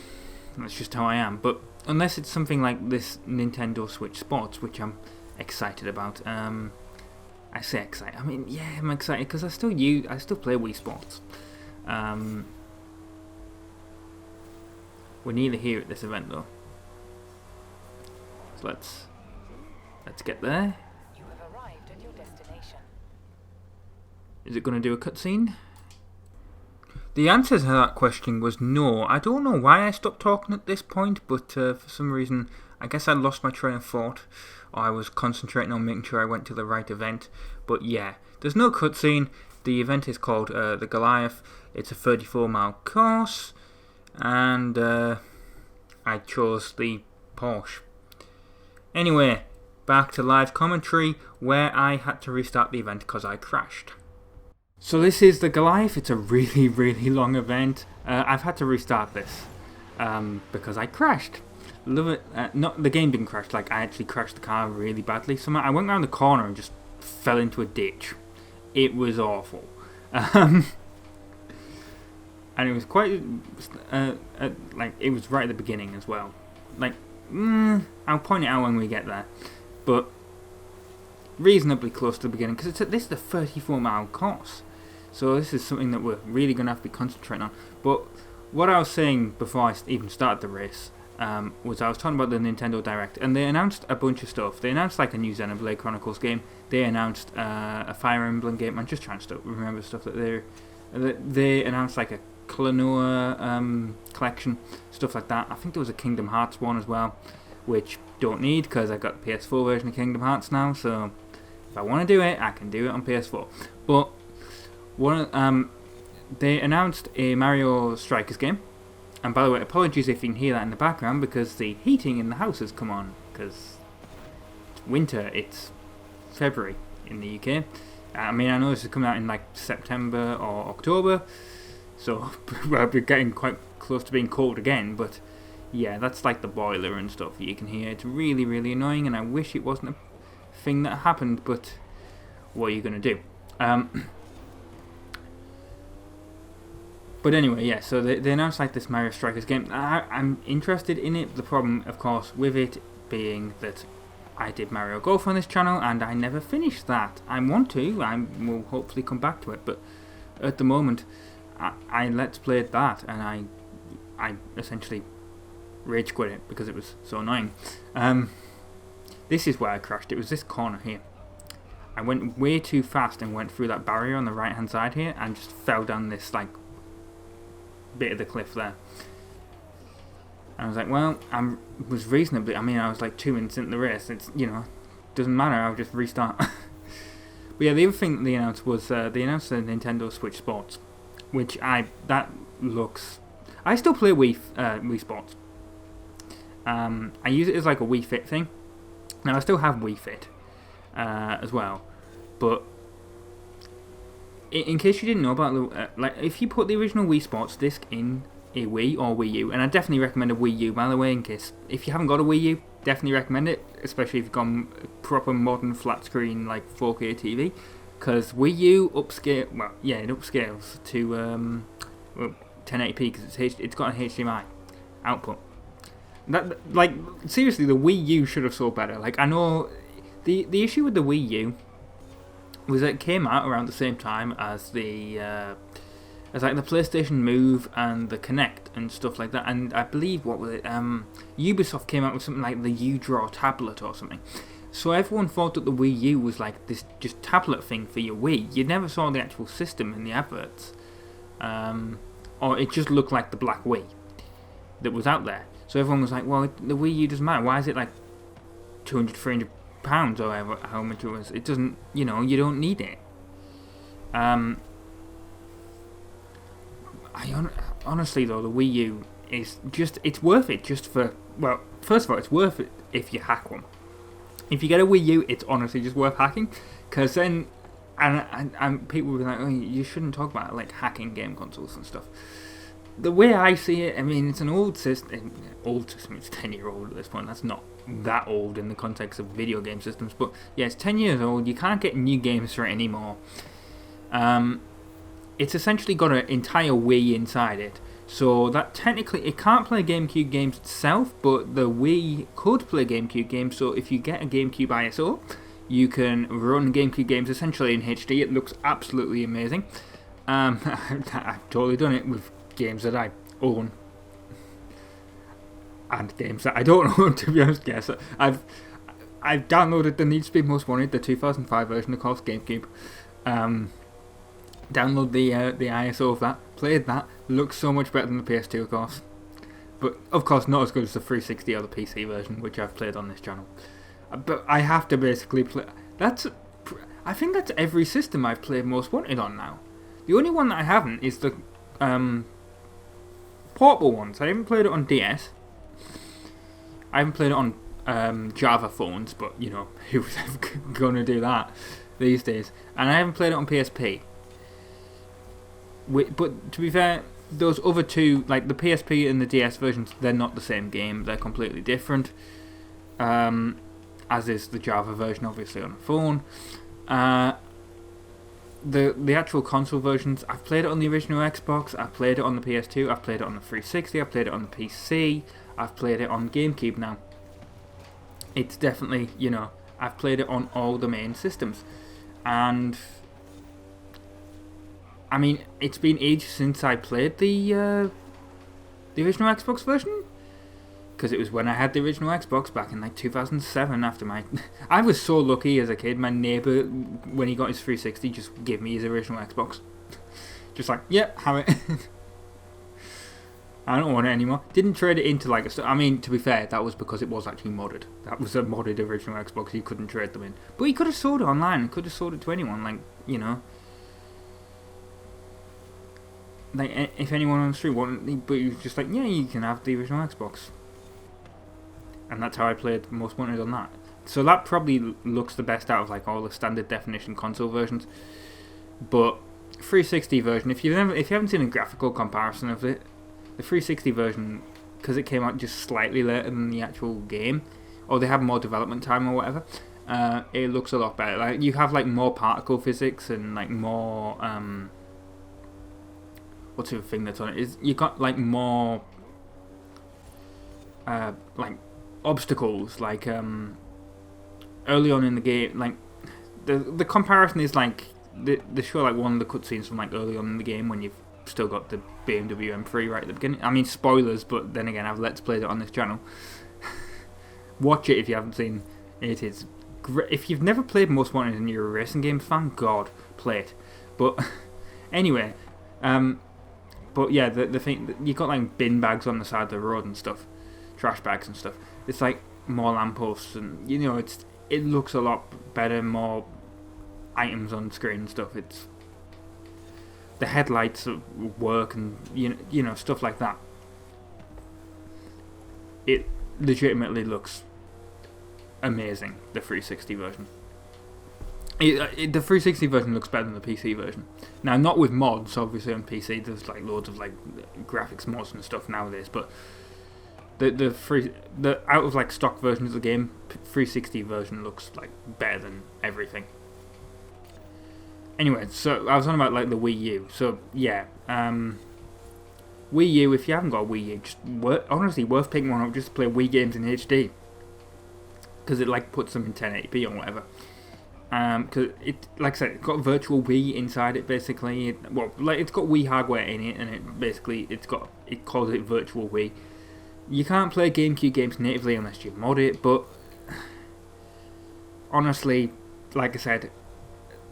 that's just how I am. But unless it's something like this Nintendo Switch Sports, which I'm excited about, I say excited, I mean, yeah, I'm excited because I still play Wii Sports. We're nearly here at this event though, so let's get there. You have arrived at your destination. Is it going to do a cutscene? The answer to that question was no. I don't know why I stopped talking at this point, but for some reason, I guess I lost my train of thought, or I was concentrating on making sure I went to the right event. But yeah, there's no cutscene. The event is called the Goliath. It's a 34-mile course, and I chose the Porsche. Anyway, back to live commentary, where I had to restart the event because I crashed. So this is the Goliath. It's a really, really long event. I've had to restart this because I crashed. Love it. Not the game didn't crash. Like, I actually crashed the car really badly. So I went around the corner and just fell into a ditch. It was awful. And it was quite like, it was right at the beginning as well. Like, I'll point it out when we get there, but reasonably close to the beginning, because this is a 34-mile course, so this is something that we're really going to have to be concentrating on. But what I was saying before I even started the race was I was talking about the Nintendo Direct, and they announced a bunch of stuff. They announced like a new Xenoblade Chronicles game. They announced a Fire Emblem game. I'm just trying to remember stuff that they announced, like a Klonoa collection, stuff like that. I think there was a Kingdom Hearts one as well, which don't need because I've got the PS4 version of Kingdom Hearts now, so if I want to do it, I can do it on PS4. But they announced a Mario Strikers game, and by the way, apologies if you can hear that in the background, because the heating in the house has come on, because it's winter, it's February in the UK. I mean, I know this is coming out in like September or October, so we're getting quite close to being cold again, but yeah, that's like the boiler and stuff you can hear. It's really, really annoying, and I wish it wasn't a thing that happened, but what are you going to do? But anyway, yeah, so they announced like this Mario Strikers game. I'm interested in it. The problem, of course, with it being that I did Mario Golf on this channel and I never finished that. I want to. I will hopefully come back to it, but at the moment, I let's played that and I essentially rage quit it because it was so annoying. This is where I crashed. It was this corner here. I went way too fast and went through that barrier on the right hand side here and just fell down this like bit of the cliff there. And I was like, well, I was reasonably, I mean, I was like 2 minutes into the race. It's, you know, doesn't matter, I'll just restart. But yeah, the other thing that they announced was they announced the Nintendo Switch Sports, which that looks, I still play Wii Sports. I use it as like a Wii Fit thing. Now I still have Wii Fit as well, but in case you didn't know about the like, if you put the original Wii Sports disc in a Wii or Wii U, and I definitely recommend a Wii U, by the way, in case if you haven't got a Wii U, definitely recommend it, especially if you've got a proper modern flat screen like 4K TV, because Wii U upscale, well, yeah, it upscales to 1080p because it's got an HDMI output. That, like, seriously, the Wii U should have sold better. Like, I know the issue with the Wii U was that it came out around the same time as the like the PlayStation Move and the Kinect and stuff like that. And I believe, what was it? Ubisoft came out with something like the U-Draw tablet or something. So everyone thought that the Wii U was like this just tablet thing for your Wii. You never saw the actual system in the adverts, or it just looked like the black Wii that was out there. So everyone was like, well, the Wii U doesn't matter. Why is it like £200, £300 or how much it was? It doesn't, you know, you don't need it. Honestly though, the Wii U is just, it's worth it just for, well, first of all, it's worth it if you hack one. If you get a Wii U, it's honestly just worth hacking, because then, and people will be like, oh, you shouldn't talk about like hacking game consoles and stuff. The way I see it, I mean, it's an old system, it's 10-year-old at this point. That's not that old in the context of video game systems, but yeah, it's 10 years old. You can't get new games for it anymore. It's essentially got an entire Wii inside it, so that technically it can't play GameCube games itself, but the Wii could play GameCube games. So if you get a GameCube ISO, you can run GameCube games essentially in HD. It looks absolutely amazing. I've totally done it with games that I own and games that I don't own, to be honest. Yes, I've downloaded the Need for Speed Most Wanted, the 2005 version, of course, GameCube. Download the ISO of that, played that, looks so much better than the PS2, of course, but of course not as good as the 360 or the PC version, which I've played on this channel. But I have to basically play, I think that's every system I've played Most Wanted on now. The only one that I haven't is the portable ones. I haven't played it on DS. I haven't played it on Java phones, but you know, who's ever going to do that these days? And I haven't played it on PSP. But to be fair, those other two, like the PSP and the DS versions, they're not the same game. They're completely different. As is the Java version, obviously, on a phone. The actual console versions, I've played it on the original Xbox, I've played it on the PS2, I've played it on the 360, I've played it on the PC, I've played it on GameCube now. It's definitely, you know, I've played it on all the main systems. And I mean, it's been ages since I played the original Xbox version, because it was when I had the original Xbox back in like 2007 after my... I was so lucky as a kid. My neighbour, when he got his 360, just gave me his original Xbox. Just like, yep, have it. I don't want it anymore. Didn't trade it into like a... I mean, to be fair, that was because it was actually modded. That was a modded original Xbox. You couldn't trade them in. But he could have sold it online. He could have sold it to anyone. Like, you know... Like, if anyone on the street wanted... But he was just like, yeah, you can have the original Xbox. And that's how I played Most Wanted on that. So that probably looks the best out of like all the standard definition console versions. But 360 version, if you haven't seen a graphical comparison of it, the 360 version, because it came out just slightly later than the actual game, or they have more development time or whatever, it looks a lot better. Like, you have like more particle physics and like more what's the other thing that's on it? Is you got like more like obstacles, like early on in the game, like the comparison is like they show like one of the cutscenes from like early on in the game when you've still got the BMW M3 right at the beginning. I mean, spoilers, but then again, I've let's played it on this channel. Watch it if you haven't seen it. It's great. If you've never played Most Wanted and you're a racing games fan, God, play it. But anyway, but yeah, the thing, you got like bin bags on the side of the road and stuff, trash bags and stuff. It's like more lampposts, and you know, it looks a lot better, more items on screen and stuff. It's the headlights work, and you know stuff like that. It legitimately looks amazing. The 360 version. The 360 version looks better than the PC version. Now, not with mods, obviously on PC. There's like loads of like graphics mods and stuff nowadays, but the out of like stock versions of the game, 360 version looks like better than everything. Anyway, so I was on about like the Wii U. So yeah, Wii U. If you haven't got a Wii U, just honestly worth picking one up just to play Wii games in HD, because it like puts them in 1080p or whatever. Because it, like I said, it's got virtual Wii inside it basically. It's got Wii hardware in it, and it calls it virtual Wii. You can't play GameCube games natively unless you mod it, but honestly, like I said,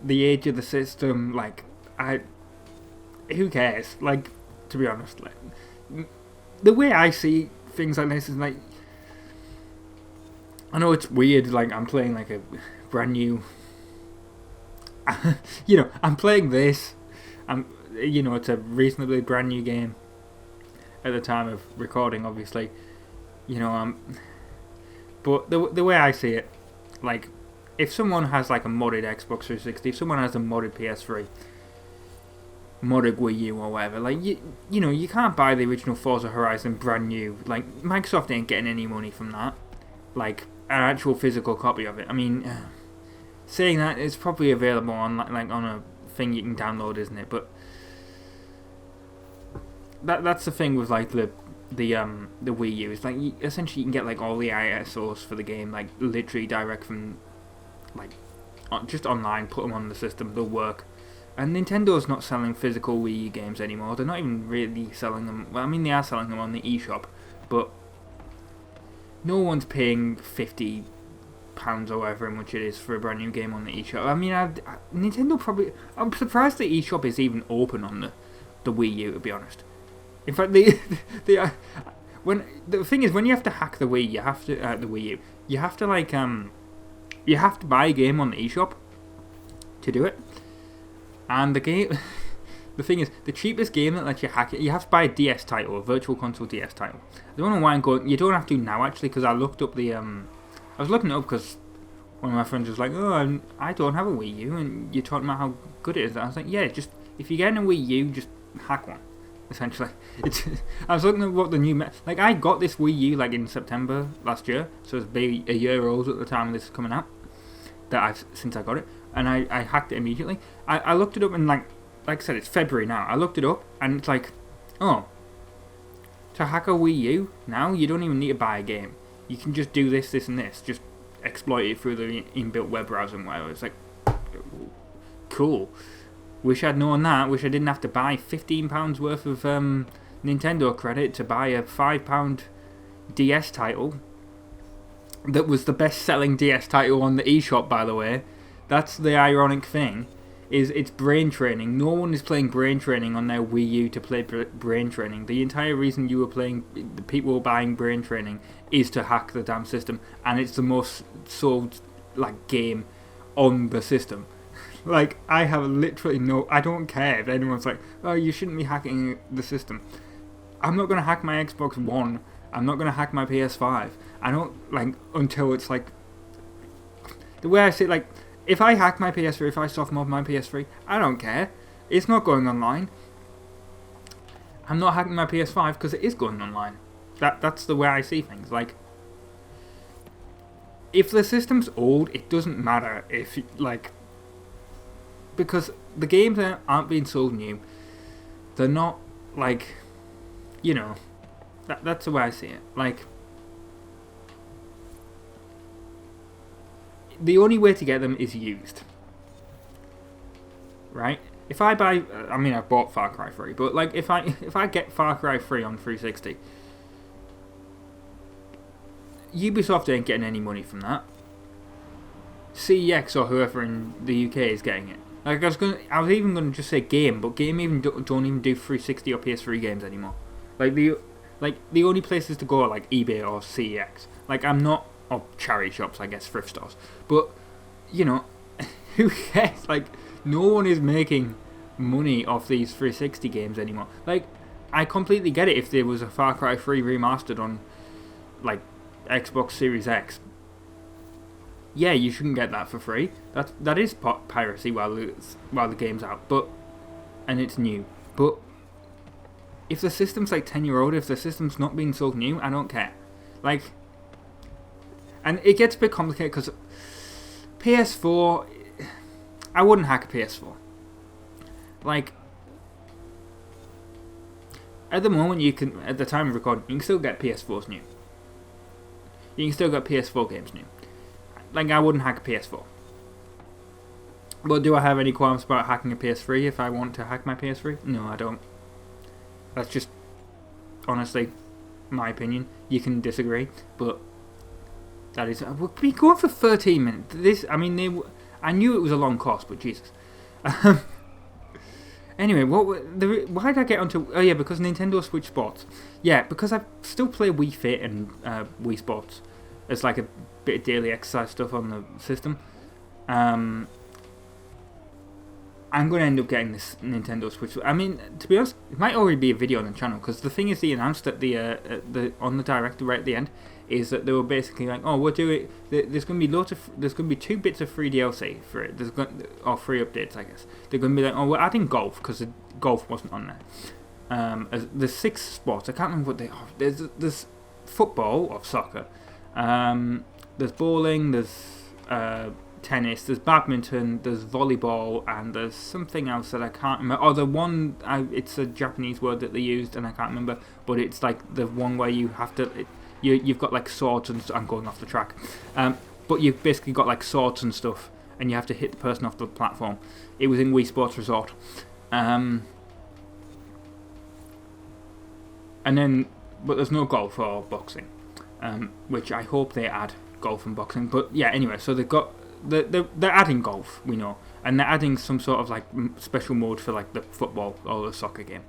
the age of the system, like, who cares? Like, to be honest, like, the way I see things like this is like, I know it's weird, like, I'm playing like a brand new, you know, I'm playing this, you know, it's a reasonably brand new game at the time of recording, obviously, you know, but the way I see it, like, if someone has like a modded Xbox 360, if someone has a modded PS3, modded Wii U or whatever, like, you know, you can't buy the original Forza Horizon brand new. Like, Microsoft ain't getting any money from that, like an actual physical copy of it. I mean, saying that, it's probably available on like on a thing you can download, isn't it? But that's the thing with like the Wii U. It's like essentially you can get like all the ISOs for the game like literally direct from like just online. Put them on the system, they'll work. And Nintendo's not selling physical Wii U games anymore. They're not even really selling them. Well, I mean, they are selling them on the eShop, but no one's paying £50 or whatever much it is for a brand new game on the eShop. I mean, Nintendo probably. I'm surprised the eShop is even open on the Wii U, to be honest. In fact, when the thing is, when you have to hack the Wii, you have to the Wii U. You have to like you have to buy a game on the eShop to do it. And the game, the thing is, the cheapest game that lets you hack it, you have to buy a DS title, a Virtual Console DS title. I don't know why I'm going. You don't have to now actually, because I looked up the I was looking it up because one of my friends was like, "Oh, I don't have a Wii U," and you're talking about how good it is. I was like, "Yeah, just if you're getting a Wii U, just hack one." Essentially, I was looking at what the new like. I got this Wii U like in September last year, so it's maybe a year old at the time this is coming out. Since I got it, and I hacked it immediately. I looked it up, and like I said, it's February now. I looked it up, and it's like, oh, to hack a Wii U now, you don't even need to buy a game. You can just do this, this, and this. Just exploit it through the inbuilt web browser and whatever. It's like, cool. Wish I'd known that. Wish I didn't have to buy £15 worth of Nintendo credit to buy a £5 DS title. That was the best-selling DS title on the eShop, by the way. That's the ironic thing, is it's brain training. No one is playing brain training on their Wii U to play brain training. The entire reason the people were buying brain training is to hack the damn system, and it's the most sold like game on the system. Like, I have literally I don't care if anyone's like, oh, you shouldn't be hacking the system. I'm not going to hack my Xbox One. I'm not going to hack my PS5. I don't, like, until it's like, the way I see it, like, if I hack my PS3, if I soft mod my PS3, I don't care. It's not going online. I'm not hacking my PS5 because it is going online. That's the way I see things. Like, if the system's old, it doesn't matter if, like, because the games aren't being sold new. They're not like, you know, that's the way I see it. Like, the only way to get them is used, right? If I buy, I mean, I bought Far Cry 3, but like, if I get Far Cry 3 on 360, Ubisoft ain't getting any money from that. CEX or whoever in the UK is getting it. Like, I was even gonna just say Game, but Game even don't even do 360 or PS3 games anymore. Like the only places to go are like eBay or CEX. Like, I'm not, or charity shops, I guess, thrift stores. But you know, who cares? Like, no one is making money off these 360 games anymore. Like, I completely get it if there was a Far Cry 3 remastered on like Xbox Series X. Yeah, you shouldn't get that for free. That is piracy while the game's out, and it's new. But if the system's like 10-year-old, if the system's not being sold new, I don't care. Like, and it gets a bit complicated because PS4, I wouldn't hack a PS4. Like, at the moment, at the time of recording, you can still get PS4s new. You can still get PS4 games new. Like, I wouldn't hack a PS4. But do I have any qualms about hacking a PS3 if I want to hack my PS3? No, I don't. That's just, honestly, my opinion. You can disagree, but that is... We've been going for 13 minutes. I knew it was a long course, but Jesus. Anyway, why did I get onto... Oh yeah, because Nintendo Switch Sports. Yeah, because I still play Wii Fit and Wii Sports as like a bit of daily exercise stuff on the system. I'm going to end up getting this Nintendo Switch. I mean, to be honest, it might already be a video on the channel, because the thing is, they announced at on the direct right at the end is that they were basically like, oh, we're doing... There's going to be 2 bits of free DLC for it. Or free updates, I guess. They're going to be like, oh, we're adding golf, because golf wasn't on there. There's 6 sports. I can't remember what they are. There's football, or soccer. There's bowling, there's tennis, there's badminton, there's volleyball, and there's something else that I can't remember. Oh, the one, it's a Japanese word that they used, and I can't remember, but it's like the one where you have to... You've got like swords and I'm going off the track. But you've basically got like swords and stuff, and you have to hit the person off the platform. It was in Wii Sports Resort. And then, but there's no golf or boxing, which I hope they add golf and boxing. But yeah, anyway, so they're adding golf, we know, and they're adding some sort of like special mode for like the football or the soccer game.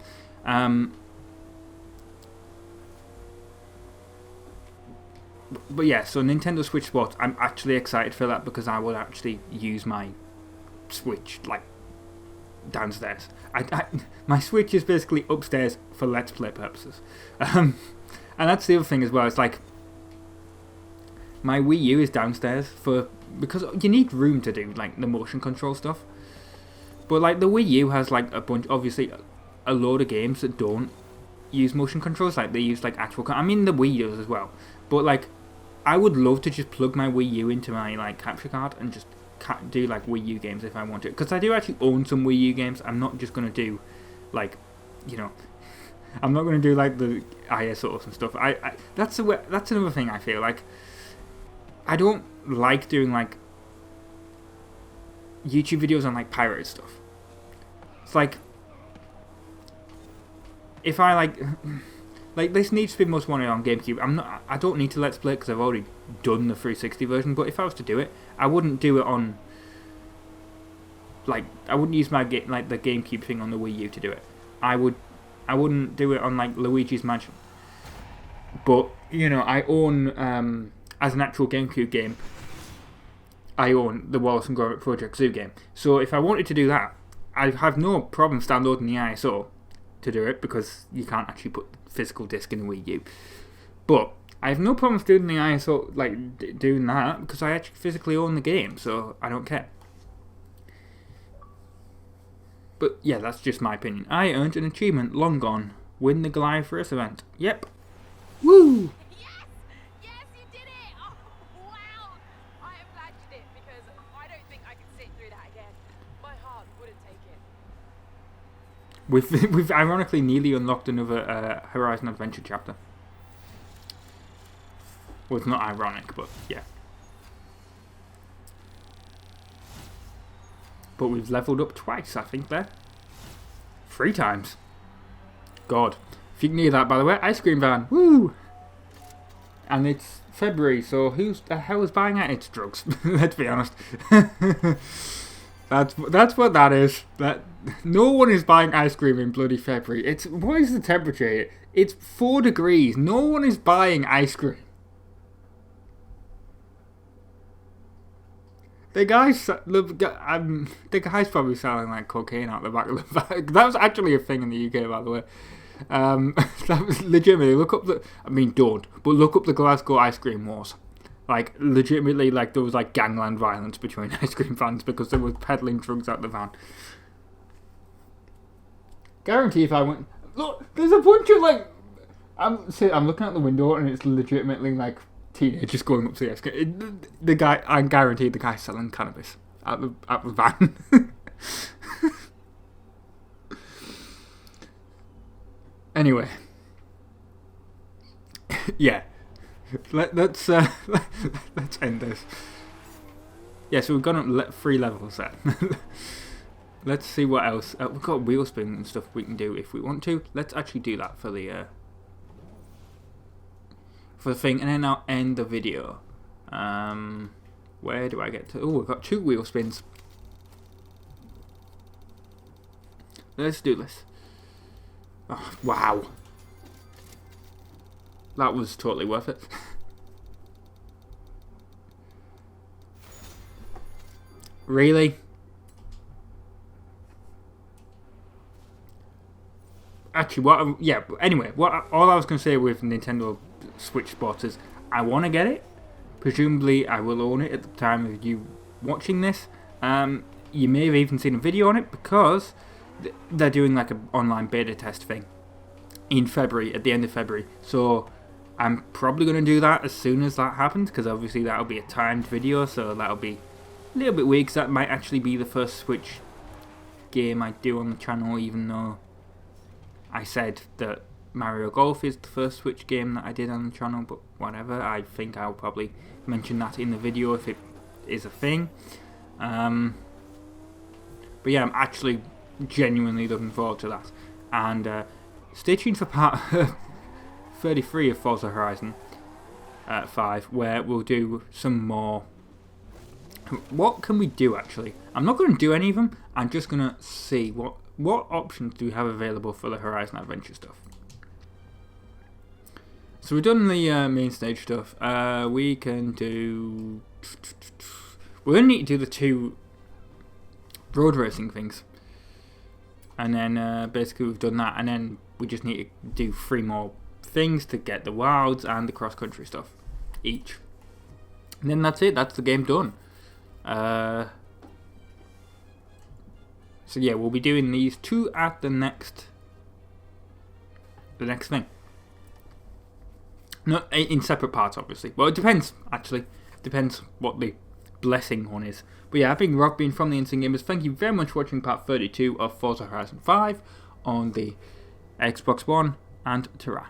But yeah, so Nintendo Switch Sports, I'm actually excited for that, because I will actually use my Switch like downstairs. My Switch is basically upstairs for Let's Play purposes. And that's the other thing as well. It's like, my Wii U is downstairs because you need room to do like the motion control stuff. But like the Wii U has like obviously a load of games that don't use motion controls. Like they use like actual... I mean, the Wii does as well. But like, I would love to just plug my Wii U into my like capture card and just do like Wii U games if I want to. Because I do actually own some Wii U games. I'm not just going to do like, you know... I'm not going to do like the ISOs and stuff. That's another thing I feel like. I don't like doing like YouTube videos on like pirated stuff. It's like, if I like this Need for Speed Most Wanted on GameCube, I don't need to Let's Play it because I've already done the 360 version. But if I was to do it, I wouldn't do it on like, I wouldn't use my the GameCube thing on the Wii U to do it. I wouldn't do it on like Luigi's Mansion. But you know, I own as an actual GameCube game, I own the Wallace and Gromit Project Zoo game. So if I wanted to do that, I have no problem downloading the ISO to do it, because you can't actually put physical disc in the Wii U. But I have no problems doing the ISO, like doing that, because I actually physically own the game, so I don't care. But yeah, that's just my opinion. I earned an achievement long gone. Win the Goliath Race event. Yep. Woo! We've ironically nearly unlocked another Horizon Adventure chapter. Well, it's not ironic, but yeah. But we've leveled up twice, I think, there. 3 times. God. If you can hear that, by the way, ice cream van. Woo! And it's February, so who the hell is buying it? It's drugs. Let's be honest. That's what that is. No one is buying ice cream in bloody February. What is the temperature here? It's 4 degrees. No one is buying ice cream. The guy's probably selling like cocaine out the back of the bag. That was actually a thing in the UK, by the way. That was legitimately, don't, but look up the Glasgow ice cream wars. Like, legitimately, like, there was like gangland violence between ice cream fans because they were peddling drugs out the van. Guarantee if I went, look, there's a bunch of like, I'm looking out the window and it's legitimately like teenagers going up to the ice cream. The guy, I guarantee the guy's selling cannabis at the van. Anyway, yeah, let's end this. Yeah, so we've gone up 3 levels there. Let's see what else. We've got wheel spin and stuff we can do if we want to. Let's actually do that for the thing, and then I'll end the video. Where do I get to? Oh, we've got 2 wheel spins. Let's do this. Oh, wow. That was totally worth it. Really? Actually, all I was going to say with Nintendo Switch Sports is I want to get it. Presumably, I will own it at the time of you watching this. You may have even seen a video on it because they're doing like an online beta test thing in February, at the end of February. So I'm probably going to do that as soon as that happens, because obviously that'll be a timed video, so that'll be a little bit weird, because that might actually be the first Switch game I do on the channel, even though I said that Mario Golf is the first Switch game that I did on the channel, but whatever. I think I'll probably mention that in the video if it is a thing. But yeah, I'm actually genuinely looking forward to that. And stay tuned for part 33 of Forza Horizon 5, where we'll do some more. What can we do, actually? I'm not going to do any of them. I'm just going to see what options do we have available for the Horizon Adventure stuff. So we've done the main stage stuff. We can do... We're going to need to do the 2 road racing things. And then basically we've done that. And then we just need to do 3 more things to get the wilds and the cross-country stuff each. And then that's it. That's the game done. So yeah, we'll be doing these 2 at the next thing. Not in separate parts, obviously. Well, it depends, actually. Depends what the blessing one is. But yeah, I've been Rob, being from the Insane Gamers. Thank you very much for watching part 32 of Forza Horizon 5 on the Xbox One and Terra.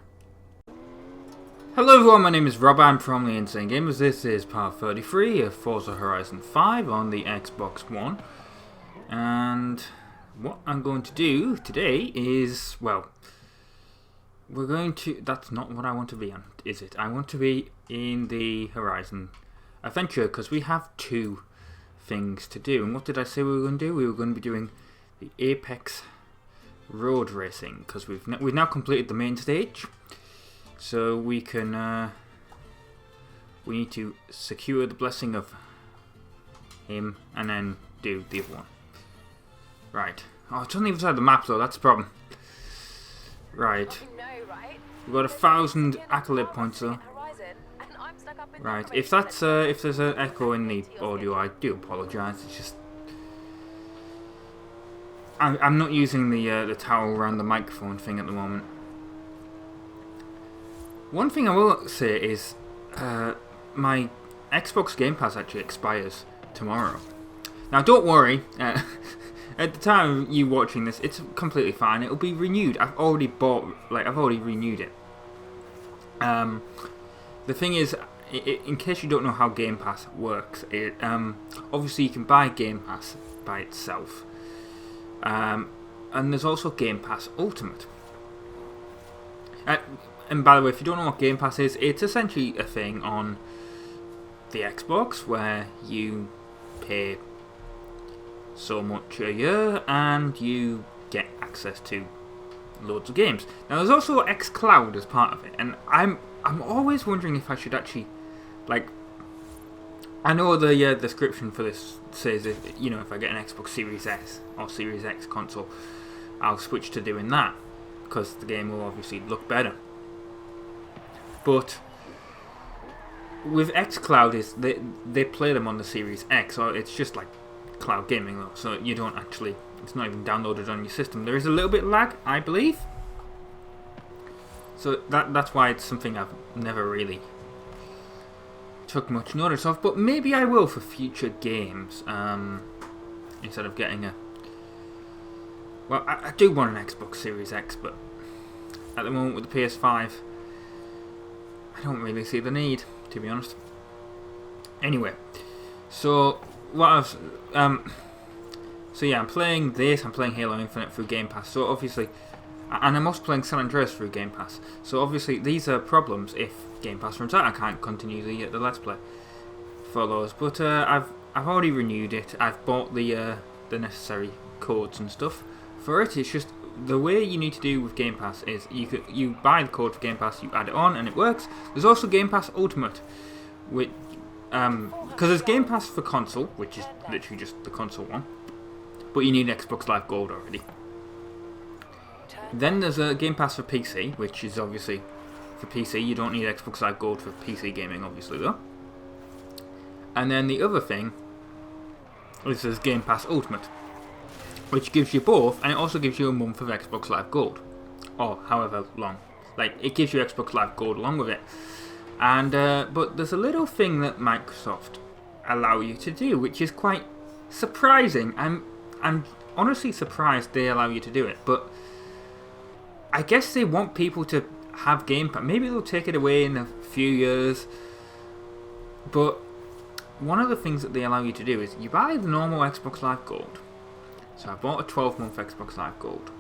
Hello everyone, my name is Rob, I'm from the Insane Gamers. This is part 33 of Forza Horizon 5 on the Xbox One. And what I'm going to do today is, well, we're going to... That's not what I want to be on, is it? I want to be in the Horizon Adventure, because we have 2 things to do. And what did I say we were going to do? We were going to be doing the Apex Road Racing, because we've now completed the main stage. So we can... we need to secure the blessing of him, and then do the other one. Right. Oh, it's on the other side of the map, though. That's the problem. Right. We've got 1,000 accolade points, though. Right. If that's if there's an echo in the audio, I do apologise. It's just I'm not using the towel around the microphone thing at the moment. One thing I will say is my Xbox Game Pass actually expires tomorrow. Now, don't worry. At the time of you watching this, it's completely fine. It'll be renewed. I've already renewed it. The thing is, in case you don't know how Game Pass works, obviously you can buy Game Pass by itself, and there's also Game Pass Ultimate. And by the way, if you don't know what Game Pass is, it's essentially a thing on the Xbox where you pay so much a year and you get access to loads of games. Now there's also xCloud as part of it, and I'm always wondering if I should actually, like, I know the description for this says if I get an Xbox Series S or Series X console, I'll switch to doing that because the game will obviously look better. But with xCloud, they play them on the Series X, or it's just like cloud gaming though, so you don't actually, it's not even downloaded on your system. There is a little bit of lag, I believe. So that's why it's something I've never really took much notice of, but maybe I will for future games, instead of getting well, I do want an Xbox Series X, but at the moment with the PS5, I don't really see the need, to be honest. Anyway, so what else? So yeah, I'm playing this. I'm playing Halo Infinite through Game Pass. So obviously, and I'm also playing San Andreas through Game Pass. So obviously, these are problems if Game Pass runs out. I can't continue the Let's Play for those. But I've already renewed it. I've bought the necessary codes and stuff for it. It's just the way you need to do with Game Pass is you buy the code for Game Pass, you add it on, and it works. There's also Game Pass Ultimate, which because there's Game Pass for console, which is literally just the console one, but you need Xbox Live Gold already. Then there's a Game Pass for PC, which is obviously for PC. You don't need Xbox Live Gold for PC gaming, obviously, though. And then the other thing is there's Game Pass Ultimate, which gives you both, and it also gives you a month of Xbox Live Gold, or however long. Like, it gives you Xbox Live Gold along with it. And but there's a little thing that Microsoft allow you to do, which is quite surprising. I'm honestly surprised they allow you to do it, but I guess they want people to have Game Pass. Maybe they'll take it away in a few years, but one of the things that they allow you to do is you buy the normal Xbox Live Gold. So I bought a 12-month Xbox Live Gold,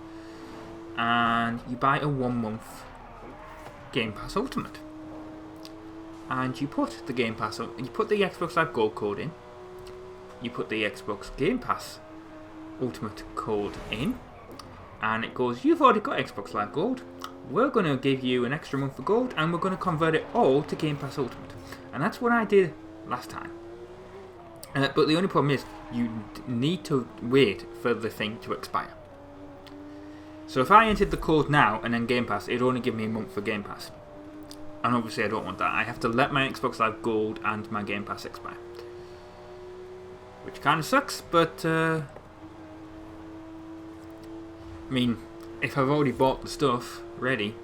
and you buy a 1-month Game Pass Ultimate, and you put the Game Pass, you put the Xbox Live Gold code in, you put the Xbox Game Pass Ultimate code in, and it goes, you've already got Xbox Live Gold, we're going to give you an extra month of gold, and we're going to convert it all to Game Pass Ultimate. And that's what I did last time. But the only problem is, you need to wait for the thing to expire. So if I entered the code now and then Game Pass, it'd only give me a month for Game Pass. And obviously I don't want that. I have to let my Xbox Live Gold and my Game Pass expire. Which kind of sucks, but I mean, if I've already bought the stuff ready,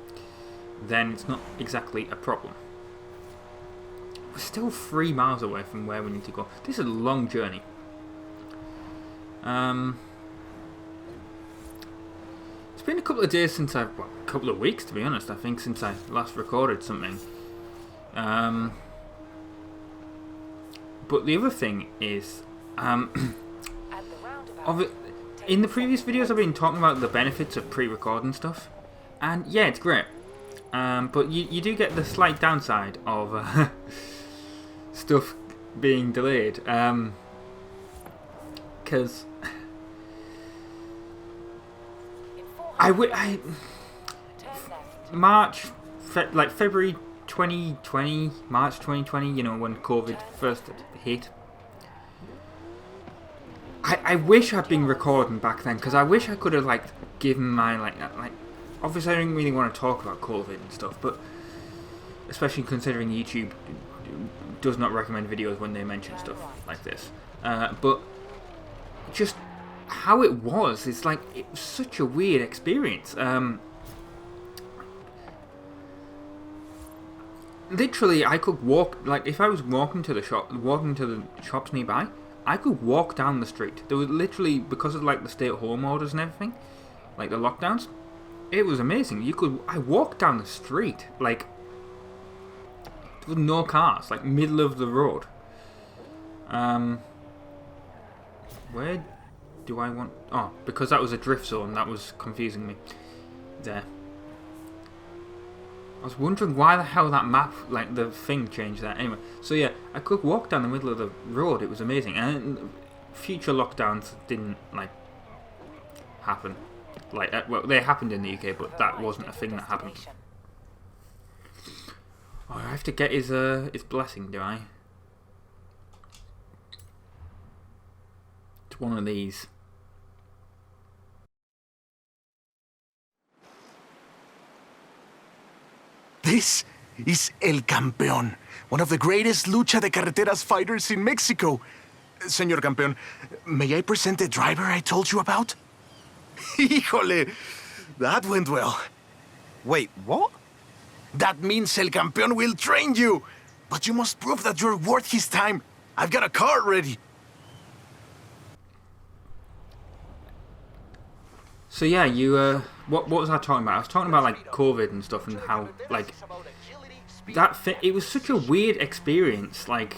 then it's not exactly a problem. We're still 3 miles away from where we need to go. This is a long journey. It's been a couple of days since a couple of weeks to be honest, I think, since I last recorded something. But the other thing is, in the previous videos I've been talking about the benefits of pre-recording stuff, and yeah, it's great. But you do get the slight downside of stuff being delayed, because February 2020, March 2020, you know, when COVID first hit. I wish I'd been recording back then, because I wish I could have given my obviously I didn't really want to talk about COVID and stuff, but especially considering YouTube does not recommend videos when they mention stuff like this. But just how it was, it's it was such a weird experience. Literally, I could walk, if I was walking to the shops nearby, I could walk down the street. There was literally, because of like the stay-at-home orders and everything, like the lockdowns, it was amazing. I walked down the street, like, there was no cars, like middle of the road. Where do I want... Oh, because that was a drift zone, that was confusing me. There. I was wondering why the hell that map, like the thing changed that. Anyway, so yeah, I could walk down the middle of the road. It was amazing. And future lockdowns didn't, like, happen. Like, well, they happened in the UK, but that wasn't a thing that happened. Oh, I have to get his blessing, do I? It's one of these. This is El Campeón, one of the greatest lucha de carreteras fighters in Mexico. Señor Campeón, may I present the driver I told you about? Híjole, that went well. Wait, what? That means El Campeón will train you. But you must prove that you're worth his time. I've got a car ready. So yeah, you what was I talking about? I was talking about like COVID and stuff and how like it was such a weird experience, like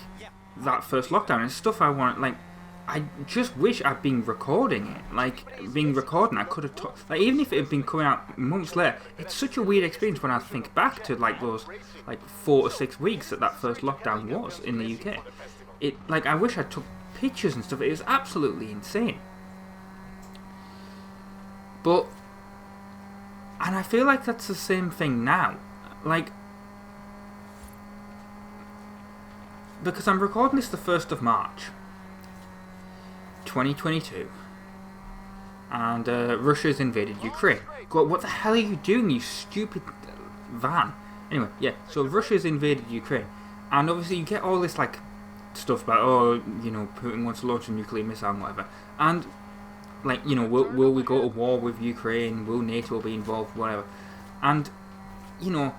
that first lockdown and stuff. I just wish I'd been recording it, like I could have like even if it had been coming out months later. It's such a weird experience when I think back to like those like 4 to 6 weeks that first lockdown was in the UK. It like I wish I took pictures and stuff. It was absolutely insane. But, and I feel like that's the same thing now. Like, because I'm recording this the 1st of March, 2022. And Russia's invaded Ukraine. God, what the hell are you doing, you stupid van? Anyway, yeah, so Russia's invaded Ukraine. And obviously you get all this, like, stuff about, oh, you know, Putin wants to launch a nuclear missile and whatever. And... like, you know, will we go to war with Ukraine? Will NATO be involved? Whatever. And, you know,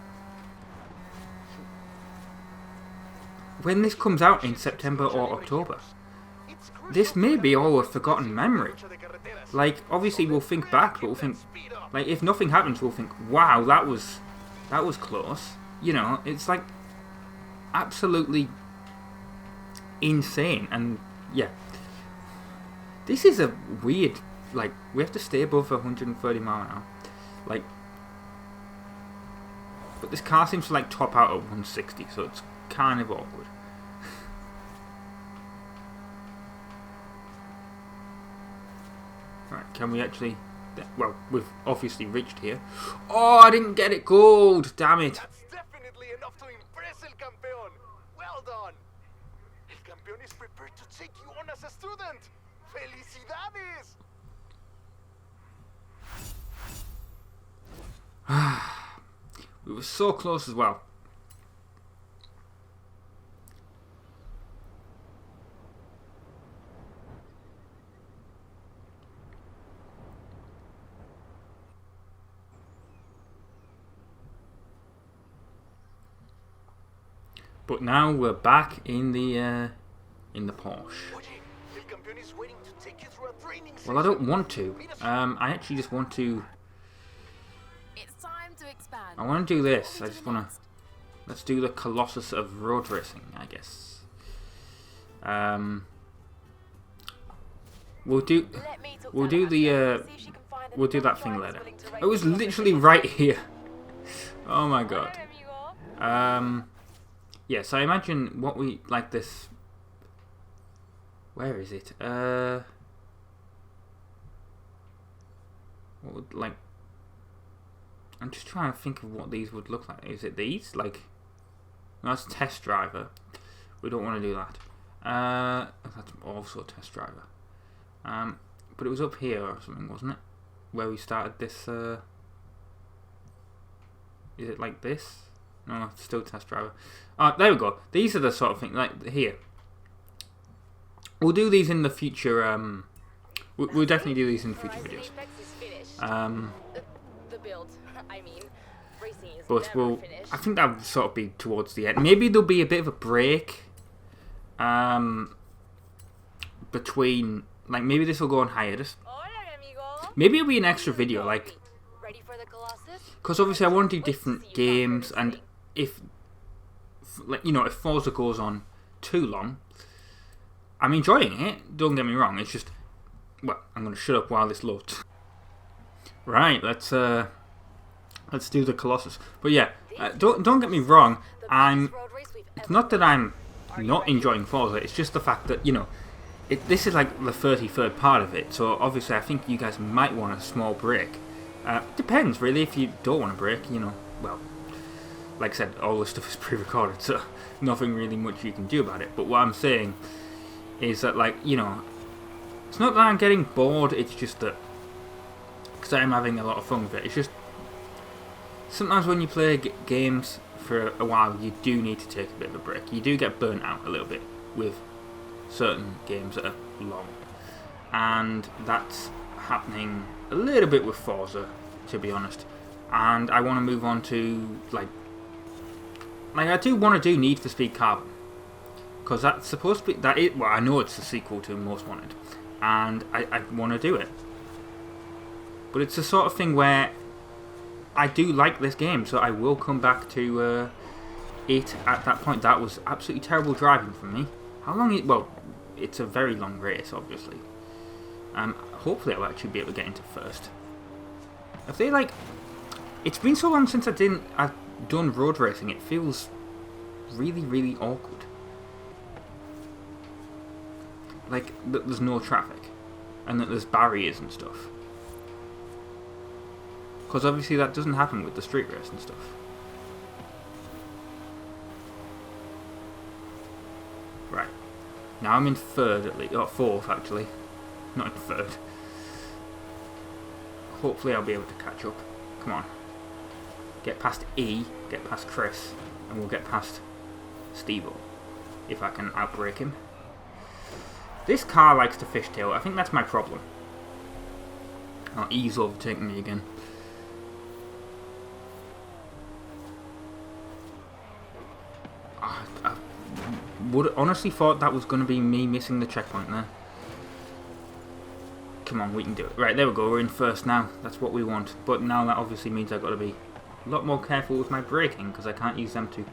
when this comes out in September or October, this may be all a forgotten memory. Like, obviously we'll think back, but we'll think, like, if nothing happens, we'll think, wow, that was close. You know, it's like absolutely insane. And, yeah. This is a weird, like, we have to stay above 130 mile an hour. Like, but this car seems to, like, top out at 160, so it's kind of awkward. Right, can we actually... Well, we've obviously reached here. Oh, I didn't get it gold! Damn it! That's definitely enough to impress El Campeón. Well done. El Campeón is prepared to take you on as a student. ¡Felicidades! We were so close as well. But now we're back in the Porsche. Well, I don't want to. I actually just want to... It's time to expand. I want to do this. I just want to... Let's do the Colossus of road racing, I guess. We'll do the... we'll do that thing later. It was literally right here. Oh my god. Yeah, so I imagine what we... Like this... Where is it? What would, like... I'm just trying to think of what these would look like. Is it these? Like... No, that's test driver. We don't want to do that. That's also test driver. But it was up here or something, wasn't it? Where we started this... Is it like this? No, it's still test driver. There we go. These are the sort of things, like here. We'll do these in the future, we'll definitely do these in future videos. The build, I mean, racing is but we'll, I think that'll sort of be towards the end. Maybe there'll be a bit of a break. between, like, maybe this will go on hiatus. Maybe it'll be an extra video, like, because obviously I want to do different games, and if, like, you know, if Forza goes on too long, I'm enjoying it, don't get me wrong, it's just, well, I'm going to shut up while this loads. Right, let's do the Colossus. But yeah, don't get me wrong, it's not that I'm not enjoying Forza, it's just the fact that, you know, this is like the 33rd part of it, so obviously I think you guys might want a small break. Depends, really, if you don't want a break, you know, well, like I said, all this stuff is pre-recorded, so nothing really much you can do about it. But what I'm saying is that, like, you know, it's not that I'm getting bored, it's just that, because I'm having a lot of fun with it, it's just, sometimes when you play games for a while, you do need to take a bit of a break. You do get burnt out a little bit with certain games that are long. And that's happening a little bit with Forza, to be honest. And I want to move on to, like I do want to do Need for Speed Carbon. Because that's supposed to be, well, I know it's the sequel to Most Wanted. And I want to do it. But it's the sort of thing where I do like this game, so I will come back to it at that point. That was absolutely terrible driving for me. How long well, it's a very long race, obviously. Hopefully I'll actually be able to get into first. If they, like, it's been so long since I've done road racing, it feels really, really awkward. Like, that there's no traffic, and that there's barriers and stuff. Because obviously that doesn't happen with the street race and stuff. Right. Now I'm in third at least. Or fourth, actually. Not in third. Hopefully I'll be able to catch up. Come on. Get past E, get past Chris, and we'll get past Steve-O. If I can outbrake him. This car likes to fishtail. I think that's my problem. Oh, E's overtaking me again. I would honestly thought that was going to be me missing the checkpoint there. Come on, we can do it. Right, there we go. We're in first now. That's what we want. But now that obviously means I've got to be a lot more careful with my braking, because I can't use them to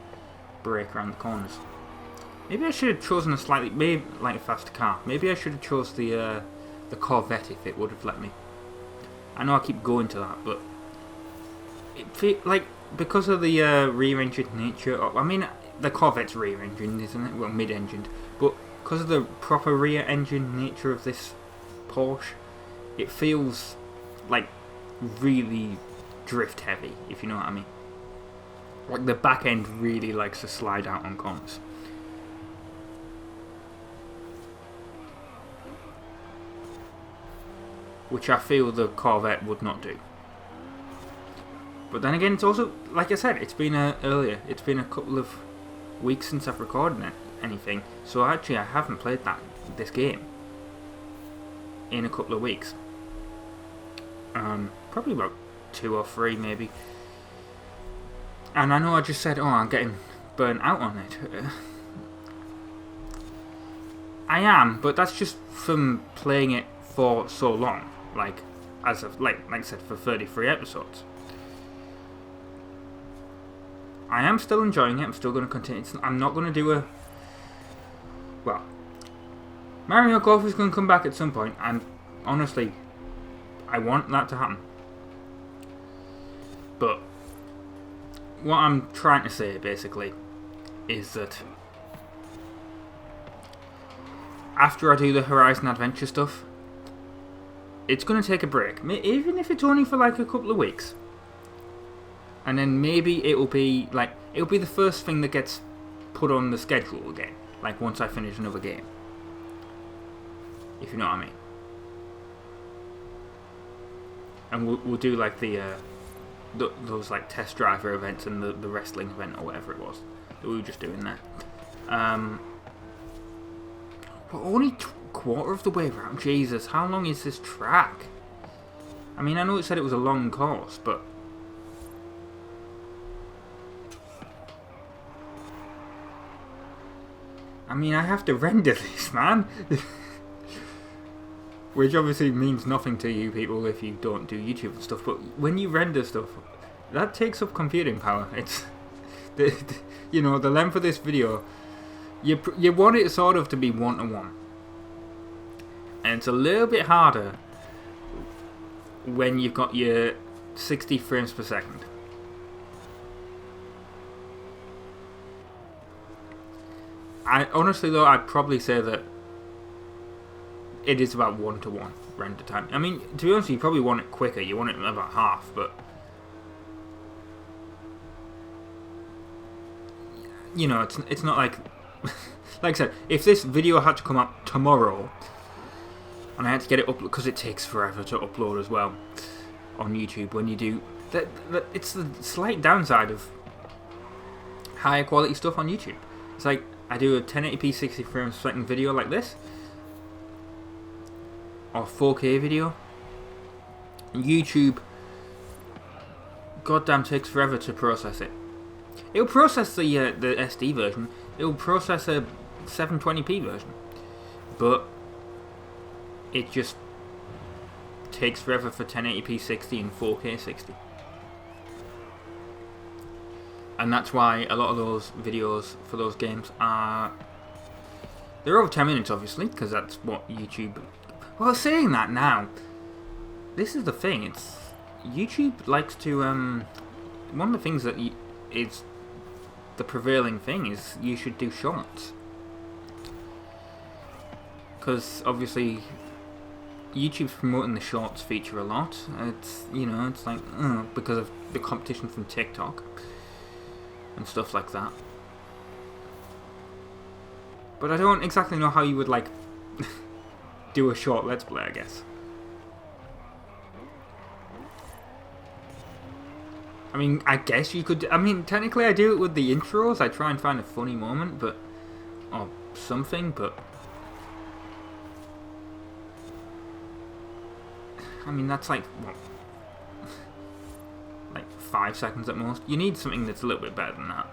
brake around the corners. Maybe I should have chosen a slightly, maybe like a faster car. Maybe I should have chose the Corvette if it would have let me. I know I keep going to that, but it like, because of the rear-engined nature of, I mean, the Corvette's rear-engined, isn't it? Well, mid-engined. But because of the proper rear-engine nature of this Porsche, it feels like really drift-heavy, if you know what I mean. Like, the back end really likes to slide out on corners. Which I feel the Corvette would not do. But then again, it's also, like I said, it's been earlier. It's been a couple of weeks since I've recorded anything. So actually, I haven't played this game in a couple of weeks. Probably about 2 or 3 maybe. And I know I just said, oh, I'm getting burnt out on it. I am, but that's just from playing it for so long. Like I said, for 33 episodes. I am still enjoying it. I'm still going to continue. I'm not going to do well, Mario Golf is going to come back at some point, and honestly, I want that to happen. But what I'm trying to say, basically, is that after I do the Horizon Adventure stuff, it's going to take a break, even if it's only for like a couple of weeks. And then maybe it'll be the first thing that gets put on the schedule again, like once I finish another game. If you know what I mean. And we'll do like those like test driver events and the wrestling event or whatever it was that we were just doing there. But only quarter of the way around. Jesus, how long is this track? I mean, I know it said it was a long course, but I mean, I have to render this, man. which obviously means nothing to you people if you don't do YouTube and stuff, but when you render stuff, that takes up computing power. It's you know, the length of this video, you want it sort of to be 1:1, and it's a little bit harder when you've got your 60 frames per second. I honestly though, I'd probably say that it is about 1:1 render time. I mean, to be honest, you probably want it quicker. You want it about half, but you know, it's not like like I said, if this video had to come up tomorrow and I had to get it up, because it takes forever to upload as well on YouTube when you do that, it's the slight downside of higher quality stuff on YouTube. It's like I do a 1080p 60 frames per second video like this, or 4K video, and YouTube goddamn takes forever to process it. It'll process the SD version, it'll process a 720p version, but it just takes forever for 1080p 60 and 4K 60. And that's why a lot of those videos for those games they're over 10 minutes obviously, because that's what YouTube... Well, saying that now, this is the thing, it's... YouTube likes to, one of the things that is the prevailing thing is you should do shorts. Because obviously YouTube's promoting the shorts feature a lot. It's, you know, it's like, because of the competition from TikTok and stuff like that. But I don't exactly know how you would, like, do a short Let's Play, I guess. I mean, I guess you could... I mean, technically I do it with the intros. I try and find a funny moment, but... or something, but... I mean, that's like, what? Like 5 seconds at most. You need something that's a little bit better than that.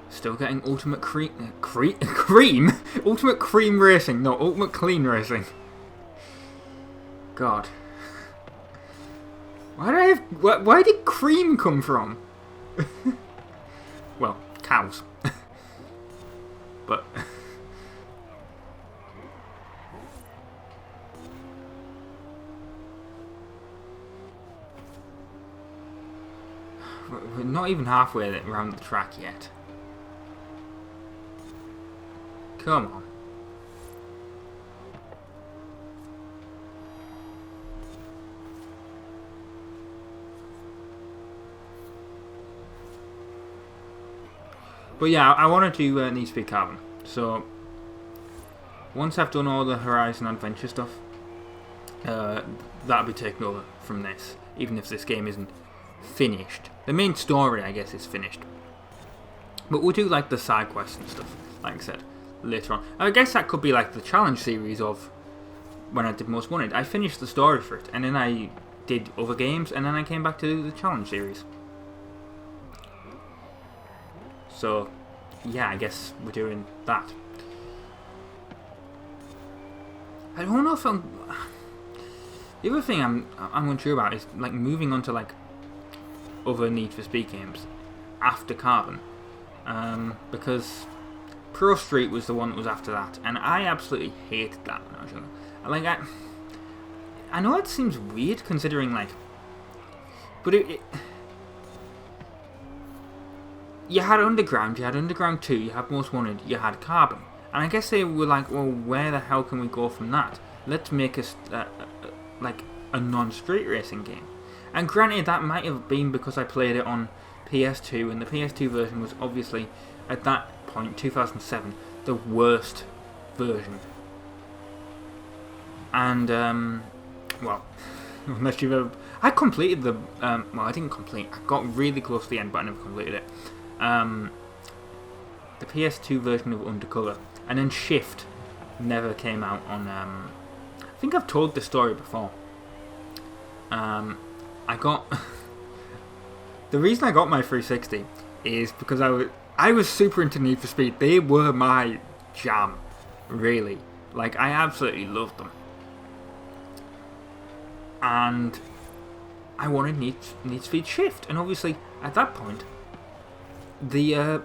Still getting ultimate cream? Ultimate cream racing, no, ultimate clean racing. God. Where did cream come from? Well, cows. But we're not even halfway around the track yet. Come on. But yeah, I want to do Need to Speed Carbon. So once I've done all the Horizon Adventure stuff, that'll be taken over from this, even if this game isn't finished. The main story, I guess, is finished. But we'll do like the side quests and stuff, like I said, later on. I guess that could be like the challenge series of when I did Most Wanted. I finished the story for it, and then I did other games, and then I came back to do the challenge series. So, yeah, I guess we're doing that. I don't know if I'm... The other thing I'm unsure about is like moving on to like other Need for Speed games after Carbon, because Pro Street was the one that was after that, and I absolutely hated that when I was younger. Like I know it seems weird considering like, but you had Underground, you had Underground 2, you had Most Wanted, you had Carbon. And I guess they were like, well, where the hell can we go from that? Let's make like a non-street racing game. And granted, that might have been because I played it on PS2, and the PS2 version was obviously, at that point, 2007, the worst version. And, well, unless you've ever... I completed the... well, I didn't complete. I got really close to the end, but I never completed it. The PS2 version of Undercover, and then Shift never came out on... I think I've told this story before. I got the reason I got my 360 is because I was super into Need for Speed. They were my jam, really. Like, I absolutely loved them. And I wanted Need for Speed Shift, and obviously at that point, the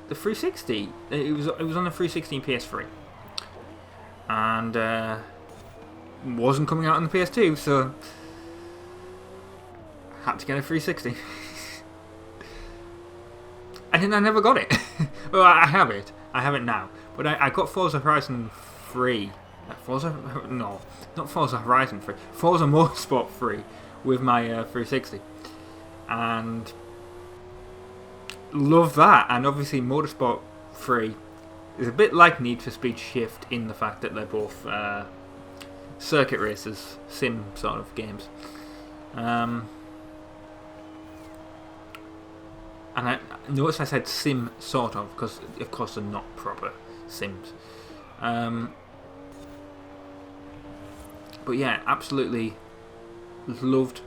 360 it was on the 360 and PS3, and wasn't coming out on the PS2, so had to get a 360. And then I never got it. Well, I have it now, but I got Forza Horizon 3. No, not Forza Horizon 3. Forza Motorsport 3 with my 360, and love that. And obviously Motorsport 3 is a bit like Need for Speed Shift in the fact that they're both circuit races, sim sort of games. And I notice I said sim sort of, because of course they're not proper sims. But yeah, absolutely loved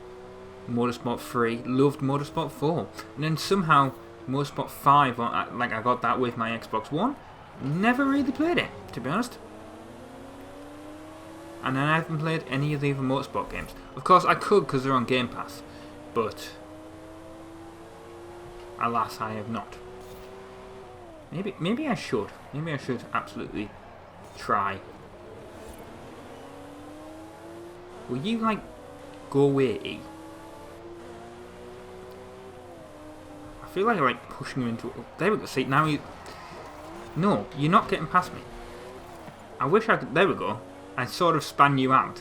Motorsport 3, loved Motorsport 4, and then somehow Motorsport 5, like I got that with my Xbox One, never really played it, to be honest. And then I haven't played any of the other Motorsport games. Of course I could, because they're on Game Pass, but alas, I have not. Maybe I should. Maybe I should absolutely try. Will you, like, go away, E? I feel like I'm, like, pushing you into... There we go. See, now you... No, you're not getting past me. I wish I could... There we go. I sort of span you out.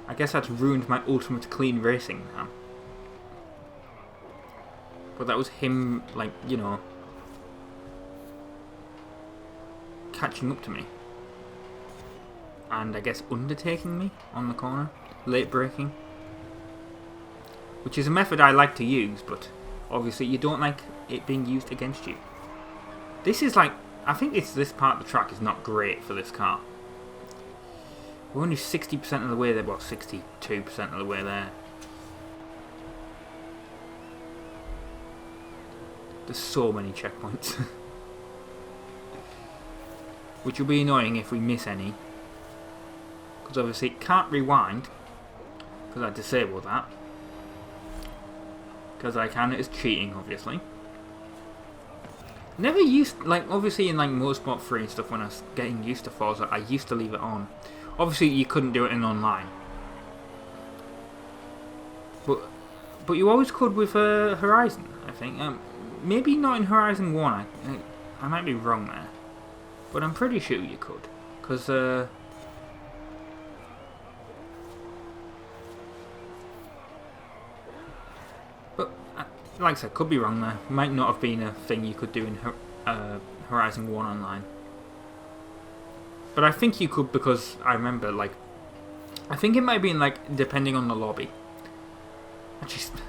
I guess that's ruined my ultimate clean racing now. But that was him, like, you know, catching up to me. And I guess undertaking me on the corner. Late braking. Which is a method I like to use, but obviously you don't like it being used against you. This is like, I think this part of the track is not great for this car. We're only 60% of the way there, well, 62% of the way there. There's so many checkpoints. Which will be annoying if we miss any. Because obviously it can't rewind. Because I disabled that. Because I can, it's cheating, obviously. Never used, like, obviously in like Motorsport 3 and stuff, when I was getting used to Forza, I used to leave it on. Obviously you couldn't do it in online. But you always could with Horizon, I think. Maybe not in Horizon 1, I might be wrong there. But I'm pretty sure you could. Because, but, like I said, could be wrong there. Might not have been a thing you could do in Horizon 1 online. But I think you could, because I remember, like, I think it might have been, like, depending on the lobby. Actually,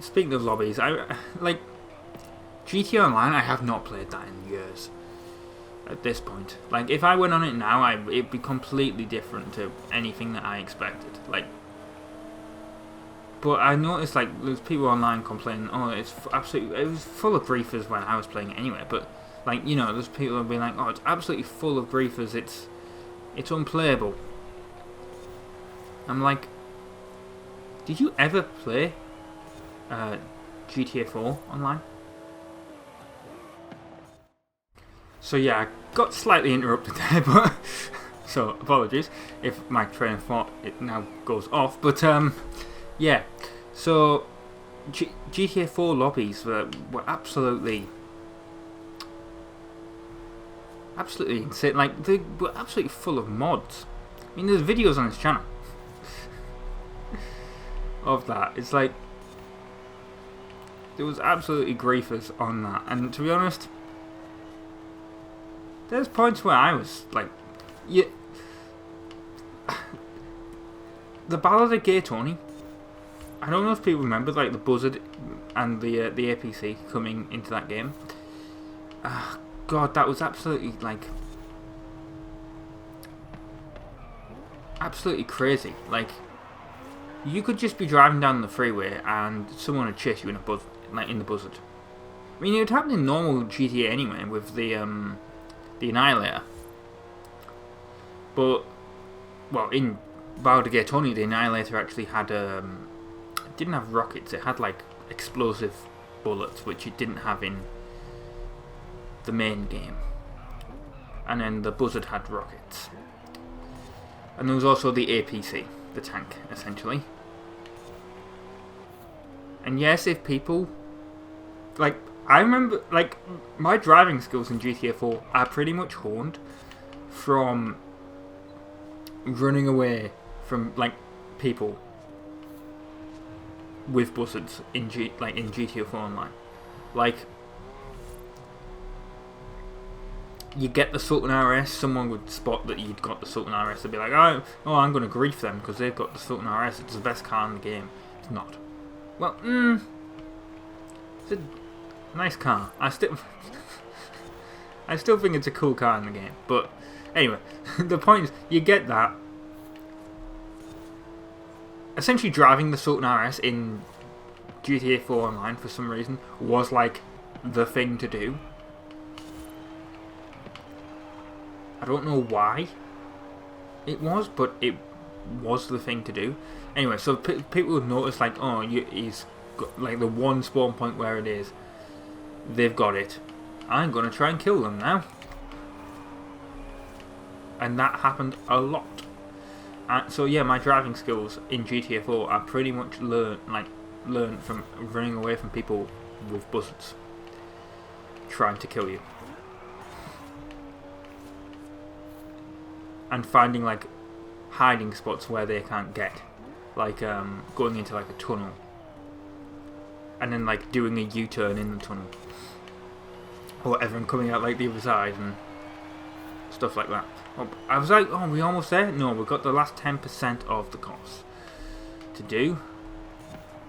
speaking of lobbies, like, GTA Online, I have not played that in years. At this point, like, if I went on it now, it'd be completely different to anything that I expected. Like, but I noticed, like, there's people online complaining, oh, it's absolutely, it was full of griefers when I was playing it anyway. But, like, you know, there's people who'll be like, oh, it's absolutely full of griefers. It's unplayable. I'm like, did you ever play GTA 4 online? So yeah, I got slightly interrupted there, but so apologies if my train of thought it now goes off. But yeah, so GTA 4 lobbies were absolutely insane. Like, they were absolutely full of mods. I mean, there's videos on this channel of that. It's like, there was absolutely griefers on that, and to be honest, there's points where I was like, yeah, the Ballad of Gay Tony. I don't know if people remember, like, the Buzzard and the APC coming into that game. God, that was absolutely, like, absolutely crazy. Like, you could just be driving down the freeway and someone would chase you in the buzzard. I mean, it would happen in normal GTA anyway with the Annihilator. But, well, in Battle Gate Tony, the Annihilator actually had it didn't have rockets. It had like explosive bullets, which it didn't have in the main game. And then the Buzzard had rockets. And there was also the APC, the tank, essentially. And yes, if people like, I remember, like, my driving skills in GTA 4 are pretty much honed from running away from, like, people with buzzards in GTA 4 Online. Like, you get the Sultan RS, someone would spot that you'd got the Sultan RS, they'd be like, oh I'm going to grief them because they've got the Sultan RS, it's the best car in the game. It's not. Well, it's a nice car. I still think it's a cool car in the game. But anyway, the point is, you get that. Essentially, driving the Sultan RS in GTA 4 Online for some reason was like the thing to do. I don't know why it was, but it was the thing to do. Anyway, so people would notice, like, oh, he's got, like, the one spawn point where it is. They've got it. I'm going to try and kill them now. And that happened a lot. So yeah, my driving skills in GTA 4 are pretty much learned from running away from people with buzzards trying to kill you. And finding, like, hiding spots where they can't get. Like, going into, like, a tunnel. And then, like, doing a U-turn in the tunnel. Or whatever, and coming out, like, the other side and stuff like that. I was like, oh, we almost there? No, we've got the last 10% of the course to do.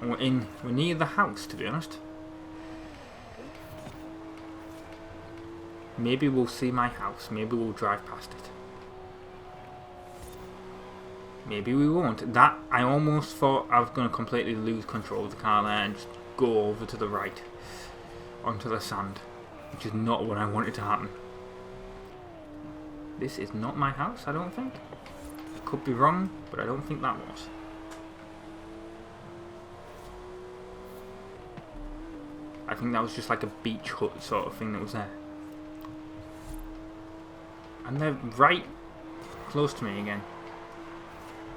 And we're near the house, to be honest. Maybe we'll see my house. Maybe we'll drive past it. Maybe we won't. That, I almost thought I was going to completely lose control of the car there and just go over to the right. Onto the sand. Which is not what I wanted to happen. This is not my house, I don't think. I could be wrong, but I don't think that was. I think that was just like a beach hut sort of thing that was there. And they're right close to me again.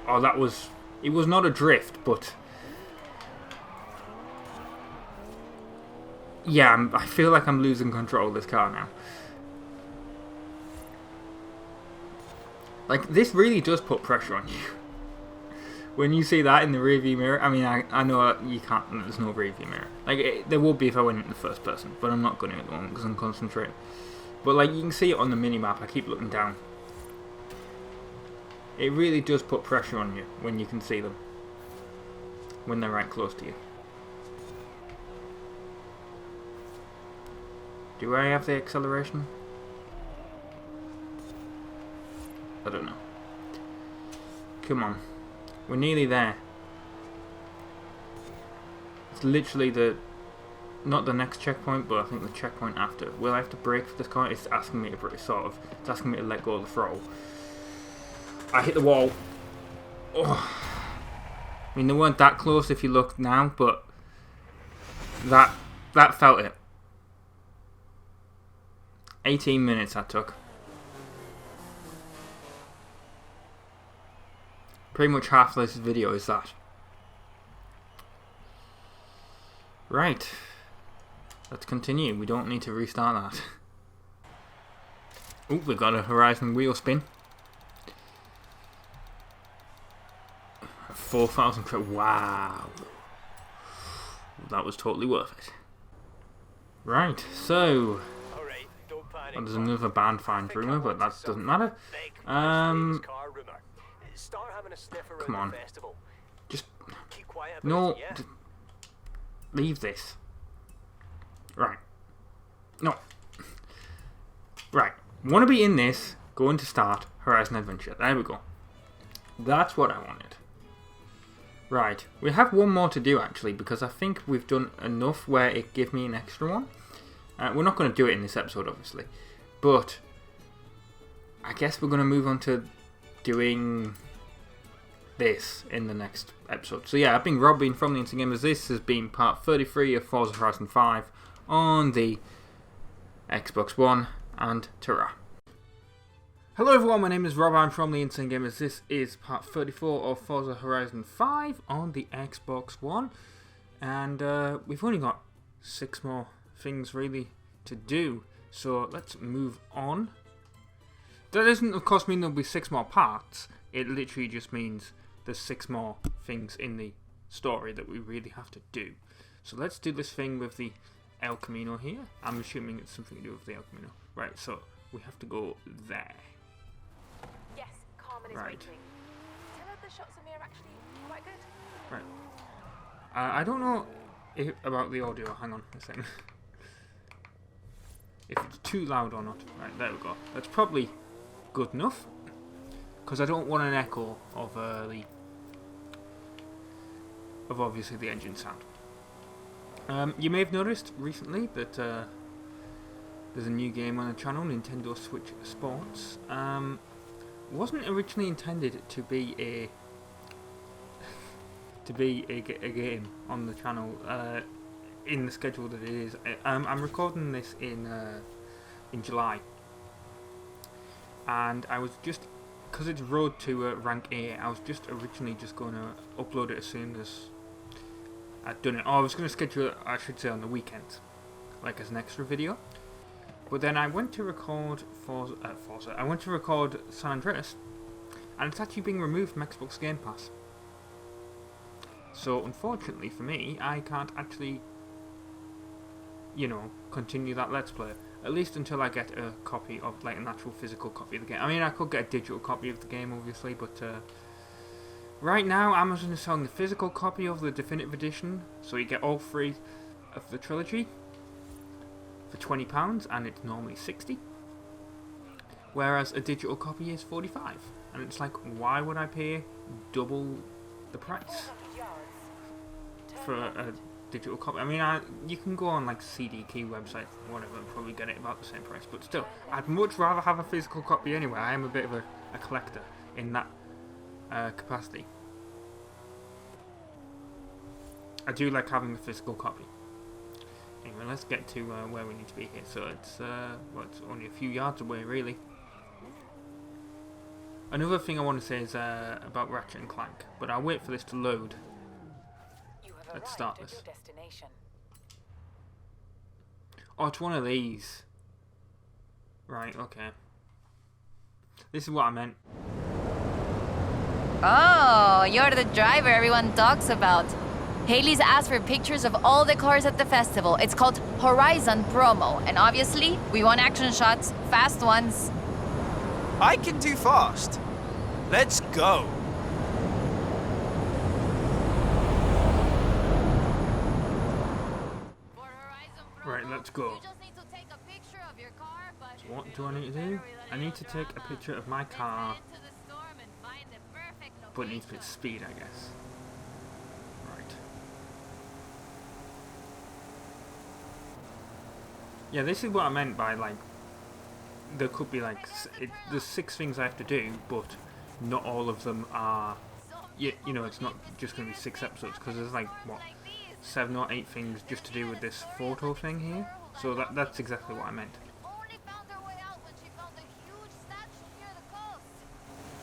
Oh, that was... It was not a drift, but... Yeah, I feel like I'm losing control of this car now. Like, this really does put pressure on you. When you see that in the rearview mirror, I mean, I know you can't, there's no rearview mirror. Like, there would be if I went in the first person, but I'm not going to at the moment because I'm concentrating. But, like, you can see it on the mini-map, I keep looking down. It really does put pressure on you when you can see them. When they're right close to you. Do I have the acceleration? I don't know. Come on. We're nearly there. It's literally the... Not the next checkpoint, but I think the checkpoint after. Will I have to brake for this car? It's asking me to brake, sort of. It's asking me to let go of the throttle. I hit the wall. Oh. I mean, they weren't that close if you look now, but... That felt it. 18 minutes that took. Pretty much half this video is that. Right. Let's continue. We don't need to restart that. Oh, we've got a Horizon wheel spin. 4,000 credit. Wow. That was totally worth it. Right, so... Well, there's another band find rumour, but that doesn't matter. Come on. Just... No. Leave this. Right. No. Right. Want to be in this, going to start Horizon Adventure. There we go. That's what I wanted. Right, we have one more to do actually, because I think we've done enough where it gave me an extra one. We're not going to do it in this episode, obviously, but I guess we're going to move on to doing this in the next episode. So yeah, I've been Rob, being from the Instant Gamers. This has been part 33 of Forza Horizon 5 on the Xbox One and ta-ra. Hello everyone, my name is Rob, I'm from the Insane Gamers. This is part 34 of Forza Horizon 5 on the Xbox One. And we've only got 6 more things really to do. So let's move on. That doesn't of course mean there'll be 6 more parts. It literally just means there's 6 more things in the story that we really have to do. So let's do this thing with the El Camino here. I'm assuming it's something to do with the El Camino. Right, so we have to go there. Yes, Carmen is Right. waiting. Tell her the shots of me are actually quite good. Right. I don't know about the audio. Hang on a second. If it's too loud or not. Right, there we go. That's probably good enough. Because I don't want an echo of obviously the engine sound. You may have noticed recently that there's a new game on the channel, Nintendo Switch Sports. Wasn't originally intended to be a game on the channel in the schedule that it is. I'm recording this in July, and I was just, because it's road to rank A, I was just originally just going to upload it as soon as I'd done it. Or I was going to schedule it, I should say, on the weekend, like as an extra video. But then I went to record Forza. I went to record San Andreas, and it's actually being removed from Xbox Game Pass. So unfortunately for me, I can't actually, continue that Let's Play. At least until I get a copy of, like, an actual physical copy of the game. I mean, I could get a digital copy of the game, obviously, but right now Amazon is selling the physical copy of the Definitive Edition, so you get all 3 of the trilogy for £20, and it's normally £60, whereas a digital copy is £45, and it's like, why would I pay double the price for a digital copy? I mean, you can go on like CD Key website, whatever, and probably get it about the same price, but still, I'd much rather have a physical copy anyway. I am a bit of a collector in that capacity. I do like having a physical copy. Anyway, let's get to where we need to be here. So it's it's only a few yards away, really. Another thing I want to say is about Ratchet and Clank, but I'll wait for this to load. Let's start this. Oh, it's one of these. Right, okay. This is what I meant. Oh, you're the driver everyone talks about. Haley's asked for pictures of all the cars at the festival. It's called Horizon Promo, and obviously, we want action shots, fast ones. I can do fast. Let's go. Right, let's go. So what do I need to do? I need to take a picture of my car, but it needs a bit of speed, I guess. Right. Yeah, this is what I meant by, like, there could be, like, there's 6 things I have to do, but not all of them are, it's not just going to be 6 episodes, because there's, like, what, 7 or 8 things just to do with this photo thing here. So that's exactly what I meant.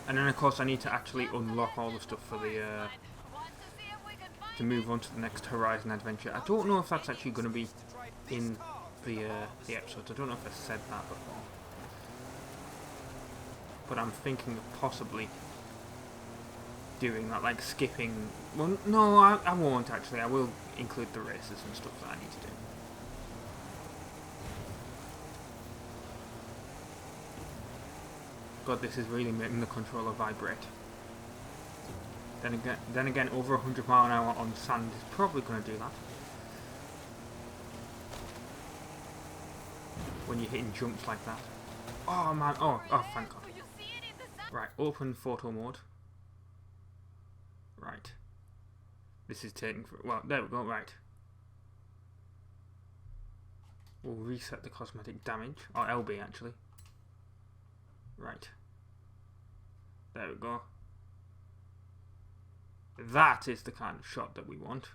And then of course I need to actually unlock all the stuff for the to move on to the next Horizon adventure. I don't know if that's actually going to be in the episodes. I don't know if I said that before, but I'm thinking of possibly doing that, like skipping. Well, no, I won't actually. I will include the races and stuff that I need to do. God, this is really making the controller vibrate. Then again, over 100 mile an hour on sand is probably going to do that. When you're hitting jumps like that. Oh man, oh thank God. Right, open photo mode. Right. This is taking for... Well, there we go, right. We'll reset the cosmetic damage. Or LB, actually. Right. There we go. That is the kind of shot that we want.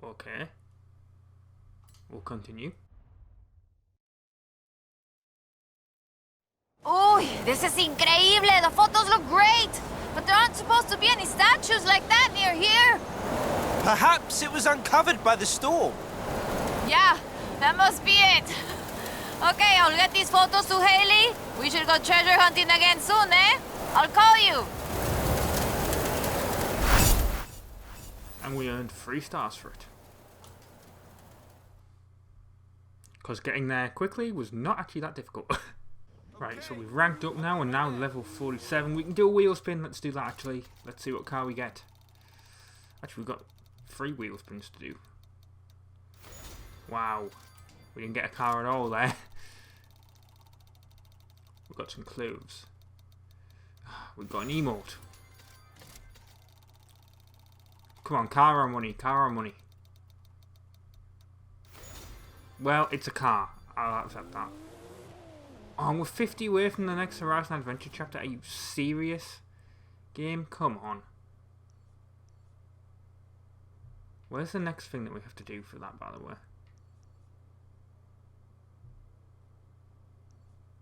Okay. We'll continue. Uy, this is increíble! The photos look great! But there aren't supposed to be any statues like that near here! Perhaps it was uncovered by the storm. Yeah, that must be it. Okay, I'll get these photos to Haley. We should go treasure hunting again soon, eh? I'll call you. And we earned 3 stars for it. Because getting there quickly was not actually that difficult. Right, so we've ranked up now, and now level 47. We can do a wheel spin. Let's do that, actually. Let's see what car we get. Actually, we've got 3 wheel spins to do. Wow. We didn't get a car at all there. We've got some clues. We've got an emote. Come on, car or money? Car or money? Well, it's a car. I'll accept that. Oh, we're 50 away from the next Horizon Adventure chapter. Are you serious? Game, come on. Where's the next thing that we have to do for that, by the way?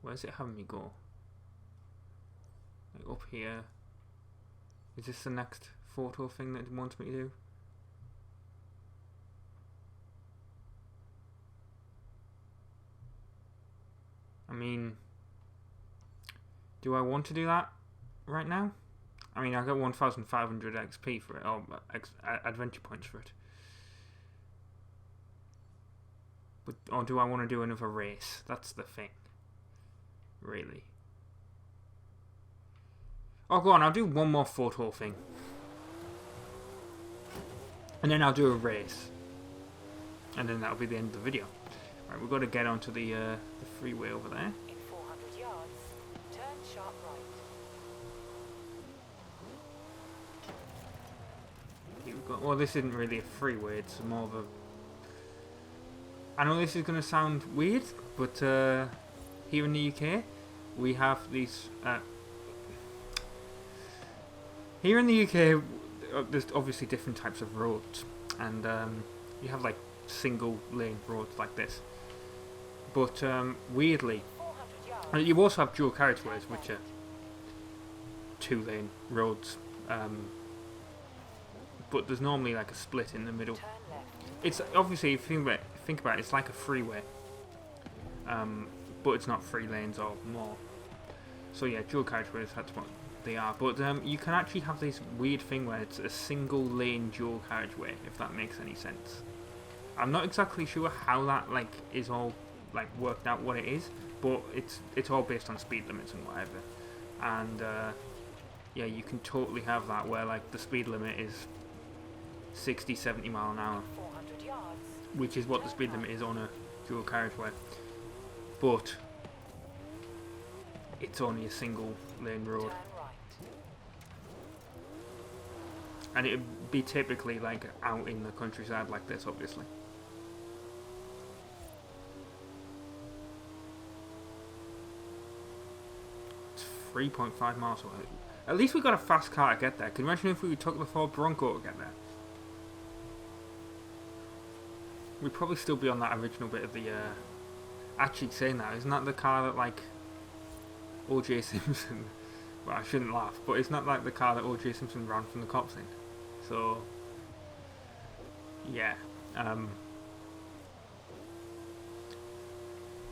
Where's it having me go? Like up here. Is this the next photo thing that it wants me to do? I mean, do I want to do that right now? I mean, I got 1,500 XP for it, or adventure points for it. But, or do I want to do another race? That's the thing. Really. Oh, go on, I'll do one more photo thing. And then I'll do a race. And then that'll be the end of the video. Right, we've got to get onto the freeway over there. In 400 yards, turn sharp right. Here we've got, well, this isn't really a freeway, it's more of a... I know this is going to sound weird, but here in the UK, we have these... here in the UK, there's obviously different types of roads, and you have like single lane roads like this. But weirdly, you also have dual carriageways, which are 2-lane roads. But there's normally like a split in the middle. It's obviously, if you think about it, it's like a freeway. But it's not 3 lanes or more. So yeah, dual carriageways, that's what they are. But you can actually have this weird thing where it's a single lane dual carriageway, if that makes any sense. I'm not exactly sure how that like is all like worked out what it is, but it's all based on speed limits and whatever. And yeah, you can totally have that where like the speed limit is 60-70 mile an hour, which is what the speed limit is on a dual carriageway, but it's only a single lane road. And it'd be typically like out in the countryside like this, obviously. It's 3.5 miles away. At least we got a fast car to get there. Can you imagine if we took the Ford Bronco to get there? We'd probably still be on that original bit of the... Actually saying that, isn't that the car that like O.J. Simpson... Well, I shouldn't laugh, but it's not like the car that O.J. Simpson ran from the cops in. So, yeah,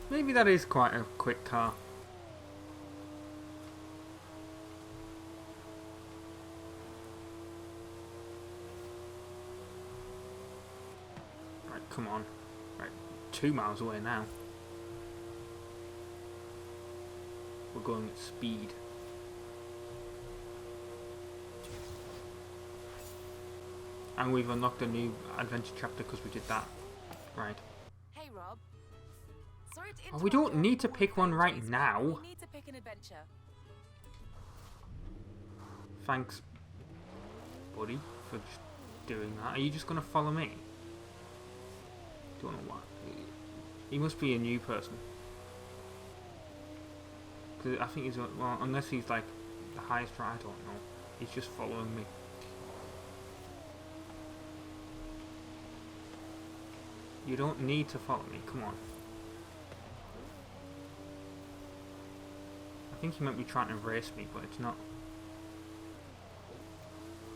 maybe that is quite a quick car. Right, come on. Right, 2 miles away now. We're going at speed. And we've unlocked a new adventure chapter because we did that. Right. Hey, Rob. Sorry to Oh, we interrupt don't your need to cool pick one right adventures, but now. We need to pick an adventure. Thanks, buddy, for just doing that. Are you just gonna follow me? Don't know why. He must be a new person. Cause I think he's well, unless he's like the highest rank, I don't know. He's just following me. You don't need to follow me. Come on. I think he might be trying to race me, but it's not.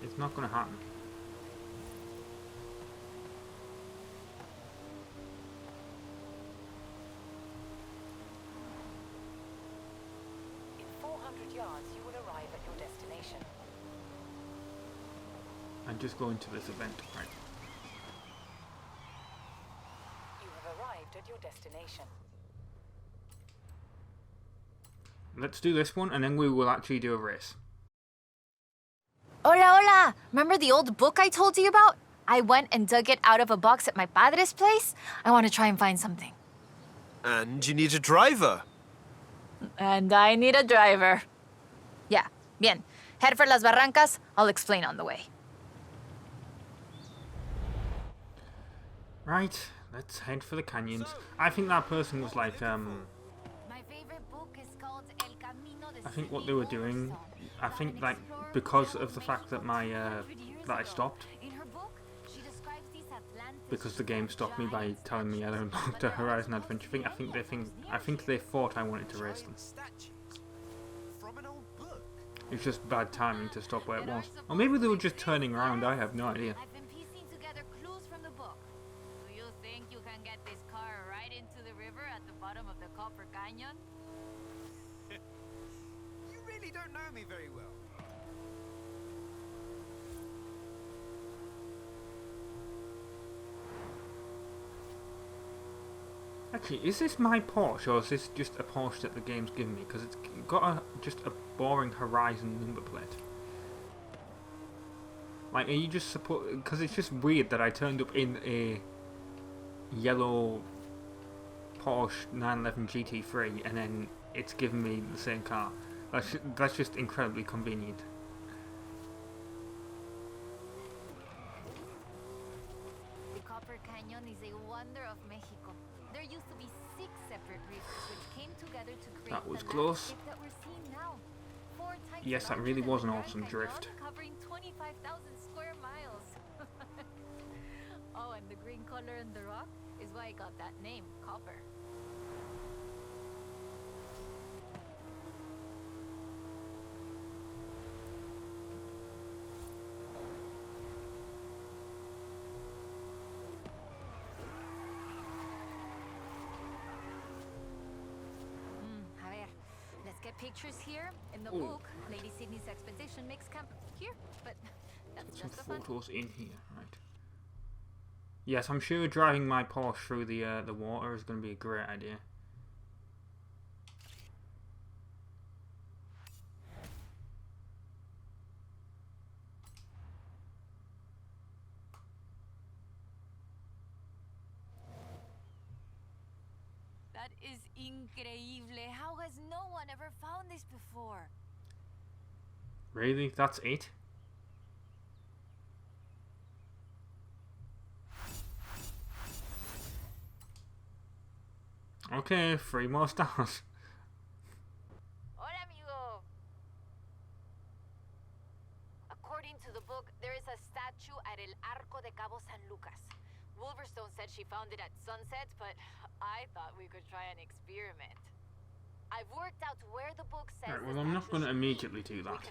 It's not going to happen. In 400 yards, you will arrive at your destination. I'm just going to this event, right? You have arrived at your destination. Let's do this one, and then we will actually do a race. Hola, hola! Remember the old book I told you about? I went and dug it out of a box at my padre's place. I want to try and find something. And you need a driver. And I need a driver. Yeah, bien. Head for Las Barrancas. I'll explain on the way. Right, let's head for the canyons. I think that person was like, My favorite book is called El Camino de I think what they were doing, I think like because of the fact that my that I stopped, In her book, she describes these Atlantis because the game stopped me by telling me I don't know the Horizon Adventure thing. I think they thought I wanted to race them. From an old book. It's just bad timing to stop where it was, or maybe they were just turning around. I have no idea. I've been piecing together clues from the book. Do you think you can get this car right into the river at the bottom of the Copper Canyon? You really don't know me very well. Actually, is this my Porsche, or is this just a Porsche that the game's given me? Because it's got just a boring Horizon number plate. Like, are you just because it's just weird that I turned up in a yellow Porsche 911 GT3 and then it's given me the same car. That's just incredibly convenient. The Copper Canyon is a wonder of Mexico. There used to be 6 separate rivers which came together to create That was the close. landscape that we're seeing now. 4 times Yes, that larger really than was the an Grand awesome Canyon, drift. covering 25,000 square miles. Oh, and the green color in the rock is why it got that name, copper. A ver, let's get pictures here. In the Ooh. book, Lady Sydney's expedition makes camp here, but that's Some just a fun. photos in here, right? Yes, I'm sure driving my Porsche through the water is going to be a great idea. That is increíble. How has no one ever found this before? Really? That's it? Okay, 3 more stars. Hola, amigo. According to the book, there is a statue at El Arco de Cabo San Lucas. Wolverstone said she found it at sunset, but I thought we could try an experiment. I've worked out where the book says. Right, well, I'm not going to immediately do that.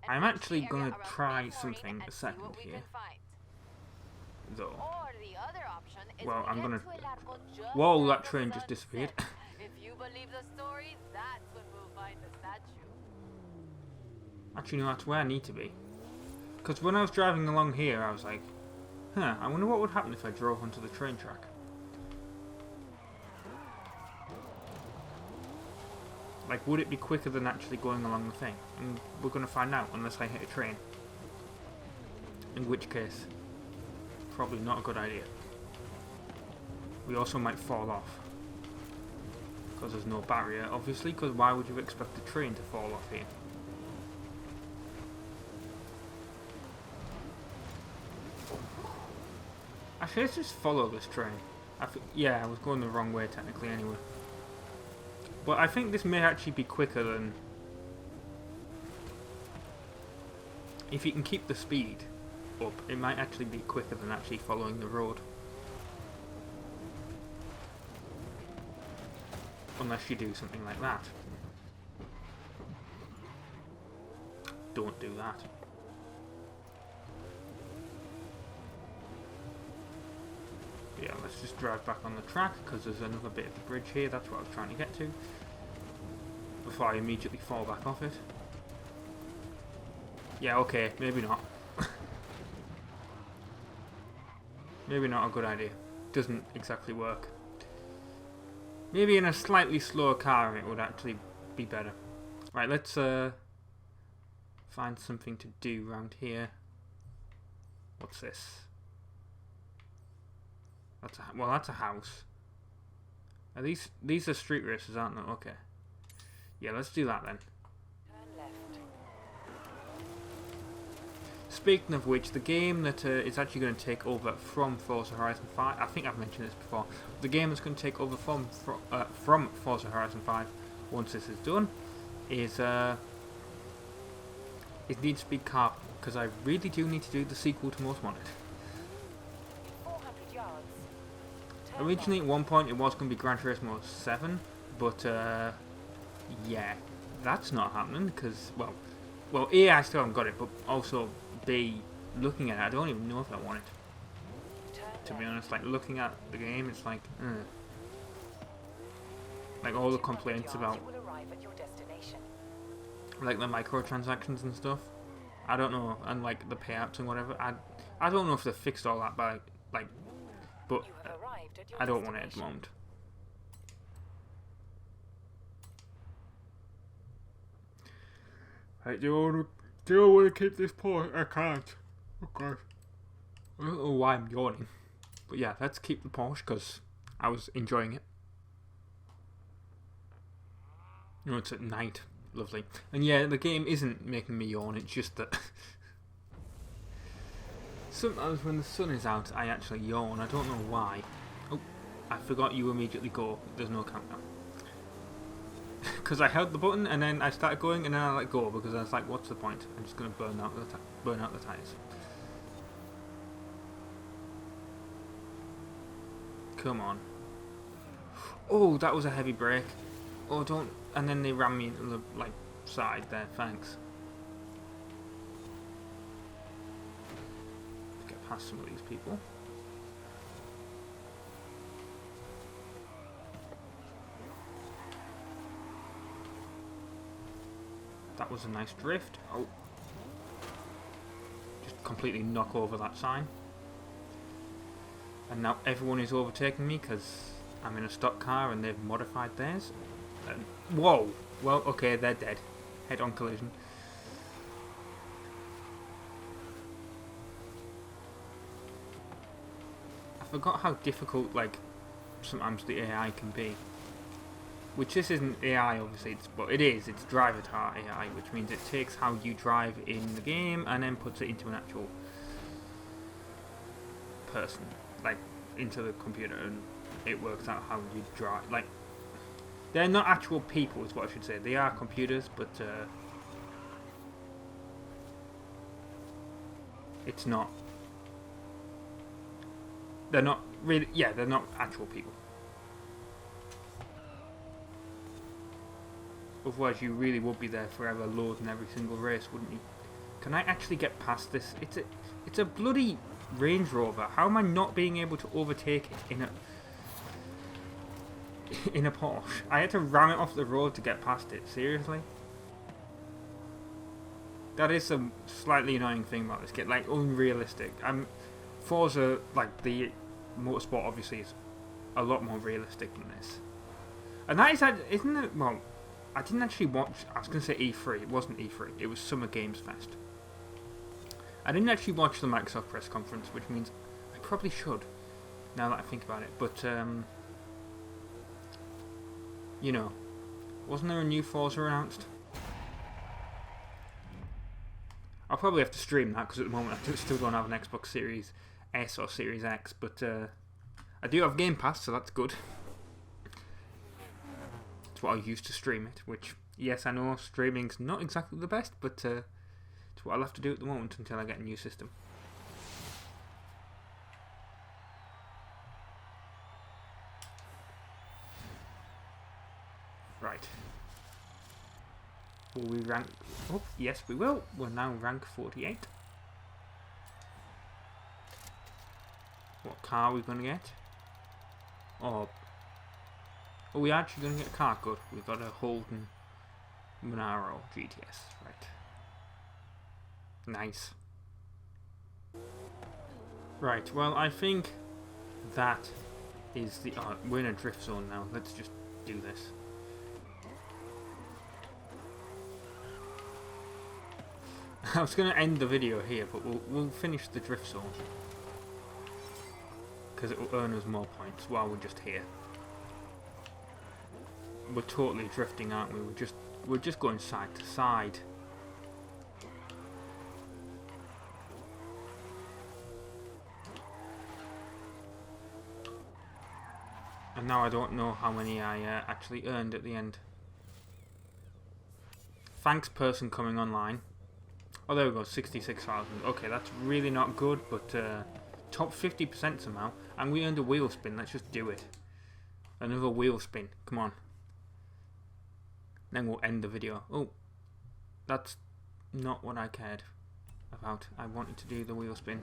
I'm actually going to try something a second here. Though. Or the other option is Well, we I'm get gonna. to El Arco just Whoa, after that train just sunset. disappeared. If you believe the story, that's when we'll find the statue. Actually, no, that's where I need to be. Because when I was driving along here, I was like, huh, I wonder what would happen if I drove onto the train track. Like, would it be quicker than actually going along the thing? And we're going to find out unless I hit a train. In which case, probably not a good idea. We also might fall off. Because there's no barrier, obviously, because why would you expect a train to fall off here? Actually, let's just follow this train. Yeah, I was going the wrong way technically anyway. But I think this may actually be quicker than... If you can keep the speed up, it might actually be quicker than actually following the road. Unless you do something like that. Don't do that. Yeah, let's just drive back on the track, because there's another bit of the bridge here, that's what I was trying to get to. Before I immediately fall back off it. Yeah, okay, maybe not. Maybe not a good idea. Doesn't exactly work. Maybe in a slightly slower car it would actually be better. Right, let's find something to do around here. What's this? That's a house. Are these are street races, aren't they? Okay. Yeah, let's do that then. Speaking of which, the game that is actually going to take over from Forza Horizon 5, I think I've mentioned this before, the game that's going to take over from Forza Horizon 5 once this is done is Need Speed Car, because I really do need to do the sequel to Most Wanted. Originally at one point it was going to be Gran Turismo 7, but yeah, that's not happening because, well, A, I still haven't got it, but also B, looking at it, I don't even know if I want it. To be honest, like looking at the game, it's like all the complaints about like the microtransactions and stuff. I don't know, and like the payouts and whatever. I don't know if they fixed all that by like, but I don't want it at the moment. Hey, do you want to keep this Porsche? I can't. Oh god. I don't know why I'm yawning. But yeah, let's keep the Porsche because I was enjoying it. You know, it's at night. Lovely. And yeah, the game isn't making me yawn, it's just that sometimes when the sun is out, I actually yawn. I don't know why. Oh, I forgot you immediately go. There's no countdown. Because I held the button and then I started going and then I let go because I was like, what's the point? I'm just going to burn out the tires. Come on. Oh, that was a heavy brake. Oh, don't. And then they ran me into the like side there. Thanks. Get past some of these people. That was a nice drift. Oh. Just completely knock over that sign. And now everyone is overtaking me because I'm in a stock car and they've modified theirs. Whoa! Well, okay, they're dead. Head-on collision. I forgot how difficult, like, sometimes the AI can be. Which this isn't AI, obviously, but it is. It's driver-tar AI, which means it takes how you drive in the game and then puts it into an actual person, like into the computer, and it works out how you drive. Like, they're not actual people, is what I should say. They are computers, but it's not. They're not really. Yeah, they're not actual people. Otherwise, you really would be there forever, loading every single race, wouldn't you? Can I actually get past this? It's a bloody Range Rover. How am I not being able to overtake it in a Porsche? I had to ram it off the road to get past it. Seriously? That is some slightly annoying thing about this kit. Like, unrealistic. Forza, like the motorsport, obviously is a lot more realistic than this. And that is, isn't it? Well, I didn't actually watch. I was going to say E3. It wasn't E3. It was Summer Games Fest. I didn't actually watch the Microsoft press conference, which means I probably should, now that I think about it. But you know, wasn't there a new Forza announced? I'll probably have to stream that because at the moment I still don't have an Xbox Series S or Series X, but I do have Game Pass, so that's good. It's what I use to stream it, which, yes, I know streaming's not exactly the best, but it's what I'll have to do at the moment until I get a new system. Right. Will we rank... Oh, yes we will. We're now rank 48. What car are we going to get? Oh, we're actually going to get a car. Good. We've got a Holden Monaro GTS. Right. Nice. Right, well, I think that is the... Oh, we're in a drift zone now. Let's just do this. I was going to end the video here, but we'll finish the drift zone. Because it will earn us more points while we're just here. We're totally drifting, aren't we? We're just going side to side. And now I don't know how many I actually earned at the end. Thanks, person coming online. Oh, there we go, 66,000. Okay, that's really not good, but top 50% somehow. And we earned a wheel spin. Let's just do it. Another wheel spin. Come on. Then we'll end the video. Oh, that's not what I cared about. I wanted to do the wheel spin.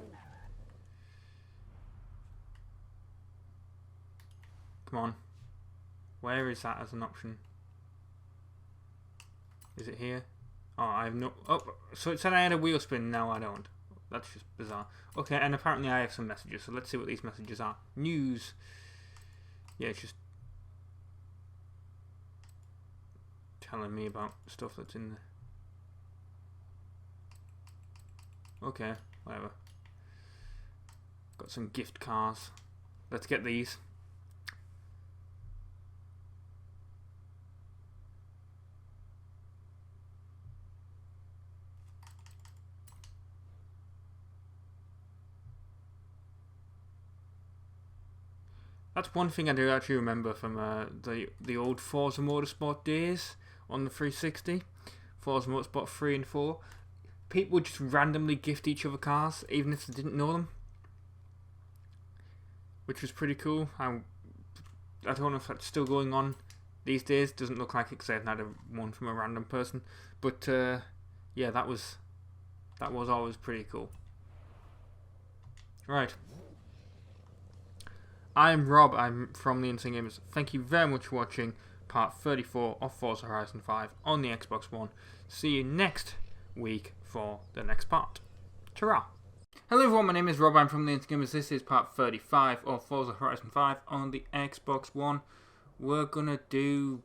Come on. Where is that as an option? Is it here? Oh, I have no... Oh, so it said I had a wheel spin, now I don't. That's just bizarre. Okay, and apparently I have some messages, so let's see what these messages are. News. Yeah, it's just telling me about stuff that's in there. Okay, whatever. Got some gift cards. Let's get these. That's one thing I do actually remember from the old Forza Motorsport days on the 360. Forza Motorsport 3 and 4. People would just randomly gift each other cars, even if they didn't know them. Which was pretty cool. I don't know if that's still going on these days. Doesn't look like it because I haven't had one from a random person. But yeah, that was always pretty cool. Right. I'm Rob, I'm from the Insane Gamers. Thank you very much for watching part 34 of Forza Horizon 5 on the Xbox One. See you next week for the next part. Ta-ra! Hello everyone, my name is Rob, I'm from the Insane Gamers. This is part 35 of Forza Horizon 5 on the Xbox One. We're gonna do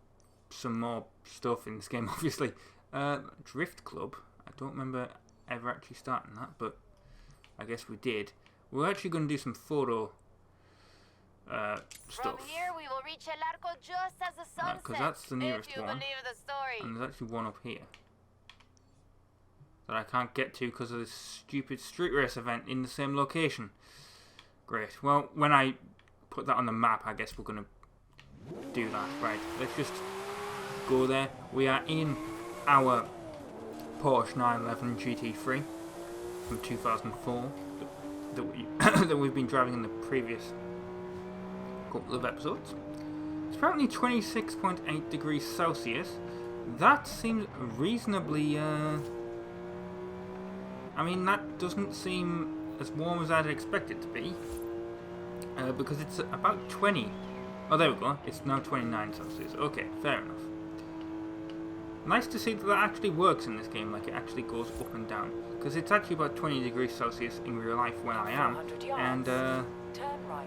some more stuff in this game, obviously. Drift Club. I don't remember ever actually starting that, but I guess we did. We're actually gonna do some photo stuff. From here, we will reach El Arco just as the sun sets. Because that's the nearest if you one. believe the story. And there's actually one up here that I can't get to because of this stupid street race event in the same location. Great. Well, when I put that on the map, I guess we're going to do that. Right, let's just go there. We are in our Porsche 911 GT3 from 2004 that we've been driving in the previous couple of episodes. It's apparently 26.8 degrees Celsius. That seems reasonably I mean, that doesn't seem as warm as I'd expect it to be, because it's about 20. Oh, there we go. It's now 29 Celsius. Okay, fair enough. Nice to see that that actually works in this game, like it actually goes up and down, because it's actually about 20 degrees Celsius in real life where I am, and Turn right.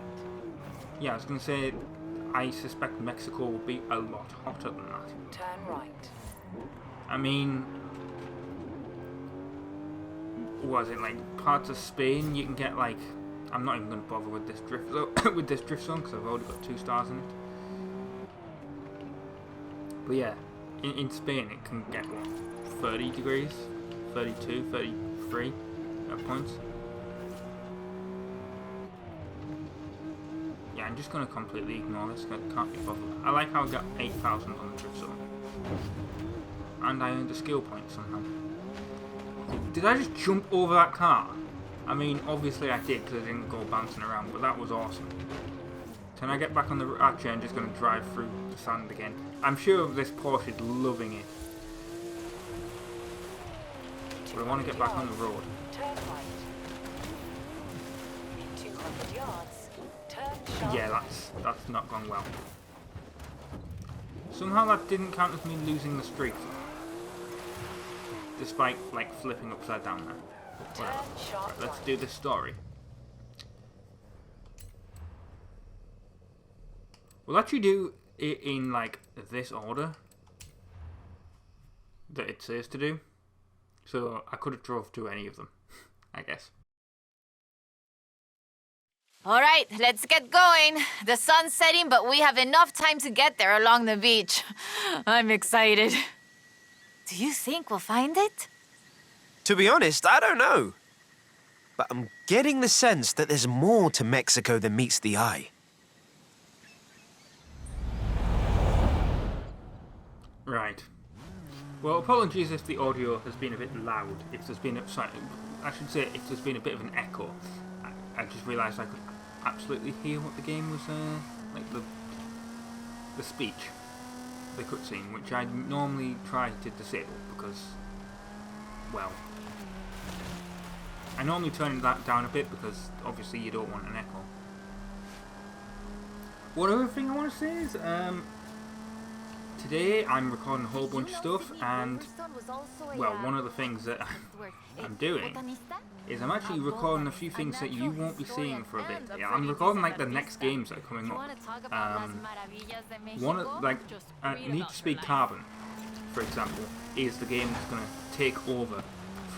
yeah, I was going to say, I suspect Mexico will be a lot hotter than that. Turn right. I mean, was it like parts of Spain you can get like, I'm not even going to bother with this drift zone because I've already got 2 stars in it. But yeah, in Spain it can get what, 30 degrees, 32, 33 at points. Yeah, I'm just going to completely ignore this. Can't be bothered. I like how I got 8,000 on the drift zone. And I earned a skill point somehow. Did I just jump over that car? I mean, obviously I did because I didn't go bouncing around, but that was awesome. Can I get back on the... Actually, I'm just going to drive through the sand again. I'm sure this Porsche is loving it. But I want to get back on the road. Turn right. In 200 yards, turn sharp. Yeah, that's not gone well. Somehow that didn't count as me losing the streak. Despite, like, flipping upside down there. Whatever. Right, let's do this story. We'll actually do it in, like, this order that it says to do. So I could have drove to any of them, I guess. Alright, let's get going. The sun's setting, but we have enough time to get there along the beach. I'm excited. Do you think we'll find it? To be honest, I don't know. But I'm getting the sense that there's more to Mexico than meets the eye. Right. Well, apologies if the audio has been a bit loud. If there's been I should say if there's been a bit of an echo. I just realised I could absolutely hear what the game was like the speech, the cutscene, which I normally try to disable because, well, I normally turn that down a bit because obviously you don't want an echo. One other thing I want to say is today I'm recording a whole bunch of stuff, and well, one of the things that I'm doing is I'm actually recording a few things that you won't be seeing for a bit. Yeah, I'm recording like the next games that are coming up. One of like Need to Speak Carbon, for example, is the game that's going to take over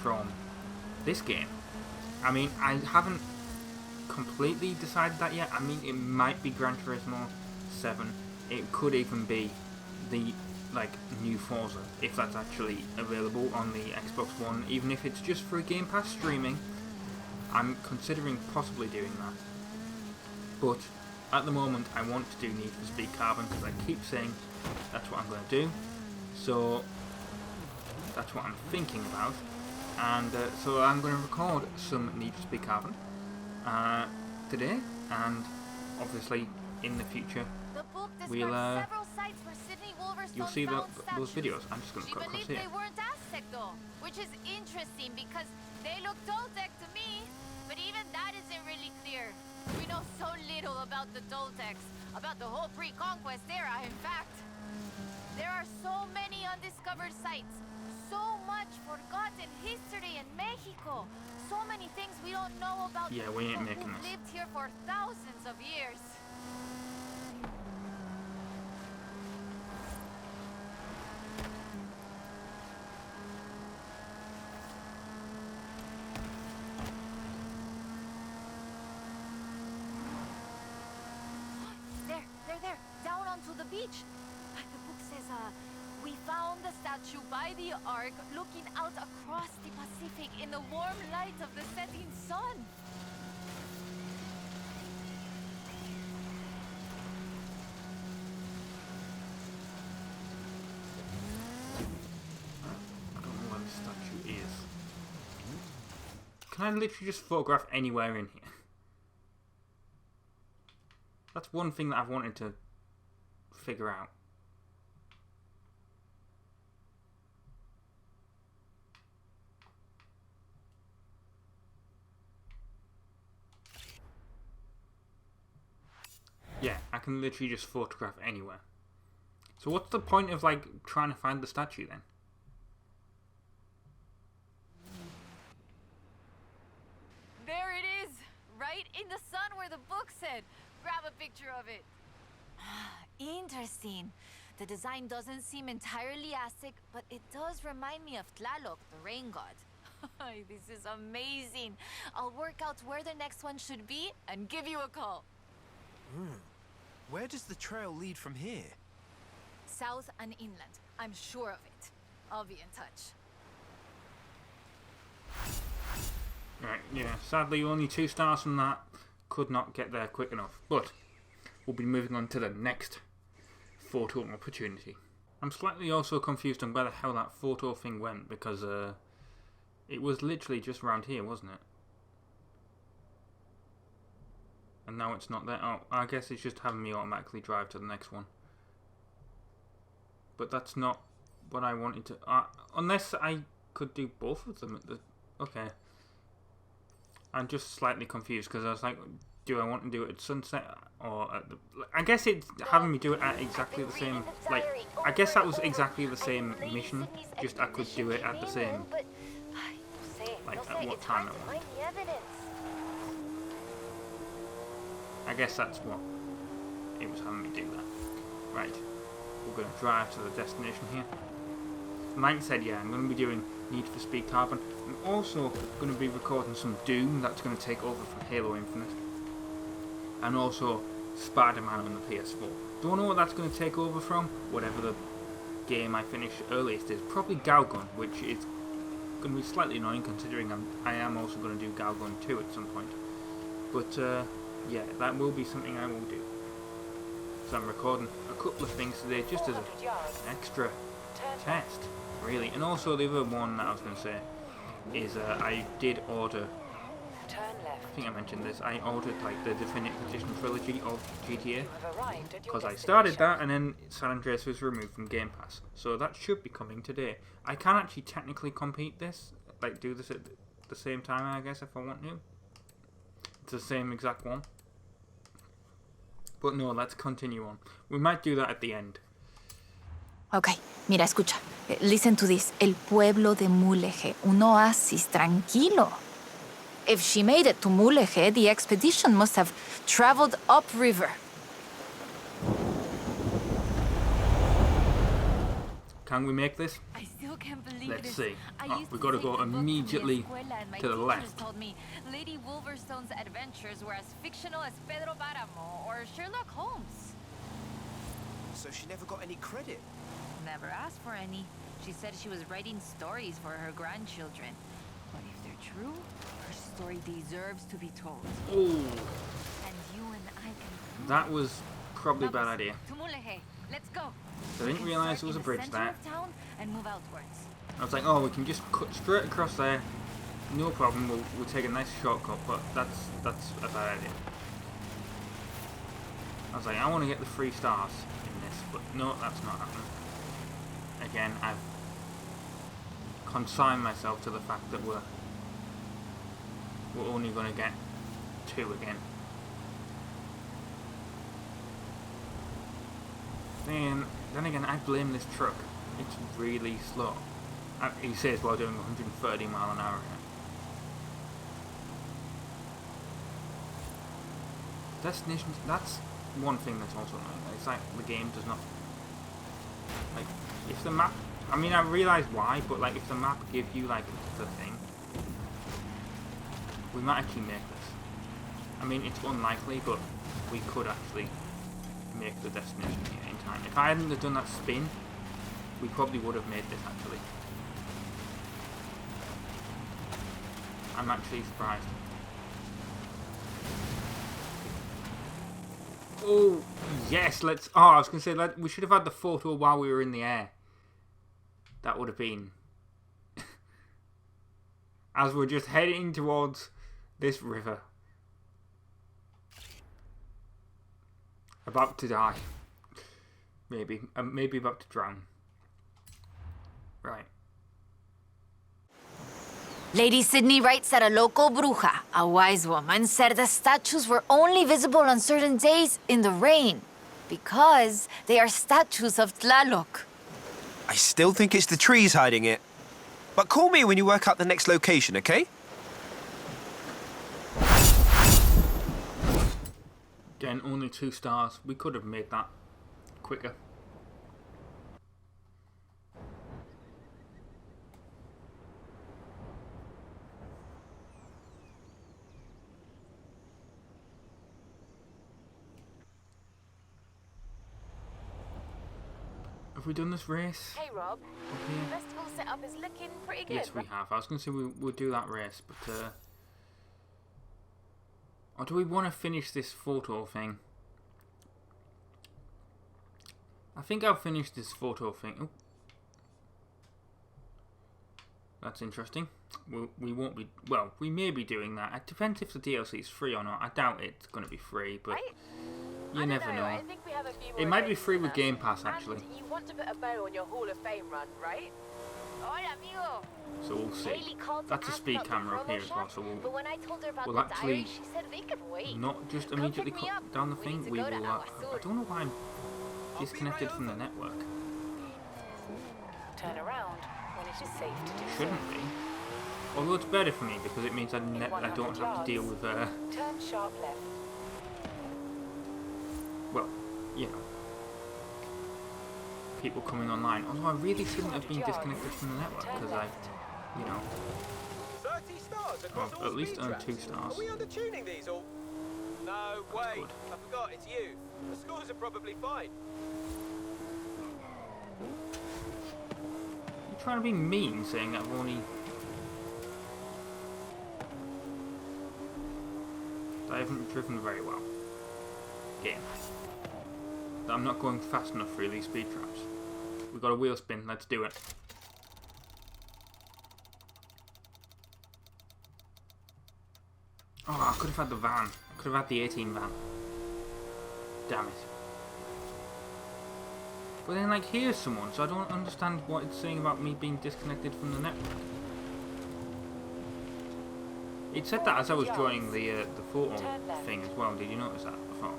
from this game. I mean, I haven't completely decided that yet. I mean, it might be Gran Turismo 7. It could even be the new Forza, if that's actually available on the Xbox One, even if it's just for a Game Pass streaming. I'm considering possibly doing that, but at the moment I want to do Need for Speed Carbon because I keep saying that's what I'm going to do, so that's what I'm thinking about, and so I'm going to record some Need for Speed Carbon today, and obviously in the future we'll you'll see those videos. I'm just going to cut across here. They weren't Aztec though, which is interesting because they look Toltec to me, but even that isn't really clear. We know so little about the Toltecs, about the whole pre-conquest era, in fact. There are so many undiscovered sites, so much forgotten history in Mexico, so many things we don't know about yeah, the we ain't people making who this. lived here for thousands of years. There, down onto the beach. The book says, we found the statue by the Ark looking out across the Pacific in the warm light of the setting sun. I don't know where the statue is. Can I literally just photograph anywhere in here? That's one thing that I've wanted to figure out. Yeah, I can literally just photograph anywhere. So what's the point of like trying to find the statue then? There it is, right in the sun where the book said. Grab a picture of it. Interesting. The design doesn't seem entirely Aztec, but it does remind me of Tlaloc, the rain god. This is amazing. I'll work out where the next one should be and give you a call. Where does the trail lead from here? south and inland. I'm sure of it. I'll be in touch. Right, yeah, sadly only 2 stars from that. Could not get there quick enough. But we'll be moving on to the next photo opportunity. I'm slightly also confused on where the hell that photo thing went, because it was literally just around here, wasn't it? And now it's not there. Oh, I guess it's just having me automatically drive to the next one. But that's not what I wanted to... unless I could do both of them at the... Okay. I'm just slightly confused, because I was like, do I want to do it at sunset or at the... I guess it's having me do it at exactly the same... Like, I guess that was exactly the same mission, just I could do it at the same... Like, at what time I want. I guess that's what it was having me do that. Right, we're going to drive to the destination here. Like I said, yeah, I'm going to be doing Need for Speed Carbon. I'm also going to be recording some Doom, that's going to take over from Halo Infinite. And also Spider-Man on the PS4. Don't know what that's going to take over from, whatever the game I finish earliest is. Probably Galgun, which is going to be slightly annoying considering I am also going to do Galgun 2 at some point. But yeah, that will be something I will do. So I'm recording a couple of things today just as an extra test, really. And also the other one that I was going to say is I did order, I think I mentioned this, I ordered like the Definitive Edition trilogy of GTA, because I started that and then San Andreas was removed from Game Pass. So that should be coming today. I can actually technically compete this, like do this at the same time I guess if I want to. It's the same exact one. But no, let's continue on. We might do that at the end. Okay, mira, escucha. Listen to this. El pueblo de Mulegé, un oasis tranquilo. If she made it to Mulegé, the expedition must have traveled upriver. Can we make this? I still can't believe Let's this. see. I Oh, used we've to got to take go the book from immediately escuela and my to the teachers left. told me Lady Wolverstone's adventures were as fictional as Pedro Páramo or Sherlock Holmes. So she never got any credit? Never asked for any. She said she was writing stories for her grandchildren. But if they're true, her story deserves to be told. Oh, And you and I can... that was probably a bad idea. To Mulegé. Let's go. I didn't realise there was a bridge there. Town and move outwards. I was like, oh, we can just cut straight across there. No problem. We'll take a nice shortcut, but that's a bad idea. I was like, I want to get the 3 stars in this, but no, that's not happening. Again, I've consigned myself to the fact that we're only going to get 2 again. Then again, I blame this truck. It's really slow. He says while doing 130 mile an hour. Destinations, that's one thing that's also annoying. It's like the game does not... Like, if the map... I mean, I realise why, but like, if the map gives you like the thing, we might actually make this. I mean, it's unlikely, but we could actually make the destination here in time. If I hadn't have done that spin, we probably would have made this actually. I'm actually surprised. Oh, yes, let's... Oh, I was going to say, we should have had the photo while we were in the air. That would have been... As we're just heading towards this river. About to die. Maybe. Maybe about to drown. Right. Lady Sydney writes that a local bruja, a wise woman, said the statues were only visible on certain days in the rain because they are statues of Tlaloc. I still think it's the trees hiding it. But call me when you work out the next location, okay? Again, only 2 stars. We could have made that quicker. Have we done this race? Hey Rob, Okay. festival setup is looking pretty good. Yes, we have. I was going to say we'll do that race, but or do we want to finish this photo thing? I think I'll finish this photo thing. Oh. That's interesting. We won't be... Well, we may be doing that. It depends if the DLC is free or not. I doubt it's going to be free, but you never know. I think we have a few It more might be events free than with that. Game Pass, actually. And you want to put a bow on your Hall of Fame run, right? Hola, amigo. So we'll see. Haley called to That's a ask speed about the camera up promo here as well, shot, so but when I told her about we'll the actually diary, she said they could wait. not just Come immediately pick me cut up. down the We thing. need to We go to will... Agua I Azul. don't know why I'm disconnected from the network. Turn around when it is safe to do so. Shouldn't be. Although it's better for me because it means I don't have to deal with... Turn sharp left. well, you know, people coming online. Although I really shouldn't have been disconnected from the network because I, you know, 30 stars across all at least speed earned traps. 2 stars. Are we undertuning these or? No, wait. good. I forgot, it's you. The scores are probably fine. You're trying to be mean saying that I've only... I haven't driven very well. Game. That I'm not going fast enough through these speed traps. We've got a wheel spin, let's do it. Oh, I could have had the van. I could have had the 18 van. Damn it. But then, like, here's someone, so I don't understand what it's saying about me being disconnected from the network. It said that as I was joining the photo thing as well. Did you notice that before?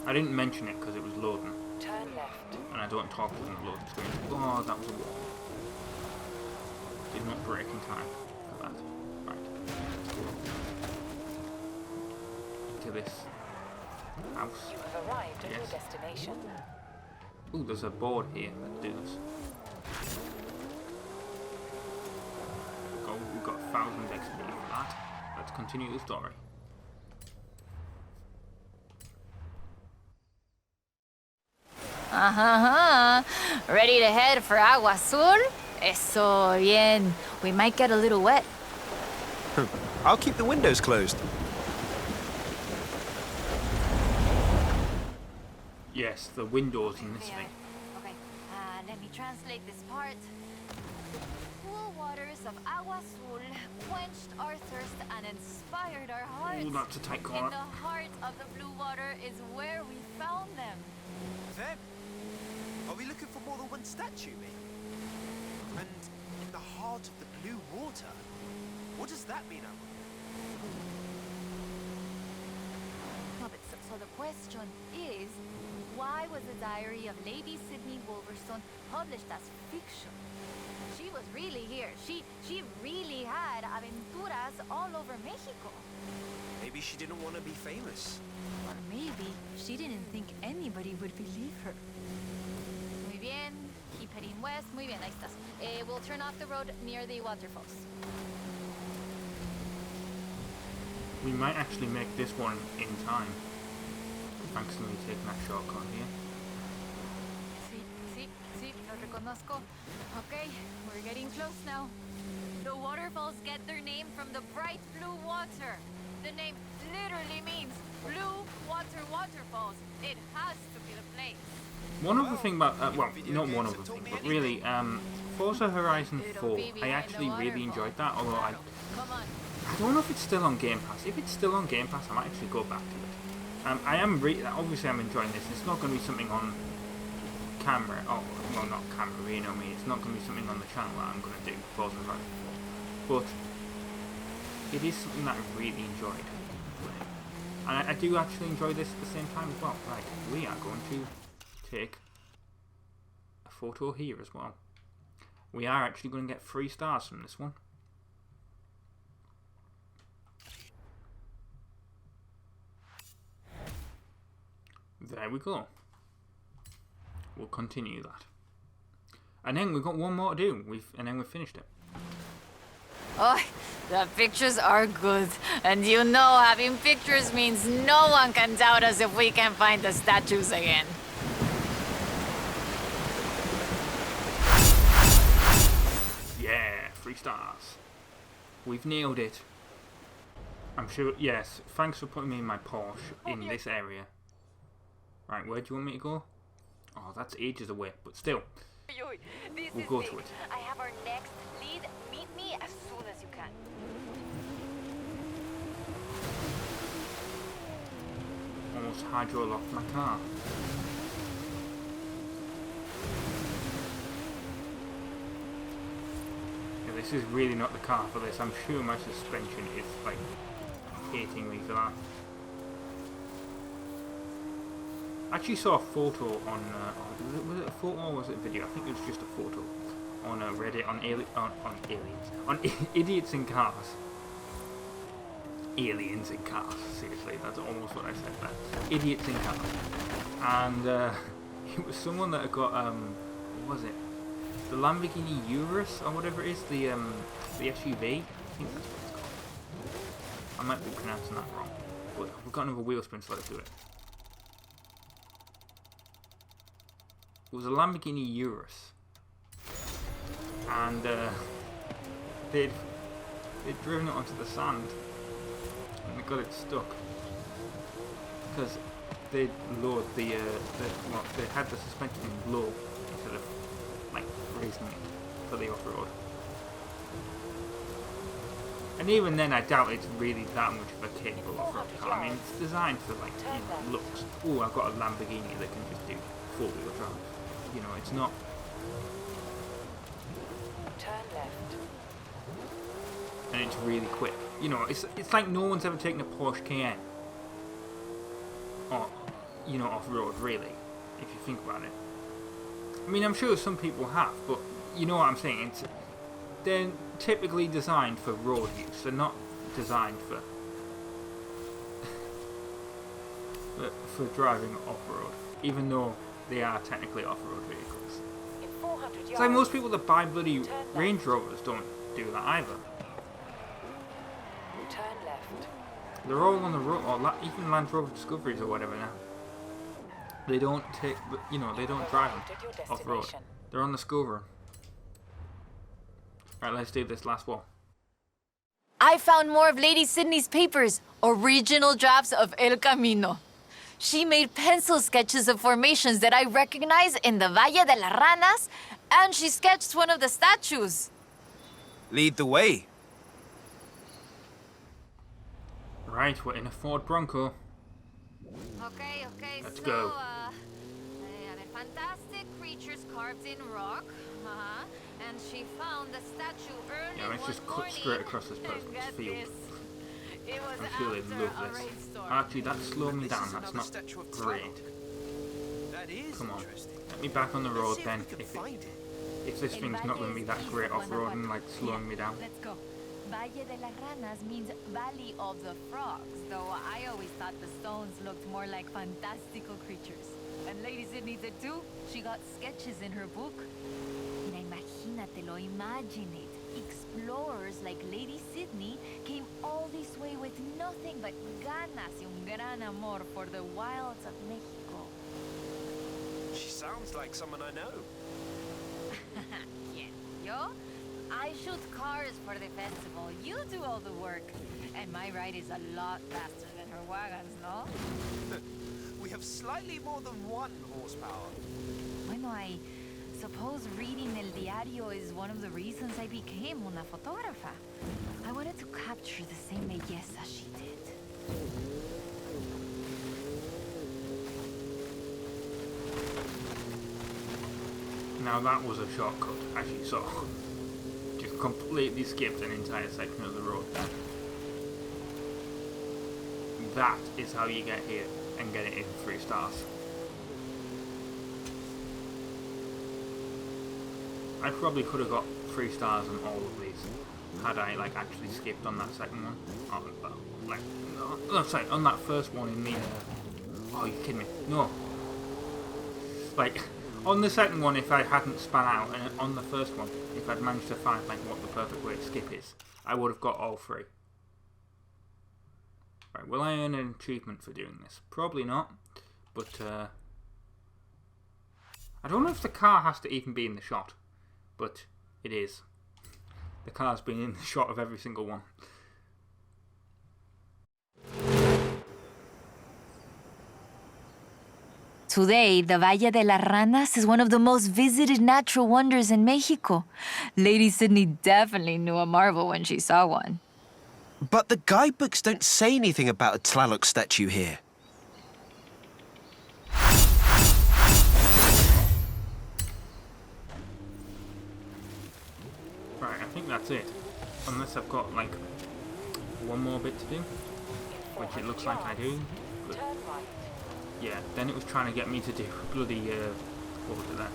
I didn't mention it because it was loading. Turn left. And I don't talk within the loading screen. Oh, that was a wall. Did not break in time for that. Right. To this house. You have arrived at your Yes. destination. Ooh, there's a board here. Let's do this. We've got 1,000 XP for that. Let's continue the story. Ready to head for Agua Azul? Eso bien. We might get a little wet. I'll keep the windows closed. Yes, the windows in this thing. Okay, let me translate this part. Cool waters of Agua Azul quenched our thirst and inspired our hearts. Ooh, that's a tight In corner. the heart of the blue water is where we found them. Them? Are we looking for more than one statue, mate? And in the heart of the blue water? What does that mean, Alma? No, but so the question is, why was the diary of Lady Sydney Wolverstone published as fiction? She was really here. She really had aventuras all over Mexico. Maybe she didn't want to be famous. Or maybe she didn't think anybody would believe her. Muy bien. Keep heading west. Muy bien, ahí estás. We'll turn off the road near the waterfalls. We might actually make this one in time. Thanks to me taking that shortcut here. Sí, lo reconozco. Okay, we're getting close now. The waterfalls get their name from the bright blue water. The name literally means blue water waterfalls. It has to be the place. One other thing about, well, not one other thing, but really, Forza Horizon 4, I actually really enjoyed that, although I don't know if it's still on Game Pass. If it's still on Game Pass, I might actually go back to it. I am obviously I'm enjoying this. It's not going to be something on camera, well, not camera, you know me. It's not going to be something on the channel that I'm going to do, Forza Horizon 4. But it is something that I really enjoyed. And I do actually enjoy this at the same time as well. Right, we are going to take a photo here as well. We are actually going to get 3 stars from this one. There we go. We'll continue that. And then we've got one more to do. And then we've finished it. Oh, the pictures are good. And you know having pictures means no one can doubt us if we can find the statues again. 3 stars. We've nailed it. I'm sure, yes, thanks for putting me in my Porsche in this area. Right, where do you want me to go? Oh, that's ages away, but still. We'll go to it. I have our next lead. Meet me as soon as you can. Almost hydro-locked my car. Yeah, this is really not the car for this. I'm sure my suspension is like hating me for that. I actually saw a photo on was it a photo or was it a video? I think it was just a photo on Reddit on aliens, on idiots in cars. Aliens in cars. Seriously, that's almost what I said there. Idiots in cars. And it was someone that had got what was it? The Lamborghini Urus or whatever it is, the SUV. I think that's what it's called. I might be pronouncing that wrong, but we've got another wheel spin, so let's do it. It was a Lamborghini Urus, and they'd driven it onto the sand, and they got it stuck because they'd lowered they had the suspension low instead of like raising it for the off-road. And even then, I doubt it's really that much of a capable off-road car. I mean, it's designed for like looks. Oh, I've got a Lamborghini that can just do 4-wheel drive. You know, it's not. Turn left. And it's really quick. You know, it's like no one's ever taken a Porsche Cayenne. Or, you know, off-road, really, if you think about it. I mean, I'm sure some people have, but you know what I'm saying. They're typically designed for road use. They're not designed for for driving off-road, even though they are technically off-road vehicles. It's like most people that buy bloody Range Rovers don't do that either. Turn left. They're all on the road, or even Land Rover Discoveries or whatever now. They don't take, you know, they don't drive them off-road. They're on the Scover. Right, let's do this last one. I found more of Lady Sydney's papers, original drafts of El Camino. She made pencil sketches of formations that I recognize in the Valle de las Ranas, and she sketched one of the statues. Lead the way. Right, we're in a Ford Bronco. Okay, Let's so, go. the fantastic creatures carved in rock, and she found the statue early Yeah, let's just cut straight across this person's field. It was I'm sure they love this. Actually, that slowed me down. That's not great. Come on, let me back on the road then. If this thing's not going to be that great off-road and like slowing me down. Let's go. Valle de las Ranas means Valley of the Frogs, though I always thought the stones looked more like fantastical creatures. And Lady Sydney did too. She got sketches in her book. Mira, imagínatelo, imagine it. Explorers like Lady Sydney came all this way with nothing but ganas y un gran amor for the wilds of Mexico. She sounds like someone I know. ¿Quién? ¿Yo? I shoot cars for the festival. You do all the work. And my ride is a lot faster than her wagons, no? We have slightly more than 1 horsepower. Bueno, I suppose reading El Diario is one of the reasons I became una fotógrafa. I wanted to capture the same belleza she did. Now that was a shortcut, as you saw. Just completely skipped an entire section of the road. That is how you get here and get it in 3 stars. I probably could have got 3 stars on all of these had I like actually skipped on that second one. Sorry, on that first one in the. Oh, you kidding me? No. Like on the second one, if I hadn't span out, and on the first one, if I'd managed to find like what the perfect way to skip is, I would have got all 3. Right, will I earn an achievement for doing this? Probably not, but I don't know if the car has to even be in the shot, but it is. the car's been in the shot of every single one. Today, the Valle de las Ranas is one of the most visited natural wonders in Mexico. Lady Sydney definitely knew a marvel when she saw one. But the guidebooks don't say anything about a Tlaloc statue here. Right, I think that's it. Unless I've got, like, one more bit to do, which it looks like I do. But yeah, then it was trying to get me to do bloody, what was it there?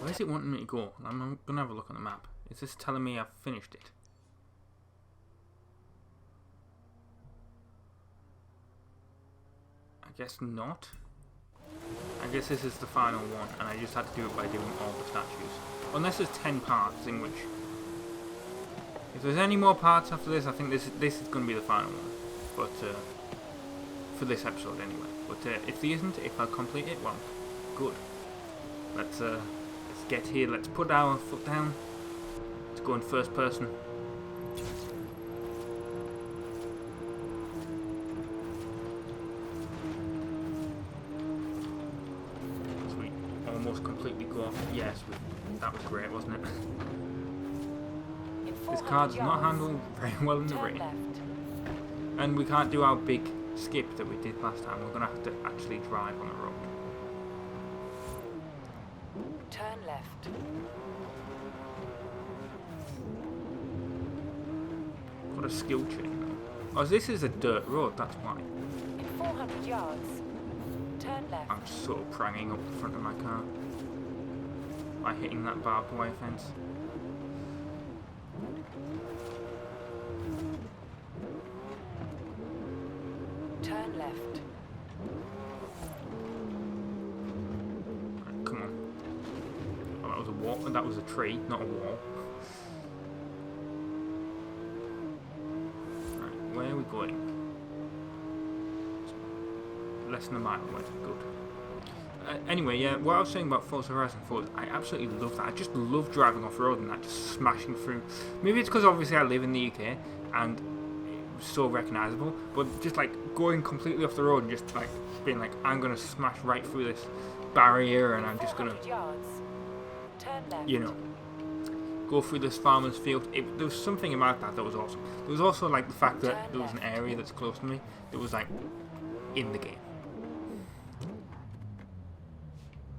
Where's it wanting me to go? I'm gonna have a look on the map. Is this telling me I've finished it? I guess not. I guess this is the final one, and I just had to do it by doing all the statues. Unless there's 10 parts, in which... If there's any more parts after this, I think this is going to be the final one. But, for this episode anyway. But if there isn't, if I complete it, well, good. Let's get here, let's put our foot down. Let's go in first person. Sweet. Almost completely go off. Yes, that was great, wasn't it? This car does not handle very well in the rain. And we can't do our big skip that we did last time. We're going to have to actually drive on the road. Turn left. What a skill chain. Oh, this is a dirt road, that's why. In 400 yards, turn left. I'm sort of pranging up the front of my car by hitting that barbed wire fence. Turn left. Right, come on. Oh, that was a wall. That was a tree, not a wall. Right, where are we going? Less than a mile away. Good. Anyway, yeah, what I was saying about Forza Horizon 4, I absolutely love that. I just love driving off-road and that, just smashing through. Maybe it's because obviously I live in the UK and it's so recognisable, but just like going completely off the road and just like being like, I'm going to smash right through this barrier and I'm just going to, you know, go through this farmer's field. There was something about that was awesome. There was also like the fact that there was an area that's close to me that was like in the game.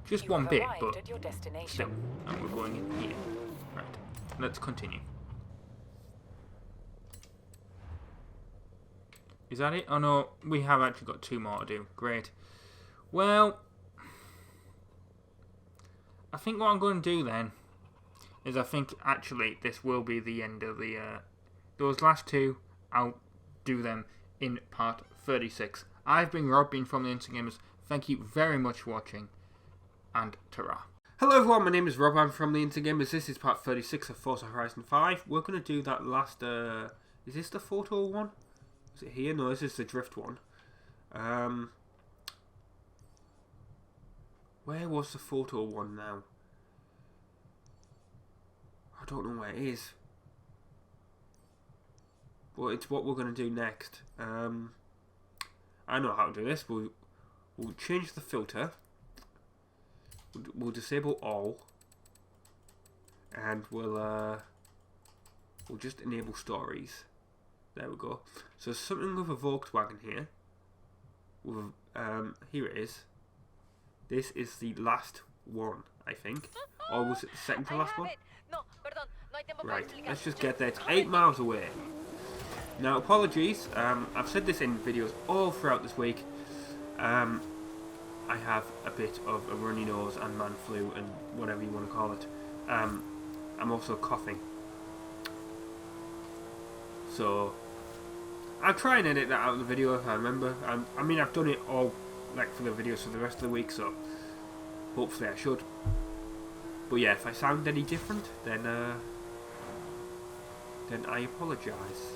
Just one bit, but still. And we're going in here. Right. Let's continue. Is that it? Oh no, we have actually got 2 more to do. Great. Well, I think what I'm going to do then is I think actually this will be the end of the... those last 2, I'll do them in part 36. I've been Rob, been from the Instagamers. Thank you very much for watching. And ta-ra. Hello everyone, my name is Rob, I'm from the Instagamers. This is part 36 of Forza Horizon 5. We're going to do that last, is this the photo one? Is it here? No, this is the drift one. Where was the photo one now? I don't know where it is. Well, it's what we're going to do next. I know how to do this. We'll change the filter. We'll disable all, and we'll just enable stories. There we go. So something with a Volkswagen here. With here it is. This is the last one, I think, or was it the second to last one? Right. Let's just get there. It's 8 miles away. Now, apologies. I've said this in videos all throughout this week. I have a bit of a runny nose and man flu and whatever you want to call it. I'm also coughing. So, I'll try and edit that out of the video if I remember. I mean, I've done it all like for the videos for the rest of the week, so hopefully I should. But yeah, if I sound any different, then I apologise.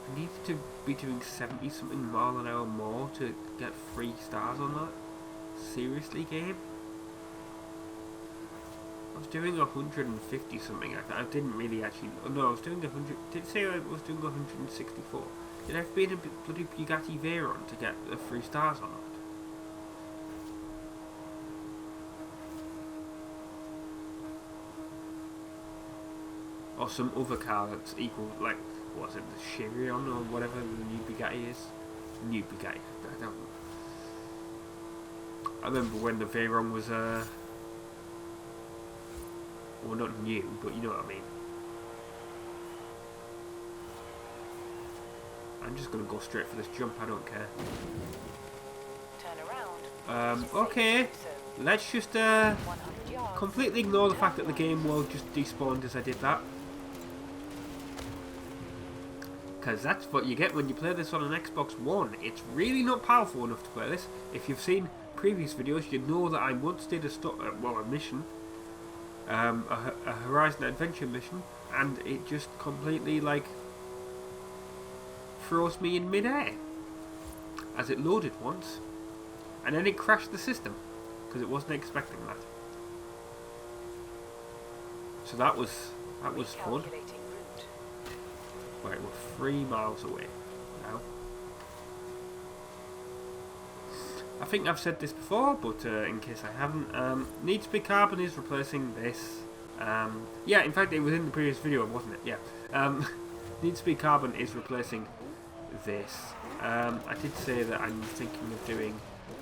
I need to be doing 70 something mile an hour more to get 3 stars on that? Seriously, game? I was doing 150 something. I didn't really actually. No, I was doing 100. Did it say I was doing 164? Did I have to be in a bloody Bugatti Veyron to get the 3 stars on it? Or some other car that's equal, like, what's it, the Chevron or whatever the new Bugatti is? New Bugatti. I don't know. I remember when the Veyron was, well, not new, but you know what I mean. I'm just gonna go straight for this jump, I don't care. Turn around. Okay. Let's just, completely ignore the fact that the game world just despawned as I did that. Because that's what you get when you play this on an Xbox One. It's really not powerful enough to play this. If you've seen previous videos, you know that I once did a mission, a Horizon Adventure mission, and it just completely, like, froze me in mid-air as it loaded once, and then it crashed the system because it wasn't expecting that. So that was fun. Right, we're 3 miles away now. I think I've said this before, but in case I haven't, Need to Be Carbon is replacing this. Yeah, in fact, it was in the previous video, wasn't it? Yeah. Need to Be Carbon is replacing this. I did say that I'm thinking of doing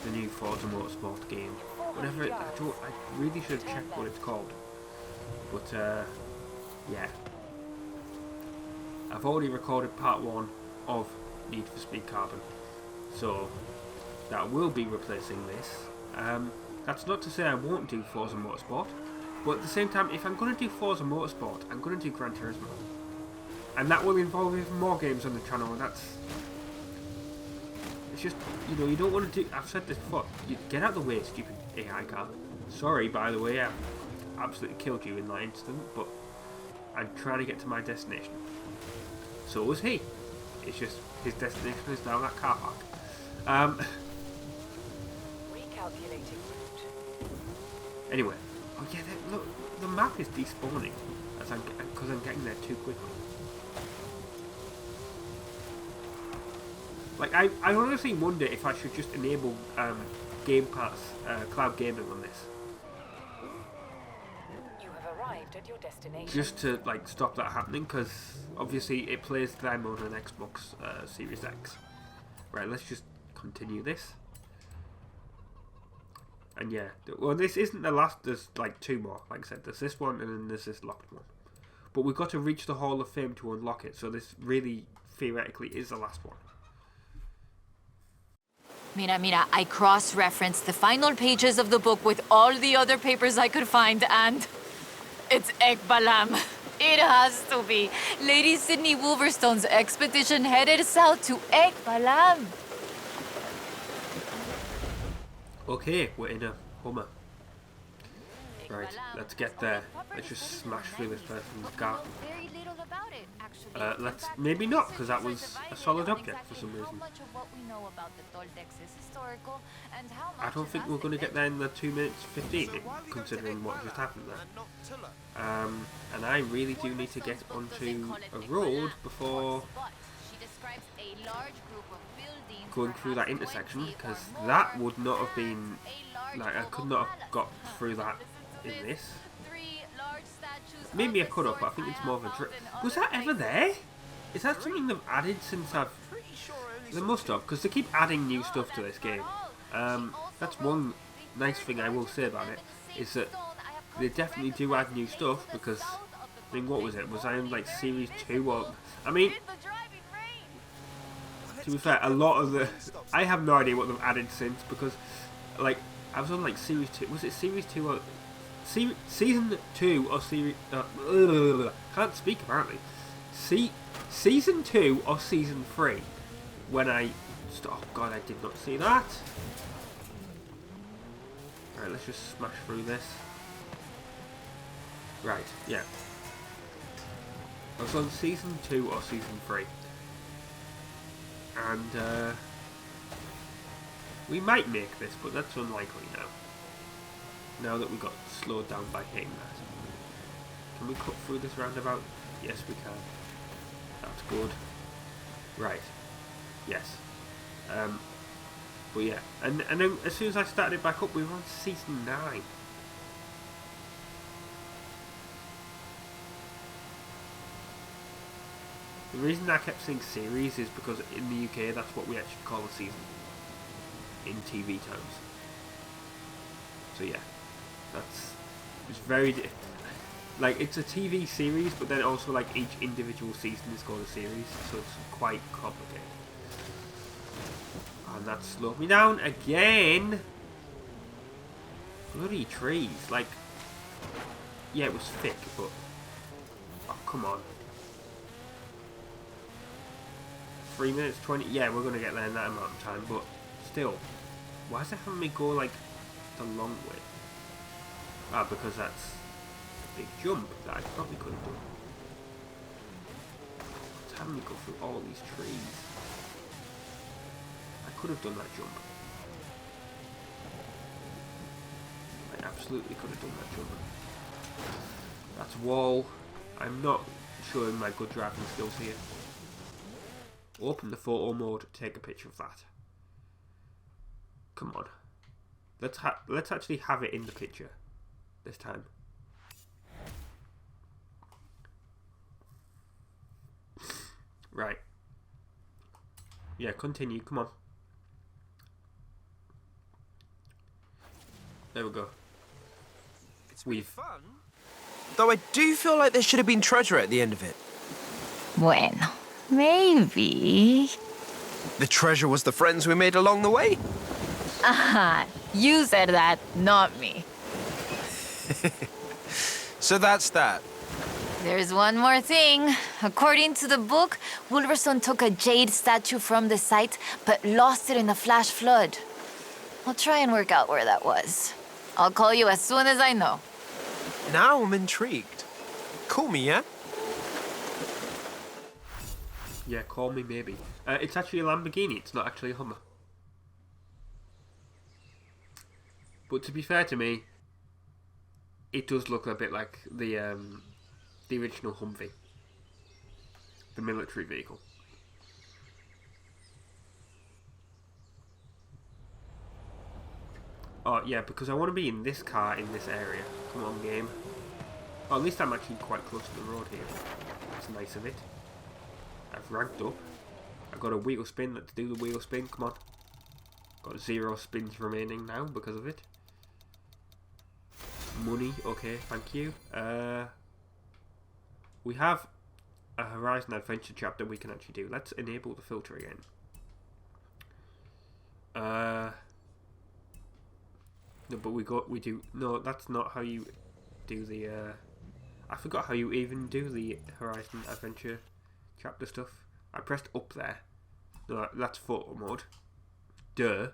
the new Forza Motorsport game. Whatever I really should have checked what it's called. But yeah. I've already recorded part 1 of Need for Speed Carbon, so that will be replacing this. That's not to say I won't do Forza Motorsport, but at the same time, if I'm going to do Forza Motorsport, I'm going to do Gran Turismo. And that will involve even more games on the channel, and it's just, you know, you don't want to do, I've said this before, you get out of the way, stupid AI car. Sorry, by the way, I absolutely killed you in that instant, but I'm trying to get to my destination. So was he. It's just his destination is now that car park. Recalculating route. Anyway, oh yeah, look, the map is despawning because I'm getting there too quickly. Like I honestly wonder if I should just enable Game Pass cloud gaming on this. Arrived at your destination. Just to like stop that happening, because obviously it plays them on an Xbox Series X. Right, let's just continue this. And yeah, well, this isn't the last. There's like 2 more. Like I said, there's this one and then there's this locked one. But we've got to reach the Hall of Fame to unlock it. So this really theoretically is the last one. Mira, I cross-referenced the final pages of the book with all the other papers I could find, and it's Ekbalam. It has to be. Lady Sydney Wolverstone's expedition headed south to Ekbalam. Okay, we're in a Hummer. Right, let's get there. Let's just smash through this person's car. Let's maybe not, because that was a solid object for some reason. I don't think we're going to get there in the 2 minutes 15, considering what just happened there. And I really do need to get onto a road before going through that intersection, because that would not have been, like, I could not have got through that in this. Maybe I could have, but I think it's more of a drift. Was that ever there? Is that something they've added since I've... They must have, because they keep adding new stuff to this game. That's one nice thing I will say about it, is that they definitely do add new stuff, because, I mean, what was it? Was I in, like, Series 2 or... I mean... To be fair, a lot of the... I have no idea what they've added since, because, like, I was on, like, Series 2... Was it Series 2 or... Season 2 or Series... can't speak, apparently. Season 2 or Season 3, when I... Oh, God, I did not see that. Right, let's just smash through this. Right, yeah. I was on Season 2 or Season 3. And, we might make this, but that's unlikely now. Now that we got slowed down by hitting that. Can we cut through this roundabout? Yes, we can. That's good. Right. Yes. But yeah, and then as soon as I started it back up, we were on season 9. The reason I kept saying series is because in the UK that's what we actually call a season in TV terms. So yeah, it's very like it's a TV series, but then also like each individual season is called a series, so it's quite complicated. And that slowed me down again. Bloody trees, like yeah, it was thick, but oh come on. 3 minutes 20. Yeah, we're gonna get there in that amount of time, but still, why is it having me go like the long way? Ah, because that's a big jump that I probably could have done. It's having me go through all these trees. I could have done that jump. I absolutely could have done that jump. That's wall. I'm not showing my good driving skills here. Open the photo mode, take a picture of that. Come on. Let's actually have it in the picture this time. Right. Yeah, continue, come on. There we go. We've fun. Though I do feel like there should have been treasure at the end of it. Bueno, maybe. The treasure was the friends we made along the way? Aha, you said that, not me. So that's that. There's one more thing. According to the book, Wolverstone took a jade statue from the site, but lost it in the flash flood. I'll try and work out where that was. I'll call you as soon as I know. Now I'm intrigued. Call me, yeah? Yeah, call me maybe. It's actually a Lamborghini, it's not actually a Hummer. But to be fair to me, it does look a bit like the original Humvee. The military vehicle. Oh yeah, because I want to be in this car in this area. Come on, game. Oh, at least I'm actually quite close to the road here. That's nice of it. I've ranked up. I've got a wheel spin. Let's do the wheel spin. Come on. Got 0 spins remaining now because of it. Money. Okay, thank you. We have a Horizon Adventure chapter we can actually do. Let's enable the filter again. No, but we do. No, that's not how you do the. I forgot how you even do the Horizon Adventure chapter stuff. I pressed up there. No, that's photo mode. Duh.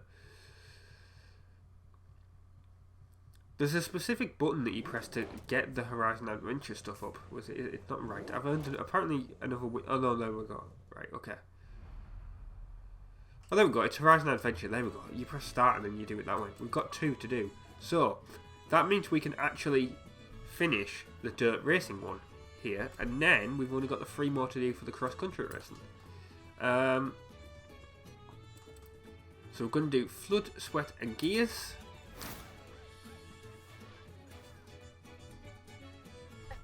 There's a specific button that you press to get the Horizon Adventure stuff up. Was it? It's not right. I've earned apparently another. Oh no, there we go. Right, okay. Oh, there we go. It's Horizon Adventure. There we go. You press start and then you do it that way. We've got 2 to do. So that means we can actually finish the dirt racing one here, and then we've only got the 3 more to do for the cross country racing. So we're going to do flood, sweat, and gears.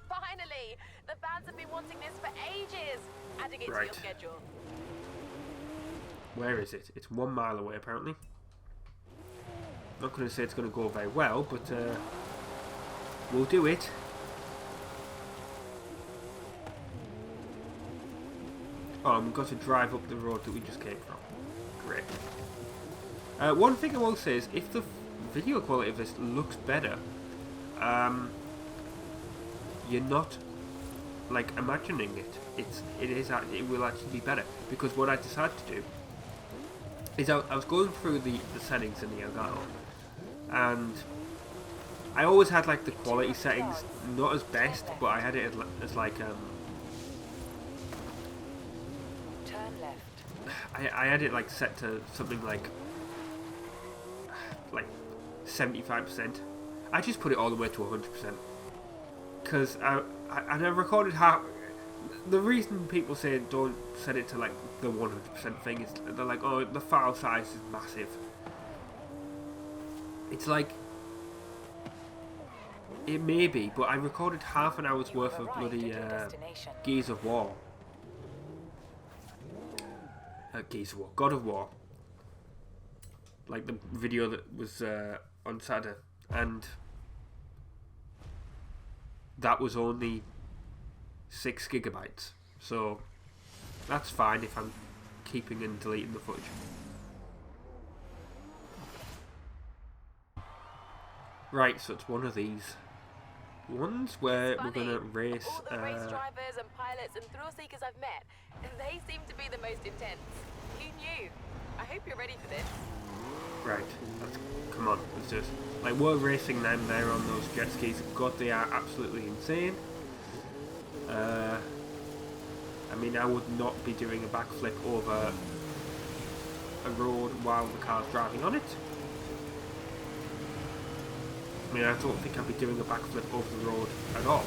Finally! The bands have been wanting this for ages! Adding it to your schedule. Where is it? It's 1 mile away, apparently. Not going to say it's going to go very well, but we'll do it. Oh, and we've got to drive up the road that we just came from. Great. One thing I will say is, if the video quality of this looks better, you're not like imagining it. It will actually be better, because what I decided to do is I was going through the settings in the Elgato, and I always had like the quality settings not as best, but I had it as like Turn left. I had it like set to something like 75%. I just put it all the way to 100%. because I recorded how. The reason people say don't set it to like the 100% thing is they're like, oh, the file size is massive. It's like, it may be, but I recorded half an hour's worth of bloody Gears of War. Gears of War, God of War. Like the video that was on Saturday, and that was only 6 gigabytes, so that's fine if I'm keeping and deleting the footage. Right, so it's one of these ones where we're gonna race. All the race drivers and pilots and thrill seekers I've met, they seem to be the most intense. Who knew? I hope you're ready for this. Right, come on, let's just like we're racing them there on those jet skis. God, they are absolutely insane. I mean, I would not be doing a backflip over a road while the car's driving on it. I mean, I don't think I'd be doing a backflip over the road at all.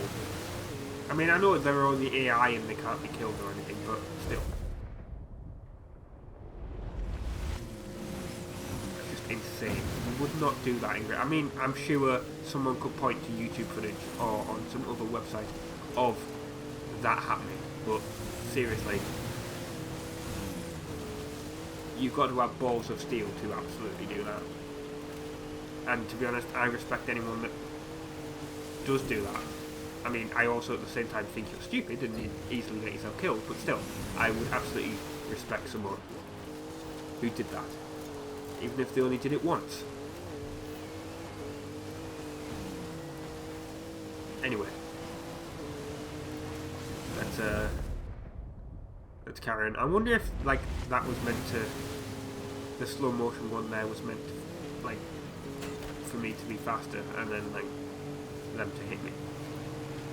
I mean, I know they're only AI and they can't be killed or anything, but still. That's just insane. You would not do that in... I mean, I'm sure someone could point to YouTube footage or on some other website of that happening, but seriously, you've got to have balls of steel to absolutely do that. And to be honest, I respect anyone that does do that. I mean, I also at the same time think you're stupid and you'd easily get yourself killed, but still, I would absolutely respect someone who did that, even if they only did it once. Anyway, let's carry on. I wonder if like that was meant to, the slow motion one there was meant to, like, for me to be faster and then like them to hit me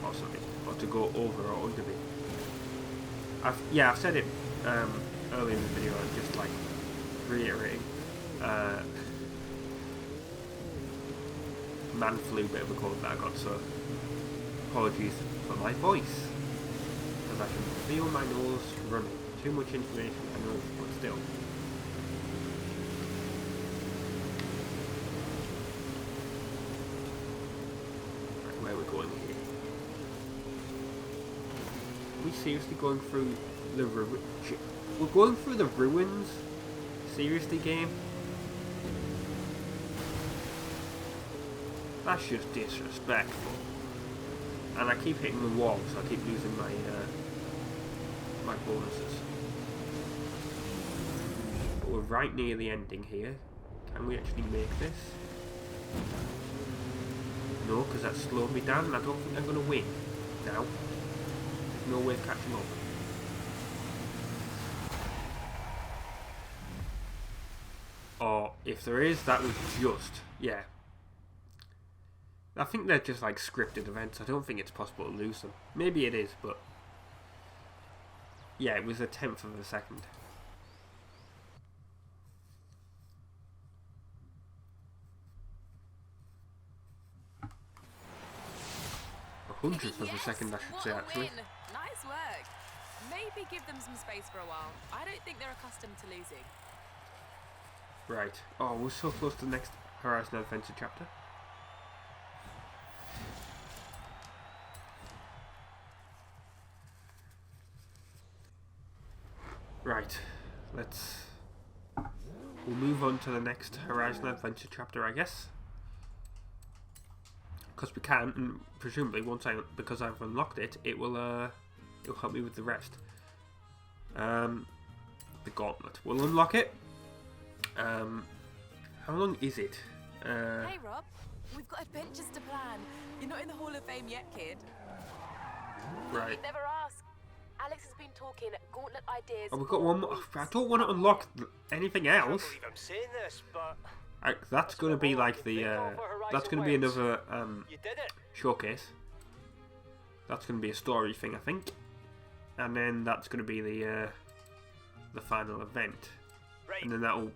or something, or to go over or under me. I've said it earlier in the video. I'm just like reiterating. Man flu bit of a cold that I got, so apologies for my voice, because I can feel my nose running. Too much information, I know, but still. Right, where are we going here? Are we seriously going through the ruins? We're going through the ruins? Seriously, game? That's just disrespectful. And I keep hitting the wall, so I keep losing my my bonuses. But we're right near the ending here. Can we actually make this? No, because that slowed me down and I don't think I'm going to win now. There's no way of catching up. Or if there is, that was just, yeah. I think they're just like scripted events. I don't think it's possible to lose them. Maybe it is, but yeah, it was a 1/10 of a second. A 100th of a second, I should say, actually. Nice work. Maybe give them some space for a while. I don't think they're accustomed to losing. Right. Oh, we're so close to the next Horizon Adventure chapter. Right, we'll move on to the next Horizon Adventure chapter, I guess. Because we can, and presumably because I've unlocked it, it'll help me with the rest. The gauntlet. We'll unlock it. How long is it? Hey Rob, we've got adventures to plan. You're not in the Hall of Fame yet, kid. Right. You'd never ask. Alex has been talking gauntlet ideas. Oh, we've got one more. I don't want to unlock anything else. I can't believe I'm saying this, but that's going to be like the. That's going to be another you did it. showcase. That's going to be a story thing, I think, and then that's going to be the final event, and then that'll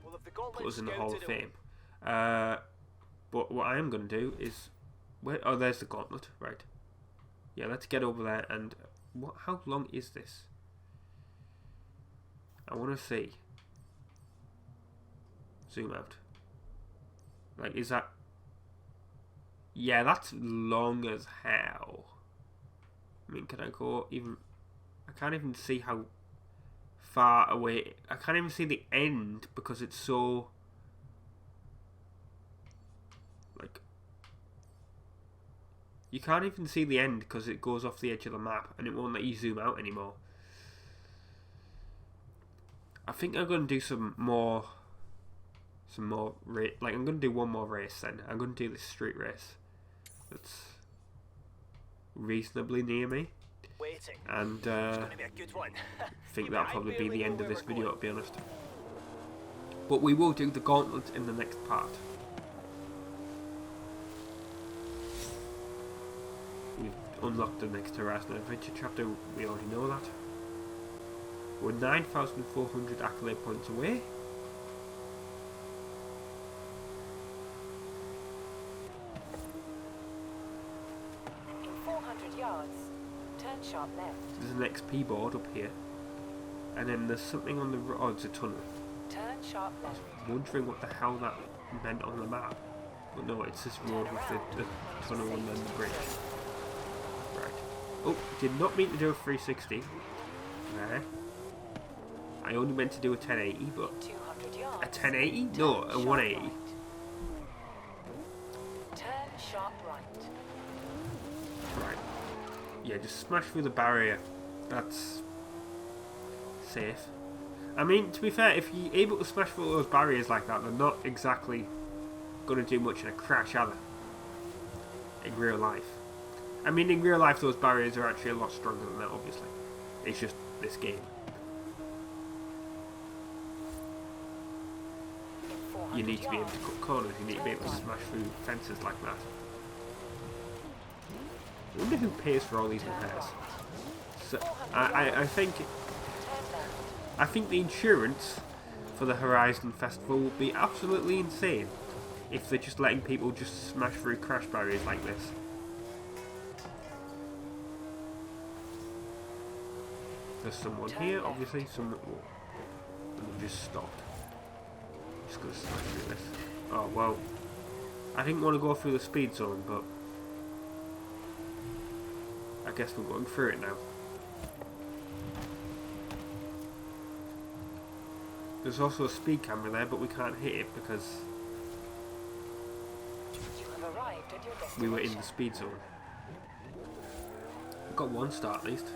put us in the Hall of Fame. But what I am going to do is, oh, there's the gauntlet, right? Yeah, let's get over there. And what? How long is this? I want to see. Zoom out. Like, is that... Yeah, that's long as hell. I mean, can I go even... I can't even see how far away... I can't even see the end because it's so... Like... You can't even see the end because it goes off the edge of the map and it won't let you zoom out anymore. I think I'm going to do some more... Like, I'm going to do one more race then. I'm going to do this street race that's reasonably near me. And I think that'll probably be the end of this video, to be honest. But we will do the gauntlet in the next part. We've unlocked the next Horizon Adventure chapter, we already know that. We're 9,400 accolade points away. Turn sharp left. There's an XP board up here, and then there's something on the road. Oh, it's a tunnel. Turn sharp left. I was wondering what the hell that meant on the map, but no, it's this road with the tunnel and then the bridge. Right. Oh, did not mean to do a 360. There. I only meant to do a 1080, but a 1080? No, a 180. Turn sharp right. Right. Yeah, just smash through the barrier. That's safe. I mean, to be fair, if you're able to smash through those barriers like that, they're not exactly going to do much in a crash, are they? In real life. I mean, in real life, those barriers are actually a lot stronger than that, obviously. It's just this game. You need to be able to cut corners, you need to be able to smash through fences like that. I wonder who pays for all these repairs. So I think the insurance for the Horizon Festival would be absolutely insane if they're just letting people just smash through crash barriers like this. There's someone here, obviously. Someone, and they've just stopped. Just gonna smash through this. Oh well, I didn't want to go through the speed zone, but I guess we're going through it now. There's also a speed camera there, but we can't hit it because we were in the speed zone. We've got one star at least.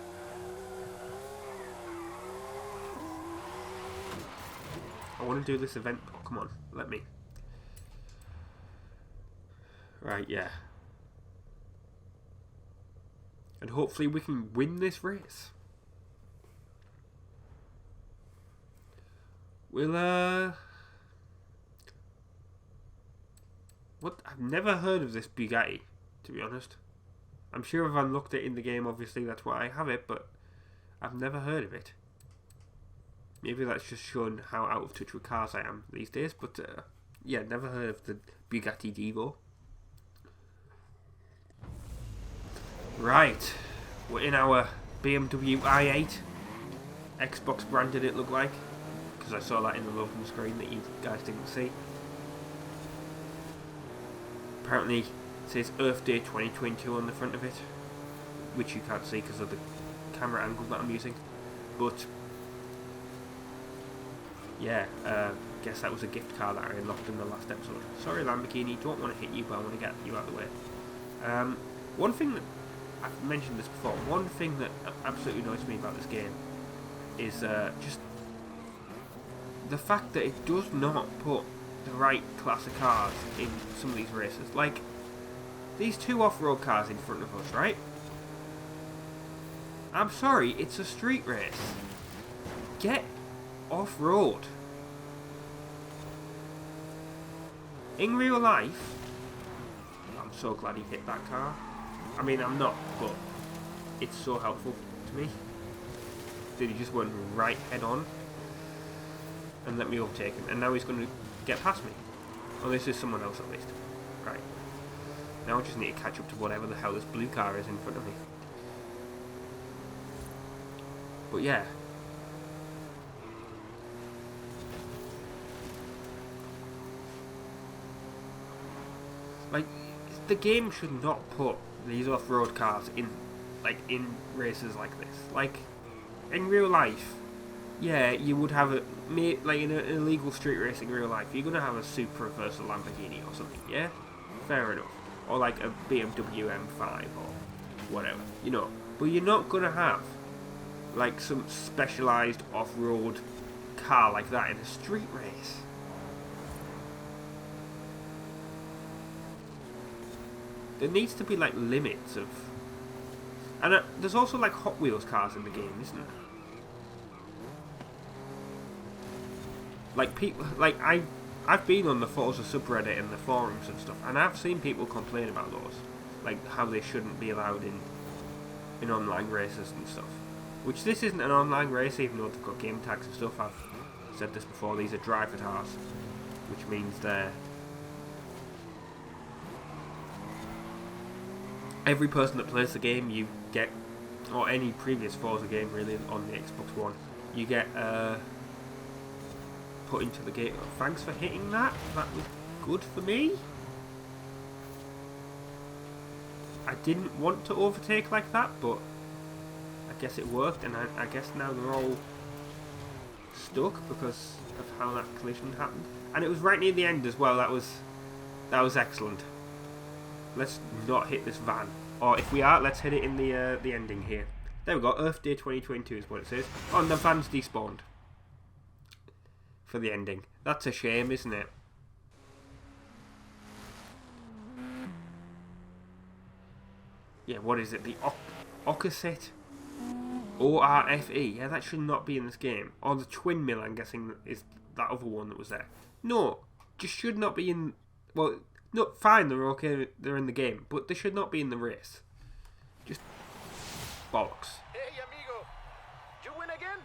I want to do this event. Oh, come on, let me. Right, yeah. And hopefully we can win this race. We'll, what? I've never heard of this Bugatti, to be honest. I'm sure if I unlocked it in the game, obviously that's why I have it, but I've never heard of it. Maybe that's just showing how out of touch with cars I am these days, but yeah, never heard of the Bugatti Divo. Right, we're in our BMW i8. Xbox branded it looked like, because I saw that in the loading screen that you guys didn't see. Apparently it says Earth Day 2022 on the front of it, which you can't see because of the camera angle that I'm using, but yeah, guess that was a gift card that I unlocked in the last episode. Sorry Lamborghini, don't want to hit you, but I want to get you out of the way. One thing that, I've mentioned this before, one thing that absolutely annoys me about this game is just the fact that it does not put the right class of cars in some of these races. Like, these two off-road cars in front of us, right? I'm sorry, it's a street race. Get off-road. In real life, I'm so glad he hit that car. I mean, I'm not, but it's so helpful to me that he just went right head on and let me overtake him, and now he's going to get past me. Well, this is someone else at least. Right. Now I just need to catch up to whatever the hell this blue car is in front of me. But yeah. Like, the game should not put these off-road cars in, like, in races like this. Like, in real life, yeah, you would have like in an illegal street race in real life, you're gonna have a Supra versus a Lamborghini or something, yeah? Fair enough. Or like a BMW M5 or whatever, you know. But you're not gonna have, like, some specialised off-road car like that in a street race. There needs to be, like, limits of... And there's also, like, Hot Wheels cars in the game, isn't there? Like, people... Like, I've been on the Forza subreddit and the forums and stuff, and I've seen people complain about those. Like, how they shouldn't be allowed in online races and stuff. Which, this isn't an online race, even though they've got game tags and stuff. I've said this before, these are driver cars. Which means they're... Every person that plays the game, you get, or any previous Forza game really on the Xbox One, you get put into the game. Thanks for hitting that. That was good for me. I didn't want to overtake like that, but I guess it worked, and I guess now they're all stuck because of how that collision happened. And it was right near the end as well. That was excellent. Let's not hit this van. Or if we are, let's hit it in the ending here. There we go. Earth Day 2022 is what it says. Oh, and the van's despawned. For the ending. That's a shame, isn't it? Yeah, what is it? The Occaset? ORFE. Yeah, that should not be in this game. Or the Twin Mill, I'm guessing, is that other one that was there. No, just should not be in... Well... No, fine, they're okay, they're in the game, but they should not be in the race. Just bollocks. Hey, amigo, you win again?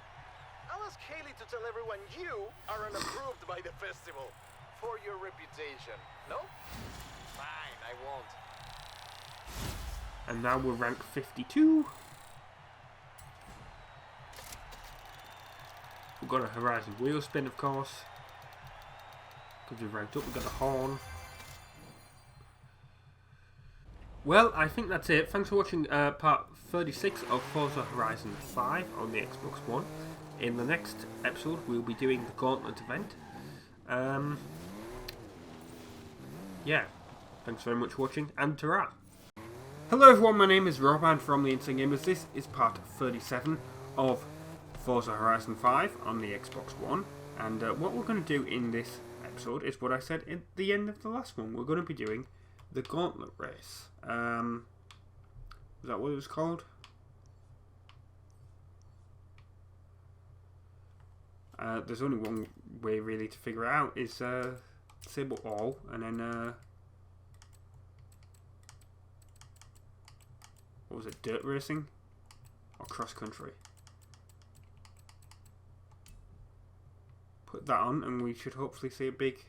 I'll ask Haley to tell everyone you are unapproved by the festival for your reputation. No? Fine, I won't. And now we're rank 52. We've got a Horizon wheel spin, of course. Because we've ranked up, we've got a horn. Well, I think that's it. Thanks for watching part 36 of Forza Horizon 5 on the Xbox One. In the next episode, we'll be doing the Gauntlet event. Yeah, thanks very much for watching, and ta-ra! Hello everyone, my name is Rob, and from the Insane Gamers. This is part 37 of Forza Horizon 5 on the Xbox One. And what we're going to do in this episode is what I said at the end of the last one. We're going to be doing the Gauntlet race. Is that what it was called? There's only one way really to figure it out, is disable all, and then what was it, dirt racing or cross country? Put that on and we should hopefully see a big...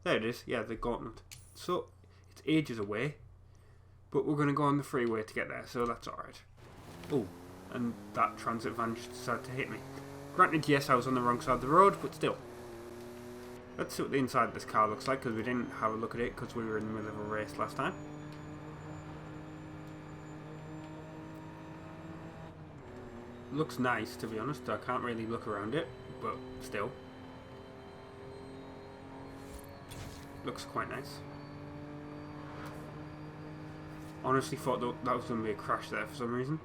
There it is, yeah, the Gauntlet. So it's ages away, but we're going to go on the freeway to get there, so that's alright. Oh, and that transit van just decided to hit me. Granted, yes, I was on the wrong side of the road, but still. Let's see what the inside of this car looks like, because we didn't have a look at it because we were in the middle of a race last time. Looks nice, to be honest. I can't really look around it, but still. Looks quite nice. Honestly thought that was going to be a crash there for some reason.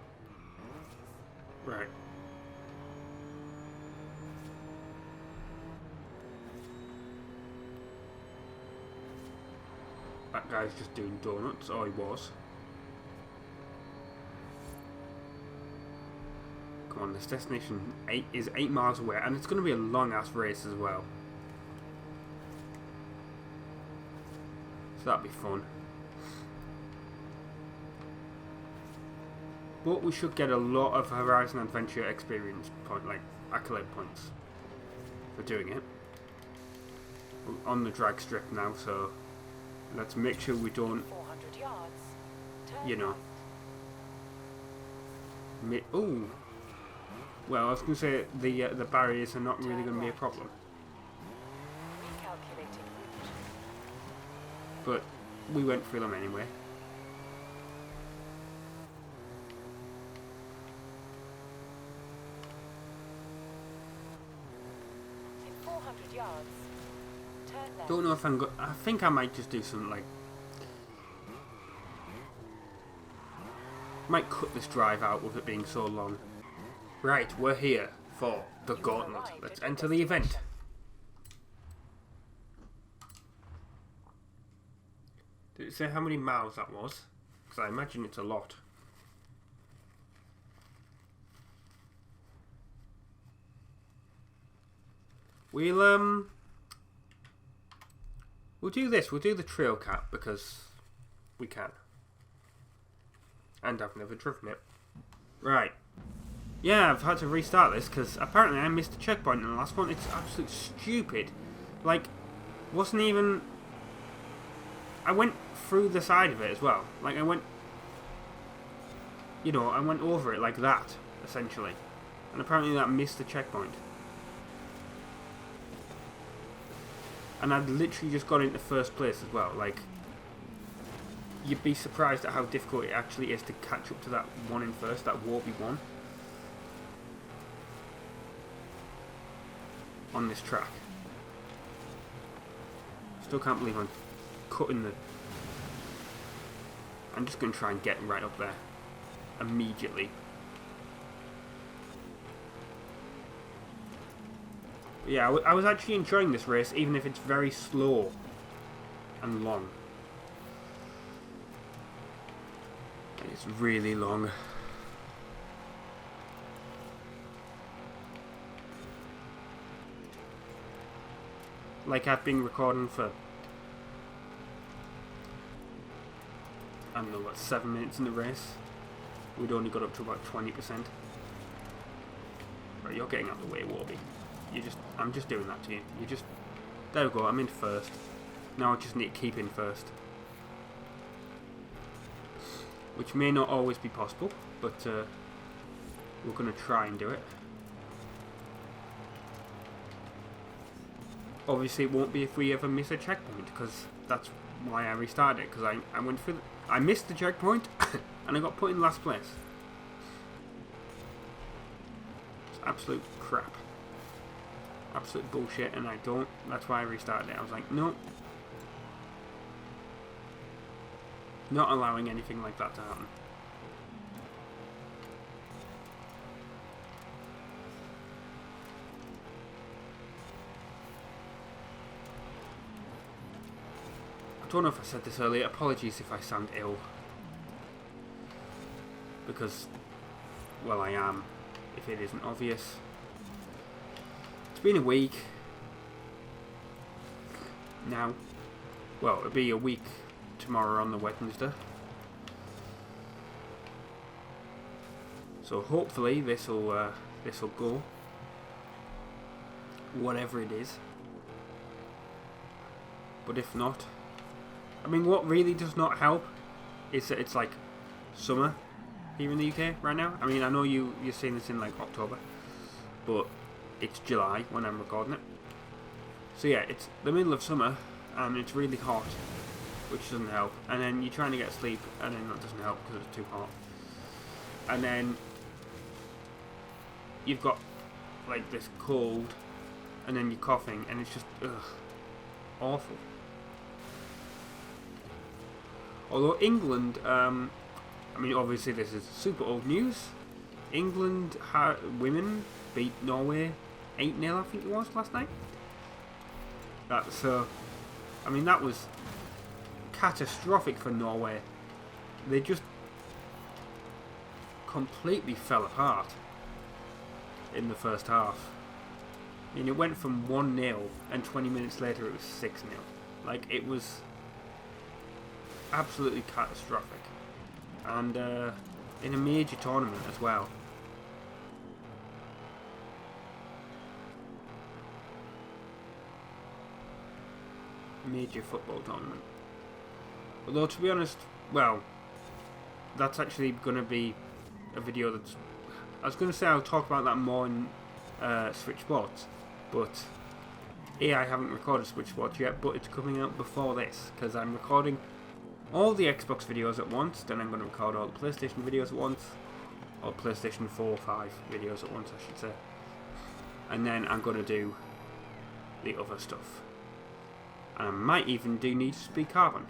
Right. That guy's just doing donuts, or he was. Come on, this destination is 8 miles away, and it's going to be a long ass race as well. So that'll be fun. But we should get a lot of Horizon Adventure experience like accolade points for doing it. We're on the drag strip now, so let's make sure we don't, you know, ooh, Well, I was going to say the barriers are not really going to be a problem. Recalculating route. But we went through them anyway. In 400 yards, turn left. Don't know if I think I might just do something like... Might cut this drive out with it being so long. Right, we're here for the gauntlet. Let's enter the event. Did it say how many miles that was? Because I imagine it's a lot. We'll do this. We'll do the trail cap because we can. And I've never driven it. Right. Yeah, I've had to restart this because apparently I missed a checkpoint in the last one. It's absolutely stupid. Like, wasn't even... I went through the side of it as well. Like, I went... You know, I went over it like that, essentially. And apparently that missed the checkpoint. And I'd literally just got into first place as well. Like, you'd be surprised at how difficult it actually is to catch up to that one in first, that Warby one. On this track. Still can't believe I'm cutting the... I'm just going to try and get right up there. Immediately. But yeah, I was actually enjoying this race, even if it's very slow and long. It's really long. Like I've been recording for, I don't know, what, 7 minutes in the race. We'd only got up to about 20%. Right, you're getting out of the way, Warby. I'm just doing that to you. There we go, I'm in first. Now I just need to keep in first. Which may not always be possible, but we're going to try and do it. Obviously it won't be if we ever miss a checkpoint, because that's why I restarted it, because I went through I missed the checkpoint and I got put in last place. It's absolute crap. Absolute bullshit, and that's why I restarted it. I was like, no. Not allowing anything like that to happen. I don't know if I said this earlier, apologies if I sound ill. Because, well, I am, if it isn't obvious. It's been a week now. Well, it'll be a week tomorrow on the Wednesday. So hopefully this'll go. Whatever it is. But if not, I mean, what really does not help is that it's like summer here in the UK right now. I mean, I know you're seeing this in like October, but it's July when I'm recording it. So yeah, it's the middle of summer and it's really hot, which doesn't help. And then you're trying to get sleep and then that doesn't help because it's too hot. And then you've got like this cold and then you're coughing and it's just awful. Although England, I mean obviously this is super old news. England women beat Norway 8-0 I think it was last night. I mean that was catastrophic for Norway. They just completely fell apart in the first half. I mean it went from 1-0 and 20 minutes later it was 6-0. Like it was absolutely catastrophic, and in a major tournament as well. Major football tournament. Although to be honest, well, that's actually going to be a video that's I was going to say I'll talk about that more in Switch Sports, but I haven't recorded Switch Sports yet, but it's coming out before this, because I'm recording all the Xbox videos at once, then I'm going to record all the PlayStation videos at once, or PlayStation 4 or 5 videos at once, I should say, and then I'm going to do the other stuff, and I might even do Need for Speed Carbon,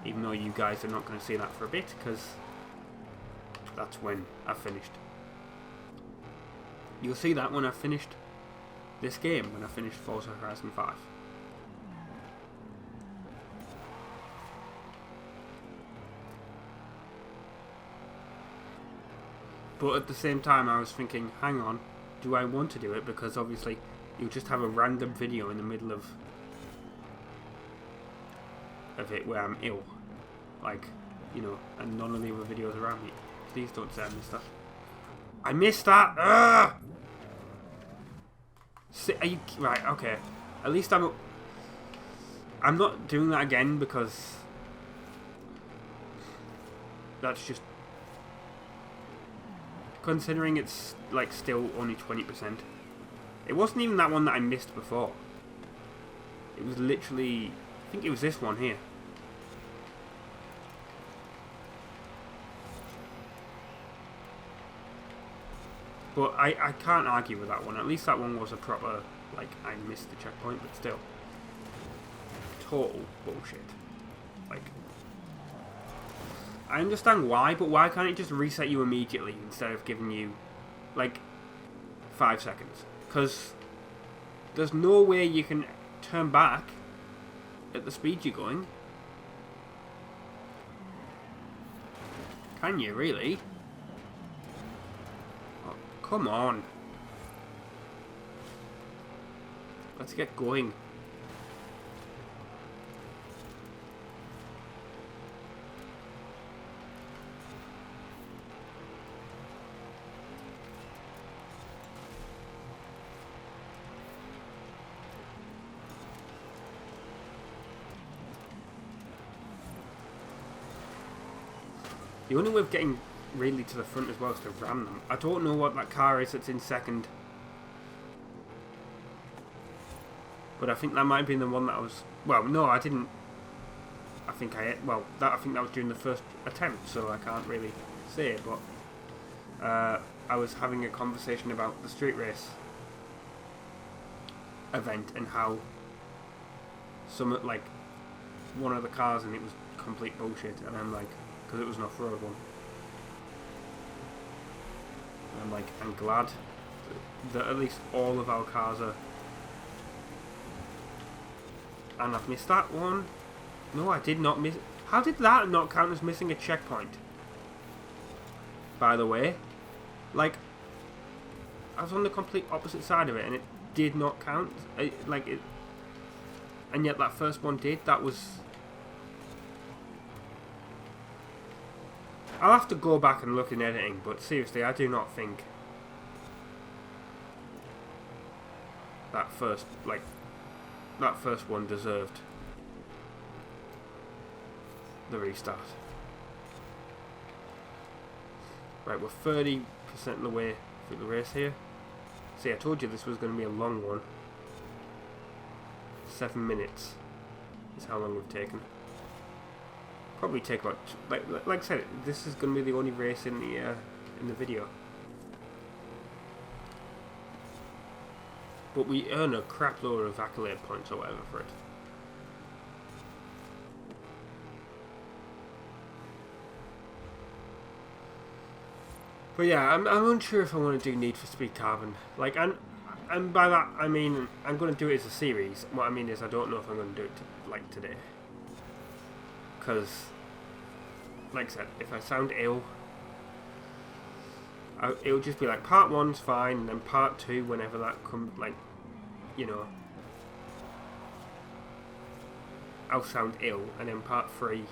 even though you guys are not going to see that for a bit, because that's when I've finished. You'll see that when I've finished this game, when I finished Forza Horizon 5. But at the same time I was thinking, hang on, do I want to do it? Because obviously you'll just have a random video in the middle of it where I'm ill. Like, you know, and none of the other videos around me. Please don't say I missed that. I missed that! Ugh! Are you, right, okay. At least I'm not doing that again because that's just, considering it's like still only 20%. It wasn't even that one that I missed before. It was literally, I think it was this one here. But I can't argue with that one. At least that one was a proper, like, I missed the checkpoint, but still. Total bullshit. Like, I understand why, but why can't it just reset you immediately instead of giving you, like, 5 seconds? Because there's no way you can turn back at the speed you're going. Can you, really? Come on. Let's get going. The only way of getting really to the front as well is to ram them. I don't know what that car is that's in second, but I think that might have been the one that I was, well, no, I didn't, I think I think that was during the first attempt, so I can't really say, but I was having a conversation about the street race event and how some, like, one of the cars and it was complete bullshit, and I'm like, because it was an off-road one. I'm like, I'm glad that at least all of our cars are. And I've missed that one. No, I did not miss. How did that not count as missing a checkpoint? By the way, like, I was on the complete opposite side of it, and it did not count. And yet that first one did. That was. I'll have to go back and look in editing, but seriously, I do not think that first one deserved the restart. Right, we're 30% of the way through the race here. See, I told you this was going to be a long one. 7 minutes is how long we've taken. Probably take about, like I said, this is going to be the only race in the video. But we earn a crap load of accolade points or whatever for it. But yeah, I'm unsure if I want to do Need for Speed Carbon. Like, and by that I mean I'm going to do it as a series. What I mean is I don't know if I'm going to do it like today. Because, like I said, if I sound ill, it'll just be like part 1's fine, and then part 2, whenever that comes, like, you know, I'll sound ill, and then part 3,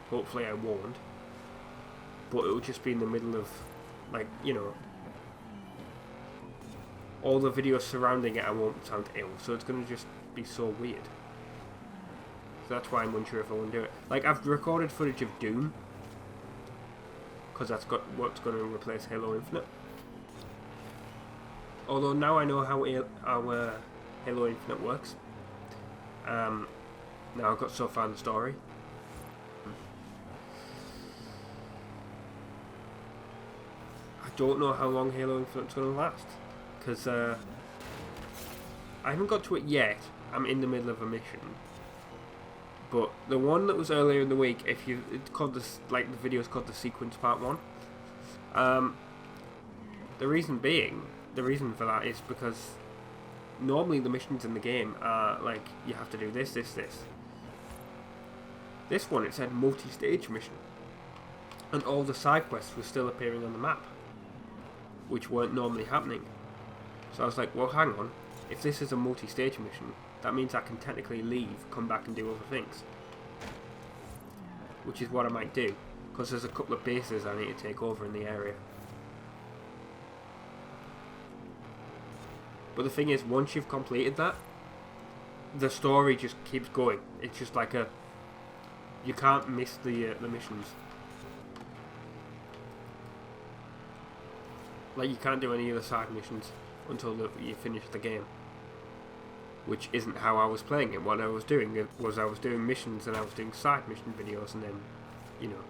hopefully I won't, but it'll just be in the middle of, like, you know, all the videos surrounding it I won't sound ill, so it's going to just be so weird. So that's why I'm unsure if I want to do it. Like, I've recorded footage of Doom, because that's got what's going to replace Halo Infinite. Although now I know how our Halo Infinite works. Now I've got so far in the story. I don't know how long Halo Infinite's going to last, because I haven't got to it yet. I'm in the middle of a mission. But the one that was earlier in the week, it's called this, like the video is called the Sequence Part 1. The reason for that is because normally the missions in the game are like, you have to do this, this, this. This one, it said multi-stage mission. And all the side quests were still appearing on the map, which weren't normally happening. So I was like, well, hang on. If this is a multi-stage mission, that means I can technically leave, come back and do other things. Which is what I might do, because there's a couple of bases I need to take over in the area. But the thing is, once you've completed that, the story just keeps going. It's just like you can't miss the missions. Like, you can't do any of the side missions until you finish the game. Which isn't how I was playing it. What I was doing was I was doing missions and I was doing side mission videos, and then, you know.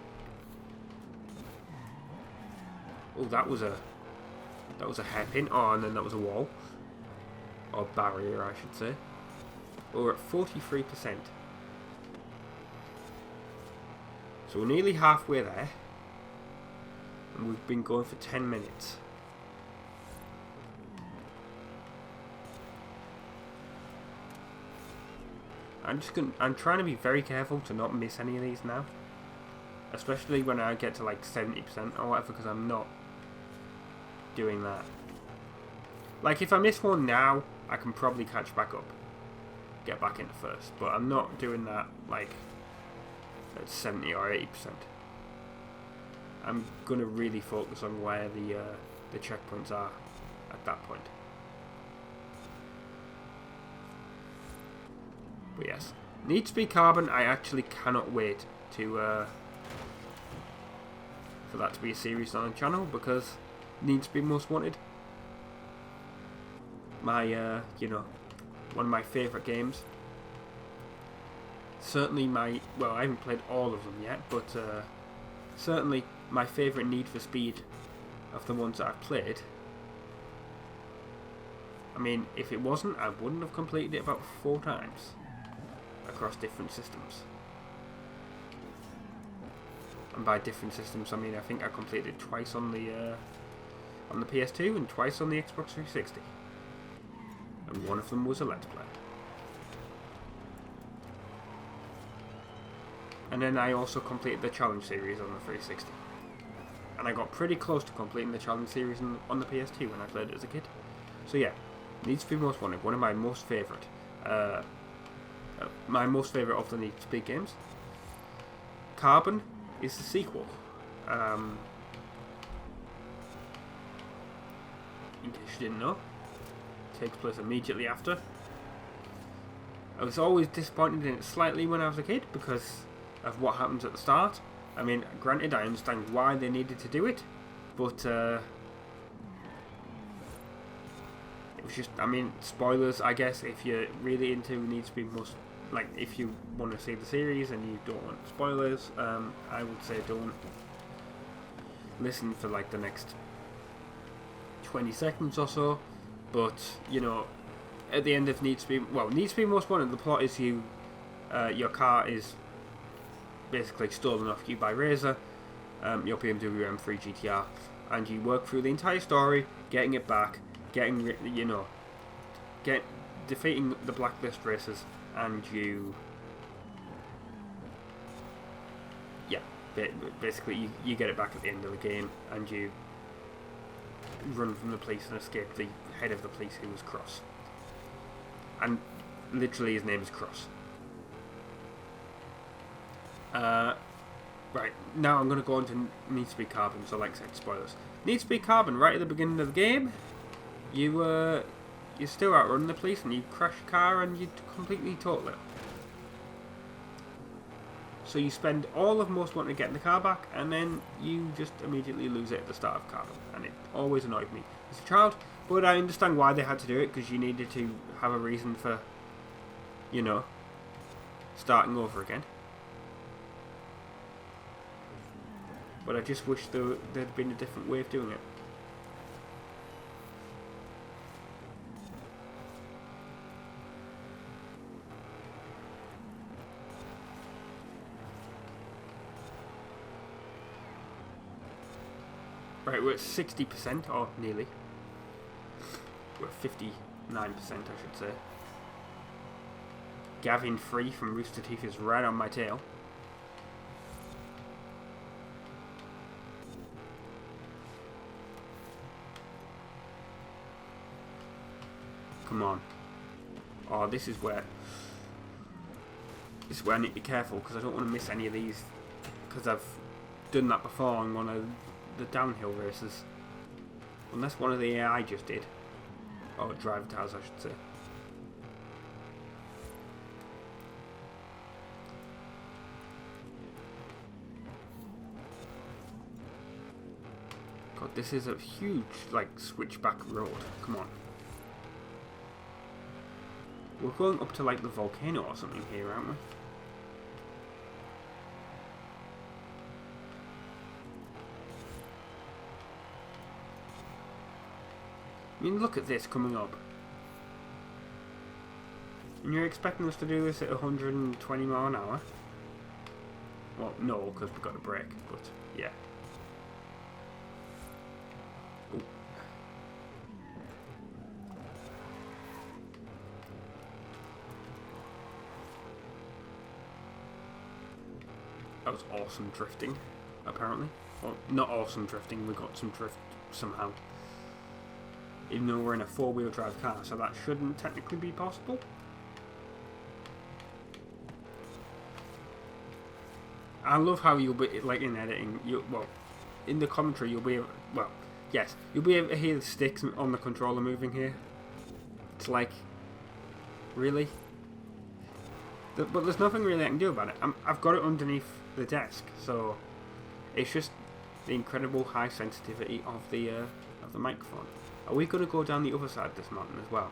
Oh, that was a hairpin. Oh, and then that was a wall. Or barrier, I should say. We're at 43%. So we're nearly halfway there. And we've been going for 10 minutes. I'm trying to be very careful to not miss any of these now. Especially when I get to like 70% or whatever, because I'm not doing that. Like, if I miss one now, I can probably catch back up. Get back into first. But I'm not doing that, like, at 70 or 80%. I'm going to really focus on where the checkpoints are at that point. But yes, Need to Be Carbon, I actually cannot wait to for that to be a series on the channel, because Need to Be Most Wanted, my you know, one of my favourite games. Certainly well, I haven't played all of them yet, but certainly my favourite Need for Speed of the ones that I've played. I mean, if it wasn't, I wouldn't have completed it about 4 times across different systems. And by different systems, I mean I think I completed it twice on the PS2 and twice on the Xbox 360. And one of them was a Let's Play. And then I also completed the Challenge series on the 360. And I got pretty close to completing the Challenge series on the PS2 when I played it as a kid. So yeah, Need to Be Most Wanted, one of my most favourite. My most favourite of the Need to Be games. Carbon is the sequel. In case you didn't know, it takes place immediately after. I was always disappointed in it slightly when I was a kid because of what happens at the start. I mean, granted, I understand why they needed to do it, but it was just, I mean, spoilers, I guess, if you're really into Need to Be Most, like, if you want to see the series and you don't want spoilers, I would say don't listen for, like, the next 20 seconds or so, but, you know, at the end of Need to Be Most Wanted, the plot is your car is basically stolen off you by Razer, your BMW M3 GTR, and you work through the entire story, getting it back, defeating the blacklist racers, and basically you get it back at the end of the game, and you run from the police and escape the head of the police, who was Cross. And literally his name is Cross. Right, now I'm going to go on to Need to Be Carbon, so like I said, spoilers. Need to Be Carbon, right at the beginning of the game, you're still outrunning the police and you crash your car and you completely total it. So you spend all of Most Wanted getting the car back, and then you just immediately lose it at the start of Carbon, and it always annoyed me. As a child, But I understand why they had to do it, because you needed to have a reason for, you know, starting over again. But I just wish there'd been a different way of doing it. Right, we're at 60%, or nearly. We're at 59%, I should say. Gavin Free from Rooster Teeth is right on my tail. Come on. Oh, this is where I need to be careful, because I don't want to miss any of these, because I've done that before on one of the downhill races. Unless one of the AI just did. Or driver tires, I should say. God, this is a huge, like, switchback road. Come on. We're going up to, like, the volcano or something here, aren't we? I mean, look at this coming up. And you're expecting us to do this at 120 mile an hour? Well, no, because we've got a brake, but yeah. Ooh. That was awesome drifting, apparently. Well, not awesome drifting, we got some drift somehow. Even though we're in a four-wheel drive car, so that shouldn't technically be possible. I love how you'll be, like, in editing, well, in the commentary you'll be able, well, yes, you'll be able to hear the sticks on the controller moving here. It's like, really? But there's nothing really I can do about it. I've got it underneath the desk, so it's just the incredible high sensitivity of the microphone. Are we going to go down the other side of this mountain as well?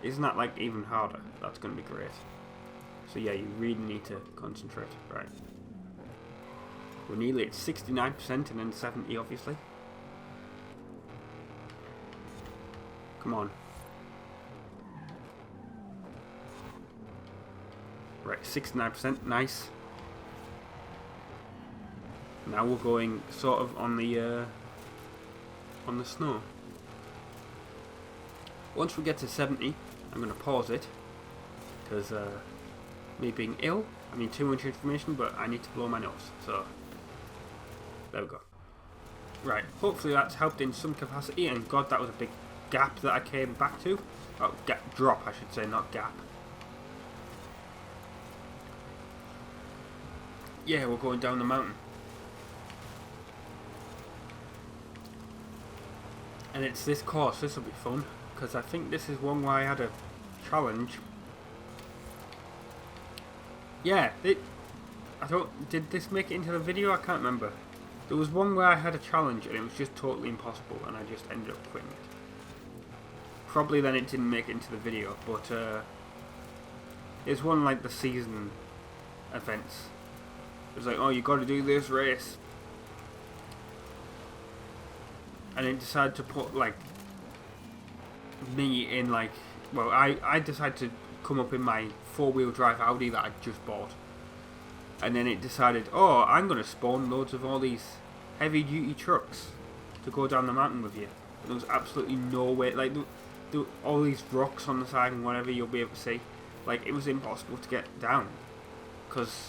Isn't that, like, even harder? That's going to be great. So yeah, you really need to concentrate. Right. We're nearly at 69% and then 70, obviously. Come on. Right, 69%. Nice. Now we're going sort of on the snow. Once we get to 70, I'm going to pause it, because me being ill, I mean too much information, but I need to blow my nose. So there we go. Right, hopefully that's helped in some capacity. And God, that was a big gap that I came back to. Oh, drop, I should say, not gap. Yeah, we're going down the mountain. And it's this course, this will be fun, because I think this is one where I had a challenge. Yeah, did this make it into the video? I can't remember. There was one where I had a challenge and it was just totally impossible and I just ended up quitting it. Probably then it didn't make it into the video, but it's one like the season events. It was like, oh, you got to do this race. And it decided to put, like, me in, like, well, I decided to come up in my four-wheel drive Audi that I just bought. And then it decided, oh, I'm going to spawn loads of all these heavy-duty trucks to go down the mountain with you. And there was absolutely no way, like, all these rocks on the side and whatever you'll be able to see. Like, it was impossible to get down. Because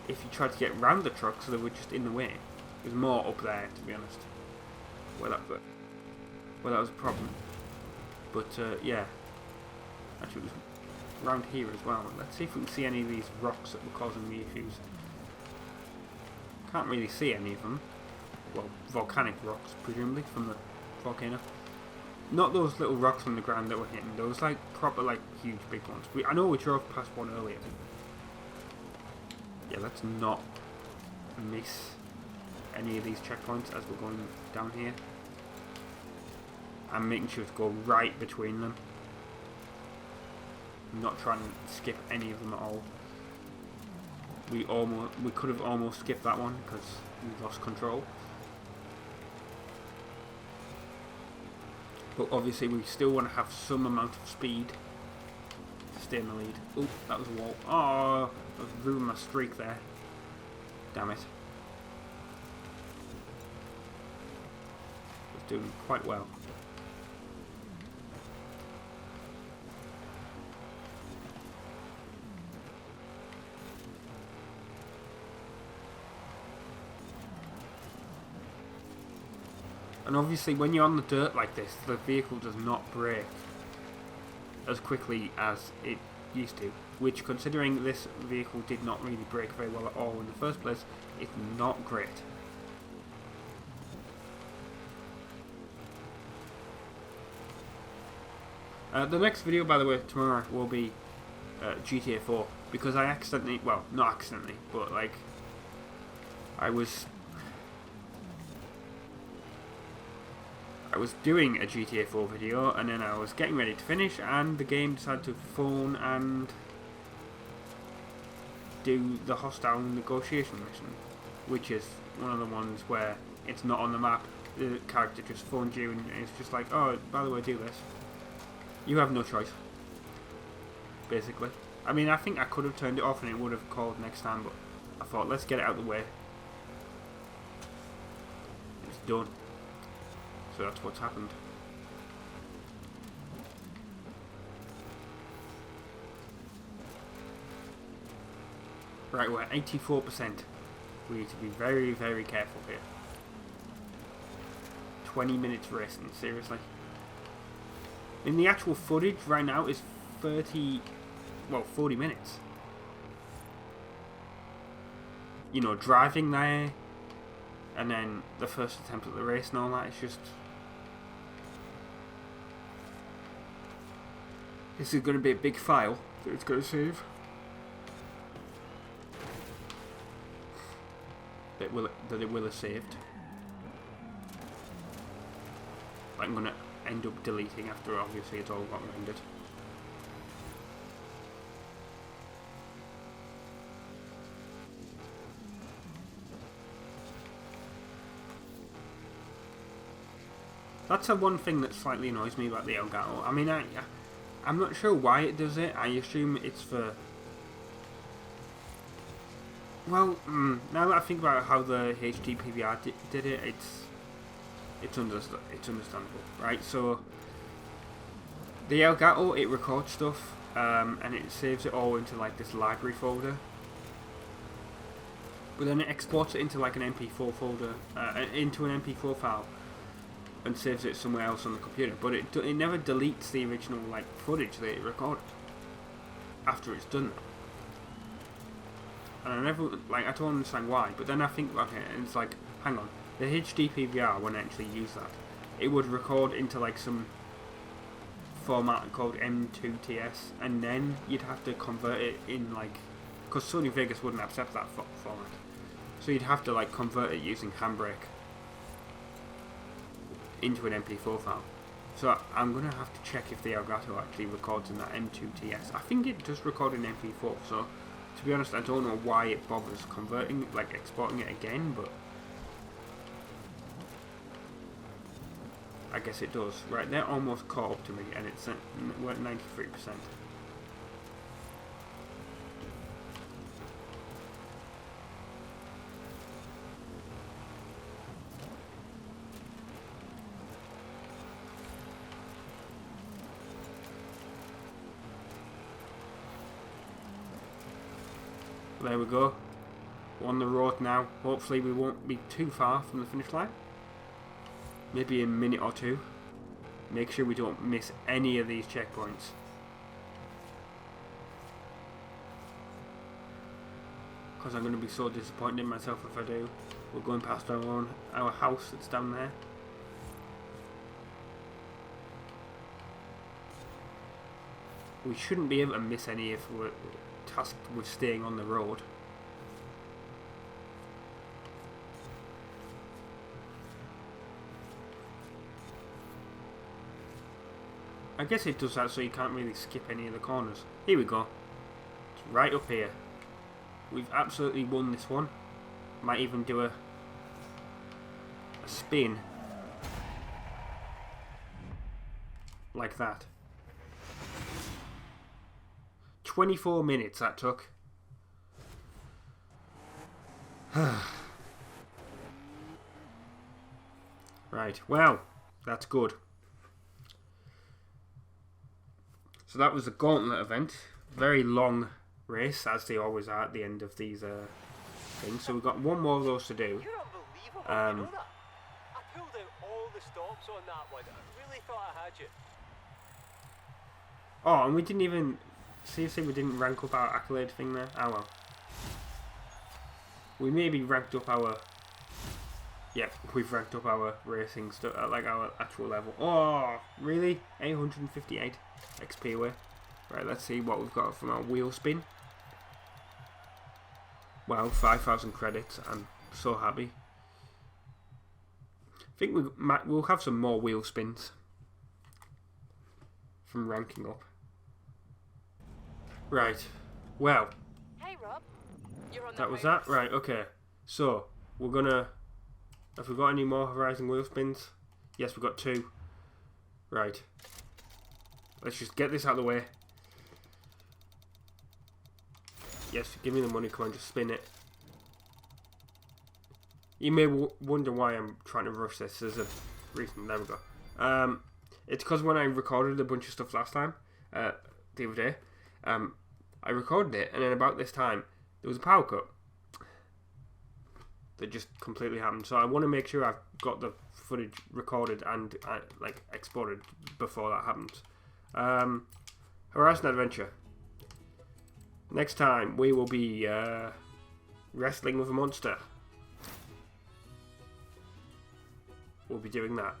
if you tried to get round the trucks, they were just in the way. There's more up there, to be honest. Well, that was a problem. But yeah, actually it was around here as well. Let's see if we can see any of these rocks that were causing me issues. Can't really see any of them. Well, volcanic rocks, presumably, from the volcano. Not those little rocks on the ground that were hitting. Those, like, proper, like, huge big ones. I know we drove past one earlier. Yeah, let's not miss any of these checkpoints as we're going down here. I'm making sure to go right between them. I'm not trying to skip any of them at all. We could have almost skipped that one because we lost control. But obviously we still want to have some amount of speed to stay in the lead. Oh, that was a wall. Oh, I've ruined my streak there. Damn it. I was doing quite well. And obviously when you're on the dirt like this, the vehicle does not brake as quickly as it used to. Which, considering this vehicle did not really brake very well at all in the first place, is not great. The next video, by the way, tomorrow will be GTA 4. Because I accidentally, well, not accidentally, but like, I was doing a GTA 4 video, and then I was getting ready to finish, and the game decided to phone and do the hostile negotiation mission, which is one of the ones where it's not on the map. The character just phones you, and it's just like, oh, by the way, do this. You have no choice, basically. I mean, I think I could have turned it off and it would have called next time, but I thought, let's get it out of the way. It's done. So that's what's happened. Right, we're at 84%. We need to be very, very careful here. 20 minutes racing, seriously. In the actual footage right now is 40 minutes. You know, driving there, and then the first attempt at the race and all that, it's just... This is going to be a big file that it's going to save. That it will have saved. I'm going to end up deleting after obviously it's all got rendered. That's the one thing that slightly annoys me about the Elgato. I mean, I'm not sure why it does it. I assume it's for... Well, now that I think about how the HD PVR did it, it's understandable, right? So, the Elgato, it records stuff, and it saves it all into like this library folder. But then it exports it into like an MP4 folder, into an MP4 file, and saves it somewhere else on the computer, but it never deletes the original like footage that it recorded after it's done that. And I don't understand why. But then I think, okay, it's like, hang on, the HD PVR wouldn't actually use that. It would record into like some format called M2TS, and then you'd have to convert it in like, because Sony Vegas wouldn't accept that format, so you'd have to like convert it using Handbrake into an MP4 file. So I'm going to have to check if the Elgato actually records in that M2TS. I think it does record in MP4, so to be honest I don't know why it bothers converting, like exporting it again, but I guess it does. Right, they're almost caught up to me, and we're at 93%. There we go. We're on the road now. Hopefully we won't be too far from the finish line. Maybe a minute or two. Make sure we don't miss any of these checkpoints. Because I'm going to be so disappointed in myself if I do. We're going past our house that's down there. We shouldn't be able to miss any if we're tasked with staying on the road. I guess it does that so you can't really skip any of the corners. Here we go. It's right up here. We've absolutely won this one. Might even do a spin. Like that. 24 minutes that took. Right, well, that's good. So that was the gauntlet event. Very long race, as they always are at the end of these things. So we've got one more of those to do. You're unbelievable, you know that? I pulled out all the stops on that one. I really thought I had you. Oh, and we didn't even... Seriously, we didn't rank up our accolade thing there? Oh well. We maybe ranked up our... Yeah, we've ranked up our racing stuff at like our actual level. Oh, really? 858 XP away. Right, let's see what we've got from our wheel spin. Wow, 5,000 credits. I'm so happy. I think we'll have some more wheel spins from ranking up. Right, well. Hey Rob, you're on That was that? Right, okay. So, we're gonna... Have we got any more Horizon wheel spins? Yes, we've got 2. Right. Let's just get this out of the way. Yes, give me the money, come on, just spin it. You may wonder why I'm trying to rush this. There's a reason. There we go. It's because when I recorded a bunch of stuff last time, the other day, I recorded it, and then about this time, there was a power cut. That just completely happened. So I want to make sure I've got the footage recorded and like exported before that happens. Horizon Adventure. Next time we will be wrestling with a monster. We'll be doing that.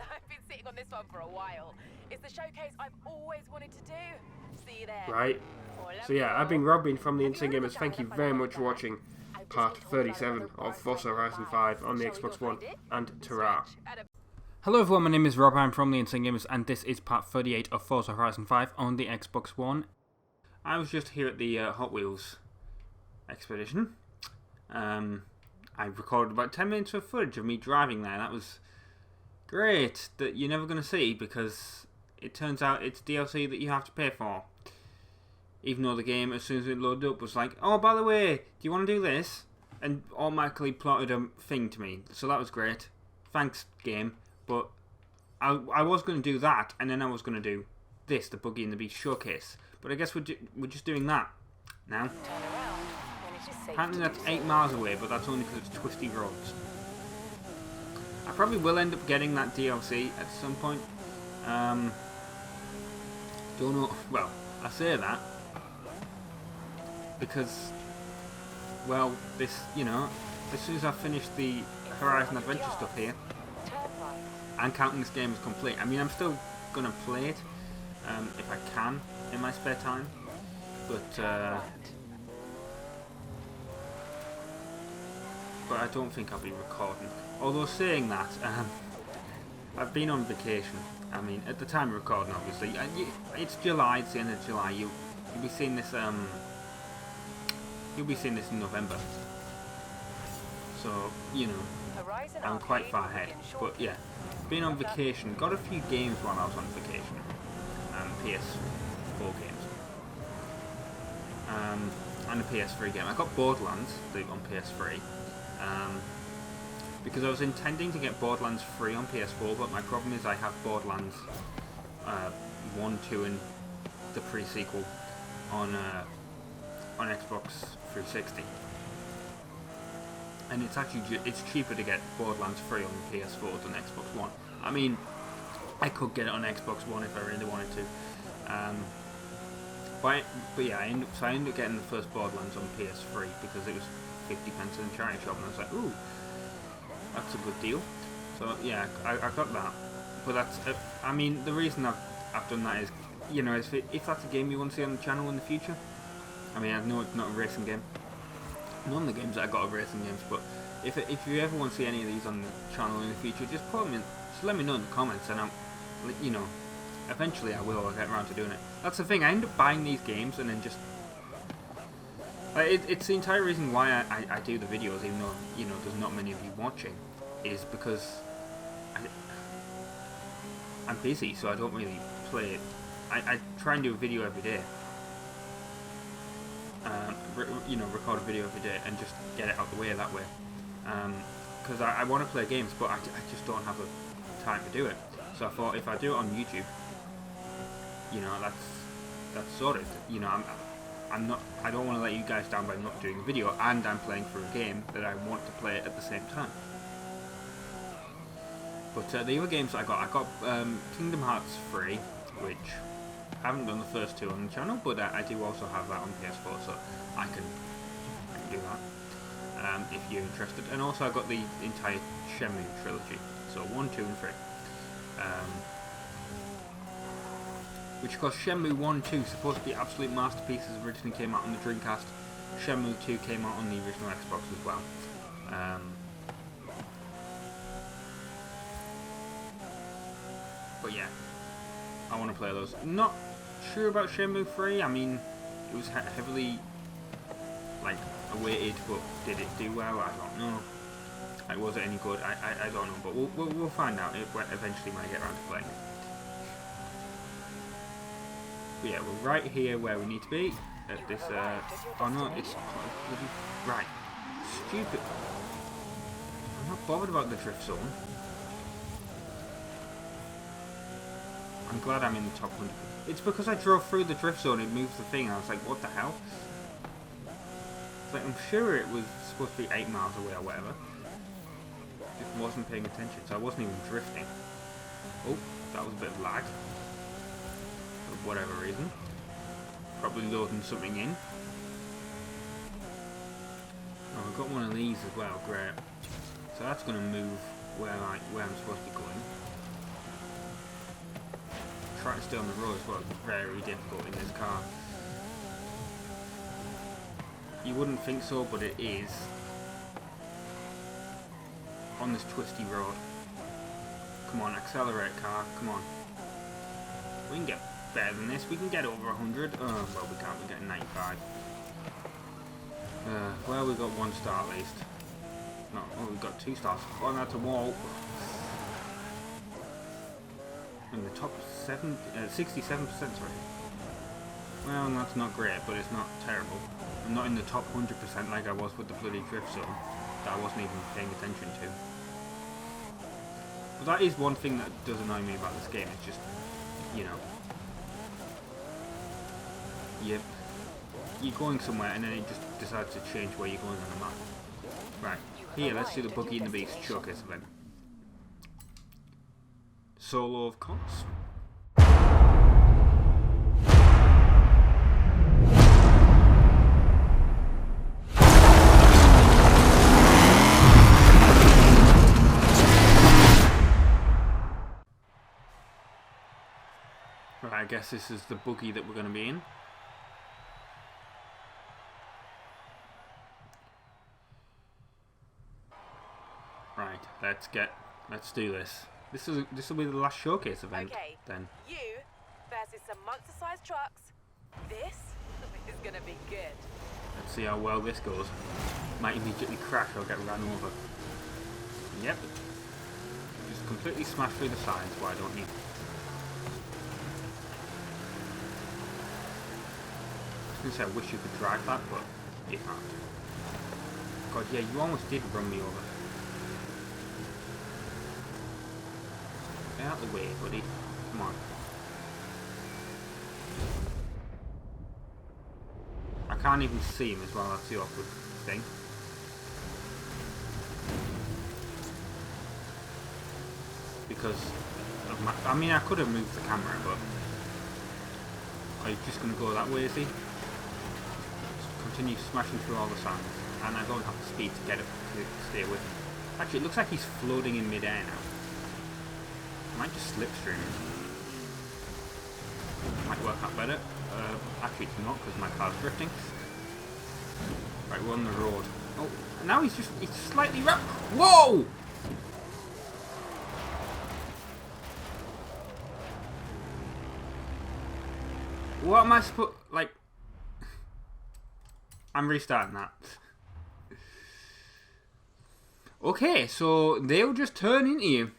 I've been sitting on this one for a while. It's the showcase I've always wanted to do. See you there. Right. So yeah, I've been Robin from the Insane Gamers. Thank you very much for watching part 37 of Forza Horizon 5 on the Xbox One, and ta-ra. Hello everyone, my name is Rob, I'm from the Insane Gamers, and this is part 38 of Forza Horizon 5 on the Xbox One. I was just here at the Hot Wheels expedition. I recorded about 10 minutes of footage of me driving there. That was great, that you're never going to see, because it turns out it's DLC that you have to pay for. Even though the game, as soon as it loaded up, was like, oh, by the way, do you want to do this? And automatically plotted a thing to me. So that was great. Thanks, game. But I was going to do that, and then I was going to do this, the Buggy and the Beast showcase. But I guess we're just doing that now. Apparently that's 8 miles away, but that's only because it's twisty roads. I probably will end up getting that DLC at some point. Don't know. Well, I say that because, well, this, you know, as soon as I finish the Horizon Adventure stuff here, I'm counting this game as complete. I mean, I'm still gonna play it if I can in my spare time, but I don't think I'll be recording. Although saying that, I've been on vacation. I mean, at the time of recording, obviously, it's July. It's the end of July. You'll be seeing this. You'll be seeing this in November. So you know, I'm quite far ahead. But yeah, been on vacation. Got a few games while I was on vacation. PS4 games. And a PS3 game. I got Borderlands on PS3. Because I was intending to get Borderlands 3 on PS4, but my problem is I have Borderlands 1, 2 and the pre-sequel on Xbox 360. And it's actually it's cheaper to get Borderlands 3 on PS4 than Xbox One. I mean, I could get it on Xbox One if I really wanted to. But yeah, I ended up getting the first Borderlands on PS3 because it was 50 pence in the charity shop, and I was like, ooh, that's a good deal. So yeah, I got that. But that's, I mean, the reason I've done that is, you know, if that's a game you want to see on the channel in the future. I mean, I know it's not a racing game. None of the games that I got are racing games, but if you ever want to see any of these on the channel in the future, just put them in. Just let me know in the comments, and I'll, you know, Eventually I will, I'll get around to doing it. That's the thing, I end up buying these games and then just... it's the entire reason why I do the videos, even though, you know, there's not many of you watching, is because I'm busy, so I don't really play it. I try and do a video every day. You know, record a video every day and just get it out the way that way. Because I want to play games, but I just don't have the time to do it. So I thought if I do it on YouTube, you know, that's sorted. You know, I don't want to let you guys down by not doing a video, and I'm playing for a game that I want to play at the same time. But the other games I got Kingdom Hearts 3, which I haven't done the first two on the channel, but I do also have that on PS4, so I can do that if you're interested. And also I got the entire Shenmue trilogy, so 1, 2 and 3. Which of course Shenmue 1 and 2 supposed to be absolute masterpieces, originally came out on the Dreamcast. Shenmue 2 came out on the original Xbox as well. But yeah, I want to play those. Not sure about Shenmue 3, I mean, it was heavily, like, awaited, but did it do well? I don't know. Like, was it any good? I don't know, but we'll find out eventually when I get around to playing it. But yeah, we're right here where we need to be, at this, oh no, it's bloody, right, stupid. I'm not bothered about the drift zone. I'm glad I'm in the top 100. It's because I drove through the drift zone, it moved the thing, and I was like, what the hell? It's like, I'm sure it was supposed to be 8 miles away or whatever. Just wasn't paying attention, so I wasn't even drifting. Oh, that was a bit of lag. For whatever reason. Probably loading something in. Oh, I've got one of these as well, great. So that's going to move where I'm supposed to be going. Try to stay on the road as well, it's very difficult in this car. You wouldn't think so, but it is. On this twisty road. Come on, accelerate car, come on. We can get better than this, we can get over 100. Oh, well we can't, we're getting 95. Well, we got 1 star at least. No, oh, we got 2 stars. Oh, that's a wall. In the top 67%, sorry. Well, that's not great, but it's not terrible. I'm not in the top 100% like I was with the bloody drift zone that I wasn't even paying attention to. But that is one thing that does annoy me about this game. It's just, you know, you're going somewhere and then it just decides to change where you're going on the map. Right, here, let's do the Buggy and the Beast showcase event. Solo, of course. Right, I guess this is the buggy that we're going to be in. Right, let's do this. This will be the last showcase event. Okay, then. You versus some monster-sized trucks. This is gonna be good. Let's see how well this goes. Might immediately crash or get ran over. Yep. Just completely smash through the sides. Why don't you? I was gonna say I wish you could drive that, but you can't. God, yeah, you almost did run me over. Get out of the way, buddy. Come on. I can't even see him as well, that's the awkward thing. Because of my, I mean, I could have moved the camera, but are you just going to go that way, is he? Just continue smashing through all the signs, and I don't have the speed to get it to stay with him. Actually, it looks like he's floating in mid-air now. Might just slipstream. Might work out better. Actually it's not because my car's drifting. Right, we're on the road. Oh, now he's slightly wrapped. Whoa! What am I supposed... Like... I'm restarting that. Okay, so they'll just turn into you.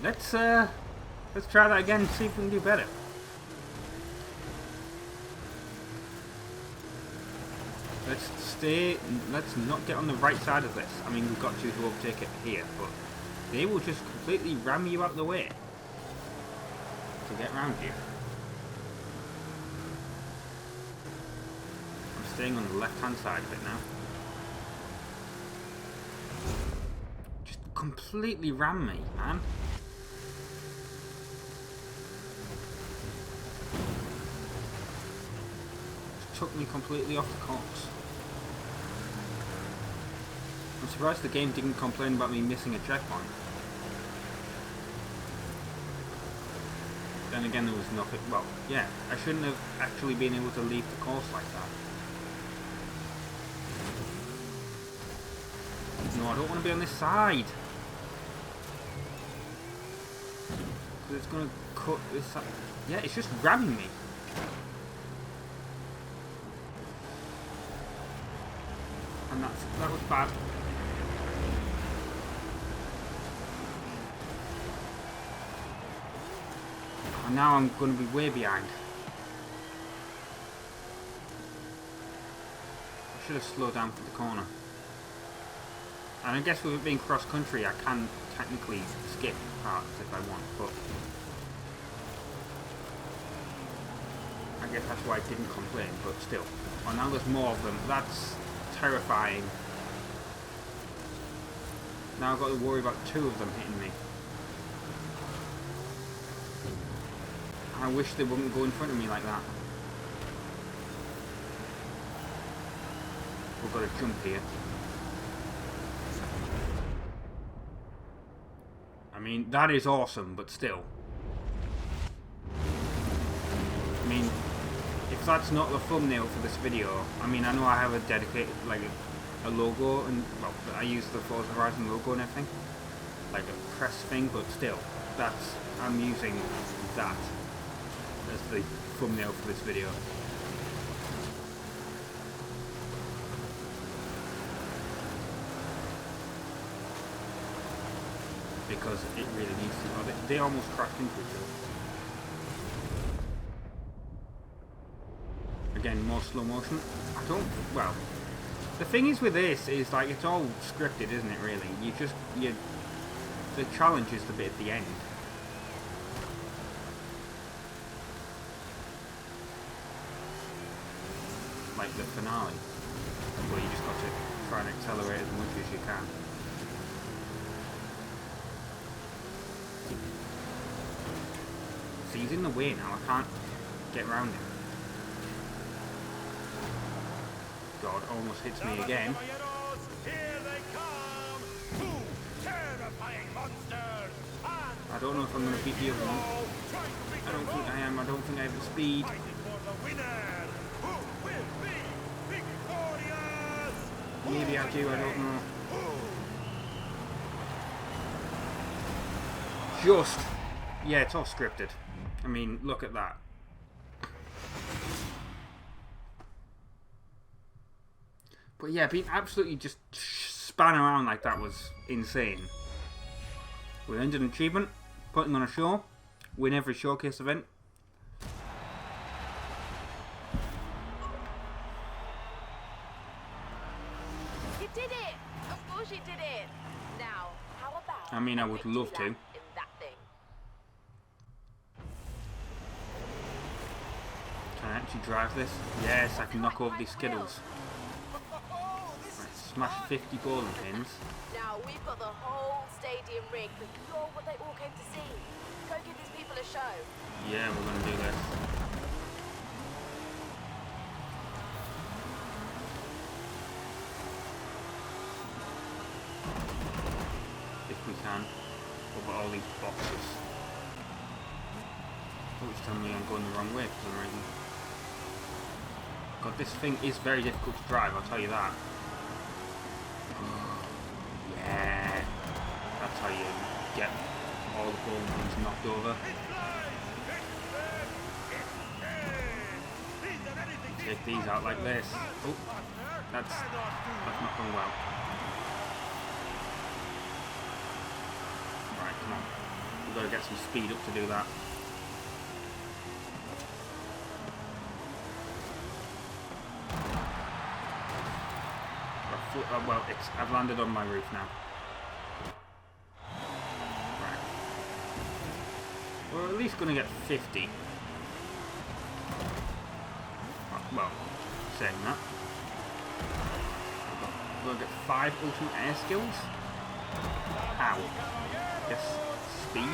Let's try that again and see if we can do better. Let's not get on the right side of this. I mean, we've got to overtake it here, but they will just completely ram you out of the way to get around you. I'm staying on the left-hand side of it now. Just completely ram me, man. Just took me completely off the course. I'm surprised the game didn't complain about me missing a checkpoint. Then again, there was nothing. Well, yeah, I shouldn't have actually been able to leave the course like that. No, I don't want to be on this side. Because it's going to cut this side. Yeah, it's just ramming me. And that was bad. And now I'm going to be way behind. I should have slowed down for the corner. And I guess with it being cross-country, I can technically skip parts if I want, but I guess that's why I didn't complain, but still. Oh, now there's more of them. That's terrifying. Now I've got to worry about 2 of them hitting me. I wish they wouldn't go in front of me like that. We've got to jump here. I mean, that is awesome, but still. I mean, if that's not the thumbnail for this video, I mean, I know I have a dedicated, like, a logo, and, well, I use the Forza Horizon logo and everything. Like a press thing, but still, that's, I'm using that as the thumbnail for this video. Because it really needs to. Oh, they almost crashed into each other. Again, more slow motion. I don't. Well, the thing is with this is like it's all scripted, isn't it? Really, the challenge is the bit at the end. Like the finale, where you just got to try and accelerate as much as you can. See, he's in the way now, I can't get around him. God, almost hits me again. Here they come! 2 terrifying monsters! I don't know if I'm going to beat the other one. I don't think I am, I don't think I have the speed. Maybe I do, I don't know. Just. Yeah, it's all scripted. I mean, look at that. But yeah, being absolutely just span around like that was insane. We earned an achievement, putting on a show, win every showcase event. You did it! Of course you did it! Now, how about... I mean, I would love to. Can I actually drive this? Yes, I can knock over these skittles. Right, smash 50 bowling pins. Now we've got the whole stadium rigged, but you're what they all came to see. Go give these people a show. Yeah, we're gonna do this. If we can. Over all these boxes. Oh, it's telling me I'm going the wrong way for some reason. God, this thing is very difficult to drive, I'll tell you that. Yeah, that's how you get all the ball ones knocked over. Take these out like this. Oh, that's not going well. Right, come on. We've got to get some speed up to do that. Well, I've landed on my roof now. Right. We're at least going to get 50. Well, saying that. We're going to get 5 ultimate air skills. How? Yes, speed.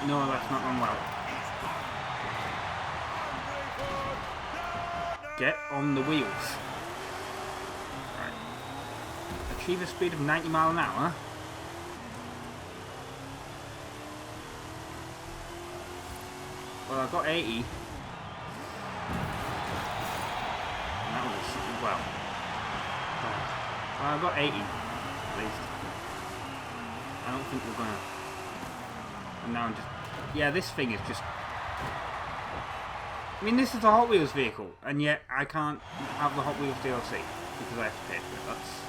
No, that's not going well. Get on the wheels. Achieve a speed of 90 miles an hour. Well, I've got 80. And that was well. Well, I've got 80 at least. I don't think we're gonna. And now I'm just. Yeah, this thing is just. I mean, this is a Hot Wheels vehicle, and yet I can't have the Hot Wheels DLC because I have to pay for it. That's.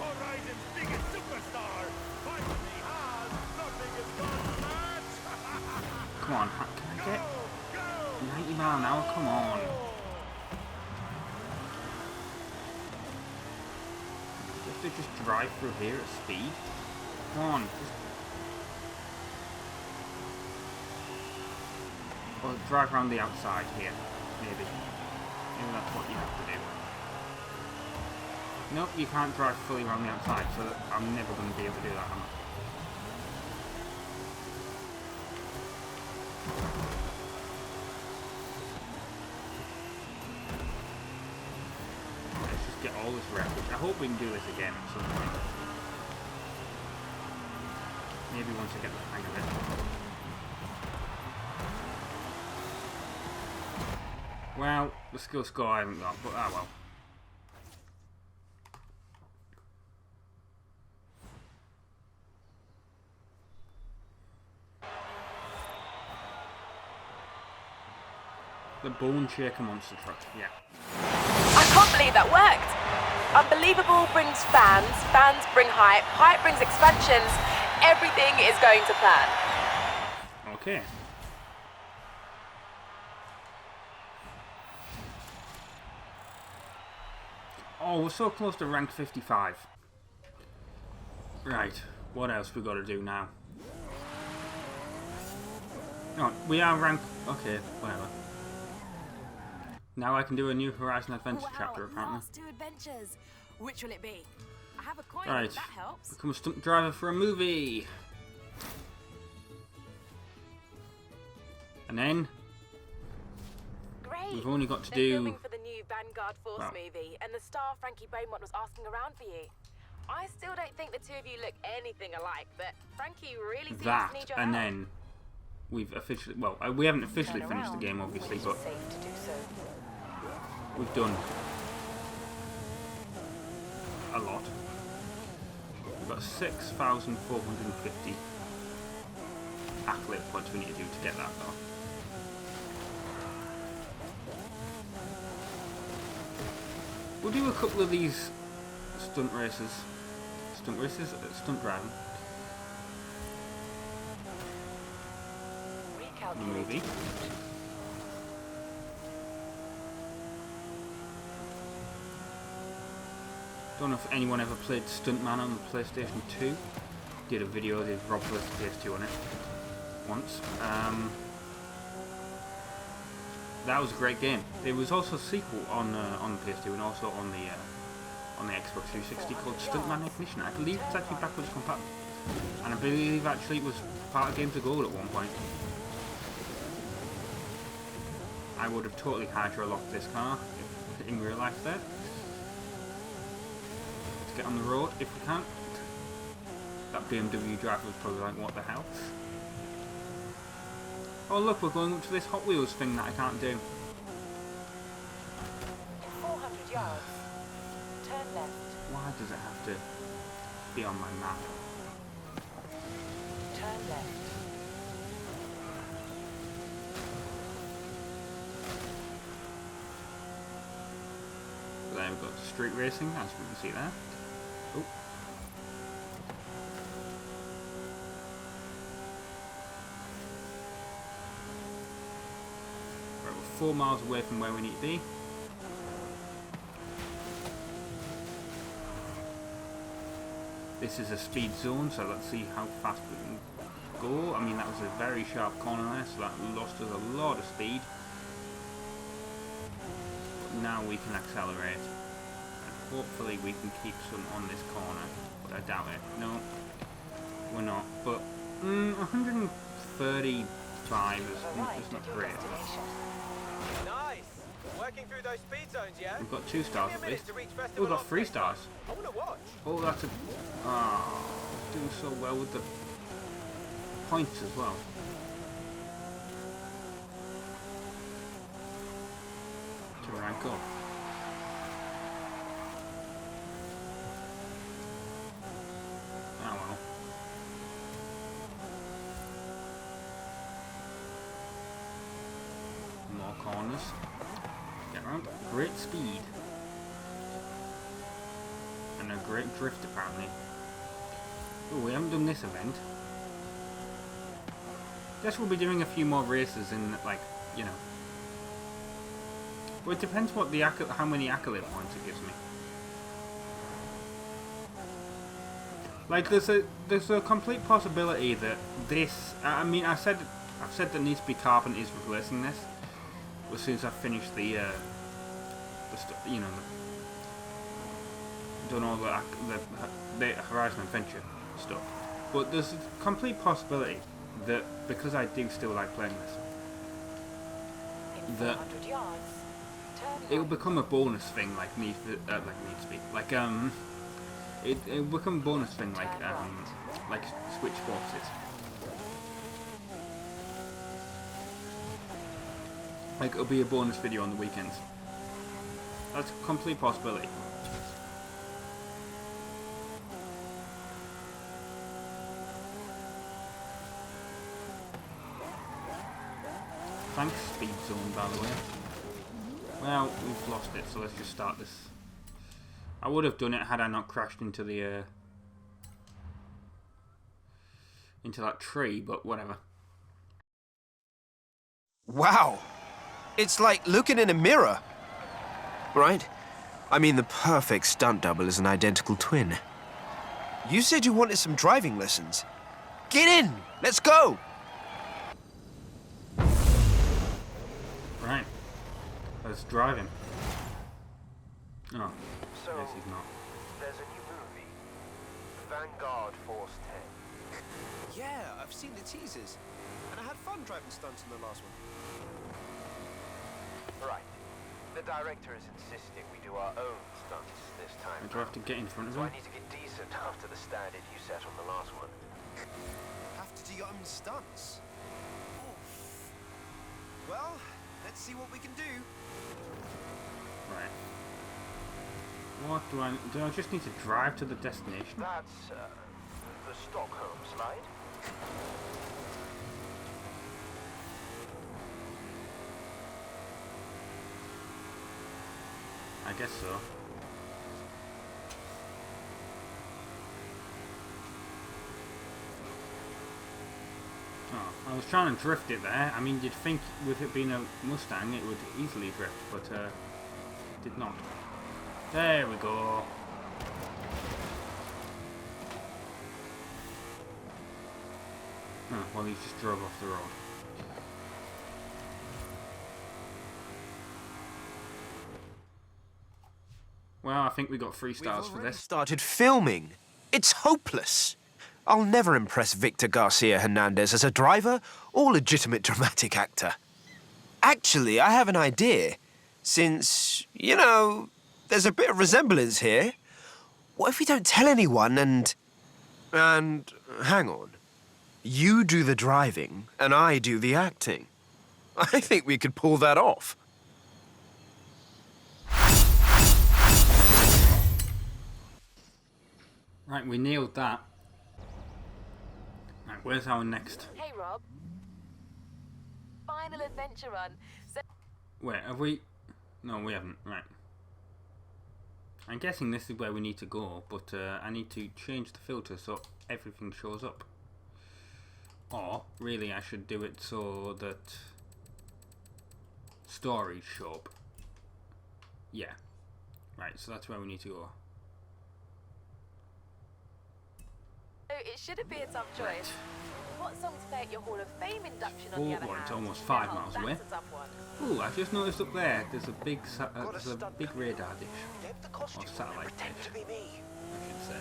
Horizon's biggest superstar finally has the biggest gun match. Come on, can I get 90 miles an hour? Come on. Do you have to just drive through here at speed? Come on. Or drive around the outside here, maybe. Maybe that's what you have to do. Nope, you can't drive fully around the outside, so I'm never going to be able to do that, am I? Let's just get all this wreckage. I hope we can do this again at some point. Maybe once I get the hang of it. Well, the skill score I haven't got, but ah well. The Bone Shaker monster truck, yeah. I can't believe that worked. Unbelievable brings fans, fans bring hype, hype brings expansions. Everything is going to plan. Okay. Oh, we're so close to rank 55. Right, what else we got to do now? Oh, we are rank. Okay, whatever. Now I can do a new Horizon Adventure chapter, apparently. Last 2 adventures. Which will it be? I have a coin. Right, That helps. become a stunt driver for a movie. And then Great. we've only got to They're do. filming for the new Vanguard Force movie, and the star Frankie Beaumont was asking around for you. I still don't think the two of you look anything alike, but Frankie really seems to need your and help. then we've officially. Well, we haven't officially finished the game, obviously, but we've done a lot. We've got 6,450 accolade points we need to do to get that though. We'll do a couple of these stunt races. Stunt driving. The movie. Don't know if anyone ever played Stuntman on the PlayStation 2. Did a video, did Rob vs PS2 on it once. That was a great game. There was also a sequel on the PS2 and also on the Xbox 360 called Stuntman Ignition. I believe it's actually backwards compatible, and I believe actually it was part of Games of Gold at one point. I would have totally hydro-locked this car in real life there. Let's get on the road if we can. That BMW driver was probably like, what the hell? Oh look, we're going up to this Hot Wheels thing that I can't do. In 400 yards, turn left. Why does it have to be on my map? Turn left. There we've got street racing, as we can see there. Oh. Right, we're 4 miles away from where we need to be. This is a speed zone, so let's see how fast we can go. I mean, that was a very sharp corner there, so that lost us a lot of speed. But now we can accelerate. And hopefully we can keep some on this corner. But I doubt it. No, we're not. But 135 is not great. Nice! Working through those speed zones, yeah? We've got 2 stars at least. To reach Oh, festival we've got 3 stars. I wanna watch. Oh, that's a... Ah, doing so well with the points as well. To rank up. Oh well. More corners. Get around. Great speed. And a great drift apparently. Oh, we haven't done this event. Guess we'll be doing a few more races in, like, you know. Well, it depends what the how many accolade points it gives me. Like, there's a complete possibility that this. I mean, I've said that Needs to Be Carbon is replacing this as soon as I've finished the you know, done all the Horizon Adventure stuff. But there's a complete possibility that because I do still like playing this, that it'll become a bonus thing, like Need to Be, like it'll become a bonus thing, like Switch Sports is. Like, it'll be a bonus video on the weekends. That's a complete possibility. Thanks, Speed Zone, by the way. Well, we've lost it, so let's just start this. I would have done it had I not crashed into the into that tree, but whatever. Wow! It's like looking in a mirror. Right? I mean, the perfect stunt double is an identical twin. You said you wanted some driving lessons. Get in! Let's go! Right. Let's drive him. Oh, So, yes, he's not. there's a new movie. Vanguard Force 10. Yeah, I've seen the teasers. And I had fun driving stunts in the last one. Right. The director is insisting we do our own stunts this time. Do I have to get in front of So I him? need to get decent after the standard you set on the last one. Have to do your own stunts. Well, let's see what we can do. Right. What do I just need to drive to the destination? That's the Stockholm slide. I guess so. Oh, I was trying to drift it there. I mean, you'd think with it being a Mustang it would easily drift, but it did not. There we go. Oh, well, he just drove off the road. Well, I think we got 3 stars for this. Started filming. It's hopeless. I'll never impress Victor Garcia Hernandez as a driver or legitimate dramatic actor. Actually, I have an idea. Since, you know, there's a bit of resemblance here. What if we don't tell anyone and hang on. You do the driving and I do the acting. I think we could pull that off. Right, we nailed that. Right, where's our next? Hey, Rob. Final adventure run. So Wait, have we? No, we haven't. Right. I'm guessing this is where we need to go, but I need to change the filter so everything shows up. Or, really, I should do it so that stories show up. Yeah. Right, so that's where we need to go. it should have been a tough choice. What song to play at your Hall of Fame induction on the other Well, hand? it's almost 5 miles away. That's a tough one. Ooh, I just noticed up there, there's a big radar dish. Or satellite dish, I should say.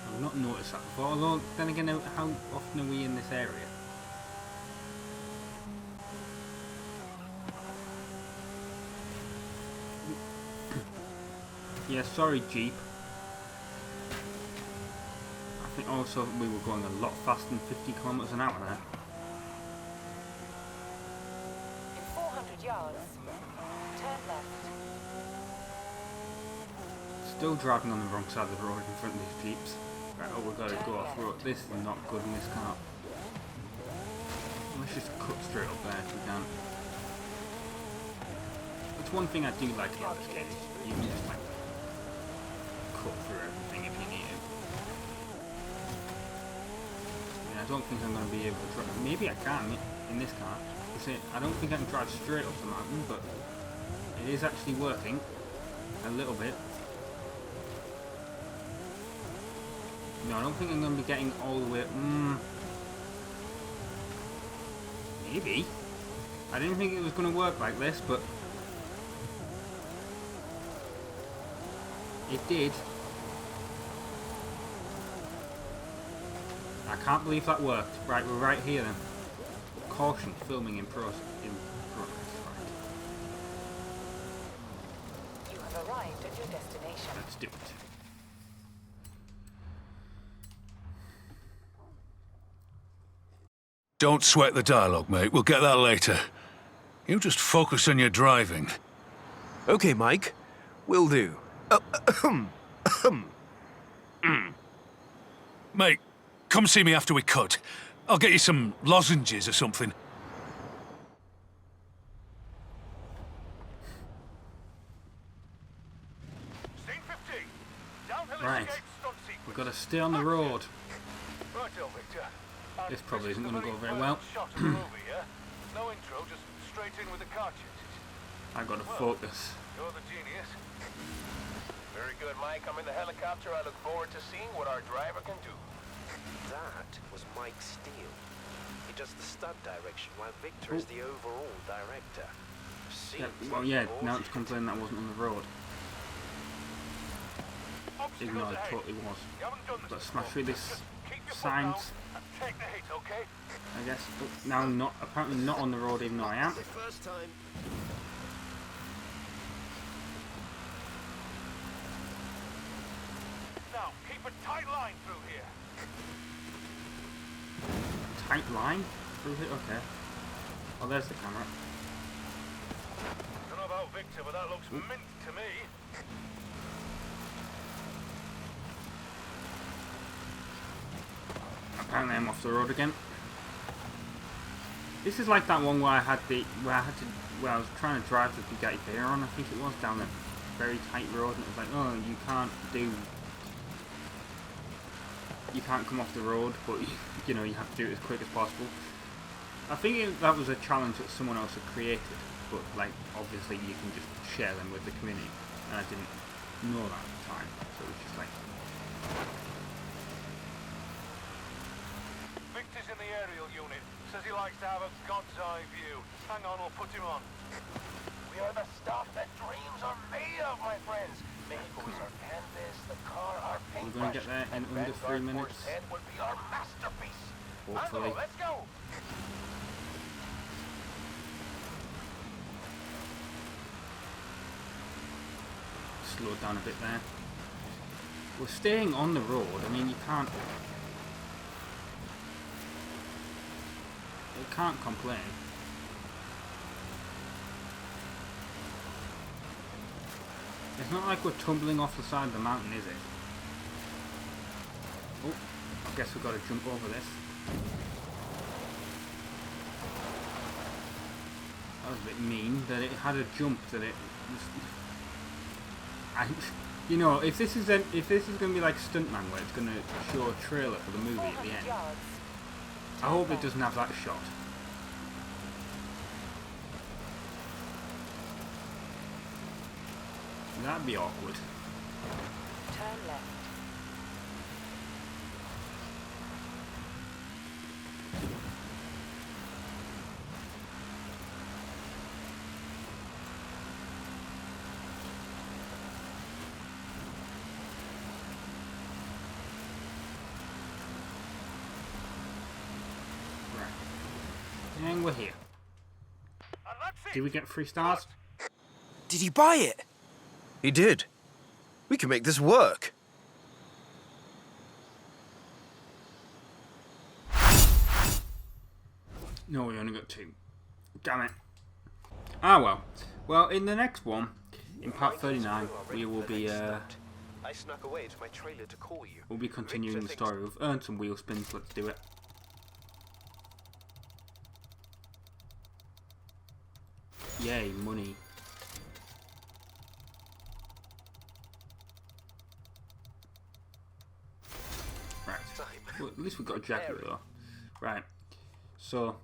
I've not noticed that before, although, then again, how often are we in this area? Yeah, sorry, Jeep. I think also we were going a lot faster than 50 kilometers an hour there. In 400 yards, turn left. Still driving on the wrong side of the road in front of these Jeeps. Right, oh, we've got to go off road. This is not good in this car. Let's just cut straight up there if we can. That's one thing I do like about this game, is you can just like cut through everything if you need it. Yeah, I don't think I'm going to be able to drive. Maybe I can in this car. I don't think I can drive straight up the mountain, but it is actually working a little bit. No, I don't think I'm going to be getting all the way. Maybe. I didn't think it was going to work like this, but it did. I can't believe that worked. Right, we're right here then. Caution, filming in progress. Right. You have arrived at your destination. Let's do it. Don't sweat the dialogue, mate. We'll get that later. You just focus on your driving. Okay, Mike. Will do. Mate, come see me after we cut. I'll get you some lozenges or something. Scene 15. Downhill Right. escape stunt sequence. We've got to stay on the road. Righto, Victor. This probably isn't going to go very well. Shot of the movie, yeah? No intro, just straight in with the car chases. I've got to focus. You're the genius. Very good, Mike. I'm in the helicopter. I look forward to seeing what our driver can do. That was Mike Steele. He does the stunt direction, while Victor is the overall director. Yeah, well, yeah, now it's complaining that wasn't on the road. Even though I totally was. Let's smash through this signs, Take the hit, okay? I guess. But now not, apparently not on the road, even though I am. First time. Now, keep a tight line through here. Tight line through it. Okay. Oh, there's the camera. Don't know about Victor, but that looks mint to me. Apparently I'm off the road again. This is like that one where I was trying to drive the Bugatti Veyron, I think it was, down a very tight road, and it was like, oh, you can't come off the road, but you know, you have to do it as quick as possible. I think that was a challenge that someone else had created, but like obviously you can just share them with the community, and I didn't know that at the time, so it was just like. Victor's in the aerial unit. Says he likes to have a God's eye view. Hang on, we'll put him on. We are the stuff that dreams are made of, my friends. Vehicles are canvas, the car our paintbrush. We're going to get there in under 3 minutes. Head would be our masterpiece. Hopefully. Angelo, let's go. Slowed down a bit there. We're staying on the road. I mean, you can't complain. It's not like we're tumbling off the side of the mountain, is it? Oh, I guess we've got to jump over this. That was a bit mean, that it had a jump that it was... You know, if this is going to be like Stuntman, where it's going to show a trailer for the movie at the end, I hope it doesn't have that shot. That'd be awkward. Turn left. And we're here. Did we get 3 stars? Did you buy it? He did. We can make this work. No, we only got 2. Damn it. Ah well. Well, in the next one, in part 39, we will be I snuck away to my trailer to call you. we'll be continuing the story. We've earned some wheel spins. Let's do it. Yay, money. Right. Well, at least we've got a jacket though. Right. So,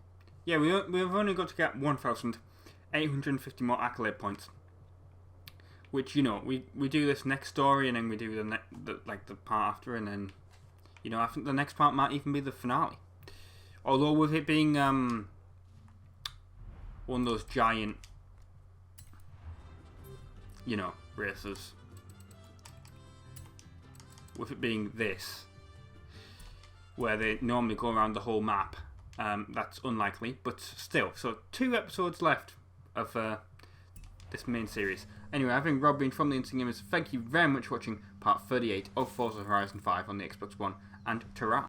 yeah, we've only got to get 1,850 more accolade points. Which, you know, we do this next story and then we do the part after, and then, you know, I think the next part might even be the finale. Although with it being one of those giant, you know, races, with it being this, where they normally go around the whole map, that's unlikely, but still. So 2 episodes left of this main series. Anyway, I've been Rob Bean from the Instant Gamers. Thank you very much for watching part 38 of Forza Horizon 5 on the Xbox One, and ta-ra!